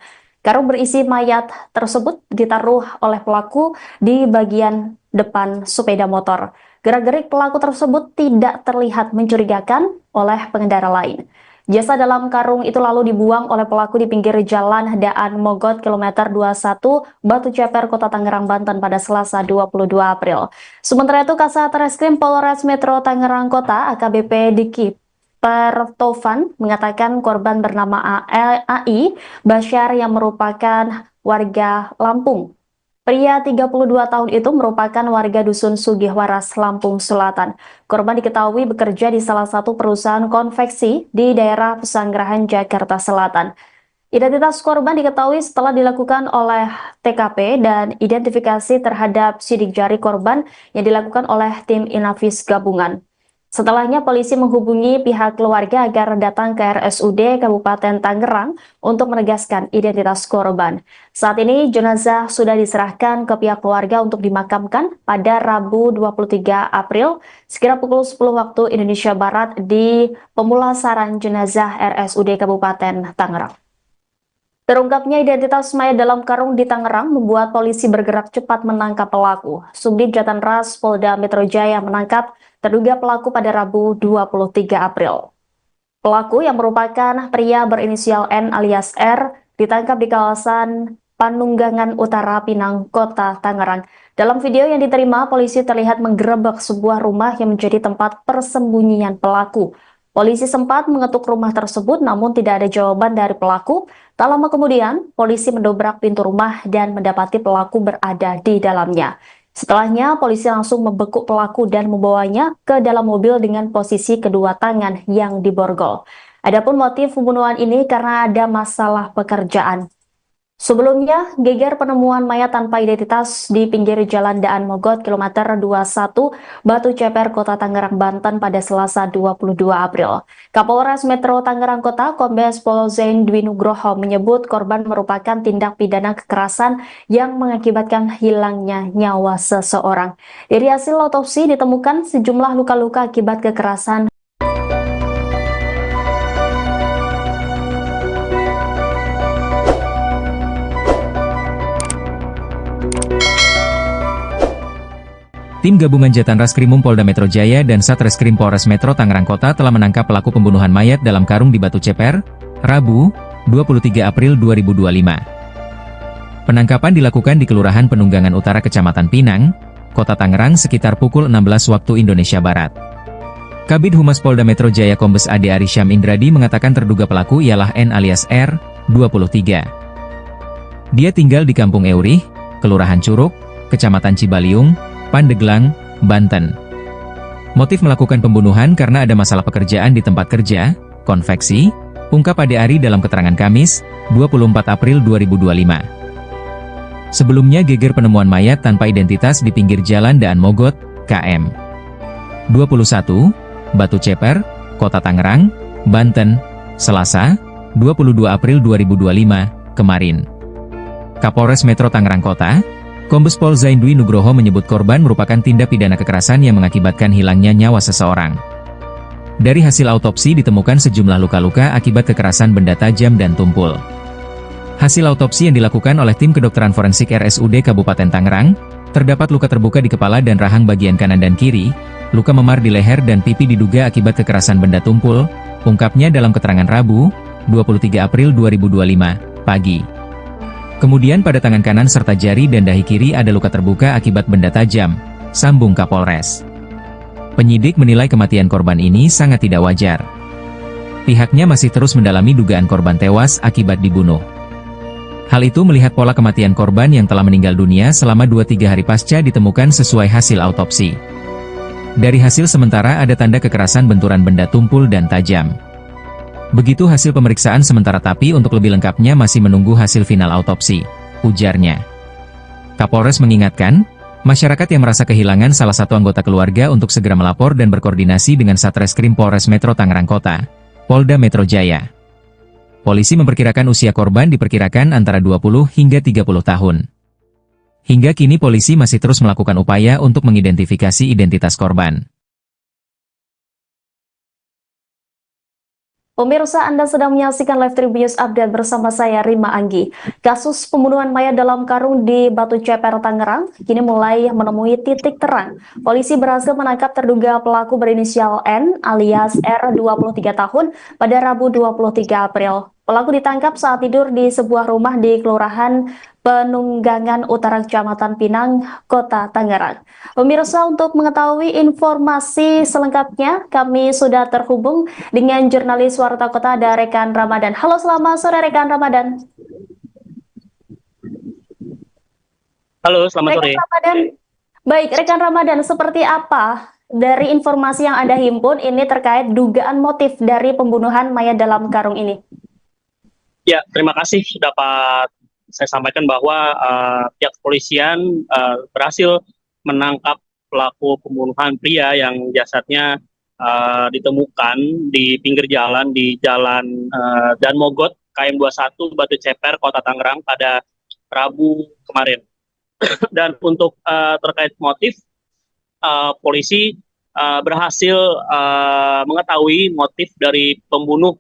Karung berisi mayat tersebut ditaruh oleh pelaku di bagian depan sepeda motor. Gerak-gerik pelaku tersebut tidak terlihat mencurigakan oleh pengendara lain. Jasad dalam karung itu lalu dibuang oleh pelaku di pinggir jalan Daan Mogot kilometer 21 Batu Ceper, Kota Tangerang, Banten pada Selasa 22 April. Sementara itu, Kasat Reskrim Polres Metro Tangerang Kota AKBP Diki Pertovan mengatakan korban bernama AI Basyar yang merupakan warga Lampung. Pria 32 tahun itu merupakan warga Dusun Sugihwaras, Lampung Selatan. Korban diketahui bekerja di salah satu perusahaan konveksi di daerah Pesanggerahan, Jakarta Selatan. Identitas korban diketahui setelah dilakukan oleh TKP dan identifikasi terhadap sidik jari korban yang dilakukan oleh tim Inavis gabungan. Setelahnya polisi menghubungi pihak keluarga agar datang ke RSUD Kabupaten Tangerang untuk menegaskan identitas korban. Saat ini jenazah sudah diserahkan ke pihak keluarga untuk dimakamkan pada Rabu 23 April sekira pukul 10 waktu Indonesia Barat di pemulasaran jenazah RSUD Kabupaten Tangerang. Terungkapnya identitas mayat dalam karung di Tangerang membuat polisi bergerak cepat menangkap pelaku. Subdit Jatanras Polda Metro Jaya menangkap terduga pelaku pada Rabu 23 April. Pelaku yang merupakan pria berinisial N alias R ditangkap di kawasan Panunggangan Utara, Pinang, Kota Tangerang. Dalam video yang diterima, polisi terlihat menggerebek sebuah rumah yang menjadi tempat persembunyian pelaku. Polisi sempat mengetuk rumah tersebut namun tidak ada jawaban dari pelaku. Tak lama kemudian, polisi mendobrak pintu rumah dan mendapati pelaku berada di dalamnya. Setelahnya, polisi langsung membekuk pelaku dan membawanya ke dalam mobil dengan posisi kedua tangan yang diborgol. Adapun motif pembunuhan ini karena ada masalah pekerjaan. Sebelumnya, geger penemuan mayat tanpa identitas di pinggir jalan Daan Mogot kilometer 21 Batu Ceper, Kota Tangerang, Banten pada Selasa 22 April. Kapolres Metro Tangerang Kota Kombes Pol Zain Dwi Nugroho menyebut korban merupakan tindak pidana kekerasan yang mengakibatkan hilangnya nyawa seseorang. Dari hasil otopsi ditemukan sejumlah luka-luka akibat kekerasan. Tim Gabungan Jatan Raskrimum Polda Metro Jaya dan Satreskrim Polres Metro Tangerang Kota telah menangkap pelaku pembunuhan mayat dalam karung di Batu Ceper, Rabu, 23 April 2025. Penangkapan dilakukan di Kelurahan Penunggangan Utara Kecamatan Pinang, Kota Tangerang sekitar pukul 16 waktu Indonesia Barat. Kabid Humas Polda Metro Jaya Kombes Ade Arysyam Indradi mengatakan terduga pelaku ialah N alias R, 23. Dia tinggal di Kampung Eurih, Kelurahan Curug, Kecamatan Cibaliung, Pandeglang, Banten. Motif melakukan pembunuhan karena ada masalah pekerjaan di tempat kerja, konveksi, ungkap Ade Ari dalam keterangan Kamis, 24 April 2025. Sebelumnya geger penemuan mayat tanpa identitas di pinggir jalan Daan Mogot, KM 21, Batu Ceper, Kota Tangerang, Banten, Selasa, 22 April 2025, kemarin. Kapolres Metro Tangerang Kota, Kombes Pol Zaindwi Nugroho menyebut korban merupakan tindak pidana kekerasan yang mengakibatkan hilangnya nyawa seseorang. Dari hasil autopsi ditemukan sejumlah luka-luka akibat kekerasan benda tajam dan tumpul. Hasil autopsi yang dilakukan oleh tim kedokteran forensik RSUD Kabupaten Tangerang, terdapat luka terbuka di kepala dan rahang bagian kanan dan kiri, luka memar di leher dan pipi diduga akibat kekerasan benda tumpul, ungkapnya dalam keterangan Rabu, 23 April 2025, pagi. Kemudian pada tangan kanan serta jari dan dahi kiri ada luka terbuka akibat benda tajam, sambung Kapolres. Penyidik menilai kematian korban ini sangat tidak wajar. Pihaknya masih terus mendalami dugaan korban tewas akibat dibunuh. Hal itu melihat pola kematian korban yang telah meninggal dunia selama 2-3 hari pasca ditemukan sesuai hasil autopsi. Dari hasil sementara ada tanda kekerasan benturan benda tumpul dan tajam. Begitu hasil pemeriksaan sementara tapi untuk lebih lengkapnya masih menunggu hasil final autopsi, ujarnya. Kapolres mengingatkan, masyarakat yang merasa kehilangan salah satu anggota keluarga untuk segera melapor dan berkoordinasi dengan Satreskrim Polres Metro Tangerang Kota, Polda Metro Jaya. Polisi memperkirakan usia korban diperkirakan antara 20 hingga 30 tahun. Hingga kini polisi masih terus melakukan upaya untuk mengidentifikasi identitas korban. Pemirsa, Anda sedang menyaksikan Live Tribun Update bersama saya, Rima Anggi. Kasus pembunuhan mayat dalam karung di Batu Ceper, Tangerang, kini mulai menemui titik terang. Polisi berhasil menangkap terduga pelaku berinisial N alias R, 23 tahun, pada Rabu 23 April. Pelaku ditangkap saat tidur di sebuah rumah di Kelurahan Penunggangan Utara Kecamatan Pinang, Kota Tangerang. Pemirsa, untuk mengetahui informasi selengkapnya, kami sudah terhubung dengan jurnalis Warta Kota ada rekan Ramadan. Halo, selamat sore rekan Ramadan. Halo, selamat sore. Rekan Ramadan, baik rekan Ramadan, seperti apa dari informasi yang Anda himpun ini terkait dugaan motif dari pembunuhan mayat dalam karung ini? Ya, terima kasih dapat saya sampaikan bahwa pihak kepolisian berhasil menangkap pelaku pembunuhan pria yang jasadnya ditemukan di pinggir jalan di Jalan Daan Mogot, KM 21, Batu Ceper, Kota Tangerang pada Rabu kemarin. Dan untuk terkait motif, polisi berhasil mengetahui motif dari pembunuh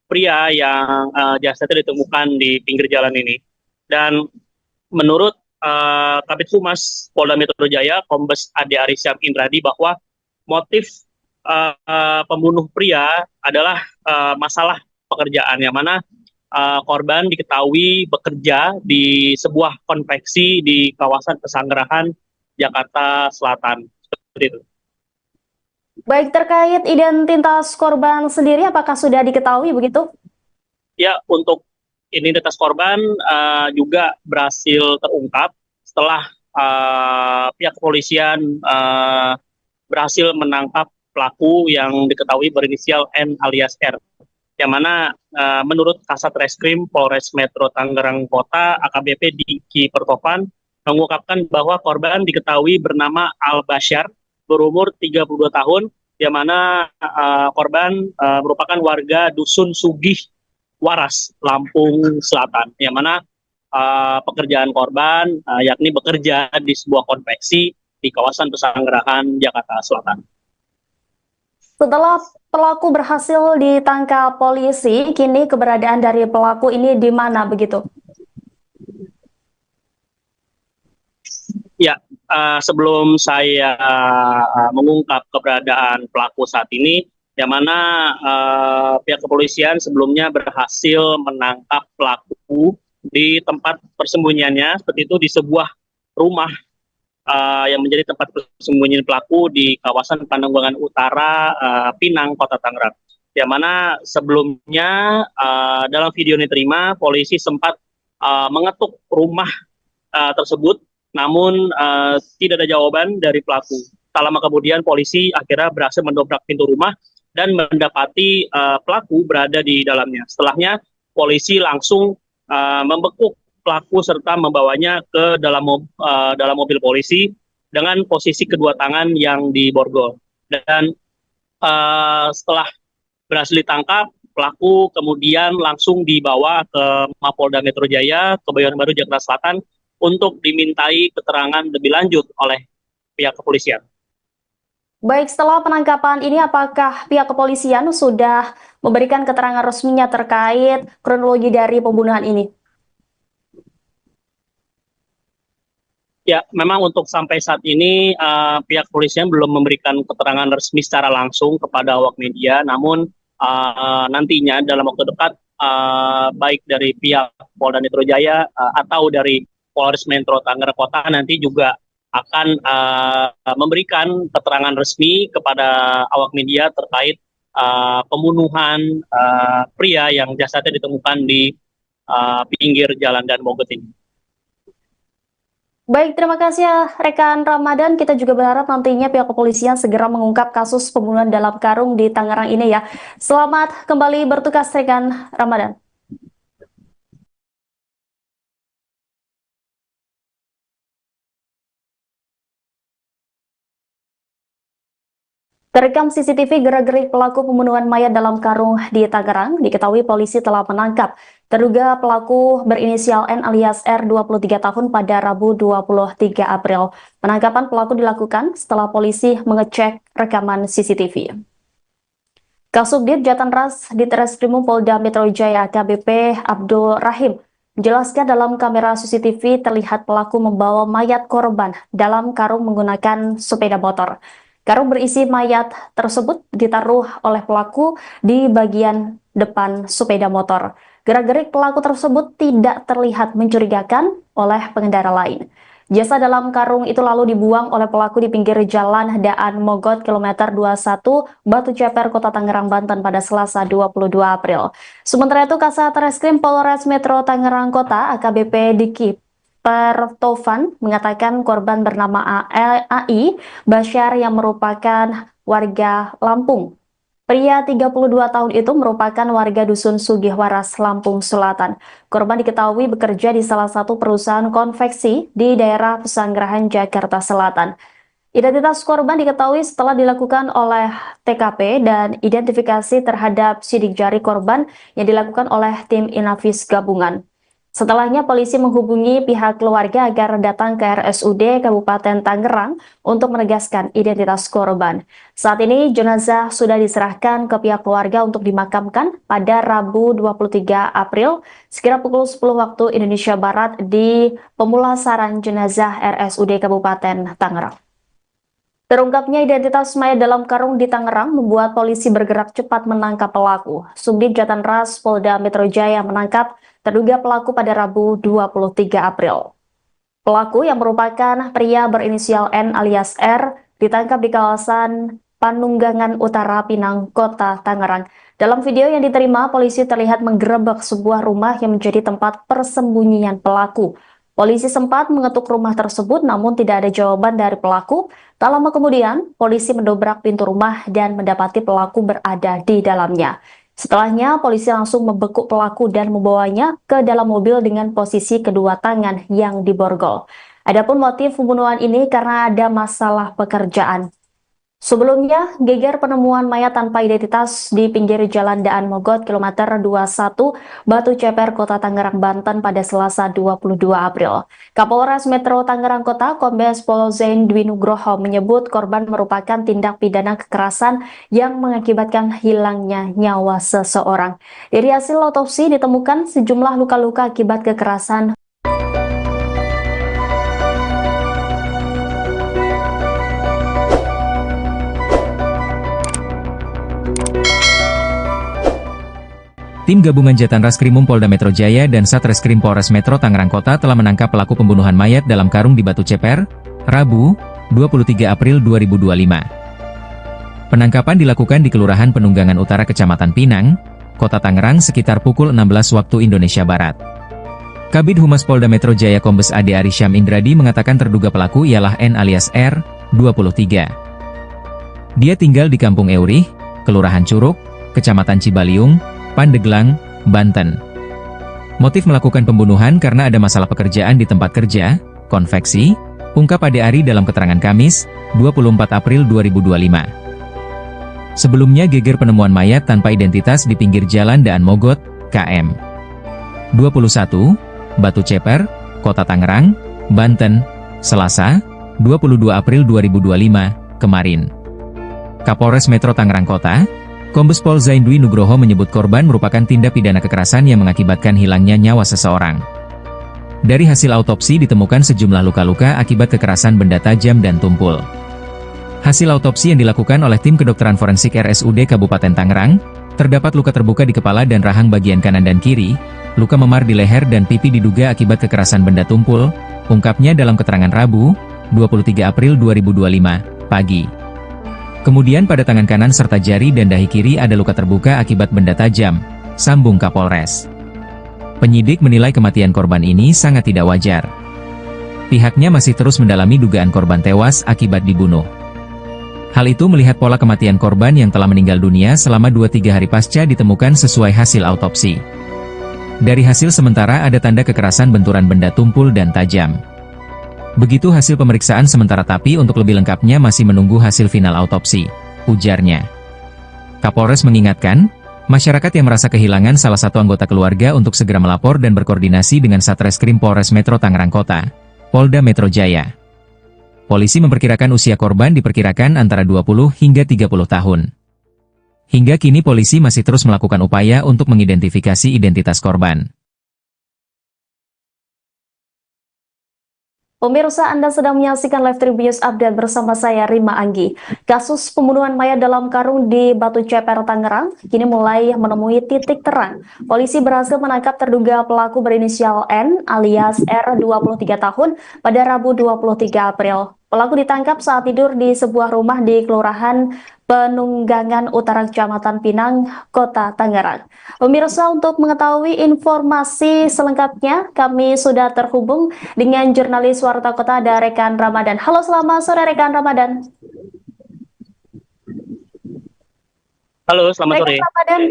pria yang jasadnya ditemukan di pinggir jalan ini. Dan menurut Kabid Humas Polda Metro Jaya, Kombes Ade Arysyam Indradi, bahwa motif pembunuh pria adalah masalah pekerjaan, yang mana korban diketahui bekerja di sebuah konveksi di kawasan Pesanggerahan, Jakarta Selatan. Seperti itu. Baik, terkait identitas korban sendiri, apakah sudah diketahui begitu? Ya, untuk identitas korban juga berhasil terungkap setelah pihak kepolisian berhasil menangkap pelaku yang diketahui berinisial N alias R. Yang mana menurut Kasat Reskrim Polres Metro Tangerang Kota, AKBP Diki Pertopan, mengungkapkan bahwa korban diketahui bernama Al Basyar, berumur 32 tahun, yang mana korban merupakan warga Dusun Sugih Waras, Lampung Selatan, yang mana pekerjaan korban yakni bekerja di sebuah konveksi di kawasan Pesanggerahan, Jakarta Selatan. Setelah pelaku berhasil ditangkap polisi, kini keberadaan dari pelaku ini di mana begitu? Ya, sebelum saya mengungkap keberadaan pelaku saat ini, yang mana pihak kepolisian sebelumnya berhasil menangkap pelaku di tempat persembunyiannya, seperti itu di sebuah rumah yang menjadi tempat persembunyian pelaku di kawasan Pananggulangan Utara, Pinang, Kota Tangerang. Yang mana sebelumnya dalam video yang diterima, polisi sempat mengetuk rumah tersebut, namun tidak ada jawaban dari pelaku. Tak lama kemudian polisi akhirnya berhasil mendobrak pintu rumah dan mendapati pelaku berada di dalamnya. Setelahnya polisi langsung membekuk pelaku serta membawanya ke dalam mobil polisi dengan posisi kedua tangan yang diborgol. Dan setelah berhasil ditangkap, pelaku kemudian langsung dibawa ke Mapolda Metro Jaya, Kebayoran Baru, Jakarta Selatan untuk dimintai keterangan lebih lanjut oleh pihak kepolisian. Baik, setelah penangkapan ini apakah pihak kepolisian sudah memberikan keterangan resminya terkait kronologi dari pembunuhan ini? Ya, memang untuk sampai saat ini pihak kepolisian belum memberikan keterangan resmi secara langsung kepada awak media, namun nantinya dalam waktu dekat baik dari pihak Polda Metro Jaya atau dari Polres Metro Tangerang Kota nanti juga akan memberikan keterangan resmi kepada awak media terkait pembunuhan pria yang jasadnya ditemukan di pinggir jalan Dan Mogot ini. Baik, terima kasih ya rekan Ramadan. Kita juga berharap nantinya pihak kepolisian segera mengungkap kasus pembunuhan dalam karung di Tangerang ini ya. Selamat kembali bertugas rekan Ramadan. Terekam CCTV gerak-gerik pelaku pembunuhan mayat dalam karung di Tangerang, diketahui polisi telah menangkap terduga pelaku berinisial N alias R 23 tahun pada Rabu 23 April. Penangkapan pelaku dilakukan setelah polisi mengecek rekaman CCTV. Kasubdit Jatanras Ditreskrimum Polda Metro Jaya AKBP Abdul Rahim menjelaskan dalam kamera CCTV terlihat pelaku membawa mayat korban dalam karung menggunakan sepeda motor. Karung berisi mayat tersebut ditaruh oleh pelaku di bagian depan sepeda motor. Gerak-gerik pelaku tersebut tidak terlihat mencurigakan oleh pengendara lain. Jasad dalam karung itu lalu dibuang oleh pelaku di pinggir jalan Daan Mogot kilometer 21 Batu Ceper, Kota Tangerang, Banten pada Selasa 22 April. Sementara itu Kasat Reskrim Polres Metro Tangerang Kota AKBP Diki Pertovan mengatakan korban bernama AI Basyar yang merupakan warga Lampung. Pria 32 tahun itu merupakan warga Dusun Sugihwaras, Lampung Selatan. Korban diketahui bekerja di salah satu perusahaan konveksi di daerah Pesanggerahan, Jakarta Selatan. Identitas korban diketahui setelah dilakukan oleh TKP dan identifikasi terhadap sidik jari korban yang dilakukan oleh tim Inavis gabungan. Setelahnya polisi menghubungi pihak keluarga agar datang ke RSUD Kabupaten Tangerang untuk menegaskan identitas korban. Saat ini jenazah sudah diserahkan ke pihak keluarga untuk dimakamkan pada Rabu 23 April sekira pukul 10 waktu Indonesia Barat di pemulasaran jenazah RSUD Kabupaten Tangerang. Terungkapnya identitas mayat dalam karung di Tangerang membuat polisi bergerak cepat menangkap pelaku. Subdit Jatanras Polda Metro Jaya menangkap terduga pelaku pada Rabu 23 April. Pelaku yang merupakan pria berinisial N alias R ditangkap di kawasan Panunggangan Utara, Pinang, Kota Tangerang. Dalam video yang diterima, polisi terlihat menggerebek sebuah rumah yang menjadi tempat persembunyian pelaku. Polisi sempat mengetuk rumah tersebut namun tidak ada jawaban dari pelaku. Tak lama kemudian, polisi mendobrak pintu rumah dan mendapati pelaku berada di dalamnya. Setelahnya, polisi langsung membekuk pelaku dan membawanya ke dalam mobil dengan posisi kedua tangan yang diborgol. Adapun motif pembunuhan ini karena ada masalah pekerjaan. Sebelumnya, geger penemuan mayat tanpa identitas di pinggir jalan Daan Mogot kilometer 21 Batu Ceper, Kota Tangerang, Banten pada Selasa 22 April. Kapolres Metro Tangerang Kota, Kombes Pol Zain Dwi Nugroho menyebut korban merupakan tindak pidana kekerasan yang mengakibatkan hilangnya nyawa seseorang. Dari hasil otopsi ditemukan sejumlah luka-luka akibat kekerasan. Tim gabungan Jatan Raskrimum Polda Metro Jaya dan Satreskrim Polres Metro Tangerang Kota telah menangkap pelaku pembunuhan mayat dalam karung di Batu Ceper, Rabu, 23 April 2025. Penangkapan dilakukan di Kelurahan Penunggangan Utara Kecamatan Pinang, Kota Tangerang sekitar pukul 16 waktu Indonesia Barat. Kabid Humas Polda Metro Jaya Kombes Ade Arisyam Indradi mengatakan terduga pelaku ialah N alias R, 23. Dia tinggal di Kampung Eurih, Kelurahan Curug, Kecamatan Cibaliung, Pandeglang, Banten. Motif melakukan pembunuhan karena ada masalah pekerjaan di tempat kerja, konveksi, ungkap Ade Ari dalam keterangan Kamis, 24 April 2025. Sebelumnya geger penemuan mayat tanpa identitas di pinggir jalan Daan Mogot, KM 21, Batu Ceper, Kota Tangerang, Banten, Selasa, 22 April 2025, kemarin. Kapolres Metro Tangerang Kota, Kombes Pol Zaindwi Nugroho menyebut korban merupakan tindak pidana kekerasan yang mengakibatkan hilangnya nyawa seseorang. Dari hasil autopsi ditemukan sejumlah luka-luka akibat kekerasan benda tajam dan tumpul. Hasil autopsi yang dilakukan oleh tim kedokteran forensik RSUD Kabupaten Tangerang, terdapat luka terbuka di kepala dan rahang bagian kanan dan kiri, luka memar di leher dan pipi diduga akibat kekerasan benda tumpul, ungkapnya dalam keterangan Rabu, 23 April 2025, pagi. Kemudian pada tangan kanan serta jari dan dahi kiri ada luka terbuka akibat benda tajam, sambung Kapolres. Penyidik menilai kematian korban ini sangat tidak wajar. Pihaknya masih terus mendalami dugaan korban tewas akibat dibunuh. Hal itu melihat pola kematian korban yang telah meninggal dunia selama 2-3 hari pasca ditemukan sesuai hasil autopsi. Dari hasil sementara ada tanda kekerasan benturan benda tumpul dan tajam. Begitu hasil pemeriksaan sementara tapi untuk lebih lengkapnya masih menunggu hasil final autopsi, ujarnya. Kapolres mengingatkan, masyarakat yang merasa kehilangan salah satu anggota keluarga untuk segera melapor dan berkoordinasi dengan Satreskrim Polres Metro Tangerang Kota, Polda Metro Jaya. Polisi memperkirakan usia korban diperkirakan antara 20 hingga 30 tahun. Hingga kini polisi masih terus melakukan upaya untuk mengidentifikasi identitas korban. Pemirsa, Anda sedang menyaksikan Live Tribun Update bersama saya Rima Anggi. Kasus pembunuhan mayat dalam karung di Batu Ceper, Tangerang, kini mulai menemui titik terang. Polisi berhasil menangkap terduga pelaku berinisial N alias R 23 tahun pada Rabu 23 April. Pelaku ditangkap saat tidur di sebuah rumah di Kelurahan Penunggangan Utara Kecamatan Pinang, Kota Tangerang. Pemirsa, untuk mengetahui informasi selengkapnya, kami sudah terhubung dengan jurnalis Warta Kota ada rekan Ramadan. Halo, selamat sore rekan Ramadan. Halo, selamat sore. Ramadan.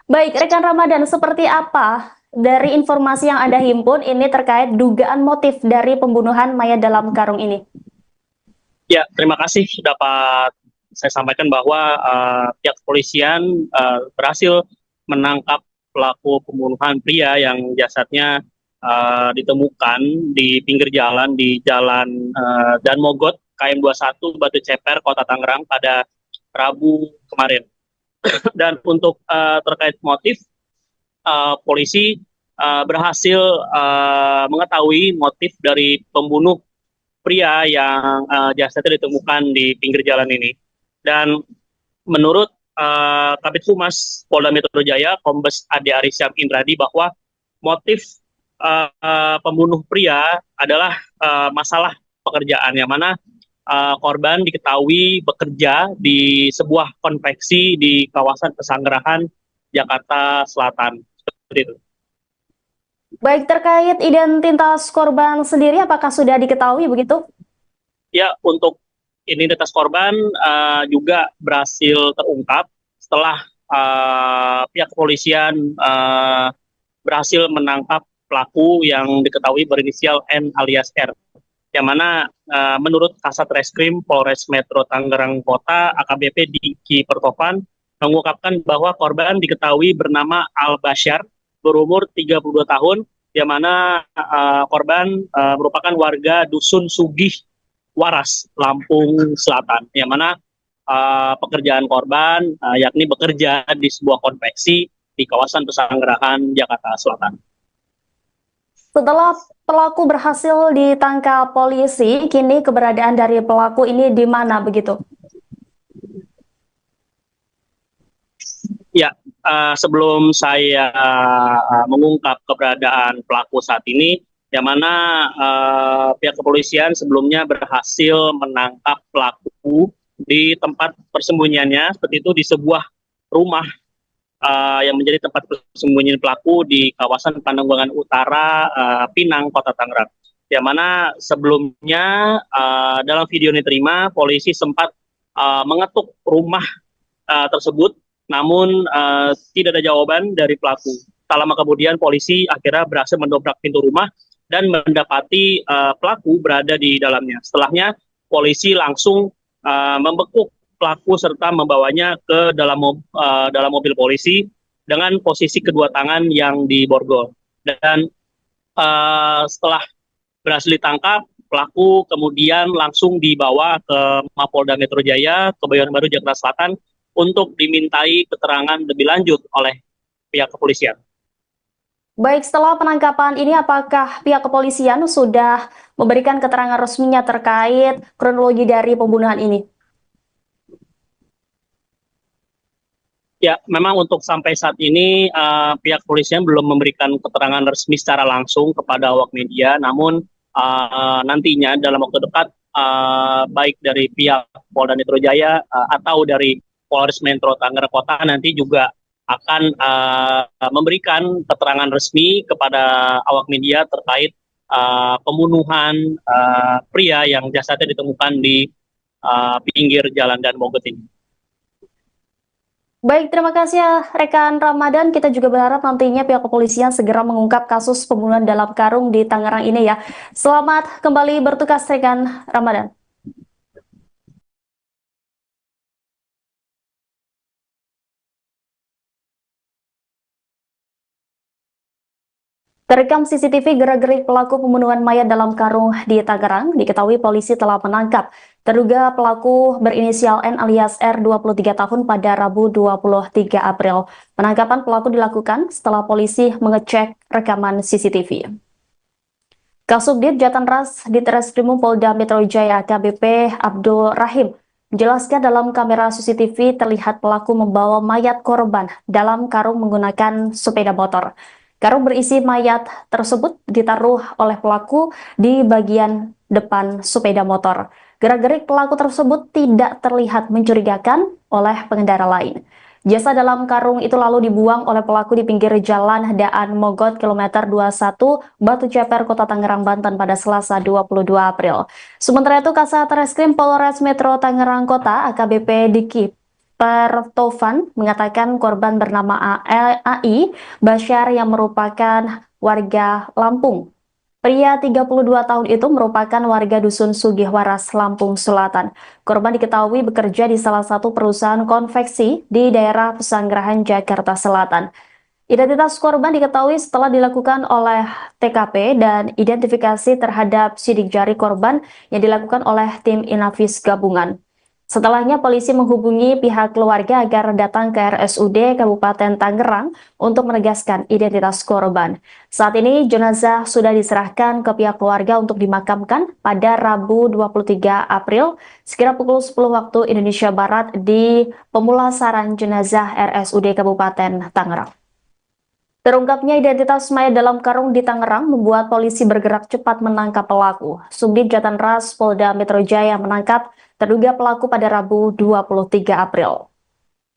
Baik, rekan Ramadan, seperti apa dari informasi yang Anda himpun ini terkait dugaan motif dari pembunuhan mayat dalam karung ini? Ya, terima kasih dapat saya sampaikan bahwa pihak kepolisian berhasil menangkap pelaku pembunuhan pria yang jasadnya ditemukan di pinggir jalan di Jalan Dan Mogot, KM 21, Batu Ceper, Kota Tangerang pada Rabu kemarin. Dan untuk terkait motif, polisi berhasil mengetahui motif dari pembunuh pria yang jasadnya ditemukan di pinggir jalan ini. Dan menurut Kabid Humas Polda Metro Jaya, Kombes Ade Arisyam Indradi, bahwa motif pembunuh pria adalah masalah pekerjaan, yang mana korban diketahui bekerja di sebuah konveksi di kawasan Pesanggerahan, Jakarta Selatan. Seperti itu. Baik, terkait identitas korban sendiri, apakah sudah diketahui begitu? Ya, untuk identitas korban juga berhasil terungkap setelah pihak kepolisian berhasil menangkap pelaku yang diketahui berinisial N alias R, yang mana menurut Kasat Reskrim Polres Metro Tangerang Kota AKBP Diki Pertopan mengungkapkan bahwa korban diketahui bernama Al Basyar, berumur 32 tahun, yang mana korban merupakan warga Dusun Sugih Waras, Lampung Selatan, yang mana pekerjaan korban yakni bekerja di sebuah konveksi di kawasan Pesanggerahan, Jakarta Selatan. Setelah pelaku berhasil ditangkap polisi, kini keberadaan dari pelaku ini di mana begitu? Ya, sebelum saya mengungkap keberadaan pelaku saat ini, yang mana pihak kepolisian sebelumnya berhasil menangkap pelaku di tempat persembunyiannya, seperti itu di sebuah rumah yang menjadi tempat persembunyian pelaku di kawasan Pananggulangan Utara, Pinang, Kota Tangerang. Yang mana sebelumnya dalam video yang diterima, polisi sempat mengetuk rumah tersebut, namun tidak ada jawaban dari pelaku. Tak lama kemudian polisi akhirnya berhasil mendobrak pintu rumah dan mendapati pelaku berada di dalamnya. Setelahnya polisi langsung membekuk pelaku serta membawanya ke dalam mobil polisi dengan posisi kedua tangan yang diborgol. Dan setelah berhasil ditangkap, pelaku kemudian langsung dibawa ke Mapolda Metro Jaya, Kebayoran Baru, Jakarta Selatan untuk dimintai keterangan lebih lanjut oleh pihak kepolisian. Baik, setelah penangkapan ini apakah pihak kepolisian sudah memberikan keterangan resminya terkait kronologi dari pembunuhan ini? Ya, memang untuk sampai saat ini pihak kepolisian belum memberikan keterangan resmi secara langsung kepada awak media, namun nantinya dalam waktu dekat baik dari pihak Polda Metro Jaya atau dari Polres Metro Tangerang Kota nanti juga akan memberikan keterangan resmi kepada awak media terkait pembunuhan pria yang jasadnya ditemukan di pinggir jalan Dan Mogot ini. Baik, terima kasih ya rekan Ramadan. Kita juga berharap nantinya pihak kepolisian segera mengungkap kasus pembunuhan dalam karung di Tangerang ini ya. Selamat kembali bertugas rekan Ramadan. Terekam CCTV gerak-gerik pelaku pembunuhan mayat dalam karung di Tangerang, diketahui polisi telah menangkap terduga pelaku berinisial N alias R 23 tahun pada Rabu 23 April. Penangkapan pelaku dilakukan setelah polisi mengecek rekaman CCTV. Kasubdit Jatanras Ditreskrimum Polda Metro Jaya AKBP Abdul Rahim menjelaskan dalam kamera CCTV terlihat pelaku membawa mayat korban dalam karung menggunakan sepeda motor. Karung berisi mayat tersebut ditaruh oleh pelaku di bagian depan sepeda motor. Gerak-gerik pelaku tersebut tidak terlihat mencurigakan oleh pengendara lain. Jasad dalam karung itu lalu dibuang oleh pelaku di pinggir jalan Daan Mogot kilometer 21 Batu Ceper, Kota Tangerang, Banten pada Selasa 22 April. Sementara itu, Kasat Reskrim Polres Metro Tangerang Kota AKBP Diki Pertovan mengatakan korban bernama AI Basyar yang merupakan warga Lampung. Pria 32 tahun itu merupakan warga Dusun Sugihwaras, Lampung Selatan. Korban diketahui bekerja di salah satu perusahaan konveksi di daerah Pesanggerahan, Jakarta Selatan. Identitas korban diketahui setelah dilakukan oleh TKP dan identifikasi terhadap sidik jari korban yang dilakukan oleh tim Inavis gabungan. Setelahnya polisi menghubungi pihak keluarga agar datang ke RSUD Kabupaten Tangerang untuk menegaskan identitas korban. Saat ini jenazah sudah diserahkan ke pihak keluarga untuk dimakamkan pada Rabu 23 April sekira pukul 10 waktu Indonesia Barat di pemulasaran jenazah RSUD Kabupaten Tangerang. Terungkapnya identitas mayat dalam karung di Tangerang membuat polisi bergerak cepat menangkap pelaku. Subdit Jatanras Polda Metro Jaya menangkap terduga pelaku pada Rabu 23 April.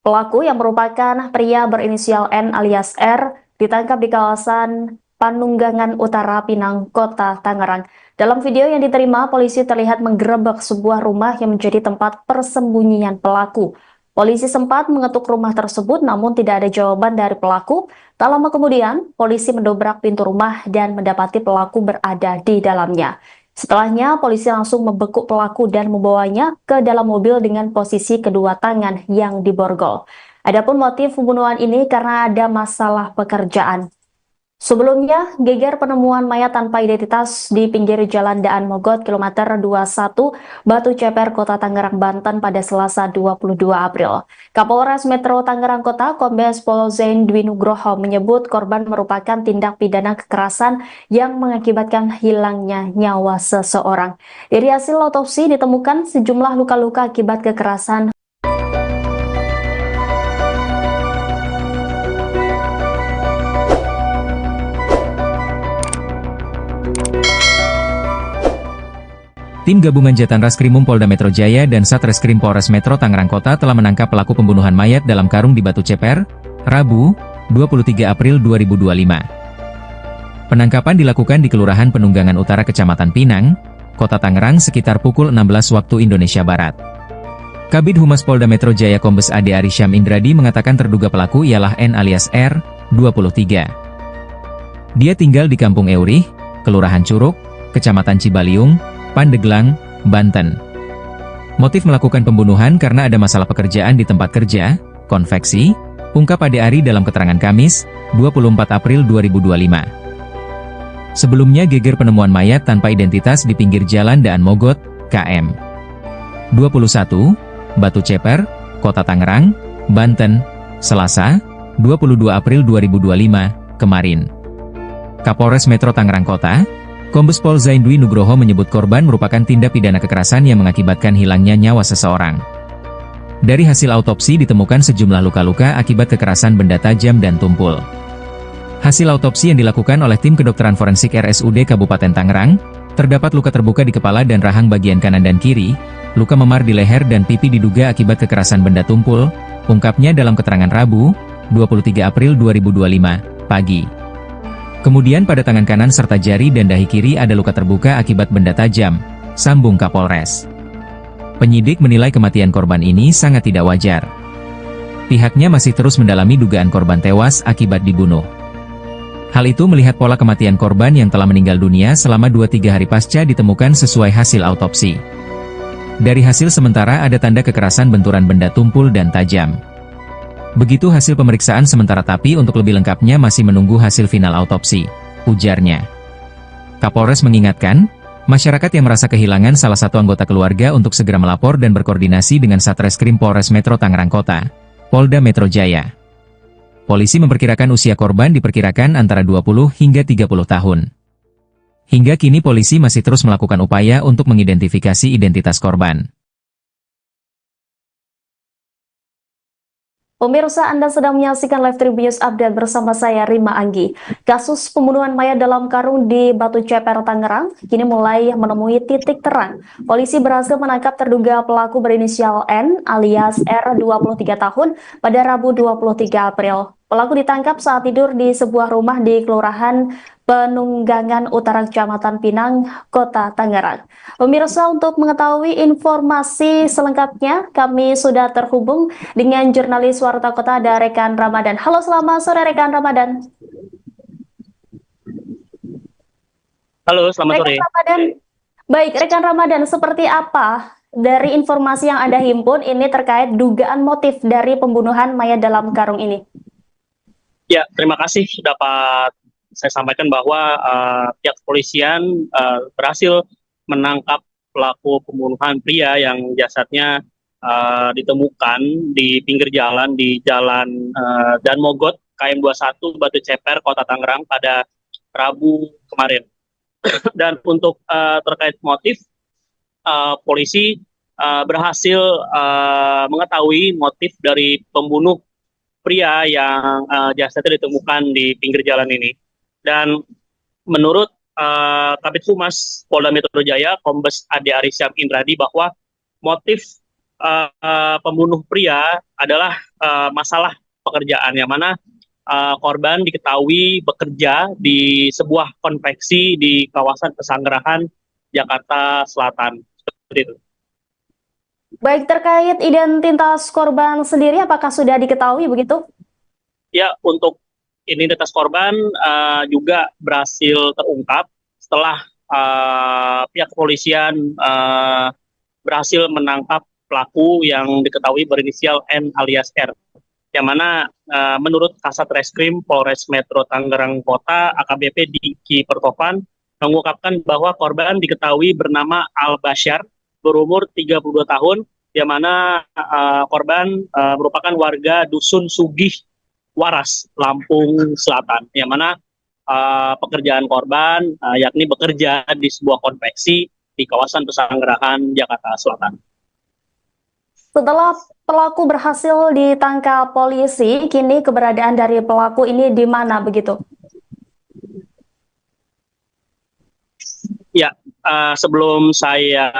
Pelaku yang merupakan pria berinisial N alias R ditangkap di kawasan Panunggangan Utara, Pinang, Kota Tangerang. Dalam video yang diterima, polisi terlihat menggerebek sebuah rumah yang menjadi tempat persembunyian pelaku. Polisi sempat mengetuk rumah tersebut namun tidak ada jawaban dari pelaku. Tak lama kemudian, polisi mendobrak pintu rumah dan mendapati pelaku berada di dalamnya. Setelahnya, polisi langsung membekuk pelaku dan membawanya ke dalam mobil dengan posisi kedua tangan yang diborgol. Adapun motif pembunuhan ini karena ada masalah pekerjaan. Sebelumnya, geger penemuan mayat tanpa identitas di pinggir jalan Daan Mogot kilometer 21 Batu Ceper, Kota Tangerang, Banten pada Selasa 22 April. Kapolres Metro Tangerang Kota Kombes Pol Zain Dwi Nugroho menyebut korban merupakan tindak pidana kekerasan yang mengakibatkan hilangnya nyawa seseorang. Dari hasil otopsi ditemukan sejumlah luka-luka akibat kekerasan. Tim gabungan Jatan Raskrimum Polda Metro Jaya dan Satreskrim Polres Metro Tangerang Kota telah menangkap pelaku pembunuhan mayat dalam karung di Batu Ceper, Rabu, 23 April 2025. Penangkapan dilakukan di Kelurahan Penunggangan Utara Kecamatan Pinang, Kota Tangerang sekitar pukul 16 waktu Indonesia Barat. Kabid Humas Polda Metro Jaya Kombes Ade Arisyam Indradi mengatakan terduga pelaku ialah N alias R, 23. Dia tinggal di Kampung Eurih, Kelurahan Curug, Kecamatan Cibaliung, Pandeglang, Banten. Motif melakukan pembunuhan karena ada masalah pekerjaan di tempat kerja, konveksi, ungkap Ade Ari dalam keterangan Kamis, 24 April 2025. Sebelumnya geger penemuan mayat tanpa identitas di pinggir jalan Daan Mogot, KM 21, Batu Ceper, Kota Tangerang, Banten, Selasa, 22 April 2025, kemarin. Kapolres Metro Tangerang Kota, Kombes Pol Zaindwi Nugroho menyebut korban merupakan tindak pidana kekerasan yang mengakibatkan hilangnya nyawa seseorang. Dari hasil autopsi ditemukan sejumlah luka-luka akibat kekerasan benda tajam dan tumpul. Hasil autopsi yang dilakukan oleh tim kedokteran forensik RSUD Kabupaten Tangerang, terdapat luka terbuka di kepala dan rahang bagian kanan dan kiri, luka memar di leher dan pipi diduga akibat kekerasan benda tumpul, ungkapnya dalam keterangan Rabu, 23 April 2025, pagi. Kemudian pada tangan kanan serta jari dan dahi kiri ada luka terbuka akibat benda tajam, sambung Kapolres. Penyidik menilai kematian korban ini sangat tidak wajar. Pihaknya masih terus mendalami dugaan korban tewas akibat dibunuh. Hal itu melihat pola kematian korban yang telah meninggal dunia selama 2-3 hari pasca ditemukan sesuai hasil autopsi. Dari hasil sementara ada tanda kekerasan benturan benda tumpul dan tajam. Begitu hasil pemeriksaan sementara tapi untuk lebih lengkapnya masih menunggu hasil final autopsi, ujarnya. Kapolres mengingatkan, masyarakat yang merasa kehilangan salah satu anggota keluarga untuk segera melapor dan berkoordinasi dengan Satreskrim Polres Metro Tangerang Kota, Polda Metro Jaya. Polisi memperkirakan usia korban diperkirakan antara 20 hingga 30 tahun. Hingga kini polisi masih terus melakukan upaya untuk mengidentifikasi identitas korban. Pemirsa, Anda sedang menyaksikan Live Tribun Update bersama saya Rima Anggi. Kasus pembunuhan mayat dalam karung di Batu Ceper, Tangerang, kini mulai menemui titik terang. Polisi berhasil menangkap terduga pelaku berinisial N alias R 23 tahun pada Rabu 23 April. Pelaku ditangkap saat tidur di sebuah rumah di Kelurahan Penunggangan Utara Kecamatan Pinang, Kota Tangerang. Pemirsa, untuk mengetahui informasi selengkapnya, kami sudah terhubung dengan jurnalis Warta Kota ada Rekan Ramadan. Halo, selamat sore Rekan Ramadan. Halo, selamat sore. Rekan Ramadan. Baik, Rekan Ramadan, seperti apa dari informasi yang Anda himpun ini terkait dugaan motif dari pembunuhan mayat dalam karung ini? Ya, terima kasih dapat saya sampaikan bahwa pihak kepolisian berhasil menangkap pelaku pembunuhan pria yang jasadnya ditemukan di pinggir jalan di Jalan Daan Mogot, KM 21, Batu Ceper, Kota Tangerang pada Rabu kemarin. Dan untuk terkait motif, polisi berhasil mengetahui motif dari pembunuh pria yang jasadnya ditemukan di pinggir jalan ini. Dan menurut Kabid Humas Polda Metro Jaya, Kombes Ade Arisyam Indradi, bahwa motif pembunuh pria adalah masalah pekerjaan, yang mana korban diketahui bekerja di sebuah konveksi di kawasan Pesanggerahan, Jakarta Selatan. Seperti itu. Baik, terkait identitas korban sendiri, apakah sudah diketahui begitu? Ya, untuk identitas korban juga berhasil terungkap setelah pihak kepolisian berhasil menangkap pelaku yang diketahui berinisial N alias R. Yang mana menurut Kasat Reskrim Polres Metro Tangerang Kota, AKBP Diki Pertovan, mengungkapkan bahwa korban diketahui bernama Al Basyar, berumur 32 tahun, yang mana korban merupakan warga Dusun Sugih Waras, Lampung Selatan, yang mana pekerjaan korban yakni bekerja di sebuah konveksi di kawasan Pesanggerahan, Jakarta Selatan. Setelah pelaku berhasil ditangkap polisi, kini keberadaan dari pelaku ini di mana begitu? Ya, sebelum saya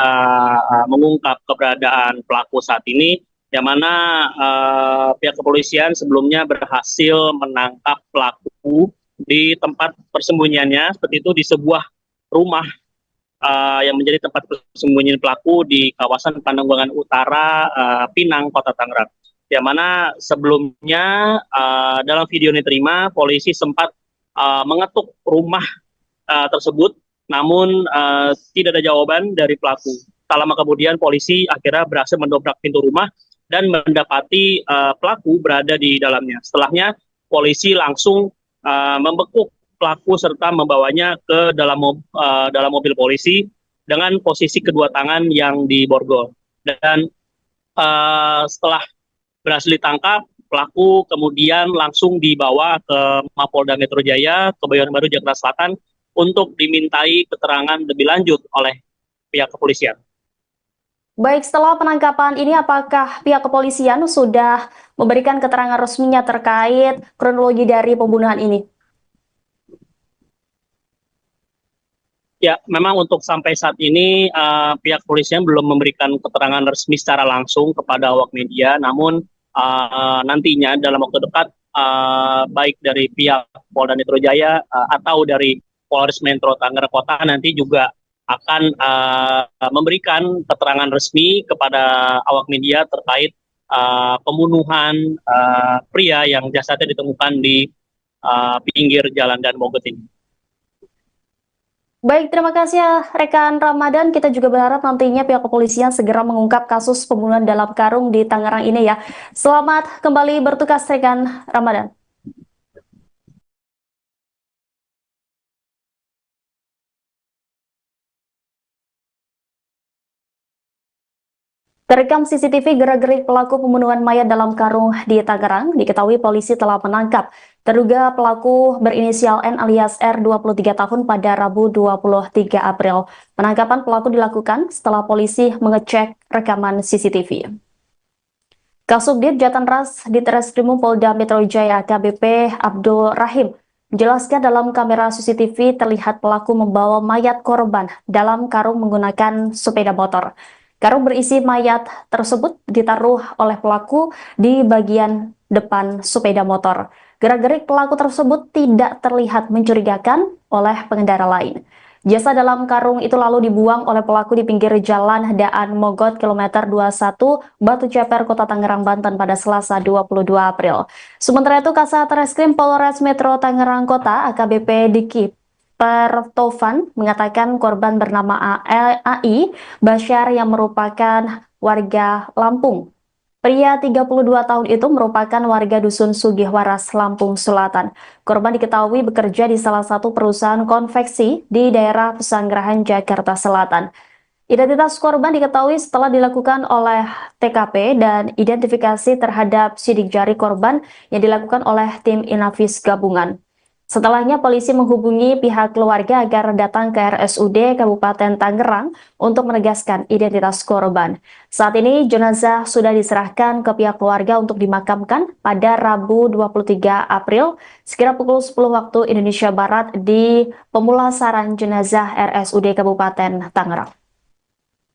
mengungkap keberadaan pelaku saat ini, yang mana pihak kepolisian sebelumnya berhasil menangkap pelaku di tempat persembunyiannya, seperti itu di sebuah rumah yang menjadi tempat persembunyian pelaku di kawasan Pananggulangan Utara, Pinang, Kota Tangerang. Yang mana sebelumnya dalam video yang diterima, polisi sempat mengetuk rumah tersebut, namun tidak ada jawaban dari pelaku. Tak lama kemudian polisi akhirnya berhasil mendobrak pintu rumah dan mendapati pelaku berada di dalamnya. Setelahnya polisi langsung membekuk pelaku serta membawanya ke dalam mobil polisi dengan posisi kedua tangan yang diborgol. Dan setelah berhasil ditangkap, pelaku kemudian langsung dibawa ke Mapolda Metro Jaya, Kebayoran Baru, Jakarta Selatan untuk dimintai keterangan lebih lanjut oleh pihak kepolisian. Baik, setelah penangkapan ini apakah pihak kepolisian sudah memberikan keterangan resminya terkait kronologi dari pembunuhan ini? Ya, memang untuk sampai saat ini pihak kepolisian belum memberikan keterangan resmi secara langsung kepada awak media, namun nantinya dalam waktu dekat baik dari pihak Polda Metro Jaya atau dari Polres Metro Tangerang Kota nanti juga akan memberikan keterangan resmi kepada awak media terkait pembunuhan pria yang jasadnya ditemukan di pinggir jalan Dan Mogot ini. Baik, terima kasih ya rekan Ramadan. Kita juga berharap nantinya pihak kepolisian segera mengungkap kasus pembunuhan dalam karung di Tangerang ini ya. Selamat kembali bertugas rekan Ramadan. Terekam CCTV gerak-gerik pelaku pembunuhan mayat dalam karung di Tangerang, diketahui polisi telah menangkap terduga pelaku berinisial N alias R 23 tahun pada Rabu 23 April. Penangkapan pelaku dilakukan setelah polisi mengecek rekaman CCTV. Kasubdit Jatanras Ditreskrimum Polda Metro Jaya AKBP Abdul Rahim menjelaskan dalam kamera CCTV terlihat pelaku membawa mayat korban dalam karung menggunakan sepeda motor. Karung berisi mayat tersebut ditaruh oleh pelaku di bagian depan sepeda motor. Gerak-gerik pelaku tersebut tidak terlihat mencurigakan oleh pengendara lain. Jasad dalam karung itu lalu dibuang oleh pelaku di pinggir jalan Daan Mogot kilometer 21 Batu Ceper, Kota Tangerang, Banten pada Selasa 22 April. Sementara itu Kasat Reskrim Polres Metro Tangerang Kota AKBP Diki Pertovan mengatakan korban bernama AI Basyar yang merupakan warga Lampung. Pria 32 tahun itu merupakan warga Dusun Sugihwaras, Lampung Selatan. Korban diketahui bekerja di salah satu perusahaan konveksi di daerah Pesanggerahan, Jakarta Selatan. Identitas korban diketahui setelah dilakukan oleh TKP dan identifikasi terhadap sidik jari korban yang dilakukan oleh tim Inavis gabungan. Setelahnya polisi menghubungi pihak keluarga agar datang ke RSUD Kabupaten Tangerang untuk menegaskan identitas korban. Saat ini jenazah sudah diserahkan ke pihak keluarga untuk dimakamkan pada Rabu 23 April sekira pukul 10 waktu Indonesia Barat di pemulasaran jenazah RSUD Kabupaten Tangerang.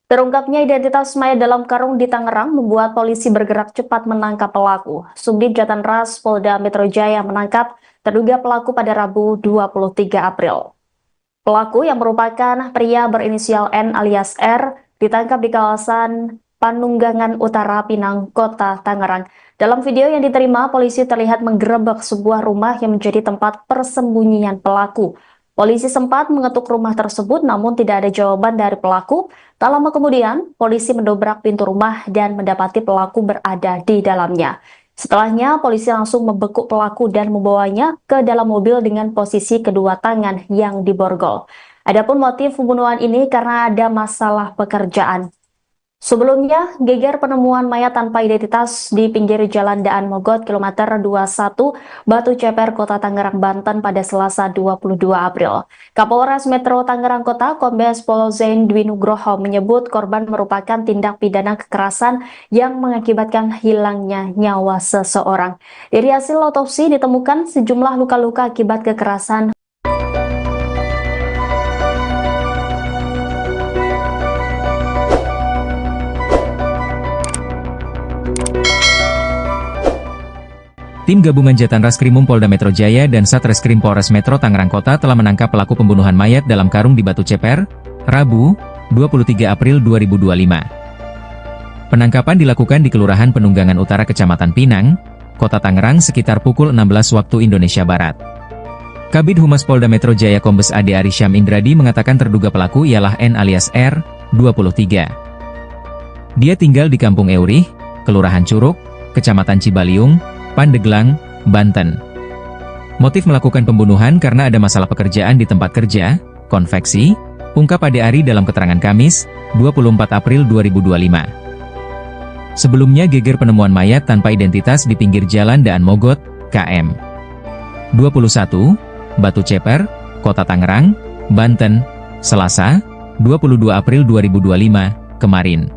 Terungkapnya identitas mayat dalam karung di Tangerang membuat polisi bergerak cepat menangkap pelaku. Subdit Jatanras Polda Metro Jaya menangkap terduga pelaku pada Rabu 23 April. Pelaku yang merupakan pria berinisial N alias R ditangkap di kawasan Panunggangan Utara, Pinang, Kota Tangerang. Dalam video yang diterima, polisi terlihat menggerebek sebuah rumah yang menjadi tempat persembunyian pelaku. Polisi sempat mengetuk rumah tersebut namun tidak ada jawaban dari pelaku. Tak lama kemudian, polisi mendobrak pintu rumah dan mendapati pelaku berada di dalamnya. Setelahnya, polisi langsung membekuk pelaku dan membawanya ke dalam mobil dengan posisi kedua tangan yang diborgol. Adapun motif pembunuhan ini karena ada masalah pekerjaan. Sebelumnya, geger penemuan mayat tanpa identitas di pinggir jalan Daan Mogot kilometer 21 Batu Ceper, Kota Tangerang, Banten pada Selasa 22 April. Kapolres Metro Tangerang Kota, Kombes Pol Zain Dwi Nugroho menyebut korban merupakan tindak pidana kekerasan yang mengakibatkan hilangnya nyawa seseorang. Dari hasil otopsi ditemukan sejumlah luka-luka akibat kekerasan. Tim gabungan Jatan Raskrimum Polda Metro Jaya dan Satreskrim Polres Metro Tangerang Kota telah menangkap pelaku pembunuhan mayat dalam karung di Batu Ceper, Rabu, 23 April 2025. Penangkapan dilakukan di Kelurahan Penunggangan Utara Kecamatan Pinang, Kota Tangerang sekitar pukul 16 waktu Indonesia Barat. Kabid Humas Polda Metro Jaya Kombes Ade Arisyam Indradi mengatakan terduga pelaku ialah N alias R, 23. Dia tinggal di Kampung Eurih, Kelurahan Curug, Kecamatan Cibaliung, Pandeglang, Banten. Motif melakukan pembunuhan karena ada masalah pekerjaan di tempat kerja, konveksi, ungkap Ade Ari dalam keterangan Kamis, 24 April 2025. Sebelumnya geger penemuan mayat tanpa identitas di pinggir jalan Daan Mogot, KM 21, Batu Ceper, Kota Tangerang, Banten, Selasa, 22 April 2025, kemarin.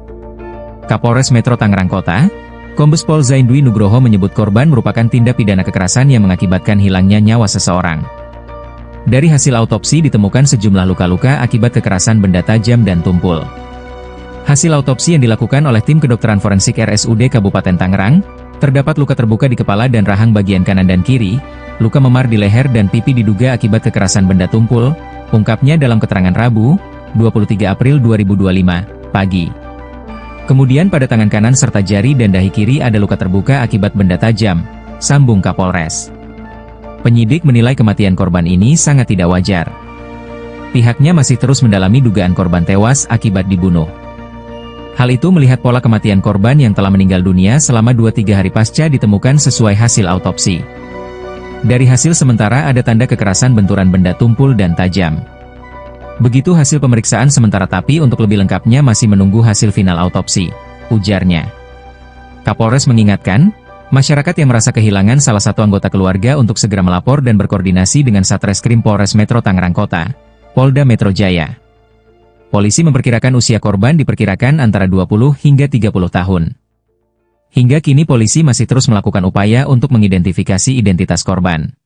Kapolres Metro Tangerang Kota, Kombes Pol Zaindwi Nugroho menyebut korban merupakan tindak pidana kekerasan yang mengakibatkan hilangnya nyawa seseorang. Dari hasil autopsi ditemukan sejumlah luka-luka akibat kekerasan benda tajam dan tumpul. Hasil autopsi yang dilakukan oleh tim kedokteran forensik RSUD Kabupaten Tangerang, terdapat luka terbuka di kepala dan rahang bagian kanan dan kiri, luka memar di leher dan pipi diduga akibat kekerasan benda tumpul, ungkapnya dalam keterangan Rabu, 23 April 2025, pagi. Kemudian pada tangan kanan serta jari dan dahi kiri ada luka terbuka akibat benda tajam, sambung Kapolres. Penyidik menilai kematian korban ini sangat tidak wajar. Pihaknya masih terus mendalami dugaan korban tewas akibat dibunuh. Hal itu melihat pola kematian korban yang telah meninggal dunia selama 2-3 hari pasca ditemukan sesuai hasil autopsi. Dari hasil sementara ada tanda kekerasan benturan benda tumpul dan tajam. Begitu hasil pemeriksaan sementara tapi untuk lebih lengkapnya masih menunggu hasil final autopsi, ujarnya. Kapolres mengingatkan, masyarakat yang merasa kehilangan salah satu anggota keluarga untuk segera melapor dan berkoordinasi dengan Satreskrim Polres Metro Tangerang Kota, Polda Metro Jaya. Polisi memperkirakan usia korban diperkirakan antara 20 hingga 30 tahun. Hingga kini polisi masih terus melakukan upaya untuk mengidentifikasi identitas korban.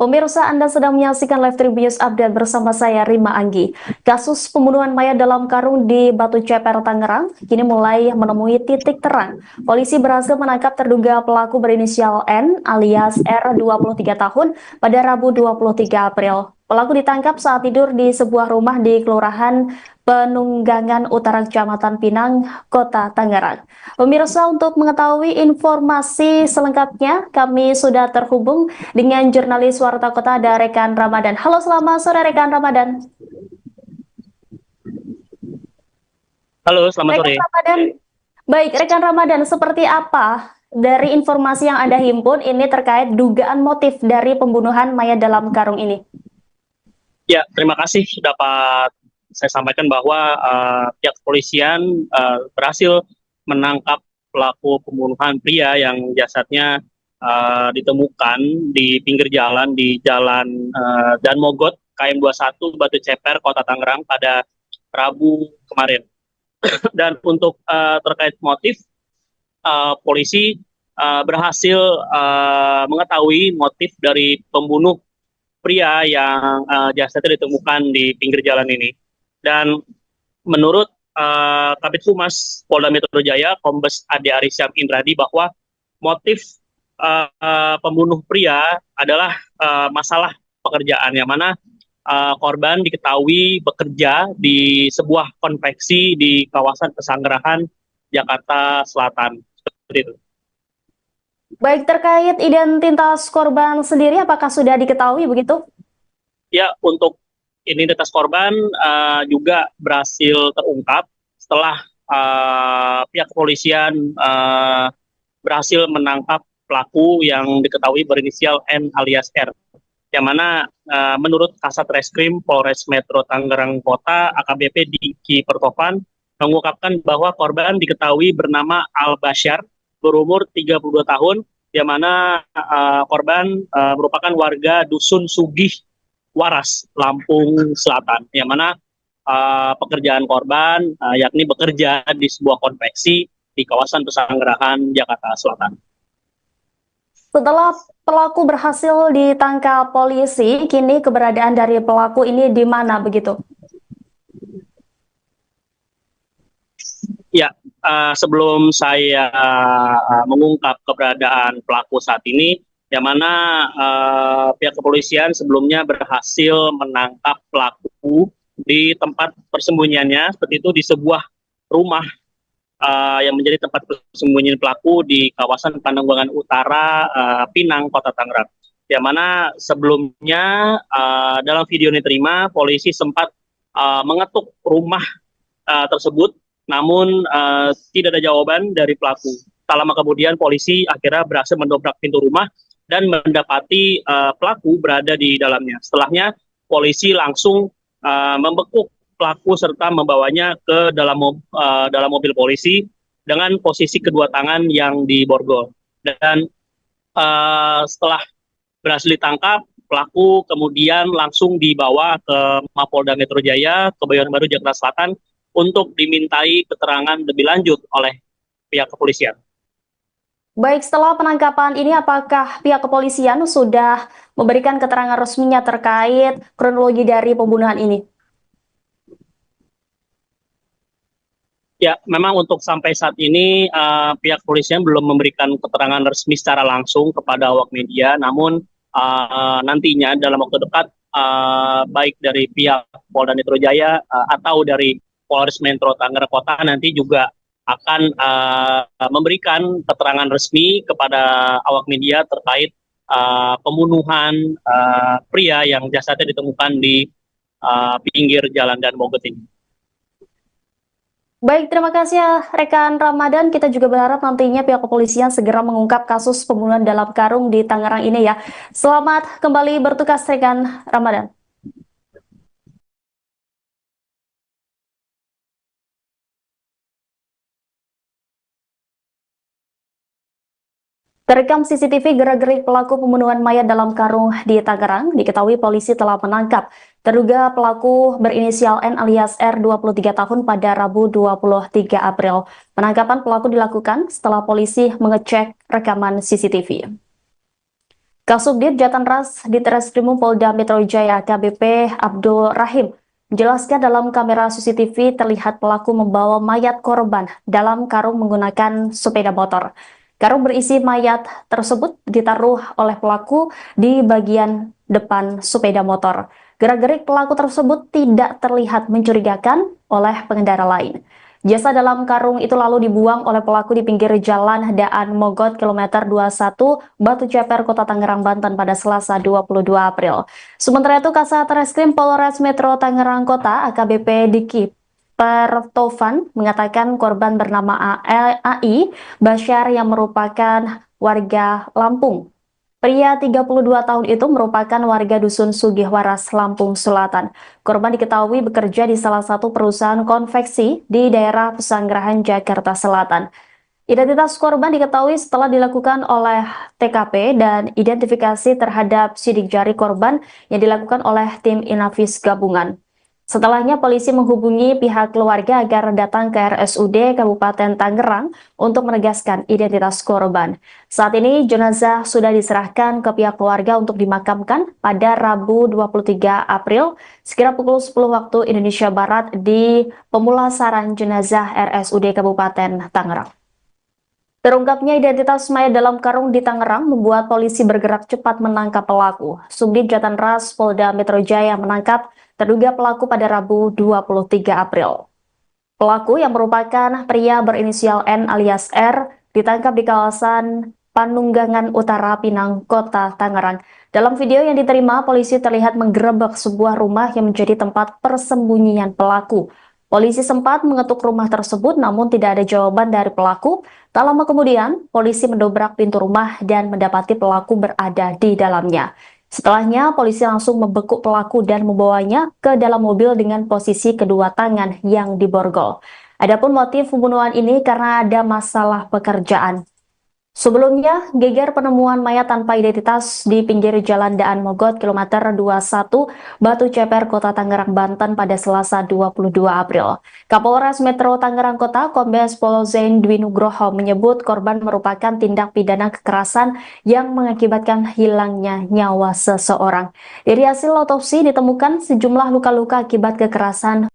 Pemirsa, Anda sedang menyaksikan Live Tribunnews Update bersama saya, Rima Anggi. Kasus pembunuhan mayat dalam karung di Batu Ceper, Tangerang, kini mulai menemui titik terang. Polisi berhasil menangkap terduga pelaku berinisial N alias R, 23 tahun, pada Rabu 23 April. Pelaku ditangkap saat tidur di sebuah rumah di Kelurahan Penunggangan Utara Kecamatan Pinang, Kota Tangerang. Pemirsa, untuk mengetahui informasi selengkapnya, kami sudah terhubung dengan jurnalis Warta Kota ada rekan Ramadan. Halo, selamat sore rekan Ramadan. Halo, selamat sore. Rekan Ramadan, baik, rekan Ramadan, seperti apa dari informasi yang Anda himpun ini terkait dugaan motif dari pembunuhan mayat dalam karung ini? Ya, terima kasih dapat saya sampaikan bahwa pihak kepolisian berhasil menangkap pelaku pembunuhan pria yang jasadnya ditemukan di pinggir jalan di Jalan Dan Mogot, KM 21, Batu Ceper, Kota Tangerang pada Rabu kemarin. Dan untuk terkait motif, polisi berhasil mengetahui motif dari pembunuh pria yang jasadnya ditemukan di pinggir jalan ini. Dan menurut Kabid Humas Polda Metro Jaya, Kombes Ade Arisyam Indradi, bahwa motif pembunuh pria adalah masalah pekerjaan, yang mana korban diketahui bekerja di sebuah konveksi di kawasan Pesanggerahan, Jakarta Selatan. Seperti itu. Baik, terkait identitas korban sendiri, apakah sudah diketahui begitu? Ya, untuk identitas korban juga berhasil terungkap setelah pihak kepolisian berhasil menangkap pelaku yang diketahui berinisial N alias R. Yang mana menurut Kasat Reskrim Polres Metro Tangerang Kota, AKBP Diki Pertovan, mengungkapkan bahwa korban diketahui bernama Al Basyar, berumur 32 tahun, yang mana korban merupakan warga Dusun Sugih Waras, Lampung Selatan, yang mana pekerjaan korban yakni bekerja di sebuah konveksi di kawasan Pesanggerahan, Jakarta Selatan. Setelah pelaku berhasil ditangkap polisi, kini keberadaan dari pelaku ini di mana begitu? Ya, sebelum saya mengungkap keberadaan pelaku saat ini, yang mana pihak kepolisian sebelumnya berhasil menangkap pelaku di tempat persembunyiannya, seperti itu di sebuah rumah yang menjadi tempat persembunyian pelaku di kawasan Pandeglang Utara, Pinang, Kota Tangerang. Yang mana sebelumnya dalam video yang diterima, polisi sempat mengetuk rumah tersebut, namun tidak ada jawaban dari pelaku. Tak lama kemudian polisi akhirnya berhasil mendobrak pintu rumah dan mendapati pelaku berada di dalamnya. Setelahnya polisi langsung membekuk pelaku serta membawanya ke dalam mobil polisi dengan posisi kedua tangan yang diborgol. Dan setelah berhasil ditangkap, pelaku kemudian langsung dibawa ke Mapolda Metro Jaya, Kebayoran Baru, Jakarta Selatan untuk dimintai keterangan lebih lanjut oleh pihak kepolisian. Baik, setelah penangkapan ini apakah pihak kepolisian sudah memberikan keterangan resminya terkait kronologi dari pembunuhan ini? Ya, memang untuk sampai saat ini pihak kepolisian belum memberikan keterangan resmi secara langsung kepada awak media, namun nantinya dalam waktu dekat baik dari pihak Polda Metro Jaya atau dari Polres Metro Tangerang Kota nanti juga akan memberikan keterangan resmi kepada awak media terkait pembunuhan pria yang jasadnya ditemukan di pinggir jalan Dan Mogot ini. Baik, terima kasih ya rekan Ramadan. Kita juga berharap nantinya pihak kepolisian segera mengungkap kasus pembunuhan dalam karung di Tangerang ini ya. Selamat kembali bertugas rekan Ramadan. Terekam CCTV gerak-gerik pelaku pembunuhan mayat dalam karung di Tangerang, diketahui polisi telah menangkap terduga pelaku berinisial N alias R 23 tahun pada Rabu 23 April. Penangkapan pelaku dilakukan setelah polisi mengecek rekaman CCTV. Kasubdit Jatanras Ditreskrimum Polda Metro Jaya AKBP Abdul Rahim menjelaskan dalam kamera CCTV terlihat pelaku membawa mayat korban dalam karung menggunakan sepeda motor. Karung berisi mayat tersebut ditaruh oleh pelaku di bagian depan sepeda motor. Gerak-gerik pelaku tersebut tidak terlihat mencurigakan oleh pengendara lain. Jasad dalam karung itu lalu dibuang oleh pelaku di pinggir jalan Daan Mogot kilometer 21 Batu Ceper, Kota Tangerang, Banten pada Selasa 22 April. Sementara itu Kasat Reskrim Polres Metro Tangerang Kota AKBP Diki Pertovan mengatakan korban bernama AI Basyar yang merupakan warga Lampung. Pria 32 tahun itu merupakan warga Dusun Sugihwaras, Lampung Selatan. Korban diketahui bekerja di salah satu perusahaan konveksi di daerah Pesanggerahan, Jakarta Selatan. Identitas korban diketahui setelah dilakukan oleh TKP dan identifikasi terhadap sidik jari korban yang dilakukan oleh tim Inavis gabungan. Setelahnya polisi menghubungi pihak keluarga agar datang ke RSUD Kabupaten Tangerang untuk menegaskan identitas korban. Saat ini jenazah sudah diserahkan ke pihak keluarga untuk dimakamkan pada Rabu 23 April sekira pukul 10 waktu Indonesia Barat di pemulasaran jenazah RSUD Kabupaten Tangerang. Terungkapnya identitas mayat dalam karung di Tangerang membuat polisi bergerak cepat menangkap pelaku. Subdit Jatanras Polda Metro Jaya menangkap terduga pelaku pada Rabu 23 April. Pelaku yang merupakan pria berinisial N alias R ditangkap di kawasan Panunggangan Utara, Pinang, Kota Tangerang. Dalam video yang diterima, polisi terlihat menggerebek sebuah rumah yang menjadi tempat persembunyian pelaku. Polisi sempat mengetuk rumah tersebut namun tidak ada jawaban dari pelaku. Tak lama kemudian, polisi mendobrak pintu rumah dan mendapati pelaku berada di dalamnya. Setelahnya, polisi langsung membekuk pelaku dan membawanya ke dalam mobil dengan posisi kedua tangan yang diborgol. Adapun motif pembunuhan ini karena ada masalah pekerjaan. Sebelumnya, geger penemuan mayat tanpa identitas di pinggir jalan Daan Mogot kilometer 21 Batu Ceper, Kota Tangerang, Banten pada Selasa 22 April. Kapolres Metro Tangerang Kota Kombes Pol Zain Dwi Nugroho menyebut korban merupakan tindak pidana kekerasan yang mengakibatkan hilangnya nyawa seseorang. Dari hasil otopsi ditemukan sejumlah luka-luka akibat kekerasan.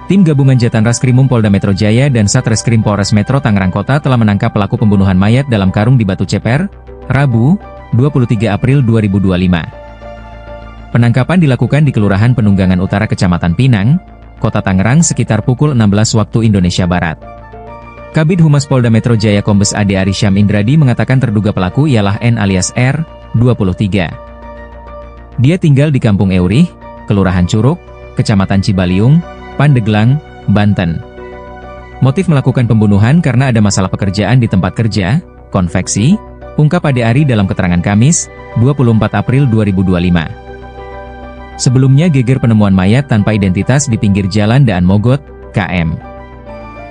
Tim gabungan Jatan Raskrimum Polda Metro Jaya dan Satreskrim Polres Metro Tangerang Kota telah menangkap pelaku pembunuhan mayat dalam karung di Batu Ceper, Rabu, 23 April 2025. Penangkapan dilakukan di Kelurahan Penunggangan Utara Kecamatan Pinang, Kota Tangerang sekitar pukul 16 waktu Indonesia Barat. Kabid Humas Polda Metro Jaya Kombes Ade Arisham Indradi mengatakan terduga pelaku ialah N alias R, 23. Dia tinggal di Kampung Eurih, Kelurahan Curug, Kecamatan Cibaliung, Pandeglang, Banten. Motif melakukan pembunuhan karena ada masalah pekerjaan di tempat kerja, konveksi, ungkap Ade Ari dalam keterangan Kamis, 24 April 2025. Sebelumnya geger penemuan mayat tanpa identitas di pinggir jalan Daan Mogot, KM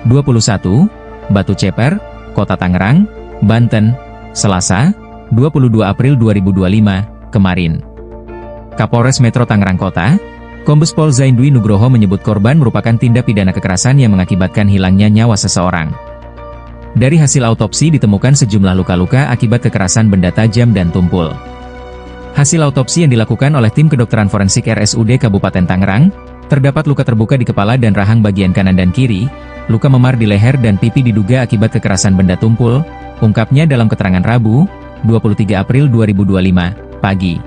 21, Batu Ceper, Kota Tangerang, Banten, Selasa, 22 April 2025, kemarin. Kapolres Metro Tangerang Kota, Kombes Pol Zaindwi Nugroho menyebut korban merupakan tindak pidana kekerasan yang mengakibatkan hilangnya nyawa seseorang. Dari hasil autopsi ditemukan sejumlah luka-luka akibat kekerasan benda tajam dan tumpul. Hasil autopsi yang dilakukan oleh tim kedokteran forensik RSUD Kabupaten Tangerang, terdapat luka terbuka di kepala dan rahang bagian kanan dan kiri, luka memar di leher dan pipi diduga akibat kekerasan benda tumpul, ungkapnya dalam keterangan Rabu, 23 April 2025, pagi.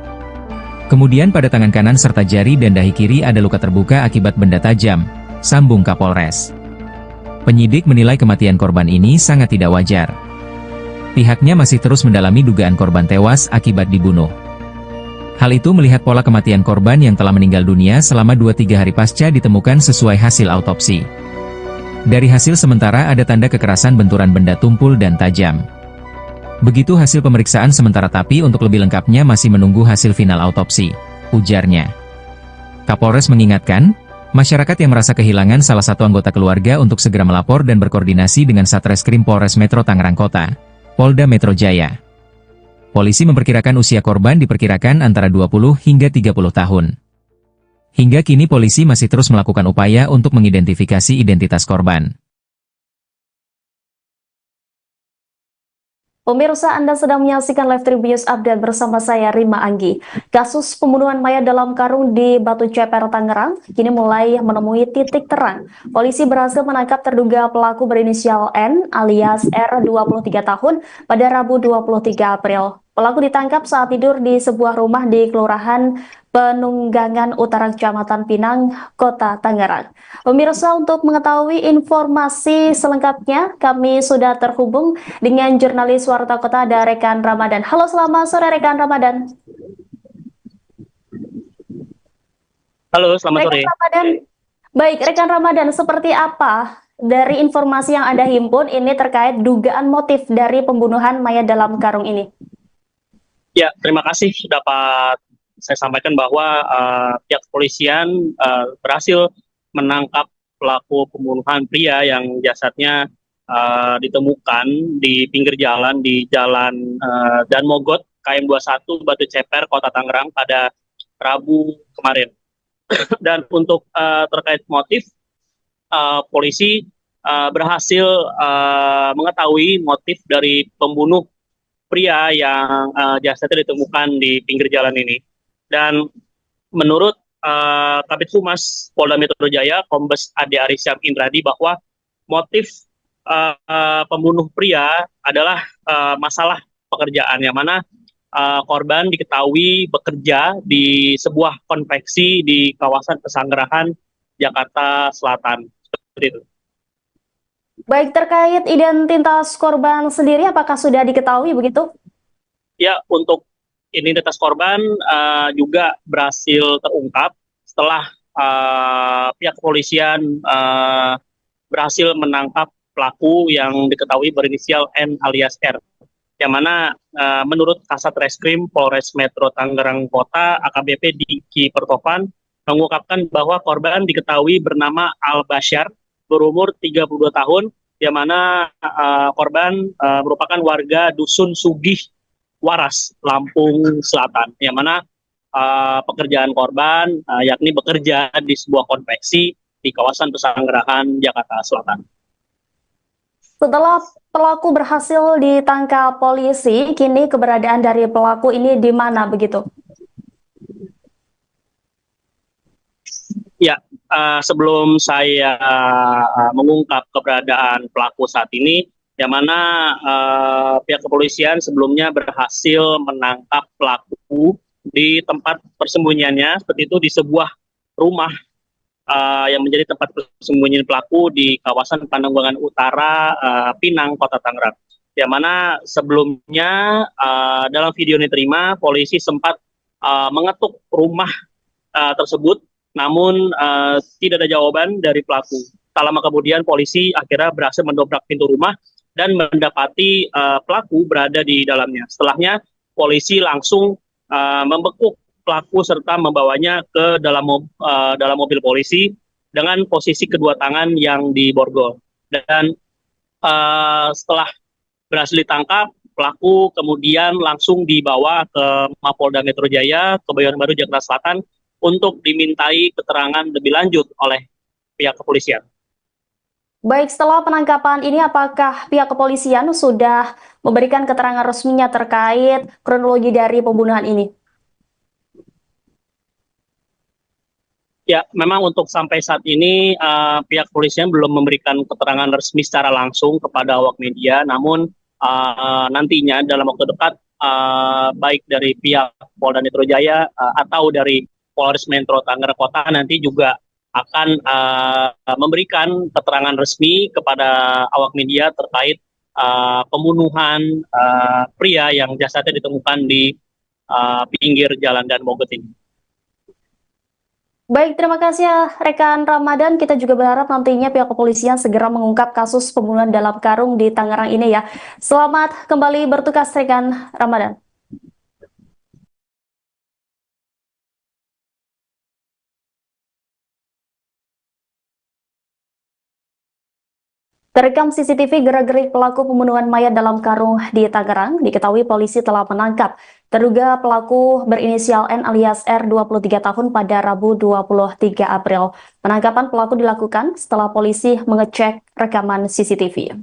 Kemudian pada tangan kanan serta jari dan dahi kiri ada luka terbuka akibat benda tajam, sambung Kapolres. Penyidik menilai kematian korban ini sangat tidak wajar. Pihaknya masih terus mendalami dugaan korban tewas akibat dibunuh. Hal itu melihat pola kematian korban yang telah meninggal dunia selama 2-3 hari pasca ditemukan sesuai hasil autopsi. Dari hasil sementara ada tanda kekerasan benturan benda tumpul dan tajam. Begitu hasil pemeriksaan sementara tapi untuk lebih lengkapnya masih menunggu hasil final autopsi, ujarnya. Kapolres mengingatkan, masyarakat yang merasa kehilangan salah satu anggota keluarga untuk segera melapor dan berkoordinasi dengan Satreskrim Polres Metro Tangerang Kota, Polda Metro Jaya. Polisi memperkirakan usia korban diperkirakan antara 20 hingga 30 tahun. Hingga kini polisi masih terus melakukan upaya untuk mengidentifikasi identitas korban. Pemirsa, Anda sedang menyaksikan Live Tribun Update bersama saya Rima Anggi. Kasus pembunuhan mayat dalam karung di Batu Ceper, Tangerang, kini mulai menemui titik terang. Polisi berhasil menangkap terduga pelaku berinisial N alias R 23 tahun pada Rabu 23 April. Pelaku ditangkap saat tidur di sebuah rumah di Kelurahan Penunggangan Utara Kecamatan Pinang, Kota Tangerang. Pemirsa, untuk mengetahui informasi selengkapnya, kami sudah terhubung dengan jurnalis Warta Kota ada Rekan Ramadan. Halo, selamat sore Rekan Ramadan. Halo, selamat sore. Rekan Ramadan. Baik, Rekan Ramadan, seperti apa dari informasi yang Anda himpun ini terkait dugaan motif dari pembunuhan mayat dalam karung ini? Ya, terima kasih dapat saya sampaikan bahwa pihak kepolisian berhasil menangkap pelaku pembunuhan pria yang jasadnya ditemukan di pinggir jalan di Jalan Dan Mogot, KM 21, Batu Ceper, Kota Tangerang pada Rabu kemarin. Dan untuk terkait motif, polisi berhasil mengetahui motif dari pembunuh pria yang jasadnya ditemukan di pinggir jalan ini. Dan menurut Kabid Humas Polda Metro Jaya, Kombes Ade Arisham Indradi, bahwa motif pembunuh pria adalah masalah pekerjaan, yang mana korban diketahui bekerja di sebuah konveksi di kawasan Pesanggerahan, Jakarta Selatan. Seperti itu. Baik, terkait identitas korban sendiri, apakah sudah diketahui begitu? Ya, untuk identitas korban juga berhasil terungkap setelah pihak kepolisian berhasil menangkap pelaku yang diketahui berinisial N alias R. Yang mana menurut Kasat Reskrim Polres Metro Tangerang Kota, AKBP Diki Pertovan, mengungkapkan bahwa korban diketahui bernama Al Bashar, berumur 32 tahun, yang mana korban merupakan warga Dusun Sugih Waras, Lampung Selatan, yang mana pekerjaan korban yakni bekerja di sebuah konveksi di kawasan Pesanggerahan, Jakarta Selatan. Setelah pelaku berhasil ditangkap polisi, kini keberadaan dari pelaku ini di mana begitu? Ya, sebelum saya mengungkap keberadaan pelaku saat ini, yang mana pihak kepolisian sebelumnya berhasil menangkap pelaku di tempat persembunyiannya, seperti itu di sebuah rumah yang menjadi tempat persembunyian pelaku di kawasan Pananggulangan Utara, Pinang, Kota Tangerang. Yang mana sebelumnya dalam video yang diterima, polisi sempat mengetuk rumah tersebut, namun tidak ada jawaban dari pelaku. Tak lama kemudian polisi akhirnya berhasil mendobrak pintu rumah dan mendapati pelaku berada di dalamnya. Setelahnya polisi langsung membekuk pelaku serta membawanya ke dalam mobil polisi dengan posisi kedua tangan yang diborgol. Dan setelah berhasil ditangkap, pelaku kemudian langsung dibawa ke Mapolda Metro Jaya, Kebayoran Baru, Jakarta Selatan untuk dimintai keterangan lebih lanjut oleh pihak kepolisian. Baik, setelah penangkapan ini apakah pihak kepolisian sudah memberikan keterangan resminya terkait kronologi dari pembunuhan ini? Ya, memang untuk sampai saat ini pihak kepolisian belum memberikan keterangan resmi secara langsung kepada awak media, namun nantinya dalam waktu dekat baik dari pihak Polda Metro Jaya atau dari Polres Metro Tangerang Kota nanti juga akan memberikan keterangan resmi kepada awak media terkait pembunuhan pria yang jasadnya ditemukan di pinggir jalan Dan Mogot ini. Baik, terima kasih ya rekan Ramadan. Kita juga berharap nantinya pihak kepolisian segera mengungkap kasus pembunuhan dalam karung di Tangerang ini ya. Selamat kembali bertugas rekan Ramadan. Terekam CCTV gerak-gerik pelaku pembunuhan mayat dalam karung di Tangerang, diketahui polisi telah menangkap terduga pelaku berinisial N alias R 23 tahun pada Rabu 23 April. Penangkapan pelaku dilakukan setelah polisi mengecek rekaman CCTV.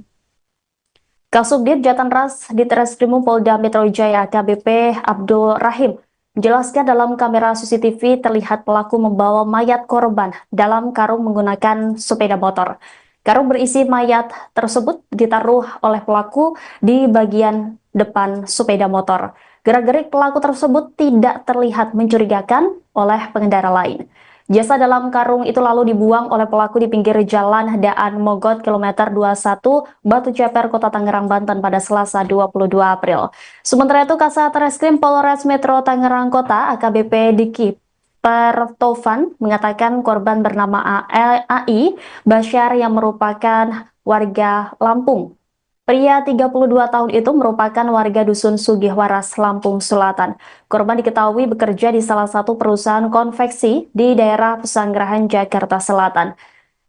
Kasubdit Jatanras Ditreskrimum Polda Metro Jaya AKBP Abdul Rahim menjelaskan dalam kamera CCTV terlihat pelaku membawa mayat korban dalam karung menggunakan sepeda motor. Karung berisi mayat tersebut ditaruh oleh pelaku di bagian depan sepeda motor. Gerak-gerik pelaku tersebut tidak terlihat mencurigakan oleh pengendara lain. Jasad dalam karung itu lalu dibuang oleh pelaku di pinggir jalan Daan Mogot kilometer 21 Batu Ceper, Kota Tangerang, Banten pada Selasa 22 April. Sementara itu Kasat Reskrim Polres Metro Tangerang Kota AKBP Diki Pertovan mengatakan korban bernama AI Basyar yang merupakan warga Lampung. Pria 32 tahun itu merupakan warga Dusun Sugihwaras, Lampung Selatan. Korban diketahui bekerja di salah satu perusahaan konveksi di daerah Pesanggerahan, Jakarta Selatan.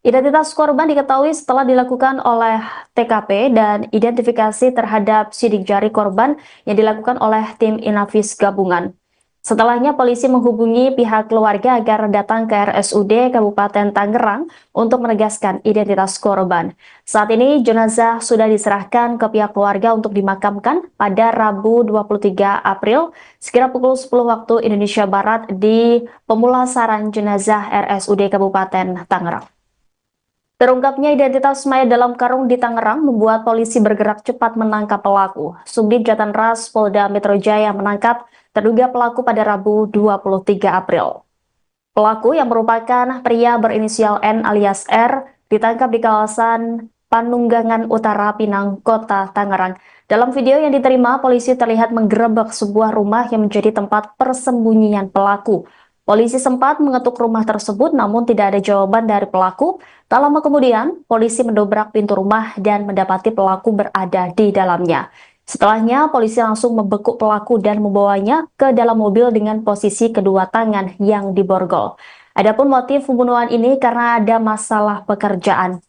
Identitas korban diketahui setelah dilakukan oleh TKP dan identifikasi terhadap sidik jari korban yang dilakukan oleh tim Inavis gabungan. Setelahnya polisi menghubungi pihak keluarga agar datang ke RSUD Kabupaten Tangerang untuk menegaskan identitas korban. Saat ini jenazah sudah diserahkan ke pihak keluarga untuk dimakamkan pada Rabu 23 April sekira pukul 10 waktu Indonesia Barat di pemulasaran jenazah RSUD Kabupaten Tangerang. Terungkapnya identitas mayat dalam karung di Tangerang membuat polisi bergerak cepat menangkap pelaku. Subdit Jatanras Polda Metro Jaya menangkap terduga pelaku pada Rabu 23 April. Pelaku yang merupakan pria berinisial N alias R ditangkap di kawasan Panunggangan Utara, Pinang, Kota Tangerang. Dalam video yang diterima, polisi terlihat menggerebek sebuah rumah yang menjadi tempat persembunyian pelaku. Polisi sempat mengetuk rumah tersebut namun tidak ada jawaban dari pelaku. Tak lama kemudian, polisi mendobrak pintu rumah dan mendapati pelaku berada di dalamnya. Setelahnya, polisi langsung membekuk pelaku dan membawanya ke dalam mobil dengan posisi kedua tangan yang diborgol. Adapun motif pembunuhan ini karena ada masalah pekerjaan.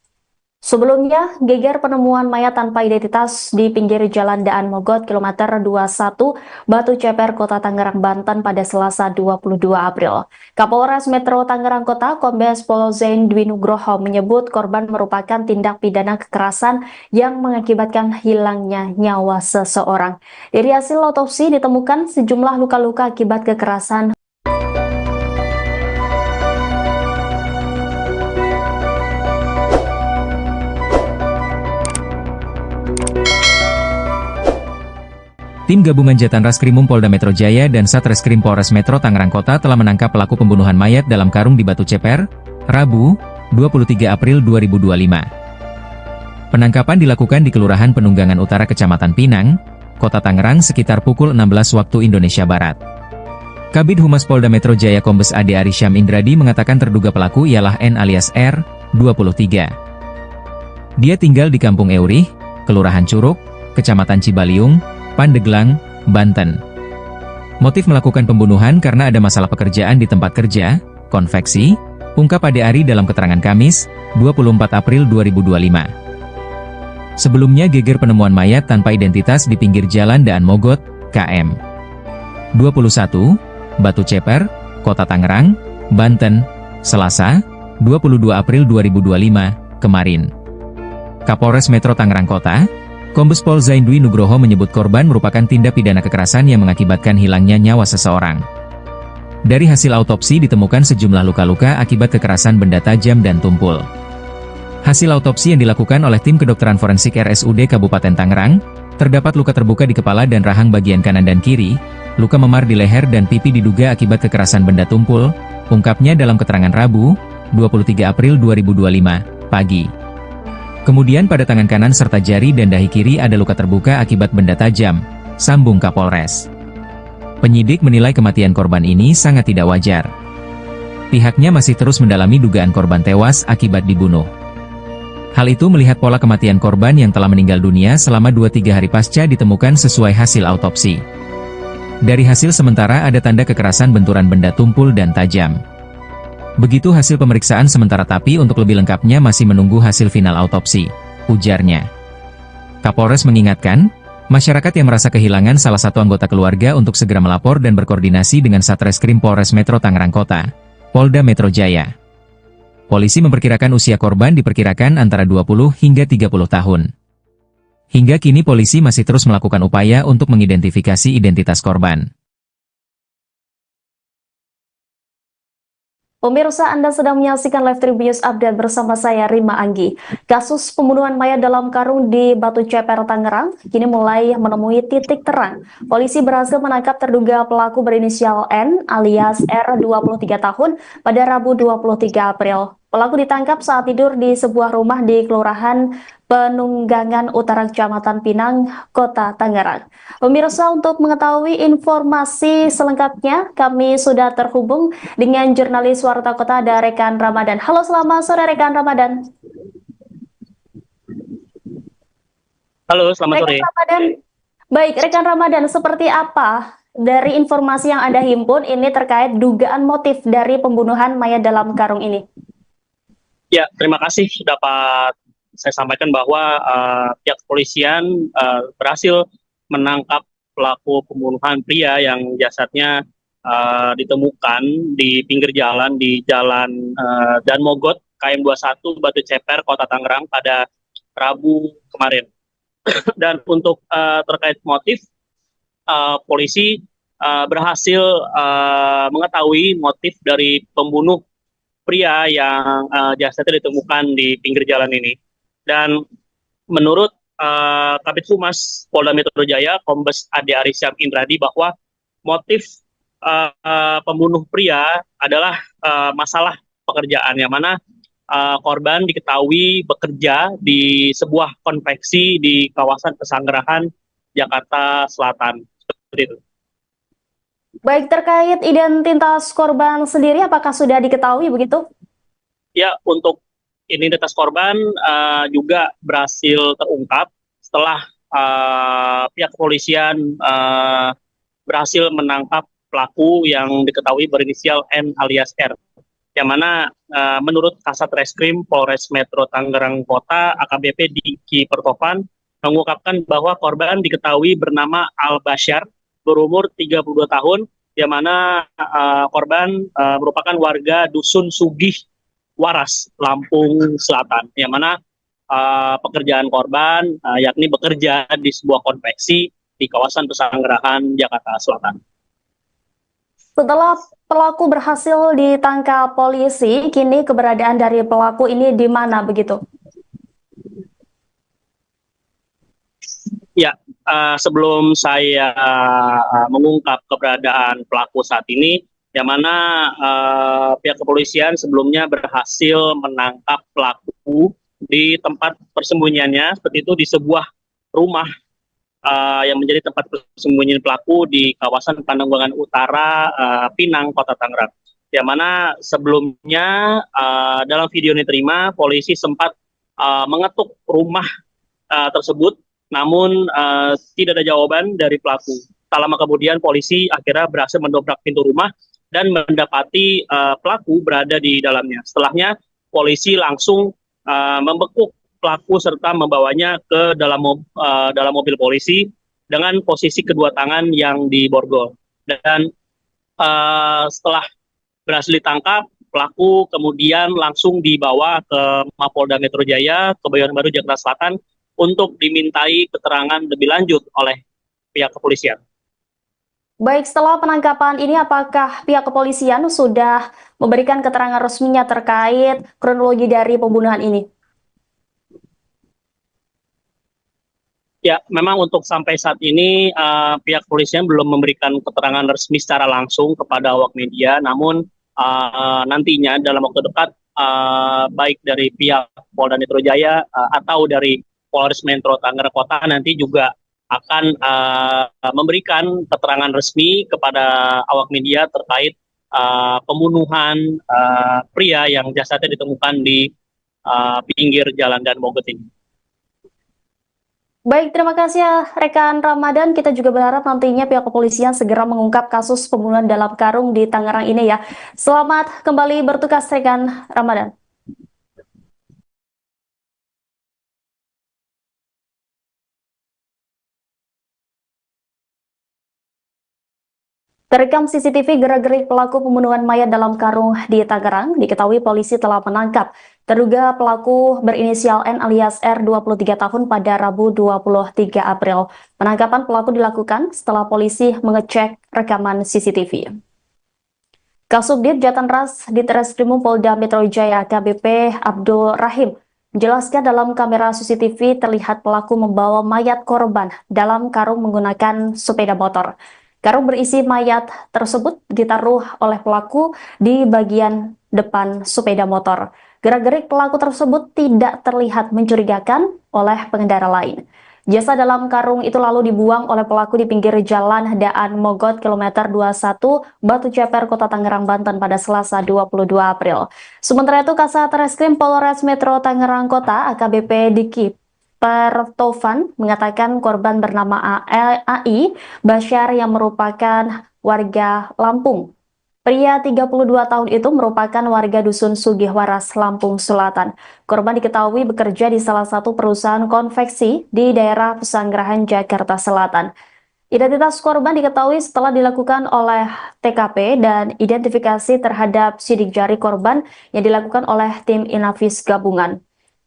Sebelumnya, geger penemuan mayat tanpa identitas di pinggir jalan Daan Mogot kilometer 21 Batu Ceper, Kota Tangerang, Banten pada Selasa 22 April. Kapolres Metro Tangerang Kota Kombes Pol Zain Dwi Nugroho menyebut korban merupakan tindak pidana kekerasan yang mengakibatkan hilangnya nyawa seseorang. Dari hasil otopsi ditemukan sejumlah luka-luka akibat kekerasan. Tim Gabungan Jatan Raskrimum Polda Metro Jaya dan Satreskrim Polres Metro Tangerang Kota telah menangkap pelaku pembunuhan mayat dalam karung di Batu Ceper, Rabu, 23 April 2025. Penangkapan dilakukan di Kelurahan Penunggangan Utara Kecamatan Pinang, Kota Tangerang sekitar pukul 16 waktu Indonesia Barat. Kabid Humas Polda Metro Jaya Kombes Ade Arysyam Indradi mengatakan terduga pelaku ialah N alias R, 23. Dia tinggal di Kampung Eurih, Kelurahan Curug, Kecamatan Cibaliung, Pandeglang, Banten. Motif melakukan pembunuhan karena ada masalah pekerjaan di tempat kerja, konveksi, ungkap Ade Ari dalam keterangan Kamis, 24 April 2025. Sebelumnya geger penemuan mayat tanpa identitas di pinggir jalan Daan Mogot, KM 21, Batu Ceper, Kota Tangerang, Banten, Selasa, 22 April 2025, kemarin. Kapolres Metro Tangerang Kota, Kombes Pol Zaindwi Nugroho menyebut korban merupakan tindak pidana kekerasan yang mengakibatkan hilangnya nyawa seseorang. Dari hasil autopsi ditemukan sejumlah luka-luka akibat kekerasan benda tajam dan tumpul. Hasil autopsi yang dilakukan oleh tim kedokteran forensik RSUD Kabupaten Tangerang, terdapat luka terbuka di kepala dan rahang bagian kanan dan kiri, luka memar di leher dan pipi diduga akibat kekerasan benda tumpul, ungkapnya dalam keterangan Rabu, 23 April 2025, pagi. Kemudian pada tangan kanan serta jari dan dahi kiri ada luka terbuka akibat benda tajam, sambung Kapolres. Penyidik menilai kematian korban ini sangat tidak wajar. Pihaknya masih terus mendalami dugaan korban tewas akibat dibunuh. Hal itu melihat pola kematian korban yang telah meninggal dunia selama 2-3 hari pasca ditemukan sesuai hasil autopsi. Dari hasil sementara ada tanda kekerasan benturan benda tumpul dan tajam. Begitu hasil pemeriksaan sementara tapi untuk lebih lengkapnya masih menunggu hasil final autopsi, ujarnya. Kapolres mengingatkan, masyarakat yang merasa kehilangan salah satu anggota keluarga untuk segera melapor dan berkoordinasi dengan Satreskrim Polres Metro Tangerang Kota, Polda Metro Jaya. Polisi memperkirakan usia korban diperkirakan antara 20 hingga 30 tahun. Hingga kini polisi masih terus melakukan upaya untuk mengidentifikasi identitas korban. Pemirsa, Anda sedang menyaksikan Live Tribun Update bersama saya, Rima Anggi. Kasus pembunuhan mayat dalam karung di Batu Ceper, Tangerang, kini mulai menemui titik terang. Polisi berhasil menangkap terduga pelaku berinisial N alias R, 23 tahun, pada Rabu 23 April. Pelaku ditangkap saat tidur di sebuah rumah di Kelurahan Penunggangan Utara Kecamatan Pinang, Kota Tangerang. Pemirsa, untuk mengetahui informasi selengkapnya, kami sudah terhubung dengan jurnalis Warta Kota ada Rekan Ramadan. Halo, selamat sore Rekan Ramadan. Halo, selamat sore. Rekan Ramadan. Baik, Rekan Ramadan, seperti apa dari informasi yang Anda himpun ini terkait dugaan motif dari pembunuhan mayat dalam karung ini? Ya, terima kasih dapat saya sampaikan bahwa pihak kepolisian berhasil menangkap pelaku pembunuhan pria yang jasadnya ditemukan di pinggir jalan di Jalan Daan Mogot, KM 21, Batu Ceper, Kota Tangerang pada Rabu kemarin. Dan untuk terkait motif, polisi berhasil mengetahui motif dari pembunuh pria yang jasadnya ditemukan di pinggir jalan ini. Dan menurut Kabid Humas Polda Metro Jaya, Kombes Ade Arysyam Indradi, bahwa motif pembunuh pria adalah masalah pekerjaan, yang mana korban diketahui bekerja di sebuah konveksi di kawasan Pesanggerahan, Jakarta Selatan. Seperti itu. Baik, terkait identitas korban sendiri, apakah sudah diketahui begitu? Ya, untuk identitas korban juga berhasil terungkap setelah pihak kepolisian berhasil menangkap pelaku yang diketahui berinisial N alias R. Yang mana menurut Kasat Reskrim Polres Metro Tangerang Kota, AKBP Diki Pertovan, mengungkapkan bahwa korban diketahui bernama Al Basyar, berumur 32 tahun, yang mana korban merupakan warga Dusun Sugih Waras, Lampung Selatan, yang mana pekerjaan korban yakni bekerja di sebuah konveksi di kawasan Pesanggerahan, Jakarta Selatan. Setelah pelaku berhasil ditangkap polisi, kini keberadaan dari pelaku ini di mana begitu? Ya, sebelum saya mengungkap keberadaan pelaku saat ini, yang mana pihak kepolisian sebelumnya berhasil menangkap pelaku di tempat persembunyiannya, seperti itu di sebuah rumah yang menjadi tempat persembunyian pelaku di kawasan Pananggulangan Utara, Pinang, Kota Tangerang. Yang mana sebelumnya dalam video yang diterima, polisi sempat mengetuk rumah tersebut, namun tidak ada jawaban dari pelaku. Tak lama kemudian polisi akhirnya berhasil mendobrak pintu rumah dan mendapati pelaku berada di dalamnya. Setelahnya polisi langsung membekuk pelaku serta membawanya ke dalam mobil polisi dengan posisi kedua tangan yang diborgol. Dan setelah berhasil ditangkap, pelaku kemudian langsung dibawa ke Mapolda Metro Jaya, Kebayoran Baru, Jakarta Selatan untuk dimintai keterangan lebih lanjut oleh pihak kepolisian. Baik, setelah penangkapan ini apakah pihak kepolisian sudah memberikan keterangan resminya terkait kronologi dari pembunuhan ini? Ya, memang untuk sampai saat ini pihak kepolisian belum memberikan keterangan resmi secara langsung kepada awak media, namun nantinya dalam waktu dekat baik dari pihak Polda Metro Jaya atau dari Polres Metro Tangerang Kota nanti juga akan memberikan keterangan resmi kepada awak media terkait pembunuhan pria yang jasadnya ditemukan di pinggir jalan Dan Mogot ini. Baik, terima kasih ya rekan Ramadan. Kita juga berharap nantinya pihak kepolisian segera mengungkap kasus pembunuhan dalam karung di Tangerang ini ya. Selamat kembali bertugas rekan Ramadan. Terekam CCTV gerak-gerik pelaku pembunuhan mayat dalam karung di Tangerang, diketahui polisi telah menangkap terduga pelaku berinisial N alias R 23 tahun pada Rabu 23 April. Penangkapan pelaku dilakukan setelah polisi mengecek rekaman CCTV. Kasubdit Jatanras Ditreskrimum Polda Metro Jaya AKBP Abdul Rahim menjelaskan dalam kamera CCTV terlihat pelaku membawa mayat korban dalam karung menggunakan sepeda motor. Karung berisi mayat tersebut ditaruh oleh pelaku di bagian depan sepeda motor. Gerak-gerik pelaku tersebut tidak terlihat mencurigakan oleh pengendara lain. Jasad dalam karung itu lalu dibuang oleh pelaku di pinggir jalan Daan Mogot kilometer 21 Batu Ceper, Kota Tangerang, Banten pada Selasa 22 April. Sementara itu Kasat Reskrim Polres Metro Tangerang Kota AKBP Diki Pertovan mengatakan korban bernama AI Basyar yang merupakan warga Lampung. Pria 32 tahun itu merupakan warga Dusun Sugihwaras, Lampung Selatan. Korban diketahui bekerja di salah satu perusahaan konveksi di daerah Pesanggerahan, Jakarta Selatan. Identitas korban diketahui setelah dilakukan oleh TKP dan identifikasi terhadap sidik jari korban yang dilakukan oleh tim Inavis gabungan.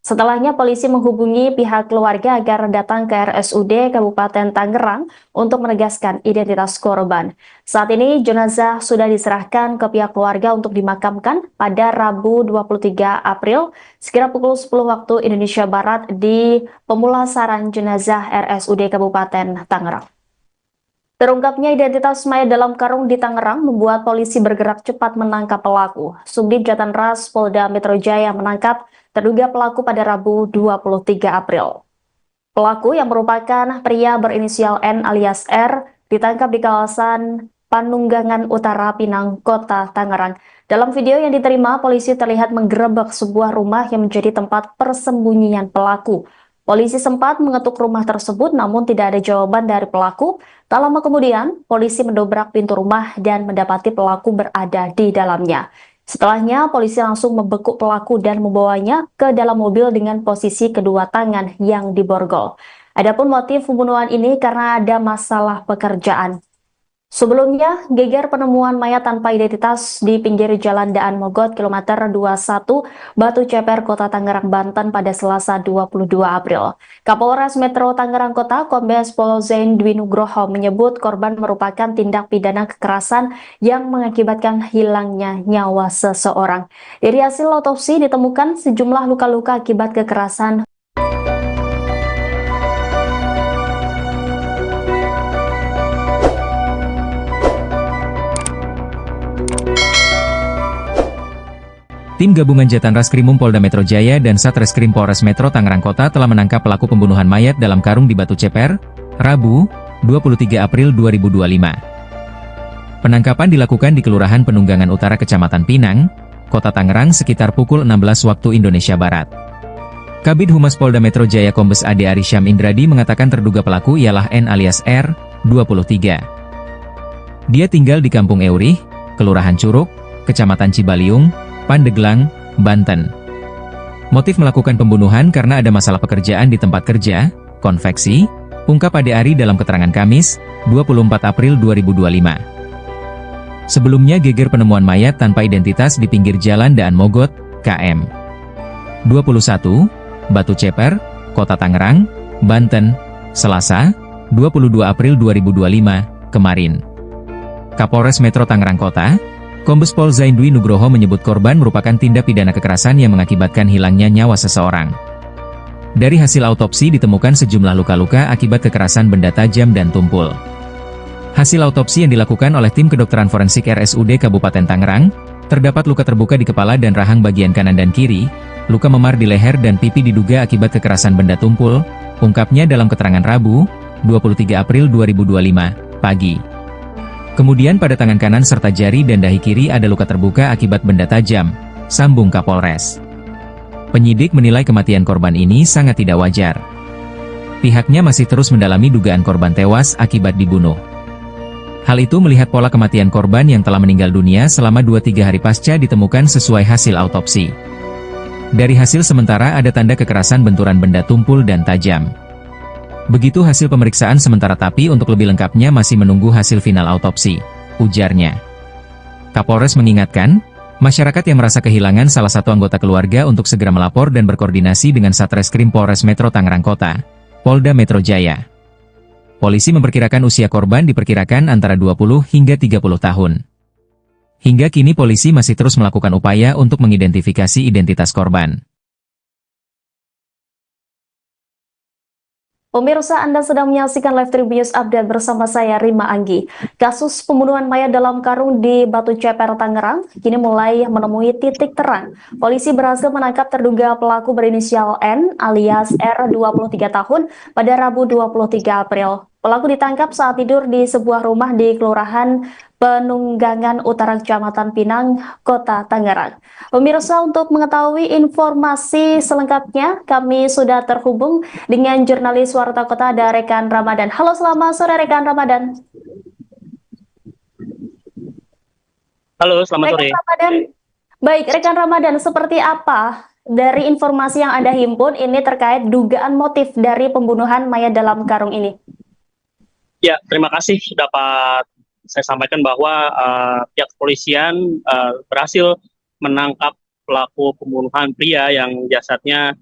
Setelahnya polisi menghubungi pihak keluarga agar datang ke RSUD Kabupaten Tangerang untuk menegaskan identitas korban. Saat ini jenazah sudah diserahkan ke pihak keluarga untuk dimakamkan pada Rabu 23 April sekira pukul 10 waktu Indonesia Barat di pemulasaran jenazah RSUD Kabupaten Tangerang. Terungkapnya identitas mayat dalam karung di Tangerang membuat polisi bergerak cepat menangkap pelaku. Subdit Jatanras Polda Metro Jaya menangkap terduga pelaku pada Rabu 23 April. Pelaku yang merupakan pria berinisial N alias R ditangkap di kawasan Panunggangan Utara, Pinang, Kota Tangerang. Dalam video yang diterima, polisi terlihat menggerebek sebuah rumah yang menjadi tempat persembunyian pelaku. Polisi sempat mengetuk rumah tersebut namun tidak ada jawaban dari pelaku. Tak lama kemudian, polisi mendobrak pintu rumah dan mendapati pelaku berada di dalamnya. Setelahnya, polisi langsung membekuk pelaku dan membawanya ke dalam mobil dengan posisi kedua tangan yang diborgol. Adapun motif pembunuhan ini karena ada masalah pekerjaan. Sebelumnya, geger penemuan mayat tanpa identitas di pinggir jalan Daan Mogot kilometer 21 Batu Ceper, Kota Tangerang, Banten pada Selasa 22 April. Kapolres Metro Tangerang Kota, Kombes Pol Zain Dwi Nugroho menyebut korban merupakan tindak pidana kekerasan yang mengakibatkan hilangnya nyawa seseorang. Dari hasil otopsi ditemukan sejumlah luka-luka akibat kekerasan. Tim gabungan Jatan Raskrimum Polda Metro Jaya dan Satreskrim Polres Metro Tangerang Kota telah menangkap pelaku pembunuhan mayat dalam karung di Batu Ceper, Rabu, 23 April 2025. Penangkapan dilakukan di Kelurahan Penunggangan Utara Kecamatan Pinang, Kota Tangerang sekitar pukul 16 waktu Indonesia Barat. Kabid Humas Polda Metro Jaya Kombes Ade Arysyam Indradi mengatakan terduga pelaku ialah N alias R, 23. Dia tinggal di Kampung Eurih, Kelurahan Curug, Kecamatan Cibaliung, Pandeglang, Banten. Motif melakukan pembunuhan karena ada masalah pekerjaan di tempat kerja, konveksi, ungkap Ade Ari dalam keterangan Kamis, 24 April 2025. Sebelumnya geger penemuan mayat tanpa identitas di pinggir jalan Daan Mogot, KM 21, Batu Ceper, Kota Tangerang, Banten, Selasa, 22 April 2025, kemarin. Kapolres Metro Tangerang Kota, Kombes Pol Zaindwi Nugroho menyebut korban merupakan tindak pidana kekerasan yang mengakibatkan hilangnya nyawa seseorang. Dari hasil autopsi ditemukan sejumlah luka-luka akibat kekerasan benda tajam dan tumpul. Hasil autopsi yang dilakukan oleh tim kedokteran forensik RSUD Kabupaten Tangerang, terdapat luka terbuka di kepala dan rahang bagian kanan dan kiri, luka memar di leher dan pipi diduga akibat kekerasan benda tumpul, ungkapnya dalam keterangan Rabu, 23 April 2025, pagi. Kemudian pada tangan kanan serta jari dan dahi kiri ada luka terbuka akibat benda tajam, sambung Kapolres. Penyidik menilai kematian korban ini sangat tidak wajar. Pihaknya masih terus mendalami dugaan korban tewas akibat dibunuh. Hal itu melihat pola kematian korban yang telah meninggal dunia selama 2-3 hari pasca ditemukan sesuai hasil autopsi. Dari hasil sementara ada tanda kekerasan benturan benda tumpul dan tajam. Begitu hasil pemeriksaan sementara tapi untuk lebih lengkapnya masih menunggu hasil final autopsi, ujarnya. Kapolres mengingatkan, masyarakat yang merasa kehilangan salah satu anggota keluarga untuk segera melapor dan berkoordinasi dengan Satreskrim Polres Metro Tangerang Kota, Polda Metro Jaya. Polisi memperkirakan usia korban diperkirakan antara 20 hingga 30 tahun. Hingga kini polisi masih terus melakukan upaya untuk mengidentifikasi identitas korban. Pemirsa, Anda sedang menyaksikan Live Tribunnews Update bersama saya, Rima Anggi. Kasus pembunuhan mayat dalam karung di Batu Ceper, Tangerang, kini mulai menemui titik terang. Polisi berhasil menangkap terduga pelaku berinisial N alias R, 23 tahun, pada Rabu 23 April. Pelaku ditangkap saat tidur di sebuah rumah di Kelurahan Penunggangan Utara Kecamatan Pinang, Kota Tangerang. Pemirsa, untuk mengetahui informasi selengkapnya, kami sudah terhubung dengan jurnalis Warta Kota ada rekan Ramadan. Halo, selamat sore rekan Ramadan. Halo, selamat sore. Ramadan. Baik, rekan Ramadan, seperti apa dari informasi yang Anda himpun ini terkait dugaan motif dari pembunuhan mayat dalam karung ini? Ya, terima kasih dapat saya sampaikan bahwa pihak kepolisian berhasil menangkap pelaku pembunuhan pria yang jasadnya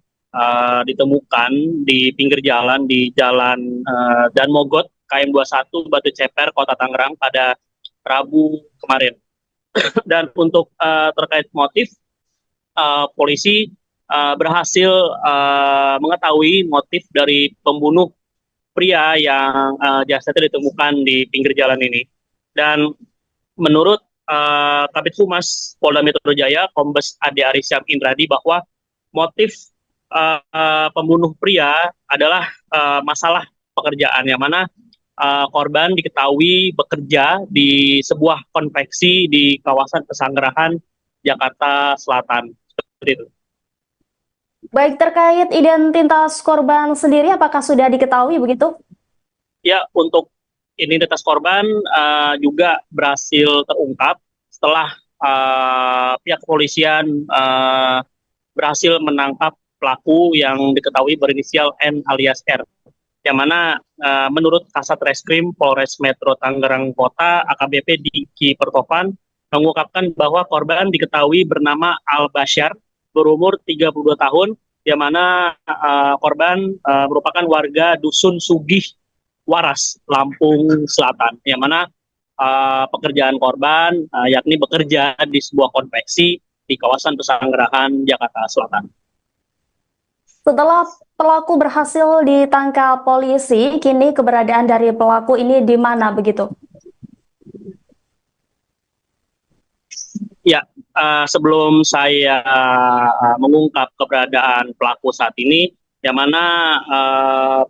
ditemukan di pinggir jalan di Jalan Dan Mogot, KM 21, Batu Ceper, Kota Tangerang pada Rabu kemarin. Dan untuk terkait motif, polisi berhasil mengetahui motif dari pembunuh pria yang jasadnya ditemukan di pinggir jalan ini. Dan menurut Kabid Humas Polda Metro Jaya, Kombes Ade Arysyam Indradi, bahwa motif pembunuh pria adalah masalah pekerjaan, yang mana korban diketahui bekerja di sebuah konveksi di kawasan Pesanggerahan, Jakarta Selatan. Seperti itu. Baik, terkait identitas korban sendiri, apakah sudah diketahui begitu? Ya, untuk identitas korban juga berhasil terungkap setelah pihak kepolisian berhasil menangkap pelaku yang diketahui berinisial N alias R. Yang mana menurut Kasat Reskrim Polres Metro Tangerang Kota, AKBP Diki Pertovan, mengungkapkan bahwa korban diketahui bernama Al Basyar, berumur 32 tahun, yang mana korban merupakan warga Dusun Sugih Waras, Lampung Selatan, yang mana pekerjaan korban yakni bekerja di sebuah konveksi di kawasan Pesanggerahan, Jakarta Selatan. Setelah pelaku berhasil ditangkap polisi, kini keberadaan dari pelaku ini di mana begitu? Ya, sebelum saya mengungkap keberadaan pelaku saat ini, yang mana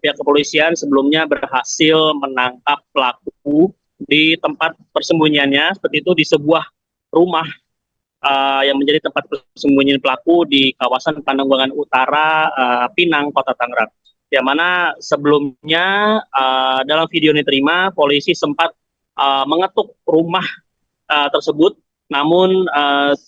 pihak kepolisian sebelumnya berhasil menangkap pelaku di tempat persembunyiannya, seperti itu di sebuah rumah yang menjadi tempat persembunyian pelaku di kawasan Pandeglang Utara, Pinang, Kota Tangerang. Yang mana sebelumnya dalam video yang diterima, polisi sempat mengetuk rumah tersebut, namun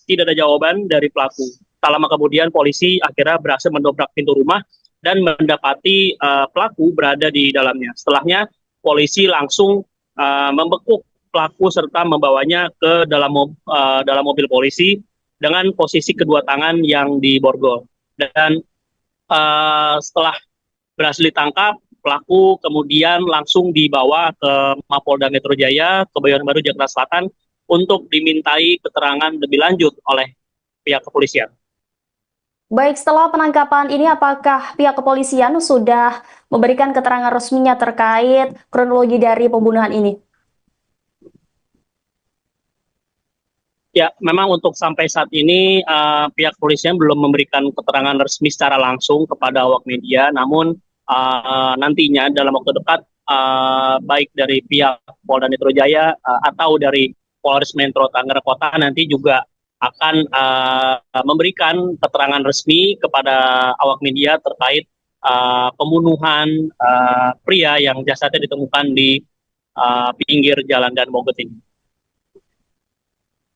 tidak ada jawaban dari pelaku. Tak lama kemudian polisi akhirnya berhasil mendobrak pintu rumah dan mendapati pelaku berada di dalamnya. Setelahnya polisi langsung membekuk pelaku serta membawanya ke dalam mobil polisi dengan posisi kedua tangan yang diborgol. Dan setelah berhasil ditangkap, pelaku kemudian langsung dibawa ke Mapolda Metro Jaya, Kebayoran Baru, Jakarta Selatan untuk dimintai keterangan lebih lanjut oleh pihak kepolisian. Baik, setelah penangkapan ini apakah pihak kepolisian sudah memberikan keterangan resminya terkait kronologi dari pembunuhan ini? Ya, memang untuk sampai saat ini pihak kepolisian belum memberikan keterangan resmi secara langsung kepada awak media, namun nantinya dalam waktu dekat baik dari pihak Polda Metro Jaya atau dari Polres Metro Tangerang Kota nanti juga akan memberikan keterangan resmi kepada awak media terkait pembunuhan pria yang jasadnya ditemukan di pinggir jalan Dan Mogot ini.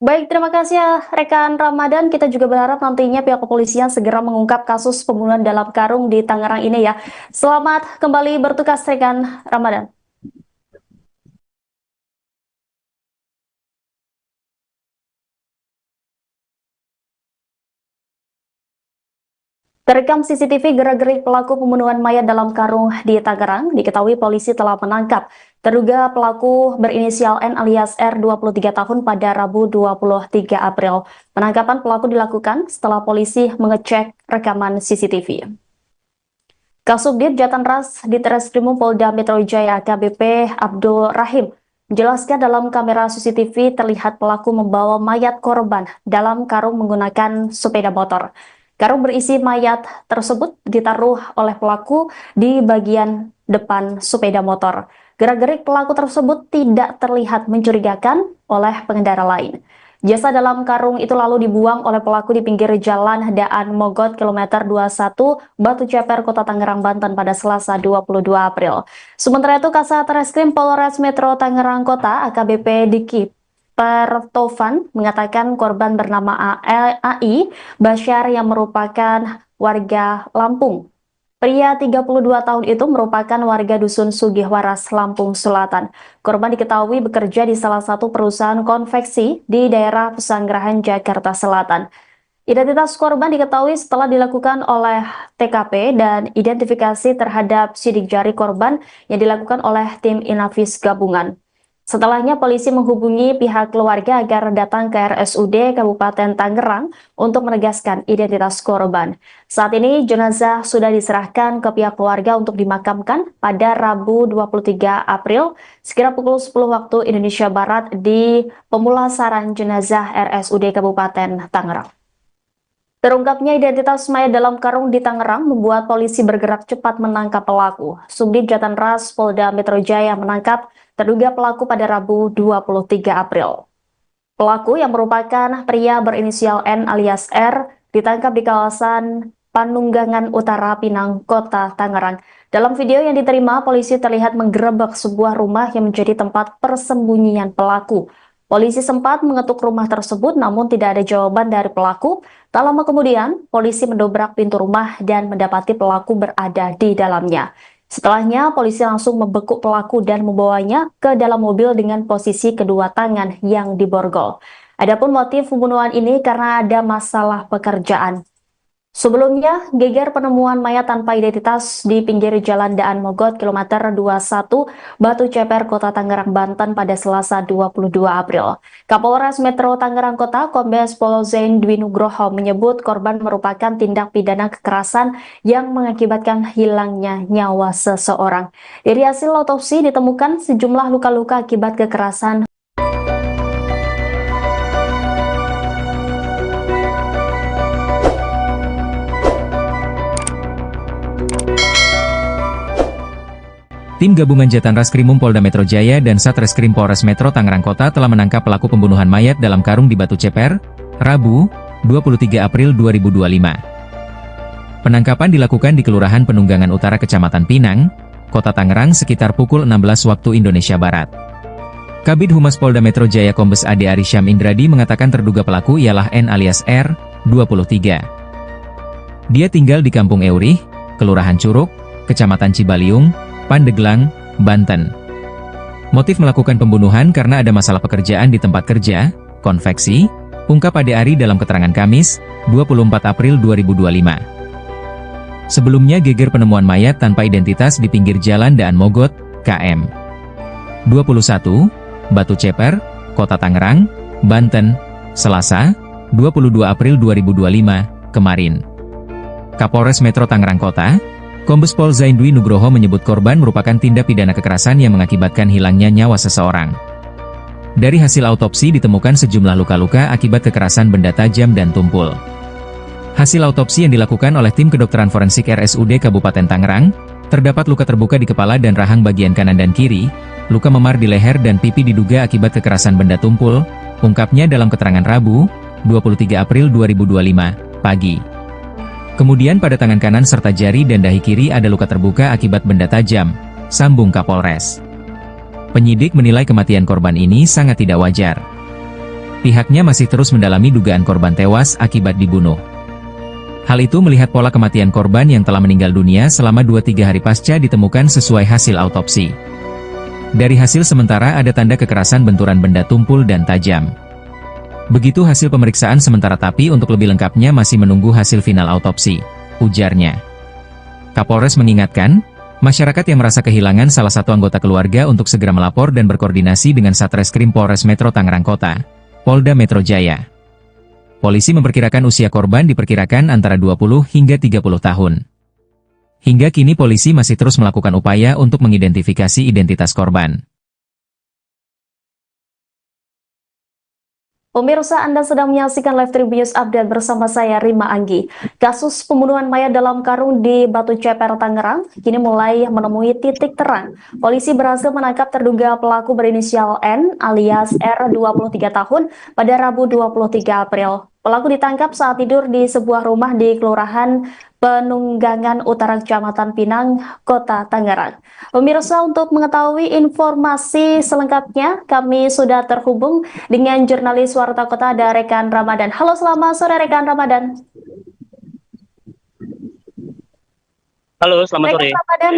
Baik, terima kasih ya rekan Ramadan. Kita juga berharap nantinya pihak kepolisian segera mengungkap kasus pembunuhan dalam karung di Tangerang ini ya. Selamat kembali bertugas rekan Ramadan. Terekam CCTV gerak-gerik pelaku pembunuhan mayat dalam karung di Tangerang, diketahui polisi telah menangkap terduga pelaku berinisial N alias R 23 tahun pada Rabu 23 April. Penangkapan pelaku dilakukan setelah polisi mengecek rekaman CCTV. Kasubdit Jatanras Ditreskrimum Polda Metro Jaya AKBP Abdul Rahim menjelaskan dalam kamera CCTV terlihat pelaku membawa mayat korban dalam karung menggunakan sepeda motor. Karung berisi mayat tersebut ditaruh oleh pelaku di bagian depan sepeda motor. Gerak-gerik pelaku tersebut tidak terlihat mencurigakan oleh pengendara lain. Jasad dalam karung itu lalu dibuang oleh pelaku di pinggir jalan Daan Mogot kilometer 21 Batu Ceper, Kota Tangerang, Banten pada Selasa 22 April. Sementara itu Kasat Reskrim Polres Metro Tangerang Kota AKBP Diki Pertovan mengatakan korban bernama AI Basyar yang merupakan warga Lampung. Pria 32 tahun itu merupakan warga Dusun Sugihwaras, Lampung Selatan. Korban diketahui bekerja di salah satu perusahaan konveksi di daerah Pesanggerahan, Jakarta Selatan. Identitas korban diketahui setelah dilakukan oleh TKP dan identifikasi terhadap sidik jari korban yang dilakukan oleh tim Inavis gabungan. Setelahnya polisi menghubungi pihak keluarga agar datang ke RSUD Kabupaten Tangerang untuk menegaskan identitas korban. Saat ini jenazah sudah diserahkan ke pihak keluarga untuk dimakamkan pada Rabu 23 April sekira pukul 10 waktu Indonesia Barat di pemulasaran jenazah RSUD Kabupaten Tangerang. Terungkapnya identitas mayat dalam karung di Tangerang membuat polisi bergerak cepat menangkap pelaku. Subdit Jatanras Polda Metro Jaya menangkap terduga pelaku pada Rabu 23 April. Pelaku yang merupakan pria berinisial N alias R ditangkap di kawasan Panunggangan Utara, Pinang, Kota Tangerang. Dalam video yang diterima, polisi terlihat menggerebek sebuah rumah yang menjadi tempat persembunyian pelaku. Polisi sempat mengetuk rumah tersebut namun tidak ada jawaban dari pelaku. Tak lama kemudian, polisi mendobrak pintu rumah dan mendapati pelaku berada di dalamnya. Setelahnya, polisi langsung membekuk pelaku dan membawanya ke dalam mobil dengan posisi kedua tangan yang diborgol. Adapun motif pembunuhan ini karena ada masalah pekerjaan. Sebelumnya, geger penemuan mayat tanpa identitas di pinggir jalan Daan Mogot kilometer 21 Batu Ceper, Kota Tangerang, Banten pada Selasa 22 April. Kapolres Metro Tangerang Kota, Kombes Pol Zain Dwi Nugroho menyebut korban merupakan tindak pidana kekerasan yang mengakibatkan hilangnya nyawa seseorang. Dari hasil otopsi ditemukan sejumlah luka-luka akibat kekerasan. Tim gabungan Jatan Raskrimum Polda Metro Jaya dan Satreskrim Polres Metro Tangerang Kota telah menangkap pelaku pembunuhan mayat dalam karung di Batu Ceper, Rabu, 23 April 2025. Penangkapan dilakukan di Kelurahan Penunggangan Utara Kecamatan Pinang, Kota Tangerang sekitar pukul 16 waktu Indonesia Barat. Kabid Humas Polda Metro Jaya Kombes Ade Arisyam Indradi mengatakan terduga pelaku ialah N alias R, 23. Dia tinggal di Kampung Eurih, Kelurahan Curug, Kecamatan Cibaliung, Pandeglang, Banten. Motif melakukan pembunuhan karena ada masalah pekerjaan di tempat kerja, konveksi, ungkap Ade Ari dalam keterangan Kamis, 24 April 2025. Sebelumnya geger penemuan mayat tanpa identitas di pinggir jalan Daan Mogot, KM 21, Batu Ceper, Kota Tangerang, Banten, Selasa, 22 April 2025, kemarin. Kapolres Metro Tangerang Kota, Kombes Pol Zaindwi Nugroho menyebut korban merupakan tindak pidana kekerasan yang mengakibatkan hilangnya nyawa seseorang. Dari hasil autopsi ditemukan sejumlah luka-luka akibat kekerasan benda tajam dan tumpul. Hasil autopsi yang dilakukan oleh tim kedokteran forensik RSUD Kabupaten Tangerang, terdapat luka terbuka di kepala dan rahang bagian kanan dan kiri, luka memar di leher dan pipi diduga akibat kekerasan benda tumpul, ungkapnya dalam keterangan Rabu, 23 April 2025, pagi. Kemudian pada tangan kanan serta jari dan dahi kiri ada luka terbuka akibat benda tajam, sambung Kapolres. Penyidik menilai kematian korban ini sangat tidak wajar. Pihaknya masih terus mendalami dugaan korban tewas akibat dibunuh. Hal itu melihat pola kematian korban yang telah meninggal dunia selama 2-3 hari pasca ditemukan sesuai hasil autopsi. Dari hasil sementara ada tanda kekerasan benturan benda tumpul dan tajam. Begitu hasil pemeriksaan sementara tapi untuk lebih lengkapnya masih menunggu hasil final autopsi, ujarnya. Kapolres mengingatkan, masyarakat yang merasa kehilangan salah satu anggota keluarga untuk segera melapor dan berkoordinasi dengan Satreskrim Polres Metro Tangerang Kota, Polda Metro Jaya. Polisi memperkirakan usia korban diperkirakan antara 20 hingga 30 tahun. Hingga kini polisi masih terus melakukan upaya untuk mengidentifikasi identitas korban. Pemirsa, Anda sedang menyaksikan Live Tribun Update bersama saya Rima Anggi. Kasus pembunuhan mayat dalam karung di Batu Ceper, Tangerang, kini mulai menemui titik terang. Polisi berhasil menangkap terduga pelaku berinisial N alias R 23 tahun pada Rabu 23 April. Pelaku ditangkap saat tidur di sebuah rumah di Kelurahan Penunggangan Utara Kecamatan Pinang, Kota Tangerang. Pemirsa, untuk mengetahui informasi selengkapnya, kami sudah terhubung dengan jurnalis Warta Kota ada Rekan Ramadan. Halo, selamat sore Rekan Ramadan. Halo, selamat sore. Rekan Ramadan.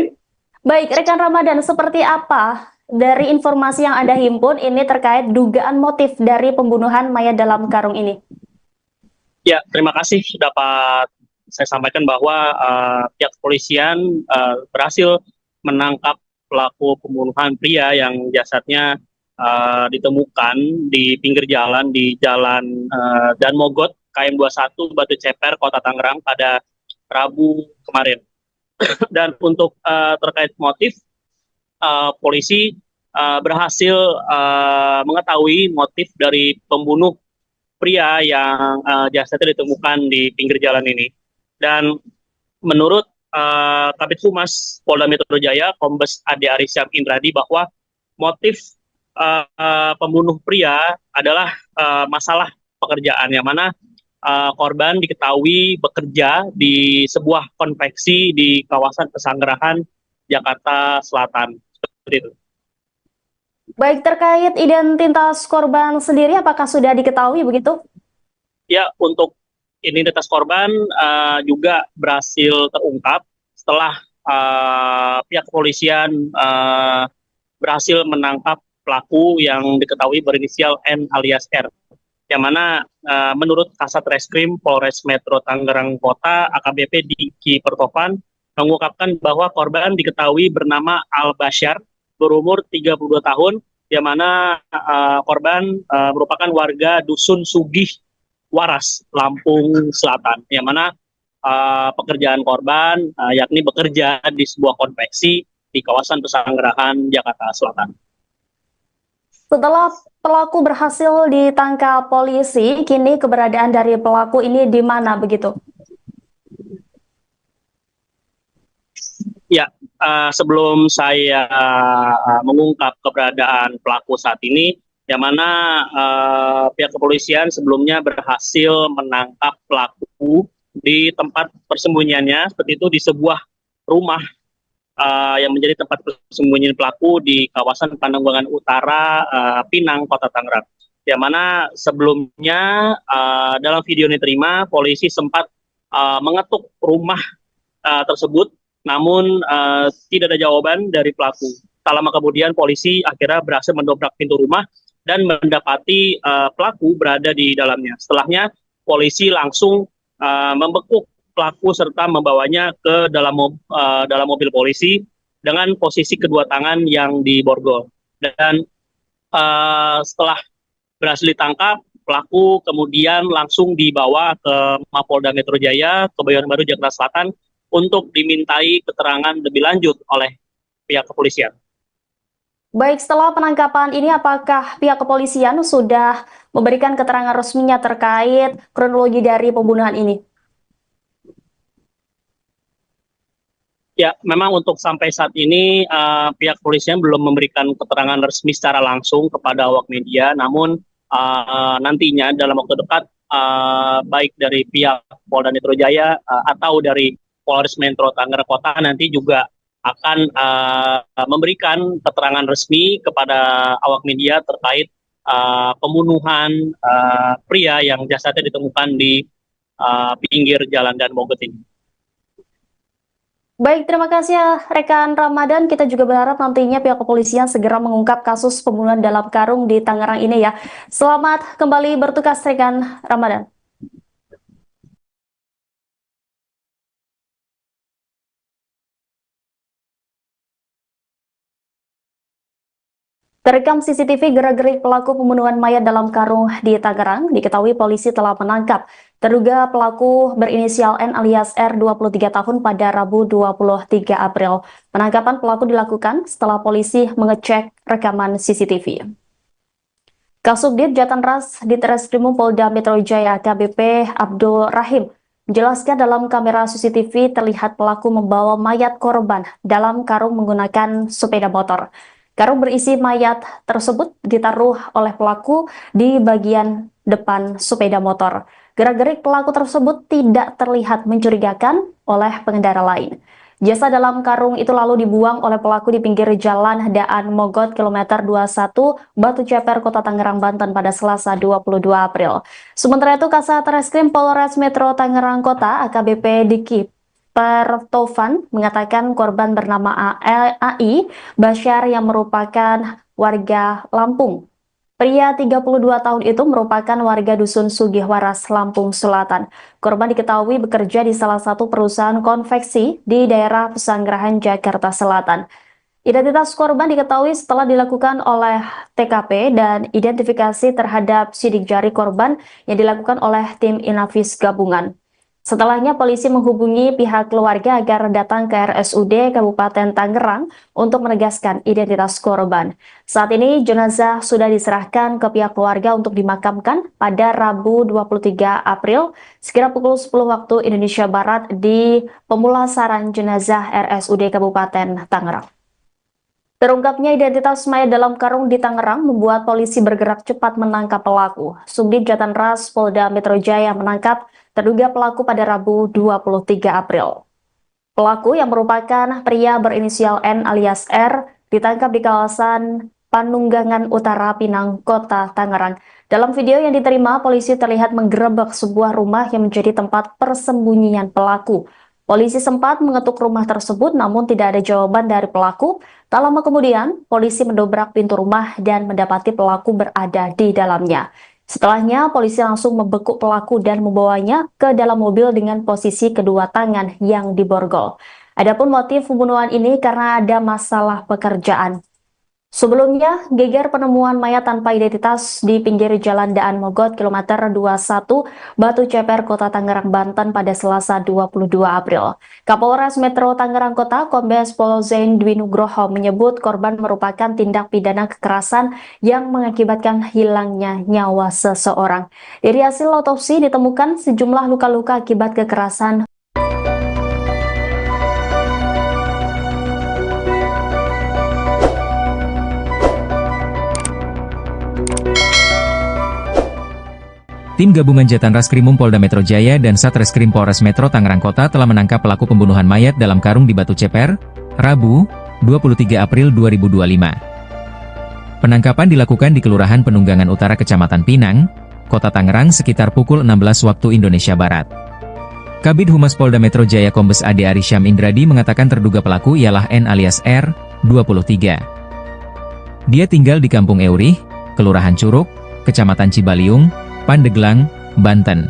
Baik, Rekan Ramadan, seperti apa dari informasi yang Anda himpun ini terkait dugaan motif dari pembunuhan mayat dalam karung ini? Ya, terima kasih dapat saya sampaikan bahwa pihak kepolisian berhasil menangkap pelaku pembunuhan pria yang jasadnya ditemukan di pinggir jalan di Jalan Dan Mogot, KM 21, Batu Ceper, Kota Tangerang pada Rabu kemarin. Dan untuk terkait motif, polisi berhasil mengetahui motif dari pembunuh pria yang jasadnya ditemukan di pinggir jalan ini. Dan menurut Kabid Humas Polda Metro Jaya, Kombes Ade Arisyam Indradi, bahwa motif pembunuh pria adalah masalah pekerjaan, yang mana korban diketahui bekerja di sebuah konveksi di kawasan Pesanggerahan, Jakarta Selatan. Seperti itu. Baik, terkait identitas korban sendiri, apakah sudah diketahui begitu? Ya, untuk identitas korban juga berhasil terungkap setelah pihak kepolisian berhasil menangkap pelaku yang diketahui berinisial N alias R. Yang mana menurut Kasat Reskrim Polres Metro Tangerang Kota, AKBP Diki Pertovan, mengungkapkan bahwa korban diketahui bernama Al Basyar, berumur 32 tahun, yang mana korban merupakan warga Dusun Sugih Waras, Lampung Selatan, yang mana pekerjaan korban yakni bekerja di sebuah konveksi di kawasan Pesanggerahan, Jakarta Selatan. Setelah pelaku berhasil ditangkap polisi, kini keberadaan dari pelaku ini di mana begitu? Ya, sebelum saya mengungkap keberadaan pelaku saat ini, yang mana pihak kepolisian sebelumnya berhasil menangkap pelaku di tempat persembunyiannya, seperti itu di sebuah rumah yang menjadi tempat persembunyian pelaku di kawasan Pananggulangan Utara, Pinang, Kota Tangerang. Yang mana sebelumnya dalam video yang diterima, polisi sempat mengetuk rumah tersebut, namun tidak ada jawaban dari pelaku. Tak lama kemudian polisi akhirnya berhasil mendobrak pintu rumah dan mendapati pelaku berada di dalamnya. Setelahnya polisi langsung membekuk pelaku serta membawanya ke dalam mobil polisi dengan posisi kedua tangan yang diborgol. Dan setelah berhasil ditangkap, pelaku kemudian langsung dibawa ke Mapolda Metro Jaya, Kebayoran Baru, Jakarta Selatan untuk dimintai keterangan lebih lanjut oleh pihak kepolisian. Baik, setelah penangkapan ini apakah pihak kepolisian sudah memberikan keterangan resminya terkait kronologi dari pembunuhan ini? Ya, memang untuk sampai saat ini pihak kepolisian belum memberikan keterangan resmi secara langsung kepada awak media, namun nantinya dalam waktu dekat baik dari pihak Polda Metro Jaya atau dari Polres Metro Tangerang Kota nanti juga akan memberikan keterangan resmi kepada awak media terkait pembunuhan pria yang jasadnya ditemukan di pinggir jalan Dan Mogot ini. Baik, terima kasih ya rekan Ramadan. Kita juga berharap nantinya pihak kepolisian segera mengungkap kasus pembunuhan dalam karung di Tangerang ini ya. Selamat kembali bertugas rekan Ramadan. Terekam CCTV gerak-gerik pelaku pembunuhan mayat dalam karung di Tangerang, diketahui polisi telah menangkap terduga pelaku berinisial N alias R 23 tahun pada Rabu 23 April. Penangkapan pelaku dilakukan setelah polisi mengecek rekaman CCTV. Kasubdit Jatanras Ditreskrimum Polda Metro Jaya AKBP Abdul Rahim menjelaskan dalam kamera CCTV terlihat pelaku membawa mayat korban dalam karung menggunakan sepeda motor. Karung berisi mayat tersebut ditaruh oleh pelaku di bagian depan sepeda motor. Gerak-gerik pelaku tersebut tidak terlihat mencurigakan oleh pengendara lain. Jasad dalam karung itu lalu dibuang oleh pelaku di pinggir jalan Daan Mogot kilometer 21 Batu Ceper, Kota Tangerang, Banten pada Selasa 22 April. Sementara itu Kasat Reskrim Polres Metro Tangerang Kota AKBP Diki Pertovan mengatakan korban bernama AI Basyar yang merupakan warga Lampung. Pria 32 tahun itu merupakan warga Dusun Sugihwaras, Lampung Selatan. Korban diketahui bekerja di salah satu perusahaan konveksi di daerah Pesanggerahan, Jakarta Selatan. Identitas korban diketahui setelah dilakukan oleh TKP dan identifikasi terhadap sidik jari korban yang dilakukan oleh tim Inavis gabungan. Setelahnya polisi menghubungi pihak keluarga agar datang ke RSUD Kabupaten Tangerang untuk menegaskan identitas korban. Saat ini jenazah sudah diserahkan ke pihak keluarga untuk dimakamkan pada Rabu 23 April sekira pukul 10 waktu Indonesia Barat di pemulasaran jenazah RSUD Kabupaten Tangerang. Terungkapnya identitas mayat dalam karung di Tangerang membuat polisi bergerak cepat menangkap pelaku. Subdit Jatanras Polda Metro Jaya menangkap terduga pelaku pada Rabu 23 April. Pelaku yang merupakan pria berinisial N alias R ditangkap di kawasan Panunggangan Utara, Pinang, Kota Tangerang. Dalam video yang diterima, polisi terlihat menggerebek sebuah rumah yang menjadi tempat persembunyian pelaku. Polisi sempat mengetuk rumah tersebut namun tidak ada jawaban dari pelaku. Tak lama kemudian, polisi mendobrak pintu rumah dan mendapati pelaku berada di dalamnya. Setelahnya, polisi langsung membekuk pelaku dan membawanya ke dalam mobil dengan posisi kedua tangan yang diborgol. Adapun motif pembunuhan ini karena ada masalah pekerjaan. Sebelumnya, geger penemuan mayat tanpa identitas di pinggir jalan Daan Mogot kilometer 21 Batu Ceper, Kota Tangerang, Banten pada Selasa 22 April. Kapolres Metro Tangerang Kota Kombes Pol Zain Dwi Nugroho menyebut korban merupakan tindak pidana kekerasan yang mengakibatkan hilangnya nyawa seseorang. Dari hasil otopsi ditemukan sejumlah luka-luka akibat kekerasan. Tim Gabungan Jatan Raskrimum Polda Metro Jaya dan Satreskrim Polres Metro Tangerang Kota telah menangkap pelaku pembunuhan mayat dalam karung di Batu Ceper, Rabu, 23 April 2025. Penangkapan dilakukan di Kelurahan Penunggangan Utara Kecamatan Pinang, Kota Tangerang sekitar pukul 16 waktu Indonesia Barat. Kabid Humas Polda Metro Jaya Kombes Ade Arysyam Indradi mengatakan terduga pelaku ialah N alias R, 23. Dia tinggal di Kampung Eurih, Kelurahan Curug, Kecamatan Cibaliung, Pandeglang, Banten.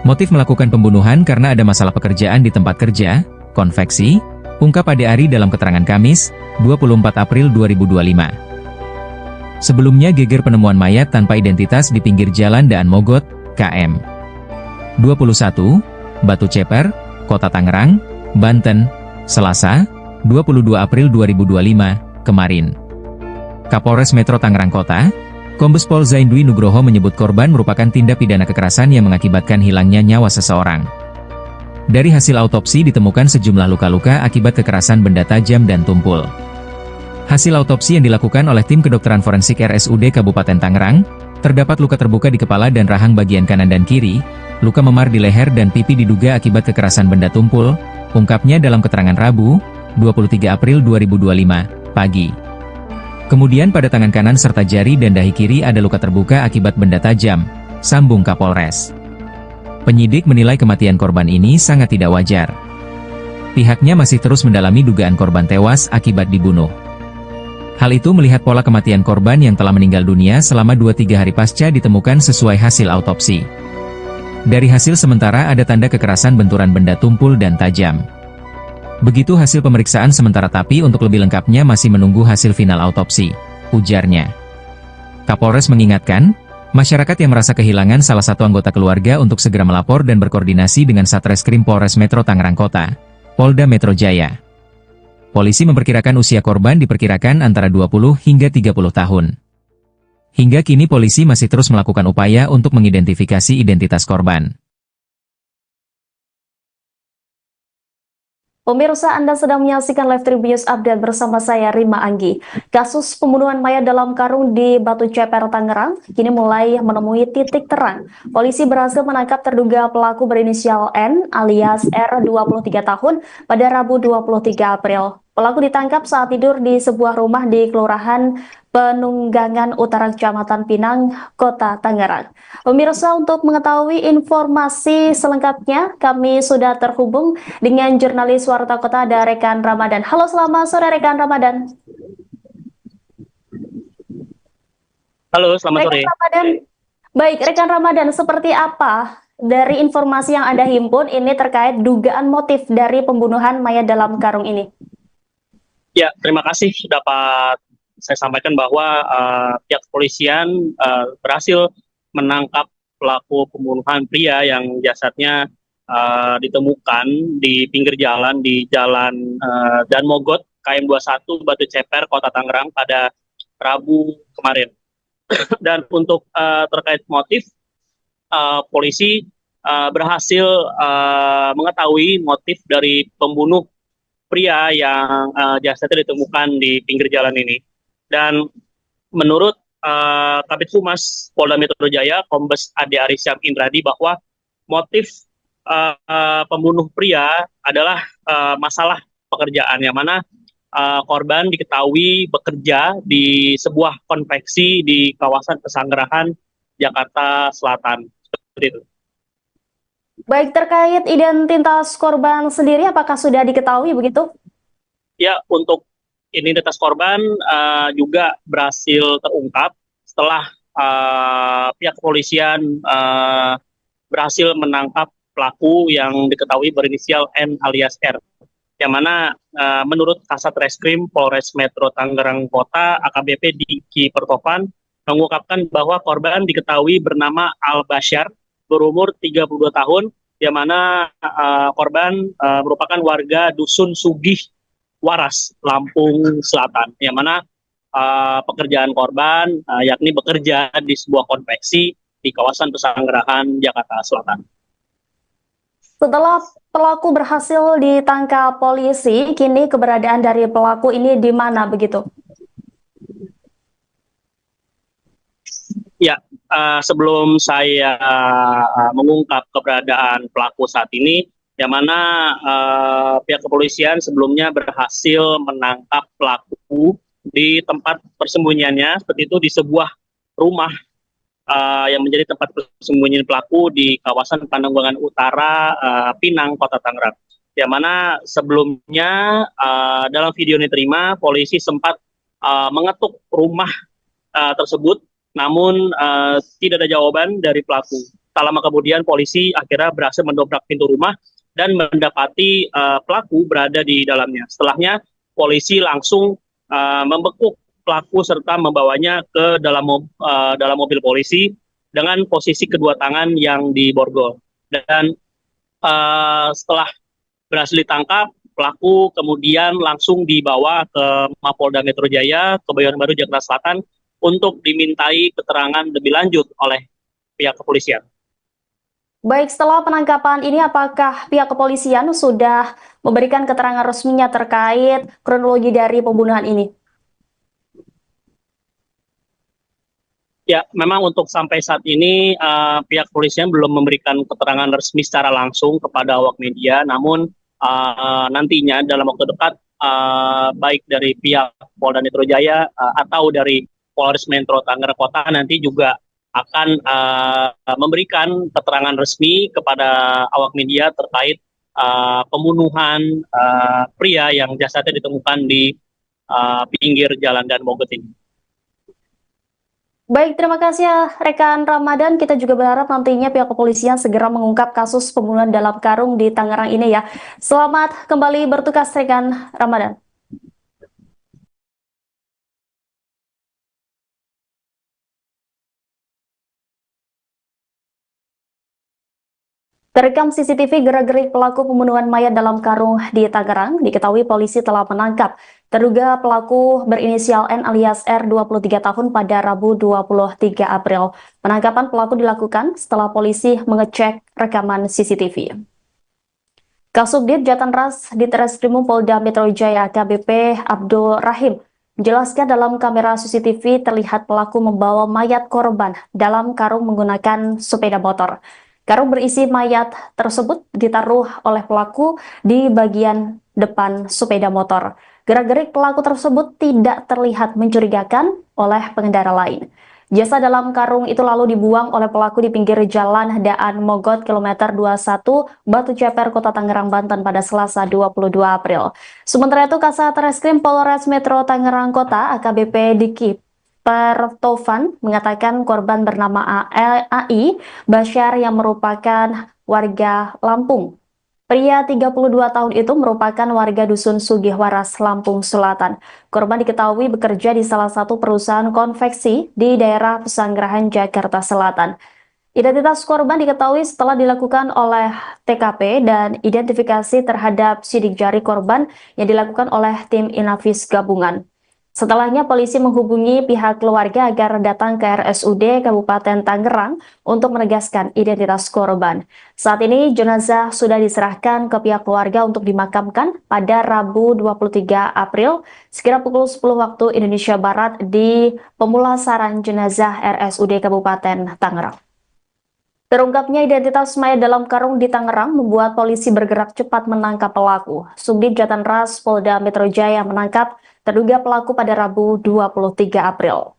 Motif melakukan pembunuhan karena ada masalah pekerjaan di tempat kerja, konveksi, ungkap Ade Ari dalam keterangan Kamis, 24 April 2025. Sebelumnya geger penemuan mayat tanpa identitas di pinggir jalan Daan Mogot, KM 21, Batu Ceper, Kota Tangerang, Banten, Selasa, 22 April 2025, kemarin. Kapolres Metro Tangerang Kota, Kombes Pol Zaindwi Nugroho menyebut korban merupakan tindak pidana kekerasan yang mengakibatkan hilangnya nyawa seseorang. Dari hasil autopsi ditemukan sejumlah luka-luka akibat kekerasan benda tajam dan tumpul. Hasil autopsi yang dilakukan oleh tim kedokteran forensik RSUD Kabupaten Tangerang, terdapat luka terbuka di kepala dan rahang bagian kanan dan kiri, luka memar di leher dan pipi diduga akibat kekerasan benda tumpul, ungkapnya dalam keterangan Rabu, 23 April 2025, pagi. Kemudian pada tangan kanan serta jari dan dahi kiri ada luka terbuka akibat benda tajam, sambung Kapolres. Penyidik menilai kematian korban ini sangat tidak wajar. Pihaknya masih terus mendalami dugaan korban tewas akibat dibunuh. Hal itu melihat pola kematian korban yang telah meninggal dunia selama 2-3 hari pasca ditemukan sesuai hasil autopsi. Dari hasil sementara ada tanda kekerasan benturan benda tumpul dan tajam. Begitu hasil pemeriksaan sementara tapi untuk lebih lengkapnya masih menunggu hasil final autopsi, ujarnya. Kapolres mengingatkan, masyarakat yang merasa kehilangan salah satu anggota keluarga untuk segera melapor dan berkoordinasi dengan Satreskrim Polres Metro Tangerang Kota, Polda Metro Jaya. Polisi memperkirakan usia korban diperkirakan antara 20 hingga 30 tahun. Hingga kini polisi masih terus melakukan upaya untuk mengidentifikasi identitas korban. Pemirsa, Anda sedang menyaksikan Live Tribun Update bersama saya, Rima Anggi. Kasus pembunuhan mayat dalam karung di Batu Ceper, Tangerang, kini mulai menemui titik terang. Polisi berhasil menangkap terduga pelaku berinisial N alias R, 23 tahun, pada Rabu 23 April. Pelaku ditangkap saat tidur di sebuah rumah di Kelurahan Penunggangan Utara Kecamatan Pinang, Kota Tangerang. Pemirsa, untuk mengetahui informasi selengkapnya, kami sudah terhubung dengan jurnalis Warta Kota, ada rekan Ramadan. Halo, selamat sore rekan Ramadan. Halo, selamat sore. Ramadan. Baik, rekan Ramadan, seperti apa dari informasi yang Anda himpun ini terkait dugaan motif dari pembunuhan mayat dalam karung ini? Ya, terima kasih dapat saya sampaikan bahwa pihak kepolisian berhasil menangkap pelaku pembunuhan pria yang jasadnya ditemukan di pinggir jalan di Jalan Daan Mogot, KM 21, Batu Ceper, Kota Tangerang pada Rabu kemarin. Dan untuk terkait motif, polisi berhasil mengetahui motif dari pembunuh pria yang jasadnya ditemukan di pinggir jalan ini. Dan menurut Kabid Humas Polda Metro Jaya, Kombes Ade Arysyam Indradi, bahwa motif pembunuh pria adalah masalah pekerjaan, yang mana korban diketahui bekerja di sebuah konveksi di kawasan Pesanggerahan, Jakarta Selatan. Seperti itu. Baik, terkait identitas korban sendiri, apakah sudah diketahui begitu? Ya, untuk identitas korban juga berhasil terungkap setelah pihak kepolisian berhasil menangkap pelaku yang diketahui berinisial N alias R. Yang mana menurut Kasat Reskrim Polres Metro Tangerang Kota, AKBP Diki Pertopan, mengungkapkan bahwa korban diketahui bernama Al Basyar, berumur 32 tahun, yang mana korban merupakan warga Dusun Sugih Waras, Lampung Selatan, yang mana pekerjaan korban yakni bekerja di sebuah konveksi di kawasan Pesanggerahan, Jakarta Selatan. Setelah pelaku berhasil ditangkap polisi, kini keberadaan dari pelaku ini di mana begitu? Ya, sebelum saya mengungkap keberadaan pelaku saat ini, yang mana pihak kepolisian sebelumnya berhasil menangkap pelaku di tempat persembunyiannya, seperti itu di sebuah rumah yang menjadi tempat persembunyian pelaku di kawasan Pananggulangan Utara, Pinang, Kota Tangerang. Yang mana sebelumnya dalam video yang diterima, polisi sempat mengetuk rumah tersebut, namun tidak ada jawaban dari pelaku. Tak lama kemudian polisi akhirnya berhasil mendobrak pintu rumah dan mendapati pelaku berada di dalamnya. Setelahnya polisi langsung membekuk pelaku serta membawanya ke dalam mobil polisi dengan posisi kedua tangan yang diborgol. Dan setelah berhasil ditangkap, pelaku kemudian langsung dibawa ke Mapolda Metro Jaya, Kebayoran Baru, Jakarta Selatan untuk dimintai keterangan lebih lanjut oleh pihak kepolisian. Baik, setelah penangkapan ini apakah pihak kepolisian sudah memberikan keterangan resminya terkait kronologi dari pembunuhan ini? Ya, memang untuk sampai saat ini pihak kepolisian belum memberikan keterangan resmi secara langsung kepada awak media, namun nantinya dalam waktu dekat baik dari pihak Polda Metro Jaya atau dari Polres Metro Tangerang Kota nanti juga akan memberikan keterangan resmi kepada awak media terkait pembunuhan pria yang jasadnya ditemukan di pinggir jalan Dan Mogot ini. Baik, terima kasih ya rekan Ramadan. Kita juga berharap nantinya pihak kepolisian segera mengungkap kasus pembunuhan dalam karung di Tangerang ini ya. Selamat kembali bertugas rekan Ramadan. Terekam CCTV gerak-gerik pelaku pembunuhan mayat dalam karung di Tangerang, diketahui polisi telah menangkap terduga pelaku berinisial N alias R 23 tahun pada Rabu 23 April. Penangkapan pelaku dilakukan setelah polisi mengecek rekaman CCTV. Kasubdit Jatanras Ditreskrimum Polda Metro Jaya AKBP Abdul Rahim menjelaskan dalam kamera CCTV terlihat pelaku membawa mayat korban dalam karung menggunakan sepeda motor. Karung berisi mayat tersebut ditaruh oleh pelaku di bagian depan sepeda motor. Gerak-gerik pelaku tersebut tidak terlihat mencurigakan oleh pengendara lain. Jasad dalam karung itu lalu dibuang oleh pelaku di pinggir jalan Daan Mogot kilometer 21 Batu Ceper, Kota Tangerang, Banten pada Selasa 22 April. Sementara itu Kasat Reskrim Polres Metro Tangerang Kota AKBP Diki Pertovan mengatakan korban bernama AI Basyar yang merupakan warga Lampung. Pria 32 tahun itu merupakan warga Dusun Sugihwaras, Lampung Selatan. Korban diketahui bekerja di salah satu perusahaan konveksi di daerah Pesanggerahan, Jakarta Selatan. Identitas korban diketahui setelah dilakukan oleh TKP dan identifikasi terhadap sidik jari korban yang dilakukan oleh tim Inavis gabungan. Setelahnya polisi menghubungi pihak keluarga agar datang ke RSUD Kabupaten Tangerang untuk menegaskan identitas korban. Saat ini jenazah sudah diserahkan ke pihak keluarga untuk dimakamkan pada Rabu 23 April sekira pukul 10 waktu Indonesia Barat di pemulasaran jenazah RSUD Kabupaten Tangerang. Terungkapnya identitas mayat dalam karung di Tangerang membuat polisi bergerak cepat menangkap pelaku. Subdit Jatanras Polda Metro Jaya menangkap terduga pelaku pada Rabu 23 April.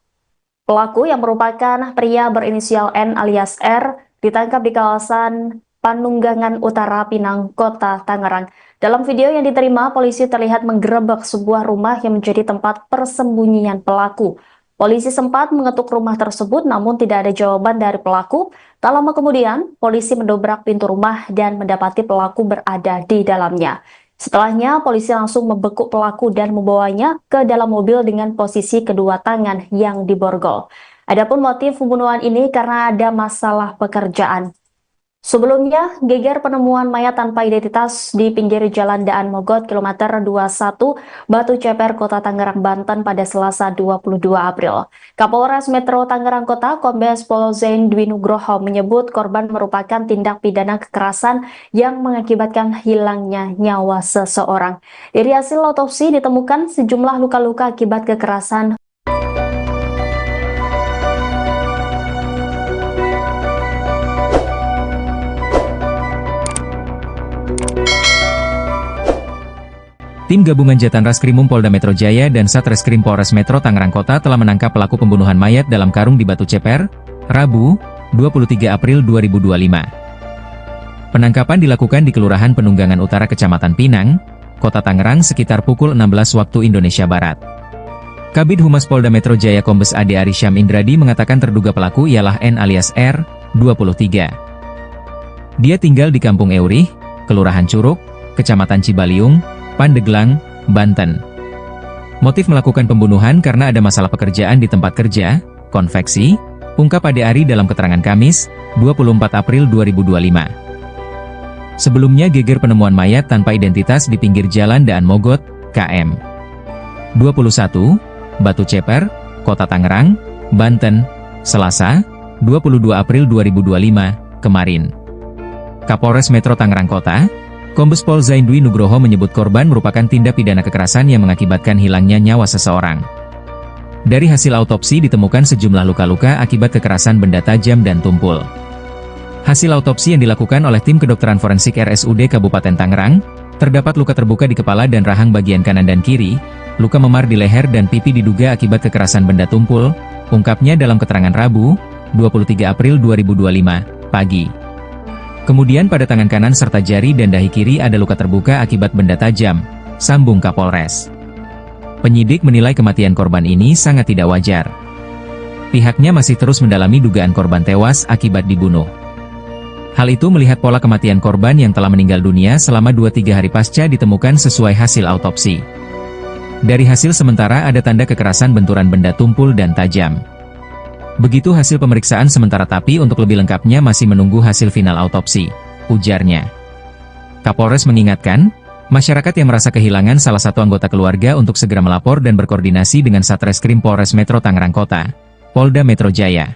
Pelaku yang merupakan pria berinisial N alias R ditangkap di kawasan Panunggangan Utara, Pinang, Kota Tangerang. Dalam video yang diterima, polisi terlihat menggerebek sebuah rumah yang menjadi tempat persembunyian pelaku. Polisi sempat mengetuk rumah tersebut namun tidak ada jawaban dari pelaku. Tak lama kemudian, polisi mendobrak pintu rumah dan mendapati pelaku berada di dalamnya. Setelahnya, polisi langsung membekuk pelaku dan membawanya ke dalam mobil dengan posisi kedua tangan yang diborgol. Adapun motif pembunuhan ini karena ada masalah pekerjaan. Sebelumnya, geger penemuan mayat tanpa identitas di pinggir jalan Daan Mogot kilometer 21 Batu Ceper, Kota Tangerang, Banten pada Selasa 22 April. Kapolres Metro Tangerang Kota, Kombes Pol Zain Dwi Nugroho menyebut korban merupakan tindak pidana kekerasan yang mengakibatkan hilangnya nyawa seseorang. Dari hasil otopsi ditemukan sejumlah luka-luka akibat kekerasan. Tim gabungan Jatan Raskrimum Polda Metro Jaya dan Satreskrim Polres Metro Tangerang Kota telah menangkap pelaku pembunuhan mayat dalam karung di Batu Ceper, Rabu, 23 April 2025. Penangkapan dilakukan di Kelurahan Penunggangan Utara Kecamatan Pinang, Kota Tangerang sekitar pukul 16 waktu Indonesia Barat. Kabid Humas Polda Metro Jaya Kombes Ade Arisyam Indradi mengatakan terduga pelaku ialah N alias R, 23. Dia tinggal di Kampung Eurih, Kelurahan Curug, Kecamatan Cibaliung, Pandeglang, Banten. Motif melakukan pembunuhan karena ada masalah pekerjaan di tempat kerja, konveksi, ungkap Ade Ari dalam keterangan Kamis, 24 April 2025. Sebelumnya geger penemuan mayat tanpa identitas di pinggir jalan Daan Mogot, KM 21, Batu Ceper, Kota Tangerang, Banten, Selasa, 22 April 2025, kemarin. Kapolres Metro Tangerang Kota, Kombes Pol Zaindwi Nugroho menyebut korban merupakan tindak pidana kekerasan yang mengakibatkan hilangnya nyawa seseorang. Dari hasil autopsi ditemukan sejumlah luka-luka akibat kekerasan benda tajam dan tumpul. Hasil autopsi yang dilakukan oleh tim kedokteran forensik RSUD Kabupaten Tangerang, terdapat luka terbuka di kepala dan rahang bagian kanan dan kiri, luka memar di leher dan pipi diduga akibat kekerasan benda tumpul, ungkapnya dalam keterangan Rabu, 23 April 2025, pagi. Kemudian pada tangan kanan serta jari dan dahi kiri ada luka terbuka akibat benda tajam, sambung Kapolres. Penyidik menilai kematian korban ini sangat tidak wajar. Pihaknya masih terus mendalami dugaan korban tewas akibat dibunuh. Hal itu melihat pola kematian korban yang telah meninggal dunia selama 2-3 hari pasca ditemukan sesuai hasil autopsi. Dari hasil sementara ada tanda kekerasan benturan benda tumpul dan tajam. Begitu hasil pemeriksaan sementara tapi untuk lebih lengkapnya masih menunggu hasil final autopsi, ujarnya. Kapolres mengingatkan, masyarakat yang merasa kehilangan salah satu anggota keluarga untuk segera melapor dan berkoordinasi dengan Satreskrim Polres Metro Tangerang Kota, Polda Metro Jaya.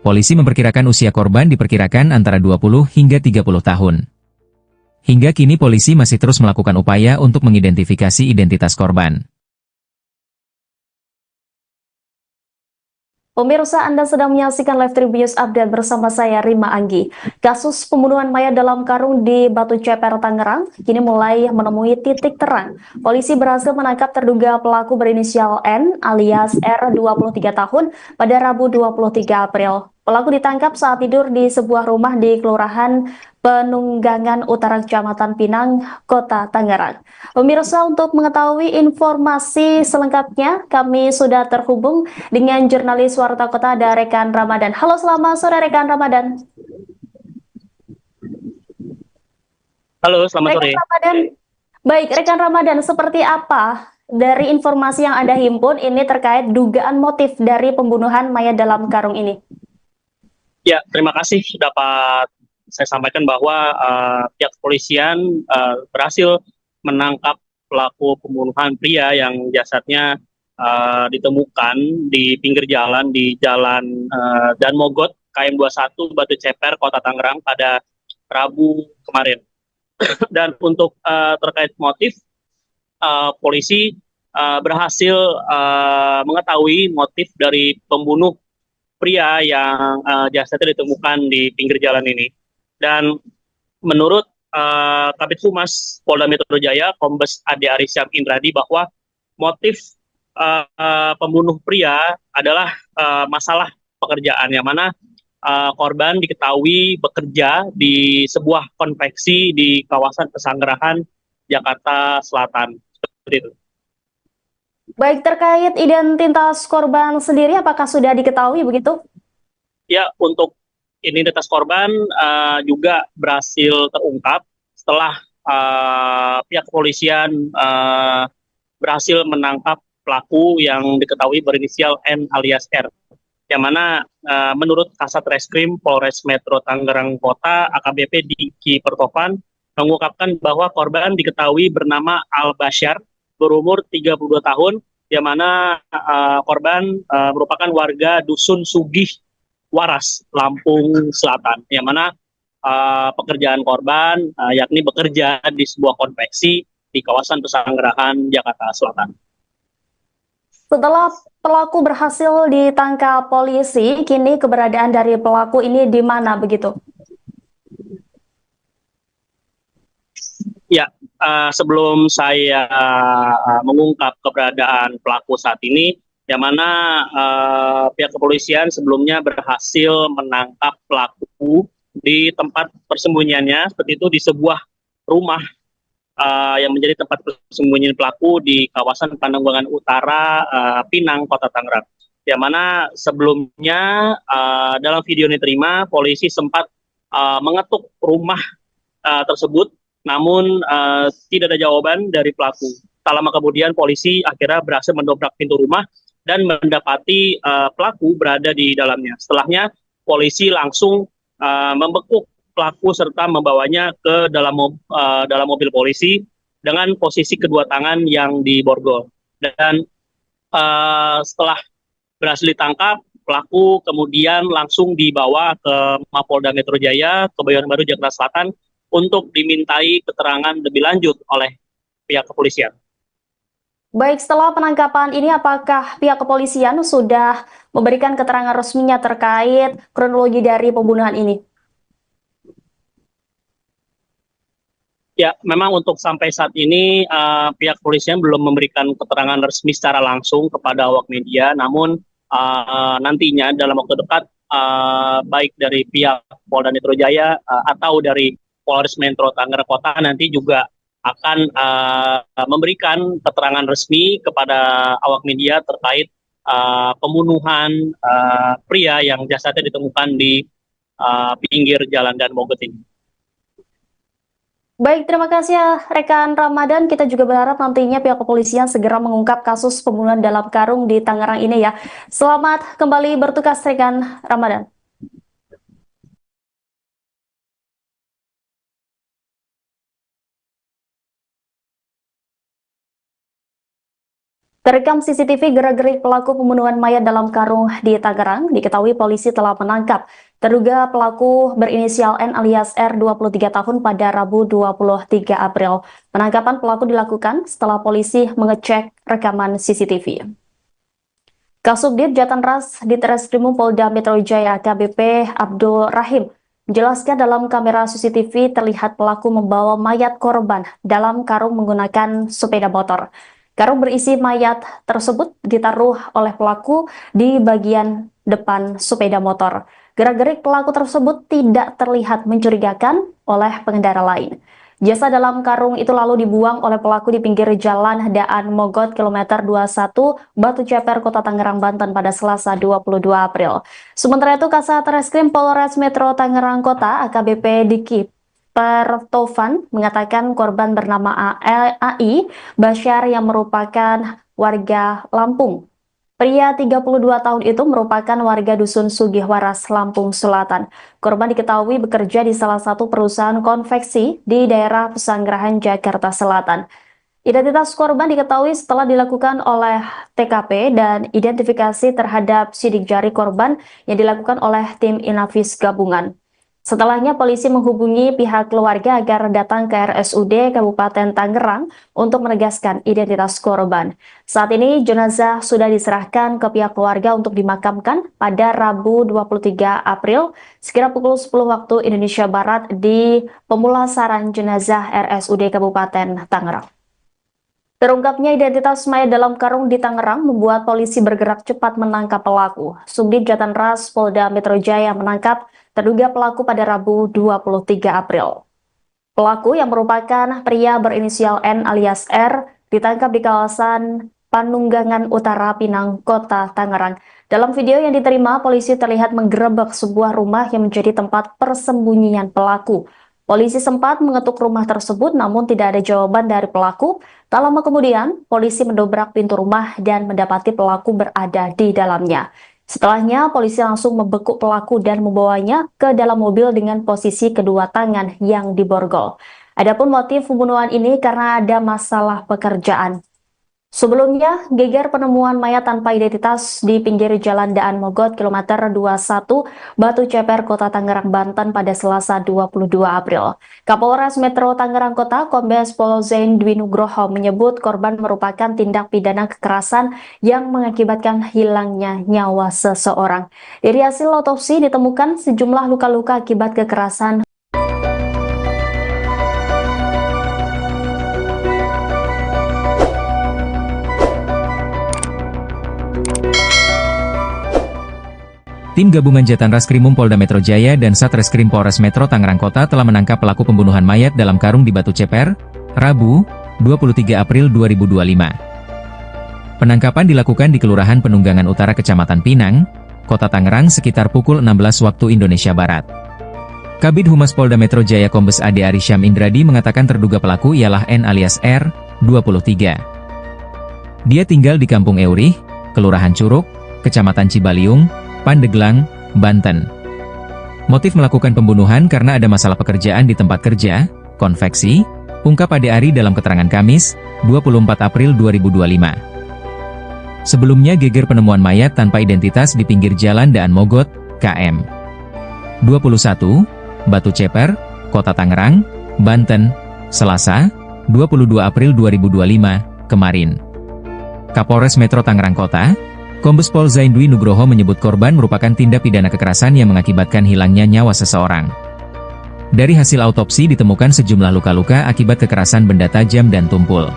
Polisi memperkirakan usia korban diperkirakan antara 20 hingga 30 tahun. Hingga kini polisi masih terus melakukan upaya untuk mengidentifikasi identitas korban. Pemirsa, Anda sedang menyaksikan Live Tribun Update bersama saya Rima Anggi. Kasus pembunuhan mayat dalam karung di Batu Ceper, Tangerang, kini mulai menemui titik terang. Polisi berhasil menangkap terduga pelaku berinisial N alias R 23 tahun pada Rabu 23 April. Pelaku ditangkap saat tidur di sebuah rumah di Kelurahan Penunggangan Utara Kecamatan Pinang, Kota Tangerang. Pemirsa, untuk mengetahui informasi selengkapnya, kami sudah terhubung dengan jurnalis Warta Kota ada rekan Ramadan. Halo, selamat sore rekan Ramadan. Halo, selamat sore. Ramadan. Baik, rekan Ramadan, seperti apa dari informasi yang Anda himpun ini terkait dugaan motif dari pembunuhan mayat dalam karung ini? Ya, terima kasih dapat saya sampaikan bahwa pihak kepolisian berhasil menangkap pelaku pembunuhan pria yang jasadnya ditemukan di pinggir jalan di Jalan Dan Mogot, KM 21, Batu Ceper, Kota Tangerang pada Rabu kemarin. Dan untuk terkait motif, polisi berhasil mengetahui motif dari pembunuh pria yang jasadnya ditemukan di pinggir jalan ini. Dan menurut Kabid Humas Polda Metro Jaya, Kombes Ade Arisyam Indradi, bahwa motif pembunuh pria adalah masalah pekerjaan, yang mana korban diketahui bekerja di sebuah konveksi di kawasan Pesanggerahan, Jakarta Selatan. Seperti itu. Baik, terkait identitas korban sendiri, apakah sudah diketahui begitu? Ya, untuk identitas korban juga berhasil terungkap setelah pihak kepolisian berhasil menangkap pelaku yang diketahui berinisial N alias R, yang mana menurut Kasat Reskrim Polres Metro Tangerang Kota AKBP Diki Pertopan mengungkapkan bahwa korban diketahui bernama Al Basyar, berumur 32 tahun, yang mana korban merupakan warga Dusun Sugih Waras, Lampung Selatan, yang mana pekerjaan korban yakni bekerja di sebuah konveksi di kawasan Pesanggerahan, Jakarta Selatan. Setelah pelaku berhasil ditangkap polisi, kini keberadaan dari pelaku ini di mana begitu? Ya, sebelum saya mengungkap keberadaan pelaku saat ini, yang mana pihak kepolisian sebelumnya berhasil menangkap pelaku di tempat persembunyiannya, seperti itu di sebuah rumah yang menjadi tempat persembunyian pelaku di kawasan Pananggulangan Utara, Pinang, Kota Tangerang. Yang mana sebelumnya dalam video yang diterima, polisi sempat mengetuk rumah tersebut, namun tidak ada jawaban dari pelaku. Tak lama kemudian polisi akhirnya berhasil mendobrak pintu rumah dan mendapati pelaku berada di dalamnya. Setelahnya polisi langsung membekuk pelaku serta membawanya ke dalam mobil polisi dengan posisi kedua tangan yang diborgol. Dan setelah berhasil ditangkap, pelaku kemudian langsung dibawa ke Mapolda Metro Jaya, Kebayoran Baru, Jakarta Selatan untuk dimintai keterangan lebih lanjut oleh pihak kepolisian. Baik, setelah penangkapan ini apakah pihak kepolisian sudah memberikan keterangan resminya terkait kronologi dari pembunuhan ini? Ya, memang untuk sampai saat ini pihak kepolisian belum memberikan keterangan resmi secara langsung kepada awak media, namun nantinya dalam waktu dekat baik dari pihak Polda Metro Jaya atau dari Polres Metro Tangerang Kota nanti juga akan memberikan keterangan resmi kepada awak media terkait pembunuhan pria yang jasadnya ditemukan di pinggir jalan Dan Mogot ini. Baik, terima kasih ya rekan Ramadan. Kita juga berharap nantinya pihak kepolisian segera mengungkap kasus pembunuhan dalam karung di Tangerang ini ya. Selamat kembali bertugas rekan Ramadan. Terekam CCTV gerak-gerik pelaku pembunuhan mayat dalam karung di Tangerang, diketahui polisi telah menangkap terduga pelaku berinisial N alias R 23 tahun pada Rabu 23 April. Penangkapan pelaku dilakukan setelah polisi mengecek rekaman CCTV. Kasubdit Jatanras Ditreskrimum Polda Metro Jaya AKBP Abdul Rahim menjelaskan dalam kamera CCTV terlihat pelaku membawa mayat korban dalam karung menggunakan sepeda motor. Karung berisi mayat tersebut ditaruh oleh pelaku di bagian depan sepeda motor. Gerak-gerik pelaku tersebut tidak terlihat mencurigakan oleh pengendara lain. Jasad dalam karung itu lalu dibuang oleh pelaku di pinggir jalan Daan Mogot kilometer 21 Batu Ceper, Kota Tangerang, Banten pada Selasa 22 April. Sementara itu, Kasat Reskrim Polres Metro Tangerang Kota AKBP Diki Pertovan mengatakan korban bernama AI Basyar yang merupakan warga Lampung. Pria 32 tahun itu merupakan warga Dusun Sugihwaras, Lampung Selatan. Korban diketahui bekerja di salah satu perusahaan konveksi di daerah Pesanggerahan, Jakarta Selatan. Identitas korban diketahui setelah dilakukan oleh TKP dan identifikasi terhadap sidik jari korban yang dilakukan oleh tim Inavis gabungan. Setelahnya polisi menghubungi pihak keluarga agar datang ke RSUD Kabupaten Tangerang untuk menegaskan identitas korban. Saat ini jenazah sudah diserahkan ke pihak keluarga untuk dimakamkan pada Rabu 23 April sekira pukul 10 waktu Indonesia Barat di pemulasaran jenazah RSUD Kabupaten Tangerang. Terungkapnya identitas mayat dalam karung di Tangerang membuat polisi bergerak cepat menangkap pelaku. Subdit Jatanras Polda Metro Jaya menangkap terduga pelaku pada Rabu 23 April. Pelaku yang merupakan pria berinisial N alias R ditangkap di kawasan Panunggangan Utara, Pinang, Kota Tangerang. Dalam video yang diterima, polisi terlihat menggerebek sebuah rumah yang menjadi tempat persembunyian pelaku. Polisi sempat mengetuk rumah tersebut namun tidak ada jawaban dari pelaku. Tak lama kemudian, polisi mendobrak pintu rumah dan mendapati pelaku berada di dalamnya. Setelahnya, polisi langsung membekuk pelaku dan membawanya ke dalam mobil dengan posisi kedua tangan yang diborgol. Adapun motif pembunuhan ini karena ada masalah pekerjaan. Sebelumnya, geger penemuan mayat tanpa identitas di pinggir jalan Daan Mogot kilometer 21 Batu Ceper, Kota Tangerang, Banten pada Selasa 22 April. Kapolres Metro Tangerang Kota Kombes Pol Zain Dwi Nugroho menyebut korban merupakan tindak pidana kekerasan yang mengakibatkan hilangnya nyawa seseorang. Dari hasil otopsi ditemukan sejumlah luka-luka akibat kekerasan. Tim Gabungan Jatan Raskrimum Polda Metro Jaya dan Satreskrim Polres Metro Tangerang Kota telah menangkap pelaku pembunuhan mayat dalam karung di Batu Ceper, Rabu, 23 April 2025. Penangkapan dilakukan di Kelurahan Penunggangan Utara Kecamatan Pinang, Kota Tangerang sekitar pukul 16 waktu Indonesia Barat. Kabid Humas Polda Metro Jaya Kombes Ade Arysyam Indradi mengatakan terduga pelaku ialah N alias R, 23. Dia tinggal di Kampung Eurih, Kelurahan Curug, Kecamatan Cibaliung, Pandeglang, Banten. Motif melakukan pembunuhan karena ada masalah pekerjaan di tempat kerja, konveksi, ungkap Ade Ari dalam keterangan Kamis, 24 April 2025. Sebelumnya geger penemuan mayat tanpa identitas di pinggir jalan Daan Mogot, KM 21, Batu Ceper, Kota Tangerang, Banten, Selasa, 22 April 2025, kemarin. Kapolres Metro Tangerang Kota, Kombes Pol Zaindwi Nugroho menyebut korban merupakan tindak pidana kekerasan yang mengakibatkan hilangnya nyawa seseorang. Dari hasil autopsi ditemukan sejumlah luka-luka akibat kekerasan benda tajam dan tumpul.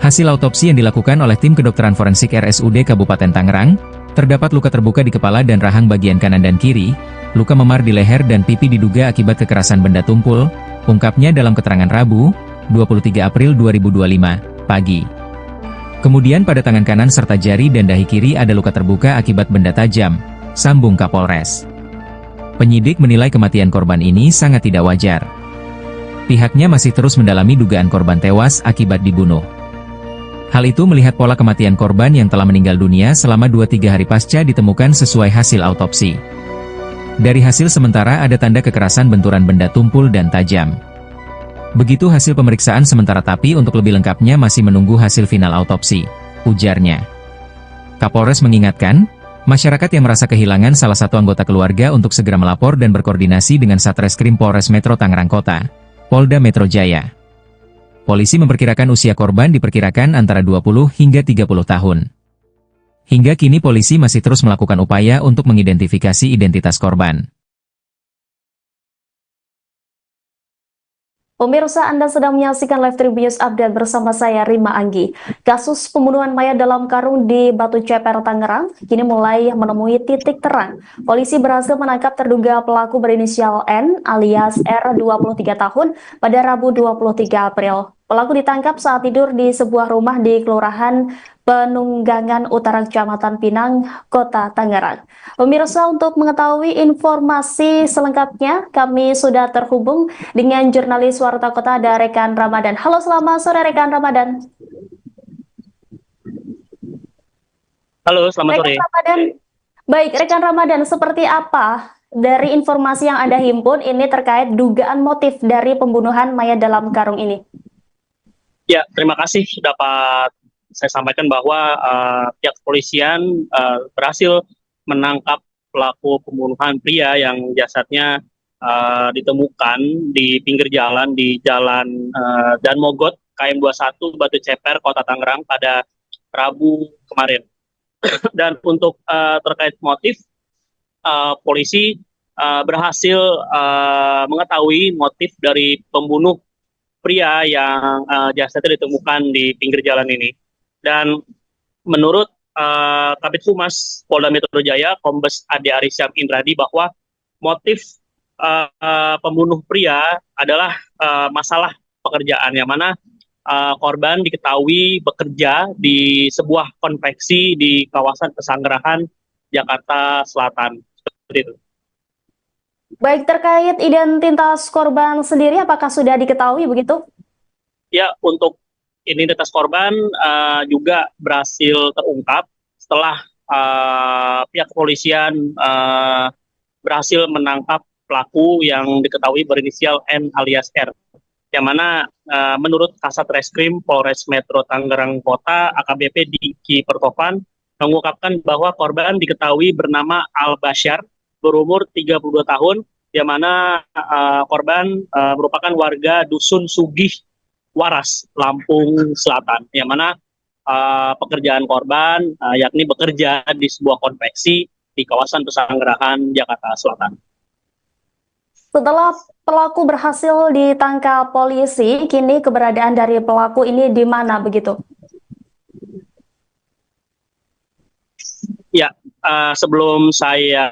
Hasil autopsi yang dilakukan oleh tim kedokteran forensik RSUD Kabupaten Tangerang, terdapat luka terbuka di kepala dan rahang bagian kanan dan kiri, luka memar di leher dan pipi diduga akibat kekerasan benda tumpul, ungkapnya dalam keterangan Rabu, 23 April 2025, pagi. Kemudian pada tangan kanan serta jari dan dahi kiri ada luka terbuka akibat benda tajam, sambung Kapolres. Penyidik menilai kematian korban ini sangat tidak wajar. Pihaknya masih terus mendalami dugaan korban tewas akibat dibunuh. Hal itu melihat pola kematian korban yang telah meninggal dunia selama 2-3 hari pasca ditemukan sesuai hasil autopsi. Dari hasil sementara ada tanda kekerasan benturan benda tumpul dan tajam. Begitu hasil pemeriksaan sementara tapi untuk lebih lengkapnya masih menunggu hasil final autopsi, ujarnya. Kapolres mengingatkan, masyarakat yang merasa kehilangan salah satu anggota keluarga untuk segera melapor dan berkoordinasi dengan Satreskrim Polres Metro Tangerang Kota, Polda Metro Jaya. Polisi memperkirakan usia korban diperkirakan antara 20 hingga 30 tahun. Hingga kini polisi masih terus melakukan upaya untuk mengidentifikasi identitas korban. Pemirsa, Anda sedang menyaksikan Live Tribun Update bersama saya, Rima Anggi. Kasus pembunuhan mayat dalam karung di Batu Ceper, Tangerang, kini mulai menemui titik terang. Polisi berhasil menangkap terduga pelaku berinisial N alias R, 23 tahun, pada Rabu 23 April. Pelaku ditangkap saat tidur di sebuah rumah di Kelurahan Penunggangan Utara Kecamatan Pinang, Kota Tangerang. Pemirsa, untuk mengetahui informasi selengkapnya, kami sudah terhubung dengan jurnalis Warta Kota ada rekan Ramadan. Halo, selamat sore rekan Ramadan. Halo, selamat sore. Ramadan. Baik, rekan Ramadan, seperti apa dari informasi yang Anda himpun ini terkait dugaan motif dari pembunuhan mayat dalam karung ini? Ya, terima kasih dapat saya sampaikan bahwa pihak kepolisian berhasil menangkap pelaku pembunuhan pria yang jasadnya ditemukan di pinggir jalan di Jalan Daan Mogot, KM 21, Batu Ceper, Kota Tangerang pada Rabu kemarin. Dan untuk terkait motif, polisi berhasil mengetahui motif dari pembunuh pria yang jasadnya ditemukan di pinggir jalan ini. Dan menurut Kabid Humas Polda Metro Jaya, Kombes Ade Arysyam Indradi, bahwa motif pembunuh pria adalah masalah pekerjaan, yang mana korban diketahui bekerja di sebuah konveksi di kawasan Pesanggerahan, Jakarta Selatan. Seperti itu. Baik, terkait identitas korban sendiri, apakah sudah diketahui begitu? Ya, untuk identitas korban juga berhasil terungkap setelah pihak kepolisian berhasil menangkap pelaku yang diketahui berinisial N alias R. Yang mana menurut Kasat Reskrim Polres Metro Tangerang Kota, AKBP Diki Pertopan, mengungkapkan bahwa korban diketahui bernama Al Basyar, berumur 32 tahun, yang mana korban merupakan warga Dusun Sugih Waras, Lampung Selatan, yang mana pekerjaan korban yakni bekerja di sebuah konveksi di kawasan Pesanggerahan, Jakarta Selatan. Setelah pelaku berhasil ditangkap polisi, kini keberadaan dari pelaku ini di mana begitu? Ya, sebelum saya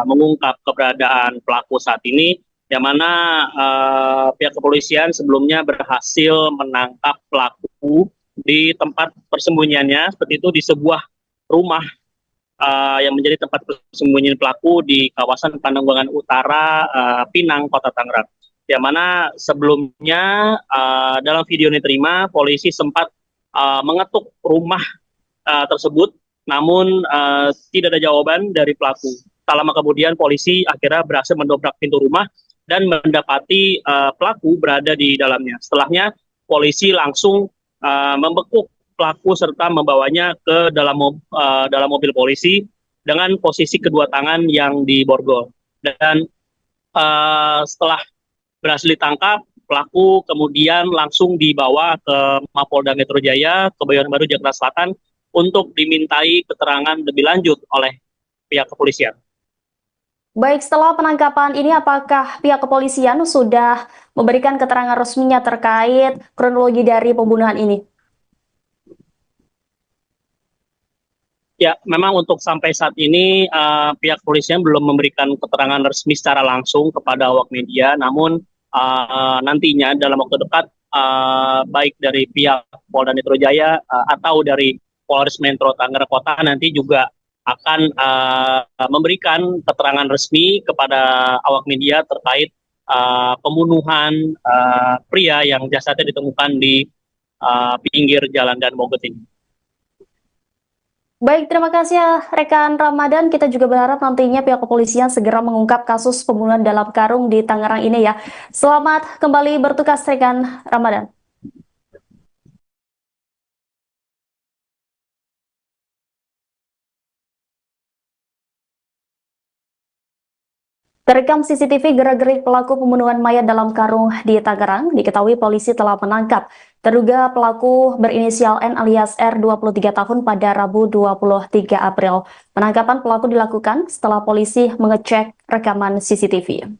mengungkap keberadaan pelaku saat ini, yang mana pihak kepolisian sebelumnya berhasil menangkap pelaku di tempat persembunyiannya, seperti itu di sebuah rumah yang menjadi tempat persembunyian pelaku di kawasan Pananggulangan Utara, Pinang, Kota Tangerang. Yang mana sebelumnya dalam video yang diterima, polisi sempat mengetuk rumah tersebut, namun tidak ada jawaban dari pelaku. Tak lama kemudian polisi akhirnya berhasil mendobrak pintu rumah dan mendapati pelaku berada di dalamnya. Setelahnya polisi langsung membekuk pelaku serta membawanya ke dalam mobil polisi dengan posisi kedua tangan yang diborgol. Dan setelah berhasil ditangkap, pelaku kemudian langsung dibawa ke Mapolda Metro Jaya, Kebayoran Baru, Jakarta Selatan untuk dimintai keterangan lebih lanjut oleh pihak kepolisian. Baik, setelah penangkapan ini apakah pihak kepolisian sudah memberikan keterangan resminya terkait kronologi dari pembunuhan ini? Ya, memang untuk sampai saat ini pihak kepolisian belum memberikan keterangan resmi secara langsung kepada awak media, namun nantinya dalam waktu dekat baik dari pihak Polda Metro Jaya atau dari Polres Metro Tangerang Kota nanti juga akan memberikan keterangan resmi kepada awak media terkait pembunuhan pria yang jasadnya ditemukan di pinggir Jalan Dan Mogot ini. Baik, terima kasih ya rekan Ramadan. Kita juga berharap nantinya pihak kepolisian segera mengungkap kasus pembunuhan dalam karung di Tangerang ini ya. Selamat kembali bertugas rekan Ramadan. Terekam CCTV gerak-gerik pelaku pembunuhan mayat dalam karung di Tangerang, diketahui polisi telah menangkap terduga pelaku berinisial N alias R 23 tahun pada Rabu 23 April. Penangkapan pelaku dilakukan setelah polisi mengecek rekaman CCTV.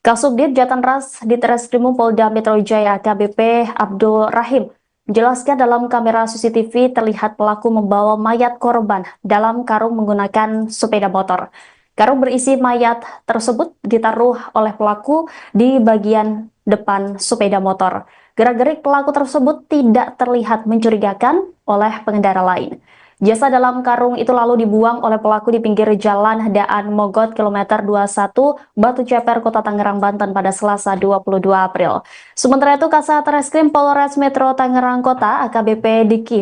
Kasubdit Jatanras Ditreskrimum Polda Metro Jaya AKBP Abdul Rahim menjelaskan dalam kamera CCTV terlihat pelaku membawa mayat korban dalam karung menggunakan sepeda motor. Karung berisi mayat tersebut ditaruh oleh pelaku di bagian depan sepeda motor. Gerak-gerik pelaku tersebut tidak terlihat mencurigakan oleh pengendara lain. Jasad dalam karung itu lalu dibuang oleh pelaku di pinggir jalan Daan Mogot kilometer 21 Batu Ceper, Kota Tangerang, Banten pada Selasa 22 April. Sementara itu Kasat Reskrim Polres Metro Tangerang Kota AKBP Diki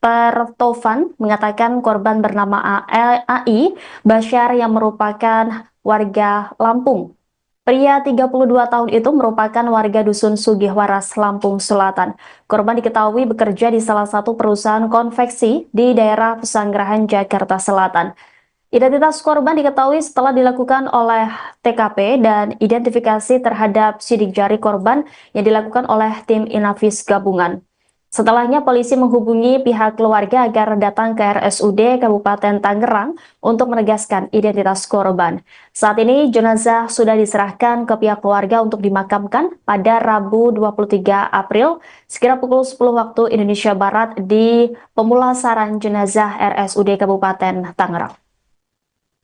Pertovan mengatakan korban bernama AI Basyar yang merupakan warga Lampung. Pria 32 tahun itu merupakan warga Dusun Sugihwaras, Lampung Selatan. Korban diketahui bekerja di salah satu perusahaan konveksi di daerah Pesanggerahan, Jakarta Selatan. Identitas korban diketahui setelah dilakukan oleh TKP dan identifikasi terhadap sidik jari korban yang dilakukan oleh tim Inavis gabungan. Setelahnya polisi menghubungi pihak keluarga agar datang ke RSUD Kabupaten Tangerang untuk menegaskan identitas korban. Saat ini jenazah sudah diserahkan ke pihak keluarga untuk dimakamkan pada Rabu 23 April sekira pukul 10 waktu Indonesia Barat di pemulasaran jenazah RSUD Kabupaten Tangerang.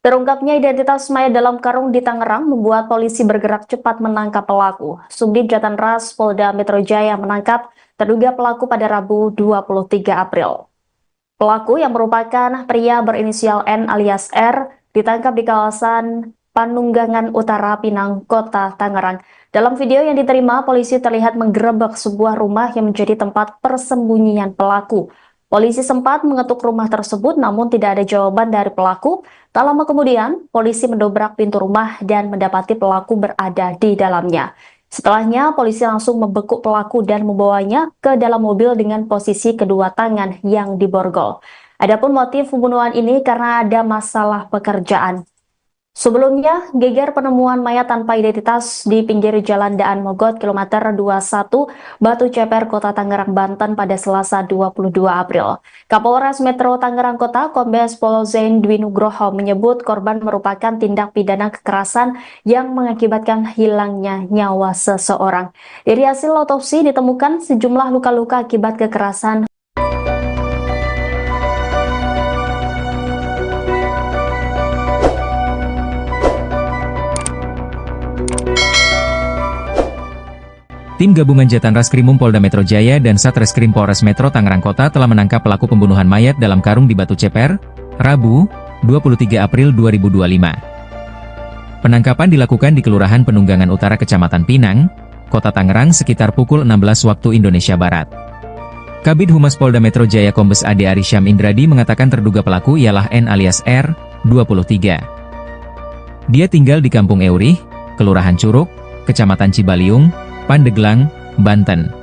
Terungkapnya identitas mayat dalam karung di Tangerang membuat polisi bergerak cepat menangkap pelaku. Subdit Jatanras Polda Metro Jaya menangkap terduga pelaku pada Rabu 23 April. Pelaku yang merupakan pria berinisial N alias R ditangkap di kawasan Panunggangan Utara, Pinang, Kota Tangerang. Dalam video yang diterima, polisi terlihat menggerebek sebuah rumah yang menjadi tempat persembunyian pelaku. Polisi sempat mengetuk rumah tersebut namun tidak ada jawaban dari pelaku. Tak lama kemudian, polisi mendobrak pintu rumah dan mendapati pelaku berada di dalamnya. Setelahnya, polisi langsung membekuk pelaku dan membawanya ke dalam mobil dengan posisi kedua tangan yang diborgol. Adapun motif pembunuhan ini karena ada masalah pekerjaan. Sebelumnya, geger penemuan mayat tanpa identitas di pinggir jalan Daan Mogot kilometer 21 Batu Ceper, Kota Tangerang, Banten pada Selasa 22 April. Kapolres Metro Tangerang Kota, Kombes Pol Zain Dwi Nugroho menyebut korban merupakan tindak pidana kekerasan yang mengakibatkan hilangnya nyawa seseorang. Dari hasil otopsi ditemukan sejumlah luka-luka akibat kekerasan. Tim gabungan Jatan Raskrimum Polda Metro Jaya dan Satreskrim Polres Metro Tangerang Kota telah menangkap pelaku pembunuhan mayat dalam karung di Batu Ceper, Rabu, 23 April 2025. Penangkapan dilakukan di Kelurahan Penunggangan Utara Kecamatan Pinang, Kota Tangerang sekitar pukul 16 waktu Indonesia Barat. Kabid Humas Polda Metro Jaya Kombes Ade Arisham Indradi mengatakan terduga pelaku ialah N alias R, 23. Dia tinggal di Kampung Eurih, Kelurahan Curug, Kecamatan Cibaliung, Pandeglang, Banten.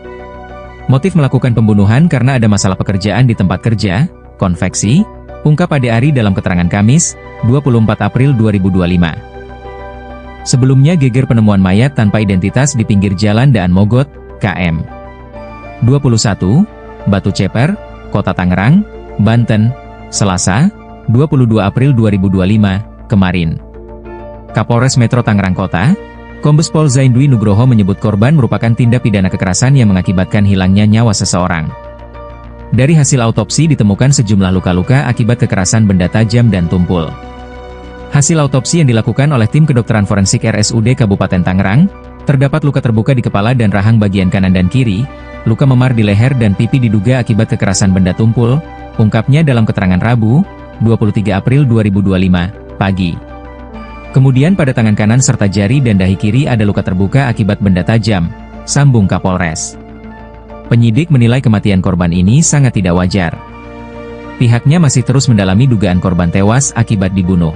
Motif melakukan pembunuhan karena ada masalah pekerjaan di tempat kerja, konveksi, ungkap Ade Ari dalam keterangan Kamis, 24 April 2025. Sebelumnya geger penemuan mayat tanpa identitas di pinggir jalan Daan Mogot, KM 21, Batu Ceper, Kota Tangerang, Banten, Selasa, 22 April 2025, kemarin. Kapolres Metro Tangerang Kota, Kombes Pol Zaindwi Nugroho menyebut korban merupakan tindak pidana kekerasan yang mengakibatkan hilangnya nyawa seseorang. Dari hasil autopsi ditemukan sejumlah luka-luka akibat kekerasan benda tajam dan tumpul. Hasil autopsi yang dilakukan oleh tim kedokteran forensik RSUD Kabupaten Tangerang, terdapat luka terbuka di kepala dan rahang bagian kanan dan kiri, luka memar di leher dan pipi diduga akibat kekerasan benda tumpul, ungkapnya dalam keterangan Rabu, 23 April 2025, pagi. Kemudian pada tangan kanan serta jari dan dahi kiri ada luka terbuka akibat benda tajam, sambung Kapolres. Penyidik menilai kematian korban ini sangat tidak wajar. Pihaknya masih terus mendalami dugaan korban tewas akibat dibunuh.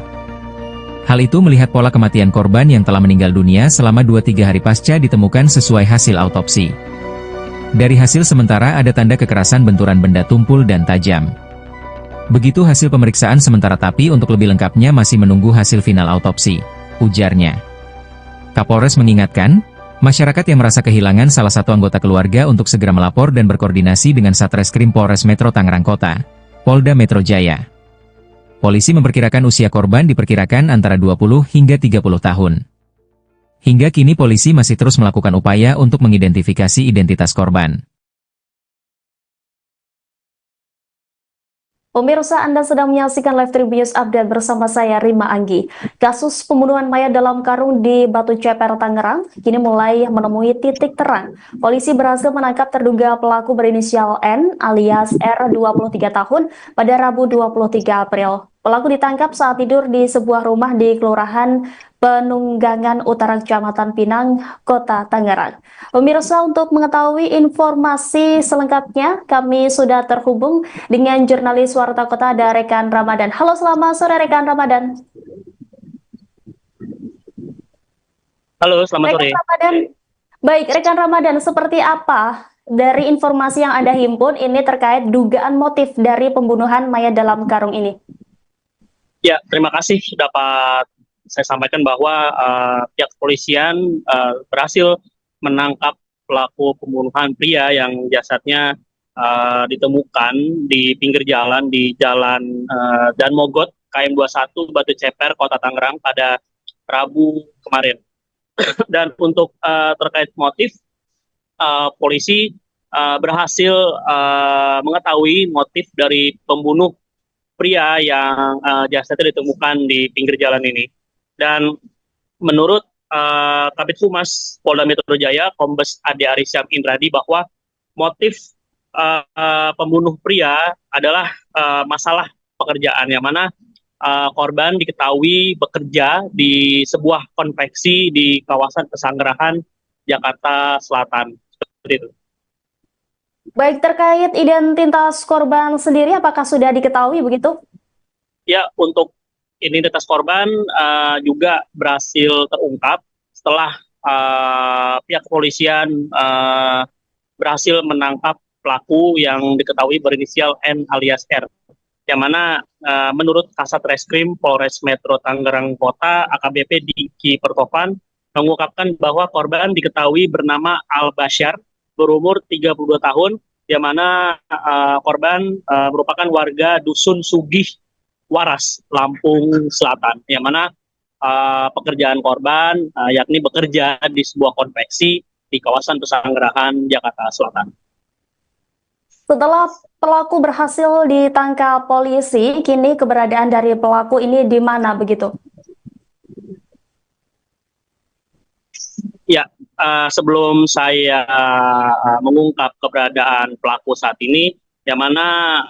Hal itu melihat pola kematian korban yang telah meninggal dunia selama 2-3 hari pasca ditemukan sesuai hasil autopsi. Dari hasil sementara ada tanda kekerasan benturan benda tumpul dan tajam. Begitu hasil pemeriksaan sementara tapi untuk lebih lengkapnya masih menunggu hasil final autopsi, ujarnya. Kapolres mengingatkan, masyarakat yang merasa kehilangan salah satu anggota keluarga untuk segera melapor dan berkoordinasi dengan Satreskrim Polres Metro Tangerang Kota, Polda Metro Jaya. Polisi memperkirakan usia korban diperkirakan antara 20 hingga 30 tahun. Hingga kini polisi masih terus melakukan upaya untuk mengidentifikasi identitas korban. Pemirsa, Anda sedang menyaksikan Live Tribun Update bersama saya Rima Anggi. Kasus pembunuhan mayat dalam karung di Batu Ceper, Tangerang, kini mulai menemui titik terang. Polisi berhasil menangkap terduga pelaku berinisial N alias R 23 tahun pada Rabu 23 April. Pelaku ditangkap saat tidur di sebuah rumah di Kelurahan Penunggangan Utara Kecamatan Pinang, Kota Tangerang. Pemirsa, untuk mengetahui informasi selengkapnya, kami sudah terhubung dengan jurnalis Warta Kota ada Rekan Ramadan. Halo, selamat sore Rekan Ramadan. Halo, selamat sore. Rekan Ramadan. Baik, Rekan Ramadan, seperti apa dari informasi yang Anda himpun ini terkait dugaan motif dari pembunuhan mayat dalam karung ini? Ya, terima kasih dapat saya sampaikan bahwa pihak kepolisian berhasil menangkap pelaku pembunuhan pria yang jasadnya ditemukan di pinggir jalan di Jalan Dan Mogot, KM 21, Batu Ceper, Kota Tangerang pada Rabu kemarin. Dan untuk terkait motif, polisi berhasil mengetahui motif dari pembunuh pria yang jasadnya ditemukan di pinggir jalan ini. Dan menurut Kabid Humas Polda Metro Jaya, Kombes Ade Arisham Indradi, bahwa motif pembunuh pria adalah masalah pekerjaan, yang mana korban diketahui bekerja di sebuah konveksi di kawasan Pesanggerahan, Jakarta Selatan. Seperti itu. Baik, terkait identitas korban sendiri, apakah sudah diketahui begitu? Ya, untuk identitas korban juga berhasil terungkap setelah pihak kepolisian berhasil menangkap pelaku yang diketahui berinisial N alias R. Yang mana menurut Kasat Reskrim Polres Metro Tangerang Kota, AKBP Diki Pertovan, mengungkapkan bahwa korban diketahui bernama Al Bashar, berumur 32 tahun, yang mana korban merupakan warga Dusun Sugih Waras, Lampung Selatan, yang mana pekerjaan korban yakni bekerja di sebuah konveksi di kawasan Pesanggerahan, Jakarta Selatan. Setelah pelaku berhasil ditangkap polisi, kini keberadaan dari pelaku ini di mana begitu? Ya, sebelum saya mengungkap keberadaan pelaku saat ini, yang mana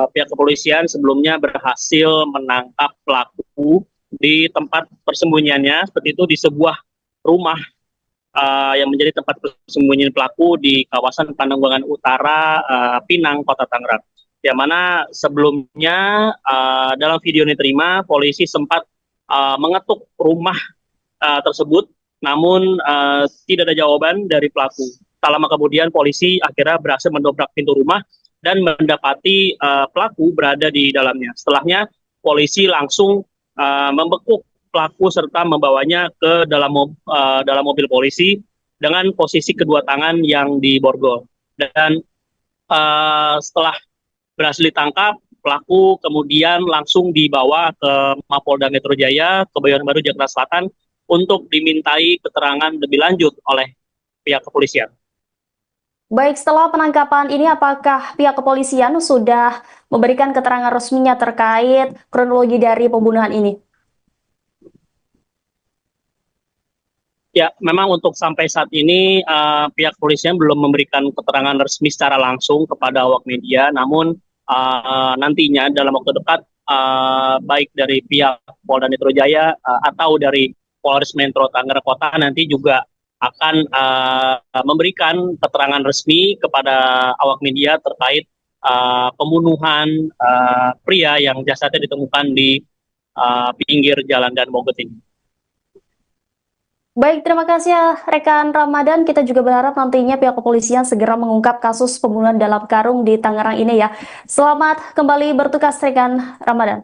pihak kepolisian sebelumnya berhasil menangkap pelaku di tempat persembunyiannya, seperti itu di sebuah rumah yang menjadi tempat persembunyian pelaku di kawasan Pananggulangan Utara, Pinang, Kota Tangerang. Yang mana sebelumnya dalam video yang diterima, polisi sempat mengetuk rumah tersebut, namun tidak ada jawaban dari pelaku. Tak lama kemudian polisi akhirnya berhasil mendobrak pintu rumah dan mendapati pelaku berada di dalamnya. Setelahnya polisi langsung membekuk pelaku serta membawanya ke dalam mobil polisi dengan posisi kedua tangan yang diborgol. Dan setelah berhasil ditangkap, pelaku kemudian langsung dibawa ke Mapolda Metro Jaya, Kebayoran Baru, Jakarta Selatan, untuk dimintai keterangan lebih lanjut oleh pihak kepolisian. Baik, setelah penangkapan ini apakah pihak kepolisian sudah memberikan keterangan resminya terkait kronologi dari pembunuhan ini? Ya, memang untuk sampai saat ini pihak kepolisian belum memberikan keterangan resmi secara langsung kepada awak media, namun nantinya dalam waktu dekat baik dari pihak Polda Metro Jaya atau dari Polres Metro Tangerang Kota nanti juga akan memberikan keterangan resmi kepada awak media terkait pembunuhan pria yang jasadnya ditemukan di pinggir jalan Dan Mogot ini. Baik, terima kasih ya rekan Ramadan. Kita juga berharap nantinya pihak kepolisian segera mengungkap kasus pembunuhan dalam karung di Tangerang ini ya. Selamat kembali bertugas rekan Ramadan.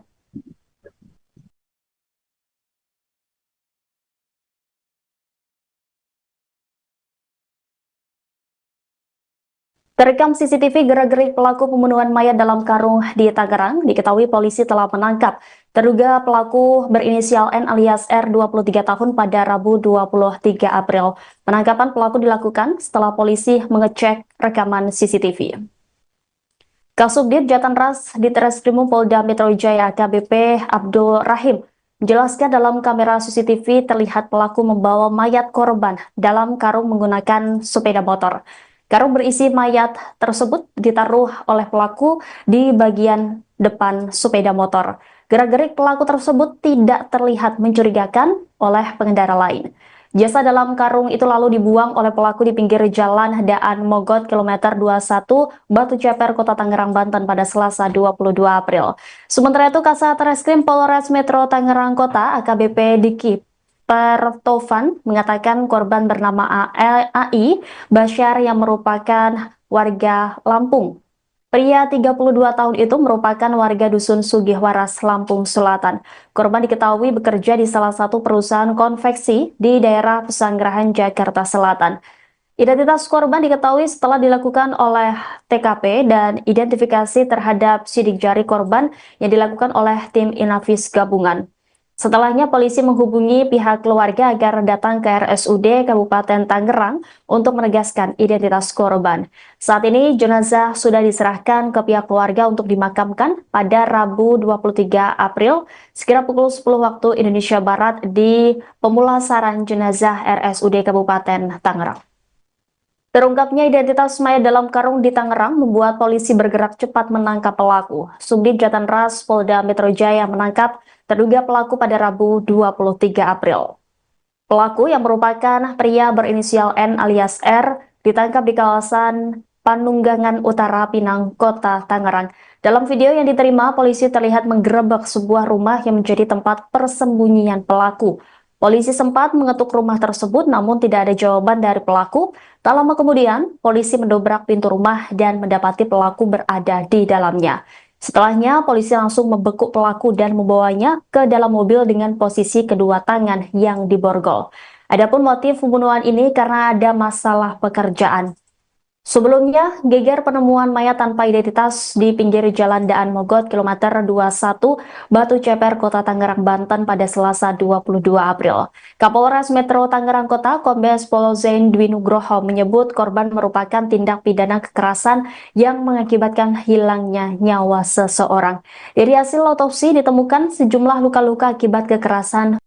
Terekam CCTV gerak-gerik pelaku pembunuhan mayat dalam karung di Tangerang, diketahui polisi telah menangkap terduga pelaku berinisial N alias R 23 tahun pada Rabu 23 April. Penangkapan pelaku dilakukan setelah polisi mengecek rekaman CCTV. Kasubdit Jatanras di Treskrimum Polda Metro Jaya AKBP Abdul Rahim menjelaskan dalam kamera CCTV terlihat pelaku membawa mayat korban dalam karung menggunakan sepeda motor. Karung berisi mayat tersebut ditaruh oleh pelaku di bagian depan sepeda motor. Gerak-gerik pelaku tersebut tidak terlihat mencurigakan oleh pengendara lain. Jasad dalam karung itu lalu dibuang oleh pelaku di pinggir jalan Daan Mogot kilometer 21 Batu Ceper, Kota Tangerang, Banten pada Selasa 22 April. Sementara itu Kasat Reskrim Polres Metro Tangerang Kota AKBP Diki Pertovan mengatakan korban bernama AI Basyar yang merupakan warga Lampung. Pria 32 tahun itu merupakan warga Dusun Sugihwaras, Lampung Selatan. Korban diketahui bekerja di salah satu perusahaan konveksi di daerah Pesanggerahan, Jakarta Selatan. Identitas korban diketahui setelah dilakukan oleh TKP dan identifikasi terhadap sidik jari korban yang dilakukan oleh tim Inavis gabungan. Setelahnya polisi menghubungi pihak keluarga agar datang ke RSUD Kabupaten Tangerang untuk menegaskan identitas korban. Saat ini jenazah sudah diserahkan ke pihak keluarga untuk dimakamkan pada Rabu 23 April sekira pukul 10 waktu Indonesia Barat di pemulasaran jenazah RSUD Kabupaten Tangerang. Terungkapnya identitas mayat dalam karung di Tangerang membuat polisi bergerak cepat menangkap pelaku. Subdit Jatanras Polda Metro Jaya menangkap terduga pelaku pada Rabu 23 April. Pelaku yang merupakan pria berinisial N alias R ditangkap di kawasan Panunggangan Utara, Pinang, Kota Tangerang. Dalam video yang diterima, polisi terlihat menggerebek sebuah rumah yang menjadi tempat persembunyian pelaku. Polisi sempat mengetuk rumah tersebut namun tidak ada jawaban dari pelaku. Tak lama kemudian, polisi mendobrak pintu rumah dan mendapati pelaku berada di dalamnya. Setelahnya, polisi langsung membekuk pelaku dan membawanya ke dalam mobil dengan posisi kedua tangan yang diborgol. Adapun motif pembunuhan ini karena ada masalah pekerjaan. Sebelumnya, geger penemuan mayat tanpa identitas di pinggir jalan Daan Mogot kilometer 21 Batu Ceper, Kota Tangerang, Banten pada Selasa 22 April. Kapolres Metro Tangerang Kota Kombes Pol Zain Dwi Nugroho menyebut korban merupakan tindak pidana kekerasan yang mengakibatkan hilangnya nyawa seseorang. Dari hasil otopsi ditemukan sejumlah luka-luka akibat kekerasan.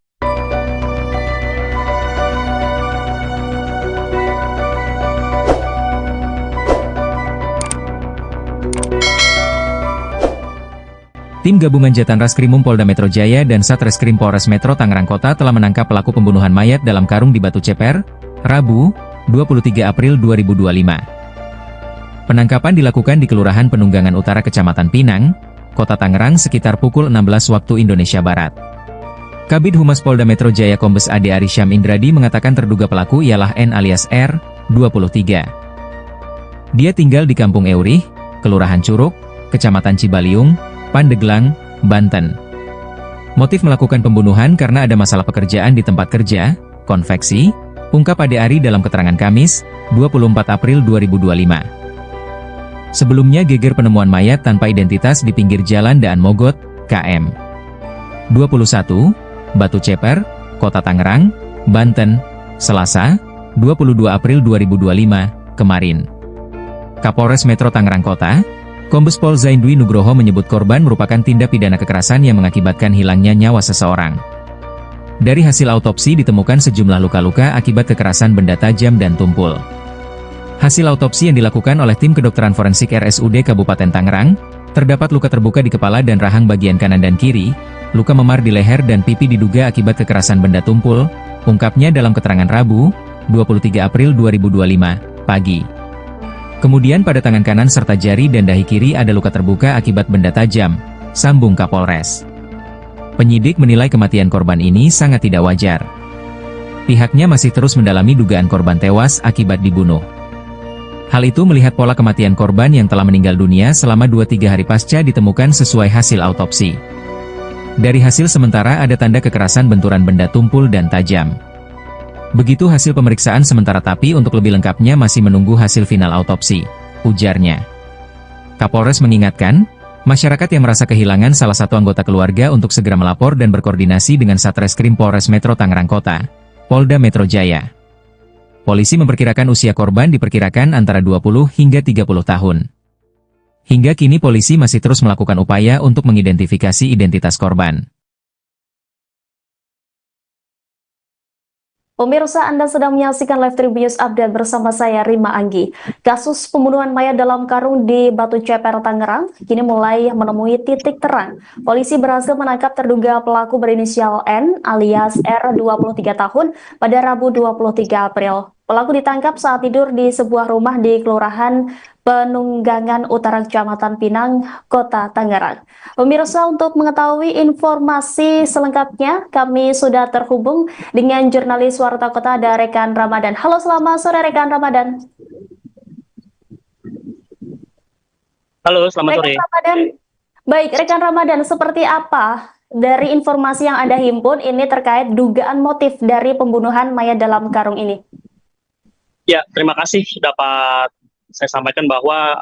Tim Gabungan Jatan Raskrimum Polda Metro Jaya dan Satreskrim Polres Metro Tangerang Kota telah menangkap pelaku pembunuhan mayat dalam karung di Batu Ceper, Rabu, 23 April 2025. Penangkapan dilakukan di Kelurahan Penunggangan Utara Kecamatan Pinang, Kota Tangerang sekitar pukul 16 waktu Indonesia Barat. Kabid Humas Polda Metro Jaya Kombes Ade Arysyam Indradi mengatakan terduga pelaku ialah N alias R, 23. Dia tinggal di Kampung Eurih, Kelurahan Curug, Kecamatan Cibaliung, Pandeglang, Banten. Motif melakukan pembunuhan karena ada masalah pekerjaan di tempat kerja, konveksi, ungkap Ade Ari dalam keterangan Kamis, 24 April 2025. Sebelumnya geger penemuan mayat tanpa identitas di pinggir jalan Daan Mogot, KM 21, Batu Ceper, Kota Tangerang, Banten, Selasa, 22 April 2025, kemarin. Kapolres Metro Tangerang Kota, Kombes Pol Zaindwi Nugroho menyebut korban merupakan tindak pidana kekerasan yang mengakibatkan hilangnya nyawa seseorang. Dari hasil autopsi ditemukan sejumlah luka-luka akibat kekerasan benda tajam dan tumpul. Hasil autopsi yang dilakukan oleh tim kedokteran forensik RSUD Kabupaten Tangerang, terdapat luka terbuka di kepala dan rahang bagian kanan dan kiri, luka memar di leher dan pipi diduga akibat kekerasan benda tumpul, ungkapnya dalam keterangan Rabu, 23 April 2025, pagi. Kemudian pada tangan kanan serta jari dan dahi kiri ada luka terbuka akibat benda tajam, sambung Kapolres. Penyidik menilai kematian korban ini sangat tidak wajar. Pihaknya masih terus mendalami dugaan korban tewas akibat dibunuh. Hal itu melihat pola kematian korban yang telah meninggal dunia selama 2-3 hari pasca ditemukan sesuai hasil autopsi. Dari hasil sementara ada tanda kekerasan benturan benda tumpul dan tajam. Begitu hasil pemeriksaan sementara tapi untuk lebih lengkapnya masih menunggu hasil final autopsi, ujarnya. Kapolres mengingatkan, masyarakat yang merasa kehilangan salah satu anggota keluarga untuk segera melapor dan berkoordinasi dengan Satreskrim Polres Metro Tangerang Kota, Polda Metro Jaya. Polisi memperkirakan usia korban diperkirakan antara 20 hingga 30 tahun. Hingga kini polisi masih terus melakukan upaya untuk mengidentifikasi identitas korban. Pemirsa, Anda sedang menyaksikan Live Tribun Update bersama saya, Rima Anggi. Kasus pembunuhan mayat dalam karung di Batu Ceper, Tangerang, kini mulai menemui titik terang. Polisi berhasil menangkap terduga pelaku berinisial N alias R, 23 tahun, pada Rabu 23 April. Pelaku ditangkap saat tidur di sebuah rumah di Kelurahan Penunggangan Utara Kecamatan Pinang, Kota Tangerang. Pemirsa, untuk mengetahui informasi selengkapnya, kami sudah terhubung dengan jurnalis Warta Kota ada Rekan Ramadan. Halo, selamat sore Rekan Ramadan. Halo, selamat sore. Rekan Ramadan. Baik, Rekan Ramadan, seperti apa dari informasi yang Anda himpun ini terkait dugaan motif dari pembunuhan mayat dalam karung ini? Ya, terima kasih dapat saya sampaikan bahwa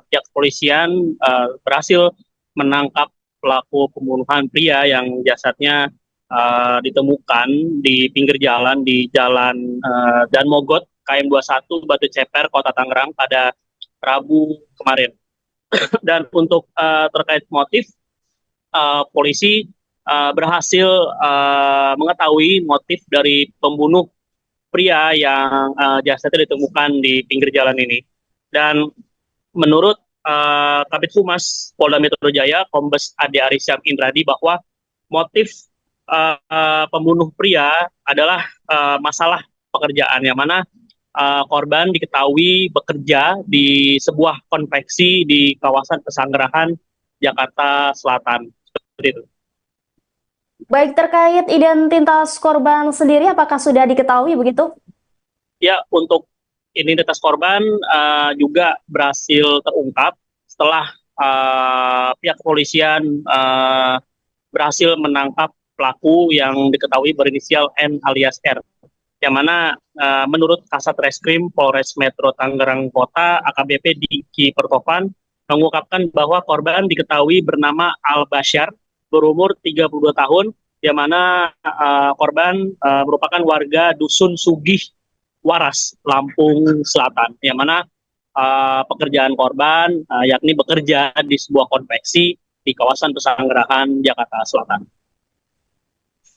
pihak kepolisian berhasil menangkap pelaku pembunuhan pria yang jasadnya ditemukan di pinggir jalan di Jalan Daan Mogot, KM 21, Batu Ceper, Kota Tangerang pada Rabu kemarin. Dan untuk terkait motif, polisi berhasil mengetahui motif dari pembunuh pria yang jasadnya ditemukan di pinggir jalan ini. Dan menurut Kabid Humas Polda Metro Jaya, Kombes Ade Arysyam Indradi, bahwa motif pembunuh pria adalah masalah pekerjaan, yang mana korban diketahui bekerja di sebuah konveksi di kawasan Pesanggerahan, Jakarta Selatan. Seperti itu. Baik, terkait identitas korban sendiri, apakah sudah diketahui begitu? Ya, untuk identitas korban juga berhasil terungkap setelah pihak kepolisian berhasil menangkap pelaku yang diketahui berinisial N alias R. Yang mana menurut Kasat Reskrim Polres Metro Tangerang Kota, AKBP Diki Pertovan, mengungkapkan bahwa korban diketahui bernama Al Basyar, berumur 32 tahun, yang mana korban merupakan warga Dusun Sugih Waras, Lampung Selatan, yang mana pekerjaan korban yakni bekerja di sebuah konveksi di kawasan Pesanggerahan, Jakarta Selatan.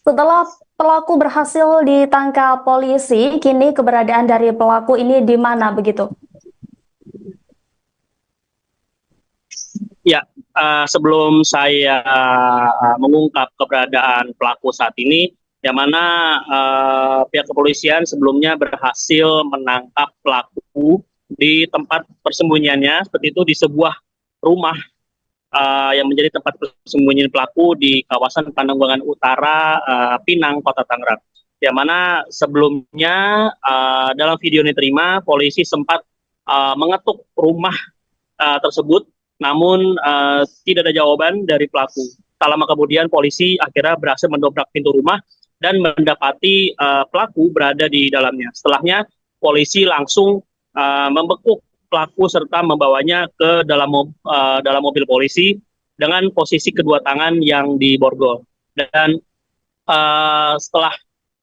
Setelah pelaku berhasil ditangkap polisi, kini keberadaan dari pelaku ini di mana begitu? Ya, sebelum saya mengungkap keberadaan pelaku saat ini, yang mana pihak kepolisian sebelumnya berhasil menangkap pelaku di tempat persembunyiannya, seperti itu di sebuah rumah yang menjadi tempat persembunyian pelaku di kawasan Pananggulangan Utara, Pinang, Kota Tangerang. Yang mana sebelumnya dalam video yang diterima, polisi sempat mengetuk rumah tersebut, namun tidak ada jawaban dari pelaku. Tak lama kemudian polisi akhirnya berhasil mendobrak pintu rumah dan mendapati pelaku berada di dalamnya. Setelahnya polisi langsung membekuk pelaku serta membawanya ke dalam mobil polisi dengan posisi kedua tangan yang diborgol. Dan setelah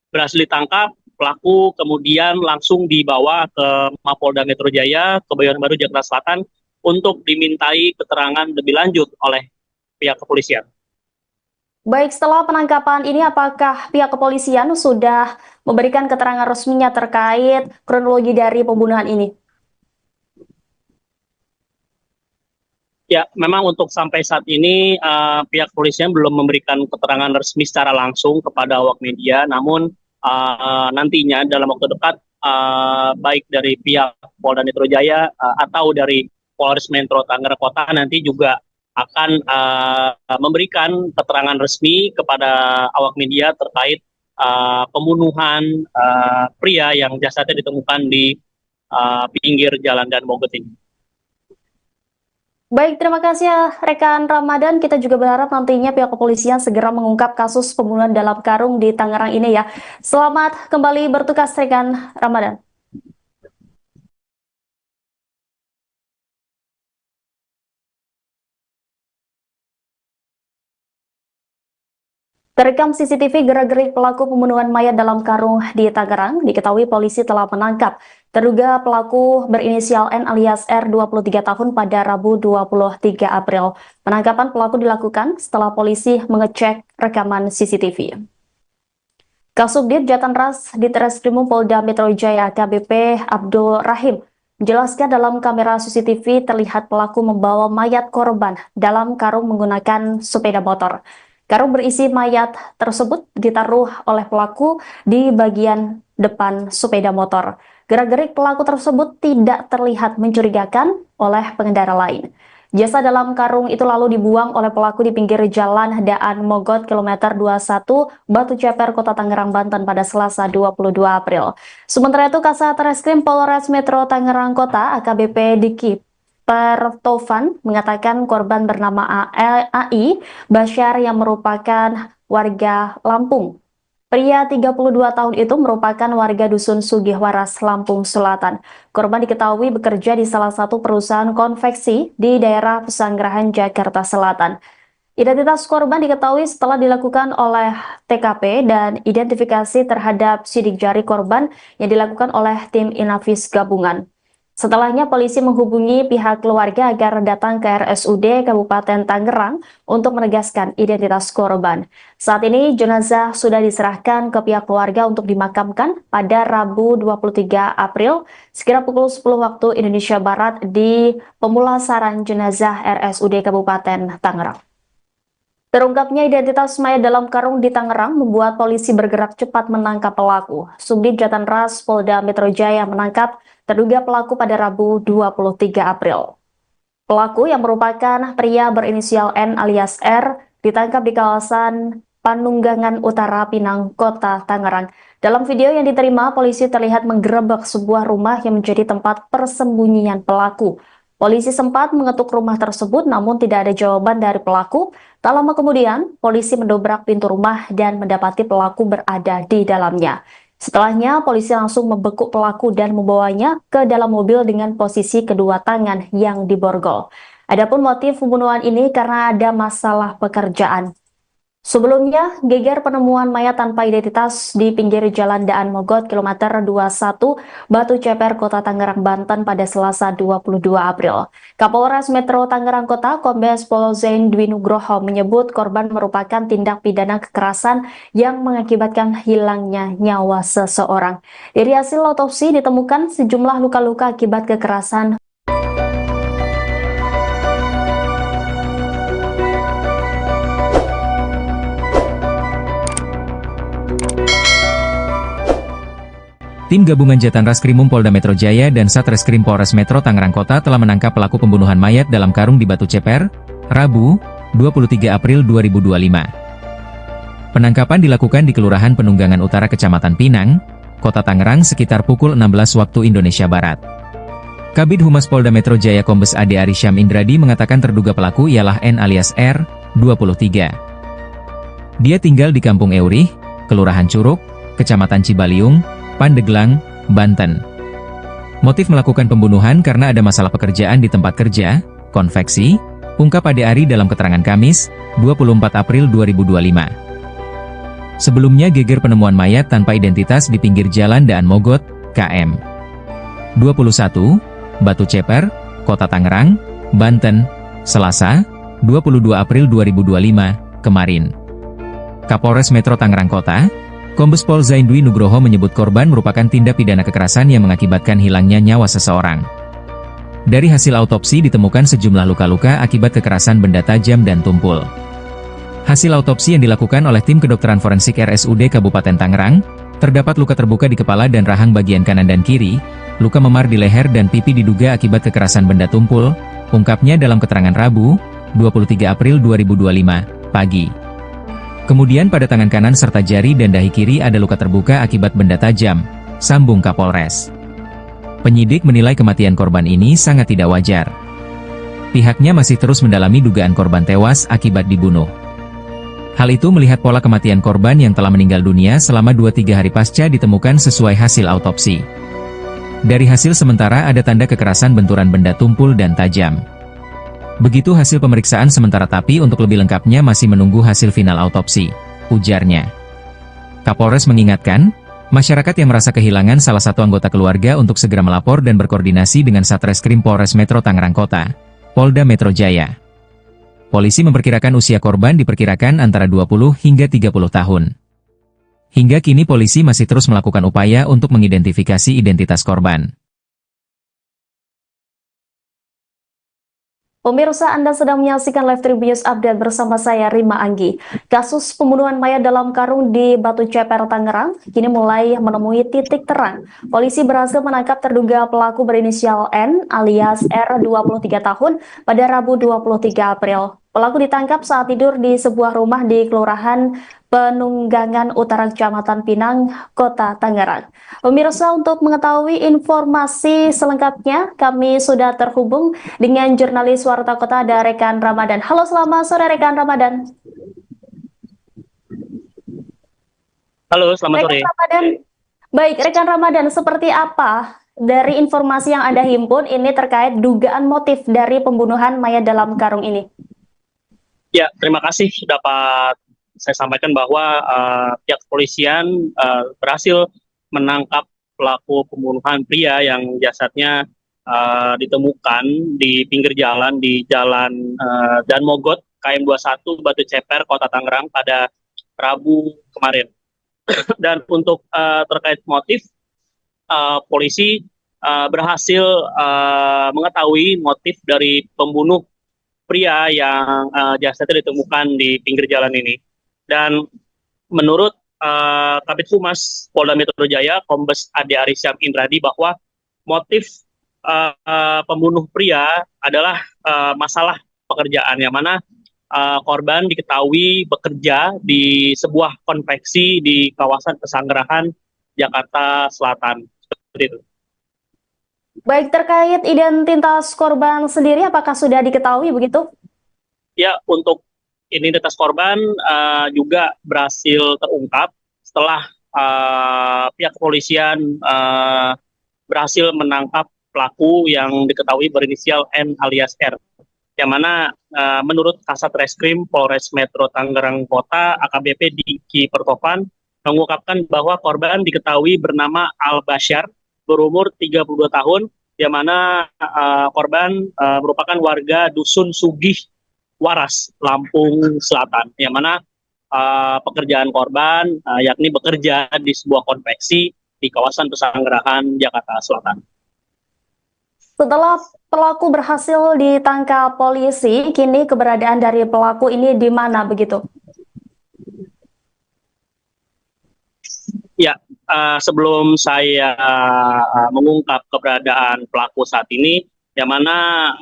berhasil ditangkap, pelaku kemudian langsung dibawa ke Mapolda Metro Jaya, Kebayoran Baru, Jakarta Selatan untuk dimintai keterangan lebih lanjut oleh pihak kepolisian. Baik, setelah penangkapan ini apakah pihak kepolisian sudah memberikan keterangan resminya terkait kronologi dari pembunuhan ini? Ya, memang untuk sampai saat ini pihak kepolisian belum memberikan keterangan resmi secara langsung kepada awak media, namun nantinya dalam waktu dekat baik dari pihak Polda Metro Jaya atau dari Polres Metro Tangerang Kota nanti juga akan memberikan keterangan resmi kepada awak media terkait pembunuhan pria yang jasadnya ditemukan di pinggir Jalan Dan Mogot ini. Baik, terima kasih ya rekan Ramadan. Kita juga berharap nantinya pihak kepolisian segera mengungkap kasus pembunuhan dalam karung di Tangerang ini ya. Selamat kembali bertugas rekan Ramadan. Terekam CCTV gerak-gerik pelaku pembunuhan mayat dalam karung di Tangerang, diketahui polisi telah menangkap terduga pelaku berinisial N alias R 23 tahun pada Rabu 23 April. Penangkapan pelaku dilakukan setelah polisi mengecek rekaman CCTV. Kasubdit Jatanras Ditreskrimum Polda Metro Jaya AKBP Abdul Rahim menjelaskan dalam kamera CCTV terlihat pelaku membawa mayat korban dalam karung menggunakan sepeda motor. Karung berisi mayat tersebut ditaruh oleh pelaku di bagian depan sepeda motor. Gerak-gerik pelaku tersebut tidak terlihat mencurigakan oleh pengendara lain. Jasad dalam karung itu lalu dibuang oleh pelaku di pinggir jalan Daan Mogot kilometer 21 Batu Ceper, Kota Tangerang, Banten pada Selasa 22 April. Sementara itu Kasat Reskrim Polres Metro Tangerang Kota AKBP Diki Pertovan mengatakan korban bernama AI Basyar yang merupakan warga Lampung. Pria 32 tahun itu merupakan warga Dusun Sugihwaras, Lampung Selatan. Korban diketahui bekerja di salah satu perusahaan konveksi di daerah Pesanggerahan, Jakarta Selatan. Identitas korban diketahui setelah dilakukan oleh TKP dan identifikasi terhadap sidik jari korban yang dilakukan oleh tim Inavis gabungan. Setelahnya polisi menghubungi pihak keluarga agar datang ke RSUD Kabupaten Tangerang untuk menegaskan identitas korban. Saat ini jenazah sudah diserahkan ke pihak keluarga untuk dimakamkan pada Rabu 23 April sekira pukul 10 waktu Indonesia Barat di pemulasaran jenazah RSUD Kabupaten Tangerang. Terungkapnya identitas mayat dalam karung di Tangerang membuat polisi bergerak cepat menangkap pelaku. Subdit Jatanras Polda Metro Jaya menangkap terduga pelaku pada Rabu 23 April. Pelaku yang merupakan pria berinisial N alias R ditangkap di kawasan Panunggangan Utara, Pinang, Kota Tangerang. Dalam video yang diterima, polisi terlihat menggerebek sebuah rumah yang menjadi tempat persembunyian pelaku. Polisi sempat mengetuk rumah tersebut namun tidak ada jawaban dari pelaku. Tak lama kemudian, polisi mendobrak pintu rumah dan mendapati pelaku berada di dalamnya. Setelahnya, polisi langsung membekuk pelaku dan membawanya ke dalam mobil dengan posisi kedua tangan yang diborgol. Adapun motif pembunuhan ini karena ada masalah pekerjaan. Sebelumnya, geger penemuan mayat tanpa identitas di pinggir jalan Daan Mogot kilometer 21 Batu Ceper, Kota Tangerang, Banten pada Selasa 22 April. Kapolres Metro Tangerang Kota, Kombes Pol Zain Dwi Nugroho menyebut korban merupakan tindak pidana kekerasan yang mengakibatkan hilangnya nyawa seseorang. Dari hasil otopsi ditemukan sejumlah luka-luka akibat kekerasan. Tim gabungan Jatan Raskrimum Polda Metro Jaya dan Satreskrim Polres Metro Tangerang Kota telah menangkap pelaku pembunuhan mayat dalam karung di Batu Ceper, Rabu, 23 April 2025. Penangkapan dilakukan di Kelurahan Penunggangan Utara Kecamatan Pinang, Kota Tangerang sekitar pukul 16 waktu Indonesia Barat. Kabid Humas Polda Metro Jaya Kombes Ade Arisyam Indradi mengatakan terduga pelaku ialah N alias R, 23. Dia tinggal di Kampung Eurih, Kelurahan Curug, Kecamatan Cibaliung, Pandeglang, Banten. Motif melakukan pembunuhan karena ada masalah pekerjaan di tempat kerja, konveksi, ungkap Ade Ari dalam keterangan Kamis, 24 April 2025. Sebelumnya geger penemuan mayat tanpa identitas di pinggir jalan Daan Mogot, KM 21, Batu Ceper, Kota Tangerang, Banten, Selasa, 22 April 2025, kemarin. Kapolres Metro Tangerang Kota, Kombes Pol Zaindwi Nugroho menyebut korban merupakan tindak pidana kekerasan yang mengakibatkan hilangnya nyawa seseorang. Dari hasil autopsi ditemukan sejumlah luka-luka akibat kekerasan benda tajam dan tumpul. Hasil autopsi yang dilakukan oleh tim kedokteran forensik RSUD Kabupaten Tangerang, terdapat luka terbuka di kepala dan rahang bagian kanan dan kiri, luka memar di leher dan pipi diduga akibat kekerasan benda tumpul, ungkapnya dalam keterangan Rabu, 23 April 2025, pagi. Kemudian pada tangan kanan serta jari dan dahi kiri ada luka terbuka akibat benda tajam, sambung Kapolres. Penyidik menilai kematian korban ini sangat tidak wajar. Pihaknya masih terus mendalami dugaan korban tewas akibat dibunuh. Hal itu melihat pola kematian korban yang telah meninggal dunia selama 2-3 hari pasca ditemukan sesuai hasil autopsi. Dari hasil sementara ada tanda kekerasan benturan benda tumpul dan tajam. Begitu hasil pemeriksaan sementara tapi untuk lebih lengkapnya masih menunggu hasil final autopsi, ujarnya. Kapolres mengingatkan, masyarakat yang merasa kehilangan salah satu anggota keluarga untuk segera melapor dan berkoordinasi dengan Satreskrim Polres Metro Tangerang Kota, Polda Metro Jaya. Polisi memperkirakan usia korban diperkirakan antara 20 hingga 30 tahun. Hingga kini polisi masih terus melakukan upaya untuk mengidentifikasi identitas korban. Pemirsa, Anda sedang menyaksikan Live Tribun Update bersama saya Rima Anggi. Kasus pembunuhan mayat dalam karung di Batu Ceper, Tangerang, kini mulai menemui titik terang. Polisi berhasil menangkap terduga pelaku berinisial N alias R 23 tahun pada Rabu 23 April. Pelaku ditangkap saat tidur di sebuah rumah di Kelurahan Penunggangan Utara Kecamatan Pinang, Kota Tangerang. Pemirsa, untuk mengetahui informasi selengkapnya, kami sudah terhubung dengan jurnalis Warta Kota ada rekan Ramadan. Halo, selamat sore rekan Ramadan. Halo, selamat sore. Ramadan. Baik, rekan Ramadan, seperti apa dari informasi yang Anda himpun ini terkait dugaan motif dari pembunuhan mayat dalam karung ini? Ya, terima kasih dapat saya sampaikan bahwa pihak kepolisian berhasil menangkap pelaku pembunuhan pria yang jasadnya ditemukan di pinggir jalan di Jalan Dan Mogot, KM 21, Batu Ceper, Kota Tangerang pada Rabu kemarin. Dan untuk terkait motif, polisi berhasil mengetahui motif dari pembunuh pria yang jasadnya ditemukan di pinggir jalan ini. Dan menurut Kabid Humas Polda Metro Jaya, Kombes Ade Arisyam Indradi, bahwa motif pembunuh pria adalah masalah pekerjaan, yang mana korban diketahui bekerja di sebuah konveksi di kawasan Pesanggerahan, Jakarta Selatan. Seperti itu. Baik, terkait identitas korban sendiri, apakah sudah diketahui begitu? Ya, untuk identitas korban juga berhasil terungkap setelah pihak kepolisian berhasil menangkap pelaku yang diketahui berinisial N alias R, yang mana menurut Kasat Reskrim Polres Metro Tangerang Kota AKBP Diki Pertopan mengungkapkan bahwa korban diketahui bernama Al Basyar, berumur 32 tahun, yang mana korban merupakan warga Dusun Sugih Waras, Lampung Selatan, yang mana pekerjaan korban yakni bekerja di sebuah konveksi di kawasan Pesanggerahan, Jakarta Selatan. Setelah pelaku berhasil ditangkap polisi, kini keberadaan dari pelaku ini di mana begitu? Ya, sebelum saya mengungkap keberadaan pelaku saat ini, yang mana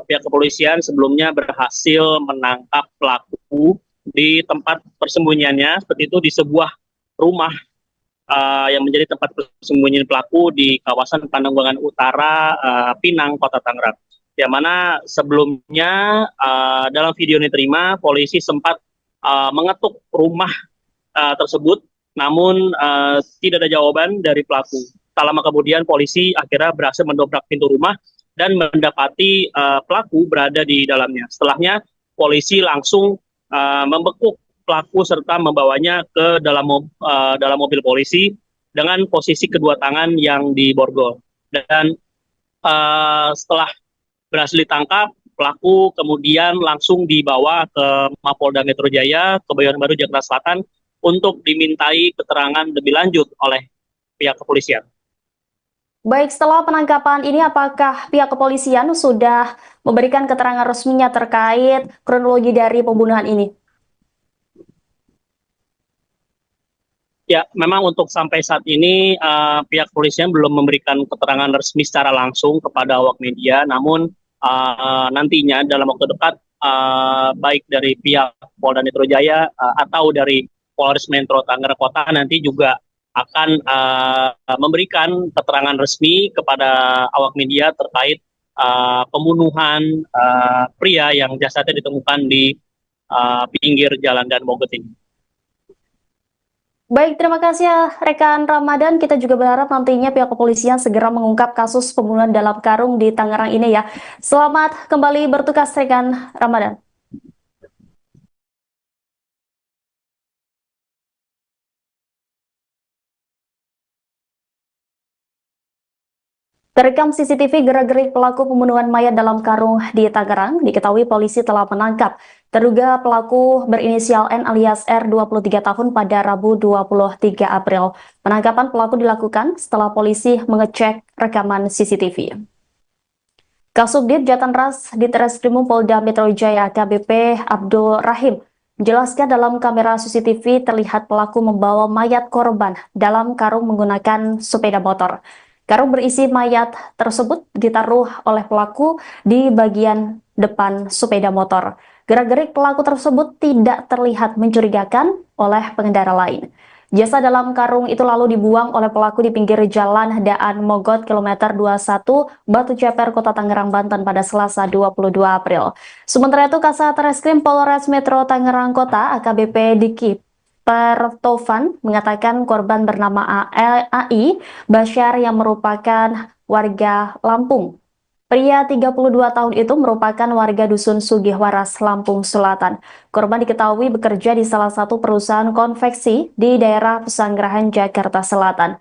pihak kepolisian sebelumnya berhasil menangkap pelaku di tempat persembunyiannya, seperti itu di sebuah rumah yang menjadi tempat persembunyian pelaku di kawasan Pandeglang Utara, Pinang, Kota Tangerang. Yang mana sebelumnya dalam video yang diterima, polisi sempat mengetuk rumah tersebut, namun tidak ada jawaban dari pelaku. Tak lama kemudian polisi akhirnya berhasil mendobrak pintu rumah dan mendapati pelaku berada di dalamnya. Setelahnya polisi langsung membekuk pelaku serta membawanya ke dalam mobil polisi dengan posisi kedua tangan yang diborgol. Dan setelah berhasil ditangkap, pelaku kemudian langsung dibawa ke Mapolda Metro Jaya, Kebayoran Baru, Jakarta Selatan untuk dimintai keterangan lebih lanjut oleh pihak kepolisian. Baik, setelah penangkapan ini apakah pihak kepolisian sudah memberikan keterangan resminya terkait kronologi dari pembunuhan ini? Ya, memang untuk sampai saat ini pihak kepolisian belum memberikan keterangan resmi secara langsung kepada awak media, namun nantinya dalam waktu dekat baik dari pihak Polda Metro Jaya atau dari Polres Metro Tangerang Kota nanti juga akan memberikan keterangan resmi kepada awak media terkait pembunuhan pria yang jasadnya ditemukan di pinggir jalan Dan Mogot ini. Baik, terima kasih ya rekan Ramadan. Kita juga berharap nantinya pihak kepolisian segera mengungkap kasus pembunuhan dalam karung di Tangerang ini ya. Selamat kembali bertugas rekan Ramadan. Terekam CCTV gerak-gerik pelaku pembunuhan mayat dalam karung di Tangerang, diketahui polisi telah menangkap terduga pelaku berinisial N alias R 23 tahun pada Rabu 23 April. Penangkapan pelaku dilakukan setelah polisi mengecek rekaman CCTV. Kasubdit Jatanras Ditreskrimum Polda Metro Jaya AKBP Abdul Rahim menjelaskan dalam kamera CCTV terlihat pelaku membawa mayat korban dalam karung menggunakan sepeda motor. Karung berisi mayat tersebut ditaruh oleh pelaku di bagian depan sepeda motor. Gerak-gerik pelaku tersebut tidak terlihat mencurigakan oleh pengendara lain. Jasad dalam karung itu lalu dibuang oleh pelaku di pinggir jalan Daan Mogot kilometer 21 Batu Ceper, Kota Tangerang, Banten pada Selasa 22 April. Sementara itu, Kasat Reskrim Polres Metro Tangerang Kota AKBP Diki Pertovan mengatakan korban bernama AI Basyar yang merupakan warga Lampung. Pria 32 tahun itu merupakan warga Dusun Sugihwaras, Lampung Selatan. Korban diketahui bekerja di salah satu perusahaan konveksi di daerah Pesanggerahan, Jakarta Selatan.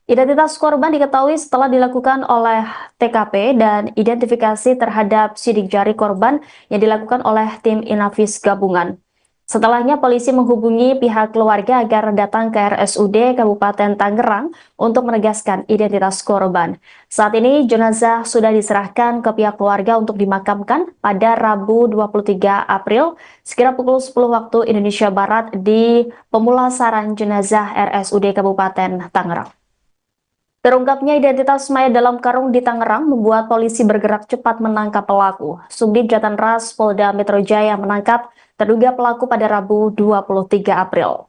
Identitas korban diketahui setelah dilakukan oleh TKP dan identifikasi terhadap sidik jari korban yang dilakukan oleh tim Inavis gabungan. Setelahnya polisi menghubungi pihak keluarga agar datang ke RSUD Kabupaten Tangerang untuk menegaskan identitas korban. Saat ini jenazah sudah diserahkan ke pihak keluarga untuk dimakamkan pada Rabu 23 April sekira pukul 10 waktu Indonesia Barat di pemulasaran jenazah RSUD Kabupaten Tangerang. Terungkapnya identitas mayat dalam karung di Tangerang membuat polisi bergerak cepat menangkap pelaku. Subdit Jatanras Polda Metro Jaya menangkap terduga pelaku pada Rabu 23 April.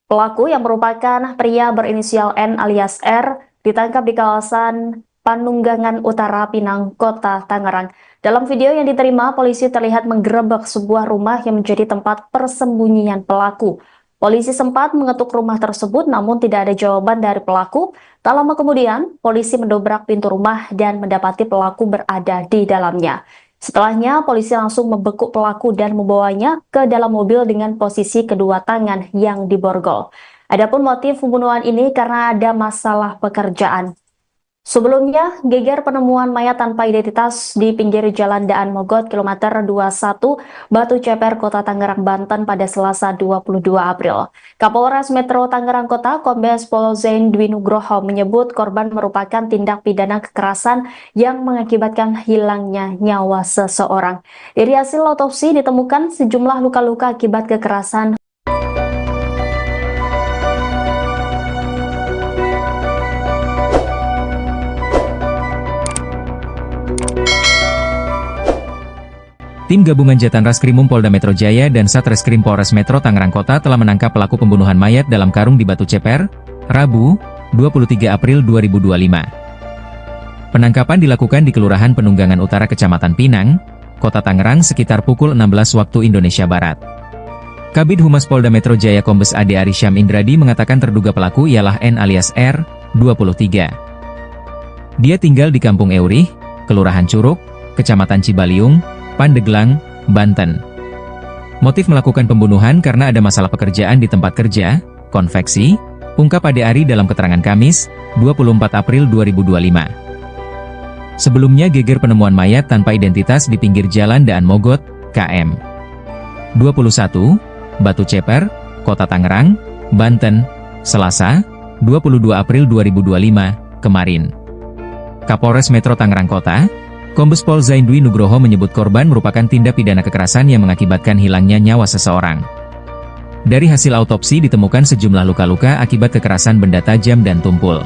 Pelaku yang merupakan pria berinisial N alias R ditangkap di kawasan Panunggangan Utara, Pinang, Kota Tangerang. Dalam video yang diterima, polisi terlihat menggerebek sebuah rumah yang menjadi tempat persembunyian pelaku. Polisi sempat mengetuk rumah tersebut namun tidak ada jawaban dari pelaku. Tak lama kemudian, polisi mendobrak pintu rumah dan mendapati pelaku berada di dalamnya. Setelahnya, polisi langsung membekuk pelaku dan membawanya ke dalam mobil dengan posisi kedua tangan yang diborgol. Adapun motif pembunuhan ini karena ada masalah pekerjaan. Sebelumnya, geger penemuan mayat tanpa identitas di pinggir jalan Daan Mogot kilometer 21 Batu Ceper, Kota Tangerang, Banten pada Selasa 22 April. Kapolres Metro Tangerang Kota, Kombes Pol Zain Dwi Nugroho menyebut korban merupakan tindak pidana kekerasan yang mengakibatkan hilangnya nyawa seseorang. Dari hasil otopsi ditemukan sejumlah luka-luka akibat kekerasan. Tim gabungan Jatan Raskrimum Polda Metro Jaya dan Satreskrim Polres Metro Tangerang Kota telah menangkap pelaku pembunuhan mayat dalam karung di Batu Ceper, Rabu, 23 April 2025. Penangkapan dilakukan di Kelurahan Penunggangan Utara Kecamatan Pinang, Kota Tangerang sekitar pukul 16 waktu Indonesia Barat. Kabid Humas Polda Metro Jaya Kombes Ade Arysyam Indradi mengatakan terduga pelaku ialah N alias R, 23. Dia tinggal di Kampung Eurih, Kelurahan Curug, Kecamatan Cibaliung, Pandeglang, Banten. Motif melakukan pembunuhan karena ada masalah pekerjaan di tempat kerja, konveksi, ungkap Ade Ari dalam keterangan Kamis, 24 April 2025. Sebelumnya geger penemuan mayat tanpa identitas di pinggir jalan Daan Mogot, KM 21, Batu Ceper, Kota Tangerang, Banten, Selasa, 22 April 2025, kemarin. Kapolres Metro Tangerang Kota, Kombes Pol Zaindwi Nugroho menyebut korban merupakan tindak pidana kekerasan yang mengakibatkan hilangnya nyawa seseorang. Dari hasil autopsi ditemukan sejumlah luka-luka akibat kekerasan benda tajam dan tumpul.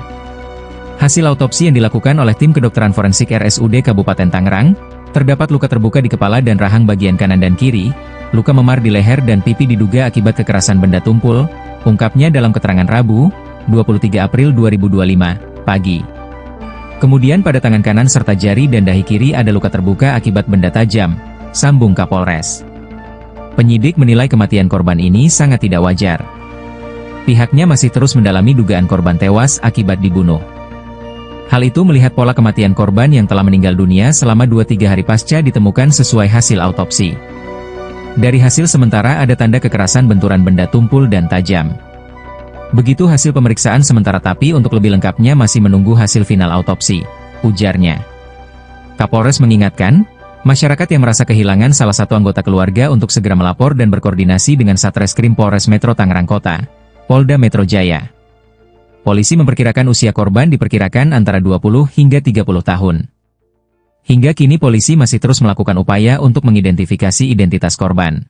Hasil autopsi yang dilakukan oleh tim kedokteran forensik RSUD Kabupaten Tangerang, terdapat luka terbuka di kepala dan rahang bagian kanan dan kiri, luka memar di leher dan pipi diduga akibat kekerasan benda tumpul, ungkapnya dalam keterangan Rabu, 23 April 2025, pagi. Kemudian pada tangan kanan serta jari dan dahi kiri ada luka terbuka akibat benda tajam, sambung Kapolres. Penyidik menilai kematian korban ini sangat tidak wajar. Pihaknya masih terus mendalami dugaan korban tewas akibat dibunuh. Hal itu melihat pola kematian korban yang telah meninggal dunia selama 2-3 hari pasca ditemukan sesuai hasil autopsi. Dari hasil sementara ada tanda kekerasan benturan benda tumpul dan tajam. Begitu hasil pemeriksaan sementara tapi untuk lebih lengkapnya masih menunggu hasil final autopsi, ujarnya. Kapolres mengingatkan, masyarakat yang merasa kehilangan salah satu anggota keluarga untuk segera melapor dan berkoordinasi dengan Satreskrim Polres Metro Tangerang Kota, Polda Metro Jaya. Polisi memperkirakan usia korban diperkirakan antara 20 hingga 30 tahun. Hingga kini polisi masih terus melakukan upaya untuk mengidentifikasi identitas korban.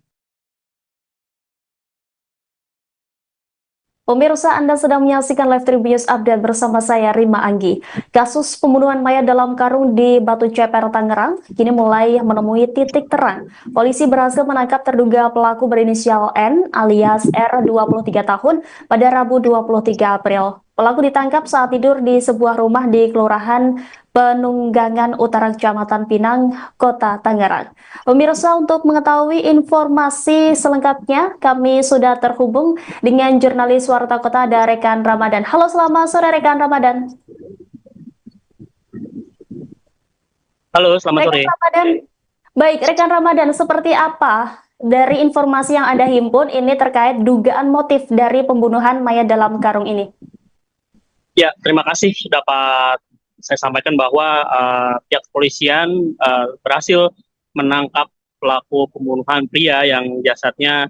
Pemirsa, Anda sedang menyaksikan Live Tribun Update bersama saya, Rima Anggi. Kasus pembunuhan mayat dalam karung di Batu Ceper, Tangerang, kini mulai menemui titik terang. Polisi berhasil menangkap terduga pelaku berinisial N alias R 23 tahun pada Rabu 23 April. Pelaku ditangkap saat tidur di sebuah rumah di Kelurahan Penunggangan Utara Kecamatan Pinang, Kota Tangerang. Pemirsa, untuk mengetahui informasi selengkapnya, kami sudah terhubung dengan jurnalis Warta Kota ada rekan Ramadan. Halo, selamat sore rekan Ramadan. Halo, selamat sore. Rekan Ramadan, baik rekan Ramadan, seperti apa dari informasi yang Anda himpun ini terkait dugaan motif dari pembunuhan mayat dalam karung ini? Ya, terima kasih dapat saya sampaikan bahwa pihak kepolisian berhasil menangkap pelaku pembunuhan pria yang jasadnya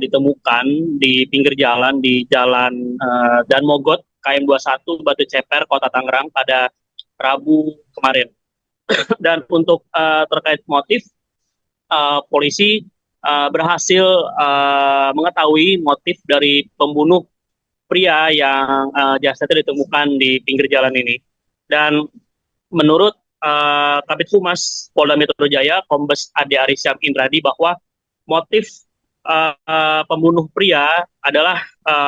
ditemukan di pinggir jalan di Jalan Daan Mogot, KM 21, Batu Ceper, Kota Tangerang pada Rabu kemarin. Dan untuk terkait motif, polisi berhasil mengetahui motif dari pembunuh pria yang jasadnya ditemukan di pinggir jalan ini. Dan menurut Kabid Humas Polda Metro Jaya, Kombes Ade Arysyam Indradi, bahwa motif pembunuh pria adalah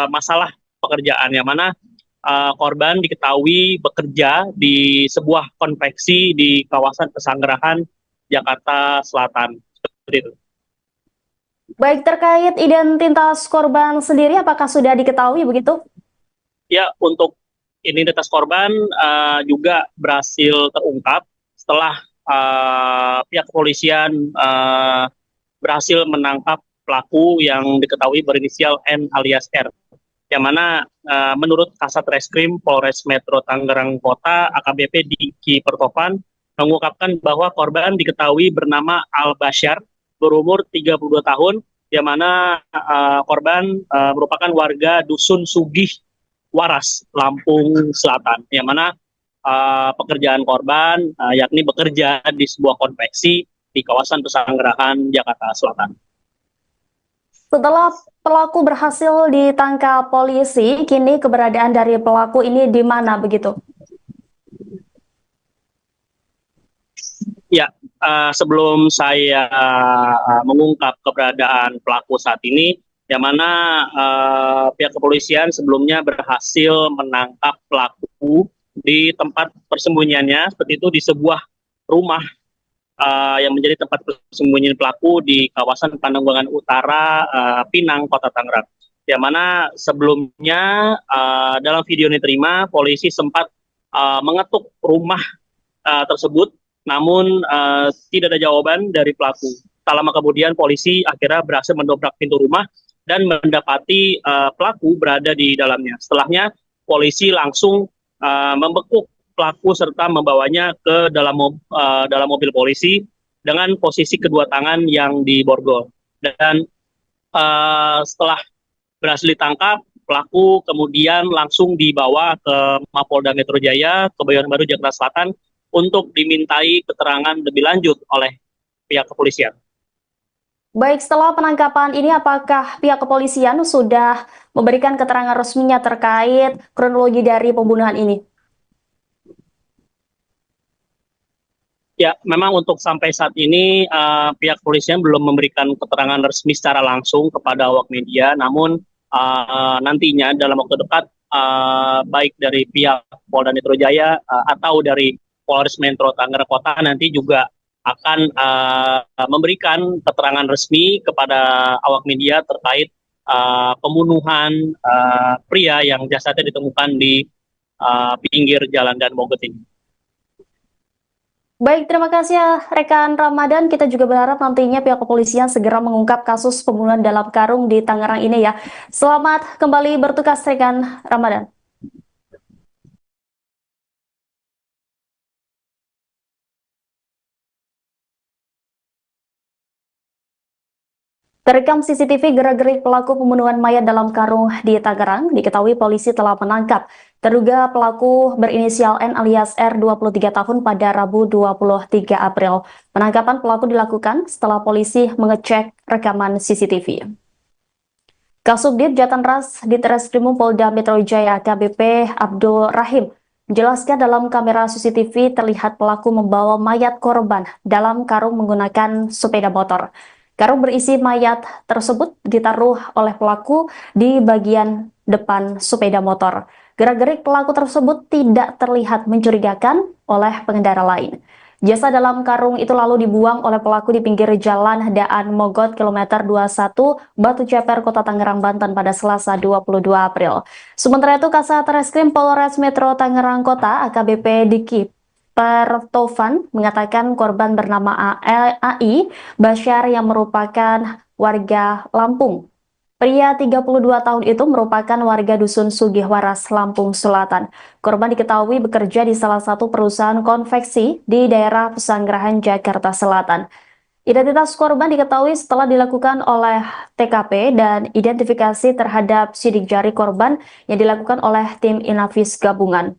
masalah pekerjaan, yang mana korban diketahui bekerja di sebuah konveksi di kawasan Pesanggerahan, Jakarta Selatan. Seperti itu. Baik, terkait identitas korban sendiri, apakah sudah diketahui begitu? Ya, untuk identitas korban juga berhasil terungkap setelah pihak kepolisian berhasil menangkap pelaku yang diketahui berinisial N alias R. Yang mana menurut Kasat Reskrim Polres Metro Tangerang Kota, AKBP Diki Pertopan, mengungkapkan bahwa korban diketahui bernama Al Basyar, berumur 32 tahun, yang mana korban merupakan warga Dusun Sugih Waras, Lampung Selatan, yang mana pekerjaan korban yakni bekerja di sebuah konveksi di kawasan Pesanggerahan, Jakarta Selatan. Setelah pelaku berhasil ditangkap polisi, kini keberadaan dari pelaku ini di mana begitu? Ya, sebelum saya mengungkap keberadaan pelaku saat ini, yang mana pihak kepolisian sebelumnya berhasil menangkap pelaku di tempat persembunyiannya, seperti itu di sebuah rumah yang menjadi tempat persembunyian pelaku di kawasan Pananggulangan Utara, Pinang, Kota Tangerang. Yang mana sebelumnya dalam video yang diterima, polisi sempat mengetuk rumah tersebut, namun tidak ada jawaban dari pelaku. Tak lama kemudian polisi akhirnya berhasil mendobrak pintu rumah dan mendapati pelaku berada di dalamnya. Setelahnya polisi langsung membekuk pelaku serta membawanya ke dalam mobil polisi dengan posisi kedua tangan yang diborgol. Dan setelah berhasil ditangkap, pelaku kemudian langsung dibawa ke Mapolda Metro Jaya, Kebayoran Baru, Jakarta Selatan untuk dimintai keterangan lebih lanjut oleh pihak kepolisian. Baik, setelah penangkapan ini apakah pihak kepolisian sudah memberikan keterangan resminya terkait kronologi dari pembunuhan ini? Ya, memang untuk sampai saat ini pihak kepolisian belum memberikan keterangan resmi secara langsung kepada awak media, namun nantinya dalam waktu dekat baik dari pihak Polda Metro Jaya atau dari Polres Metro Tangerang Kota nanti juga akan memberikan keterangan resmi kepada awak media terkait pembunuhan pria yang jasadnya ditemukan di pinggir jalan Dan Mogot ini. Baik, terima kasih ya rekan Ramadan. Kita juga berharap nantinya pihak kepolisian segera mengungkap kasus pembunuhan dalam karung di Tangerang ini ya. Selamat kembali bertugas rekan Ramadan. Terekam CCTV gerak-gerik pelaku pembunuhan mayat dalam karung di Tangerang, diketahui polisi telah menangkap terduga pelaku berinisial N alias R 23 tahun pada Rabu 23 April. Penangkapan pelaku dilakukan setelah polisi mengecek rekaman CCTV. Kasubdit Jatanras Ditreskrimum Polda Metro Jaya AKBP Abdul Rahim menjelaskan dalam kamera CCTV terlihat pelaku membawa mayat korban dalam karung menggunakan sepeda motor. Karung berisi mayat tersebut ditaruh oleh pelaku di bagian depan sepeda motor. Gerak-gerik pelaku tersebut tidak terlihat mencurigakan oleh pengendara lain. Jasad dalam karung itu lalu dibuang oleh pelaku di pinggir jalan Daan Mogot kilometer 21 Batu Ceper, Kota Tangerang, Banten pada Selasa 22 April. Sementara itu Kasat Reskrim Polres Metro Tangerang Kota AKBP Diki Pertovan mengatakan korban bernama AI Basyar yang merupakan warga Lampung. Pria 32 tahun itu merupakan warga Dusun Sugihwaras, Lampung Selatan. Korban diketahui bekerja di salah satu perusahaan konveksi di daerah Pesanggerahan, Jakarta Selatan. Identitas korban diketahui setelah dilakukan oleh TKP dan identifikasi terhadap sidik jari korban yang dilakukan oleh tim Inavis gabungan.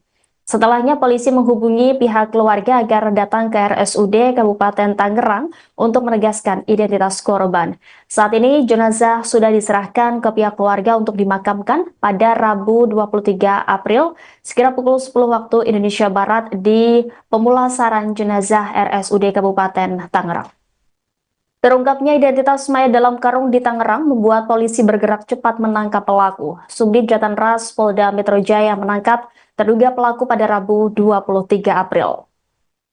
Setelahnya polisi menghubungi pihak keluarga agar datang ke RSUD Kabupaten Tangerang untuk menegaskan identitas korban. Saat ini jenazah sudah diserahkan ke pihak keluarga untuk dimakamkan pada Rabu 23 April sekira pukul 10 waktu Indonesia Barat di pemulasaran jenazah RSUD Kabupaten Tangerang. Terungkapnya identitas mayat dalam karung di Tangerang membuat polisi bergerak cepat menangkap pelaku. Subdit Jatanras Polda Metro Jaya menangkap terduga pelaku pada Rabu 23 April.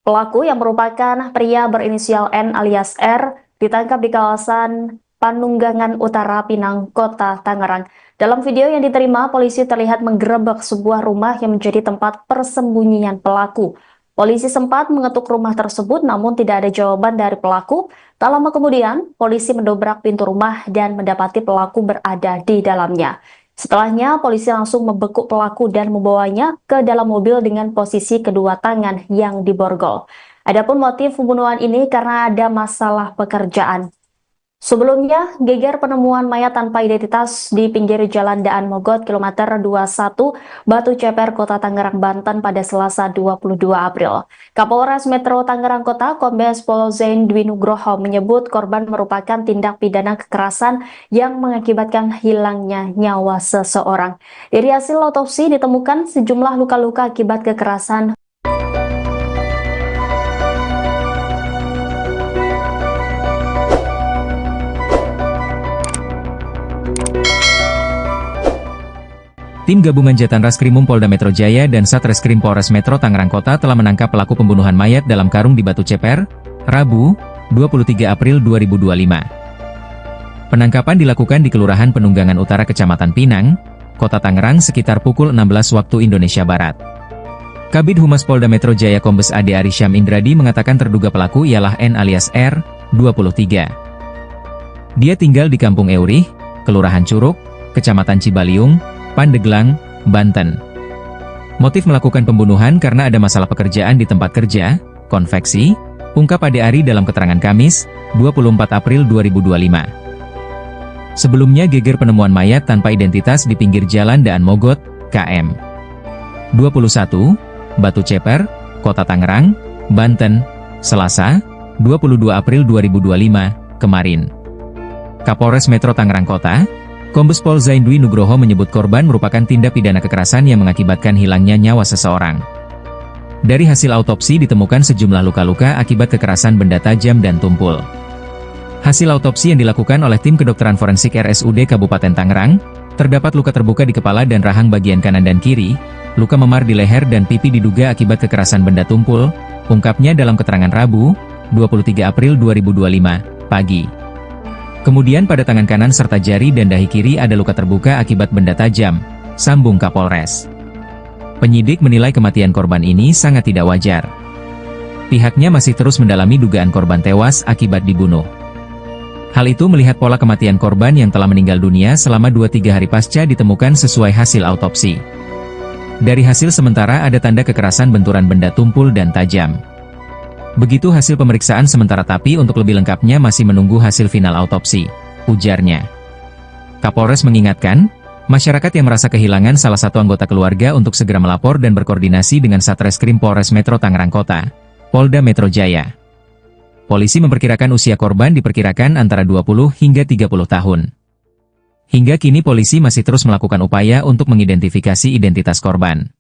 Pelaku yang merupakan pria berinisial N alias R ditangkap di kawasan Panunggangan Utara, Pinang, Kota Tangerang. Dalam video yang diterima, polisi terlihat menggerebek sebuah rumah yang menjadi tempat persembunyian pelaku. Polisi sempat mengetuk rumah tersebut namun tidak ada jawaban dari pelaku. Tak lama kemudian, polisi mendobrak pintu rumah dan mendapati pelaku berada di dalamnya. Setelahnya, polisi langsung membekuk pelaku dan membawanya ke dalam mobil dengan posisi kedua tangan yang diborgol. Adapun motif pembunuhan ini karena ada masalah pekerjaan. Sebelumnya, geger penemuan mayat tanpa identitas di pinggir jalan Daan Mogot kilometer 21 Batu Ceper, Kota Tangerang, Banten pada Selasa 22 April. Kapolres Metro Tangerang Kota, Kombes Pol Zain Dwi Nugroho menyebut korban merupakan tindak pidana kekerasan yang mengakibatkan hilangnya nyawa seseorang. Dari hasil otopsi ditemukan sejumlah luka-luka akibat kekerasan. Tim gabungan Jatan Raskrimum Polda Metro Jaya dan Satreskrim Polres Metro Tangerang Kota telah menangkap pelaku pembunuhan mayat dalam karung di Batu Ceper, Rabu, 23 April 2025. Penangkapan dilakukan di Kelurahan Penunggangan Utara Kecamatan Pinang, Kota Tangerang sekitar pukul 16 waktu Indonesia Barat. Kabid Humas Polda Metro Jaya Kombes Ade Arisyam Indradi mengatakan terduga pelaku ialah N alias R, 23. Dia tinggal di Kampung Eurih, Kelurahan Curug, Kecamatan Cibaliung, Pandeglang, Banten. Motif melakukan pembunuhan karena ada masalah pekerjaan di tempat kerja, konveksi, ungkap Ade Ari dalam keterangan Kamis, 24 April 2025. Sebelumnya geger penemuan mayat tanpa identitas di pinggir jalan Daan Mogot, KM 21, Batu Ceper, Kota Tangerang, Banten, Selasa, 22 April 2025, kemarin. Kapolres Metro Tangerang Kota, Kombes Pol Zaindwi Nugroho menyebut korban merupakan tindak pidana kekerasan yang mengakibatkan hilangnya nyawa seseorang. Dari hasil autopsi ditemukan sejumlah luka-luka akibat kekerasan benda tajam dan tumpul. Hasil autopsi yang dilakukan oleh tim kedokteran forensik RSUD Kabupaten Tangerang, terdapat luka terbuka di kepala dan rahang bagian kanan dan kiri, luka memar di leher dan pipi diduga akibat kekerasan benda tumpul, ungkapnya dalam keterangan Rabu, 23 April 2025, pagi. Kemudian pada tangan kanan serta jari dan dahi kiri ada luka terbuka akibat benda tajam, sambung Kapolres. Penyidik menilai kematian korban ini sangat tidak wajar. Pihaknya masih terus mendalami dugaan korban tewas akibat dibunuh. Hal itu melihat pola kematian korban yang telah meninggal dunia selama 2-3 hari pasca ditemukan sesuai hasil autopsi. Dari hasil sementara ada tanda kekerasan benturan benda tumpul dan tajam. Begitu hasil pemeriksaan sementara tapi untuk lebih lengkapnya masih menunggu hasil final autopsi, ujarnya. Kapolres mengingatkan, masyarakat yang merasa kehilangan salah satu anggota keluarga untuk segera melapor dan berkoordinasi dengan Satreskrim Polres Metro Tangerang Kota, Polda Metro Jaya. Polisi memperkirakan usia korban diperkirakan antara 20 hingga 30 tahun. Hingga kini polisi masih terus melakukan upaya untuk mengidentifikasi identitas korban.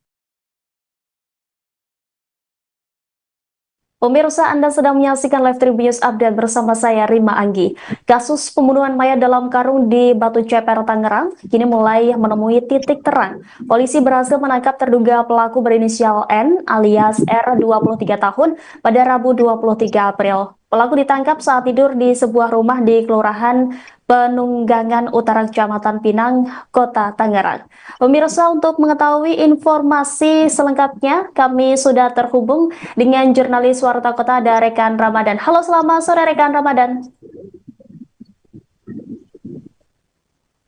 Pemirsa, Anda sedang menyaksikan Live Tribun Update bersama saya Rima Anggi. Kasus pembunuhan mayat dalam karung di Batu Ceper, Tangerang, kini mulai menemui titik terang. Polisi berhasil menangkap terduga pelaku berinisial N alias R 23 tahun pada Rabu 23 April. Pelaku ditangkap saat tidur di sebuah rumah di Kelurahan Penunggangan Utara Kecamatan Pinang, Kota Tangerang. Pemirsa, untuk mengetahui informasi selengkapnya, kami sudah terhubung dengan jurnalis Warta Kota ada rekan Ramadan. Halo, selamat sore rekan Ramadan.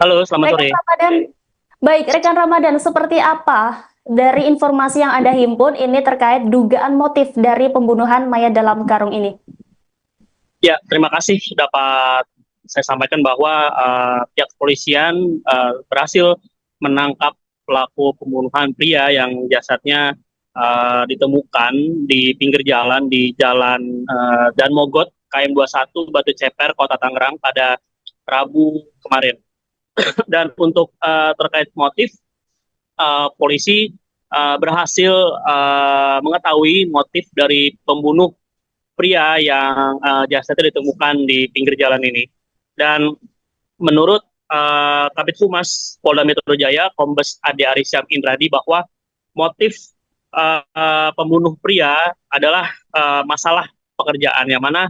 Halo, selamat sore. Ramadan. Baik, rekan Ramadan, seperti apa dari informasi yang Anda himpun ini terkait dugaan motif dari pembunuhan mayat dalam karung ini? Ya, terima kasih dapat saya sampaikan bahwa pihak kepolisian berhasil menangkap pelaku pembunuhan pria yang jasadnya ditemukan di pinggir jalan di Jalan Dan Mogot, KM 21, Batu Ceper, Kota Tangerang pada Rabu kemarin. Dan untuk terkait motif, polisi berhasil mengetahui motif dari pembunuh pria yang jasadnya ditemukan di pinggir jalan ini. Dan menurut Kabid Humas Polda Metro Jaya, Kombes Ade Arisyam Indradi, bahwa motif pembunuh pria adalah masalah pekerjaan, yang mana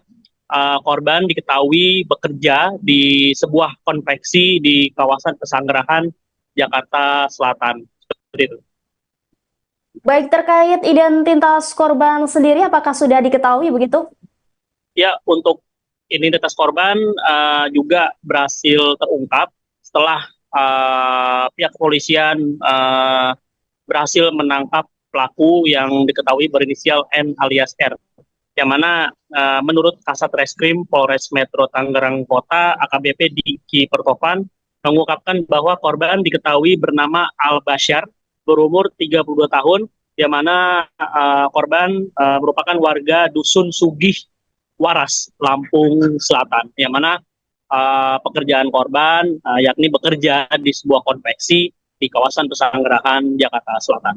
korban diketahui bekerja di sebuah konveksi di kawasan Pesanggerahan, Jakarta Selatan. Seperti itu. Baik, terkait identitas korban sendiri, apakah sudah diketahui begitu? Ya, untuk identitas korban juga berhasil terungkap setelah pihak kepolisian berhasil menangkap pelaku yang diketahui berinisial N alias R. Yang mana menurut Kasat Reskrim Polres Metro Tangerang Kota, AKBP Diki Pertopan, mengungkapkan bahwa korban diketahui bernama Al Basyar, berumur 32 tahun, yang mana korban merupakan warga Dusun Sugih Waras, Lampung Selatan, yang mana pekerjaan korban yakni bekerja di sebuah konveksi di kawasan Pesanggerahan, Jakarta Selatan.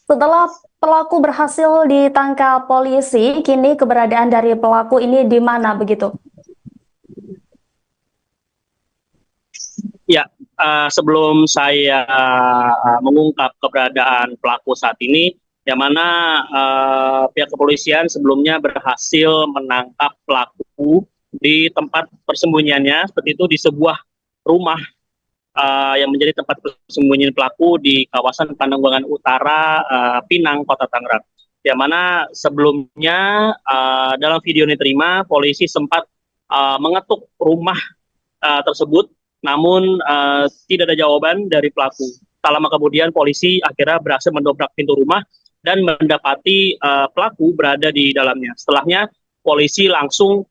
Setelah pelaku berhasil ditangkap polisi, kini keberadaan dari pelaku ini di mana begitu? Ya, sebelum saya mengungkap keberadaan pelaku saat ini, yang mana pihak kepolisian sebelumnya berhasil menangkap pelaku di tempat persembunyiannya, seperti itu di sebuah rumah yang menjadi tempat persembunyian pelaku di kawasan Pandeglang Utara, Pinang, Kota Tangerang. Yang mana sebelumnya dalam video yang diterima, polisi sempat mengetuk rumah tersebut, namun tidak ada jawaban dari pelaku. Tak lama kemudian polisi akhirnya berhasil mendobrak pintu rumah dan mendapati pelaku berada di dalamnya. Setelahnya polisi langsung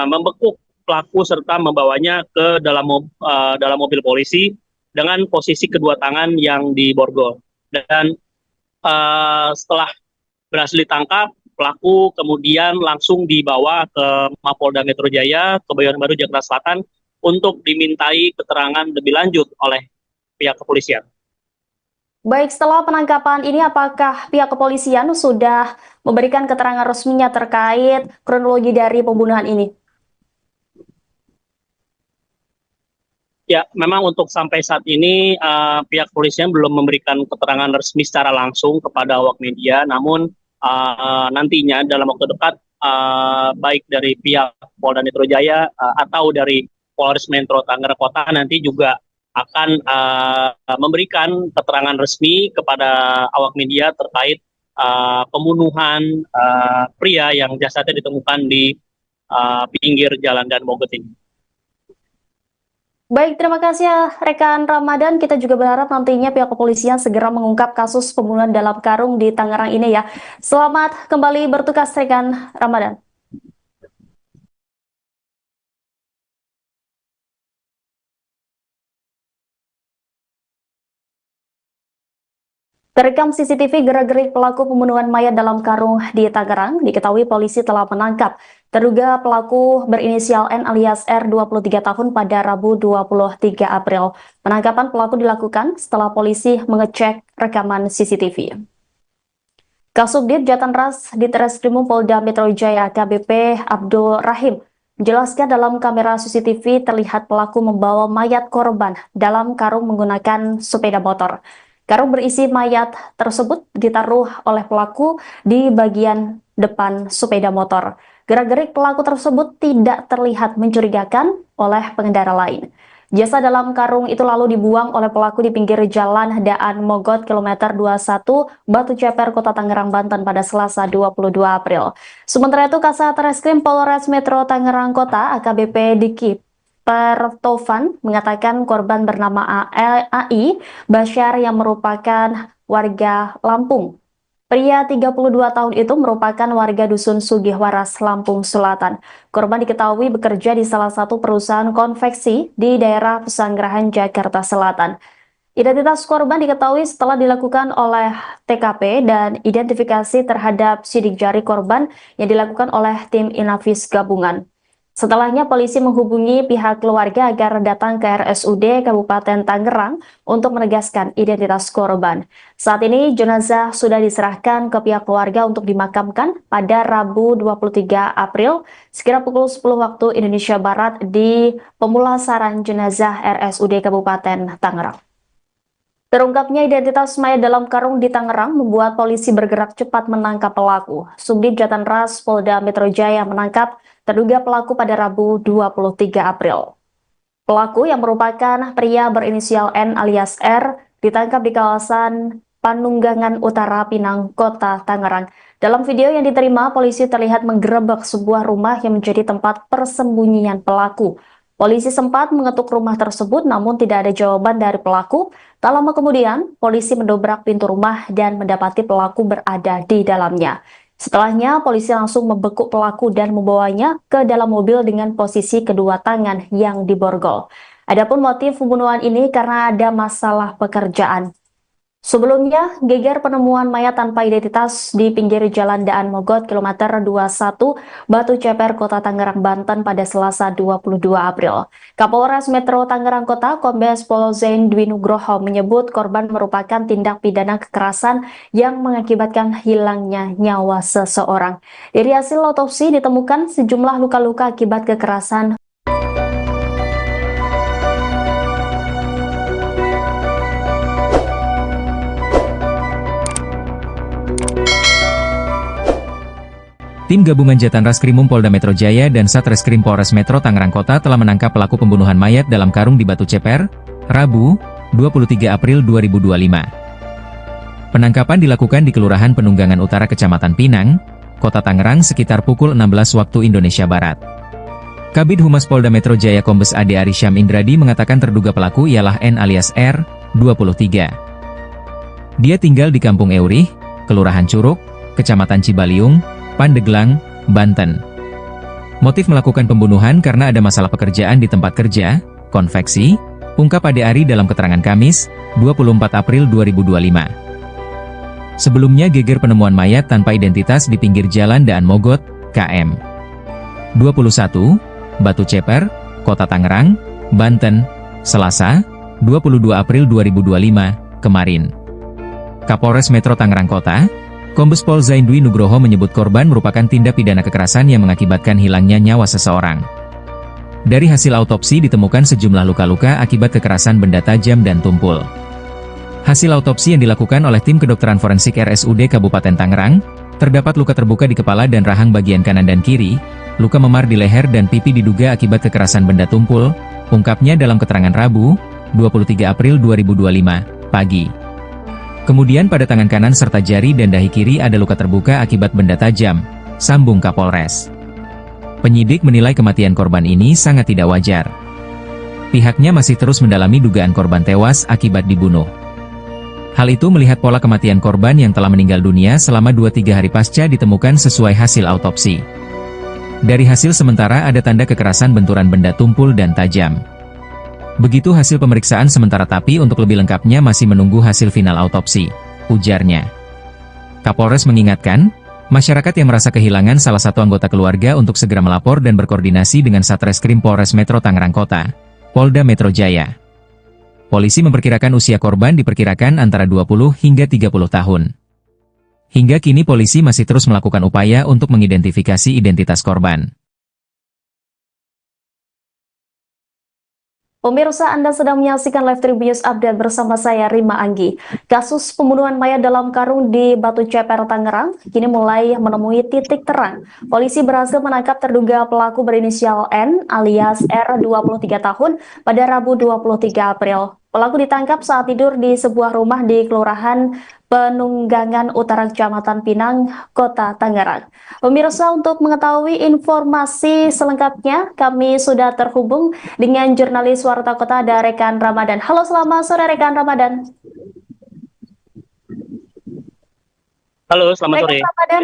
membekuk pelaku serta membawanya ke dalam mobil polisi dengan posisi kedua tangan yang diborgol. Dan setelah berhasil ditangkap, pelaku kemudian langsung dibawa ke Mapolda Metro Jaya, Kebayoran Baru, Jakarta Selatan untuk dimintai keterangan lebih lanjut oleh pihak kepolisian. Baik, setelah penangkapan ini apakah pihak kepolisian sudah memberikan keterangan resminya terkait kronologi dari pembunuhan ini? Ya, memang untuk sampai saat ini pihak kepolisian belum memberikan keterangan resmi secara langsung kepada awak media, namun nantinya dalam waktu dekat baik dari pihak Polda Metro Jaya atau dari Polres Metro Tangerang Kota nanti juga akan memberikan keterangan resmi kepada awak media terkait pembunuhan pria yang jasadnya ditemukan di pinggir jalan Dan Mogot ini. Baik, terima kasih ya rekan Ramadan. Kita juga berharap nantinya pihak kepolisian segera mengungkap kasus pembunuhan dalam karung di Tangerang ini ya. Selamat kembali bertugas rekan Ramadan. Terekam CCTV gerak-gerik pelaku pembunuhan mayat dalam karung di Tangerang, diketahui polisi telah menangkap terduga pelaku berinisial N alias R 23 tahun pada Rabu 23 April. Penangkapan pelaku dilakukan setelah polisi mengecek rekaman CCTV. Kasubdit Jatanras Ditreskrimum Polda Metro Jaya KBP Abdul Rahim menjelaskan dalam kamera CCTV terlihat pelaku membawa mayat korban dalam karung menggunakan sepeda motor. Karung berisi mayat tersebut ditaruh oleh pelaku di bagian depan sepeda motor. Gerak-gerik pelaku tersebut tidak terlihat mencurigakan oleh pengendara lain. Jasad dalam karung itu lalu dibuang oleh pelaku di pinggir jalan Daan Mogot kilometer 21 Batu Ceper, Kota Tangerang, Banten pada Selasa 22 April. Sementara itu, Kasat Reskrim Polres Metro Tangerang Kota AKBP Diki Pertovan mengatakan korban bernama AI Basyar yang merupakan warga Lampung. Pria 32 tahun itu merupakan warga Dusun Sugihwaras, Lampung Selatan. Korban diketahui bekerja di salah satu perusahaan konveksi di daerah Pesanggerahan, Jakarta Selatan. Identitas korban diketahui setelah dilakukan oleh TKP dan identifikasi terhadap sidik jari korban yang dilakukan oleh tim Inavis gabungan. Setelahnya polisi menghubungi pihak keluarga agar datang ke RSUD Kabupaten Tangerang untuk menegaskan identitas korban. Saat ini jenazah sudah diserahkan ke pihak keluarga untuk dimakamkan pada Rabu 23 April sekira pukul 10 waktu Indonesia Barat di pemulasaran jenazah RSUD Kabupaten Tangerang. Terungkapnya identitas mayat dalam karung di Tangerang membuat polisi bergerak cepat menangkap pelaku. Subdit Jatanras Polda Metro Jaya menangkap terduga pelaku pada Rabu 23 April. Pelaku yang merupakan pria berinisial N alias R ditangkap di kawasan Panunggangan Utara, Pinang, Kota Tangerang. Dalam video yang diterima, polisi terlihat menggerebek sebuah rumah yang menjadi tempat persembunyian pelaku. Polisi sempat mengetuk rumah tersebut namun tidak ada jawaban dari pelaku. Tak lama kemudian, polisi mendobrak pintu rumah dan mendapati pelaku berada di dalamnya. Setelahnya, polisi langsung membekuk pelaku dan membawanya ke dalam mobil dengan posisi kedua tangan yang diborgol. Adapun motif pembunuhan ini karena ada masalah pekerjaan. Sebelumnya, geger penemuan mayat tanpa identitas di pinggir jalan Daan Mogot kilometer 21 Batu Ceper, Kota Tangerang, Banten pada Selasa 22 April. Kapolres Metro Tangerang Kota Kombes Pol Zain Dwi Nugroho menyebut korban merupakan tindak pidana kekerasan yang mengakibatkan hilangnya nyawa seseorang. Dari hasil otopsi ditemukan sejumlah luka-luka akibat kekerasan. Tim gabungan Jatan Raskrimum Polda Metro Jaya dan Satreskrim Polres Metro Tangerang Kota telah menangkap pelaku pembunuhan mayat dalam karung di Batu Ceper, Rabu, 23 April 2025. Penangkapan dilakukan di Kelurahan Penunggangan Utara Kecamatan Pinang, Kota Tangerang sekitar pukul 16 waktu Indonesia Barat. Kabid Humas Polda Metro Jaya Kombes Ade Arisyam Indradi mengatakan terduga pelaku ialah N alias R, 23. Dia tinggal di Kampung Eurih, Kelurahan Curug, Kecamatan Cibaliung, Pandeglang, Banten. Motif melakukan pembunuhan karena ada masalah pekerjaan di tempat kerja, konveksi, ungkap Ade Ari dalam keterangan Kamis, 24 April 2025. Sebelumnya geger penemuan mayat tanpa identitas di pinggir jalan Daan Mogot, KM 21, Batu Ceper, Kota Tangerang, Banten, Selasa, 22 April 2025, kemarin. Kapolres Metro Tangerang Kota, Kombes Pol Zaindwi Nugroho menyebut korban merupakan tindak pidana kekerasan yang mengakibatkan hilangnya nyawa seseorang. Dari hasil autopsi ditemukan sejumlah luka-luka akibat kekerasan benda tajam dan tumpul. Hasil autopsi yang dilakukan oleh tim kedokteran forensik RSUD Kabupaten Tangerang, terdapat luka terbuka di kepala dan rahang bagian kanan dan kiri, luka memar di leher dan pipi diduga akibat kekerasan benda tumpul, ungkapnya dalam keterangan Rabu, 23 April 2025, pagi. Kemudian pada tangan kanan serta jari dan dahi kiri ada luka terbuka akibat benda tajam, sambung Kapolres. Penyidik menilai kematian korban ini sangat tidak wajar. Pihaknya masih terus mendalami dugaan korban tewas akibat dibunuh. Hal itu melihat pola kematian korban yang telah meninggal dunia selama 2-3 hari pasca ditemukan sesuai hasil autopsi. Dari hasil sementara ada tanda kekerasan benturan benda tumpul dan tajam. Begitu hasil pemeriksaan sementara tapi untuk lebih lengkapnya masih menunggu hasil final autopsi, ujarnya. Kapolres mengingatkan, masyarakat yang merasa kehilangan salah satu anggota keluarga untuk segera melapor dan berkoordinasi dengan Satreskrim Polres Metro Tangerang Kota, Polda Metro Jaya. Polisi memperkirakan usia korban diperkirakan antara 20 hingga 30 tahun. Hingga kini polisi masih terus melakukan upaya untuk mengidentifikasi identitas korban. Pemirsa, Anda sedang menyaksikan Live Tribun Update bersama saya Rima Anggi. Kasus pembunuhan mayat dalam karung di Batu Ceper, Tangerang, kini mulai menemui titik terang. Polisi berhasil menangkap terduga pelaku berinisial N alias R 23 tahun pada Rabu 23 April. Pelaku ditangkap saat tidur di sebuah rumah di Kelurahan Penunggangan Utara Kecamatan Pinang, Kota Tangerang. Pemirsa, untuk mengetahui informasi selengkapnya, kami sudah terhubung dengan jurnalis Warta Kota ada Rekan Ramadan. Halo, selamat sore Rekan Ramadan. Halo, selamat sore. Rekan Ramadan.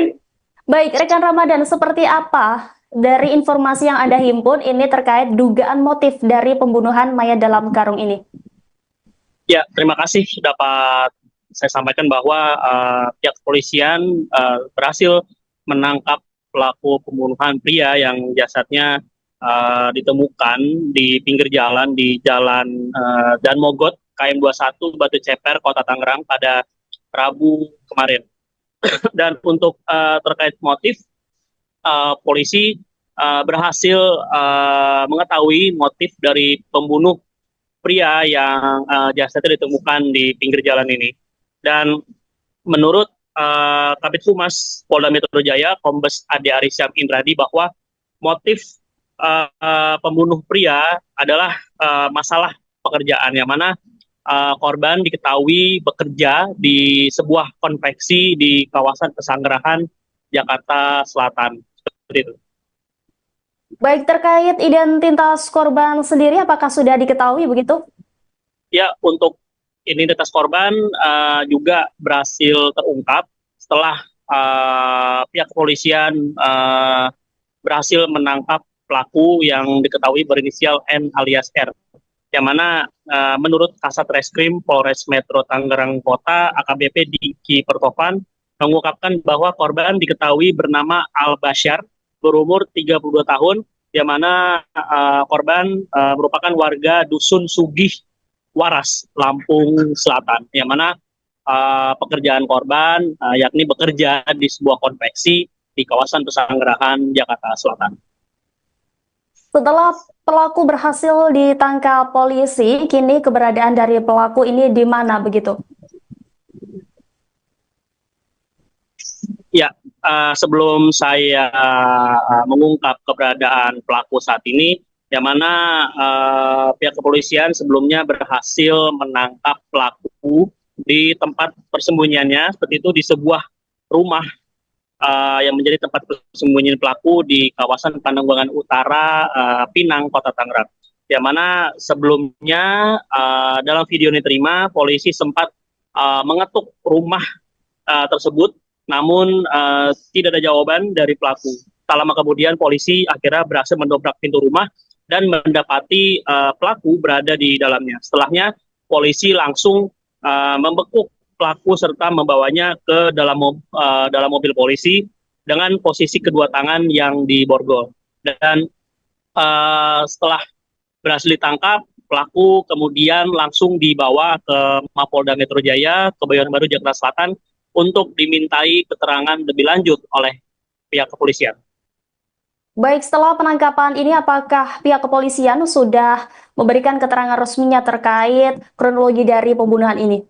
Baik, Rekan Ramadan, seperti apa dari informasi yang Anda himpun ini terkait dugaan motif dari pembunuhan mayat dalam karung ini? Ya, terima kasih dapat saya sampaikan bahwa pihak kepolisian berhasil menangkap pelaku pembunuhan pria yang jasadnya ditemukan di pinggir jalan di Jalan Daan Mogot, KM 21, Batu Ceper, Kota Tangerang pada Rabu kemarin. Dan untuk terkait motif, polisi berhasil mengetahui motif dari pembunuh pria yang jasadnya ditemukan di pinggir jalan ini. Dan menurut Kabid Humas Polda Metro Jaya, Kombes Ade Arisyam Indradi, bahwa motif pembunuh pria adalah masalah pekerjaan, yang mana korban diketahui bekerja di sebuah konveksi di kawasan Pesanggerahan, Jakarta Selatan. Seperti itu. Baik, terkait identitas korban sendiri, apakah sudah diketahui begitu? Ya, untuk identitas korban juga berhasil terungkap setelah pihak kepolisian berhasil menangkap pelaku yang diketahui berinisial N alias R. Yang mana menurut Kasat Reskrim Polres Metro Tangerang Kota, AKBP Diki Pertovan, mengungkapkan bahwa korban diketahui bernama Al Basyar, berumur 32 tahun, yang mana korban merupakan warga Dusun Sugih Waras, Lampung Selatan, yang mana pekerjaan korban yakni bekerja di sebuah konveksi di kawasan Pesanggerahan, Jakarta Selatan. Setelah pelaku berhasil ditangkap polisi, kini keberadaan dari pelaku ini di mana begitu? Ya, sebelum saya mengungkap keberadaan pelaku saat ini, yang mana pihak kepolisian sebelumnya berhasil menangkap pelaku di tempat persembunyiannya, seperti itu di sebuah rumah yang menjadi tempat persembunyian pelaku di kawasan Pananggulangan Utara, Pinang, Kota Tangerang. Yang mana sebelumnya dalam video yang diterima, polisi sempat mengetuk rumah tersebut, namun tidak ada jawaban dari pelaku. Tak lama kemudian polisi akhirnya berhasil mendobrak pintu rumah dan mendapati pelaku berada di dalamnya. Setelahnya polisi langsung membekuk pelaku serta membawanya ke dalam mobil polisi dengan posisi kedua tangan yang diborgol. Dan setelah berhasil ditangkap, pelaku kemudian langsung dibawa ke Mapolda Metro Jaya, Kebayoran Baru, Jakarta Selatan untuk dimintai keterangan lebih lanjut oleh pihak kepolisian. Baik, setelah penangkapan ini apakah pihak kepolisian sudah memberikan keterangan resminya terkait kronologi dari pembunuhan ini?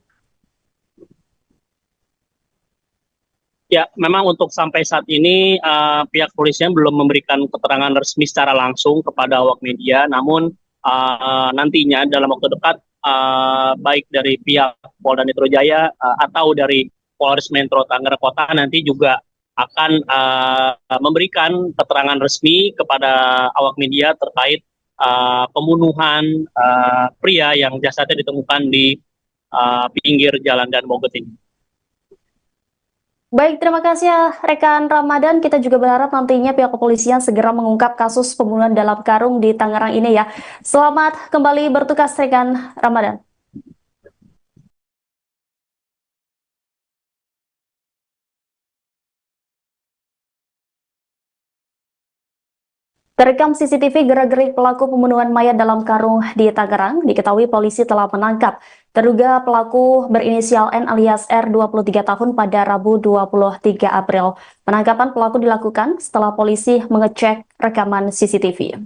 Ya, memang untuk sampai saat ini pihak kepolisian belum memberikan keterangan resmi secara langsung kepada awak media, namun nantinya dalam waktu dekat baik dari pihak Polda Metro Jaya atau dari Polres Metro Tangerang Kota nanti juga akan memberikan keterangan resmi kepada awak media terkait pembunuhan pria yang jasadnya ditemukan di pinggir jalan Dan Mogot ini. Baik, terima kasih ya rekan Ramadan. Kita juga berharap nantinya pihak kepolisian segera mengungkap kasus pembunuhan dalam karung di Tangerang ini ya. Selamat kembali bertugas rekan Ramadan. Terekam CCTV gerak-gerik pelaku pembunuhan mayat dalam karung di Tangerang, diketahui polisi telah menangkap terduga pelaku berinisial N alias R 23 tahun pada Rabu 23 April. Penangkapan pelaku dilakukan setelah polisi mengecek rekaman CCTV.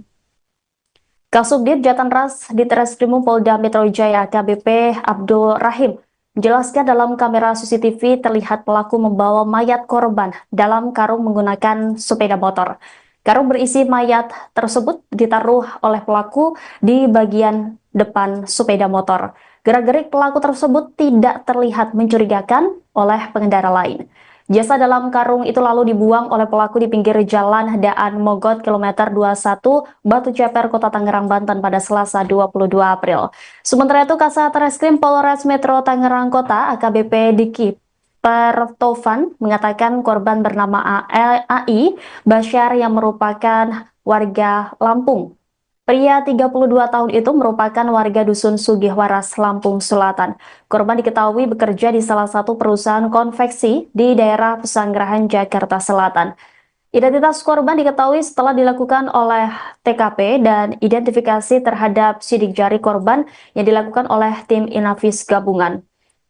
Kasubdit Jatanras Ditreskrimum Polda Metro Jaya AKBP Abdul Rahim menjelaskan dalam kamera CCTV terlihat pelaku membawa mayat korban dalam karung menggunakan sepeda motor. Karung berisi mayat tersebut ditaruh oleh pelaku di bagian depan sepeda motor. Gerak-gerik pelaku tersebut tidak terlihat mencurigakan oleh pengendara lain. Jasad dalam karung itu lalu dibuang oleh pelaku di pinggir jalan Daan Mogot kilometer 21 Batu Ceper, Kota Tangerang, Banten pada Selasa 22 April. Sementara itu, Kasat Reskrim Polres Metro Tangerang Kota AKBP Diki Pertovan mengatakan korban bernama AI Basyar yang merupakan warga Lampung. Pria 32 tahun itu merupakan warga Dusun Sugihwaras, Lampung Selatan. Korban diketahui bekerja di salah satu perusahaan konveksi di daerah Pesanggerahan, Jakarta Selatan. Identitas korban diketahui setelah dilakukan oleh TKP dan identifikasi terhadap sidik jari korban yang dilakukan oleh tim Inavis gabungan.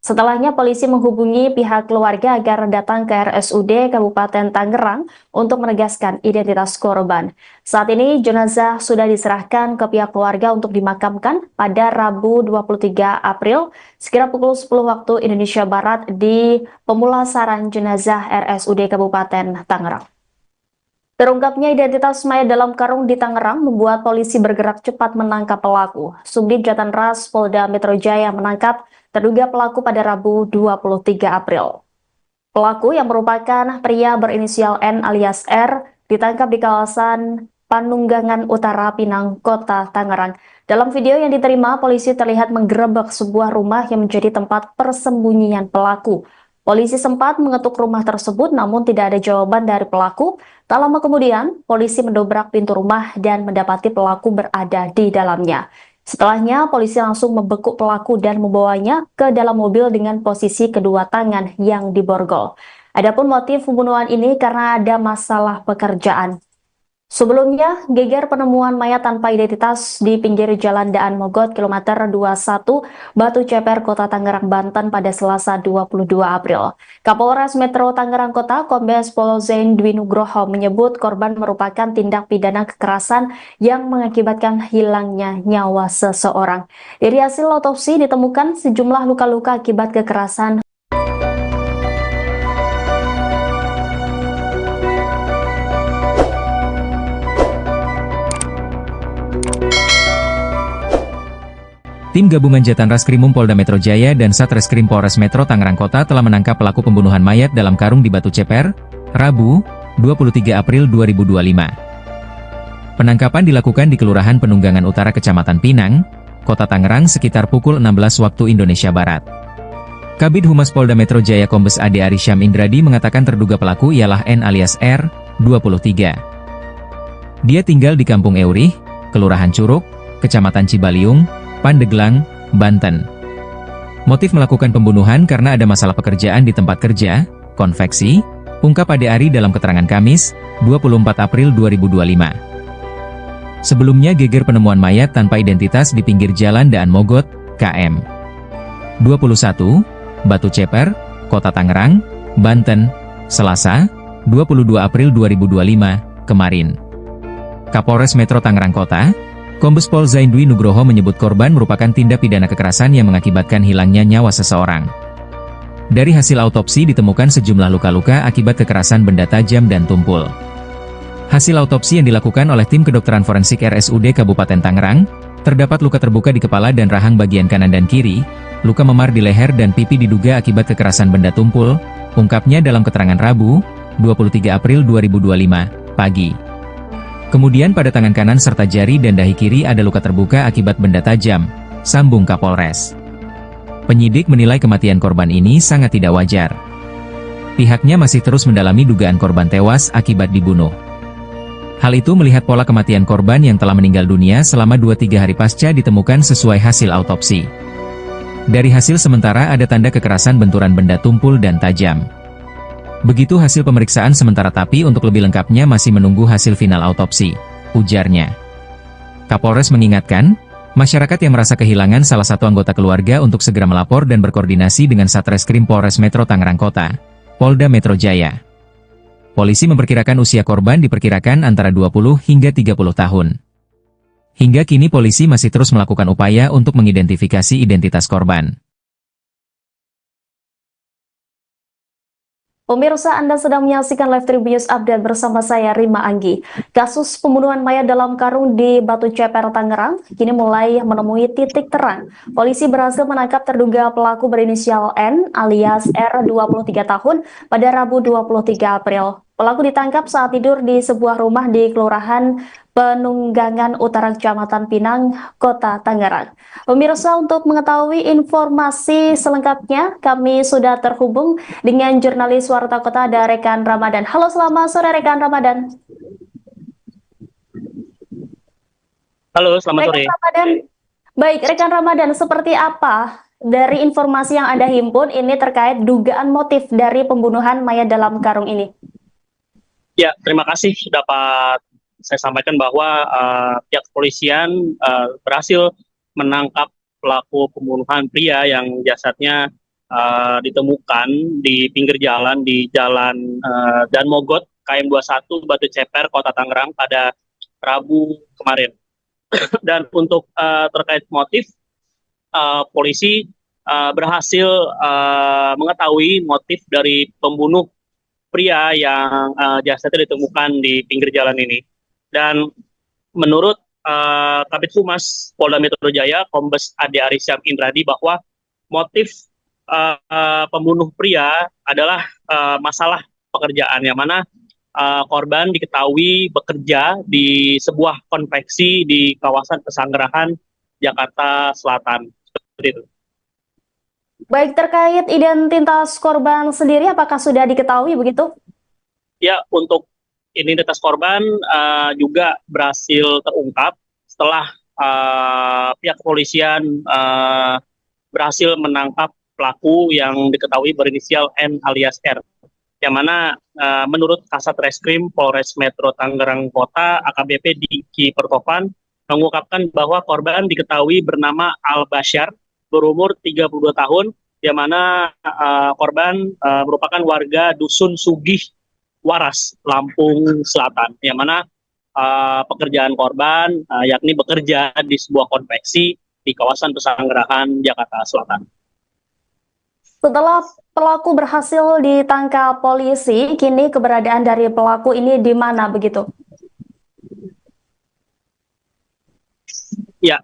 Setelahnya polisi menghubungi pihak keluarga agar datang ke RSUD Kabupaten Tangerang untuk menegaskan identitas korban. Saat ini jenazah sudah diserahkan ke pihak keluarga untuk dimakamkan pada Rabu 23 April sekira pukul 10 waktu Indonesia Barat di pemulasaran jenazah RSUD Kabupaten Tangerang. Terungkapnya identitas mayat dalam karung di Tangerang membuat polisi bergerak cepat menangkap pelaku. Subdit Jatanras Polda Metro Jaya menangkap terduga pelaku pada Rabu 23 April. Pelaku yang merupakan pria berinisial N alias R ditangkap di kawasan Panunggangan Utara, Pinang, Kota Tangerang. Dalam video yang diterima, polisi terlihat menggerebek sebuah rumah yang menjadi tempat persembunyian pelaku. Polisi sempat mengetuk rumah tersebut namun tidak ada jawaban dari pelaku. Tak lama kemudian, polisi mendobrak pintu rumah dan mendapati pelaku berada di dalamnya. Setelahnya, polisi langsung membekuk pelaku dan membawanya ke dalam mobil dengan posisi kedua tangan yang diborgol. Adapun motif pembunuhan ini karena ada masalah pekerjaan. Sebelumnya, geger penemuan mayat tanpa identitas di pinggir jalan Daan Mogot kilometer 21 Batu Ceper, Kota Tangerang, Banten pada Selasa 22 April. Kapolres Metro Tangerang Kota Kombes Pol Zain Dwi Nugroho menyebut korban merupakan tindak pidana kekerasan yang mengakibatkan hilangnya nyawa seseorang. Dari hasil otopsi ditemukan sejumlah luka-luka akibat kekerasan. Tim gabungan Jatan Raskrimum Polda Metro Jaya dan Satreskrim Polres Metro Tangerang Kota telah menangkap pelaku pembunuhan mayat dalam karung di Batu Ceper, Rabu, 23 April 2025. Penangkapan dilakukan di Kelurahan Penunggangan Utara Kecamatan Pinang, Kota Tangerang sekitar pukul 16 waktu Indonesia Barat. Kabid Humas Polda Metro Jaya Kombes Ade Arisyam Indradi mengatakan terduga pelaku ialah N alias R, 23. Dia tinggal di Kampung Eurih, Kelurahan Curug, Kecamatan Cibaliung, Pandeglang, Banten. Motif melakukan pembunuhan karena ada masalah pekerjaan di tempat kerja, konveksi, ungkap Ade Ari dalam keterangan Kamis, 24 April 2025. Sebelumnya geger penemuan mayat tanpa identitas di pinggir jalan Daan Mogot, KM 21, Batu Ceper, Kota Tangerang, Banten, Selasa, 22 April 2025, kemarin. Kapolres Metro Tangerang Kota, Kombes Pol Zaindwi Nugroho menyebut korban merupakan tindak pidana kekerasan yang mengakibatkan hilangnya nyawa seseorang. Dari hasil autopsi ditemukan sejumlah luka-luka akibat kekerasan benda tajam dan tumpul. Hasil autopsi yang dilakukan oleh tim kedokteran forensik RSUD Kabupaten Tangerang, terdapat luka terbuka di kepala dan rahang bagian kanan dan kiri, luka memar di leher dan pipi diduga akibat kekerasan benda tumpul, ungkapnya dalam keterangan Rabu, 23 April 2025, pagi. Kemudian pada tangan kanan serta jari dan dahi kiri ada luka terbuka akibat benda tajam, sambung Kapolres. Penyidik menilai kematian korban ini sangat tidak wajar. Pihaknya masih terus mendalami dugaan korban tewas akibat dibunuh. Hal itu melihat pola kematian korban yang telah meninggal dunia selama 2-3 hari pasca ditemukan sesuai hasil autopsi. Dari hasil sementara ada tanda kekerasan benturan benda tumpul dan tajam. Begitu hasil pemeriksaan sementara tapi untuk lebih lengkapnya masih menunggu hasil final autopsi, ujarnya. Kapolres mengingatkan, masyarakat yang merasa kehilangan salah satu anggota keluarga untuk segera melapor dan berkoordinasi dengan Satreskrim Polres Metro Tangerang Kota, Polda Metro Jaya. Polisi memperkirakan usia korban diperkirakan antara 20 hingga 30 tahun. Hingga kini polisi masih terus melakukan upaya untuk mengidentifikasi identitas korban. Pemirsa, Anda sedang menyaksikan Live Tribun Update bersama saya, Rima Anggi. Kasus pembunuhan mayat dalam karung di Batu Ceper, Tangerang, kini mulai menemui titik terang. Polisi berhasil menangkap terduga pelaku berinisial N alias R, 23 tahun, pada Rabu 23 April. Pelaku ditangkap saat tidur di sebuah rumah di Kelurahan Penunggangan Utara Kecamatan Pinang, Kota Tangerang. Pemirsa, untuk mengetahui informasi selengkapnya, kami sudah terhubung dengan jurnalis Warta Kota ada rekan Ramadan. Halo, selamat sore rekan Ramadan. Halo, selamat sore. Rekan Ramadan. Baik, rekan Ramadan, seperti apa dari informasi yang Anda himpun ini terkait dugaan motif dari pembunuhan mayat dalam karung ini? Ya, terima kasih dapat saya sampaikan bahwa pihak kepolisian berhasil menangkap pelaku pembunuhan pria yang jasadnya ditemukan di pinggir jalan di Jalan Dan Mogot, KM 21, Batu Ceper, Kota Tangerang pada Rabu kemarin. Dan untuk terkait motif, polisi berhasil mengetahui motif dari pembunuh pria yang jasadnya ditemukan di pinggir jalan ini. Dan menurut Kabid Humas Polda Metro Jaya, Kombes Ade Arisyam Indradi, bahwa motif pembunuh pria adalah masalah pekerjaan, yang mana korban diketahui bekerja di sebuah konveksi di kawasan Pesanggerahan, Jakarta Selatan. Seperti itu. Baik, terkait identitas korban sendiri, apakah sudah diketahui begitu? Ya, untuk identitas korban juga berhasil terungkap setelah pihak kepolisian berhasil menangkap pelaku yang diketahui berinisial N alias R. Yang mana menurut Kasat Reskrim Polres Metro Tangerang Kota, AKBP Diki Pertopan, mengungkapkan bahwa korban diketahui bernama Al Basyar, berumur 32 tahun, yang mana korban merupakan warga Dusun Sugih Waras, Lampung Selatan, yang mana pekerjaan korban yakni bekerja di sebuah konveksi di kawasan Pesanggerahan, Jakarta Selatan. Setelah pelaku berhasil ditangkap polisi, kini keberadaan dari pelaku ini di mana begitu? Ya,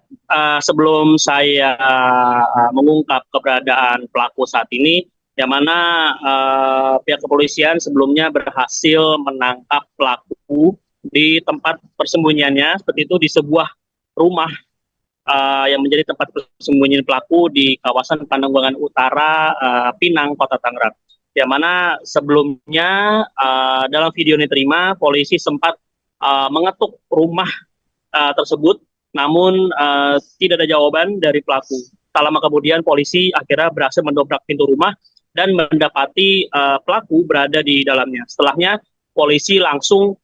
sebelum saya mengungkap keberadaan pelaku saat ini, yang mana pihak kepolisian sebelumnya berhasil menangkap pelaku di tempat persembunyiannya, seperti itu di sebuah rumah yang menjadi tempat persembunyian pelaku di kawasan Pananggulangan Utara, Pinang, Kota Tangerang. Yang mana sebelumnya dalam video yang diterima, polisi sempat mengetuk rumah tersebut, namun tidak ada jawaban dari pelaku. Tak lama kemudian polisi akhirnya berhasil mendobrak pintu rumah dan mendapati pelaku berada di dalamnya. Setelahnya polisi langsung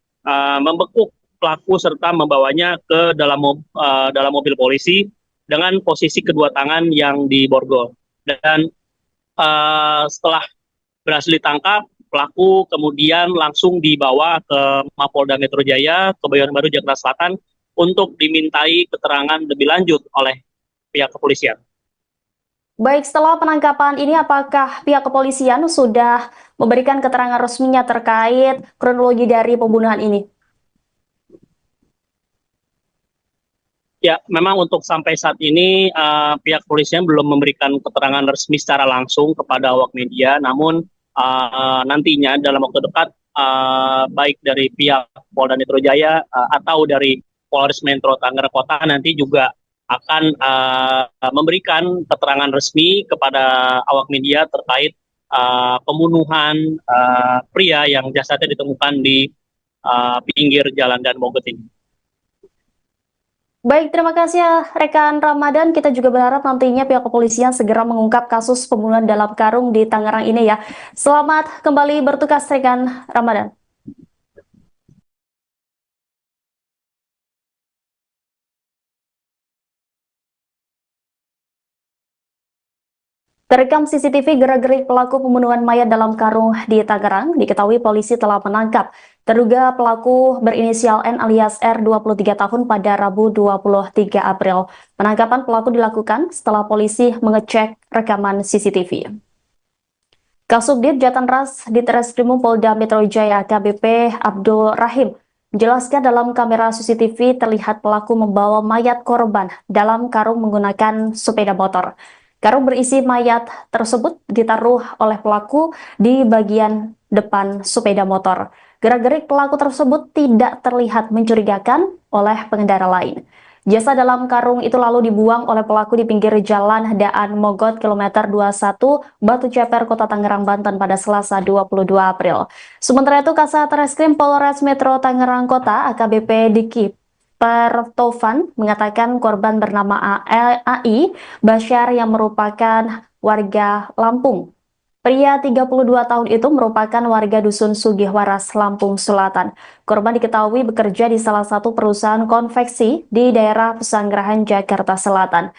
membekuk pelaku serta membawanya ke dalam mobil polisi dengan posisi kedua tangan yang diborgol. Dan setelah berhasil ditangkap, pelaku kemudian langsung dibawa ke Mapolda Metro Jaya, Kebayoran Baru, Jakarta Selatan untuk dimintai keterangan lebih lanjut oleh pihak kepolisian. Baik, setelah penangkapan ini apakah pihak kepolisian sudah memberikan keterangan resminya terkait kronologi dari pembunuhan ini? Ya, memang untuk sampai saat ini pihak kepolisian belum memberikan keterangan resmi secara langsung kepada awak media, namun nantinya dalam waktu dekat baik dari pihak Polda Metro Jaya atau dari Polres Metro Tangerang Kota nanti juga akan memberikan keterangan resmi kepada awak media terkait pembunuhan pria yang jasadnya ditemukan di pinggir jalan Dan Mogot ini. Baik, terima kasih ya rekan Ramadan. Kita juga berharap nantinya pihak kepolisian segera mengungkap kasus pembunuhan dalam karung di Tangerang ini ya. Selamat kembali bertugas rekan Ramadan. Terekam CCTV gerak-gerik pelaku pembunuhan mayat dalam karung di Tangerang, diketahui polisi telah menangkap terduga pelaku berinisial N alias R 23 tahun pada Rabu 23 April. Penangkapan pelaku dilakukan setelah polisi mengecek rekaman CCTV. Kasubdit Jatanras Ditreskrimum Polda Metro Jaya AKBP Abdul Rahim menjelaskan dalam kamera CCTV terlihat pelaku membawa mayat korban dalam karung menggunakan sepeda motor. Karung berisi mayat tersebut ditaruh oleh pelaku di bagian depan sepeda motor. Gerak-gerik pelaku tersebut tidak terlihat mencurigakan oleh pengendara lain. Jasad dalam karung itu lalu dibuang oleh pelaku di pinggir jalan Daan Mogot kilometer 21 Batu Ceper, Kota Tangerang, Banten pada Selasa 22 April. Sementara itu, Kasat Reskrim Polres Metro Tangerang Kota AKBP Diki Pertovan mengatakan korban bernama AI Basyar yang merupakan warga Lampung. Pria 32 tahun itu merupakan warga Dusun Sugihwaras, Lampung Selatan. Korban diketahui bekerja di salah satu perusahaan konveksi di daerah Pesanggerahan, Jakarta Selatan.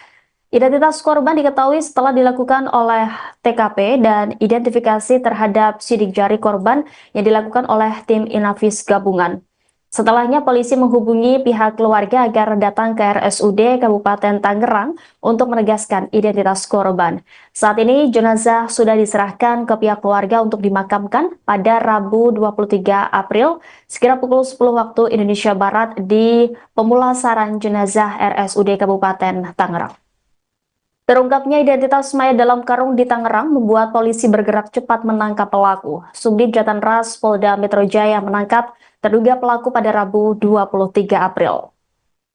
Identitas korban diketahui setelah dilakukan oleh TKP dan identifikasi terhadap sidik jari korban yang dilakukan oleh tim Inavis gabungan. Setelahnya polisi menghubungi pihak keluarga agar datang ke RSUD Kabupaten Tangerang untuk menegaskan identitas korban. Saat ini jenazah sudah diserahkan ke pihak keluarga untuk dimakamkan pada Rabu 23 April sekira pukul 10 waktu Indonesia Barat di pemulasaran jenazah RSUD Kabupaten Tangerang. Terungkapnya identitas mayat dalam karung di Tangerang membuat polisi bergerak cepat menangkap pelaku. Subdit Jatanras Polda Metro Jaya menangkap terduga pelaku pada Rabu 23 April.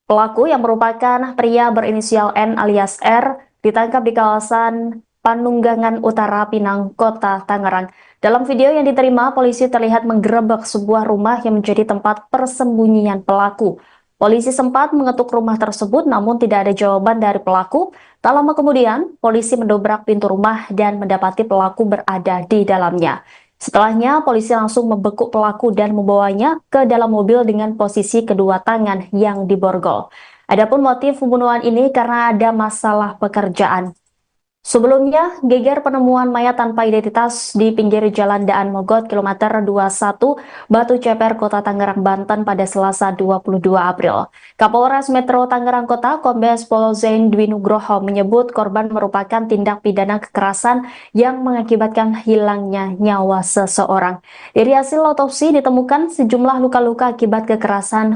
Pelaku yang merupakan pria berinisial N alias R ditangkap di kawasan Panunggangan Utara, Pinang, Kota Tangerang. Dalam video yang diterima, polisi terlihat menggerebek sebuah rumah yang menjadi tempat persembunyian pelaku. Polisi sempat mengetuk rumah tersebut namun tidak ada jawaban dari pelaku. Tak lama kemudian, polisi mendobrak pintu rumah dan mendapati pelaku berada di dalamnya. Setelahnya, polisi langsung membekuk pelaku dan membawanya ke dalam mobil dengan posisi kedua tangan yang diborgol. Adapun motif pembunuhan ini karena ada masalah pekerjaan. Sebelumnya, geger penemuan mayat tanpa identitas di pinggir jalan Daan Mogot kilometer 21 Batu Ceper, Kota Tangerang, Banten pada Selasa 22 April. Kapolres Metro Tangerang Kota Kombes Pol Zain Dwi Nugroho menyebut korban merupakan tindak pidana kekerasan yang mengakibatkan hilangnya nyawa seseorang. Dari hasil otopsi ditemukan sejumlah luka-luka akibat kekerasan.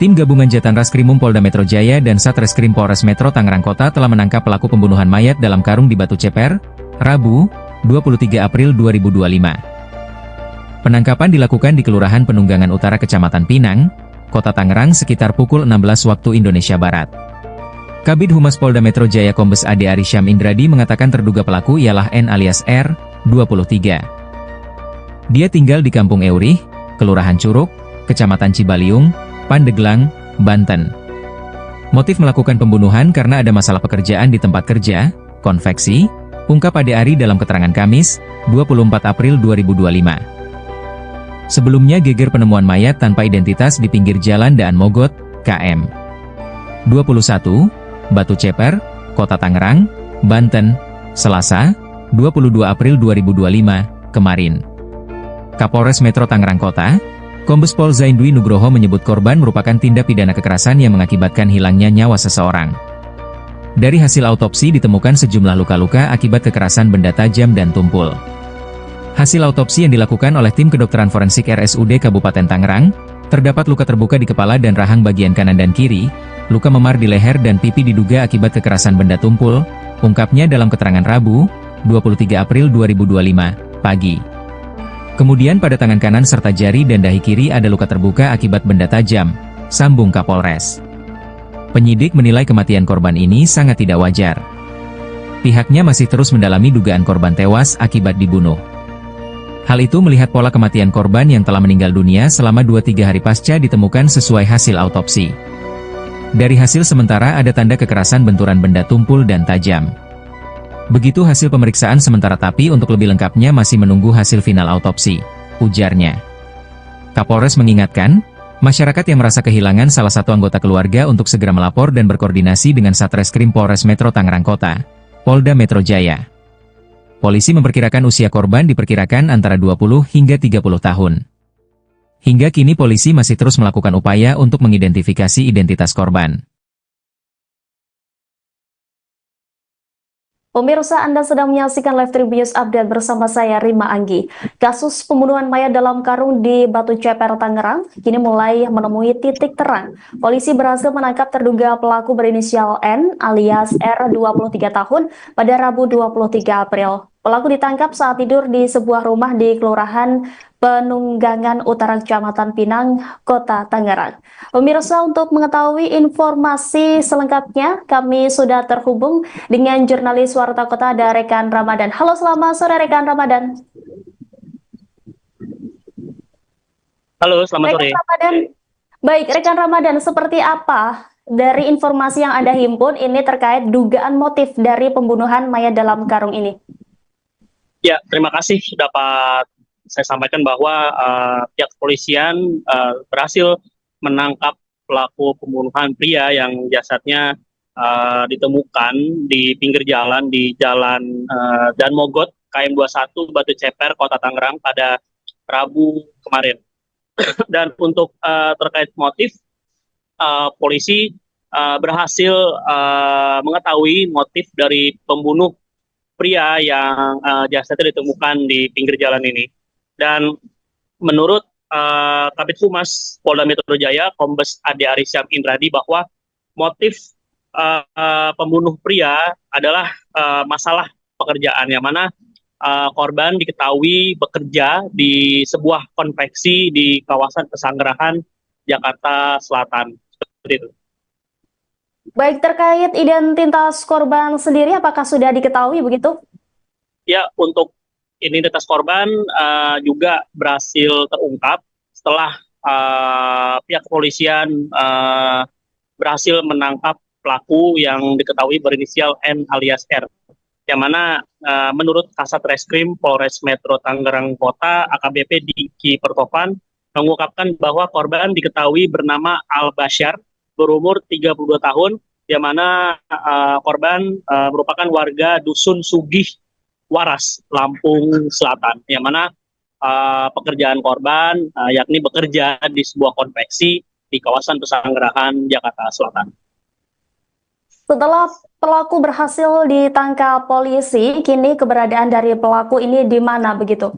Tim gabungan Jatan Raskrimum Polda Metro Jaya dan Satreskrim Polres Metro Tangerang Kota telah menangkap pelaku pembunuhan mayat dalam karung di Batu Ceper, Rabu, 23 April 2025. Penangkapan dilakukan di Kelurahan Penunggangan Utara Kecamatan Pinang, Kota Tangerang sekitar pukul 16 waktu Indonesia Barat. Kabid Humas Polda Metro Jaya Kombes Ade Arisyam Indradi mengatakan terduga pelaku ialah N alias R, 23. Dia tinggal di Kampung Eurih, Kelurahan Curug, Kecamatan Cibaliung, Pandeglang, Banten. Motif melakukan pembunuhan karena ada masalah pekerjaan di tempat kerja, konveksi, ungkap Ade Ari dalam keterangan Kamis, 24 April 2025. Sebelumnya geger penemuan mayat tanpa identitas di pinggir jalan Daan Mogot, KM 21, Batu Ceper, Kota Tangerang, Banten, Selasa, 22 April 2025, kemarin. Kapolres Metro Tangerang Kota, Kombes Pol Zaindwi Nugroho menyebut korban merupakan tindak pidana kekerasan yang mengakibatkan hilangnya nyawa seseorang. Dari hasil autopsi ditemukan sejumlah luka-luka akibat kekerasan benda tajam dan tumpul. Hasil autopsi yang dilakukan oleh tim kedokteran forensik RSUD Kabupaten Tangerang, terdapat luka terbuka di kepala dan rahang bagian kanan dan kiri, luka memar di leher dan pipi diduga akibat kekerasan benda tumpul, ungkapnya dalam keterangan Rabu, 23 April 2025, pagi. Kemudian pada tangan kanan serta jari dan dahi kiri ada luka terbuka akibat benda tajam, sambung Kapolres. Penyidik menilai kematian korban ini sangat tidak wajar. Pihaknya masih terus mendalami dugaan korban tewas akibat dibunuh. Hal itu melihat pola kematian korban yang telah meninggal dunia selama 2-3 hari pasca ditemukan sesuai hasil autopsi. Dari hasil sementara ada tanda kekerasan benturan benda tumpul dan tajam. Begitu hasil pemeriksaan sementara tapi untuk lebih lengkapnya masih menunggu hasil final autopsi, ujarnya. Kapolres mengingatkan, masyarakat yang merasa kehilangan salah satu anggota keluarga untuk segera melapor dan berkoordinasi dengan Satreskrim Polres Metro Tangerang Kota, Polda Metro Jaya. Polisi memperkirakan usia korban diperkirakan antara 20 hingga 30 tahun. Hingga kini polisi masih terus melakukan upaya untuk mengidentifikasi identitas korban. Pemirsa, Anda sedang menyaksikan Live Tribun Update bersama saya Rima Anggi. Kasus pembunuhan mayat dalam karung di Batu Ceper, Tangerang, kini mulai menemui titik terang. Polisi berhasil menangkap terduga pelaku berinisial N alias R 23 tahun pada Rabu 23 April. Pelaku ditangkap saat tidur di sebuah rumah di Kelurahan Penunggangan Utara Kecamatan Pinang, Kota Tangerang. Pemirsa, untuk mengetahui informasi selengkapnya, kami sudah terhubung dengan jurnalis Warta Kota ada Rekan Ramadan. Halo, selamat sore Rekan Ramadan. Halo, selamat sore. Rekan Ramadan. Baik, Rekan Ramadan, seperti apa dari informasi yang Anda himpun ini terkait dugaan motif dari pembunuhan mayat dalam karung ini? Ya, terima kasih dapat saya sampaikan bahwa pihak kepolisian berhasil menangkap pelaku pembunuhan pria yang jasadnya ditemukan di pinggir jalan di Jalan Daan Mogot, KM 21, Batu Ceper, Kota Tangerang pada Rabu kemarin. Dan untuk terkait motif, polisi berhasil mengetahui motif dari pembunuh pria yang jasadnya ditemukan di pinggir jalan ini. Dan menurut Kabid Humas Polda Metro Jaya, Kombes Ade Arisyam Indradi, bahwa motif pembunuh pria adalah masalah pekerjaan, yang mana korban diketahui bekerja di sebuah konveksi di kawasan Pesanggerahan, Jakarta Selatan. Seperti itu. Baik, terkait identitas korban sendiri, apakah sudah diketahui begitu? Ya, untuk identitas korban juga berhasil terungkap setelah pihak kepolisian berhasil menangkap pelaku yang diketahui berinisial N alias R. Yang mana menurut Kasat Reskrim Polres Metro Tangerang Kota, AKBP Diki Pertopan, mengungkapkan bahwa korban diketahui bernama Al Basyar, berumur 32 tahun, yang mana korban merupakan warga Dusun Sugih Waras, Lampung Selatan, yang mana pekerjaan korban yakni bekerja di sebuah konveksi di kawasan Pesanggerahan, Jakarta Selatan. Setelah pelaku berhasil ditangkap polisi, kini keberadaan dari pelaku ini di mana begitu?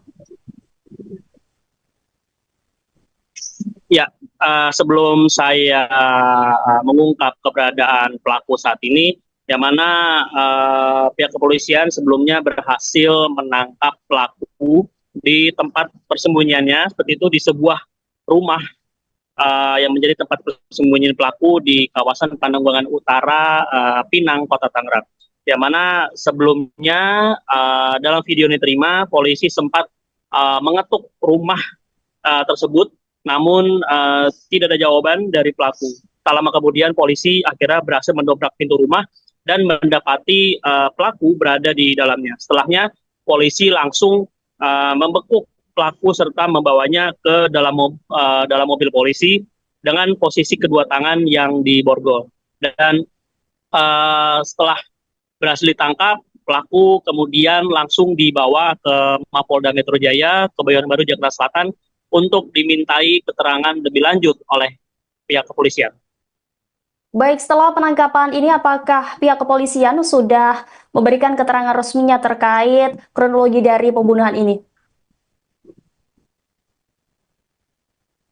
Ya, sebelum saya mengungkap keberadaan pelaku saat ini, yang mana pihak kepolisian sebelumnya berhasil menangkap pelaku di tempat persembunyiannya, seperti itu di sebuah rumah yang menjadi tempat persembunyian pelaku di kawasan Pandeglang Utara, Pinang, Kota Tangerang. Yang mana sebelumnya dalam video yang diterima, polisi sempat mengetuk rumah tersebut, namun tidak ada jawaban dari pelaku. Tak lama kemudian polisi akhirnya berhasil mendobrak pintu rumah dan mendapati pelaku berada di dalamnya. Setelahnya polisi langsung membekuk pelaku serta membawanya ke dalam mobil polisi dengan posisi kedua tangan yang diborgol. Dan setelah berhasil ditangkap, pelaku kemudian langsung dibawa ke Mapolda Metro Jaya, Kebayoran Baru, Jakarta Selatan untuk dimintai keterangan lebih lanjut oleh pihak kepolisian. Baik, setelah penangkapan ini apakah pihak kepolisian sudah memberikan keterangan resminya terkait kronologi dari pembunuhan ini?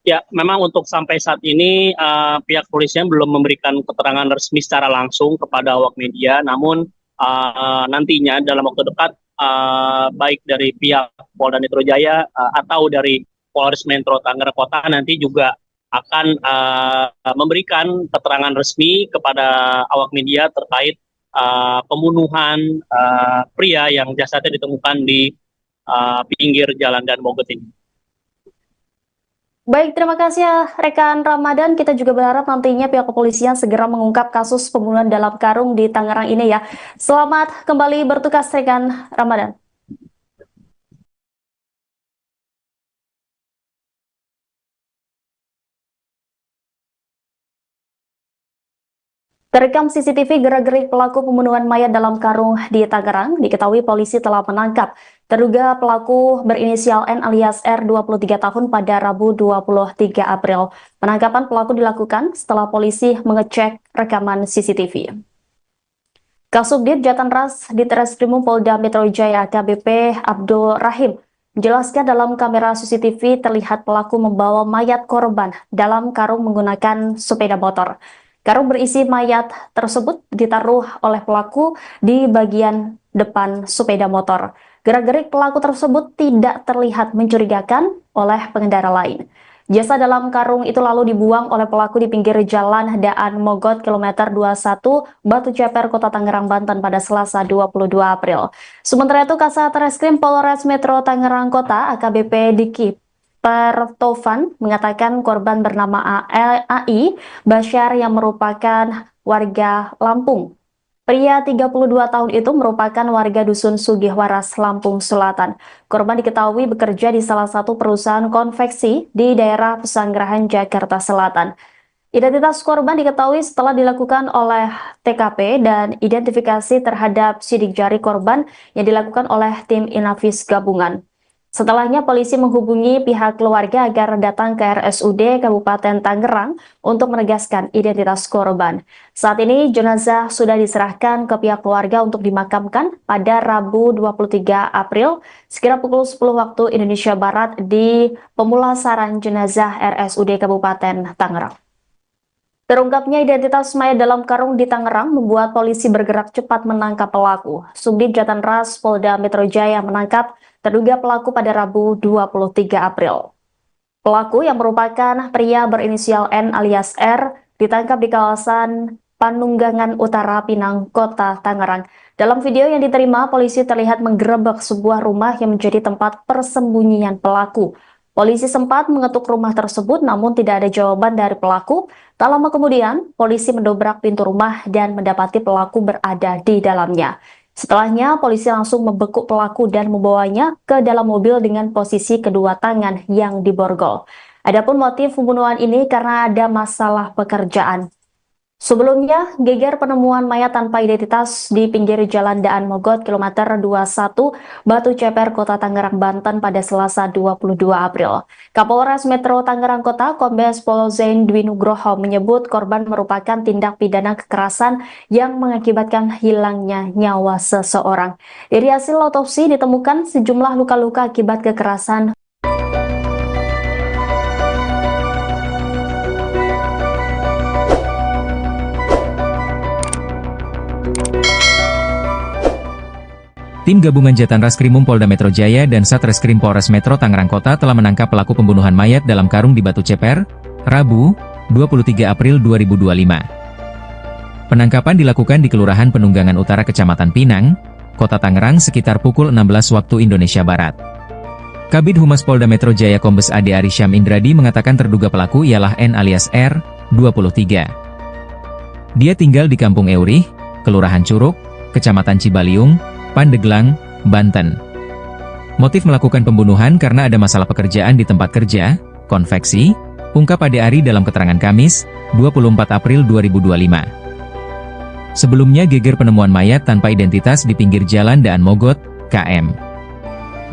Ya, memang untuk sampai saat ini pihak kepolisian belum memberikan keterangan resmi secara langsung kepada awak media, namun nantinya dalam waktu dekat baik dari pihak Polda Metro Jaya atau dari Polres Metro Tangerang Kota nanti juga akan memberikan keterangan resmi kepada awak media terkait pembunuhan pria yang jasadnya ditemukan di pinggir jalan Dan Mogot ini. Baik, terima kasih ya rekan Ramadan. Kita juga berharap nantinya pihak kepolisian segera mengungkap kasus pembunuhan dalam karung di Tangerang ini ya. Selamat kembali bertugas rekan Ramadan. Terekam CCTV gerak-gerik pelaku pembunuhan mayat dalam karung di Tangerang, diketahui polisi telah menangkap terduga pelaku berinisial N alias R 23 tahun pada Rabu 23 April. Penangkapan pelaku dilakukan setelah polisi mengecek rekaman CCTV. Kasubdit Jatanras Ditreskrimum Polda Metro Jaya AKBP Abdul Rahim menjelaskan dalam kamera CCTV terlihat pelaku membawa mayat korban dalam karung menggunakan sepeda motor. Karung berisi mayat tersebut ditaruh oleh pelaku di bagian depan sepeda motor. Gerak-gerik pelaku tersebut tidak terlihat mencurigakan oleh pengendara lain. Jasad dalam karung itu lalu dibuang oleh pelaku di pinggir jalan Daan Mogot kilometer 21 Batu Ceper, Kota Tangerang, Banten pada Selasa 22 April. Sementara itu Kasat Reskrim Polres Metro Tangerang Kota AKBP Diki Pertovan mengatakan korban bernama AI Basyar yang merupakan warga Lampung. Pria 32 tahun itu merupakan warga Dusun Sugihwaras, Lampung Selatan. Korban diketahui bekerja di salah satu perusahaan konveksi di daerah Pesanggerahan, Jakarta Selatan. Identitas korban diketahui setelah dilakukan oleh TKP dan identifikasi terhadap sidik jari korban yang dilakukan oleh tim Inavis gabungan. Setelahnya polisi menghubungi pihak keluarga agar datang ke RSUD Kabupaten Tangerang untuk menegaskan identitas korban. Saat ini jenazah sudah diserahkan ke pihak keluarga untuk dimakamkan pada Rabu 23 April sekira pukul 10 waktu Indonesia Barat di pemulasaran jenazah RSUD Kabupaten Tangerang. Terungkapnya identitas mayat dalam karung di Tangerang membuat polisi bergerak cepat menangkap pelaku. Subdit Jatanras Polda Metro Jaya menangkap terduga pelaku pada Rabu 23 April. Pelaku yang merupakan pria berinisial N alias R ditangkap di kawasan Panunggangan Utara, Pinang, Kota Tangerang. Dalam video yang diterima, polisi terlihat menggerebek sebuah rumah yang menjadi tempat persembunyian pelaku. Polisi sempat mengetuk rumah tersebut namun tidak ada jawaban dari pelaku. Tak lama kemudian, polisi mendobrak pintu rumah dan mendapati pelaku berada di dalamnya. Setelahnya, polisi langsung membekuk pelaku dan membawanya ke dalam mobil dengan posisi kedua tangan yang diborgol. Adapun motif pembunuhan ini karena ada masalah pekerjaan. Sebelumnya, geger penemuan mayat tanpa identitas di pinggir jalan Daan Mogot kilometer 21 Batu Ceper, Kota Tangerang, Banten pada Selasa 22 April. Kapolres Metro Tangerang Kota, Kombes Pol Zain Dwi Nugroho menyebut korban merupakan tindak pidana kekerasan yang mengakibatkan hilangnya nyawa seseorang. Dari hasil otopsi ditemukan sejumlah luka-luka akibat kekerasan. Tim gabungan Jatan Raskrimum Polda Metro Jaya dan Satreskrim Polres Metro Tangerang Kota telah menangkap pelaku pembunuhan mayat dalam karung di Batu Ceper, Rabu, 23 April 2025. Penangkapan dilakukan di Kelurahan Penunggangan Utara Kecamatan Pinang, Kota Tangerang sekitar pukul 16 waktu Indonesia Barat. Kabid Humas Polda Metro Jaya Kombes Ade Arysyam Indradi mengatakan terduga pelaku ialah N alias R, 23. Dia tinggal di Kampung Eurih, Kelurahan Curug, Kecamatan Cibaliung, Pandeglang, Banten. Motif melakukan pembunuhan karena ada masalah pekerjaan di tempat kerja, konveksi, ungkap Ade Ari dalam keterangan Kamis, 24 April 2025. Sebelumnya geger penemuan mayat tanpa identitas di pinggir jalan Daan Mogot, KM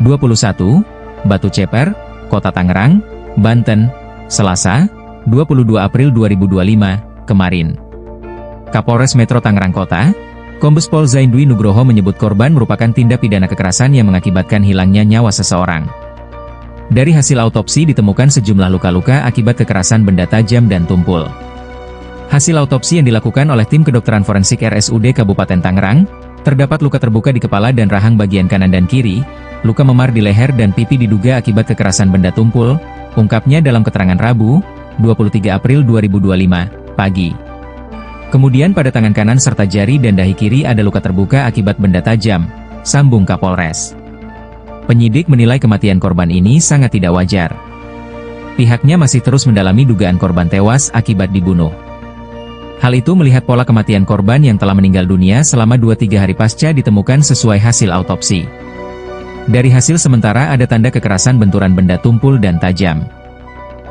21, Batu Ceper, Kota Tangerang, Banten, Selasa, 22 April 2025, kemarin. Kapolres Metro Tangerang Kota, Kombes Pol Zaindwi Nugroho menyebut korban merupakan tindak pidana kekerasan yang mengakibatkan hilangnya nyawa seseorang. Dari hasil autopsi ditemukan sejumlah luka-luka akibat kekerasan benda tajam dan tumpul. Hasil autopsi yang dilakukan oleh tim kedokteran forensik RSUD Kabupaten Tangerang, terdapat luka terbuka di kepala dan rahang bagian kanan dan kiri, luka memar di leher dan pipi diduga akibat kekerasan benda tumpul, ungkapnya dalam keterangan Rabu, 23 April 2025, pagi. Kemudian pada tangan kanan serta jari dan dahi kiri ada luka terbuka akibat benda tajam, sambung Kapolres. Penyidik menilai kematian korban ini sangat tidak wajar. Pihaknya masih terus mendalami dugaan korban tewas akibat dibunuh. Hal itu melihat pola kematian korban yang telah meninggal dunia selama 2-3 hari pasca ditemukan sesuai hasil autopsi. Dari hasil sementara ada tanda kekerasan benturan benda tumpul dan tajam.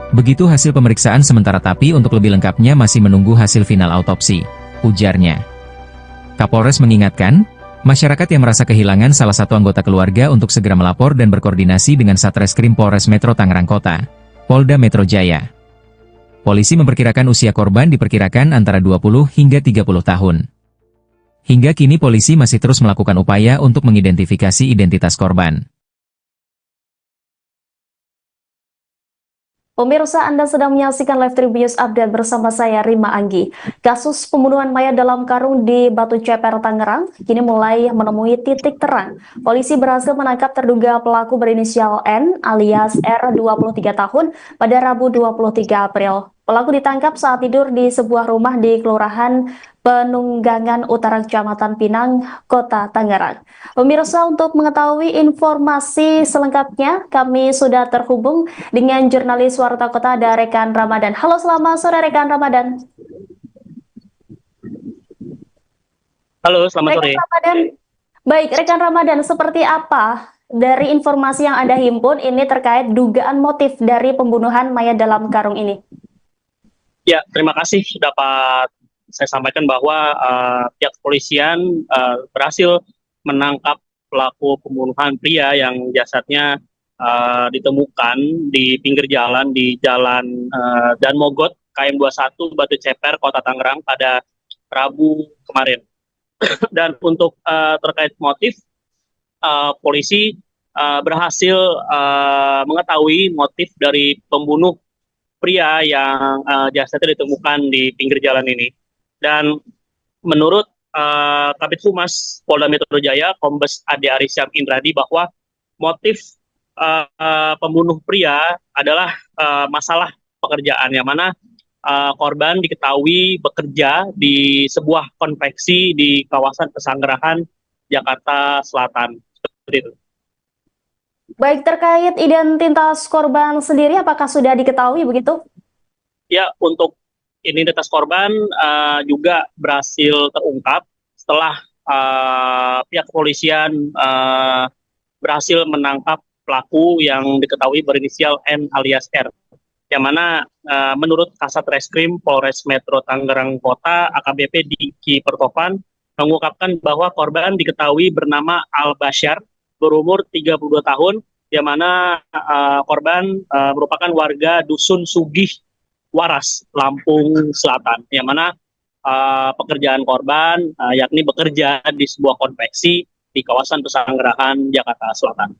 Begitu hasil pemeriksaan sementara tapi untuk lebih lengkapnya masih menunggu hasil final autopsi, ujarnya. Kapolres mengingatkan, masyarakat yang merasa kehilangan salah satu anggota keluarga untuk segera melapor dan berkoordinasi dengan Satreskrim Polres Metro Tangerang Kota, Polda Metro Jaya. Polisi memperkirakan usia korban diperkirakan antara 20 hingga 30 tahun. Hingga kini polisi masih terus melakukan upaya untuk mengidentifikasi identitas korban. Pemirsa, Anda sedang menyaksikan Live Tribunnews Update bersama saya, Rima Anggi. Kasus pembunuhan mayat dalam karung di Batu Ceper, Tangerang, kini mulai menemui titik terang. Polisi berhasil menangkap terduga pelaku berinisial N alias R, 23 tahun, pada Rabu 23 April. Pelaku ditangkap saat tidur di sebuah rumah di Kelurahan Penunggangan Utara Kecamatan Pinang, Kota Tangerang. Pemirsa, untuk mengetahui informasi selengkapnya, kami sudah terhubung dengan jurnalis Warta Kota ada rekan Ramadan. Halo, selamat sore rekan Ramadan. Halo, selamat sore. Ramadan. Baik, rekan Ramadan, seperti apa dari informasi yang Anda himpun ini terkait dugaan motif dari pembunuhan mayat dalam karung ini? Ya, terima kasih dapat saya sampaikan bahwa pihak kepolisian berhasil menangkap pelaku pembunuhan pria yang jasadnya ditemukan di pinggir jalan di Jalan Dan Mogot, KM 21, Batu Ceper, Kota Tangerang pada Rabu kemarin. Dan untuk terkait motif, polisi berhasil mengetahui motif dari pembunuh pria yang jasadnya ditemukan di pinggir jalan ini. Dan menurut Kabid Humas Polda Metro Jaya, Kombes Ade Arysyam Indradi, bahwa motif pembunuh pria adalah masalah pekerjaan, yang mana korban diketahui bekerja di sebuah konveksi di kawasan Pesanggerahan, Jakarta Selatan. Seperti itu. Baik, terkait identitas korban sendiri, apakah sudah diketahui begitu? Ya, untuk identitas korban juga berhasil terungkap setelah pihak kepolisian berhasil menangkap pelaku yang diketahui berinisial N alias R. Yang mana menurut Kasat Reskrim Polres Metro Tangerang Kota, AKBP Diki Pertovan, mengungkapkan bahwa korban diketahui bernama Al Basyar, berumur 32 tahun, yang mana korban merupakan warga Dusun Sugih Waras, Lampung Selatan, yang mana pekerjaan korban yakni bekerja di sebuah konveksi di kawasan Pesanggerahan, Jakarta Selatan.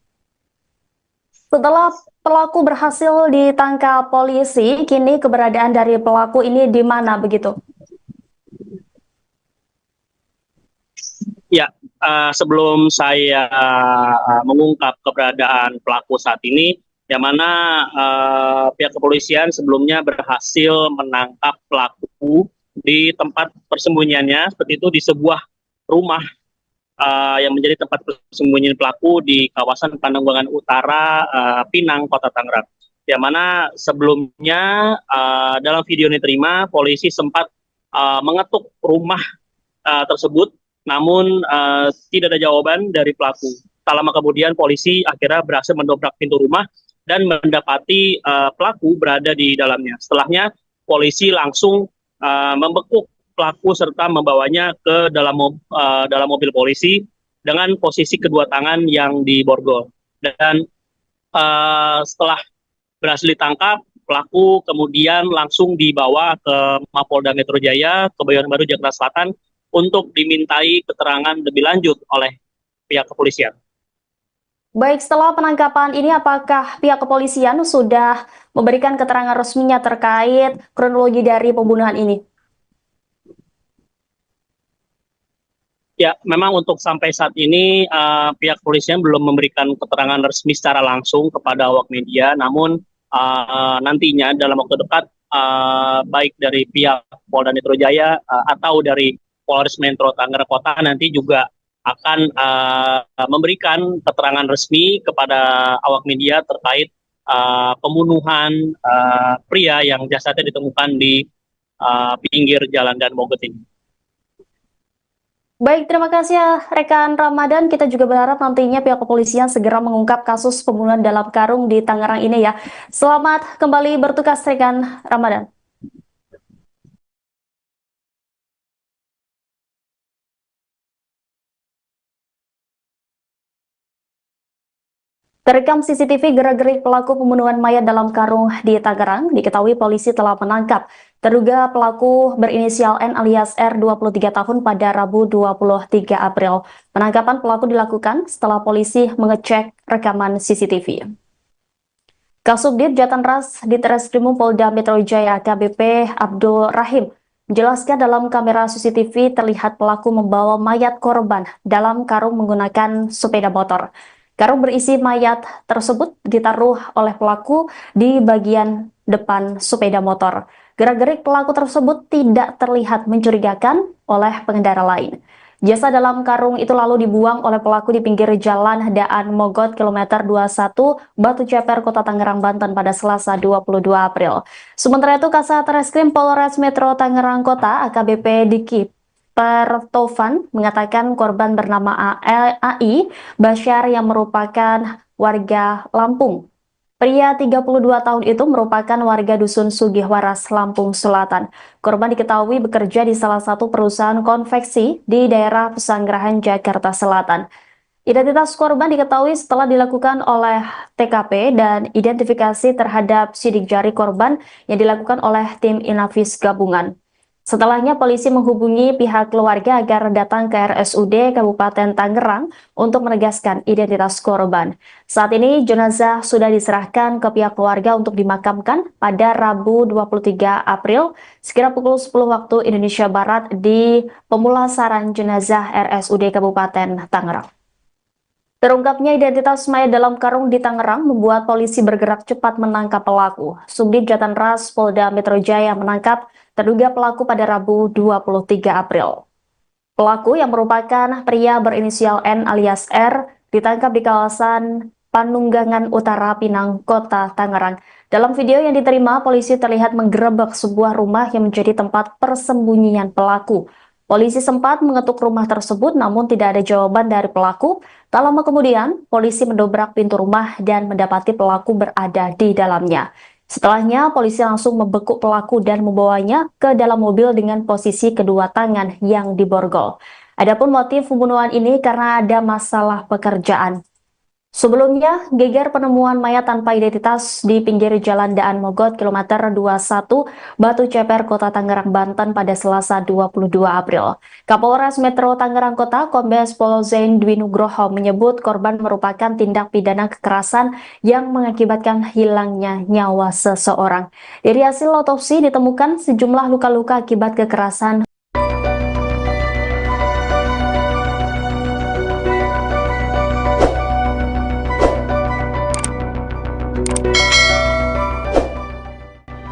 Setelah pelaku berhasil ditangkap polisi, kini keberadaan dari pelaku ini di mana begitu? Ya, sebelum saya mengungkap keberadaan pelaku saat ini, yang mana pihak kepolisian sebelumnya berhasil menangkap pelaku di tempat persembunyiannya, seperti itu di sebuah rumah yang menjadi tempat persembunyian pelaku di kawasan Pandeglang Utara, Pinang, Kota Tangerang. Yang mana sebelumnya dalam video yang diterima, polisi sempat mengetuk rumah tersebut, namun tidak ada jawaban dari pelaku. Tak lama kemudian polisi akhirnya berhasil mendobrak pintu rumah dan mendapati pelaku berada di dalamnya. Setelahnya polisi langsung membekuk pelaku serta membawanya ke dalam mobil polisi dengan posisi kedua tangan yang diborgol. Dan setelah berhasil ditangkap, pelaku kemudian langsung dibawa ke Mapolda Metro Jaya, Kebayoran Baru, Jakarta Selatan untuk dimintai keterangan lebih lanjut oleh pihak kepolisian. Baik, setelah penangkapan ini apakah pihak kepolisian sudah memberikan keterangan resminya terkait kronologi dari pembunuhan ini? Ya, memang untuk sampai saat ini pihak kepolisian belum memberikan keterangan resmi secara langsung kepada awak media, namun nantinya dalam waktu dekat baik dari pihak Polda Metro Jaya atau dari Polres Metro Tangerang Kota nanti juga akan memberikan keterangan resmi kepada awak media terkait pembunuhan pria yang jasadnya ditemukan di pinggir jalan Dan Mogot ini. Baik, terima kasih ya rekan Ramadan. Kita juga berharap nantinya pihak kepolisian segera mengungkap kasus pembunuhan dalam karung di Tangerang ini ya. Selamat kembali bertugas rekan Ramadan. Terekam CCTV gerak-gerik pelaku pembunuhan mayat dalam karung di Tangerang, diketahui polisi telah menangkap terduga pelaku berinisial N alias R 23 tahun pada Rabu 23 April. Penangkapan pelaku dilakukan setelah polisi mengecek rekaman CCTV. Kasubdit Jatanras Ditreskrimum Polda Metro Jaya AKBP Abdul Rahim menjelaskan dalam kamera CCTV terlihat pelaku membawa mayat korban dalam karung menggunakan sepeda motor. Karung berisi mayat tersebut ditaruh oleh pelaku di bagian depan sepeda motor. Gerak-gerik pelaku tersebut tidak terlihat mencurigakan oleh pengendara lain. Jasad dalam karung itu lalu dibuang oleh pelaku di pinggir jalan Daan Mogot kilometer 21 Batu Ceper, Kota Tangerang, Banten pada Selasa 22 April. Sementara itu Kasat Reskrim Polres Metro Tangerang Kota AKBP Diki Pertovan mengatakan korban bernama AI Basyar yang merupakan warga Lampung. Pria 32 tahun itu merupakan warga Dusun Sugihwaras, Lampung Selatan. Korban diketahui bekerja di salah satu perusahaan konveksi di daerah Pesanggerahan, Jakarta Selatan. Identitas korban diketahui setelah dilakukan oleh TKP dan identifikasi terhadap sidik jari korban yang dilakukan oleh tim Inavis gabungan. Setelahnya polisi menghubungi pihak keluarga agar datang ke RSUD Kabupaten Tangerang untuk menegaskan identitas korban. Saat ini jenazah sudah diserahkan ke pihak keluarga untuk dimakamkan pada Rabu 23 April sekira pukul 10 waktu Indonesia Barat di pemulasaran jenazah RSUD Kabupaten Tangerang. Terungkapnya identitas mayat dalam karung di Tangerang membuat polisi bergerak cepat menangkap pelaku. Subdit Jatanras Polda Metro Jaya menangkap terduga pelaku pada Rabu 23 April. Pelaku yang merupakan pria berinisial N alias R ditangkap di kawasan Panunggangan Utara, Pinang, Kota Tangerang. Dalam video yang diterima, polisi terlihat menggerebek sebuah rumah yang menjadi tempat persembunyian pelaku. Polisi sempat mengetuk rumah tersebut namun tidak ada jawaban dari pelaku. Tak lama kemudian, polisi mendobrak pintu rumah dan mendapati pelaku berada di dalamnya. Setelahnya, polisi langsung membekuk pelaku dan membawanya ke dalam mobil dengan posisi kedua tangan yang diborgol. Adapun motif pembunuhan ini karena ada masalah pekerjaan. Sebelumnya, geger penemuan mayat tanpa identitas di pinggir jalan Daan Mogot kilometer 21 Batu Ceper, Kota Tangerang, Banten pada Selasa 22 April. Kapolres Metro Tangerang Kota Kombes Pol Zain Dwi Nugroho menyebut korban merupakan tindak pidana kekerasan yang mengakibatkan hilangnya nyawa seseorang. Dari hasil otopsi ditemukan sejumlah luka-luka akibat kekerasan.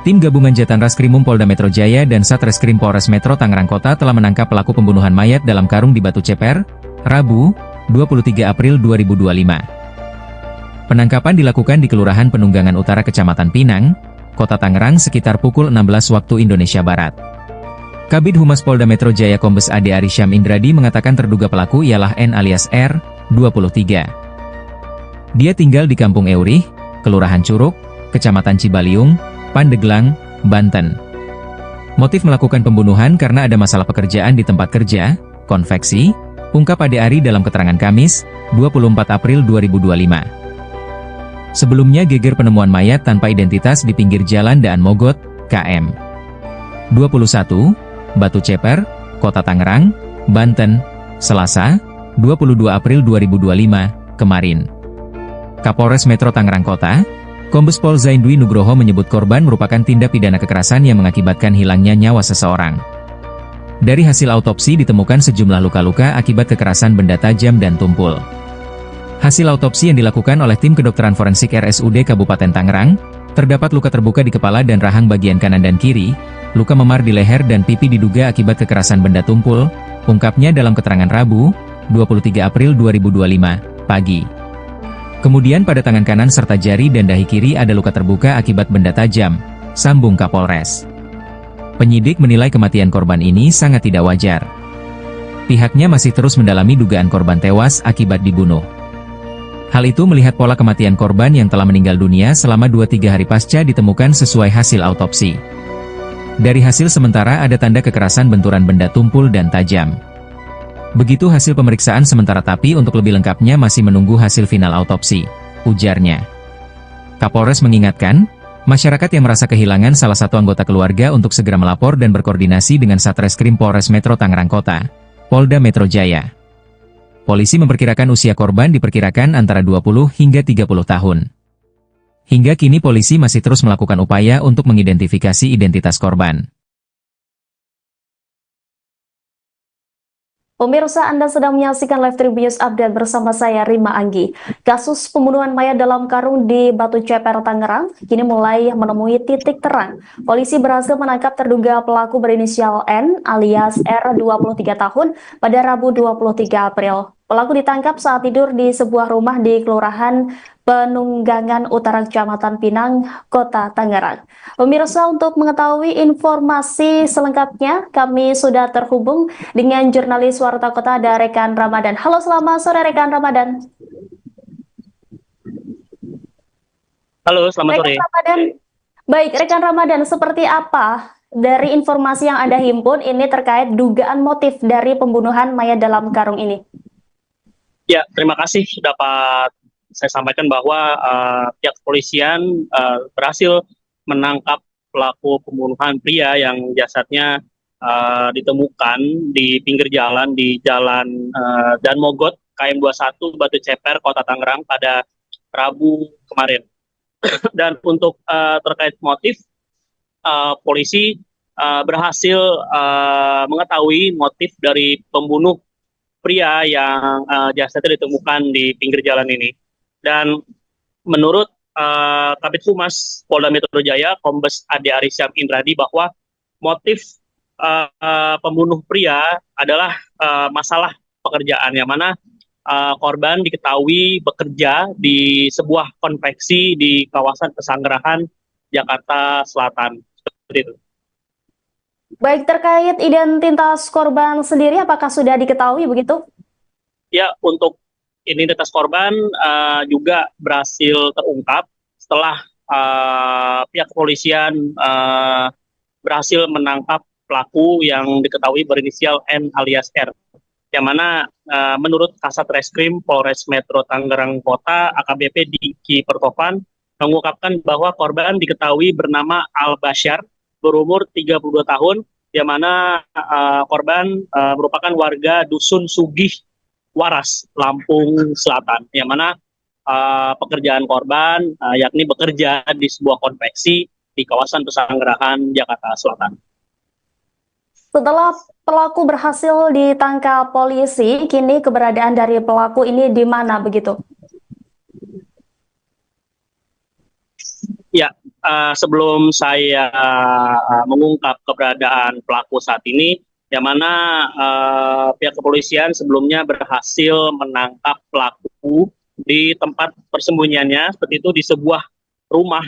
Tim gabungan Jatan Raskrimum Polda Metro Jaya dan Satreskrim Polres Metro Tangerang Kota telah menangkap pelaku pembunuhan mayat dalam karung di Batu Ceper, Rabu, 23 April 2025. Penangkapan dilakukan di Kelurahan Penunggangan Utara Kecamatan Pinang, Kota Tangerang sekitar pukul 16 waktu Indonesia Barat. Kabid Humas Polda Metro Jaya Kombes Ade Arisyam Indradi mengatakan terduga pelaku ialah N alias R, 23. Dia tinggal di Kampung Eurih, Kelurahan Curug, Kecamatan Cibaliung, Pandeglang, Banten. Motif melakukan pembunuhan karena ada masalah pekerjaan di tempat kerja, konveksi, ungkap Ade Ari dalam keterangan Kamis, 24 April 2025. Sebelumnya geger penemuan mayat tanpa identitas di pinggir jalan Daan Mogot, KM 21, Batu Ceper, Kota Tangerang, Banten, Selasa, 22 April 2025, kemarin. Kapolres Metro Tangerang Kota, Kombes Pol Zaindwi Nugroho menyebut korban merupakan tindak pidana kekerasan yang mengakibatkan hilangnya nyawa seseorang. Dari hasil autopsi ditemukan sejumlah luka-luka akibat kekerasan benda tajam dan tumpul. Hasil autopsi yang dilakukan oleh tim kedokteran forensik RSUD Kabupaten Tangerang, terdapat luka terbuka di kepala dan rahang bagian kanan dan kiri, luka memar di leher dan pipi diduga akibat kekerasan benda tumpul, ungkapnya dalam keterangan Rabu, 23 April 2025, pagi. Kemudian pada tangan kanan serta jari dan dahi kiri ada luka terbuka akibat benda tajam, sambung Kapolres. Penyidik menilai kematian korban ini sangat tidak wajar. Pihaknya masih terus mendalami dugaan korban tewas akibat dibunuh. Hal itu melihat pola kematian korban yang telah meninggal dunia selama 2-3 hari pasca ditemukan sesuai hasil autopsi. Dari hasil sementara ada tanda kekerasan benturan benda tumpul dan tajam. Begitu hasil pemeriksaan sementara tapi untuk lebih lengkapnya masih menunggu hasil final autopsi, ujarnya. Kapolres mengingatkan, masyarakat yang merasa kehilangan salah satu anggota keluarga untuk segera melapor dan berkoordinasi dengan Satreskrim Polres Metro Tangerang Kota, Polda Metro Jaya. Polisi memperkirakan usia korban diperkirakan antara 20 hingga 30 tahun. Hingga kini polisi masih terus melakukan upaya untuk mengidentifikasi identitas korban. Pemirsa, Anda sedang menyaksikan Live Tribun Update bersama saya Rima Anggi. Kasus pembunuhan mayat dalam karung di Batu Ceper, Tangerang, kini mulai menemui titik terang. Polisi berhasil menangkap terduga pelaku berinisial N alias R 23 tahun pada Rabu 23 April. Pelaku ditangkap saat tidur di sebuah rumah di Kelurahan Penunggangan Utara Kecamatan Pinang, Kota Tangerang. Pemirsa, untuk mengetahui informasi selengkapnya, kami sudah terhubung dengan jurnalis Warta Kota ada Rekan Ramadan. Halo, selamat sore Rekan Ramadan. Halo, selamat sore. Rekan Ramadan. Baik, Rekan Ramadan, seperti apa dari informasi yang Anda himpun ini terkait dugaan motif dari pembunuhan mayat dalam karung ini? Ya, terima kasih dapat saya sampaikan bahwa pihak kepolisian berhasil menangkap pelaku pembunuhan pria yang jasadnya ditemukan di pinggir jalan di Jalan Daan Mogot, KM 21, Batu Ceper, Kota Tangerang pada Rabu kemarin. Dan untuk terkait motif, polisi berhasil mengetahui motif dari pembunuh pria yang jasadnya ditemukan di pinggir jalan ini. Dan menurut Kabid Humas Polda Metro Jaya, Kombes Ade Arisyam Indradi, bahwa motif pembunuh pria adalah masalah pekerjaan, yang mana korban diketahui bekerja di sebuah konveksi di kawasan Pesanggerahan, Jakarta Selatan. Seperti itu. Baik, terkait identitas korban sendiri, apakah sudah diketahui begitu? Ya, untuk identitas korban juga berhasil terungkap setelah pihak kepolisian berhasil menangkap pelaku yang diketahui berinisial N alias R. Yang mana menurut Kasat Reskrim Polres Metro Tangerang Kota, AKBP Diki Pertovan, mengungkapkan bahwa korban diketahui bernama Al Basyar, berumur 32 tahun, yang mana korban merupakan warga Dusun Sugih Waras, Lampung Selatan, yang mana pekerjaan korban yakni bekerja di sebuah konveksi di kawasan Pesanggerahan, Jakarta Selatan. Setelah pelaku berhasil ditangkap polisi, kini keberadaan dari pelaku ini di mana begitu? Ya, sebelum saya mengungkap keberadaan pelaku saat ini, yang mana pihak kepolisian sebelumnya berhasil menangkap pelaku di tempat persembunyiannya, seperti itu di sebuah rumah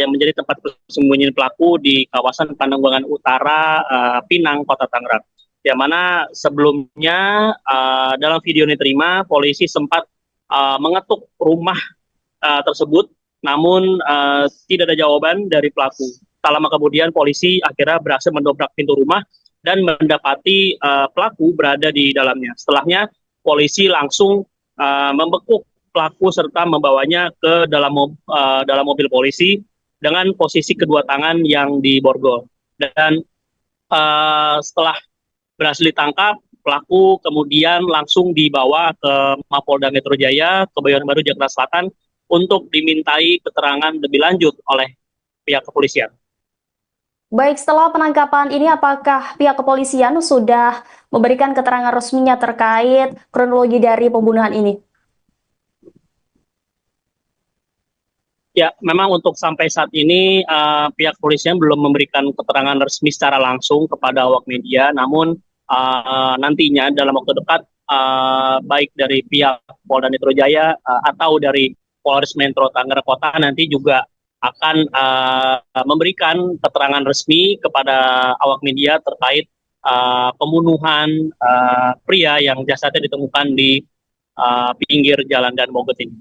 yang menjadi tempat persembunyian pelaku di kawasan Pananggulangan Utara, Pinang, Kota Tangerang. Yang mana sebelumnya dalam video yang diterima, polisi sempat mengetuk rumah tersebut, namun tidak ada jawaban dari pelaku. Tak lama kemudian polisi akhirnya berhasil mendobrak pintu rumah dan mendapati pelaku berada di dalamnya. Setelahnya polisi langsung membekuk pelaku serta membawanya ke dalam mobil polisi dengan posisi kedua tangan yang diborgol. Dan setelah berhasil ditangkap, pelaku kemudian langsung dibawa ke Mapolda Metro Jaya, Kebayoran Baru, Jakarta Selatan untuk dimintai keterangan lebih lanjut oleh pihak kepolisian. Baik, setelah penangkapan ini apakah pihak kepolisian sudah memberikan keterangan resminya terkait kronologi dari pembunuhan ini? Ya, memang untuk sampai saat ini pihak kepolisian belum memberikan keterangan resmi secara langsung kepada awak media, namun nantinya dalam waktu dekat baik dari pihak Polda Metro Jaya atau dari Polres Metro Tangerang Kota nanti juga akan memberikan keterangan resmi kepada awak media terkait pembunuhan pria yang jasadnya ditemukan di pinggir jalan Dan Mogot ini.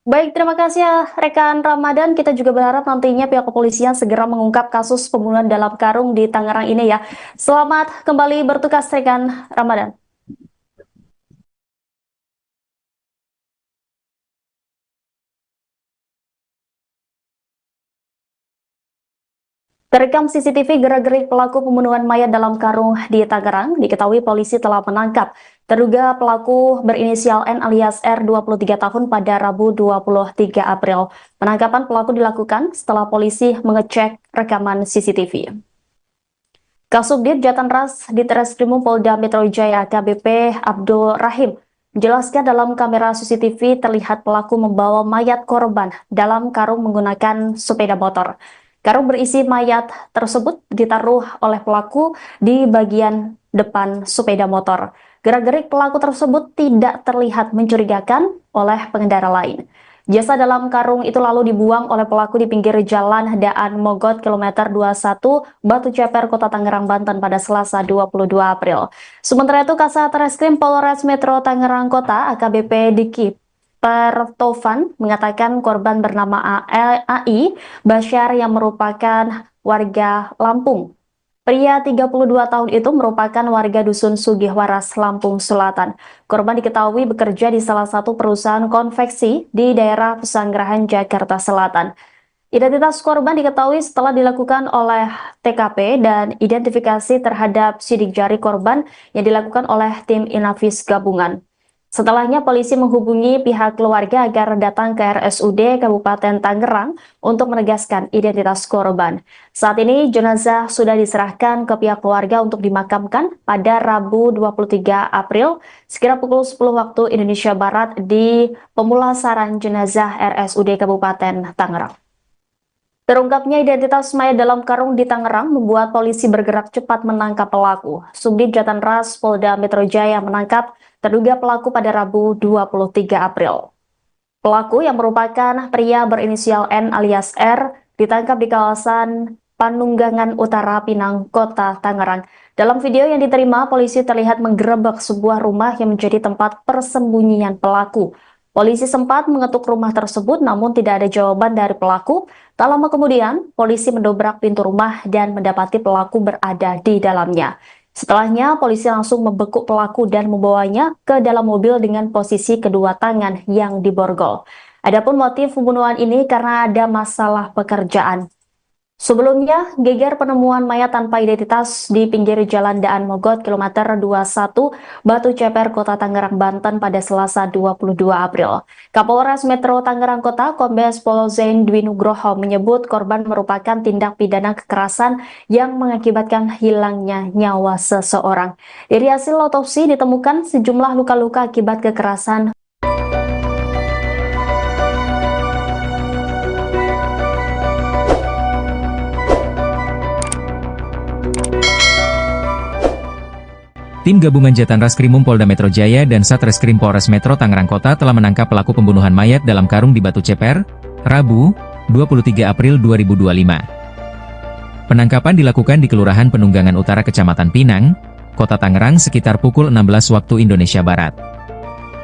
Baik, terima kasih ya rekan Ramadan. Kita juga berharap nantinya pihak kepolisian segera mengungkap kasus pembunuhan dalam karung di Tangerang ini ya. Selamat kembali bertugas rekan Ramadan. Terekam CCTV gerak-gerik pelaku pembunuhan mayat dalam karung di Tangerang, diketahui polisi telah menangkap terduga pelaku berinisial N alias R 23 tahun pada Rabu 23 April. Penangkapan pelaku dilakukan setelah polisi mengecek rekaman CCTV. Kasubdit Jatanras Ditreskrimum Polda Metro Jaya AKBP Abdul Rahim menjelaskan dalam kamera CCTV terlihat pelaku membawa mayat korban dalam karung menggunakan sepeda motor. Karung berisi mayat tersebut ditaruh oleh pelaku di bagian depan sepeda motor. Gerak-gerik pelaku tersebut tidak terlihat mencurigakan oleh pengendara lain. Jasad dalam karung itu lalu dibuang oleh pelaku di pinggir jalan Daan Mogot kilometer 21 Batu Ceper, Kota Tangerang, Banten pada Selasa 22 April. Sementara itu Kasat Reskrim Polres Metro Tangerang Kota AKBP Diki Pertovan mengatakan korban bernama AI Basyar yang merupakan warga Lampung. Pria 32 tahun itu merupakan warga Dusun Sugihwaras, Lampung Selatan. Korban diketahui bekerja di salah satu perusahaan konveksi di daerah Pesanggerahan, Jakarta Selatan. Identitas korban diketahui setelah dilakukan oleh TKP dan identifikasi terhadap sidik jari korban yang dilakukan oleh tim Inavis gabungan. Setelahnya polisi menghubungi pihak keluarga agar datang ke RSUD Kabupaten Tangerang untuk menegaskan identitas korban. Saat ini jenazah sudah diserahkan ke pihak keluarga untuk dimakamkan pada Rabu 23 April sekira pukul 10 waktu Indonesia Barat di pemulasaran jenazah RSUD Kabupaten Tangerang. Terungkapnya identitas mayat dalam karung di Tangerang membuat polisi bergerak cepat menangkap pelaku. Subdit Jatanras Polda Metro Jaya menangkap terduga pelaku pada Rabu 23 April. Pelaku yang merupakan pria berinisial N alias R ditangkap di kawasan Panunggangan Utara, Pinang, Kota Tangerang. Dalam video yang diterima, polisi terlihat menggerebek sebuah rumah yang menjadi tempat persembunyian pelaku. Polisi sempat mengetuk rumah tersebut namun tidak ada jawaban dari pelaku. Tak lama kemudian, polisi mendobrak pintu rumah dan mendapati pelaku berada di dalamnya. Setelahnya, polisi langsung membekuk pelaku dan membawanya ke dalam mobil dengan posisi kedua tangan yang diborgol. Adapun motif pembunuhan ini karena ada masalah pekerjaan. Sebelumnya, geger penemuan mayat tanpa identitas di pinggir jalan Daan Mogot kilometer 21 Batu Ceper, Kota Tangerang, Banten pada Selasa 22 April. Kapolres Metro Tangerang Kota, Kombes Pol Zain Dwi Nugroho menyebut korban merupakan tindak pidana kekerasan yang mengakibatkan hilangnya nyawa seseorang. Dari hasil otopsi ditemukan sejumlah luka-luka akibat kekerasan. Tim gabungan Jatan Raskrimum Polda Metro Jaya dan Satreskrim Polres Metro Tangerang Kota telah menangkap pelaku pembunuhan mayat dalam karung di Batu Ceper, Rabu, 23 April 2025. Penangkapan dilakukan di Kelurahan Penunggangan Utara Kecamatan Pinang, Kota Tangerang sekitar pukul 16 waktu Indonesia Barat.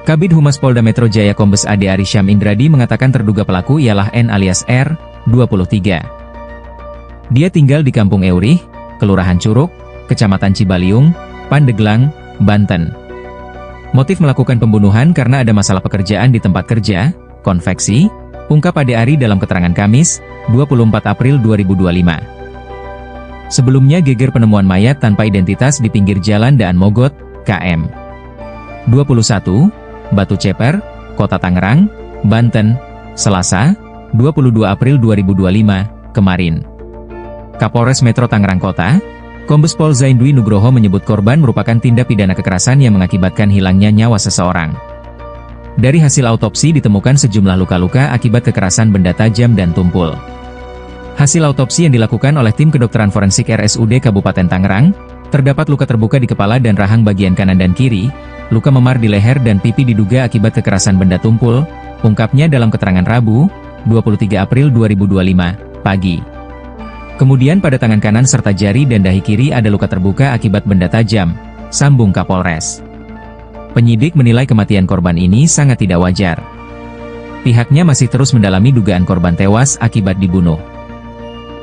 Kabid Humas Polda Metro Jaya Kombes Ade Arysyam Indradi mengatakan terduga pelaku ialah N alias R, 23. Dia tinggal di Kampung Eurih, Kelurahan Curug, Kecamatan Cibaliung, Pandeglang, Banten. Motif melakukan pembunuhan karena ada masalah pekerjaan di tempat kerja, konveksi, ungkap Ade Ari dalam keterangan Kamis, 24 April 2025. Sebelumnya geger penemuan mayat tanpa identitas di pinggir jalan Daan Mogot, KM 21, Batu Ceper, Kota Tangerang, Banten, Selasa, 22 April 2025, kemarin. Kapolres Metro Tangerang Kota, Kombes Pol Zaindwi Nugroho menyebut korban merupakan tindak pidana kekerasan yang mengakibatkan hilangnya nyawa seseorang. Dari hasil autopsi ditemukan sejumlah luka-luka akibat kekerasan benda tajam dan tumpul. Hasil autopsi yang dilakukan oleh tim kedokteran forensik RSUD Kabupaten Tangerang, terdapat luka terbuka di kepala dan rahang bagian kanan dan kiri, luka memar di leher dan pipi diduga akibat kekerasan benda tumpul, ungkapnya dalam keterangan Rabu, 23 April 2025, pagi. Kemudian pada tangan kanan serta jari dan dahi kiri ada luka terbuka akibat benda tajam, sambung Kapolres. Penyidik menilai kematian korban ini sangat tidak wajar. Pihaknya masih terus mendalami dugaan korban tewas akibat dibunuh.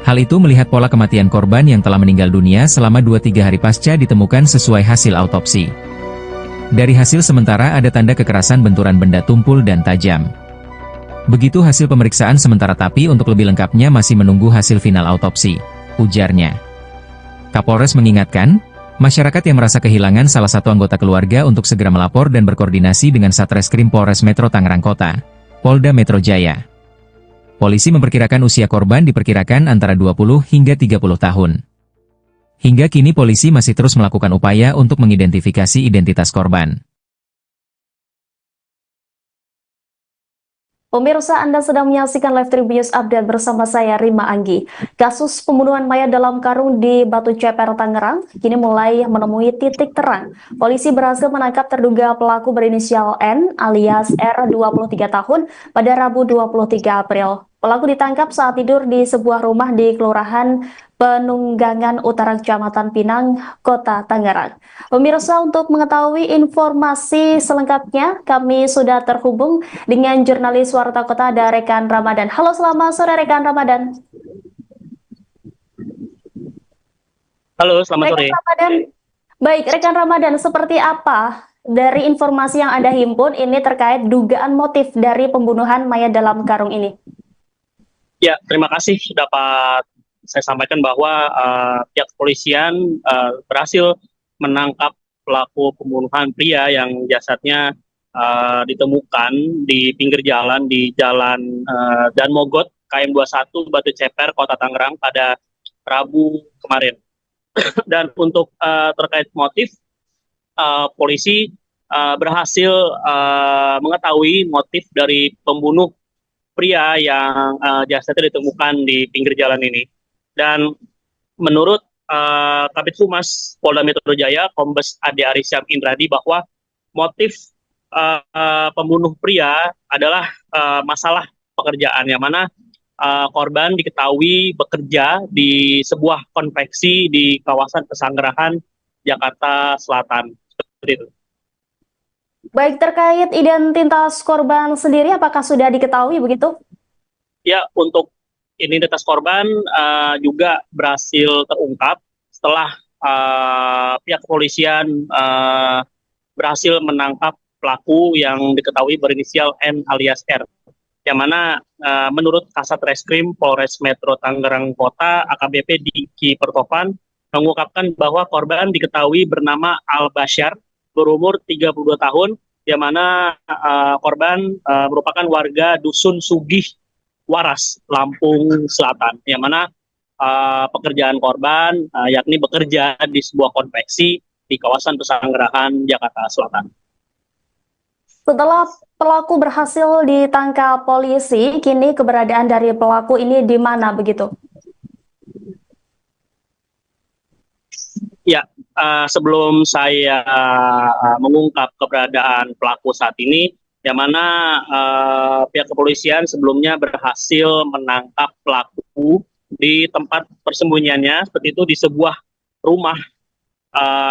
Hal itu melihat pola kematian korban yang telah meninggal dunia selama 2-3 hari pasca ditemukan sesuai hasil autopsi. Dari hasil sementara ada tanda kekerasan benturan benda tumpul dan tajam. Begitu hasil pemeriksaan sementara tapi untuk lebih lengkapnya masih menunggu hasil final autopsi, ujarnya. Kapolres mengingatkan, masyarakat yang merasa kehilangan salah satu anggota keluarga untuk segera melapor dan berkoordinasi dengan Satreskrim Polres Metro Tangerang Kota, Polda Metro Jaya. Polisi memperkirakan usia korban diperkirakan antara 20 hingga 30 tahun. Hingga kini polisi masih terus melakukan upaya untuk mengidentifikasi identitas korban. Pemirsa, Anda sedang menyaksikan Live Tribunnews Update bersama saya, Rima Anggi. Kasus pembunuhan mayat dalam karung di Batu Ceper, Tangerang, kini mulai menemui titik terang. Polisi berhasil menangkap terduga pelaku berinisial N alias R, 23 tahun, pada Rabu 23 April. Pelaku ditangkap saat tidur di sebuah rumah di Kelurahan Penunggangan Utara Kecamatan Pinang, Kota Tangerang. Pemirsa, untuk mengetahui informasi selengkapnya, kami sudah terhubung dengan jurnalis Warta Kota ada rekan Ramadan. Halo, selamat sore rekan Ramadan. Halo, selamat sore. Rekan Ramadan, baik, rekan Ramadan, seperti apa dari informasi yang Anda himpun ini terkait dugaan motif dari pembunuhan mayat dalam karung ini? Ya, terima kasih dapat saya sampaikan bahwa pihak kepolisian berhasil menangkap pelaku pembunuhan pria yang jasadnya ditemukan di pinggir jalan di Jalan Dan Mogot, KM 21, Batu Ceper, Kota Tangerang pada Rabu kemarin. Dan untuk terkait motif, polisi berhasil mengetahui motif dari pembunuh pria yang jasadnya ditemukan di pinggir jalan ini. Dan menurut Kabid Humas Polda Metro Jaya, Kombes Ade Arysyam Indradi, bahwa motif pembunuh pria adalah masalah pekerjaan, yang mana korban diketahui bekerja di sebuah konveksi di kawasan Pesanggerahan, Jakarta Selatan. Seperti itu. Baik, terkait identitas korban sendiri, apakah sudah diketahui begitu? Ya, untuk identitas korban juga berhasil terungkap setelah pihak kepolisian berhasil menangkap pelaku yang diketahui berinisial N alias R. Yang mana menurut Kasat Reskrim Polres Metro Tangerang Kota, AKBP Diki Pertovan, mengungkapkan bahwa korban diketahui bernama Al Basyar, berumur 32 tahun, yang mana korban merupakan warga Dusun Sugih Waras, Lampung Selatan, yang mana pekerjaan korban yakni bekerja di sebuah konveksi di kawasan Pesanggerahan, Jakarta Selatan. Setelah pelaku berhasil ditangkap polisi, kini keberadaan dari pelaku ini di mana begitu? Ya, sebelum saya mengungkap keberadaan pelaku saat ini, yang mana pihak kepolisian sebelumnya berhasil menangkap pelaku di tempat persembunyiannya, seperti itu di sebuah rumah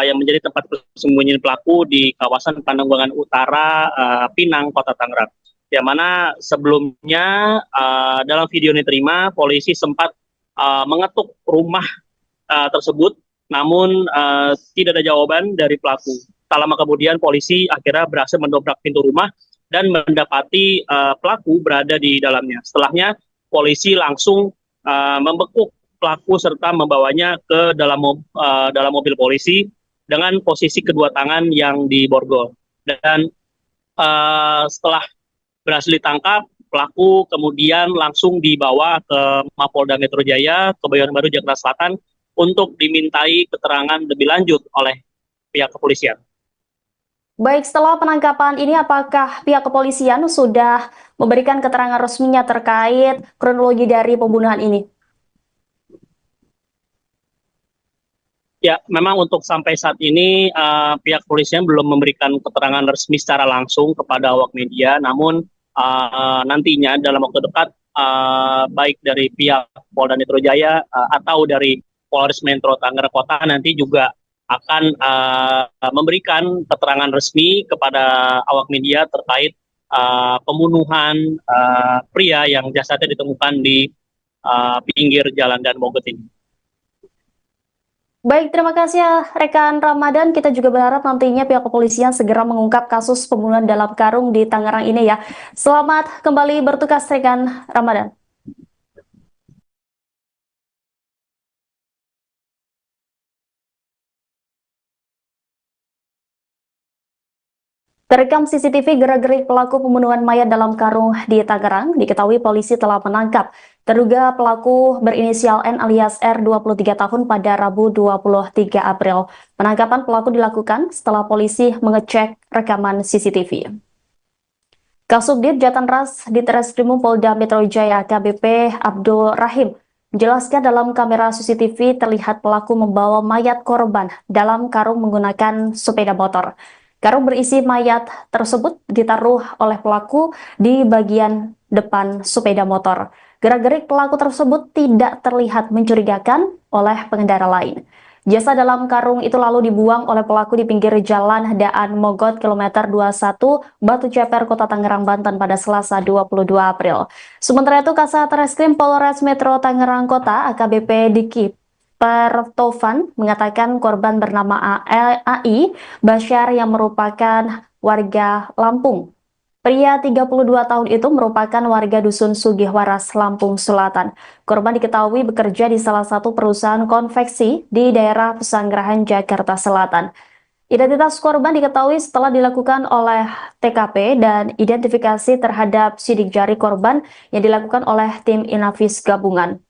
yang menjadi tempat persembunyian pelaku di kawasan Pandeglang Utara, Pinang, Kota Tangerang. Yang mana sebelumnya dalam video yang diterima, polisi sempat mengetuk rumah tersebut, namun tidak ada jawaban dari pelaku. Tak lama kemudian polisi akhirnya berhasil mendobrak pintu rumah dan mendapati pelaku berada di dalamnya. Setelahnya polisi langsung membekuk pelaku serta membawanya ke dalam mobil polisi dengan posisi kedua tangan yang diborgol. Dan setelah berhasil ditangkap, pelaku kemudian langsung dibawa ke Mapolda Metro Jaya, Kebayoran Baru, Jakarta Selatan untuk dimintai keterangan lebih lanjut oleh pihak kepolisian. Baik, setelah penangkapan ini apakah pihak kepolisian sudah memberikan keterangan resminya terkait kronologi dari pembunuhan ini? Ya, memang untuk sampai saat ini pihak kepolisian belum memberikan keterangan resmi secara langsung kepada awak media, namun nantinya dalam waktu dekat baik dari pihak Polda Metro Jaya atau dari Polres Metro Tangerang Kota nanti juga akan memberikan keterangan resmi kepada awak media terkait pembunuhan pria yang jasadnya ditemukan di pinggir jalan Dan Mogot ini. Baik, terima kasih ya rekan Ramadan. Kita juga berharap nantinya pihak kepolisian segera mengungkap kasus pembunuhan dalam karung di Tangerang ini ya. Selamat kembali bertugas rekan Ramadan. Terekam CCTV gerak-gerik pelaku pembunuhan mayat dalam karung di Tangerang, diketahui polisi telah menangkap terduga pelaku berinisial N alias R 23 tahun pada Rabu 23 April. Penangkapan pelaku dilakukan setelah polisi mengecek rekaman CCTV. Kasubdit Jatanras Ditreskrimum Polda Metro Jaya AKBP Abdul Rahim menjelaskan dalam kamera CCTV terlihat pelaku membawa mayat korban dalam karung menggunakan sepeda motor. Karung berisi mayat tersebut ditaruh oleh pelaku di bagian depan sepeda motor. Gerak-gerik pelaku tersebut tidak terlihat mencurigakan oleh pengendara lain. Jasad dalam karung itu lalu dibuang oleh pelaku di pinggir jalan Daan Mogot kilometer 21 Batu Ceper, Kota Tangerang, Banten pada Selasa 22 April. Sementara itu Kasat Reskrim Polres Metro Tangerang Kota AKBP Diki Pertovan mengatakan korban bernama AI Basyar yang merupakan warga Lampung. Pria 32 tahun itu merupakan warga Dusun Sugihwaras, Lampung Selatan. Korban diketahui bekerja di salah satu perusahaan konveksi di daerah Pesanggerahan, Jakarta Selatan. Identitas korban diketahui setelah dilakukan oleh TKP dan identifikasi terhadap sidik jari korban yang dilakukan oleh tim Inavis gabungan.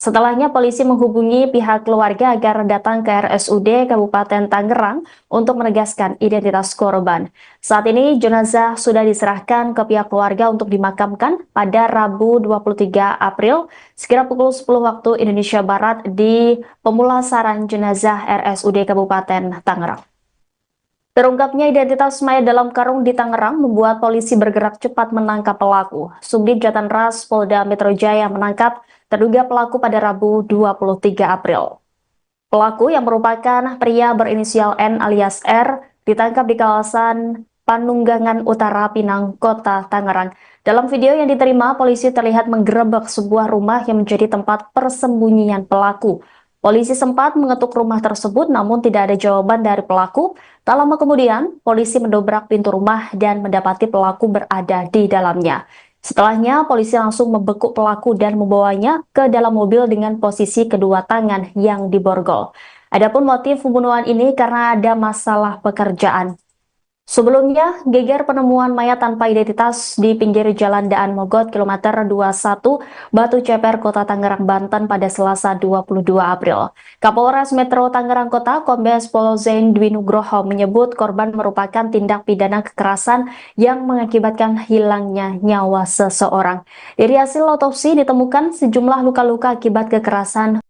Setelahnya polisi menghubungi pihak keluarga agar datang ke RSUD Kabupaten Tangerang untuk menegaskan identitas korban. Saat ini jenazah sudah diserahkan ke pihak keluarga untuk dimakamkan pada Rabu 23 April sekira pukul 10 waktu Indonesia Barat di pemulasaran jenazah RSUD Kabupaten Tangerang. Terungkapnya identitas mayat dalam karung di Tangerang membuat polisi bergerak cepat menangkap pelaku. Subdit Jatanras Polda Metro Jaya menangkap terduga pelaku pada Rabu 23 April. Pelaku yang merupakan pria berinisial N alias R ditangkap di kawasan Panunggangan Utara, Pinang, Kota Tangerang. Dalam video yang diterima, polisi terlihat menggerebek sebuah rumah yang menjadi tempat persembunyian pelaku. Polisi sempat mengetuk rumah tersebut namun tidak ada jawaban dari pelaku. Tak lama kemudian, polisi mendobrak pintu rumah dan mendapati pelaku berada di dalamnya. Setelahnya, polisi langsung membekuk pelaku dan membawanya ke dalam mobil dengan posisi kedua tangan yang diborgol. Adapun motif pembunuhan ini karena ada masalah pekerjaan. Sebelumnya, geger penemuan mayat tanpa identitas di pinggir jalan Daan Mogot kilometer 21 Batu Ceper, Kota Tangerang, Banten pada Selasa 22 April. Kapolres Metro Tangerang Kota Kombes Pol Zain Dwi Nugroho menyebut korban merupakan tindak pidana kekerasan yang mengakibatkan hilangnya nyawa seseorang. Dari hasil otopsi ditemukan sejumlah luka-luka akibat kekerasan.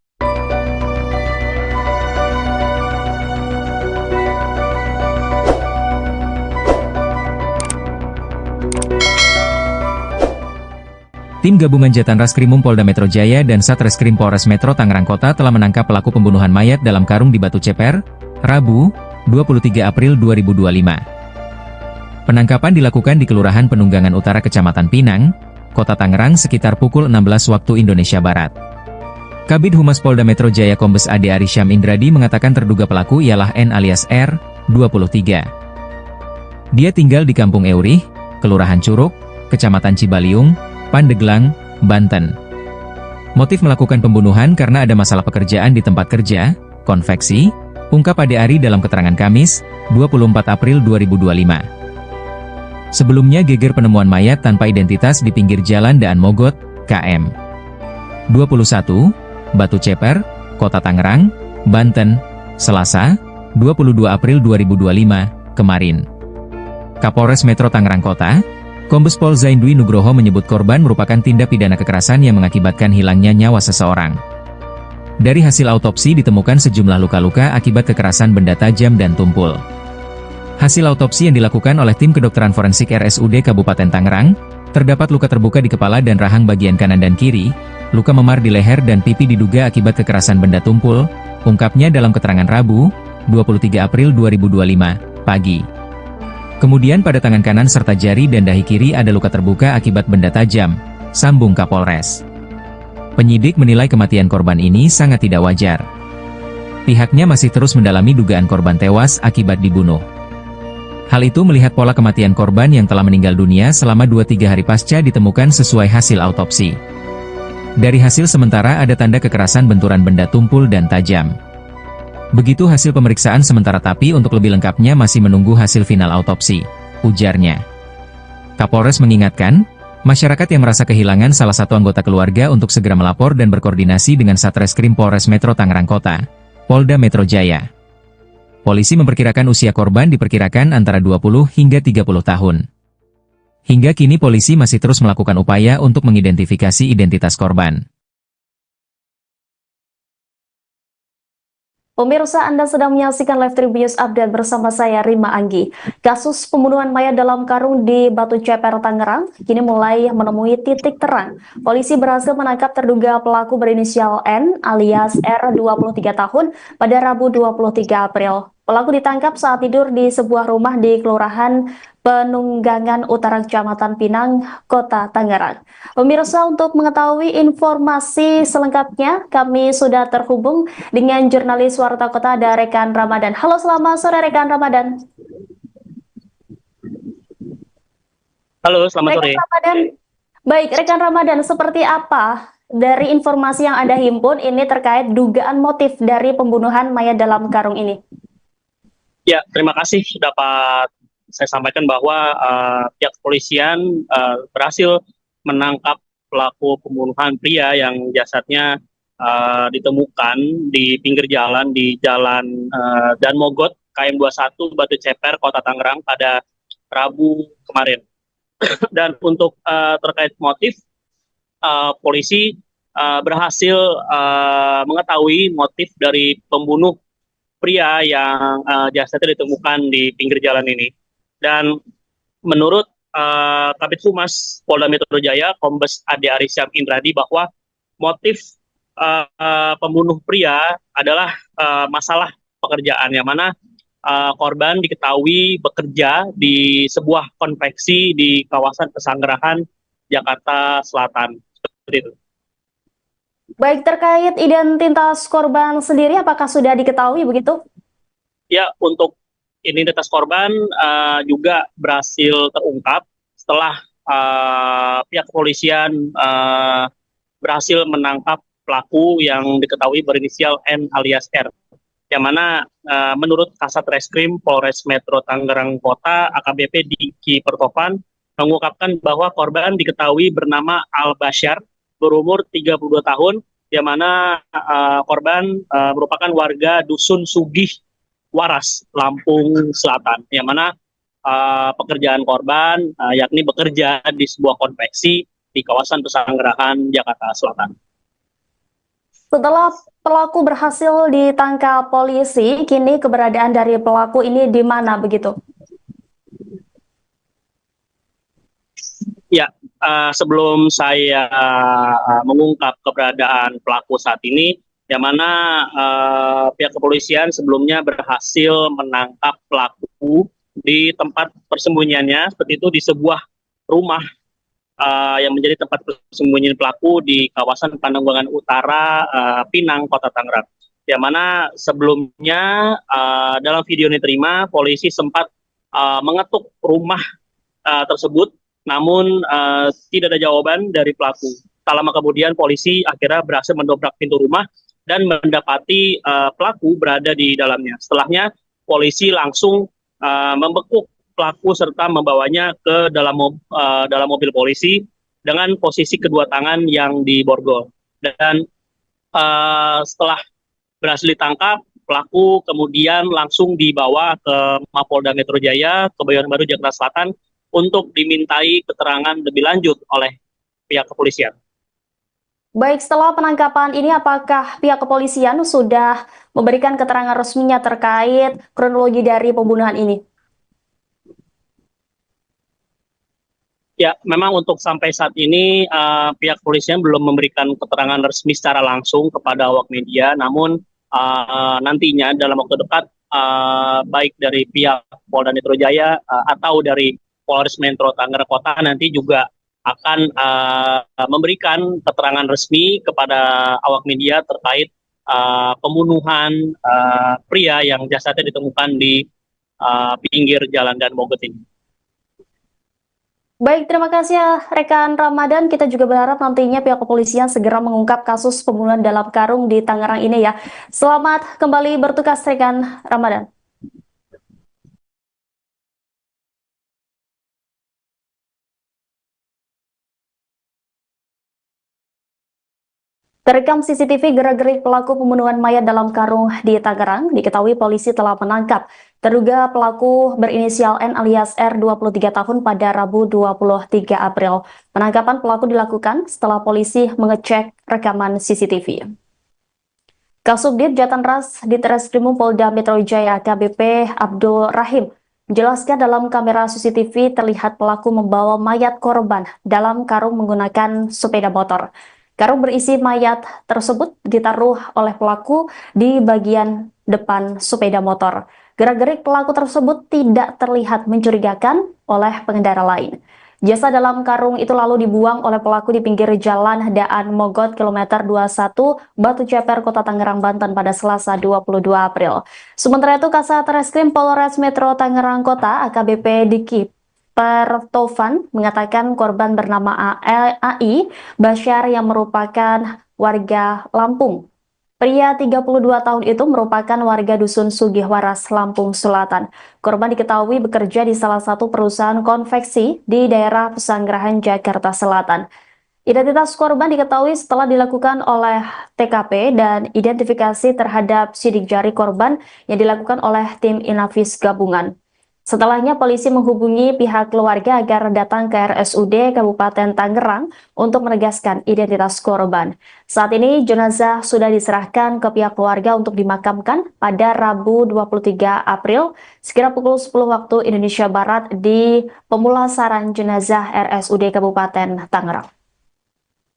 Tim gabungan Jatan Raskrimum Polda Metro Jaya dan Satreskrim Polres Metro Tangerang Kota telah menangkap pelaku pembunuhan mayat dalam karung di Batu Ceper, Rabu, 23 April 2025. Penangkapan dilakukan di Kelurahan Penunggangan Utara Kecamatan Pinang, Kota Tangerang sekitar pukul 16 waktu Indonesia Barat. Kabid Humas Polda Metro Jaya Kombes Ade Arisyam Indradi mengatakan terduga pelaku ialah N alias R, 23. Dia tinggal di Kampung Eurih, Kelurahan Curug, Kecamatan Cibaliung, Pandeglang, Banten. Motif melakukan pembunuhan karena ada masalah pekerjaan di tempat kerja, konveksi, ungkap Ade Ari dalam keterangan Kamis, 24 April 2025. Sebelumnya geger penemuan mayat tanpa identitas di pinggir jalan Daan Mogot, KM 21, Batu Ceper, Kota Tangerang, Banten, Selasa, 22 April 2025, kemarin. Kapolres Metro Tangerang Kota, Kombes Pol Zaindwi Nugroho menyebut korban merupakan tindak pidana kekerasan yang mengakibatkan hilangnya nyawa seseorang. Dari hasil autopsi ditemukan sejumlah luka-luka akibat kekerasan benda tajam dan tumpul. Hasil autopsi yang dilakukan oleh tim kedokteran forensik RSUD Kabupaten Tangerang, terdapat luka terbuka di kepala dan rahang bagian kanan dan kiri, luka memar di leher dan pipi diduga akibat kekerasan benda tumpul, ungkapnya dalam keterangan Rabu, 23 April 2025, pagi. Kemudian pada tangan kanan serta jari dan dahi kiri ada luka terbuka akibat benda tajam, sambung Kapolres. Penyidik menilai kematian korban ini sangat tidak wajar. Pihaknya masih terus mendalami dugaan korban tewas akibat dibunuh. Hal itu melihat pola kematian korban yang telah meninggal dunia selama 2-3 hari pasca ditemukan sesuai hasil autopsi. Dari hasil sementara ada tanda kekerasan benturan benda tumpul dan tajam. Begitu hasil pemeriksaan sementara tapi untuk lebih lengkapnya masih menunggu hasil final autopsi, ujarnya. Kapolres mengingatkan, masyarakat yang merasa kehilangan salah satu anggota keluarga untuk segera melapor dan berkoordinasi dengan Satreskrim Polres Metro Tangerang Kota, Polda Metro Jaya. Polisi memperkirakan usia korban diperkirakan antara 20 hingga 30 tahun. Hingga kini polisi masih terus melakukan upaya untuk mengidentifikasi identitas korban. Pemirsa, Anda sedang menyaksikan Live Tribun Update bersama saya Rima Anggi. Kasus pembunuhan mayat dalam karung di Batu Ceper, Tangerang, kini mulai menemui titik terang. Polisi berhasil menangkap terduga pelaku berinisial N alias R 23 tahun pada Rabu 23 April. Pelaku ditangkap saat tidur di sebuah rumah di Kelurahan Penunggangan Utara Kecamatan Pinang, Kota Tangerang. Pemirsa, untuk mengetahui informasi selengkapnya, kami sudah terhubung dengan jurnalis Warta Kota ada Rekan Ramadan. Halo, selamat sore Rekan Ramadan. Halo, selamat sore. Rekan Ramadan. Baik, Rekan Ramadan, seperti apa dari informasi yang Anda himpun ini terkait dugaan motif dari pembunuhan mayat dalam karung ini? Ya, terima kasih dapat saya sampaikan bahwa pihak kepolisian berhasil menangkap pelaku pembunuhan pria yang jasadnya ditemukan di pinggir jalan di Jalan Dan Mogot, KM 21, Batu Ceper, Kota Tangerang pada Rabu kemarin. Dan untuk terkait motif, polisi berhasil mengetahui motif dari pembunuh pria yang jasadnya ditemukan di pinggir jalan ini. Dan menurut Kabid Humas Polda Metro Jaya, Kombes Ade Arisyam Indradi, bahwa motif pembunuh pria adalah masalah pekerjaan, yang mana korban diketahui bekerja di sebuah konveksi di kawasan Pesanggerahan, Jakarta Selatan. Seperti itu. Baik, terkait identitas korban sendiri, apakah sudah diketahui begitu? Ya, untuk identitas korban juga berhasil terungkap setelah pihak kepolisian berhasil menangkap pelaku yang diketahui berinisial N alias R. Yang mana menurut Kasat Reskrim Polres Metro Tangerang Kota, AKBP Diki Pertopan, mengungkapkan bahwa korban diketahui bernama Al Basyar, berumur 32 tahun, yang mana korban merupakan warga Dusun Sugih Waras, Lampung Selatan, yang mana pekerjaan korban yakni bekerja di sebuah konveksi di kawasan Pesanggerahan, Jakarta Selatan. Setelah pelaku berhasil ditangkap polisi, kini keberadaan dari pelaku ini di mana begitu? Ya, sebelum saya mengungkap keberadaan pelaku saat ini, yang mana pihak kepolisian sebelumnya berhasil menangkap pelaku di tempat persembunyiannya, seperti itu di sebuah rumah yang menjadi tempat persembunyian pelaku di kawasan Pananggulangan Utara, Pinang, Kota Tangerang. Yang mana sebelumnya dalam video ini terima, polisi sempat mengetuk rumah tersebut, namun tidak ada jawaban dari pelaku. Tak lama kemudian polisi akhirnya berhasil mendobrak pintu rumah dan mendapati pelaku berada di dalamnya. Setelahnya polisi langsung membekuk pelaku serta membawanya ke dalam mobil polisi dengan posisi kedua tangan yang diborgol. Dan setelah berhasil ditangkap, pelaku kemudian langsung dibawa ke Mapolda Metro Jaya, Kebayoran Baru, Jakarta Selatan, untuk dimintai keterangan lebih lanjut oleh pihak kepolisian. Baik, setelah penangkapan ini apakah pihak kepolisian sudah memberikan keterangan resminya terkait kronologi dari pembunuhan ini? Ya, memang untuk sampai saat ini pihak kepolisian belum memberikan keterangan resmi secara langsung kepada awak media, namun nantinya dalam waktu dekat baik dari pihak Polda Metro Jaya atau dari Polres Metro Tangerang Kota nanti juga akan memberikan keterangan resmi kepada awak media terkait pembunuhan pria yang jasadnya ditemukan di pinggir jalan Dan Mogot ini. Baik, terima kasih ya rekan Ramadan. Kita juga berharap nantinya pihak kepolisian segera mengungkap kasus pembunuhan dalam karung di Tangerang ini ya. Selamat kembali bertugas rekan Ramadan. Terekam CCTV gerak-gerik pelaku pembunuhan mayat dalam karung di Tangerang, diketahui polisi telah menangkap terduga pelaku berinisial N alias R 23 tahun pada Rabu 23 April. Penangkapan pelaku dilakukan setelah polisi mengecek rekaman CCTV. Kasubdit Jatanras Ditreskrimum Polda Metro Jaya AKBP Abdul Rahim menjelaskan dalam kamera CCTV terlihat pelaku membawa mayat korban dalam karung menggunakan sepeda motor. Karung berisi mayat tersebut ditaruh oleh pelaku di bagian depan sepeda motor. Gerak-gerik pelaku tersebut tidak terlihat mencurigakan oleh pengendara lain. Jasad dalam karung itu lalu dibuang oleh pelaku di pinggir jalan Daan Mogot kilometer 21 Batu Ceper, Kota Tangerang, Banten pada Selasa 22 April. Sementara itu, Kasat Reskrim Polres Metro Tangerang Kota AKBP Diki Pertovan mengatakan korban bernama AI Basyar yang merupakan warga Lampung. Pria 32 tahun itu merupakan warga Dusun Sugihwaras, Lampung Selatan. Korban diketahui bekerja di salah satu perusahaan konveksi di daerah Pesanggerahan, Jakarta Selatan. Identitas korban diketahui setelah dilakukan oleh TKP dan identifikasi terhadap sidik jari korban yang dilakukan oleh tim Inavis gabungan. Setelahnya polisi menghubungi pihak keluarga agar datang ke RSUD Kabupaten Tangerang untuk menegaskan identitas korban. Saat ini jenazah sudah diserahkan ke pihak keluarga untuk dimakamkan pada Rabu 23 April sekira pukul 10 waktu Indonesia Barat di pemulasaran jenazah RSUD Kabupaten Tangerang.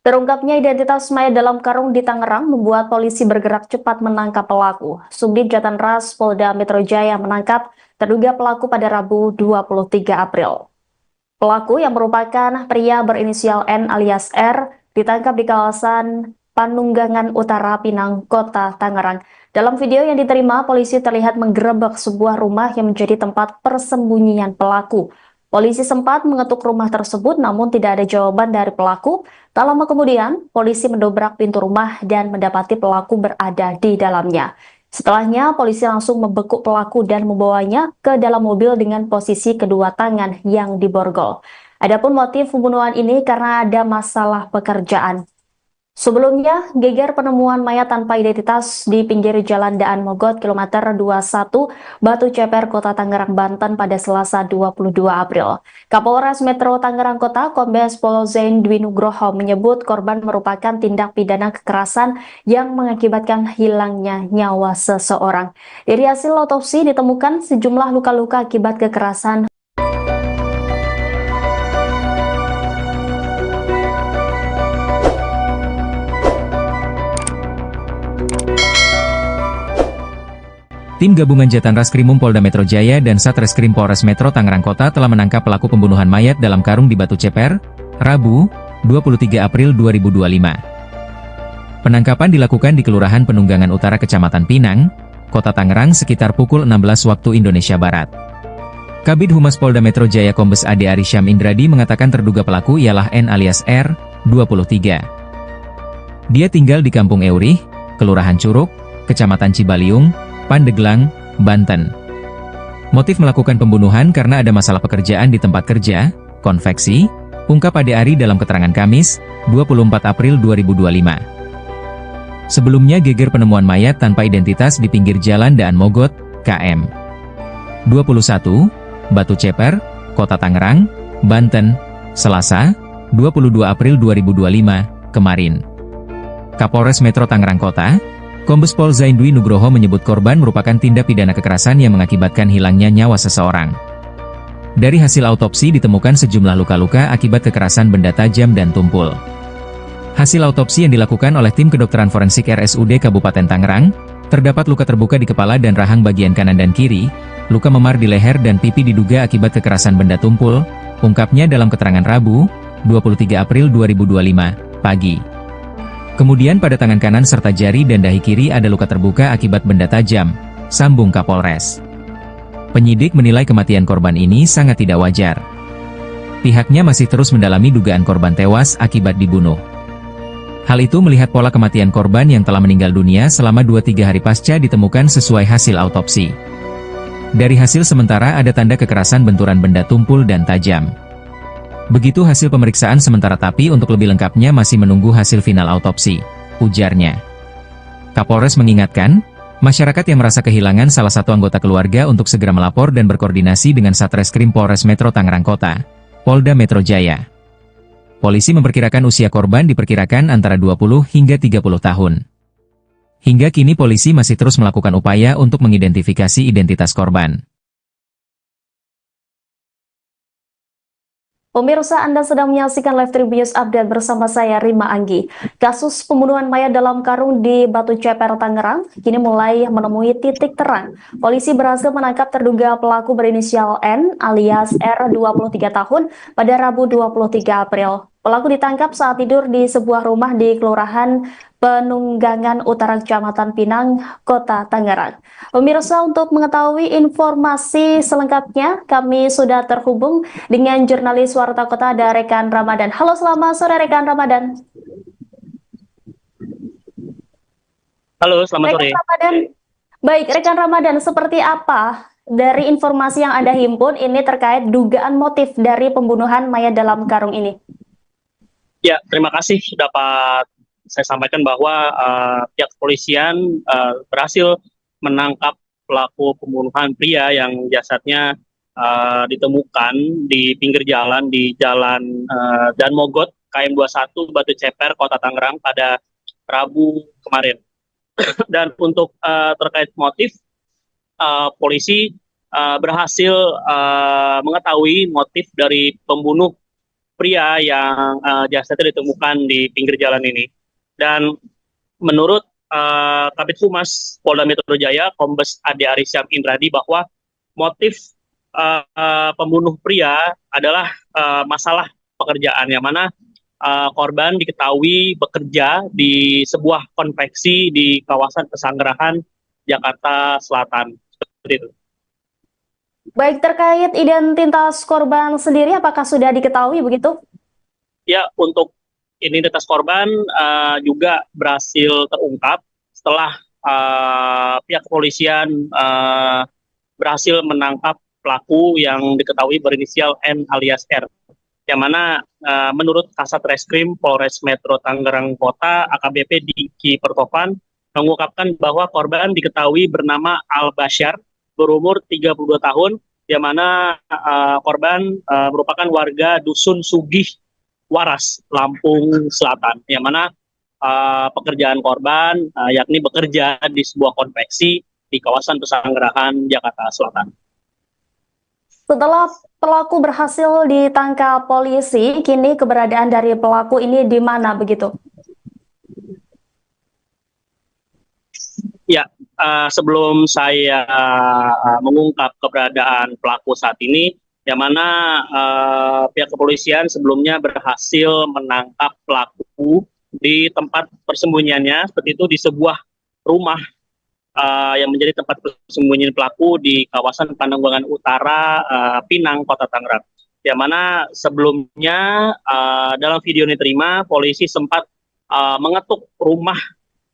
Terungkapnya identitas mayat dalam karung di Tangerang membuat polisi bergerak cepat menangkap pelaku. Subdit Jatanras Polda Metro Jaya menangkap terduga pelaku pada Rabu 23 April. Pelaku yang merupakan pria berinisial N alias R ditangkap di kawasan Panunggangan Utara, Pinang, Kota Tangerang. Dalam video yang diterima, polisi terlihat menggerebek sebuah rumah yang menjadi tempat persembunyian pelaku. Polisi sempat mengetuk rumah tersebut namun tidak ada jawaban dari pelaku. Tak lama kemudian, polisi mendobrak pintu rumah dan mendapati pelaku berada di dalamnya. Setelahnya, polisi langsung membekuk pelaku dan membawanya ke dalam mobil dengan posisi kedua tangan yang diborgol. Adapun motif pembunuhan ini karena ada masalah pekerjaan. Sebelumnya, geger penemuan mayat tanpa identitas di pinggir jalan Daan Mogot kilometer 21 Batu Ceper, Kota Tangerang, Banten pada Selasa 22 April. Kapolres Metro Tangerang Kota Kombes Pol Zain Dwi Nugroho menyebut korban merupakan tindak pidana kekerasan yang mengakibatkan hilangnya nyawa seseorang. Dari hasil otopsi ditemukan sejumlah luka-luka akibat kekerasan. Tim gabungan Jatan Raskrimum Polda Metro Jaya dan Satreskrim Polres Metro Tangerang Kota telah menangkap pelaku pembunuhan mayat dalam karung di Batu Ceper, Rabu, 23 April 2025. Penangkapan dilakukan di Kelurahan Penunggangan Utara Kecamatan Pinang, Kota Tangerang sekitar pukul 16 waktu Indonesia Barat. Kabid Humas Polda Metro Jaya Kombes Ade Arisyam Indradi mengatakan terduga pelaku ialah N alias R, 23. Dia tinggal di Kampung Eurih, Kelurahan Curug, Kecamatan Cibaliung, Pandeglang, Banten. Motif melakukan pembunuhan karena ada masalah pekerjaan di tempat kerja, konveksi, ungkap Ade Ari dalam keterangan Kamis, 24 April 2025. Sebelumnya geger penemuan mayat tanpa identitas di pinggir jalan Daan Mogot, KM 21, Batu Ceper, Kota Tangerang, Banten, Selasa, 22 April 2025, kemarin. Kapolres Metro Tangerang Kota, Kombes Pol Zaindwi Nugroho menyebut korban merupakan tindak pidana kekerasan yang mengakibatkan hilangnya nyawa seseorang. Dari hasil autopsi ditemukan sejumlah luka-luka akibat kekerasan benda tajam dan tumpul. Hasil autopsi yang dilakukan oleh tim kedokteran forensik RSUD Kabupaten Tangerang, terdapat luka terbuka di kepala dan rahang bagian kanan dan kiri, luka memar di leher dan pipi diduga akibat kekerasan benda tumpul, ungkapnya dalam keterangan Rabu, 23 April 2025, pagi. Kemudian pada tangan kanan serta jari dan dahi kiri ada luka terbuka akibat benda tajam, sambung Kapolres. Penyidik menilai kematian korban ini sangat tidak wajar. Pihaknya masih terus mendalami dugaan korban tewas akibat dibunuh. Hal itu melihat pola kematian korban yang telah meninggal dunia selama 2-3 hari pasca ditemukan sesuai hasil autopsi. Dari hasil sementara ada tanda kekerasan benturan benda tumpul dan tajam. Begitu hasil pemeriksaan sementara tapi untuk lebih lengkapnya masih menunggu hasil final autopsi, ujarnya. Kapolres mengingatkan, masyarakat yang merasa kehilangan salah satu anggota keluarga untuk segera melapor dan berkoordinasi dengan Satreskrim Polres Metro Tangerang Kota, Polda Metro Jaya. Polisi memperkirakan usia korban diperkirakan antara 20 hingga 30 tahun. Hingga kini polisi masih terus melakukan upaya untuk mengidentifikasi identitas korban. Pemirsa, Anda sedang menyaksikan Live Tribunnews Update bersama saya, Rima Anggi. Kasus pembunuhan mayat dalam karung di Batu Ceper, Tangerang, kini mulai menemui titik terang. Polisi berhasil menangkap terduga pelaku berinisial N alias R, 23 tahun, pada Rabu 23 April. Pelaku ditangkap saat tidur di sebuah rumah di Kelurahan Penunggangan Utara Kecamatan Pinang, Kota Tangerang. Pemirsa, untuk mengetahui informasi selengkapnya, kami sudah terhubung dengan jurnalis Warta Kota ada rekan Ramadan. Halo, selamat sore rekan Ramadan. Halo, selamat sore. Ramadan. Baik, rekan Ramadan, seperti apa dari informasi yang Anda himpun ini terkait dugaan motif dari pembunuhan mayat dalam karung ini? Ya, terima kasih dapat saya sampaikan bahwa pihak kepolisian berhasil menangkap pelaku pembunuhan pria yang jasadnya ditemukan di pinggir jalan di Jalan Dan Mogot, KM 21, Batu Ceper, Kota Tangerang pada Rabu kemarin. Dan untuk terkait motif, polisi berhasil mengetahui motif dari pembunuh pria yang jasadnya ditemukan di pinggir jalan ini. Dan menurut Kabid Humas Polda Metro Jaya, Kombes Ade Arisyam Indradi, bahwa motif pembunuh pria adalah masalah pekerjaan, yang mana korban diketahui bekerja di sebuah konveksi di kawasan Pesanggerahan, Jakarta Selatan. Seperti itu. Baik, terkait identitas korban sendiri, apakah sudah diketahui begitu? Ya, untuk identitas korban juga berhasil terungkap setelah pihak kepolisian berhasil menangkap pelaku yang diketahui berinisial N alias R. Yang mana menurut Kasat Reskrim Polres Metro Tangerang Kota, AKBP Diki Pertopan, mengungkapkan bahwa korban diketahui bernama Al Basyar, berumur 32 tahun, yang mana korban merupakan warga Dusun Sugih Waras, Lampung Selatan, yang mana pekerjaan korban yakni bekerja di sebuah konveksi di kawasan Pesanggerahan, Jakarta Selatan. Setelah pelaku berhasil ditangkap polisi, kini keberadaan dari pelaku ini di mana begitu? Ya, sebelum saya mengungkap keberadaan pelaku saat ini, yang mana pihak kepolisian sebelumnya berhasil menangkap pelaku di tempat persembunyiannya, seperti itu di sebuah rumah yang menjadi tempat persembunyian pelaku di kawasan Pandeglang Utara, Pinang, Kota Tangerang. Yang mana sebelumnya dalam video yang diterima, polisi sempat mengetuk rumah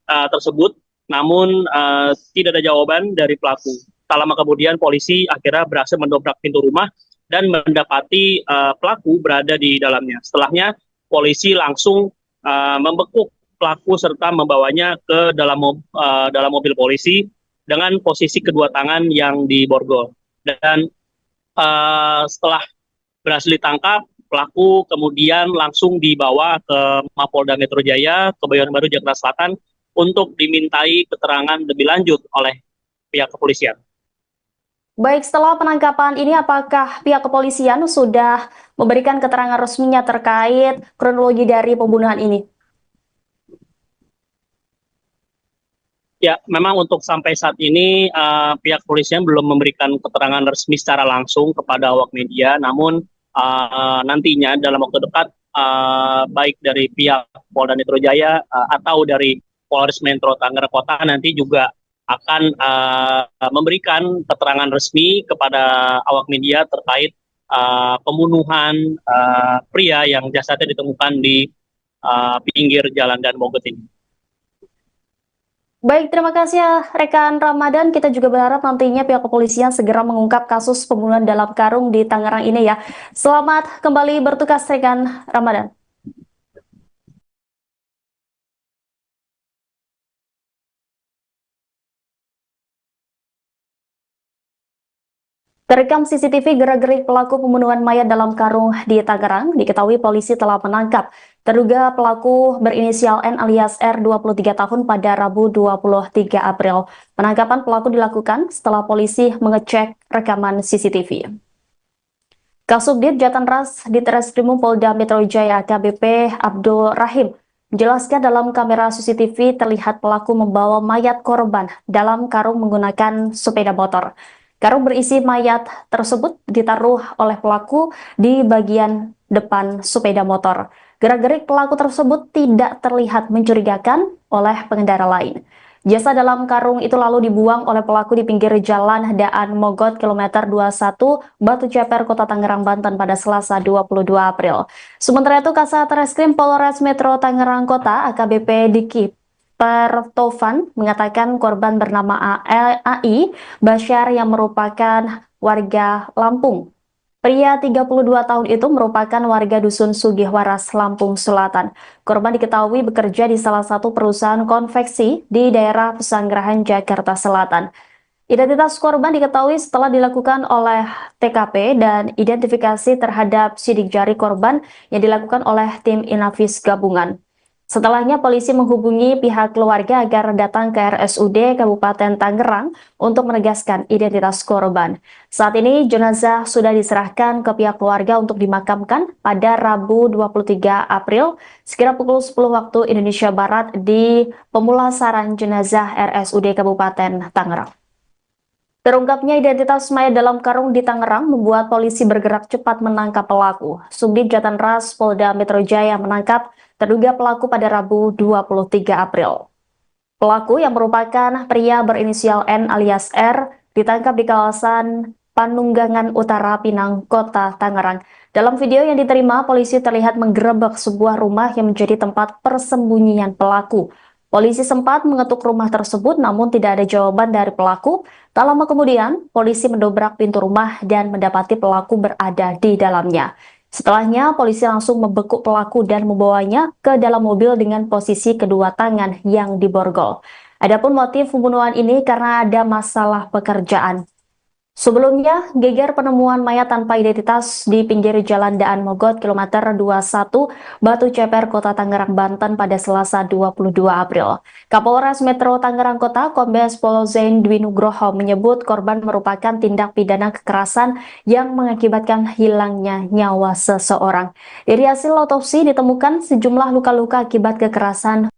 tersebut, namun tidak ada jawaban dari pelaku. Tak lama kemudian polisi akhirnya berhasil mendobrak pintu rumah dan mendapati pelaku berada di dalamnya. Setelahnya polisi langsung membekuk pelaku serta membawanya ke dalam mobil polisi dengan posisi kedua tangan yang diborgol. Dan setelah berhasil ditangkap, pelaku kemudian langsung dibawa ke Mapolda Metro Jaya, Kebayoran Baru, Jakarta Selatan untuk dimintai keterangan lebih lanjut oleh pihak kepolisian. Baik, setelah penangkapan ini apakah pihak kepolisian sudah memberikan keterangan resminya terkait kronologi dari pembunuhan ini? Ya, memang untuk sampai saat ini pihak kepolisian belum memberikan keterangan resmi secara langsung kepada awak media, namun nantinya dalam waktu dekat baik dari pihak Polda Metro Jaya atau dari Polres Metro Tangerang Kota nanti juga akan memberikan keterangan resmi kepada awak media terkait pembunuhan pria yang jasadnya ditemukan di pinggir jalan Dan Mogot ini. Baik, terima kasih ya rekan Ramadan. Kita juga berharap nantinya pihak kepolisian segera mengungkap kasus pembunuhan dalam karung di Tangerang ini ya. Selamat kembali bertugas rekan Ramadan. Terekam CCTV gerak-gerik pelaku pembunuhan mayat dalam karung di Tangerang, diketahui polisi telah menangkap terduga pelaku berinisial N alias R 23 tahun pada Rabu 23 April. Penangkapan pelaku dilakukan setelah polisi mengecek rekaman CCTV. Kasubdit Jatanras Ditreskrimum Polda Metro Jaya AKBP Abdul Rahim menjelaskan dalam kamera CCTV terlihat pelaku membawa mayat korban dalam karung menggunakan sepeda motor. Karung berisi mayat tersebut ditaruh oleh pelaku di bagian depan sepeda motor. Gerak-gerik pelaku tersebut tidak terlihat mencurigakan oleh pengendara lain. Jasad dalam karung itu lalu dibuang oleh pelaku di pinggir jalan Daan Mogot kilometer 21 Batu Ceper, Kota Tangerang, Banten pada Selasa 22 April. Sementara itu Kasat Reskrim Polres Metro Tangerang Kota AKBP Diki Pertovan mengatakan korban bernama AI Basyar yang merupakan warga Lampung. Pria 32 tahun itu merupakan warga Dusun Sugihwaras, Lampung Selatan. Korban diketahui bekerja di salah satu perusahaan konveksi di daerah Pesanggerahan, Jakarta Selatan. Identitas korban diketahui setelah dilakukan oleh TKP dan identifikasi terhadap sidik jari korban yang dilakukan oleh tim Inavis gabungan. Setelahnya polisi menghubungi pihak keluarga agar datang ke RSUD Kabupaten Tangerang untuk menegaskan identitas korban. Saat ini jenazah sudah diserahkan ke pihak keluarga untuk dimakamkan pada Rabu 23 April sekira pukul 10 waktu Indonesia Barat di pemulasaran jenazah RSUD Kabupaten Tangerang. Terungkapnya identitas mayat dalam karung di Tangerang membuat polisi bergerak cepat menangkap pelaku. Subdit Jatanras Polda Metro Jaya menangkap terduga pelaku pada Rabu 23 April. Pelaku yang merupakan pria berinisial N alias R ditangkap di kawasan Panunggangan Utara, Pinang, Kota Tangerang. Dalam video yang diterima, polisi terlihat menggerebek sebuah rumah yang menjadi tempat persembunyian pelaku. Polisi sempat mengetuk rumah tersebut namun tidak ada jawaban dari pelaku. Tak lama kemudian, polisi mendobrak pintu rumah dan mendapati pelaku berada di dalamnya. Setelahnya, polisi langsung membekuk pelaku dan membawanya ke dalam mobil dengan posisi kedua tangan yang diborgol. Adapun motif pembunuhan ini karena ada masalah pekerjaan. Sebelumnya, geger penemuan mayat tanpa identitas di pinggir jalan Daan Mogot kilometer 21 Batu Ceper, Kota Tangerang, Banten pada Selasa 22 April. Kapolres Metro Tangerang Kota Kombes Pol Zain Dwi Nugroho menyebut korban merupakan tindak pidana kekerasan yang mengakibatkan hilangnya nyawa seseorang. Dari hasil otopsi ditemukan sejumlah luka-luka akibat kekerasan.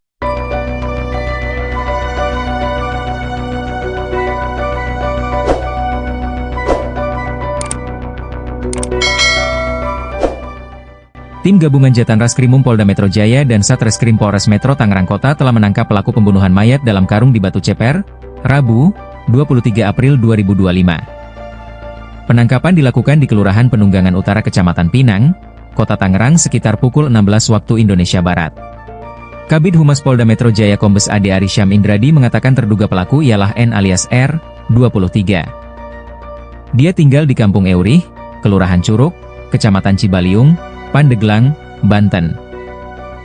Tim gabungan Jatan Raskrimum Polda Metro Jaya dan Satreskrim Polres Metro Tangerang Kota telah menangkap pelaku pembunuhan mayat dalam karung di Batu Ceper, Rabu, 23 April 2025. Penangkapan dilakukan di Kelurahan Penunggangan Utara Kecamatan Pinang, Kota Tangerang sekitar pukul 16 waktu Indonesia Barat. Kabid Humas Polda Metro Jaya Kombes Ade Arisham Indradi mengatakan terduga pelaku ialah N alias R, 23. Dia tinggal di Kampung Eurih, Kelurahan Curug, Kecamatan Cibaliung, Pandeglang, Banten.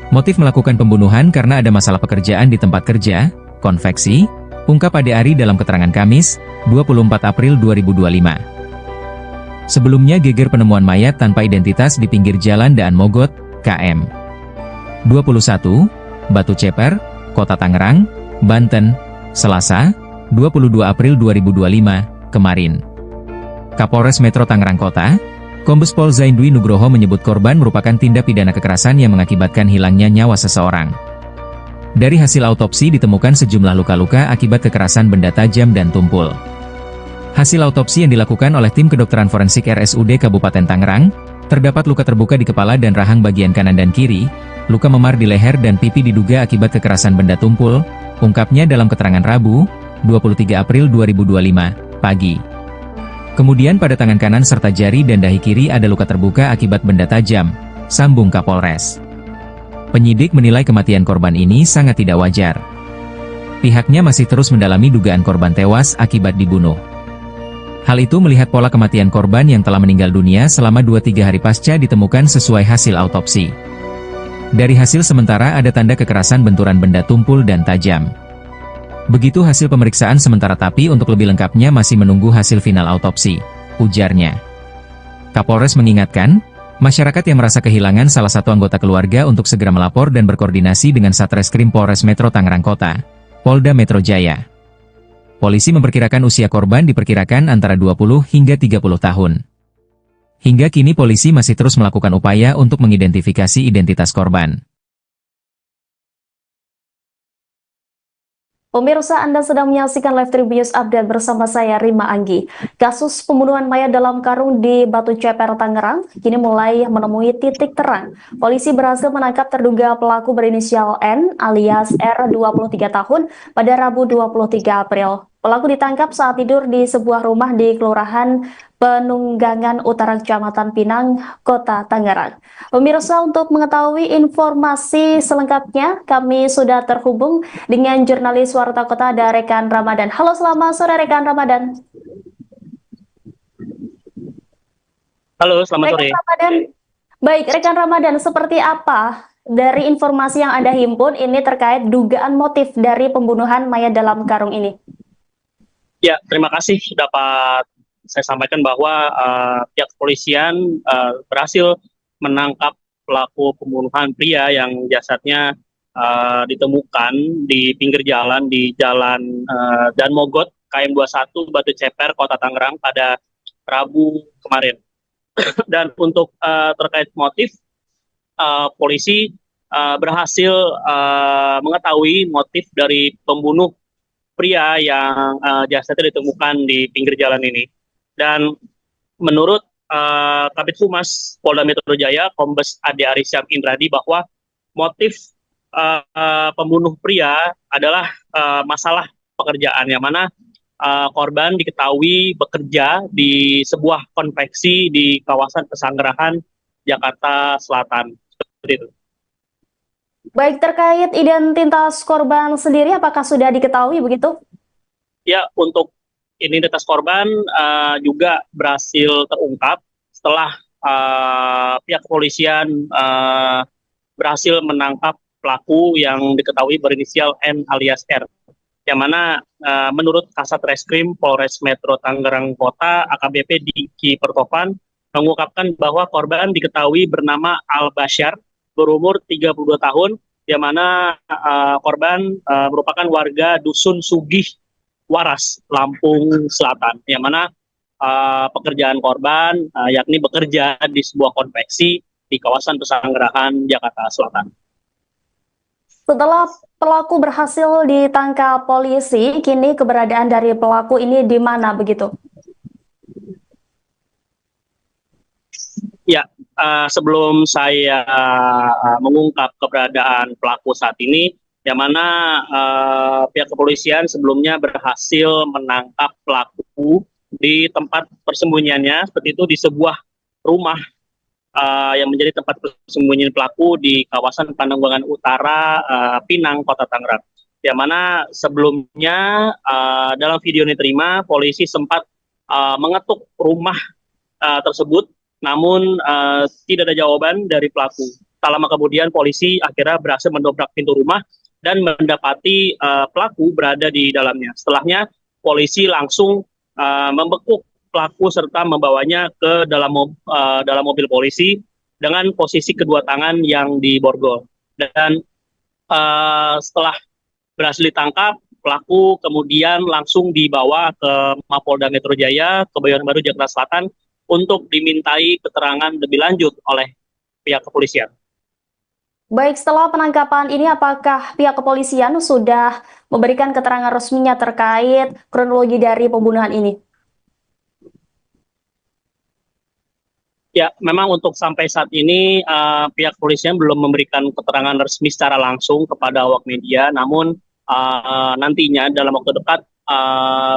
Motif melakukan pembunuhan karena ada masalah pekerjaan di tempat kerja, konveksi, ungkap Ade Ari dalam keterangan Kamis, 24 April 2025. Sebelumnya geger penemuan mayat tanpa identitas di pinggir jalan Daan Mogot, KM 21, Batu Ceper, Kota Tangerang, Banten, Selasa, 22 April 2025, kemarin. Kapolres Metro Tangerang Kota, Kombes Pol Zaindwi Nugroho menyebut korban merupakan tindak pidana kekerasan yang mengakibatkan hilangnya nyawa seseorang. Dari hasil autopsi ditemukan sejumlah luka-luka akibat kekerasan benda tajam dan tumpul. Hasil autopsi yang dilakukan oleh tim kedokteran forensik RSUD Kabupaten Tangerang, terdapat luka terbuka di kepala dan rahang bagian kanan dan kiri, luka memar di leher dan pipi diduga akibat kekerasan benda tumpul, ungkapnya dalam keterangan Rabu, 23 April 2025, pagi. Kemudian pada tangan kanan serta jari dan dahi kiri ada luka terbuka akibat benda tajam, sambung Kapolres. Penyidik menilai kematian korban ini sangat tidak wajar. Pihaknya masih terus mendalami dugaan korban tewas akibat dibunuh. Hal itu melihat pola kematian korban yang telah meninggal dunia selama 2-3 hari pasca ditemukan sesuai hasil autopsi. Dari hasil sementara ada tanda kekerasan benturan benda tumpul dan tajam. Begitu hasil pemeriksaan sementara tapi untuk lebih lengkapnya masih menunggu hasil final autopsi, ujarnya. Kapolres mengingatkan, masyarakat yang merasa kehilangan salah satu anggota keluarga untuk segera melapor dan berkoordinasi dengan Satreskrim Polres Metro Tangerang Kota, Polda Metro Jaya. Polisi memperkirakan usia korban diperkirakan antara 20 hingga 30 tahun. Hingga kini polisi masih terus melakukan upaya untuk mengidentifikasi identitas korban. Pemirsa, Anda sedang menyaksikan Live Tribun Update bersama saya Rima Anggi. Kasus pembunuhan mayat dalam karung di Batu Ceper, Tangerang, kini mulai menemui titik terang. Polisi berhasil menangkap terduga pelaku berinisial N alias R 23 tahun pada Rabu 23 April. Pelaku ditangkap saat tidur di sebuah rumah di Kelurahan Penunggangan Utara Kecamatan Pinang, Kota Tangerang. Pemirsa, untuk mengetahui informasi selengkapnya, kami sudah terhubung dengan jurnalis Warta Kota ada Rekan Ramadan. Halo, selamat sore Rekan Ramadan. Halo, selamat sore. Rekan Ramadan. Baik, Rekan Ramadan, seperti apa dari informasi yang Anda himpun ini terkait dugaan motif dari pembunuhan mayat dalam karung ini? Ya, terima kasih dapat saya sampaikan bahwa pihak kepolisian berhasil menangkap pelaku pembunuhan pria yang jasadnya ditemukan di pinggir jalan di Jalan Dan Mogot, KM 21, Batu Ceper, Kota Tangerang pada Rabu kemarin. Dan untuk terkait motif, polisi berhasil mengetahui motif dari pembunuh pria yang jasadnya ditemukan di pinggir jalan ini. Dan menurut Kabid Humas Polda Metro Jaya, Kombes Ade Arisham Indradi, bahwa motif pembunuh pria adalah masalah pekerjaan, yang mana korban diketahui bekerja di sebuah konveksi di kawasan Pesanggerahan, Jakarta Selatan. Seperti itu. Baik, terkait identitas korban sendiri, apakah sudah diketahui begitu? Ya, untuk identitas korban juga berhasil terungkap setelah pihak kepolisian berhasil menangkap pelaku yang diketahui berinisial N alias R. Yang mana menurut Kasat Reskrim Polres Metro Tangerang Kota, AKBP Diki Pertovan, mengungkapkan bahwa korban diketahui bernama Al Bashar, berumur 32 tahun, yang mana korban merupakan warga Dusun Sugih Waras, Lampung Selatan, yang mana pekerjaan korban yakni bekerja di sebuah konveksi di kawasan Pesanggerahan, Jakarta Selatan. Setelah pelaku berhasil ditangkap polisi, kini keberadaan dari pelaku ini di mana begitu? Ya, sebelum saya mengungkap keberadaan pelaku saat ini, yang mana pihak kepolisian sebelumnya berhasil menangkap pelaku di tempat persembunyiannya, seperti itu di sebuah rumah yang menjadi tempat persembunyian pelaku di kawasan Pananggulangan Utara, Pinang, Kota Tangerang. Yang mana sebelumnya dalam video yang diterima, polisi sempat mengetuk rumah tersebut, namun tidak ada jawaban dari pelaku. Tak lama kemudian polisi akhirnya berhasil mendobrak pintu rumah dan mendapati pelaku berada di dalamnya. Setelahnya polisi langsung membekuk pelaku serta membawanya ke dalam mobil polisi dengan posisi kedua tangan yang diborgol. Dan setelah berhasil ditangkap, pelaku kemudian langsung dibawa ke Mapolda Metro Jaya, Kebayoran Baru, Jakarta Selatan untuk dimintai keterangan lebih lanjut oleh pihak kepolisian. Baik, setelah penangkapan ini apakah pihak kepolisian sudah memberikan keterangan resminya terkait kronologi dari pembunuhan ini? Ya, memang untuk sampai saat ini pihak kepolisian belum memberikan keterangan resmi secara langsung kepada awak media, namun nantinya dalam waktu dekat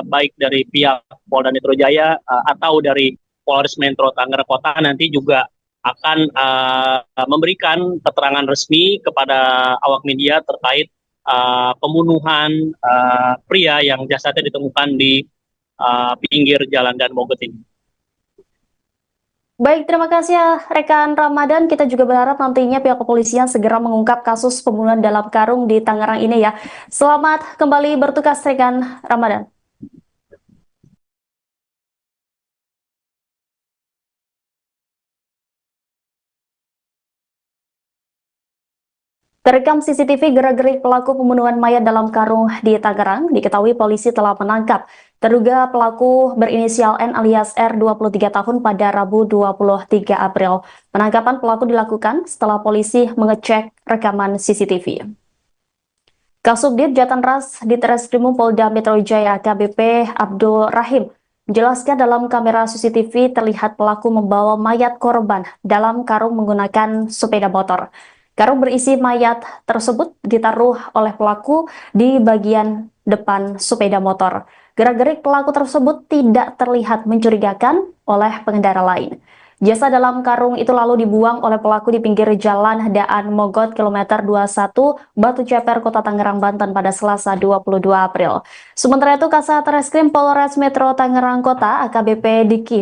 baik dari pihak Polda Metro Jaya atau dari Polres Metro Tangerang Kota nanti juga akan memberikan keterangan resmi kepada awak media terkait pembunuhan pria yang jasadnya ditemukan di pinggir jalan Dan Mogot ini. Baik, terima kasih ya rekan Ramadan. Kita juga berharap nantinya pihak kepolisian segera mengungkap kasus pembunuhan dalam karung di Tangerang ini ya. Selamat kembali bertugas rekan Ramadan. Terekam CCTV gerak-gerik pelaku pembunuhan mayat dalam karung di Tangerang, diketahui polisi telah menangkap terduga pelaku berinisial N alias R 23 tahun pada Rabu 23 April. Penangkapan pelaku dilakukan setelah polisi mengecek rekaman CCTV. Kasubdit Jatanras di Treskrimum Polda Metro Jaya AKBP Abdul Rahim menjelaskan dalam kamera CCTV terlihat pelaku membawa mayat korban dalam karung menggunakan sepeda motor. Karung berisi mayat tersebut ditaruh oleh pelaku di bagian depan sepeda motor. Gerak-gerik pelaku tersebut tidak terlihat mencurigakan oleh pengendara lain. Jasad dalam karung itu lalu dibuang oleh pelaku di pinggir jalan Daan Mogot kilometer 21 Batu Ceper, Kota Tangerang, Banten pada Selasa 22 April. Sementara itu Kasat Reskrim Polres Metro Tangerang Kota AKBP Diki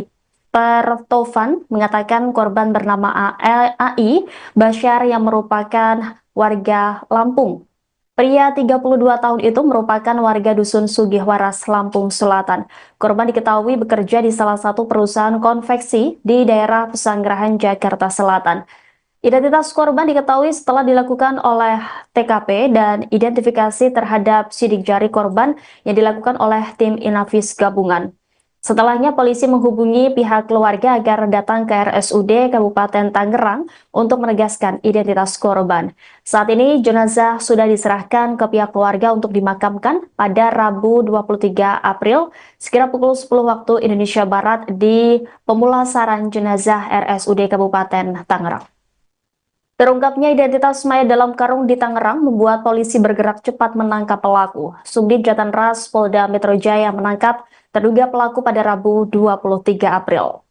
Pertovan mengatakan korban bernama AI Basyar yang merupakan warga Lampung. Pria 32 tahun itu merupakan warga Dusun Sugihwaras, Lampung Selatan. Korban diketahui bekerja di salah satu perusahaan konveksi di daerah Pesanggerahan, Jakarta Selatan. Identitas korban diketahui setelah dilakukan oleh TKP dan identifikasi terhadap sidik jari korban yang dilakukan oleh tim Inavis gabungan. Setelahnya polisi menghubungi pihak keluarga agar datang ke RSUD Kabupaten Tangerang untuk menegaskan identitas korban. Saat ini jenazah sudah diserahkan ke pihak keluarga untuk dimakamkan pada Rabu 23 April sekira pukul 10 waktu Indonesia Barat di pemulasaran jenazah RSUD Kabupaten Tangerang. Terungkapnya identitas mayat dalam karung di Tangerang membuat polisi bergerak cepat menangkap pelaku. Subdit Jatanras Polda Metro Jaya menangkap terduga pelaku pada Rabu 23 April.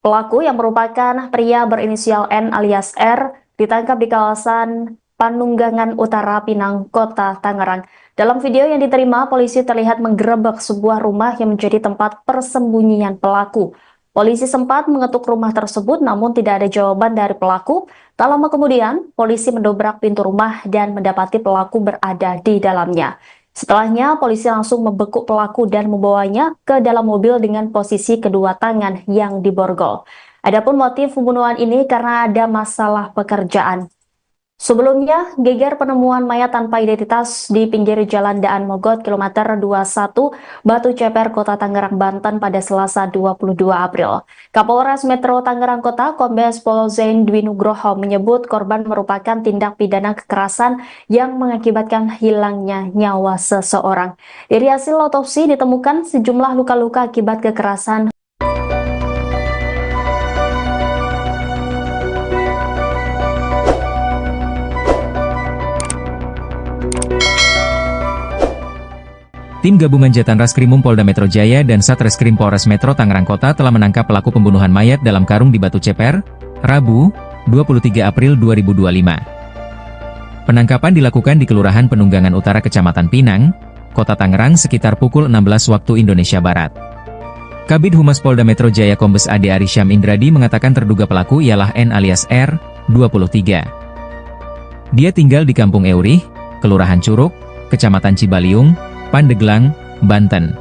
Pelaku yang merupakan pria berinisial N alias R ditangkap di kawasan Panunggangan Utara, Pinang, Kota Tangerang. Dalam video yang diterima, polisi terlihat menggerebek sebuah rumah yang menjadi tempat persembunyian pelaku. Polisi sempat mengetuk rumah tersebut namun tidak ada jawaban dari pelaku. Tak lama kemudian, polisi mendobrak pintu rumah dan mendapati pelaku berada di dalamnya. Setelahnya, polisi langsung membekuk pelaku dan membawanya ke dalam mobil dengan posisi kedua tangan yang diborgol. Adapun motif pembunuhan ini karena ada masalah pekerjaan. Sebelumnya, geger penemuan mayat tanpa identitas di pinggir jalan Daan Mogot kilometer 21 Batu Ceper, Kota Tangerang, Banten pada Selasa 22 April. Kapolres Metro Tangerang Kota Kombes Pol Zain Dwi Nugroho menyebut korban merupakan tindak pidana kekerasan yang mengakibatkan hilangnya nyawa seseorang. Dari hasil otopsi ditemukan sejumlah luka-luka akibat kekerasan. Tim gabungan Jatan Raskrimum Polda Metro Jaya dan Satreskrim Polres Metro Tangerang Kota telah menangkap pelaku pembunuhan mayat dalam karung di Batu Ceper, Rabu, 23 April 2025. Penangkapan dilakukan di Kelurahan Penunggangan Utara Kecamatan Pinang, Kota Tangerang sekitar pukul 16 waktu Indonesia Barat. Kabid Humas Polda Metro Jaya Kombes Ade Arysyam Indradi mengatakan terduga pelaku ialah N alias R, 23. Dia tinggal di Kampung Eurih, Kelurahan Curug, Kecamatan Cibaliung, Pandeglang, Banten.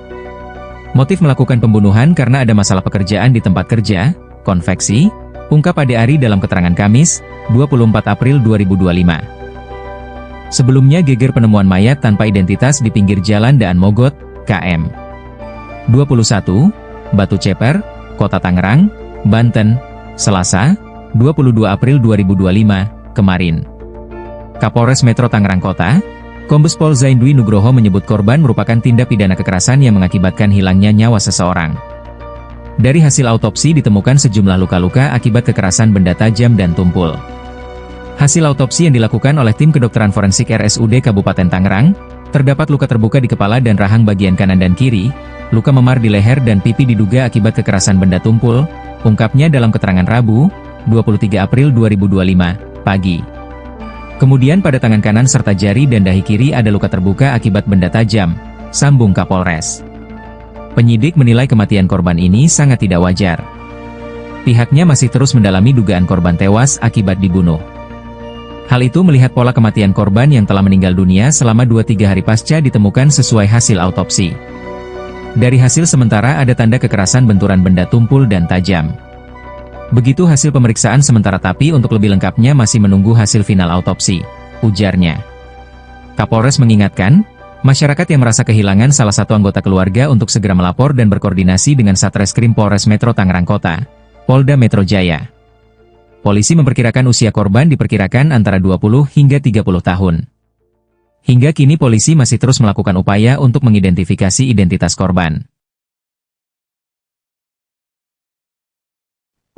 Motif melakukan pembunuhan karena ada masalah pekerjaan di tempat kerja, konveksi, ungkap Ade Ari dalam keterangan Kamis, 24 April 2025. Sebelumnya geger penemuan mayat tanpa identitas di pinggir jalan Daan Mogot, KM 21, Batu Ceper, Kota Tangerang, Banten, Selasa, 22 April 2025, kemarin. Kapolres Metro Tangerang Kota, Kombes Pol Zaindwi Nugroho menyebut korban merupakan tindak pidana kekerasan yang mengakibatkan hilangnya nyawa seseorang. Dari hasil autopsi ditemukan sejumlah luka-luka akibat kekerasan benda tajam dan tumpul. Hasil autopsi yang dilakukan oleh tim kedokteran forensik RSUD Kabupaten Tangerang, terdapat luka terbuka di kepala dan rahang bagian kanan dan kiri, luka memar di leher dan pipi diduga akibat kekerasan benda tumpul, ungkapnya dalam keterangan Rabu, 23 April 2025, pagi. Kemudian pada tangan kanan serta jari dan dahi kiri ada luka terbuka akibat benda tajam, sambung Kapolres. Penyidik menilai kematian korban ini sangat tidak wajar. Pihaknya masih terus mendalami dugaan korban tewas akibat dibunuh. Hal itu melihat pola kematian korban yang telah meninggal dunia selama 2-3 hari pasca ditemukan sesuai hasil autopsi. Dari hasil sementara ada tanda kekerasan benturan benda tumpul dan tajam. Begitu hasil pemeriksaan sementara tapi untuk lebih lengkapnya masih menunggu hasil final autopsi, ujarnya. Kapolres mengingatkan, masyarakat yang merasa kehilangan salah satu anggota keluarga untuk segera melapor dan berkoordinasi dengan Satreskrim Polres Metro Tangerang Kota, Polda Metro Jaya. Polisi memperkirakan usia korban diperkirakan antara 20 hingga 30 tahun. Hingga kini polisi masih terus melakukan upaya untuk mengidentifikasi identitas korban.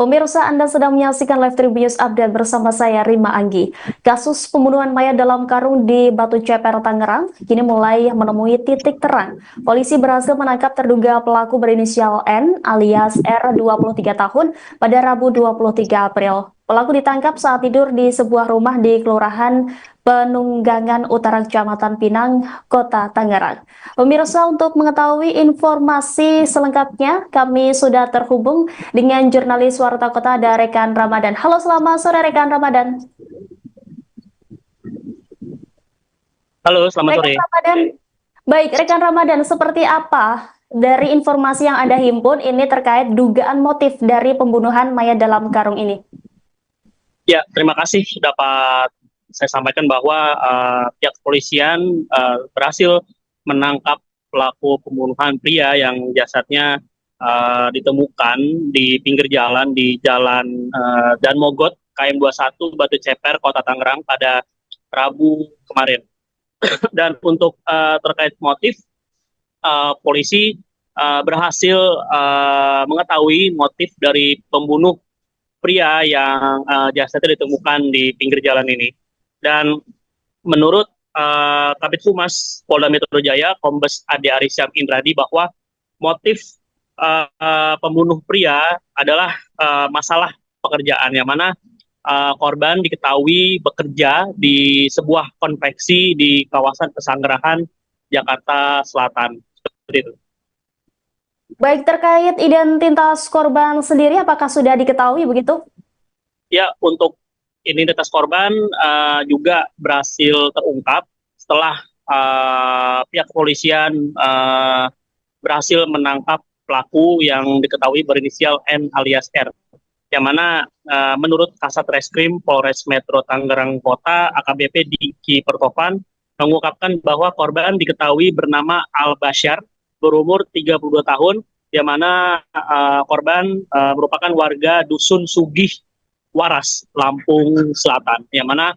Pemirsa, Anda sedang menyaksikan Live Tribun Update bersama saya, Rima Anggi. Kasus pembunuhan mayat dalam karung di Batu Ceper, Tangerang, kini mulai menemui titik terang. Polisi berhasil menangkap terduga pelaku berinisial N alias R, 23 tahun, pada Rabu 23 April. Pelaku ditangkap saat tidur di sebuah rumah di Kelurahan Penunggangan Utara Kecamatan Pinang, Kota Tangerang. Pemirsa, untuk mengetahui informasi selengkapnya, kami sudah terhubung dengan jurnalis Warta Kota ada rekan Ramadan. Halo, selamat sore rekan Ramadan. Halo, selamat sore. Ramadan. Baik, rekan Ramadan, seperti apa dari informasi yang Anda himpun ini terkait dugaan motif dari pembunuhan mayat dalam karung ini? Ya, terima kasih dapat saya sampaikan bahwa pihak kepolisian berhasil menangkap pelaku pembunuhan pria yang jasadnya ditemukan di pinggir jalan di Jalan Dan Mogot, KM 21, Batu Ceper, Kota Tangerang pada Rabu kemarin. Dan untuk terkait motif, polisi berhasil mengetahui motif dari pembunuh pria yang jasadnya ditemukan di pinggir jalan ini. Dan menurut Kabid Humas Polda Metro Jaya, Kombes Ade Arysyam Indradi, bahwa motif pembunuh pria adalah masalah pekerjaan, yang mana korban diketahui bekerja di sebuah konveksi di kawasan Pesanggerahan, Jakarta Selatan. Seperti itu. Baik, terkait identitas korban sendiri, apakah sudah diketahui begitu? Ya, untuk identitas korban juga berhasil terungkap setelah pihak kepolisian berhasil menangkap pelaku yang diketahui berinisial N alias R. Yang mana menurut Kasat Reskrim Polres Metro Tangerang Kota, AKBP Diki Pertovan, mengungkapkan bahwa korban diketahui bernama Al Basyar, berumur 32 tahun, yang mana korban merupakan warga Dusun Sugih Waras, Lampung Selatan, yang mana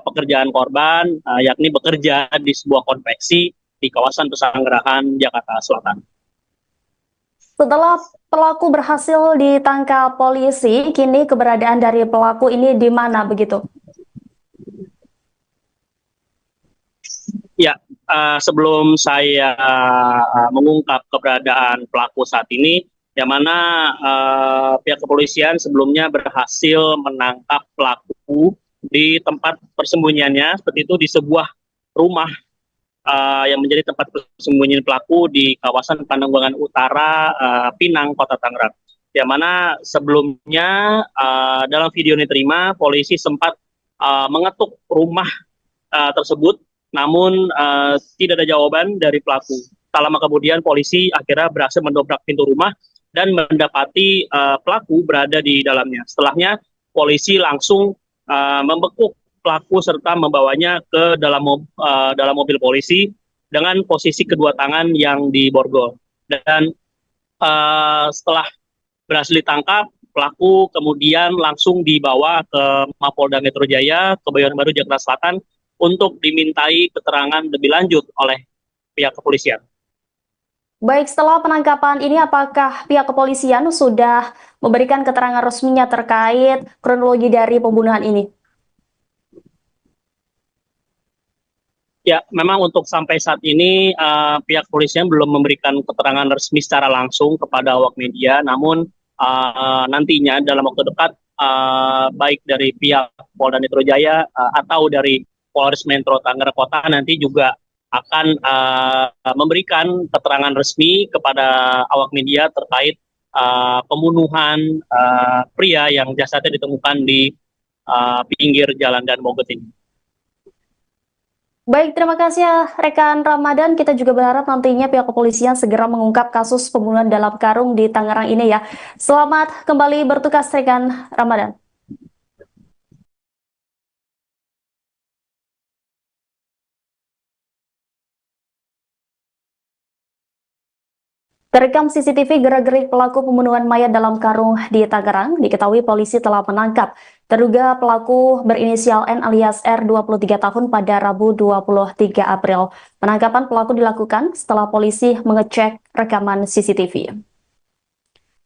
pekerjaan korban yakni bekerja di sebuah konveksi di kawasan Pesanggerahan, Jakarta Selatan. Setelah pelaku berhasil ditangkap polisi, kini keberadaan dari pelaku ini di mana begitu? Ya, sebelum saya mengungkap keberadaan pelaku saat ini, yang mana pihak kepolisian sebelumnya berhasil menangkap pelaku di tempat persembunyiannya, seperti itu di sebuah rumah yang menjadi tempat persembunyian pelaku di kawasan Pandeglang Utara, Pinang, Kota Tangerang. Yang mana sebelumnya dalam video yang diterima, polisi sempat mengetuk rumah tersebut, namun tidak ada jawaban dari pelaku. Tak lama kemudian polisi akhirnya berhasil mendobrak pintu rumah dan mendapati pelaku berada di dalamnya. Setelahnya polisi langsung membekuk pelaku serta membawanya ke dalam mobil polisi dengan posisi kedua tangan yang diborgol. Dan setelah berhasil ditangkap, pelaku kemudian langsung dibawa ke Mapolda Metro Jaya, Kebayoran Baru, Jakarta Selatan untuk dimintai keterangan lebih lanjut oleh pihak kepolisian. Baik, setelah penangkapan ini apakah pihak kepolisian sudah memberikan keterangan resminya terkait kronologi dari pembunuhan ini? Ya, memang untuk sampai saat ini pihak kepolisian belum memberikan keterangan resmi secara langsung kepada awak media, namun nantinya dalam waktu dekat baik dari pihak Polda Metro Jaya atau dari Polres Metro Tangerang Kota nanti juga akan memberikan keterangan resmi kepada awak media terkait pembunuhan pria yang jasadnya ditemukan di pinggir jalan Dan Mogot ini. Baik, terima kasih ya rekan Ramadan. Kita juga berharap nantinya pihak kepolisian segera mengungkap kasus pembunuhan dalam karung di Tangerang ini ya. Selamat kembali bertugas rekan Ramadan. Terekam CCTV gerak-gerik pelaku pembunuhan mayat dalam karung di Tangerang, diketahui polisi telah menangkap terduga pelaku berinisial N alias R 23 tahun pada Rabu 23 April. Penangkapan pelaku dilakukan setelah polisi mengecek rekaman CCTV.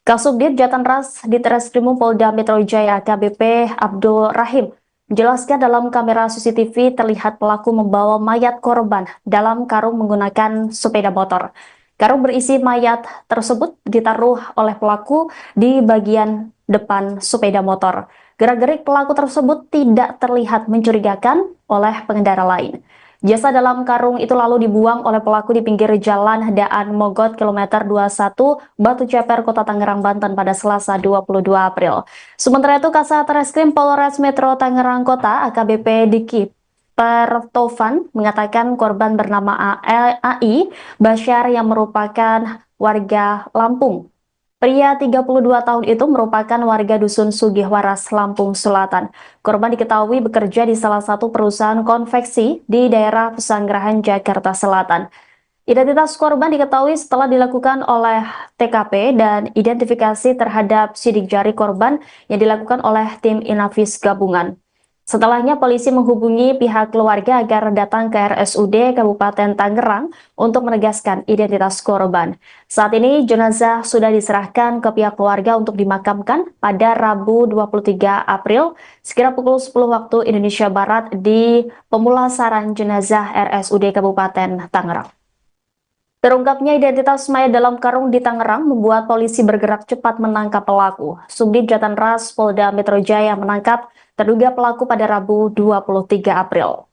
Kasubdit Jatanras Ditreskrimum Polda Metro Jaya AKBP Abdul Rahim menjelaskan dalam kamera CCTV terlihat pelaku membawa mayat korban dalam karung menggunakan sepeda motor. Karung berisi mayat tersebut ditaruh oleh pelaku di bagian depan sepeda motor. Gerak-gerik pelaku tersebut tidak terlihat mencurigakan oleh pengendara lain. Jasad dalam karung itu lalu dibuang oleh pelaku di pinggir jalan Daan Mogot kilometer 21 Batu Ceper, Kota Tangerang, Banten pada Selasa 22 April. Sementara itu Kasat Reskrim Polres Metro Tangerang Kota AKBP Diki Pertovan mengatakan korban bernama AI Basyar yang merupakan warga Lampung. Pria 32 tahun itu merupakan warga Dusun Sugihwaras, Lampung Selatan. Korban diketahui bekerja di salah satu perusahaan konveksi di daerah Pesanggerahan, Jakarta Selatan. Identitas korban diketahui setelah dilakukan oleh TKP dan identifikasi terhadap sidik jari korban yang dilakukan oleh tim Inavis gabungan. Setelahnya polisi menghubungi pihak keluarga agar datang ke RSUD Kabupaten Tangerang untuk menegaskan identitas korban. Saat ini jenazah sudah diserahkan ke pihak keluarga untuk dimakamkan pada Rabu 23 April sekira pukul 10 waktu Indonesia Barat di pemulasaran jenazah RSUD Kabupaten Tangerang. Terungkapnya identitas mayat dalam karung di Tangerang membuat polisi bergerak cepat menangkap pelaku. Subdit Jatanras Polda Metro Jaya menangkap terduga pelaku pada Rabu 23 April.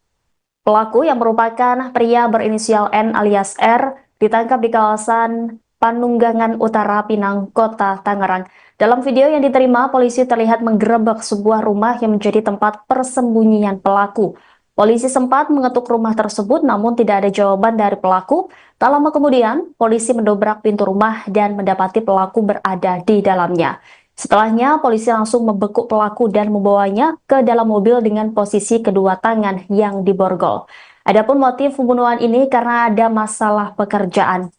Pelaku yang merupakan pria berinisial N alias R ditangkap di kawasan Panunggangan Utara, Pinang, Kota Tangerang. Dalam video yang diterima, polisi terlihat menggerebek sebuah rumah yang menjadi tempat persembunyian pelaku. Polisi sempat mengetuk rumah tersebut namun tidak ada jawaban dari pelaku. Tak lama kemudian, polisi mendobrak pintu rumah dan mendapati pelaku berada di dalamnya. Setelahnya, polisi langsung membekuk pelaku dan membawanya ke dalam mobil dengan posisi kedua tangan yang diborgol. Adapun motif pembunuhan ini karena ada masalah pekerjaan.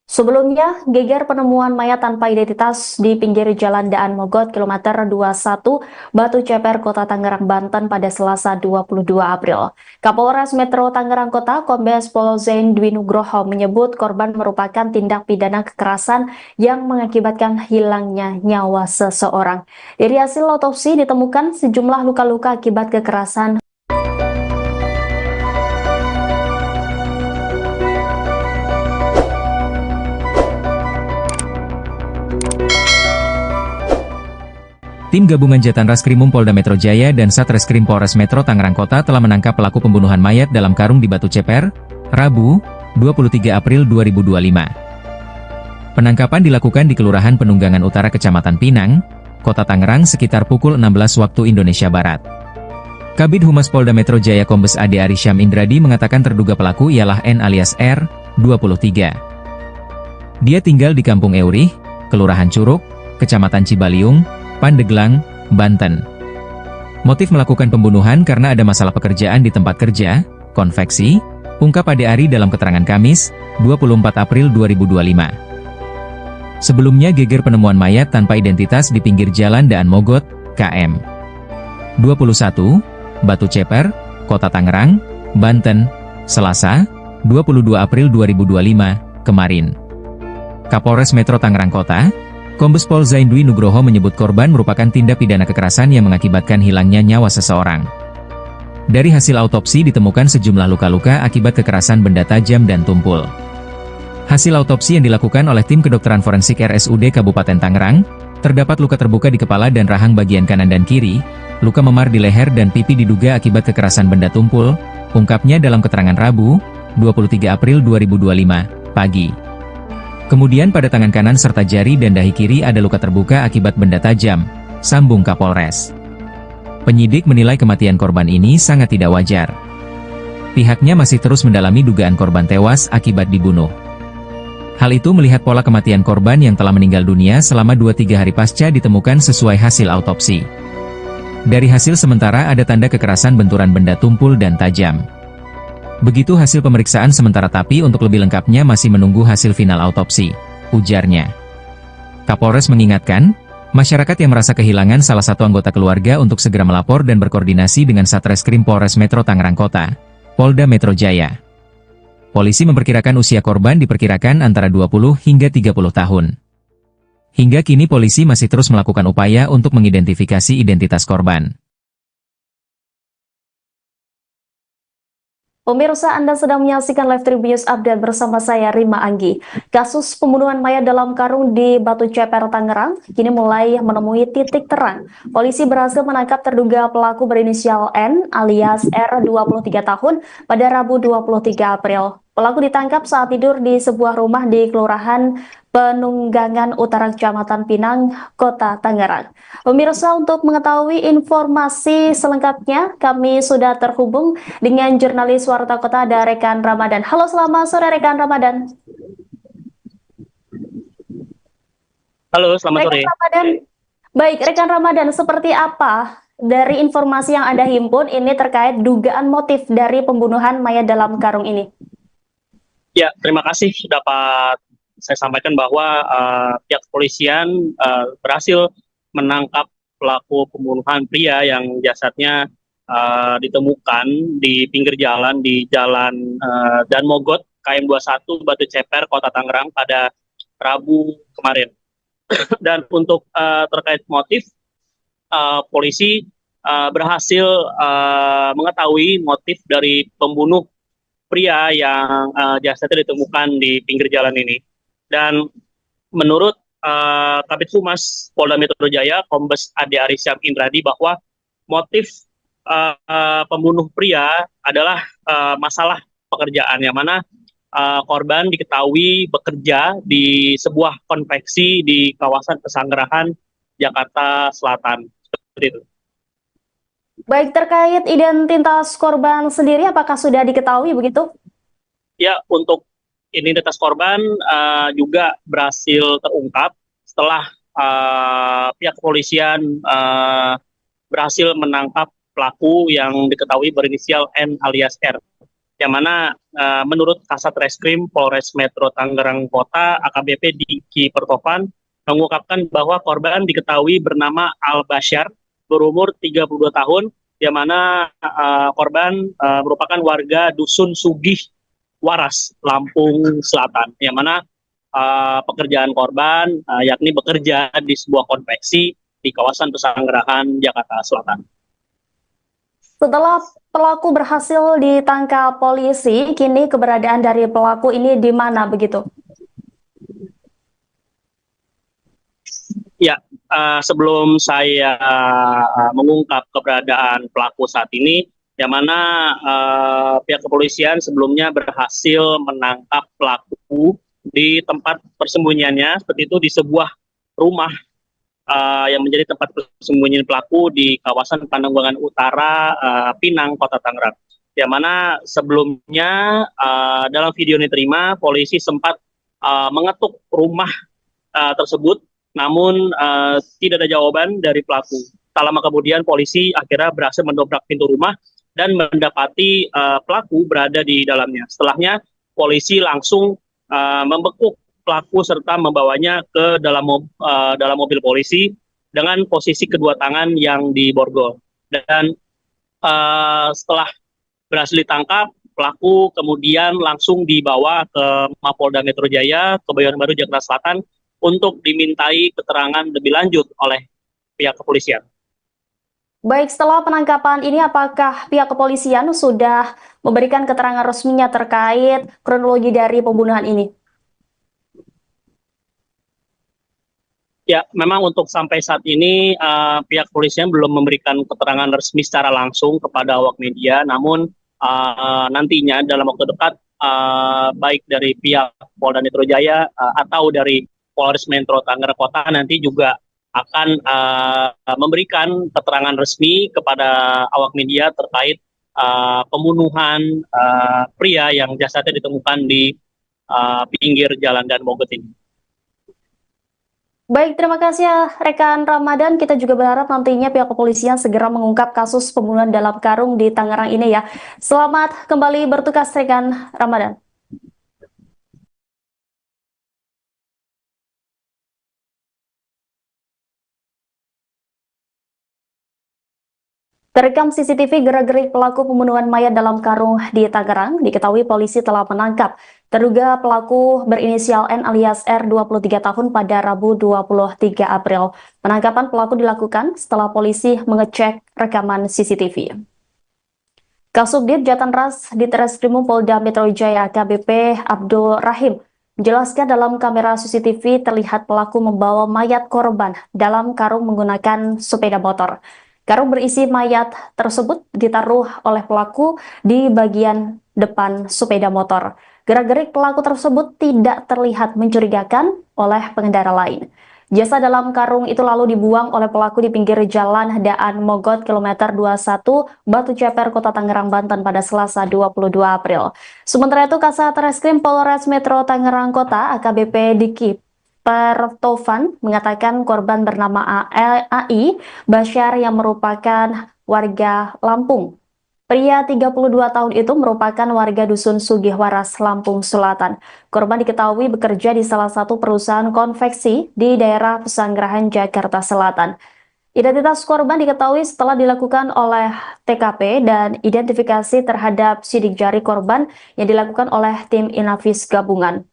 Sebelumnya, geger penemuan mayat tanpa identitas di pinggir jalan Daan Mogot kilometer 21 Batu Ceper, Kota Tangerang, Banten pada Selasa 22 April. Kapolres Metro Tangerang Kota Kombes Pol Zain Dwi Nugroho menyebut korban merupakan tindak pidana kekerasan yang mengakibatkan hilangnya nyawa seseorang. Dari hasil otopsi ditemukan sejumlah luka-luka akibat kekerasan. Tim gabungan Jatan Raskrimum Polda Metro Jaya dan Satreskrim Polres Metro Tangerang Kota telah menangkap pelaku pembunuhan mayat dalam karung di Batu Ceper, Rabu, 23 April 2025. Penangkapan dilakukan di Kelurahan Penunggangan Utara Kecamatan Pinang, Kota Tangerang sekitar pukul 16 waktu Indonesia Barat. Kabid Humas Polda Metro Jaya Kombes Ade Arisyam Indradi mengatakan terduga pelaku ialah N alias R, 23. Dia tinggal di Kampung Eurih, Kelurahan Curug, Kecamatan Cibaliung, Pandeglang, Banten. Motif melakukan pembunuhan karena ada masalah pekerjaan di tempat kerja, konveksi, ungkap Ade Ari dalam keterangan Kamis, 24 April 2025. Sebelumnya geger penemuan mayat tanpa identitas di pinggir jalan Daan Mogot, KM 21, Batu Ceper, Kota Tangerang, Banten, Selasa, 22 April 2025, kemarin. Kapolres Metro Tangerang Kota, Kombes Pol Zaindwi Nugroho menyebut korban merupakan tindak pidana kekerasan yang mengakibatkan hilangnya nyawa seseorang. Dari hasil autopsi ditemukan sejumlah luka-luka akibat kekerasan benda tajam dan tumpul. Hasil autopsi yang dilakukan oleh tim kedokteran forensik RSUD Kabupaten Tangerang, terdapat luka terbuka di kepala dan rahang bagian kanan dan kiri, luka memar di leher dan pipi diduga akibat kekerasan benda tumpul, ungkapnya dalam keterangan Rabu, 23 April 2025, pagi. Kemudian pada tangan kanan serta jari dan dahi kiri ada luka terbuka akibat benda tajam, sambung Kapolres. Penyidik menilai kematian korban ini sangat tidak wajar. Pihaknya masih terus mendalami dugaan korban tewas akibat dibunuh. Hal itu melihat pola kematian korban yang telah meninggal dunia selama 2-3 hari pasca ditemukan sesuai hasil autopsi. Dari hasil sementara ada tanda kekerasan benturan benda tumpul dan tajam. Begitu hasil pemeriksaan sementara tapi untuk lebih lengkapnya masih menunggu hasil final autopsi, ujarnya. Kapolres mengingatkan, masyarakat yang merasa kehilangan salah satu anggota keluarga untuk segera melapor dan berkoordinasi dengan Satreskrim Polres Metro Tangerang Kota, Polda Metro Jaya. Polisi memperkirakan usia korban diperkirakan antara 20 hingga 30 tahun. Hingga kini polisi masih terus melakukan upaya untuk mengidentifikasi identitas korban. Pemirsa, Anda sedang menyaksikan Live Tribun Update bersama saya Rima Anggi. Kasus pembunuhan mayat dalam karung di Batu Ceper, Tangerang, kini mulai menemui titik terang. Polisi berhasil menangkap terduga pelaku berinisial N alias R 23 tahun pada Rabu 23 April. Pelaku ditangkap saat tidur di sebuah rumah di Kelurahan Penunggangan Utara Kecamatan Pinang, Kota Tangerang. Pemirsa, untuk mengetahui informasi selengkapnya, kami sudah terhubung dengan jurnalis Warta Kota, ada Rekan Ramadan. Halo, selamat sore Rekan Ramadan. Halo, selamat sore. Rekan Ramadan. Baik, Rekan Ramadan, seperti apa dari informasi yang Anda himpun ini terkait dugaan motif dari pembunuhan mayat dalam karung ini? Ya, terima kasih dapat saya sampaikan bahwa pihak kepolisian berhasil menangkap pelaku pembunuhan pria yang jasadnya ditemukan di pinggir jalan di Jalan Daan Mogot, KM 21, Batu Ceper, Kota Tangerang pada Rabu kemarin. Dan untuk terkait motif, polisi berhasil mengetahui motif dari pembunuh pria yang jasadnya ditemukan di pinggir jalan ini. Dan menurut Kabid Humas Polda Metro Jaya, Kombes Ade Arisyam Indradi, bahwa motif pembunuh pria adalah masalah pekerjaan, yang mana korban diketahui bekerja di sebuah konveksi di kawasan Pesanggerahan, Jakarta Selatan. Seperti itu. Baik, terkait identitas korban sendiri, apakah sudah diketahui begitu? Ya, untuk identitas korban juga berhasil terungkap setelah pihak kepolisian berhasil menangkap pelaku yang diketahui berinisial N alias R. Yang mana menurut Kasat Reskrim Polres Metro Tangerang Kota, AKBP Diki Pertovan, mengungkapkan bahwa korban diketahui bernama Al Basyar, berumur 32 tahun, yang mana korban merupakan warga Dusun Sugih Waras, Lampung Selatan, yang mana pekerjaan korban yakni bekerja di sebuah konveksi di kawasan Pesanggerahan, Jakarta Selatan. Setelah pelaku berhasil ditangkap polisi, kini keberadaan dari pelaku ini di mana begitu? Ya, sebelum saya mengungkap keberadaan pelaku saat ini, yang mana pihak kepolisian sebelumnya berhasil menangkap pelaku di tempat persembunyiannya, seperti itu di sebuah rumah yang menjadi tempat persembunyian pelaku di kawasan Pananggulangan Utara, Pinang, Kota Tangerang. Yang mana sebelumnya dalam video yang diterima, polisi sempat mengetuk rumah tersebut, namun tidak ada jawaban dari pelaku. Tak lama kemudian polisi akhirnya berhasil mendobrak pintu rumah dan mendapati pelaku berada di dalamnya. Setelahnya polisi langsung membekuk pelaku serta membawanya ke dalam mobil polisi dengan posisi kedua tangan yang diborgol. Dan setelah berhasil ditangkap, pelaku kemudian langsung dibawa ke Mapolda Metro Jaya, Kebayoran Baru, Jakarta Selatan untuk dimintai keterangan lebih lanjut oleh pihak kepolisian. Baik, setelah penangkapan ini apakah pihak kepolisian sudah memberikan keterangan resminya terkait kronologi dari pembunuhan ini? Ya, memang untuk sampai saat ini pihak kepolisian belum memberikan keterangan resmi secara langsung kepada awak media, namun nantinya dalam waktu dekat baik dari pihak Polda Metro Jaya atau dari Polres Metro Tangerang Kota nanti juga akan memberikan keterangan resmi kepada awak media terkait pembunuhan pria yang jasadnya ditemukan di pinggir jalan Dan Mogot ini. Baik, terima kasih ya rekan Ramadan. Kita juga berharap nantinya pihak kepolisian segera mengungkap kasus pembunuhan dalam karung di Tangerang ini ya. Selamat kembali bertugas rekan Ramadan. Terekam CCTV gerak-gerik pelaku pembunuhan mayat dalam karung di Tangerang, diketahui polisi telah menangkap terduga pelaku berinisial N alias R 23 tahun pada Rabu 23 April. Penangkapan pelaku dilakukan setelah polisi mengecek rekaman CCTV. Kasubdit Jatanras Ditreskrimum Polda Metro Jaya AKBP Abdul Rahim menjelaskan dalam kamera CCTV terlihat pelaku membawa mayat korban dalam karung menggunakan sepeda motor. Karung berisi mayat tersebut ditaruh oleh pelaku di bagian depan sepeda motor. Gerak-gerik pelaku tersebut tidak terlihat mencurigakan oleh pengendara lain. Jasad dalam karung itu lalu dibuang oleh pelaku di pinggir jalan Daan Mogot kilometer 21 Batu Ceper, Kota Tangerang, Banten pada Selasa 22 April. Sementara itu, Kasat Reskrim Polres Metro Tangerang Kota AKBP Diki Pertovan mengatakan korban bernama AI Basyar yang merupakan warga Lampung. Pria 32 tahun itu merupakan warga Dusun Sugihwaras, Lampung Selatan. Korban diketahui bekerja di salah satu perusahaan konveksi di daerah Pesanggerahan, Jakarta Selatan. Identitas korban diketahui setelah dilakukan oleh TKP dan identifikasi terhadap sidik jari korban yang dilakukan oleh tim Inavis gabungan.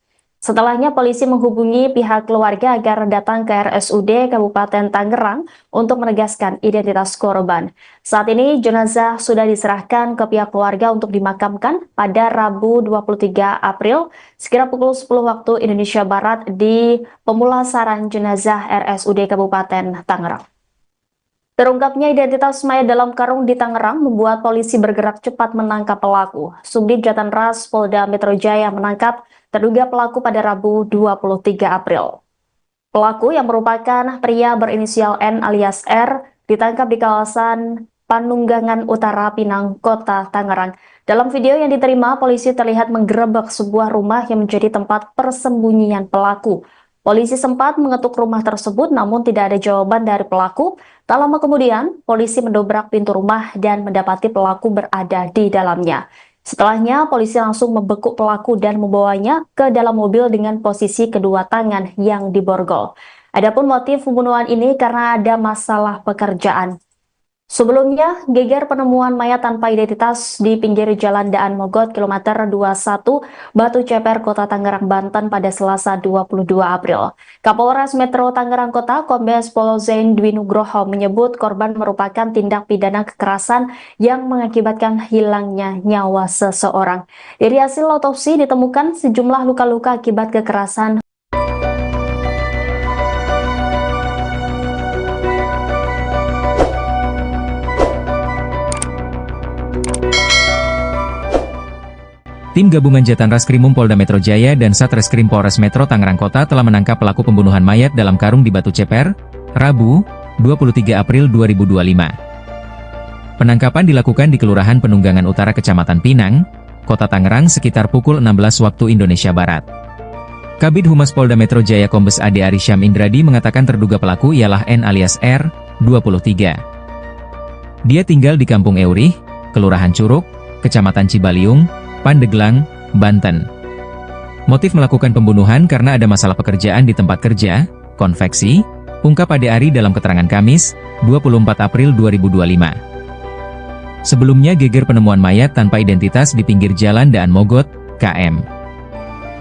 Setelahnya polisi menghubungi pihak keluarga agar datang ke RSUD Kabupaten Tangerang untuk menegaskan identitas korban. Saat ini jenazah sudah diserahkan ke pihak keluarga untuk dimakamkan pada Rabu 23 April sekira pukul 10 waktu Indonesia Barat di pemulasaran jenazah RSUD Kabupaten Tangerang. Terungkapnya identitas mayat dalam karung di Tangerang membuat polisi bergerak cepat menangkap pelaku. Subdit Jatanras Polda Metro Jaya menangkap terduga pelaku pada Rabu 23 April. Pelaku yang merupakan pria berinisial N alias R ditangkap di kawasan Panunggangan Utara, Pinang, Kota Tangerang. Dalam video yang diterima, polisi terlihat menggerebek sebuah rumah yang menjadi tempat persembunyian pelaku. Polisi sempat mengetuk rumah tersebut namun tidak ada jawaban dari pelaku. Tak lama kemudian, polisi mendobrak pintu rumah dan mendapati pelaku berada di dalamnya. Setelahnya, polisi langsung membekuk pelaku dan membawanya ke dalam mobil dengan posisi kedua tangan yang diborgol. Adapun motif pembunuhan ini karena ada masalah pekerjaan. Sebelumnya, geger penemuan mayat tanpa identitas di pinggir jalan Daan Mogot kilometer 21 Batu Ceper, Kota Tangerang, Banten pada Selasa 22 April. Kapolres Metro Tangerang Kota Kombes Pol Zain Dwi Nugroho menyebut korban merupakan tindak pidana kekerasan yang mengakibatkan hilangnya nyawa seseorang. Dari hasil otopsi ditemukan sejumlah luka-luka akibat kekerasan. Tim gabungan Jatan Raskrimum Polda Metro Jaya dan Satreskrim Polres Metro Tangerang Kota telah menangkap pelaku pembunuhan mayat dalam karung di Batu Ceper, Rabu, 23 April 2025. Penangkapan dilakukan di Kelurahan Penunggangan Utara Kecamatan Pinang, Kota Tangerang sekitar pukul 16 waktu Indonesia Barat. Kabid Humas Polda Metro Jaya Kombes Ade Arysyam Indradi mengatakan terduga pelaku ialah N alias R, 23. Dia tinggal di Kampung Eurih, Kelurahan Curug, Kecamatan Cibaliung, Pandeglang, Banten. Motif melakukan pembunuhan karena ada masalah pekerjaan di tempat kerja, konveksi, ungkap Ade Ari dalam keterangan Kamis, 24 April 2025. Sebelumnya geger penemuan mayat tanpa identitas di pinggir jalan Daan Mogot, KM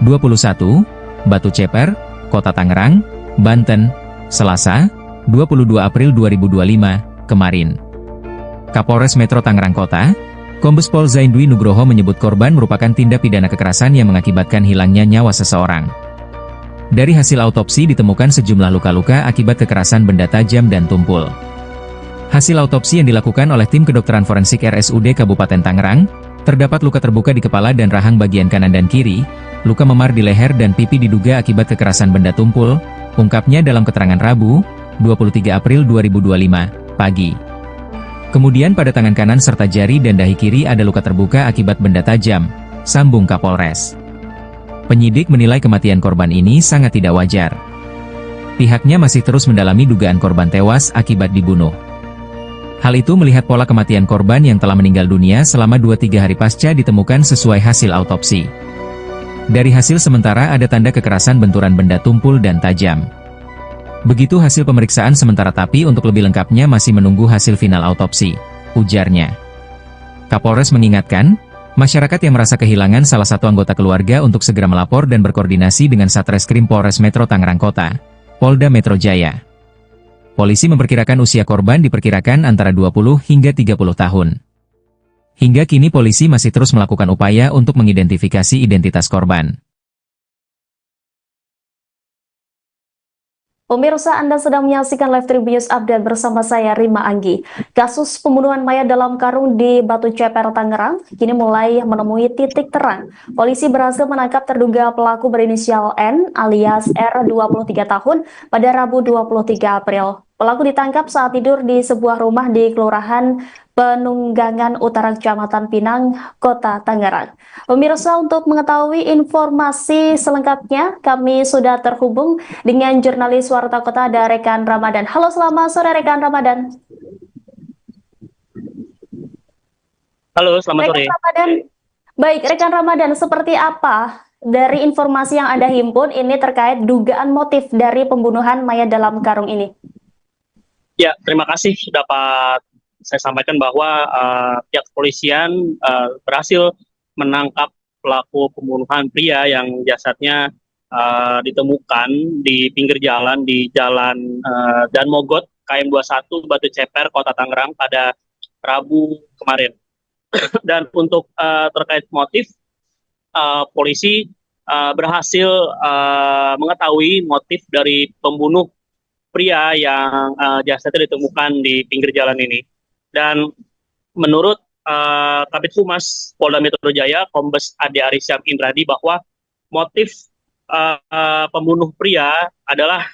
21, Batu Ceper, Kota Tangerang, Banten, Selasa, 22 April 2025, kemarin. Kapolres Metro Tangerang Kota, Kombes Pol Zaindwi Nugroho menyebut korban merupakan tindak pidana kekerasan yang mengakibatkan hilangnya nyawa seseorang. Dari hasil autopsi ditemukan sejumlah luka-luka akibat kekerasan benda tajam dan tumpul. Hasil autopsi yang dilakukan oleh tim kedokteran forensik RSUD Kabupaten Tangerang, terdapat luka terbuka di kepala dan rahang bagian kanan dan kiri, luka memar di leher dan pipi diduga akibat kekerasan benda tumpul, ungkapnya dalam keterangan Rabu, 23 April 2025, pagi. Kemudian pada tangan kanan serta jari dan dahi kiri ada luka terbuka akibat benda tajam, sambung Kapolres. Penyidik menilai kematian korban ini sangat tidak wajar. Pihaknya masih terus mendalami dugaan korban tewas akibat dibunuh. Hal itu melihat pola kematian korban yang telah meninggal dunia selama 2-3 hari pasca ditemukan sesuai hasil autopsi. Dari hasil sementara ada tanda kekerasan benturan benda tumpul dan tajam. Begitu hasil pemeriksaan sementara tapi untuk lebih lengkapnya masih menunggu hasil final autopsi, ujarnya. Kapolres mengingatkan, masyarakat yang merasa kehilangan salah satu anggota keluarga untuk segera melapor dan berkoordinasi dengan Satreskrim Polres Metro Tangerang Kota, Polda Metro Jaya. Polisi memperkirakan usia korban diperkirakan antara 20 hingga 30 tahun. Hingga kini polisi masih terus melakukan upaya untuk mengidentifikasi identitas korban. Pemirsa, Anda sedang menyaksikan Live Tribunnews Update bersama saya, Rima Anggi. Kasus pembunuhan mayat dalam karung di Batu Ceper, Tangerang, kini mulai menemui titik terang. Polisi berhasil menangkap terduga pelaku berinisial N alias R, 23 tahun, pada Rabu 23 April. Pelaku ditangkap saat tidur di sebuah rumah di Kelurahan Penunggangan Utara Kecamatan Pinang, Kota Tangerang. Pemirsa, untuk mengetahui informasi selengkapnya, kami sudah terhubung dengan jurnalis Warta Kota ada rekan Ramadan. Halo, selamat sore rekan Ramadan. Halo, selamat sore. Ramadan. Baik, rekan Ramadan, seperti apa dari informasi yang Anda himpun ini terkait dugaan motif dari pembunuhan mayat dalam karung ini? Ya, terima kasih dapat saya sampaikan bahwa pihak kepolisian berhasil menangkap pelaku pembunuhan pria yang jasadnya ditemukan di pinggir jalan di Jalan Dan Mogot, KM 21, Batu Ceper, Kota Tangerang pada Rabu kemarin. Dan untuk terkait motif, polisi berhasil mengetahui motif dari pembunuh pria yang jasadnya ditemukan di pinggir jalan ini. Dan menurut Kabid Humas Polda Metro Jaya, Kombes Ade Arysyam Indradi, bahwa motif pembunuh pria adalah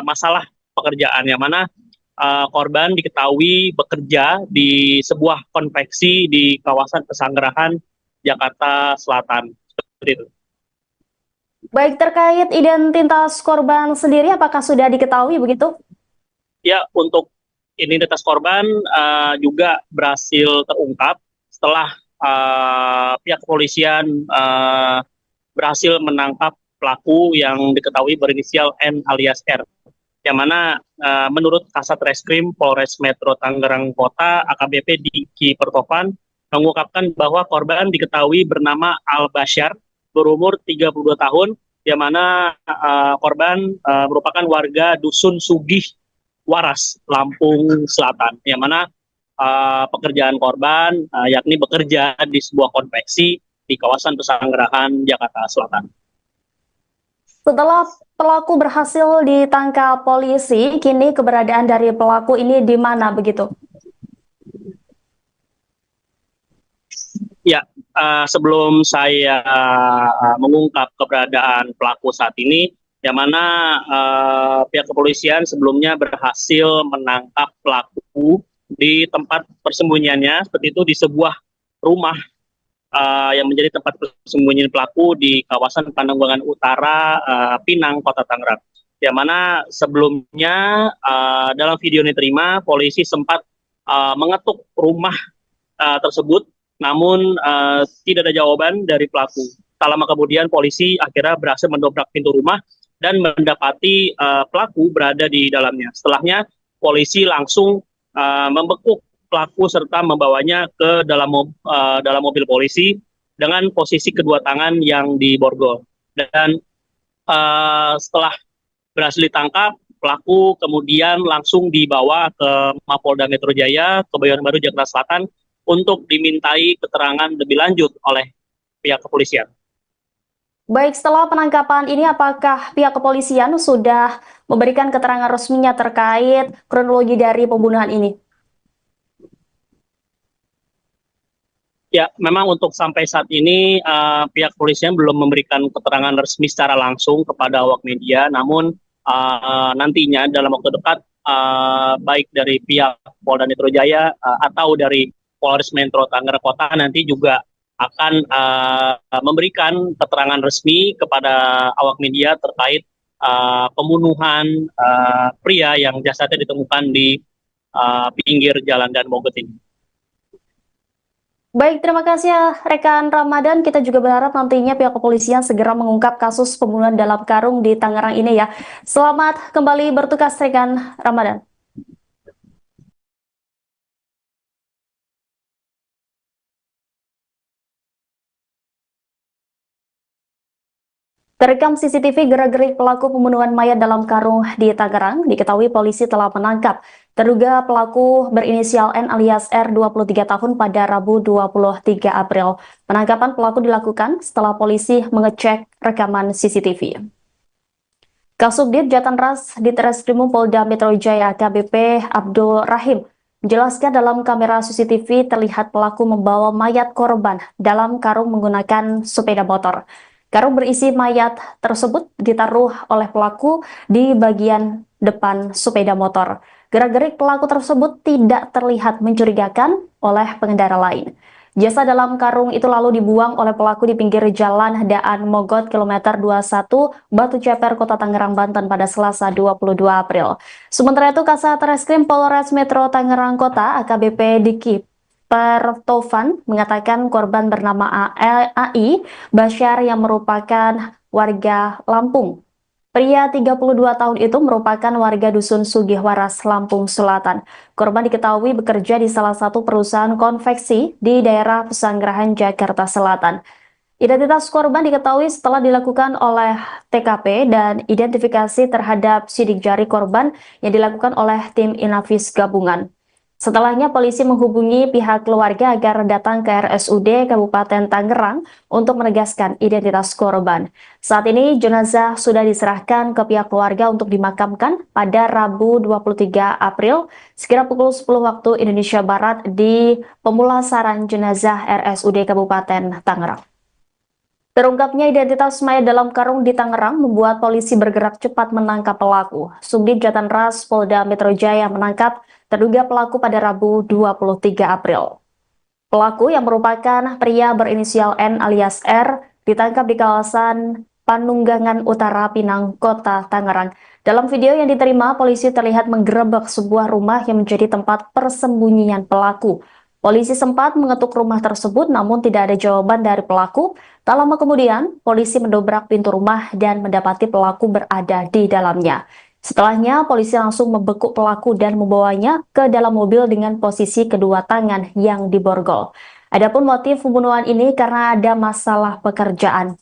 masalah pekerjaan, yang mana korban diketahui bekerja di sebuah konveksi di kawasan Pesanggerahan, Jakarta Selatan. Seperti itu. Baik, terkait identitas korban sendiri, apakah sudah diketahui begitu? Ya, untuk identitas korban juga berhasil terungkap setelah pihak kepolisian berhasil menangkap pelaku yang diketahui berinisial N alias R. Yang mana menurut Kasat Reskrim Polres Metro Tangerang Kota, AKBP Diki Pertovan, mengungkapkan bahwa korban diketahui bernama Al Basyar, berumur 32 tahun, yang mana korban merupakan warga Dusun Sugih Waras, Lampung Selatan, yang mana pekerjaan korban yakni bekerja di sebuah konveksi di kawasan Pesanggerahan, Jakarta Selatan. Setelah pelaku berhasil ditangkap polisi, kini keberadaan dari pelaku ini di mana begitu? Ya, sebelum saya mengungkap keberadaan pelaku saat ini, yang mana pihak kepolisian sebelumnya berhasil menangkap pelaku di tempat persembunyiannya, seperti itu di sebuah rumah yang menjadi tempat persembunyian pelaku di kawasan Pandeglang Utara, Pinang, Kota Tangerang. Yang mana sebelumnya dalam video yang diterima, polisi sempat mengetuk rumah tersebut, namun tidak ada jawaban dari pelaku. Tak lama kemudian polisi akhirnya berhasil mendobrak pintu rumah dan mendapati pelaku berada di dalamnya. Setelahnya polisi langsung membekuk pelaku serta membawanya ke dalam mobil polisi dengan posisi kedua tangan yang diborgol. Dan setelah berhasil ditangkap, pelaku kemudian langsung dibawa ke Mapolda Metro Jaya, Kebayoran Baru, Jakarta Selatan untuk dimintai keterangan lebih lanjut oleh pihak kepolisian. Baik, setelah penangkapan ini apakah pihak kepolisian sudah memberikan keterangan resminya terkait kronologi dari pembunuhan ini? Ya, memang untuk sampai saat ini pihak kepolisian belum memberikan keterangan resmi secara langsung kepada awak media, namun nantinya dalam waktu dekat baik dari pihak Polda Metro Jaya atau dari Polres Metro Tangerang Kota nanti juga akan memberikan keterangan resmi kepada awak media terkait pembunuhan pria yang jasadnya ditemukan di pinggir jalan Dan Mogot ini. Baik, terima kasih ya rekan Ramadan. Kita juga berharap nantinya pihak kepolisian segera mengungkap kasus pembunuhan dalam karung di Tangerang ini ya. Selamat kembali bertugas rekan Ramadan. Terekam CCTV gerak-gerik pelaku pembunuhan mayat dalam karung di Tangerang, diketahui polisi telah menangkap terduga pelaku berinisial N alias R 23 tahun pada Rabu 23 April. Penangkapan pelaku dilakukan setelah polisi mengecek rekaman CCTV. Kasubdit Jatanras Ditreskrimum Polda Metro Jaya AKBP Abdul Rahim menjelaskan dalam kamera CCTV terlihat pelaku membawa mayat korban dalam karung menggunakan sepeda motor. Karung berisi mayat tersebut ditaruh oleh pelaku di bagian depan sepeda motor. Gerak-gerik pelaku tersebut tidak terlihat mencurigakan oleh pengendara lain. Jasad dalam karung itu lalu dibuang oleh pelaku di pinggir jalan Daan Mogot kilometer 21 Batu Ceper, Kota Tangerang, Banten pada Selasa 22 April. Sementara itu Kasat Reskrim Polres Metro Tangerang Kota AKBP Diki Pertovan mengatakan korban bernama AI Basyar yang merupakan warga Lampung. Pria 32 tahun itu merupakan warga Dusun Sugihwaras, Lampung Selatan. Korban diketahui bekerja di salah satu perusahaan konveksi di daerah Pesanggerahan, Jakarta Selatan. Identitas korban diketahui setelah dilakukan oleh TKP dan identifikasi terhadap sidik jari korban yang dilakukan oleh tim Inavis gabungan. Setelahnya polisi menghubungi pihak keluarga agar datang ke RSUD Kabupaten Tangerang untuk menegaskan identitas korban. Saat ini jenazah sudah diserahkan ke pihak keluarga untuk dimakamkan pada Rabu 23 April sekira pukul 10 waktu Indonesia Barat di pemulasaran jenazah RSUD Kabupaten Tangerang. Terungkapnya identitas mayat dalam karung di Tangerang membuat polisi bergerak cepat menangkap pelaku. Subdit Jatanras Polda Metro Jaya menangkap terduga pelaku pada Rabu 23 April. Pelaku yang merupakan pria berinisial N alias R ditangkap di kawasan Panunggangan Utara, Pinang, Kota Tangerang. Dalam video yang diterima, polisi terlihat menggerebek sebuah rumah yang menjadi tempat persembunyian pelaku. Polisi sempat mengetuk rumah tersebut namun tidak ada jawaban dari pelaku. Tak lama kemudian, polisi mendobrak pintu rumah dan mendapati pelaku berada di dalamnya. Setelahnya, polisi langsung membekuk pelaku dan membawanya ke dalam mobil dengan posisi kedua tangan yang diborgol. Adapun motif pembunuhan ini karena ada masalah pekerjaan.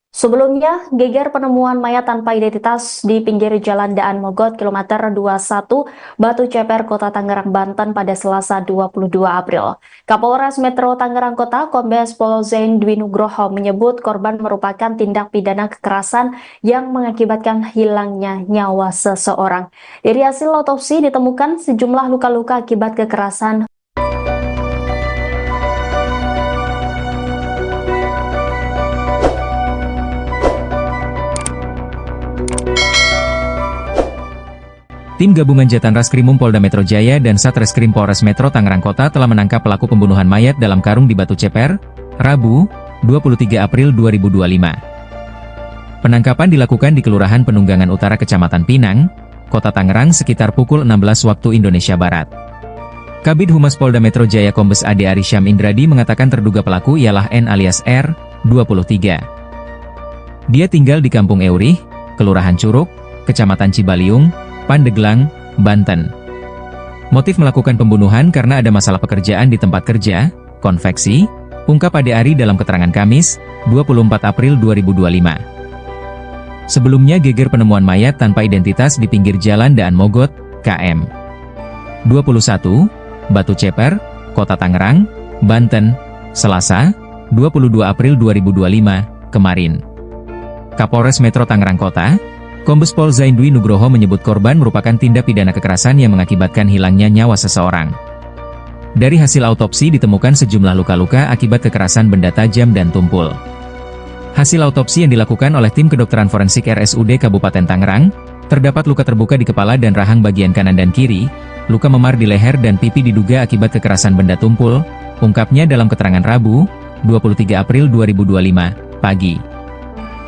Sebelumnya, geger penemuan mayat tanpa identitas di pinggir jalan Daan Mogot kilometer 21 Batu Ceper, Kota Tangerang, Banten pada Selasa 22 April. Kapolres Metro Tangerang Kota Kombes Pol Zain Dwi Nugroho menyebut korban merupakan tindak pidana kekerasan yang mengakibatkan hilangnya nyawa seseorang. Dari hasil otopsi ditemukan sejumlah luka-luka akibat kekerasan. Tim gabungan Jatan Raskrimum Polda Metro Jaya dan Satreskrim Polres Metro Tangerang Kota telah menangkap pelaku pembunuhan mayat dalam karung di Batu Ceper, Rabu, 23 April 2025. Penangkapan dilakukan di Kelurahan Penunggangan Utara Kecamatan Pinang, Kota Tangerang sekitar pukul 16 waktu Indonesia Barat. Kabid Humas Polda Metro Jaya Kombes Ade Arisham Indradi mengatakan terduga pelaku ialah N alias R, 23. Dia tinggal di Kampung Eurih, Kelurahan Curug, Kecamatan Cibaliung, Pandeglang, Banten. Motif melakukan pembunuhan karena ada masalah pekerjaan di tempat kerja, konveksi, ungkap Ade Ari dalam keterangan Kamis, 24 April 2025. Sebelumnya geger penemuan mayat tanpa identitas di pinggir jalan Daan Mogot, KM 21, Batu Ceper, Kota Tangerang, Banten, Selasa, 22 April 2025, kemarin. Kapolres Metro Tangerang Kota, Kombes Pol Zaindwi Nugroho menyebut korban merupakan tindak pidana kekerasan yang mengakibatkan hilangnya nyawa seseorang. Dari hasil autopsi ditemukan sejumlah luka-luka akibat kekerasan benda tajam dan tumpul. Hasil autopsi yang dilakukan oleh tim kedokteran forensik RSUD Kabupaten Tangerang, terdapat luka terbuka di kepala dan rahang bagian kanan dan kiri, luka memar di leher dan pipi diduga akibat kekerasan benda tumpul, ungkapnya dalam keterangan Rabu, 23 April 2025, pagi.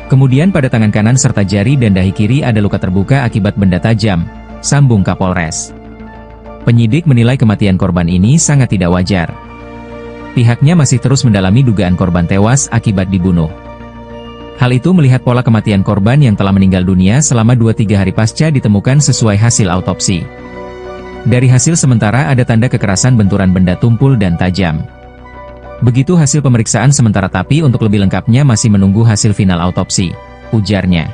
Kemudian pada tangan kanan serta jari dan dahi kiri ada luka terbuka akibat benda tajam, sambung Kapolres. Penyidik menilai kematian korban ini sangat tidak wajar. Pihaknya masih terus mendalami dugaan korban tewas akibat dibunuh. Hal itu melihat pola kematian korban yang telah meninggal dunia selama 2-3 hari pasca ditemukan sesuai hasil autopsi. Dari hasil sementara ada tanda kekerasan benturan benda tumpul dan tajam. Begitu hasil pemeriksaan sementara tapi untuk lebih lengkapnya masih menunggu hasil final autopsi, ujarnya.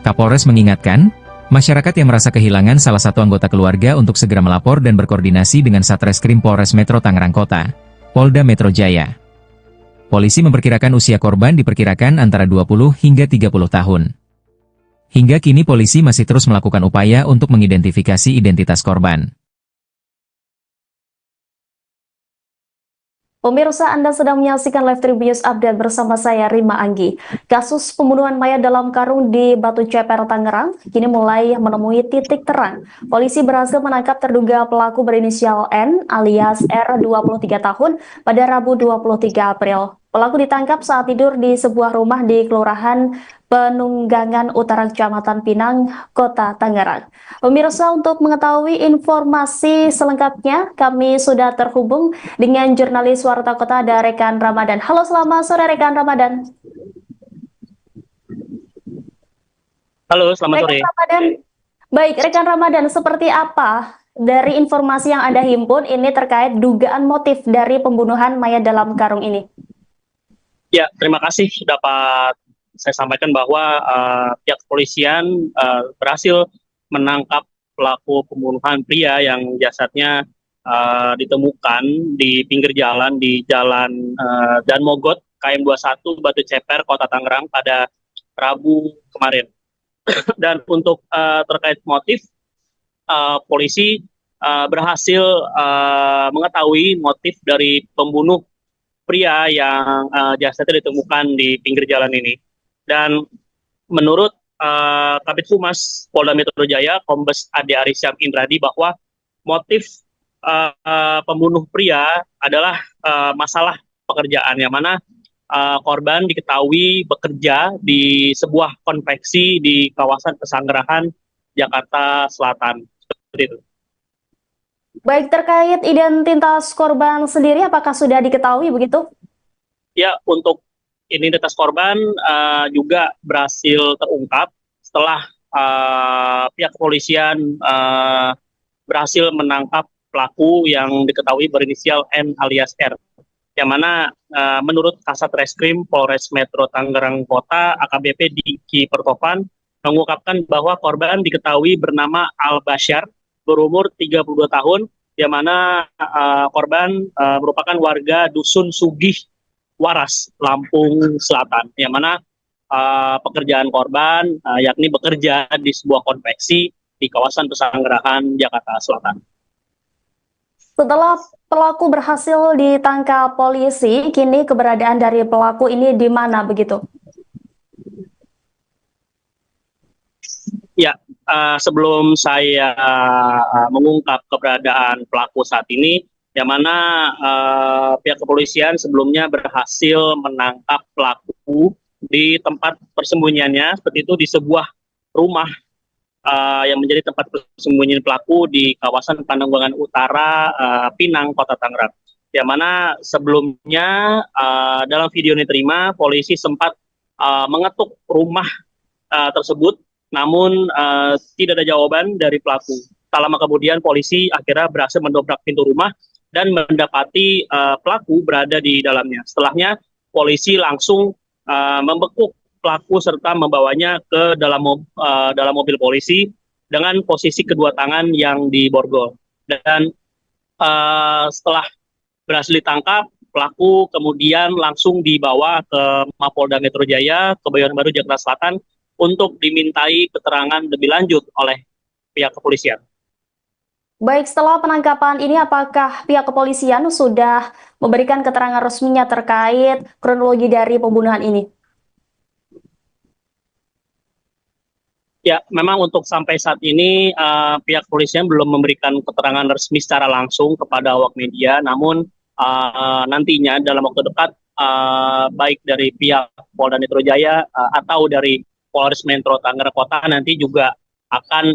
Kapolres mengingatkan, masyarakat yang merasa kehilangan salah satu anggota keluarga untuk segera melapor dan berkoordinasi dengan Satreskrim Polres Metro Tangerang Kota, Polda Metro Jaya. Polisi memperkirakan usia korban diperkirakan antara 20 hingga 30 tahun. Hingga kini polisi masih terus melakukan upaya untuk mengidentifikasi identitas korban. Pemirsa, Anda sedang menyaksikan Live Tribun Update bersama saya Rima Anggi. Kasus pembunuhan mayat dalam karung di Batu Ceper, Tangerang, kini mulai menemui titik terang. Polisi berhasil menangkap terduga pelaku berinisial N alias R 23 tahun pada Rabu 23 April. Pelaku ditangkap saat tidur di sebuah rumah di Kelurahan Penunggangan Utara Kecamatan Pinang, Kota Tangerang. Pemirsa, untuk mengetahui informasi selengkapnya, kami sudah terhubung dengan jurnalis Warta Kota ada Rekan Ramadan. Halo, selamat sore Rekan Ramadan. Halo, selamat sore. Rekan Ramadan. Baik, Rekan Ramadan, seperti apa dari informasi yang Anda himpun ini terkait dugaan motif dari pembunuhan mayat dalam karung ini? Ya, terima kasih dapat saya sampaikan bahwa pihak kepolisian berhasil menangkap pelaku pembunuhan pria yang jasadnya ditemukan di pinggir jalan di Jalan Dan Mogot, KM 21, Batu Ceper, Kota Tangerang pada Rabu kemarin. Dan untuk terkait motif, polisi berhasil mengetahui motif dari pembunuh pria yang jasadnya ditemukan di pinggir jalan ini. Dan menurut Kabid Humas Polda Metro Jaya, Kombes Ade Arisham Indradi, bahwa motif pembunuh pria adalah masalah pekerjaan, yang mana korban diketahui bekerja di sebuah konveksi di kawasan Pesanggerahan, Jakarta Selatan. Seperti itu. Baik, terkait identitas korban sendiri, apakah sudah diketahui begitu? Ya, untuk identitas korban juga berhasil terungkap setelah pihak kepolisian berhasil menangkap pelaku yang diketahui berinisial N alias R. Yang mana menurut Kasat Reskrim Polres Metro Tangerang Kota, AKBP Diki Pertopan, mengungkapkan bahwa korban diketahui bernama Al Bashar, berumur 32 tahun, yang mana korban merupakan warga Dusun Sugih Waras, Lampung Selatan, yang mana pekerjaan korban yakni bekerja di sebuah konveksi di kawasan Pesanggerahan, Jakarta Selatan. Setelah pelaku berhasil ditangkap polisi, kini keberadaan dari pelaku ini di mana begitu? Ya, sebelum saya mengungkap keberadaan pelaku saat ini, yang mana pihak kepolisian sebelumnya berhasil menangkap pelaku di tempat persembunyiannya, seperti itu di sebuah rumah yang menjadi tempat persembunyian pelaku di kawasan Pananggulangan Utara, Pinang, Kota Tangerang. Yang mana sebelumnya dalam video yang diterima, polisi sempat mengetuk rumah tersebut, namun tidak ada jawaban dari pelaku. Tak lama kemudian polisi akhirnya berhasil mendobrak pintu rumah dan mendapati pelaku berada di dalamnya. Setelahnya polisi langsung membekuk pelaku serta membawanya ke dalam mobil polisi dengan posisi kedua tangan yang diborgol. Dan setelah berhasil ditangkap, pelaku kemudian langsung dibawa ke Mapolda Metro Jaya, Kebayoran Baru, Jakarta Selatan untuk dimintai keterangan lebih lanjut oleh pihak kepolisian. Baik, setelah penangkapan ini apakah pihak kepolisian sudah memberikan keterangan resminya terkait kronologi dari pembunuhan ini? Ya, memang untuk sampai saat ini pihak kepolisian belum memberikan keterangan resmi secara langsung kepada awak media, namun nantinya dalam waktu dekat baik dari pihak Polda Metro Jaya atau dari Polres Metro Tangerang Kota nanti juga akan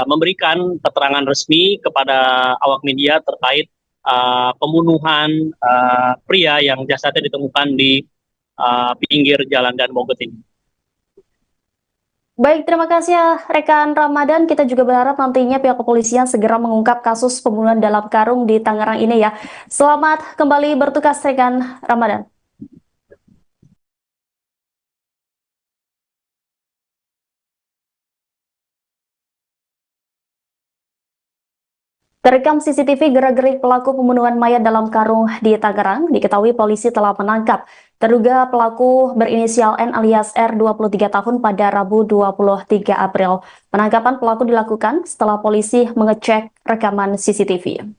memberikan keterangan resmi kepada awak media terkait pembunuhan pria yang jasadnya ditemukan di pinggir jalan Dan Mogot ini. Baik, terima kasih ya rekan Ramadan. Kita juga berharap nantinya pihak kepolisian segera mengungkap kasus pembunuhan dalam karung di Tangerang ini ya. Selamat kembali bertugas rekan Ramadan. Terekam CCTV gerak-gerik pelaku pembunuhan mayat dalam karung di Tangerang, diketahui polisi telah menangkap terduga pelaku berinisial N alias R 23 tahun pada Rabu 23 April. Penangkapan pelaku dilakukan setelah polisi mengecek rekaman CCTV.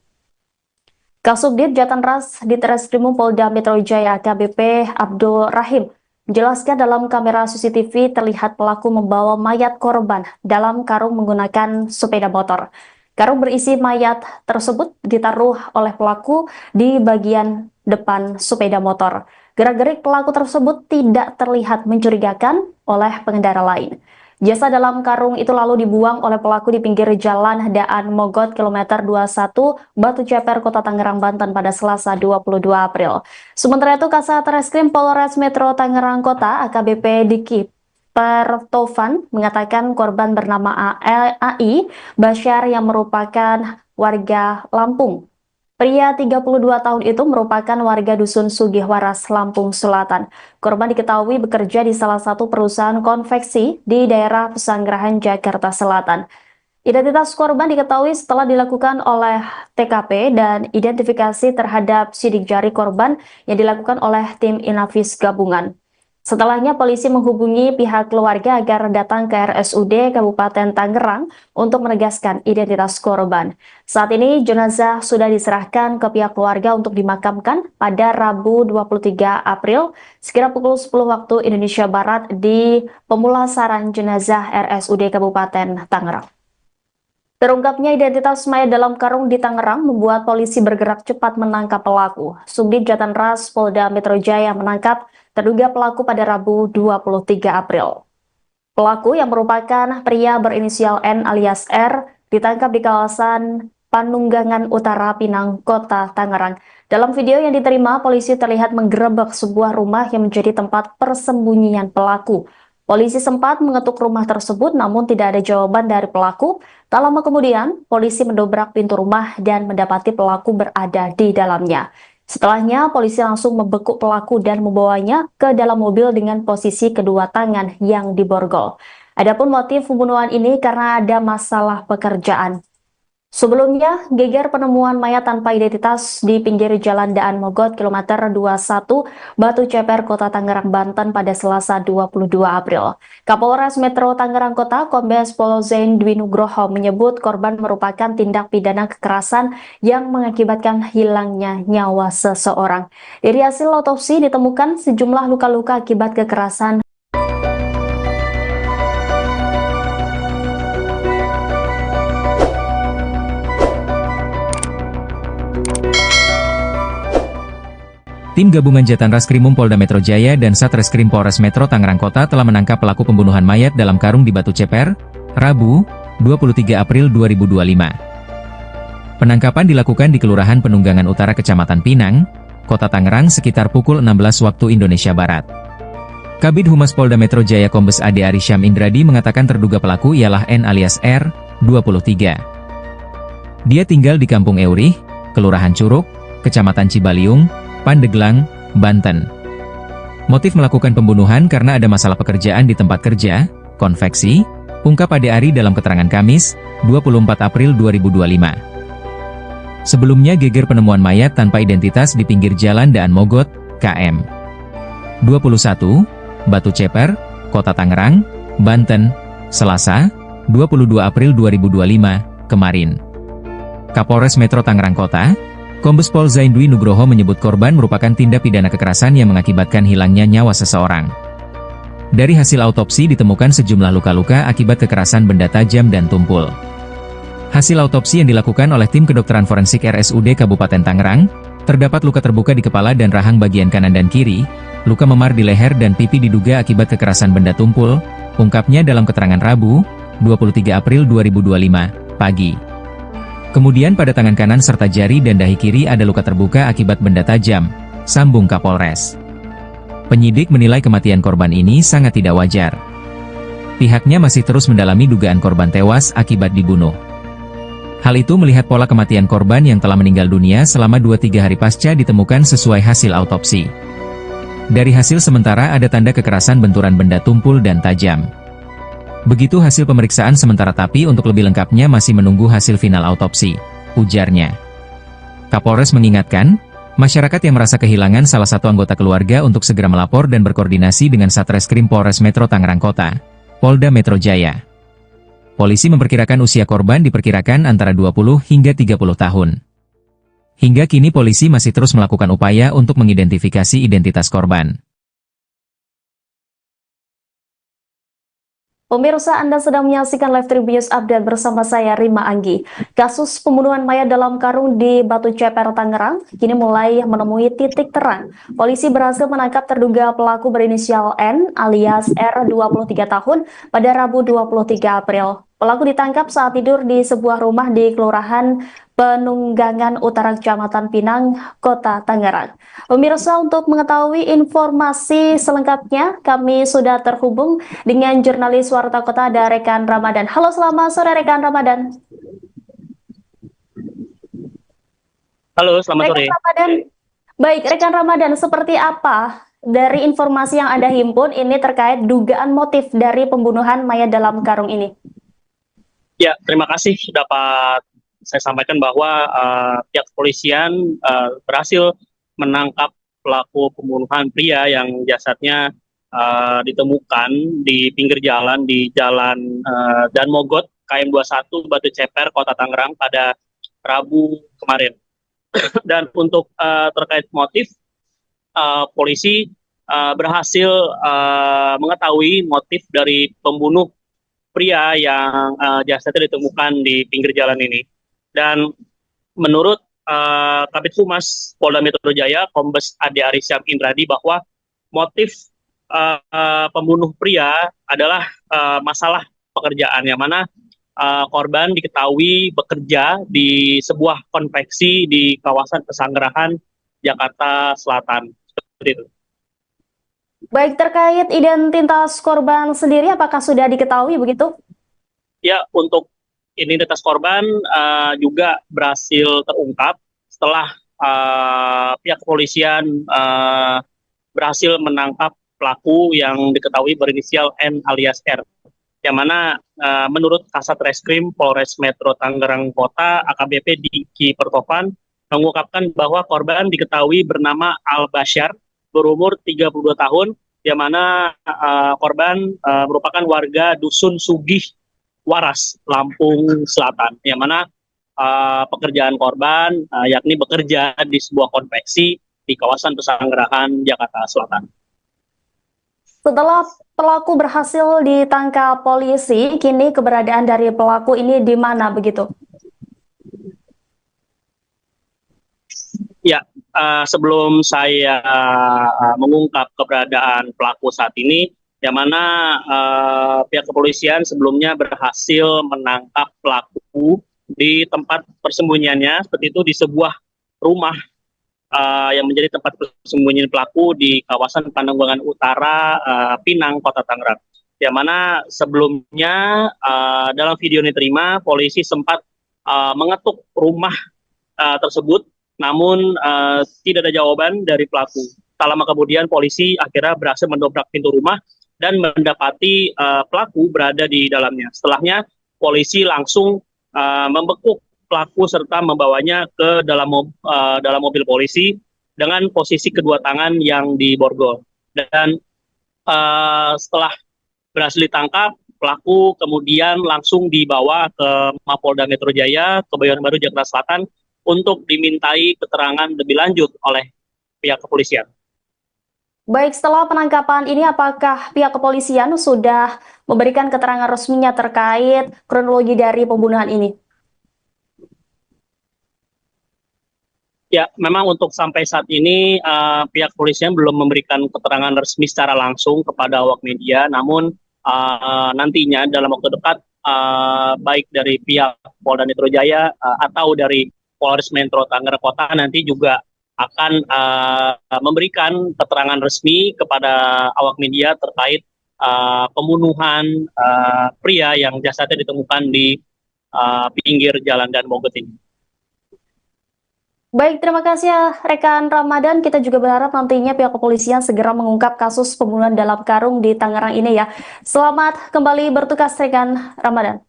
Kasubdit Jatanras Ditreskrimum Polda Metro Jaya AKBP Abdul Rahim menjelaskan dalam kamera CCTV terlihat pelaku membawa mayat korban dalam karung menggunakan sepeda motor. Karung berisi mayat tersebut ditaruh oleh pelaku di bagian depan sepeda motor. Gerak-gerik pelaku tersebut tidak terlihat mencurigakan oleh pengendara lain. Jasad dalam karung itu lalu dibuang oleh pelaku di pinggir jalan Daan Mogot kilometer 21 Batu Ceper, Kota Tangerang, Banten pada Selasa 22 April. Sementara itu Kasat Reskrim Polres Metro Tangerang Kota AKBP Diki Pertovan mengatakan korban bernama AI Basyar yang merupakan warga Lampung. Pria 32 tahun itu merupakan warga Dusun Sugihwaras, Lampung Selatan. Korban diketahui bekerja di salah satu perusahaan konveksi di daerah Pesanggerahan, Jakarta Selatan. Identitas korban diketahui setelah dilakukan oleh TKP dan identifikasi terhadap sidik jari korban yang dilakukan oleh tim Inavis gabungan. Setelahnya polisi menghubungi pihak keluarga agar datang ke RSUD Kabupaten Tangerang untuk menegaskan identitas korban. Saat ini jenazah sudah diserahkan ke pihak keluarga untuk dimakamkan pada Rabu 23 April sekira pukul 10 waktu Indonesia Barat di pemulasaran jenazah RSUD Kabupaten Tangerang. Terungkapnya identitas mayat dalam karung di Tangerang membuat polisi bergerak cepat menangkap pelaku. Subdit Jatanras Polda Metro Jaya menangkap terduga pelaku pada Rabu 23 April. Pelaku yang merupakan pria berinisial N alias R ditangkap di kawasan Panunggangan Utara, Pinang, Kota Tangerang. Dalam video yang diterima, polisi terlihat menggerebek sebuah rumah yang menjadi tempat persembunyian pelaku. Polisi sempat mengetuk rumah tersebut namun tidak ada jawaban dari pelaku. Tak lama kemudian, polisi mendobrak pintu rumah dan mendapati pelaku berada di dalamnya. Setelahnya, polisi langsung membekuk pelaku dan membawanya ke dalam mobil dengan posisi kedua tangan yang diborgol. Adapun motif pembunuhan ini karena ada masalah pekerjaan. Sebelumnya, geger penemuan mayat tanpa identitas di pinggir jalan Daan Mogot kilometer 21 Batu Ceper, Kota Tangerang, Banten pada Selasa 22 April. Kapolres Metro Tangerang Kota Kombes Pol Zain Dwi Nugroho menyebut korban merupakan tindak pidana kekerasan yang mengakibatkan hilangnya nyawa seseorang. Dari hasil otopsi ditemukan sejumlah luka-luka akibat kekerasan. Tim gabungan Jatan Raskrimum Polda Metro Jaya dan Satreskrim Polres Metro Tangerang Kota telah menangkap pelaku pembunuhan mayat dalam karung di Batu Ceper, Rabu, 23 April 2025. Penangkapan dilakukan di Kelurahan Penunggangan Utara Kecamatan Pinang, Kota Tangerang sekitar pukul 16 waktu Indonesia Barat. Kabid Humas Polda Metro Jaya Kombes Ade Arysyam Indradi mengatakan terduga pelaku ialah N alias R, 23. Dia tinggal di Kampung Eurih, Kelurahan Curug, Kecamatan Cibaliung, Pandeglang, Banten. Motif melakukan pembunuhan karena ada masalah pekerjaan di tempat kerja, konveksi, ungkap Ade Ari dalam keterangan Kamis, 24 April 2025. Sebelumnya geger penemuan mayat tanpa identitas di pinggir jalan Daan Mogot, KM 21, Batu Ceper, Kota Tangerang, Banten, Selasa, 22 April 2025, kemarin. Kapolres Metro Tangerang Kota, Kombes Pol Zaindwi Nugroho menyebut korban merupakan tindak pidana kekerasan yang mengakibatkan hilangnya nyawa seseorang. Dari hasil autopsi ditemukan sejumlah luka-luka akibat kekerasan benda tajam dan tumpul. Hasil autopsi yang dilakukan oleh tim kedokteran forensik RSUD Kabupaten Tangerang, terdapat luka terbuka di kepala dan rahang bagian kanan dan kiri, luka memar di leher dan pipi diduga akibat kekerasan benda tumpul, ungkapnya dalam keterangan Rabu, 23 April 2025, pagi. Kemudian pada tangan kanan serta jari dan dahi kiri ada luka terbuka akibat benda tajam, sambung Kapolres. Penyidik menilai kematian korban ini sangat tidak wajar. Pihaknya masih terus mendalami dugaan korban tewas akibat dibunuh. Hal itu melihat pola kematian korban yang telah meninggal dunia selama 2-3 hari pasca ditemukan sesuai hasil autopsi. Dari hasil sementara ada tanda kekerasan benturan benda tumpul dan tajam. Begitu hasil pemeriksaan sementara tapi untuk lebih lengkapnya masih menunggu hasil final autopsi, ujarnya. Kapolres mengingatkan, masyarakat yang merasa kehilangan salah satu anggota keluarga untuk segera melapor dan berkoordinasi dengan Satreskrim Polres Metro Tangerang Kota, Polda Metro Jaya. Polisi memperkirakan usia korban diperkirakan antara 20 hingga 30 tahun. Hingga kini polisi masih terus melakukan upaya untuk mengidentifikasi identitas korban. Pemirsa, Anda sedang menyaksikan live Tribunnews Update bersama saya, Rima Anggi. Kasus pembunuhan mayat dalam karung di Batu Ceper, Tangerang, kini mulai menemui titik terang. Polisi berhasil menangkap terduga pelaku berinisial N alias R, 23 tahun, pada Rabu 23 April. Pelaku ditangkap saat tidur di sebuah rumah di Kelurahan Penunggangan Utara Kecamatan Pinang, Kota Tangerang. Pemirsa, untuk mengetahui informasi selengkapnya, kami sudah terhubung dengan jurnalis Warta Kota ada rekan Ramadan. Halo, selamat sore rekan Ramadan. Halo, selamat sore. Ramadan. Baik, rekan Ramadan, seperti apa dari informasi yang Anda himpun ini terkait dugaan motif dari pembunuhan mayat dalam karung ini? Ya, terima kasih dapat saya sampaikan bahwa pihak kepolisian berhasil menangkap pelaku pembunuhan pria yang jasadnya ditemukan di pinggir jalan di Jalan Dan Mogot, KM 21, Batu Ceper, Kota Tangerang pada Rabu kemarin. Dan untuk terkait motif, polisi berhasil mengetahui motif dari pembunuh pria yang jasadnya ditemukan di pinggir jalan ini. Dan menurut Kabid Humas Polda Metro Jaya, Kombes Ade Arysyam Indradi, bahwa motif pembunuh pria adalah masalah pekerjaan, yang mana korban diketahui bekerja di sebuah konveksi di kawasan Pesanggerahan, Jakarta Selatan. Seperti itu. Baik, terkait identitas korban sendiri, apakah sudah diketahui begitu? Ya, untuk identitas korban juga berhasil terungkap setelah pihak kepolisian berhasil menangkap pelaku yang diketahui berinisial N alias R. Yang mana menurut Kasat Reskrim Polres Metro Tangerang Kota, AKBP Diki Pertovan, mengungkapkan bahwa korban diketahui bernama Al Basyar, berumur 32 tahun, yang mana korban merupakan warga Dusun Sugih Waras, Lampung Selatan, yang mana pekerjaan korban yakni bekerja di sebuah konveksi di kawasan Pesanggerahan, Jakarta Selatan. Setelah pelaku berhasil ditangkap polisi, kini keberadaan dari pelaku ini di mana begitu? Ya, sebelum saya mengungkap keberadaan pelaku saat ini, yang mana pihak kepolisian sebelumnya berhasil menangkap pelaku di tempat persembunyiannya, seperti itu di sebuah rumah yang menjadi tempat persembunyian pelaku di kawasan Pandeglang Utara, Pinang, Kota Tangerang. Yang mana sebelumnya dalam video yang diterima, polisi sempat mengetuk rumah tersebut, namun tidak ada jawaban dari pelaku. Tak lama kemudian polisi akhirnya berhasil mendobrak pintu rumah dan mendapati pelaku berada di dalamnya. Setelahnya polisi langsung membekuk pelaku serta membawanya ke dalam mobil polisi dengan posisi kedua tangan yang diborgol. Dan setelah berhasil ditangkap, pelaku kemudian langsung dibawa ke Mapolda Metro Jaya, Kebayoran Baru, Jakarta Selatan untuk dimintai keterangan lebih lanjut oleh pihak kepolisian. Baik, setelah penangkapan ini apakah pihak kepolisian sudah memberikan keterangan resminya terkait kronologi dari pembunuhan ini? Ya, memang untuk sampai saat ini pihak kepolisian belum memberikan keterangan resmi secara langsung kepada awak media, namun nantinya dalam waktu dekat baik dari pihak Polda Metro Jaya atau dari Polres Metro Tangerang Kota nanti juga akan memberikan keterangan resmi kepada awak media terkait pembunuhan pria yang jasadnya ditemukan di pinggir jalan Dan Mogot ini. Baik, terima kasih ya rekan Ramadan. Kita juga berharap nantinya pihak kepolisian segera mengungkap kasus pembunuhan dalam karung di Tangerang ini ya. Selamat kembali bertugas rekan Ramadan.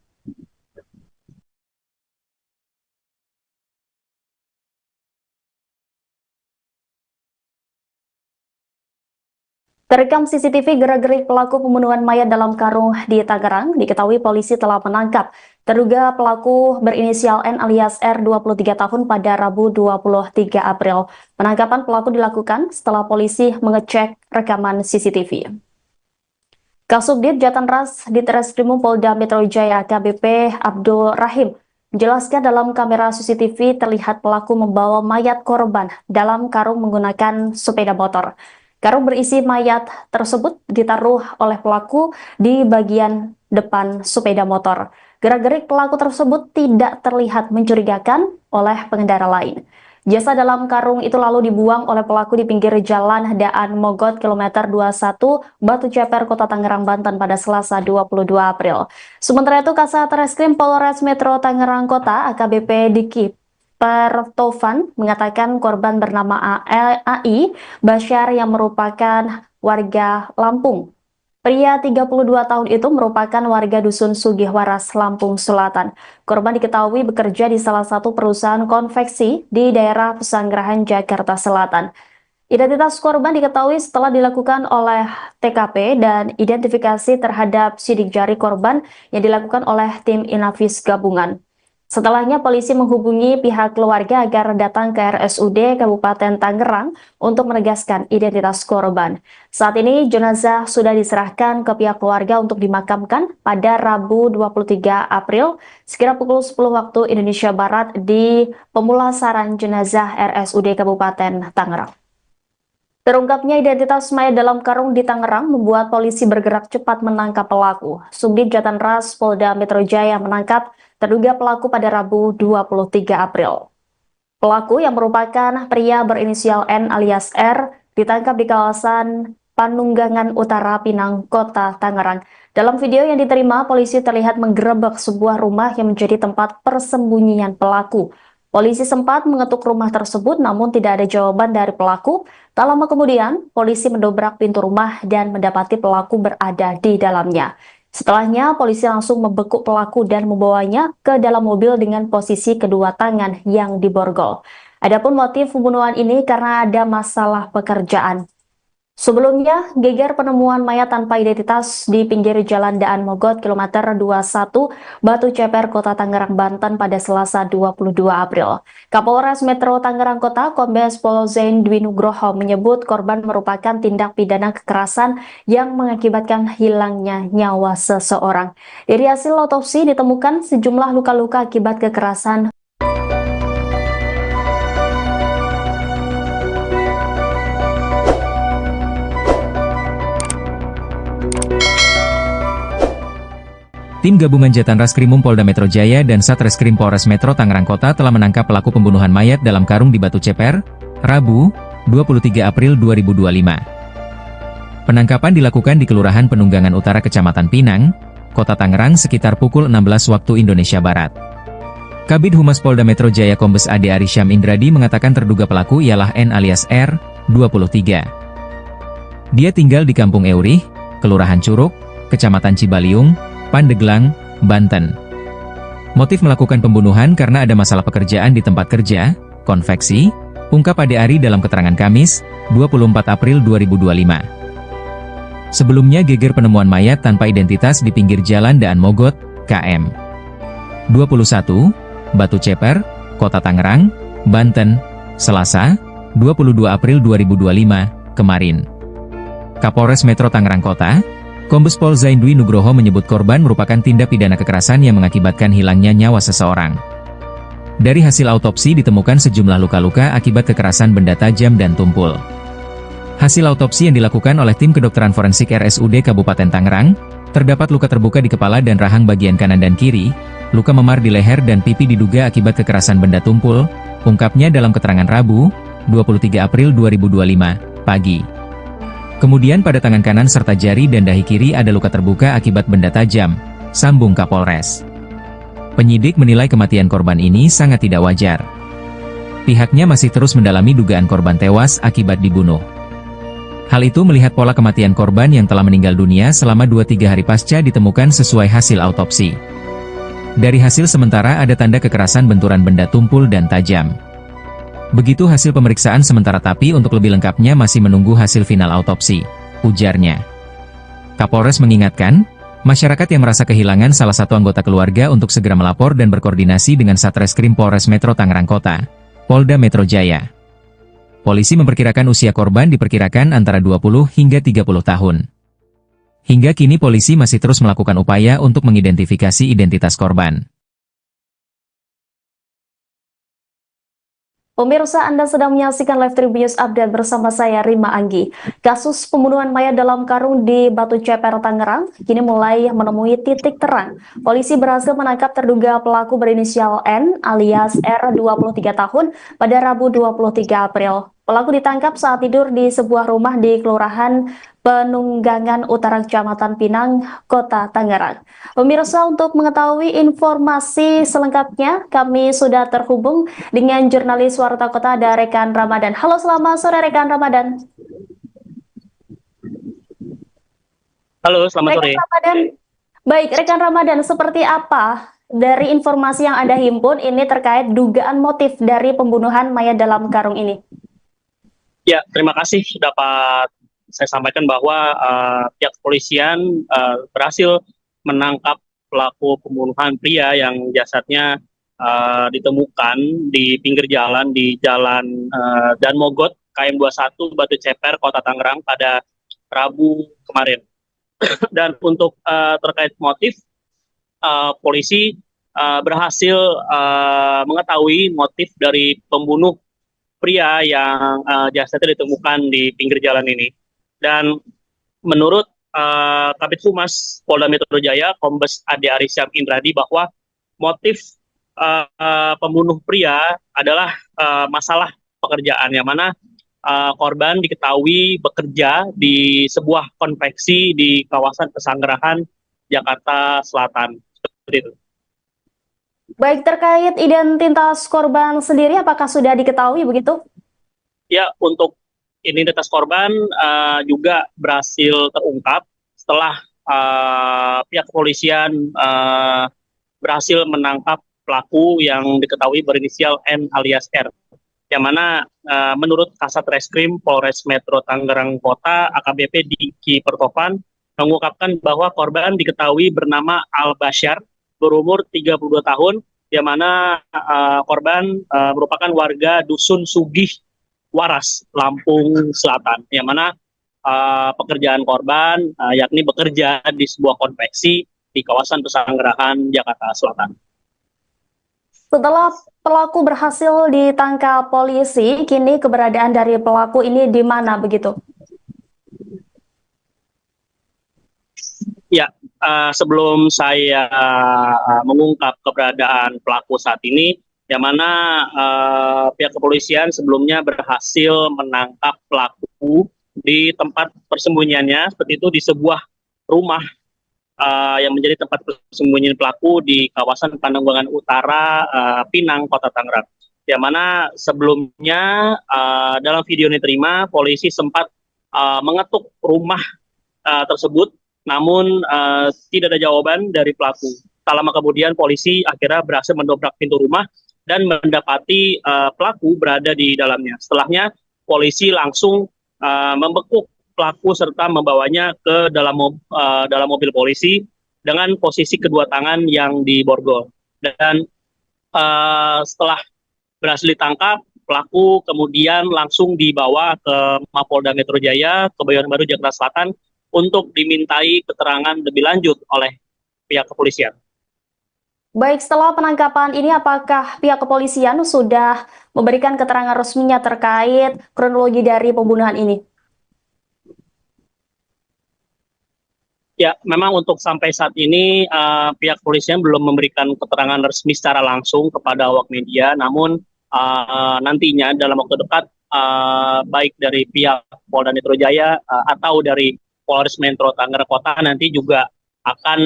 Terekam CCTV gerak-gerik pelaku pembunuhan mayat dalam karung di Tangerang, diketahui polisi telah menangkap terduga pelaku berinisial N alias R 23 tahun pada Rabu 23 April. Penangkapan pelaku dilakukan setelah polisi mengecek rekaman CCTV. Kasubdit Jatanras Ditreskrimum Polda Metro Jaya AKBP Abdul Rahim menjelaskan dalam kamera CCTV terlihat pelaku membawa mayat korban dalam karung menggunakan sepeda motor. Karung berisi mayat tersebut ditaruh oleh pelaku di bagian depan sepeda motor. Gerak-gerik pelaku tersebut tidak terlihat mencurigakan oleh pengendara lain. Jasad dalam karung itu lalu dibuang oleh pelaku di pinggir jalan Daan Mogot kilometer 21 Batu Ceper, Kota Tangerang, Banten pada Selasa 22 April. Sementara itu Kasat Reskrim Polres Metro Tangerang Kota AKBP Diki Pertovan mengatakan korban bernama AI Basyar yang merupakan warga Lampung. Pria 32 tahun itu merupakan warga Dusun Sugihwaras, Lampung Selatan. Korban diketahui bekerja di salah satu perusahaan konveksi di daerah Pesanggerahan, Jakarta Selatan. Identitas korban diketahui setelah dilakukan oleh TKP dan identifikasi terhadap sidik jari korban yang dilakukan oleh tim Inavis gabungan. Setelahnya polisi menghubungi pihak keluarga agar datang ke RSUD Kabupaten Tangerang untuk menegaskan identitas korban. Saat ini jenazah sudah diserahkan ke pihak keluarga untuk dimakamkan pada Rabu 23 April sekira pukul 10 waktu Indonesia Barat di pemulasaran jenazah RSUD Kabupaten Tangerang. Terungkapnya identitas mayat dalam karung di Tangerang membuat polisi bergerak cepat menangkap pelaku. Subdit Jatanras Polda Metro Jaya menangkap terduga pelaku pada Rabu 23 April. Pelaku yang merupakan pria berinisial N alias R ditangkap di kawasan Panunggangan Utara, Pinang, Kota Tangerang. Dalam video yang diterima, polisi terlihat menggerebek sebuah rumah yang menjadi tempat persembunyian pelaku. Polisi sempat mengetuk rumah tersebut namun tidak ada jawaban dari pelaku. Tak lama kemudian, polisi mendobrak pintu rumah dan mendapati pelaku berada di dalamnya. Setelahnya, polisi langsung membekuk pelaku dan membawanya ke dalam mobil dengan posisi kedua tangan yang diborgol. Adapun motif pembunuhan ini karena ada masalah pekerjaan. Sebelumnya, geger penemuan mayat tanpa identitas di pinggir jalan Daan Mogot kilometer 21 Batu Ceper, Kota Tangerang, Banten pada Selasa 22 April. Kapolres Metro Tangerang Kota Kombes Pol Zain Dwi Nugroho menyebut korban merupakan tindak pidana kekerasan yang mengakibatkan hilangnya nyawa seseorang. Dari hasil otopsi ditemukan sejumlah luka-luka akibat kekerasan. Tim gabungan Jatan Raskrimum Polda Metro Jaya dan Satreskrim Polres Metro Tangerang Kota telah menangkap pelaku pembunuhan mayat dalam karung di Batu Ceper, Rabu, 23 April 2025. Penangkapan dilakukan di Kelurahan Penunggangan Utara Kecamatan Pinang, Kota Tangerang sekitar pukul 16 waktu Indonesia Barat. Kabid Humas Polda Metro Jaya Kombes Ade Arisham Indradi mengatakan terduga pelaku ialah N alias R, 23. Dia tinggal di Kampung Eurih, Kelurahan Curug, Kecamatan Cibaliung, Pandeglang, Banten. Motif melakukan pembunuhan karena ada masalah pekerjaan di tempat kerja, konveksi, ungkap Ade Ari dalam keterangan Kamis, 24 April 2025. Sebelumnya geger penemuan mayat tanpa identitas di pinggir jalan Daan Mogot, KM 21, Batu Ceper, Kota Tangerang, Banten, Selasa, 22 April 2025, kemarin. Kapolres Metro Tangerang Kota, Kombes Pol Zaindwi Nugroho menyebut korban merupakan tindak pidana kekerasan yang mengakibatkan hilangnya nyawa seseorang. Dari hasil autopsi ditemukan sejumlah luka-luka akibat kekerasan benda tajam dan tumpul. Hasil autopsi yang dilakukan oleh tim kedokteran forensik RSUD Kabupaten Tangerang, terdapat luka terbuka di kepala dan rahang bagian kanan dan kiri, luka memar di leher dan pipi diduga akibat kekerasan benda tumpul, ungkapnya dalam keterangan Rabu, 23 April 2025, pagi. Kemudian pada tangan kanan serta jari dan dahi kiri ada luka terbuka akibat benda tajam, sambung Kapolres. Penyidik menilai kematian korban ini sangat tidak wajar. Pihaknya masih terus mendalami dugaan korban tewas akibat dibunuh. Hal itu melihat pola kematian korban yang telah meninggal dunia selama 2-3 hari pasca ditemukan sesuai hasil autopsi. Dari hasil sementara ada tanda kekerasan benturan benda tumpul dan tajam. Begitu hasil pemeriksaan sementara tapi untuk lebih lengkapnya masih menunggu hasil final autopsi, ujarnya. Kapolres mengingatkan, masyarakat yang merasa kehilangan salah satu anggota keluarga untuk segera melapor dan berkoordinasi dengan Satreskrim Polres Metro Tangerang Kota, Polda Metro Jaya. Polisi memperkirakan usia korban diperkirakan antara 20 hingga 30 tahun. Hingga kini polisi masih terus melakukan upaya untuk mengidentifikasi identitas korban. Pemirsa, Anda sedang menyaksikan Live Tribun Update bersama saya Rima Anggi. Kasus pembunuhan mayat dalam karung di Batu Ceper, Tangerang, kini mulai menemui titik terang. Polisi berhasil menangkap terduga pelaku berinisial N alias R 23 tahun pada Rabu 23 April. Pelaku ditangkap saat tidur di sebuah rumah di Kelurahan Penunggangan Utara Kecamatan Pinang, Kota Tangerang. Pemirsa, untuk mengetahui informasi selengkapnya, kami sudah terhubung dengan jurnalis Warta Kota ada Rekan Ramadan. Halo, selamat sore Rekan Ramadan. Halo, selamat sore. Rekan Ramadan. Baik, Rekan Ramadan, seperti apa dari informasi yang Anda himpun ini terkait dugaan motif dari pembunuhan mayat dalam karung ini? Ya, terima kasih dapat saya sampaikan bahwa pihak kepolisian berhasil menangkap pelaku pembunuhan pria yang jasadnya ditemukan di pinggir jalan di Jalan Dan Mogot, KM 21, Batu Ceper, Kota Tangerang pada Rabu kemarin. Dan untuk terkait motif, polisi berhasil mengetahui motif dari pembunuh pria yang jasadnya ditemukan di pinggir jalan ini. Dan menurut Kabid Humas Polda Metro Jaya, Kombes Ade Arisham Indradi, bahwa motif pembunuh pria adalah masalah pekerjaan, yang mana korban diketahui bekerja di sebuah konveksi di kawasan Pesanggerahan, Jakarta Selatan. Seperti itu. Baik, terkait identitas korban sendiri, apakah sudah diketahui begitu? Ya, untuk identitas korban juga berhasil terungkap setelah pihak kepolisian berhasil menangkap pelaku yang diketahui berinisial N alias R. Yang mana menurut Kasat Reskrim Polres Metro Tangerang Kota, AKBP Diki Pertopan, mengungkapkan bahwa korban diketahui bernama Al Bashar, berumur 32 tahun, yang mana korban merupakan warga Dusun Sugih Waras, Lampung Selatan, yang mana pekerjaan korban yakni bekerja di sebuah konveksi di kawasan Pesanggerahan, Jakarta Selatan. Setelah pelaku berhasil ditangkap polisi, kini keberadaan dari pelaku ini di mana begitu? Ya, sebelum saya mengungkap keberadaan pelaku saat ini, yang mana pihak kepolisian sebelumnya berhasil menangkap pelaku di tempat persembunyiannya, seperti itu di sebuah rumah yang menjadi tempat persembunyian pelaku di kawasan Pananggulangan Utara, Pinang, Kota Tangerang. Yang mana sebelumnya dalam video yang diterima, polisi sempat mengetuk rumah tersebut, namun tidak ada jawaban dari pelaku. Tak lama kemudian polisi akhirnya berhasil mendobrak pintu rumah dan mendapati pelaku berada di dalamnya. Setelahnya polisi langsung membekuk pelaku serta membawanya ke dalam mobil polisi dengan posisi kedua tangan yang diborgol. Dan setelah berhasil ditangkap, pelaku kemudian langsung dibawa ke Mapolda Metro Jaya, Kebayoran Baru, Jakarta Selatan untuk dimintai keterangan lebih lanjut oleh pihak kepolisian. Baik, setelah penangkapan ini apakah pihak kepolisian sudah memberikan keterangan resminya terkait kronologi dari pembunuhan ini? Ya, memang untuk sampai saat ini pihak kepolisian belum memberikan keterangan resmi secara langsung kepada awak media, namun nantinya dalam waktu dekat baik dari pihak Polda Metro Jaya atau dari Polres Metro Tangerang Kota nanti juga akan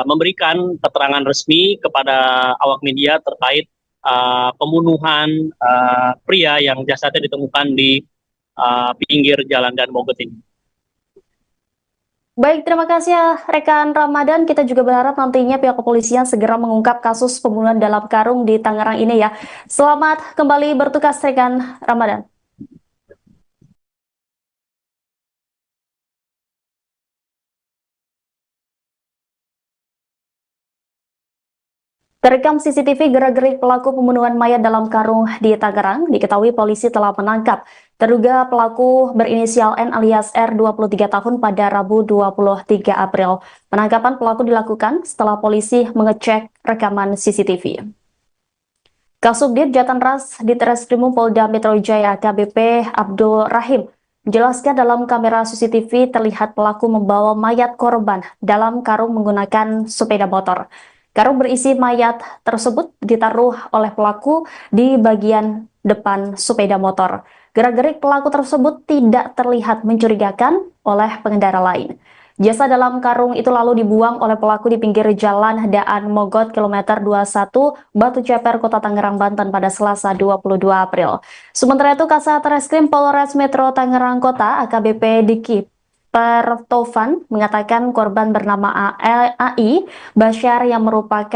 memberikan keterangan resmi kepada awak media terkait pembunuhan pria yang jasadnya ditemukan di pinggir Jalan Dan Mogot ini. Baik, terima kasih ya rekan Ramadan. Kita juga berharap nantinya pihak kepolisian segera mengungkap kasus pembunuhan dalam karung di Tangerang ini ya. Selamat kembali bertugas rekan Ramadan. Terekam CCTV gerak-gerik pelaku pembunuhan mayat dalam karung di Tangerang, diketahui polisi telah menangkap terduga pelaku berinisial N alias R 23 tahun pada Rabu 23 April. Penangkapan pelaku dilakukan setelah polisi mengecek rekaman CCTV. Kasubdit Jatanras di Treskrimum Polda Metro Jaya AKBP Abdul Rahim menjelaskan dalam kamera CCTV terlihat pelaku membawa mayat korban dalam karung menggunakan sepeda motor. Karung berisi mayat tersebut ditaruh oleh pelaku di bagian depan sepeda motor. Gerak-gerik pelaku tersebut tidak terlihat mencurigakan oleh pengendara lain. Jasad dalam karung itu lalu dibuang oleh pelaku di pinggir jalan Daan Mogot kilometer 21 Batu Ceper, Kota Tangerang, Banten pada Selasa 22 April. Sementara itu Kasat Reskrim Polres Metro Tangerang Kota AKBP Diki Pertovan mengatakan korban bernama AI Basyar yang merupakan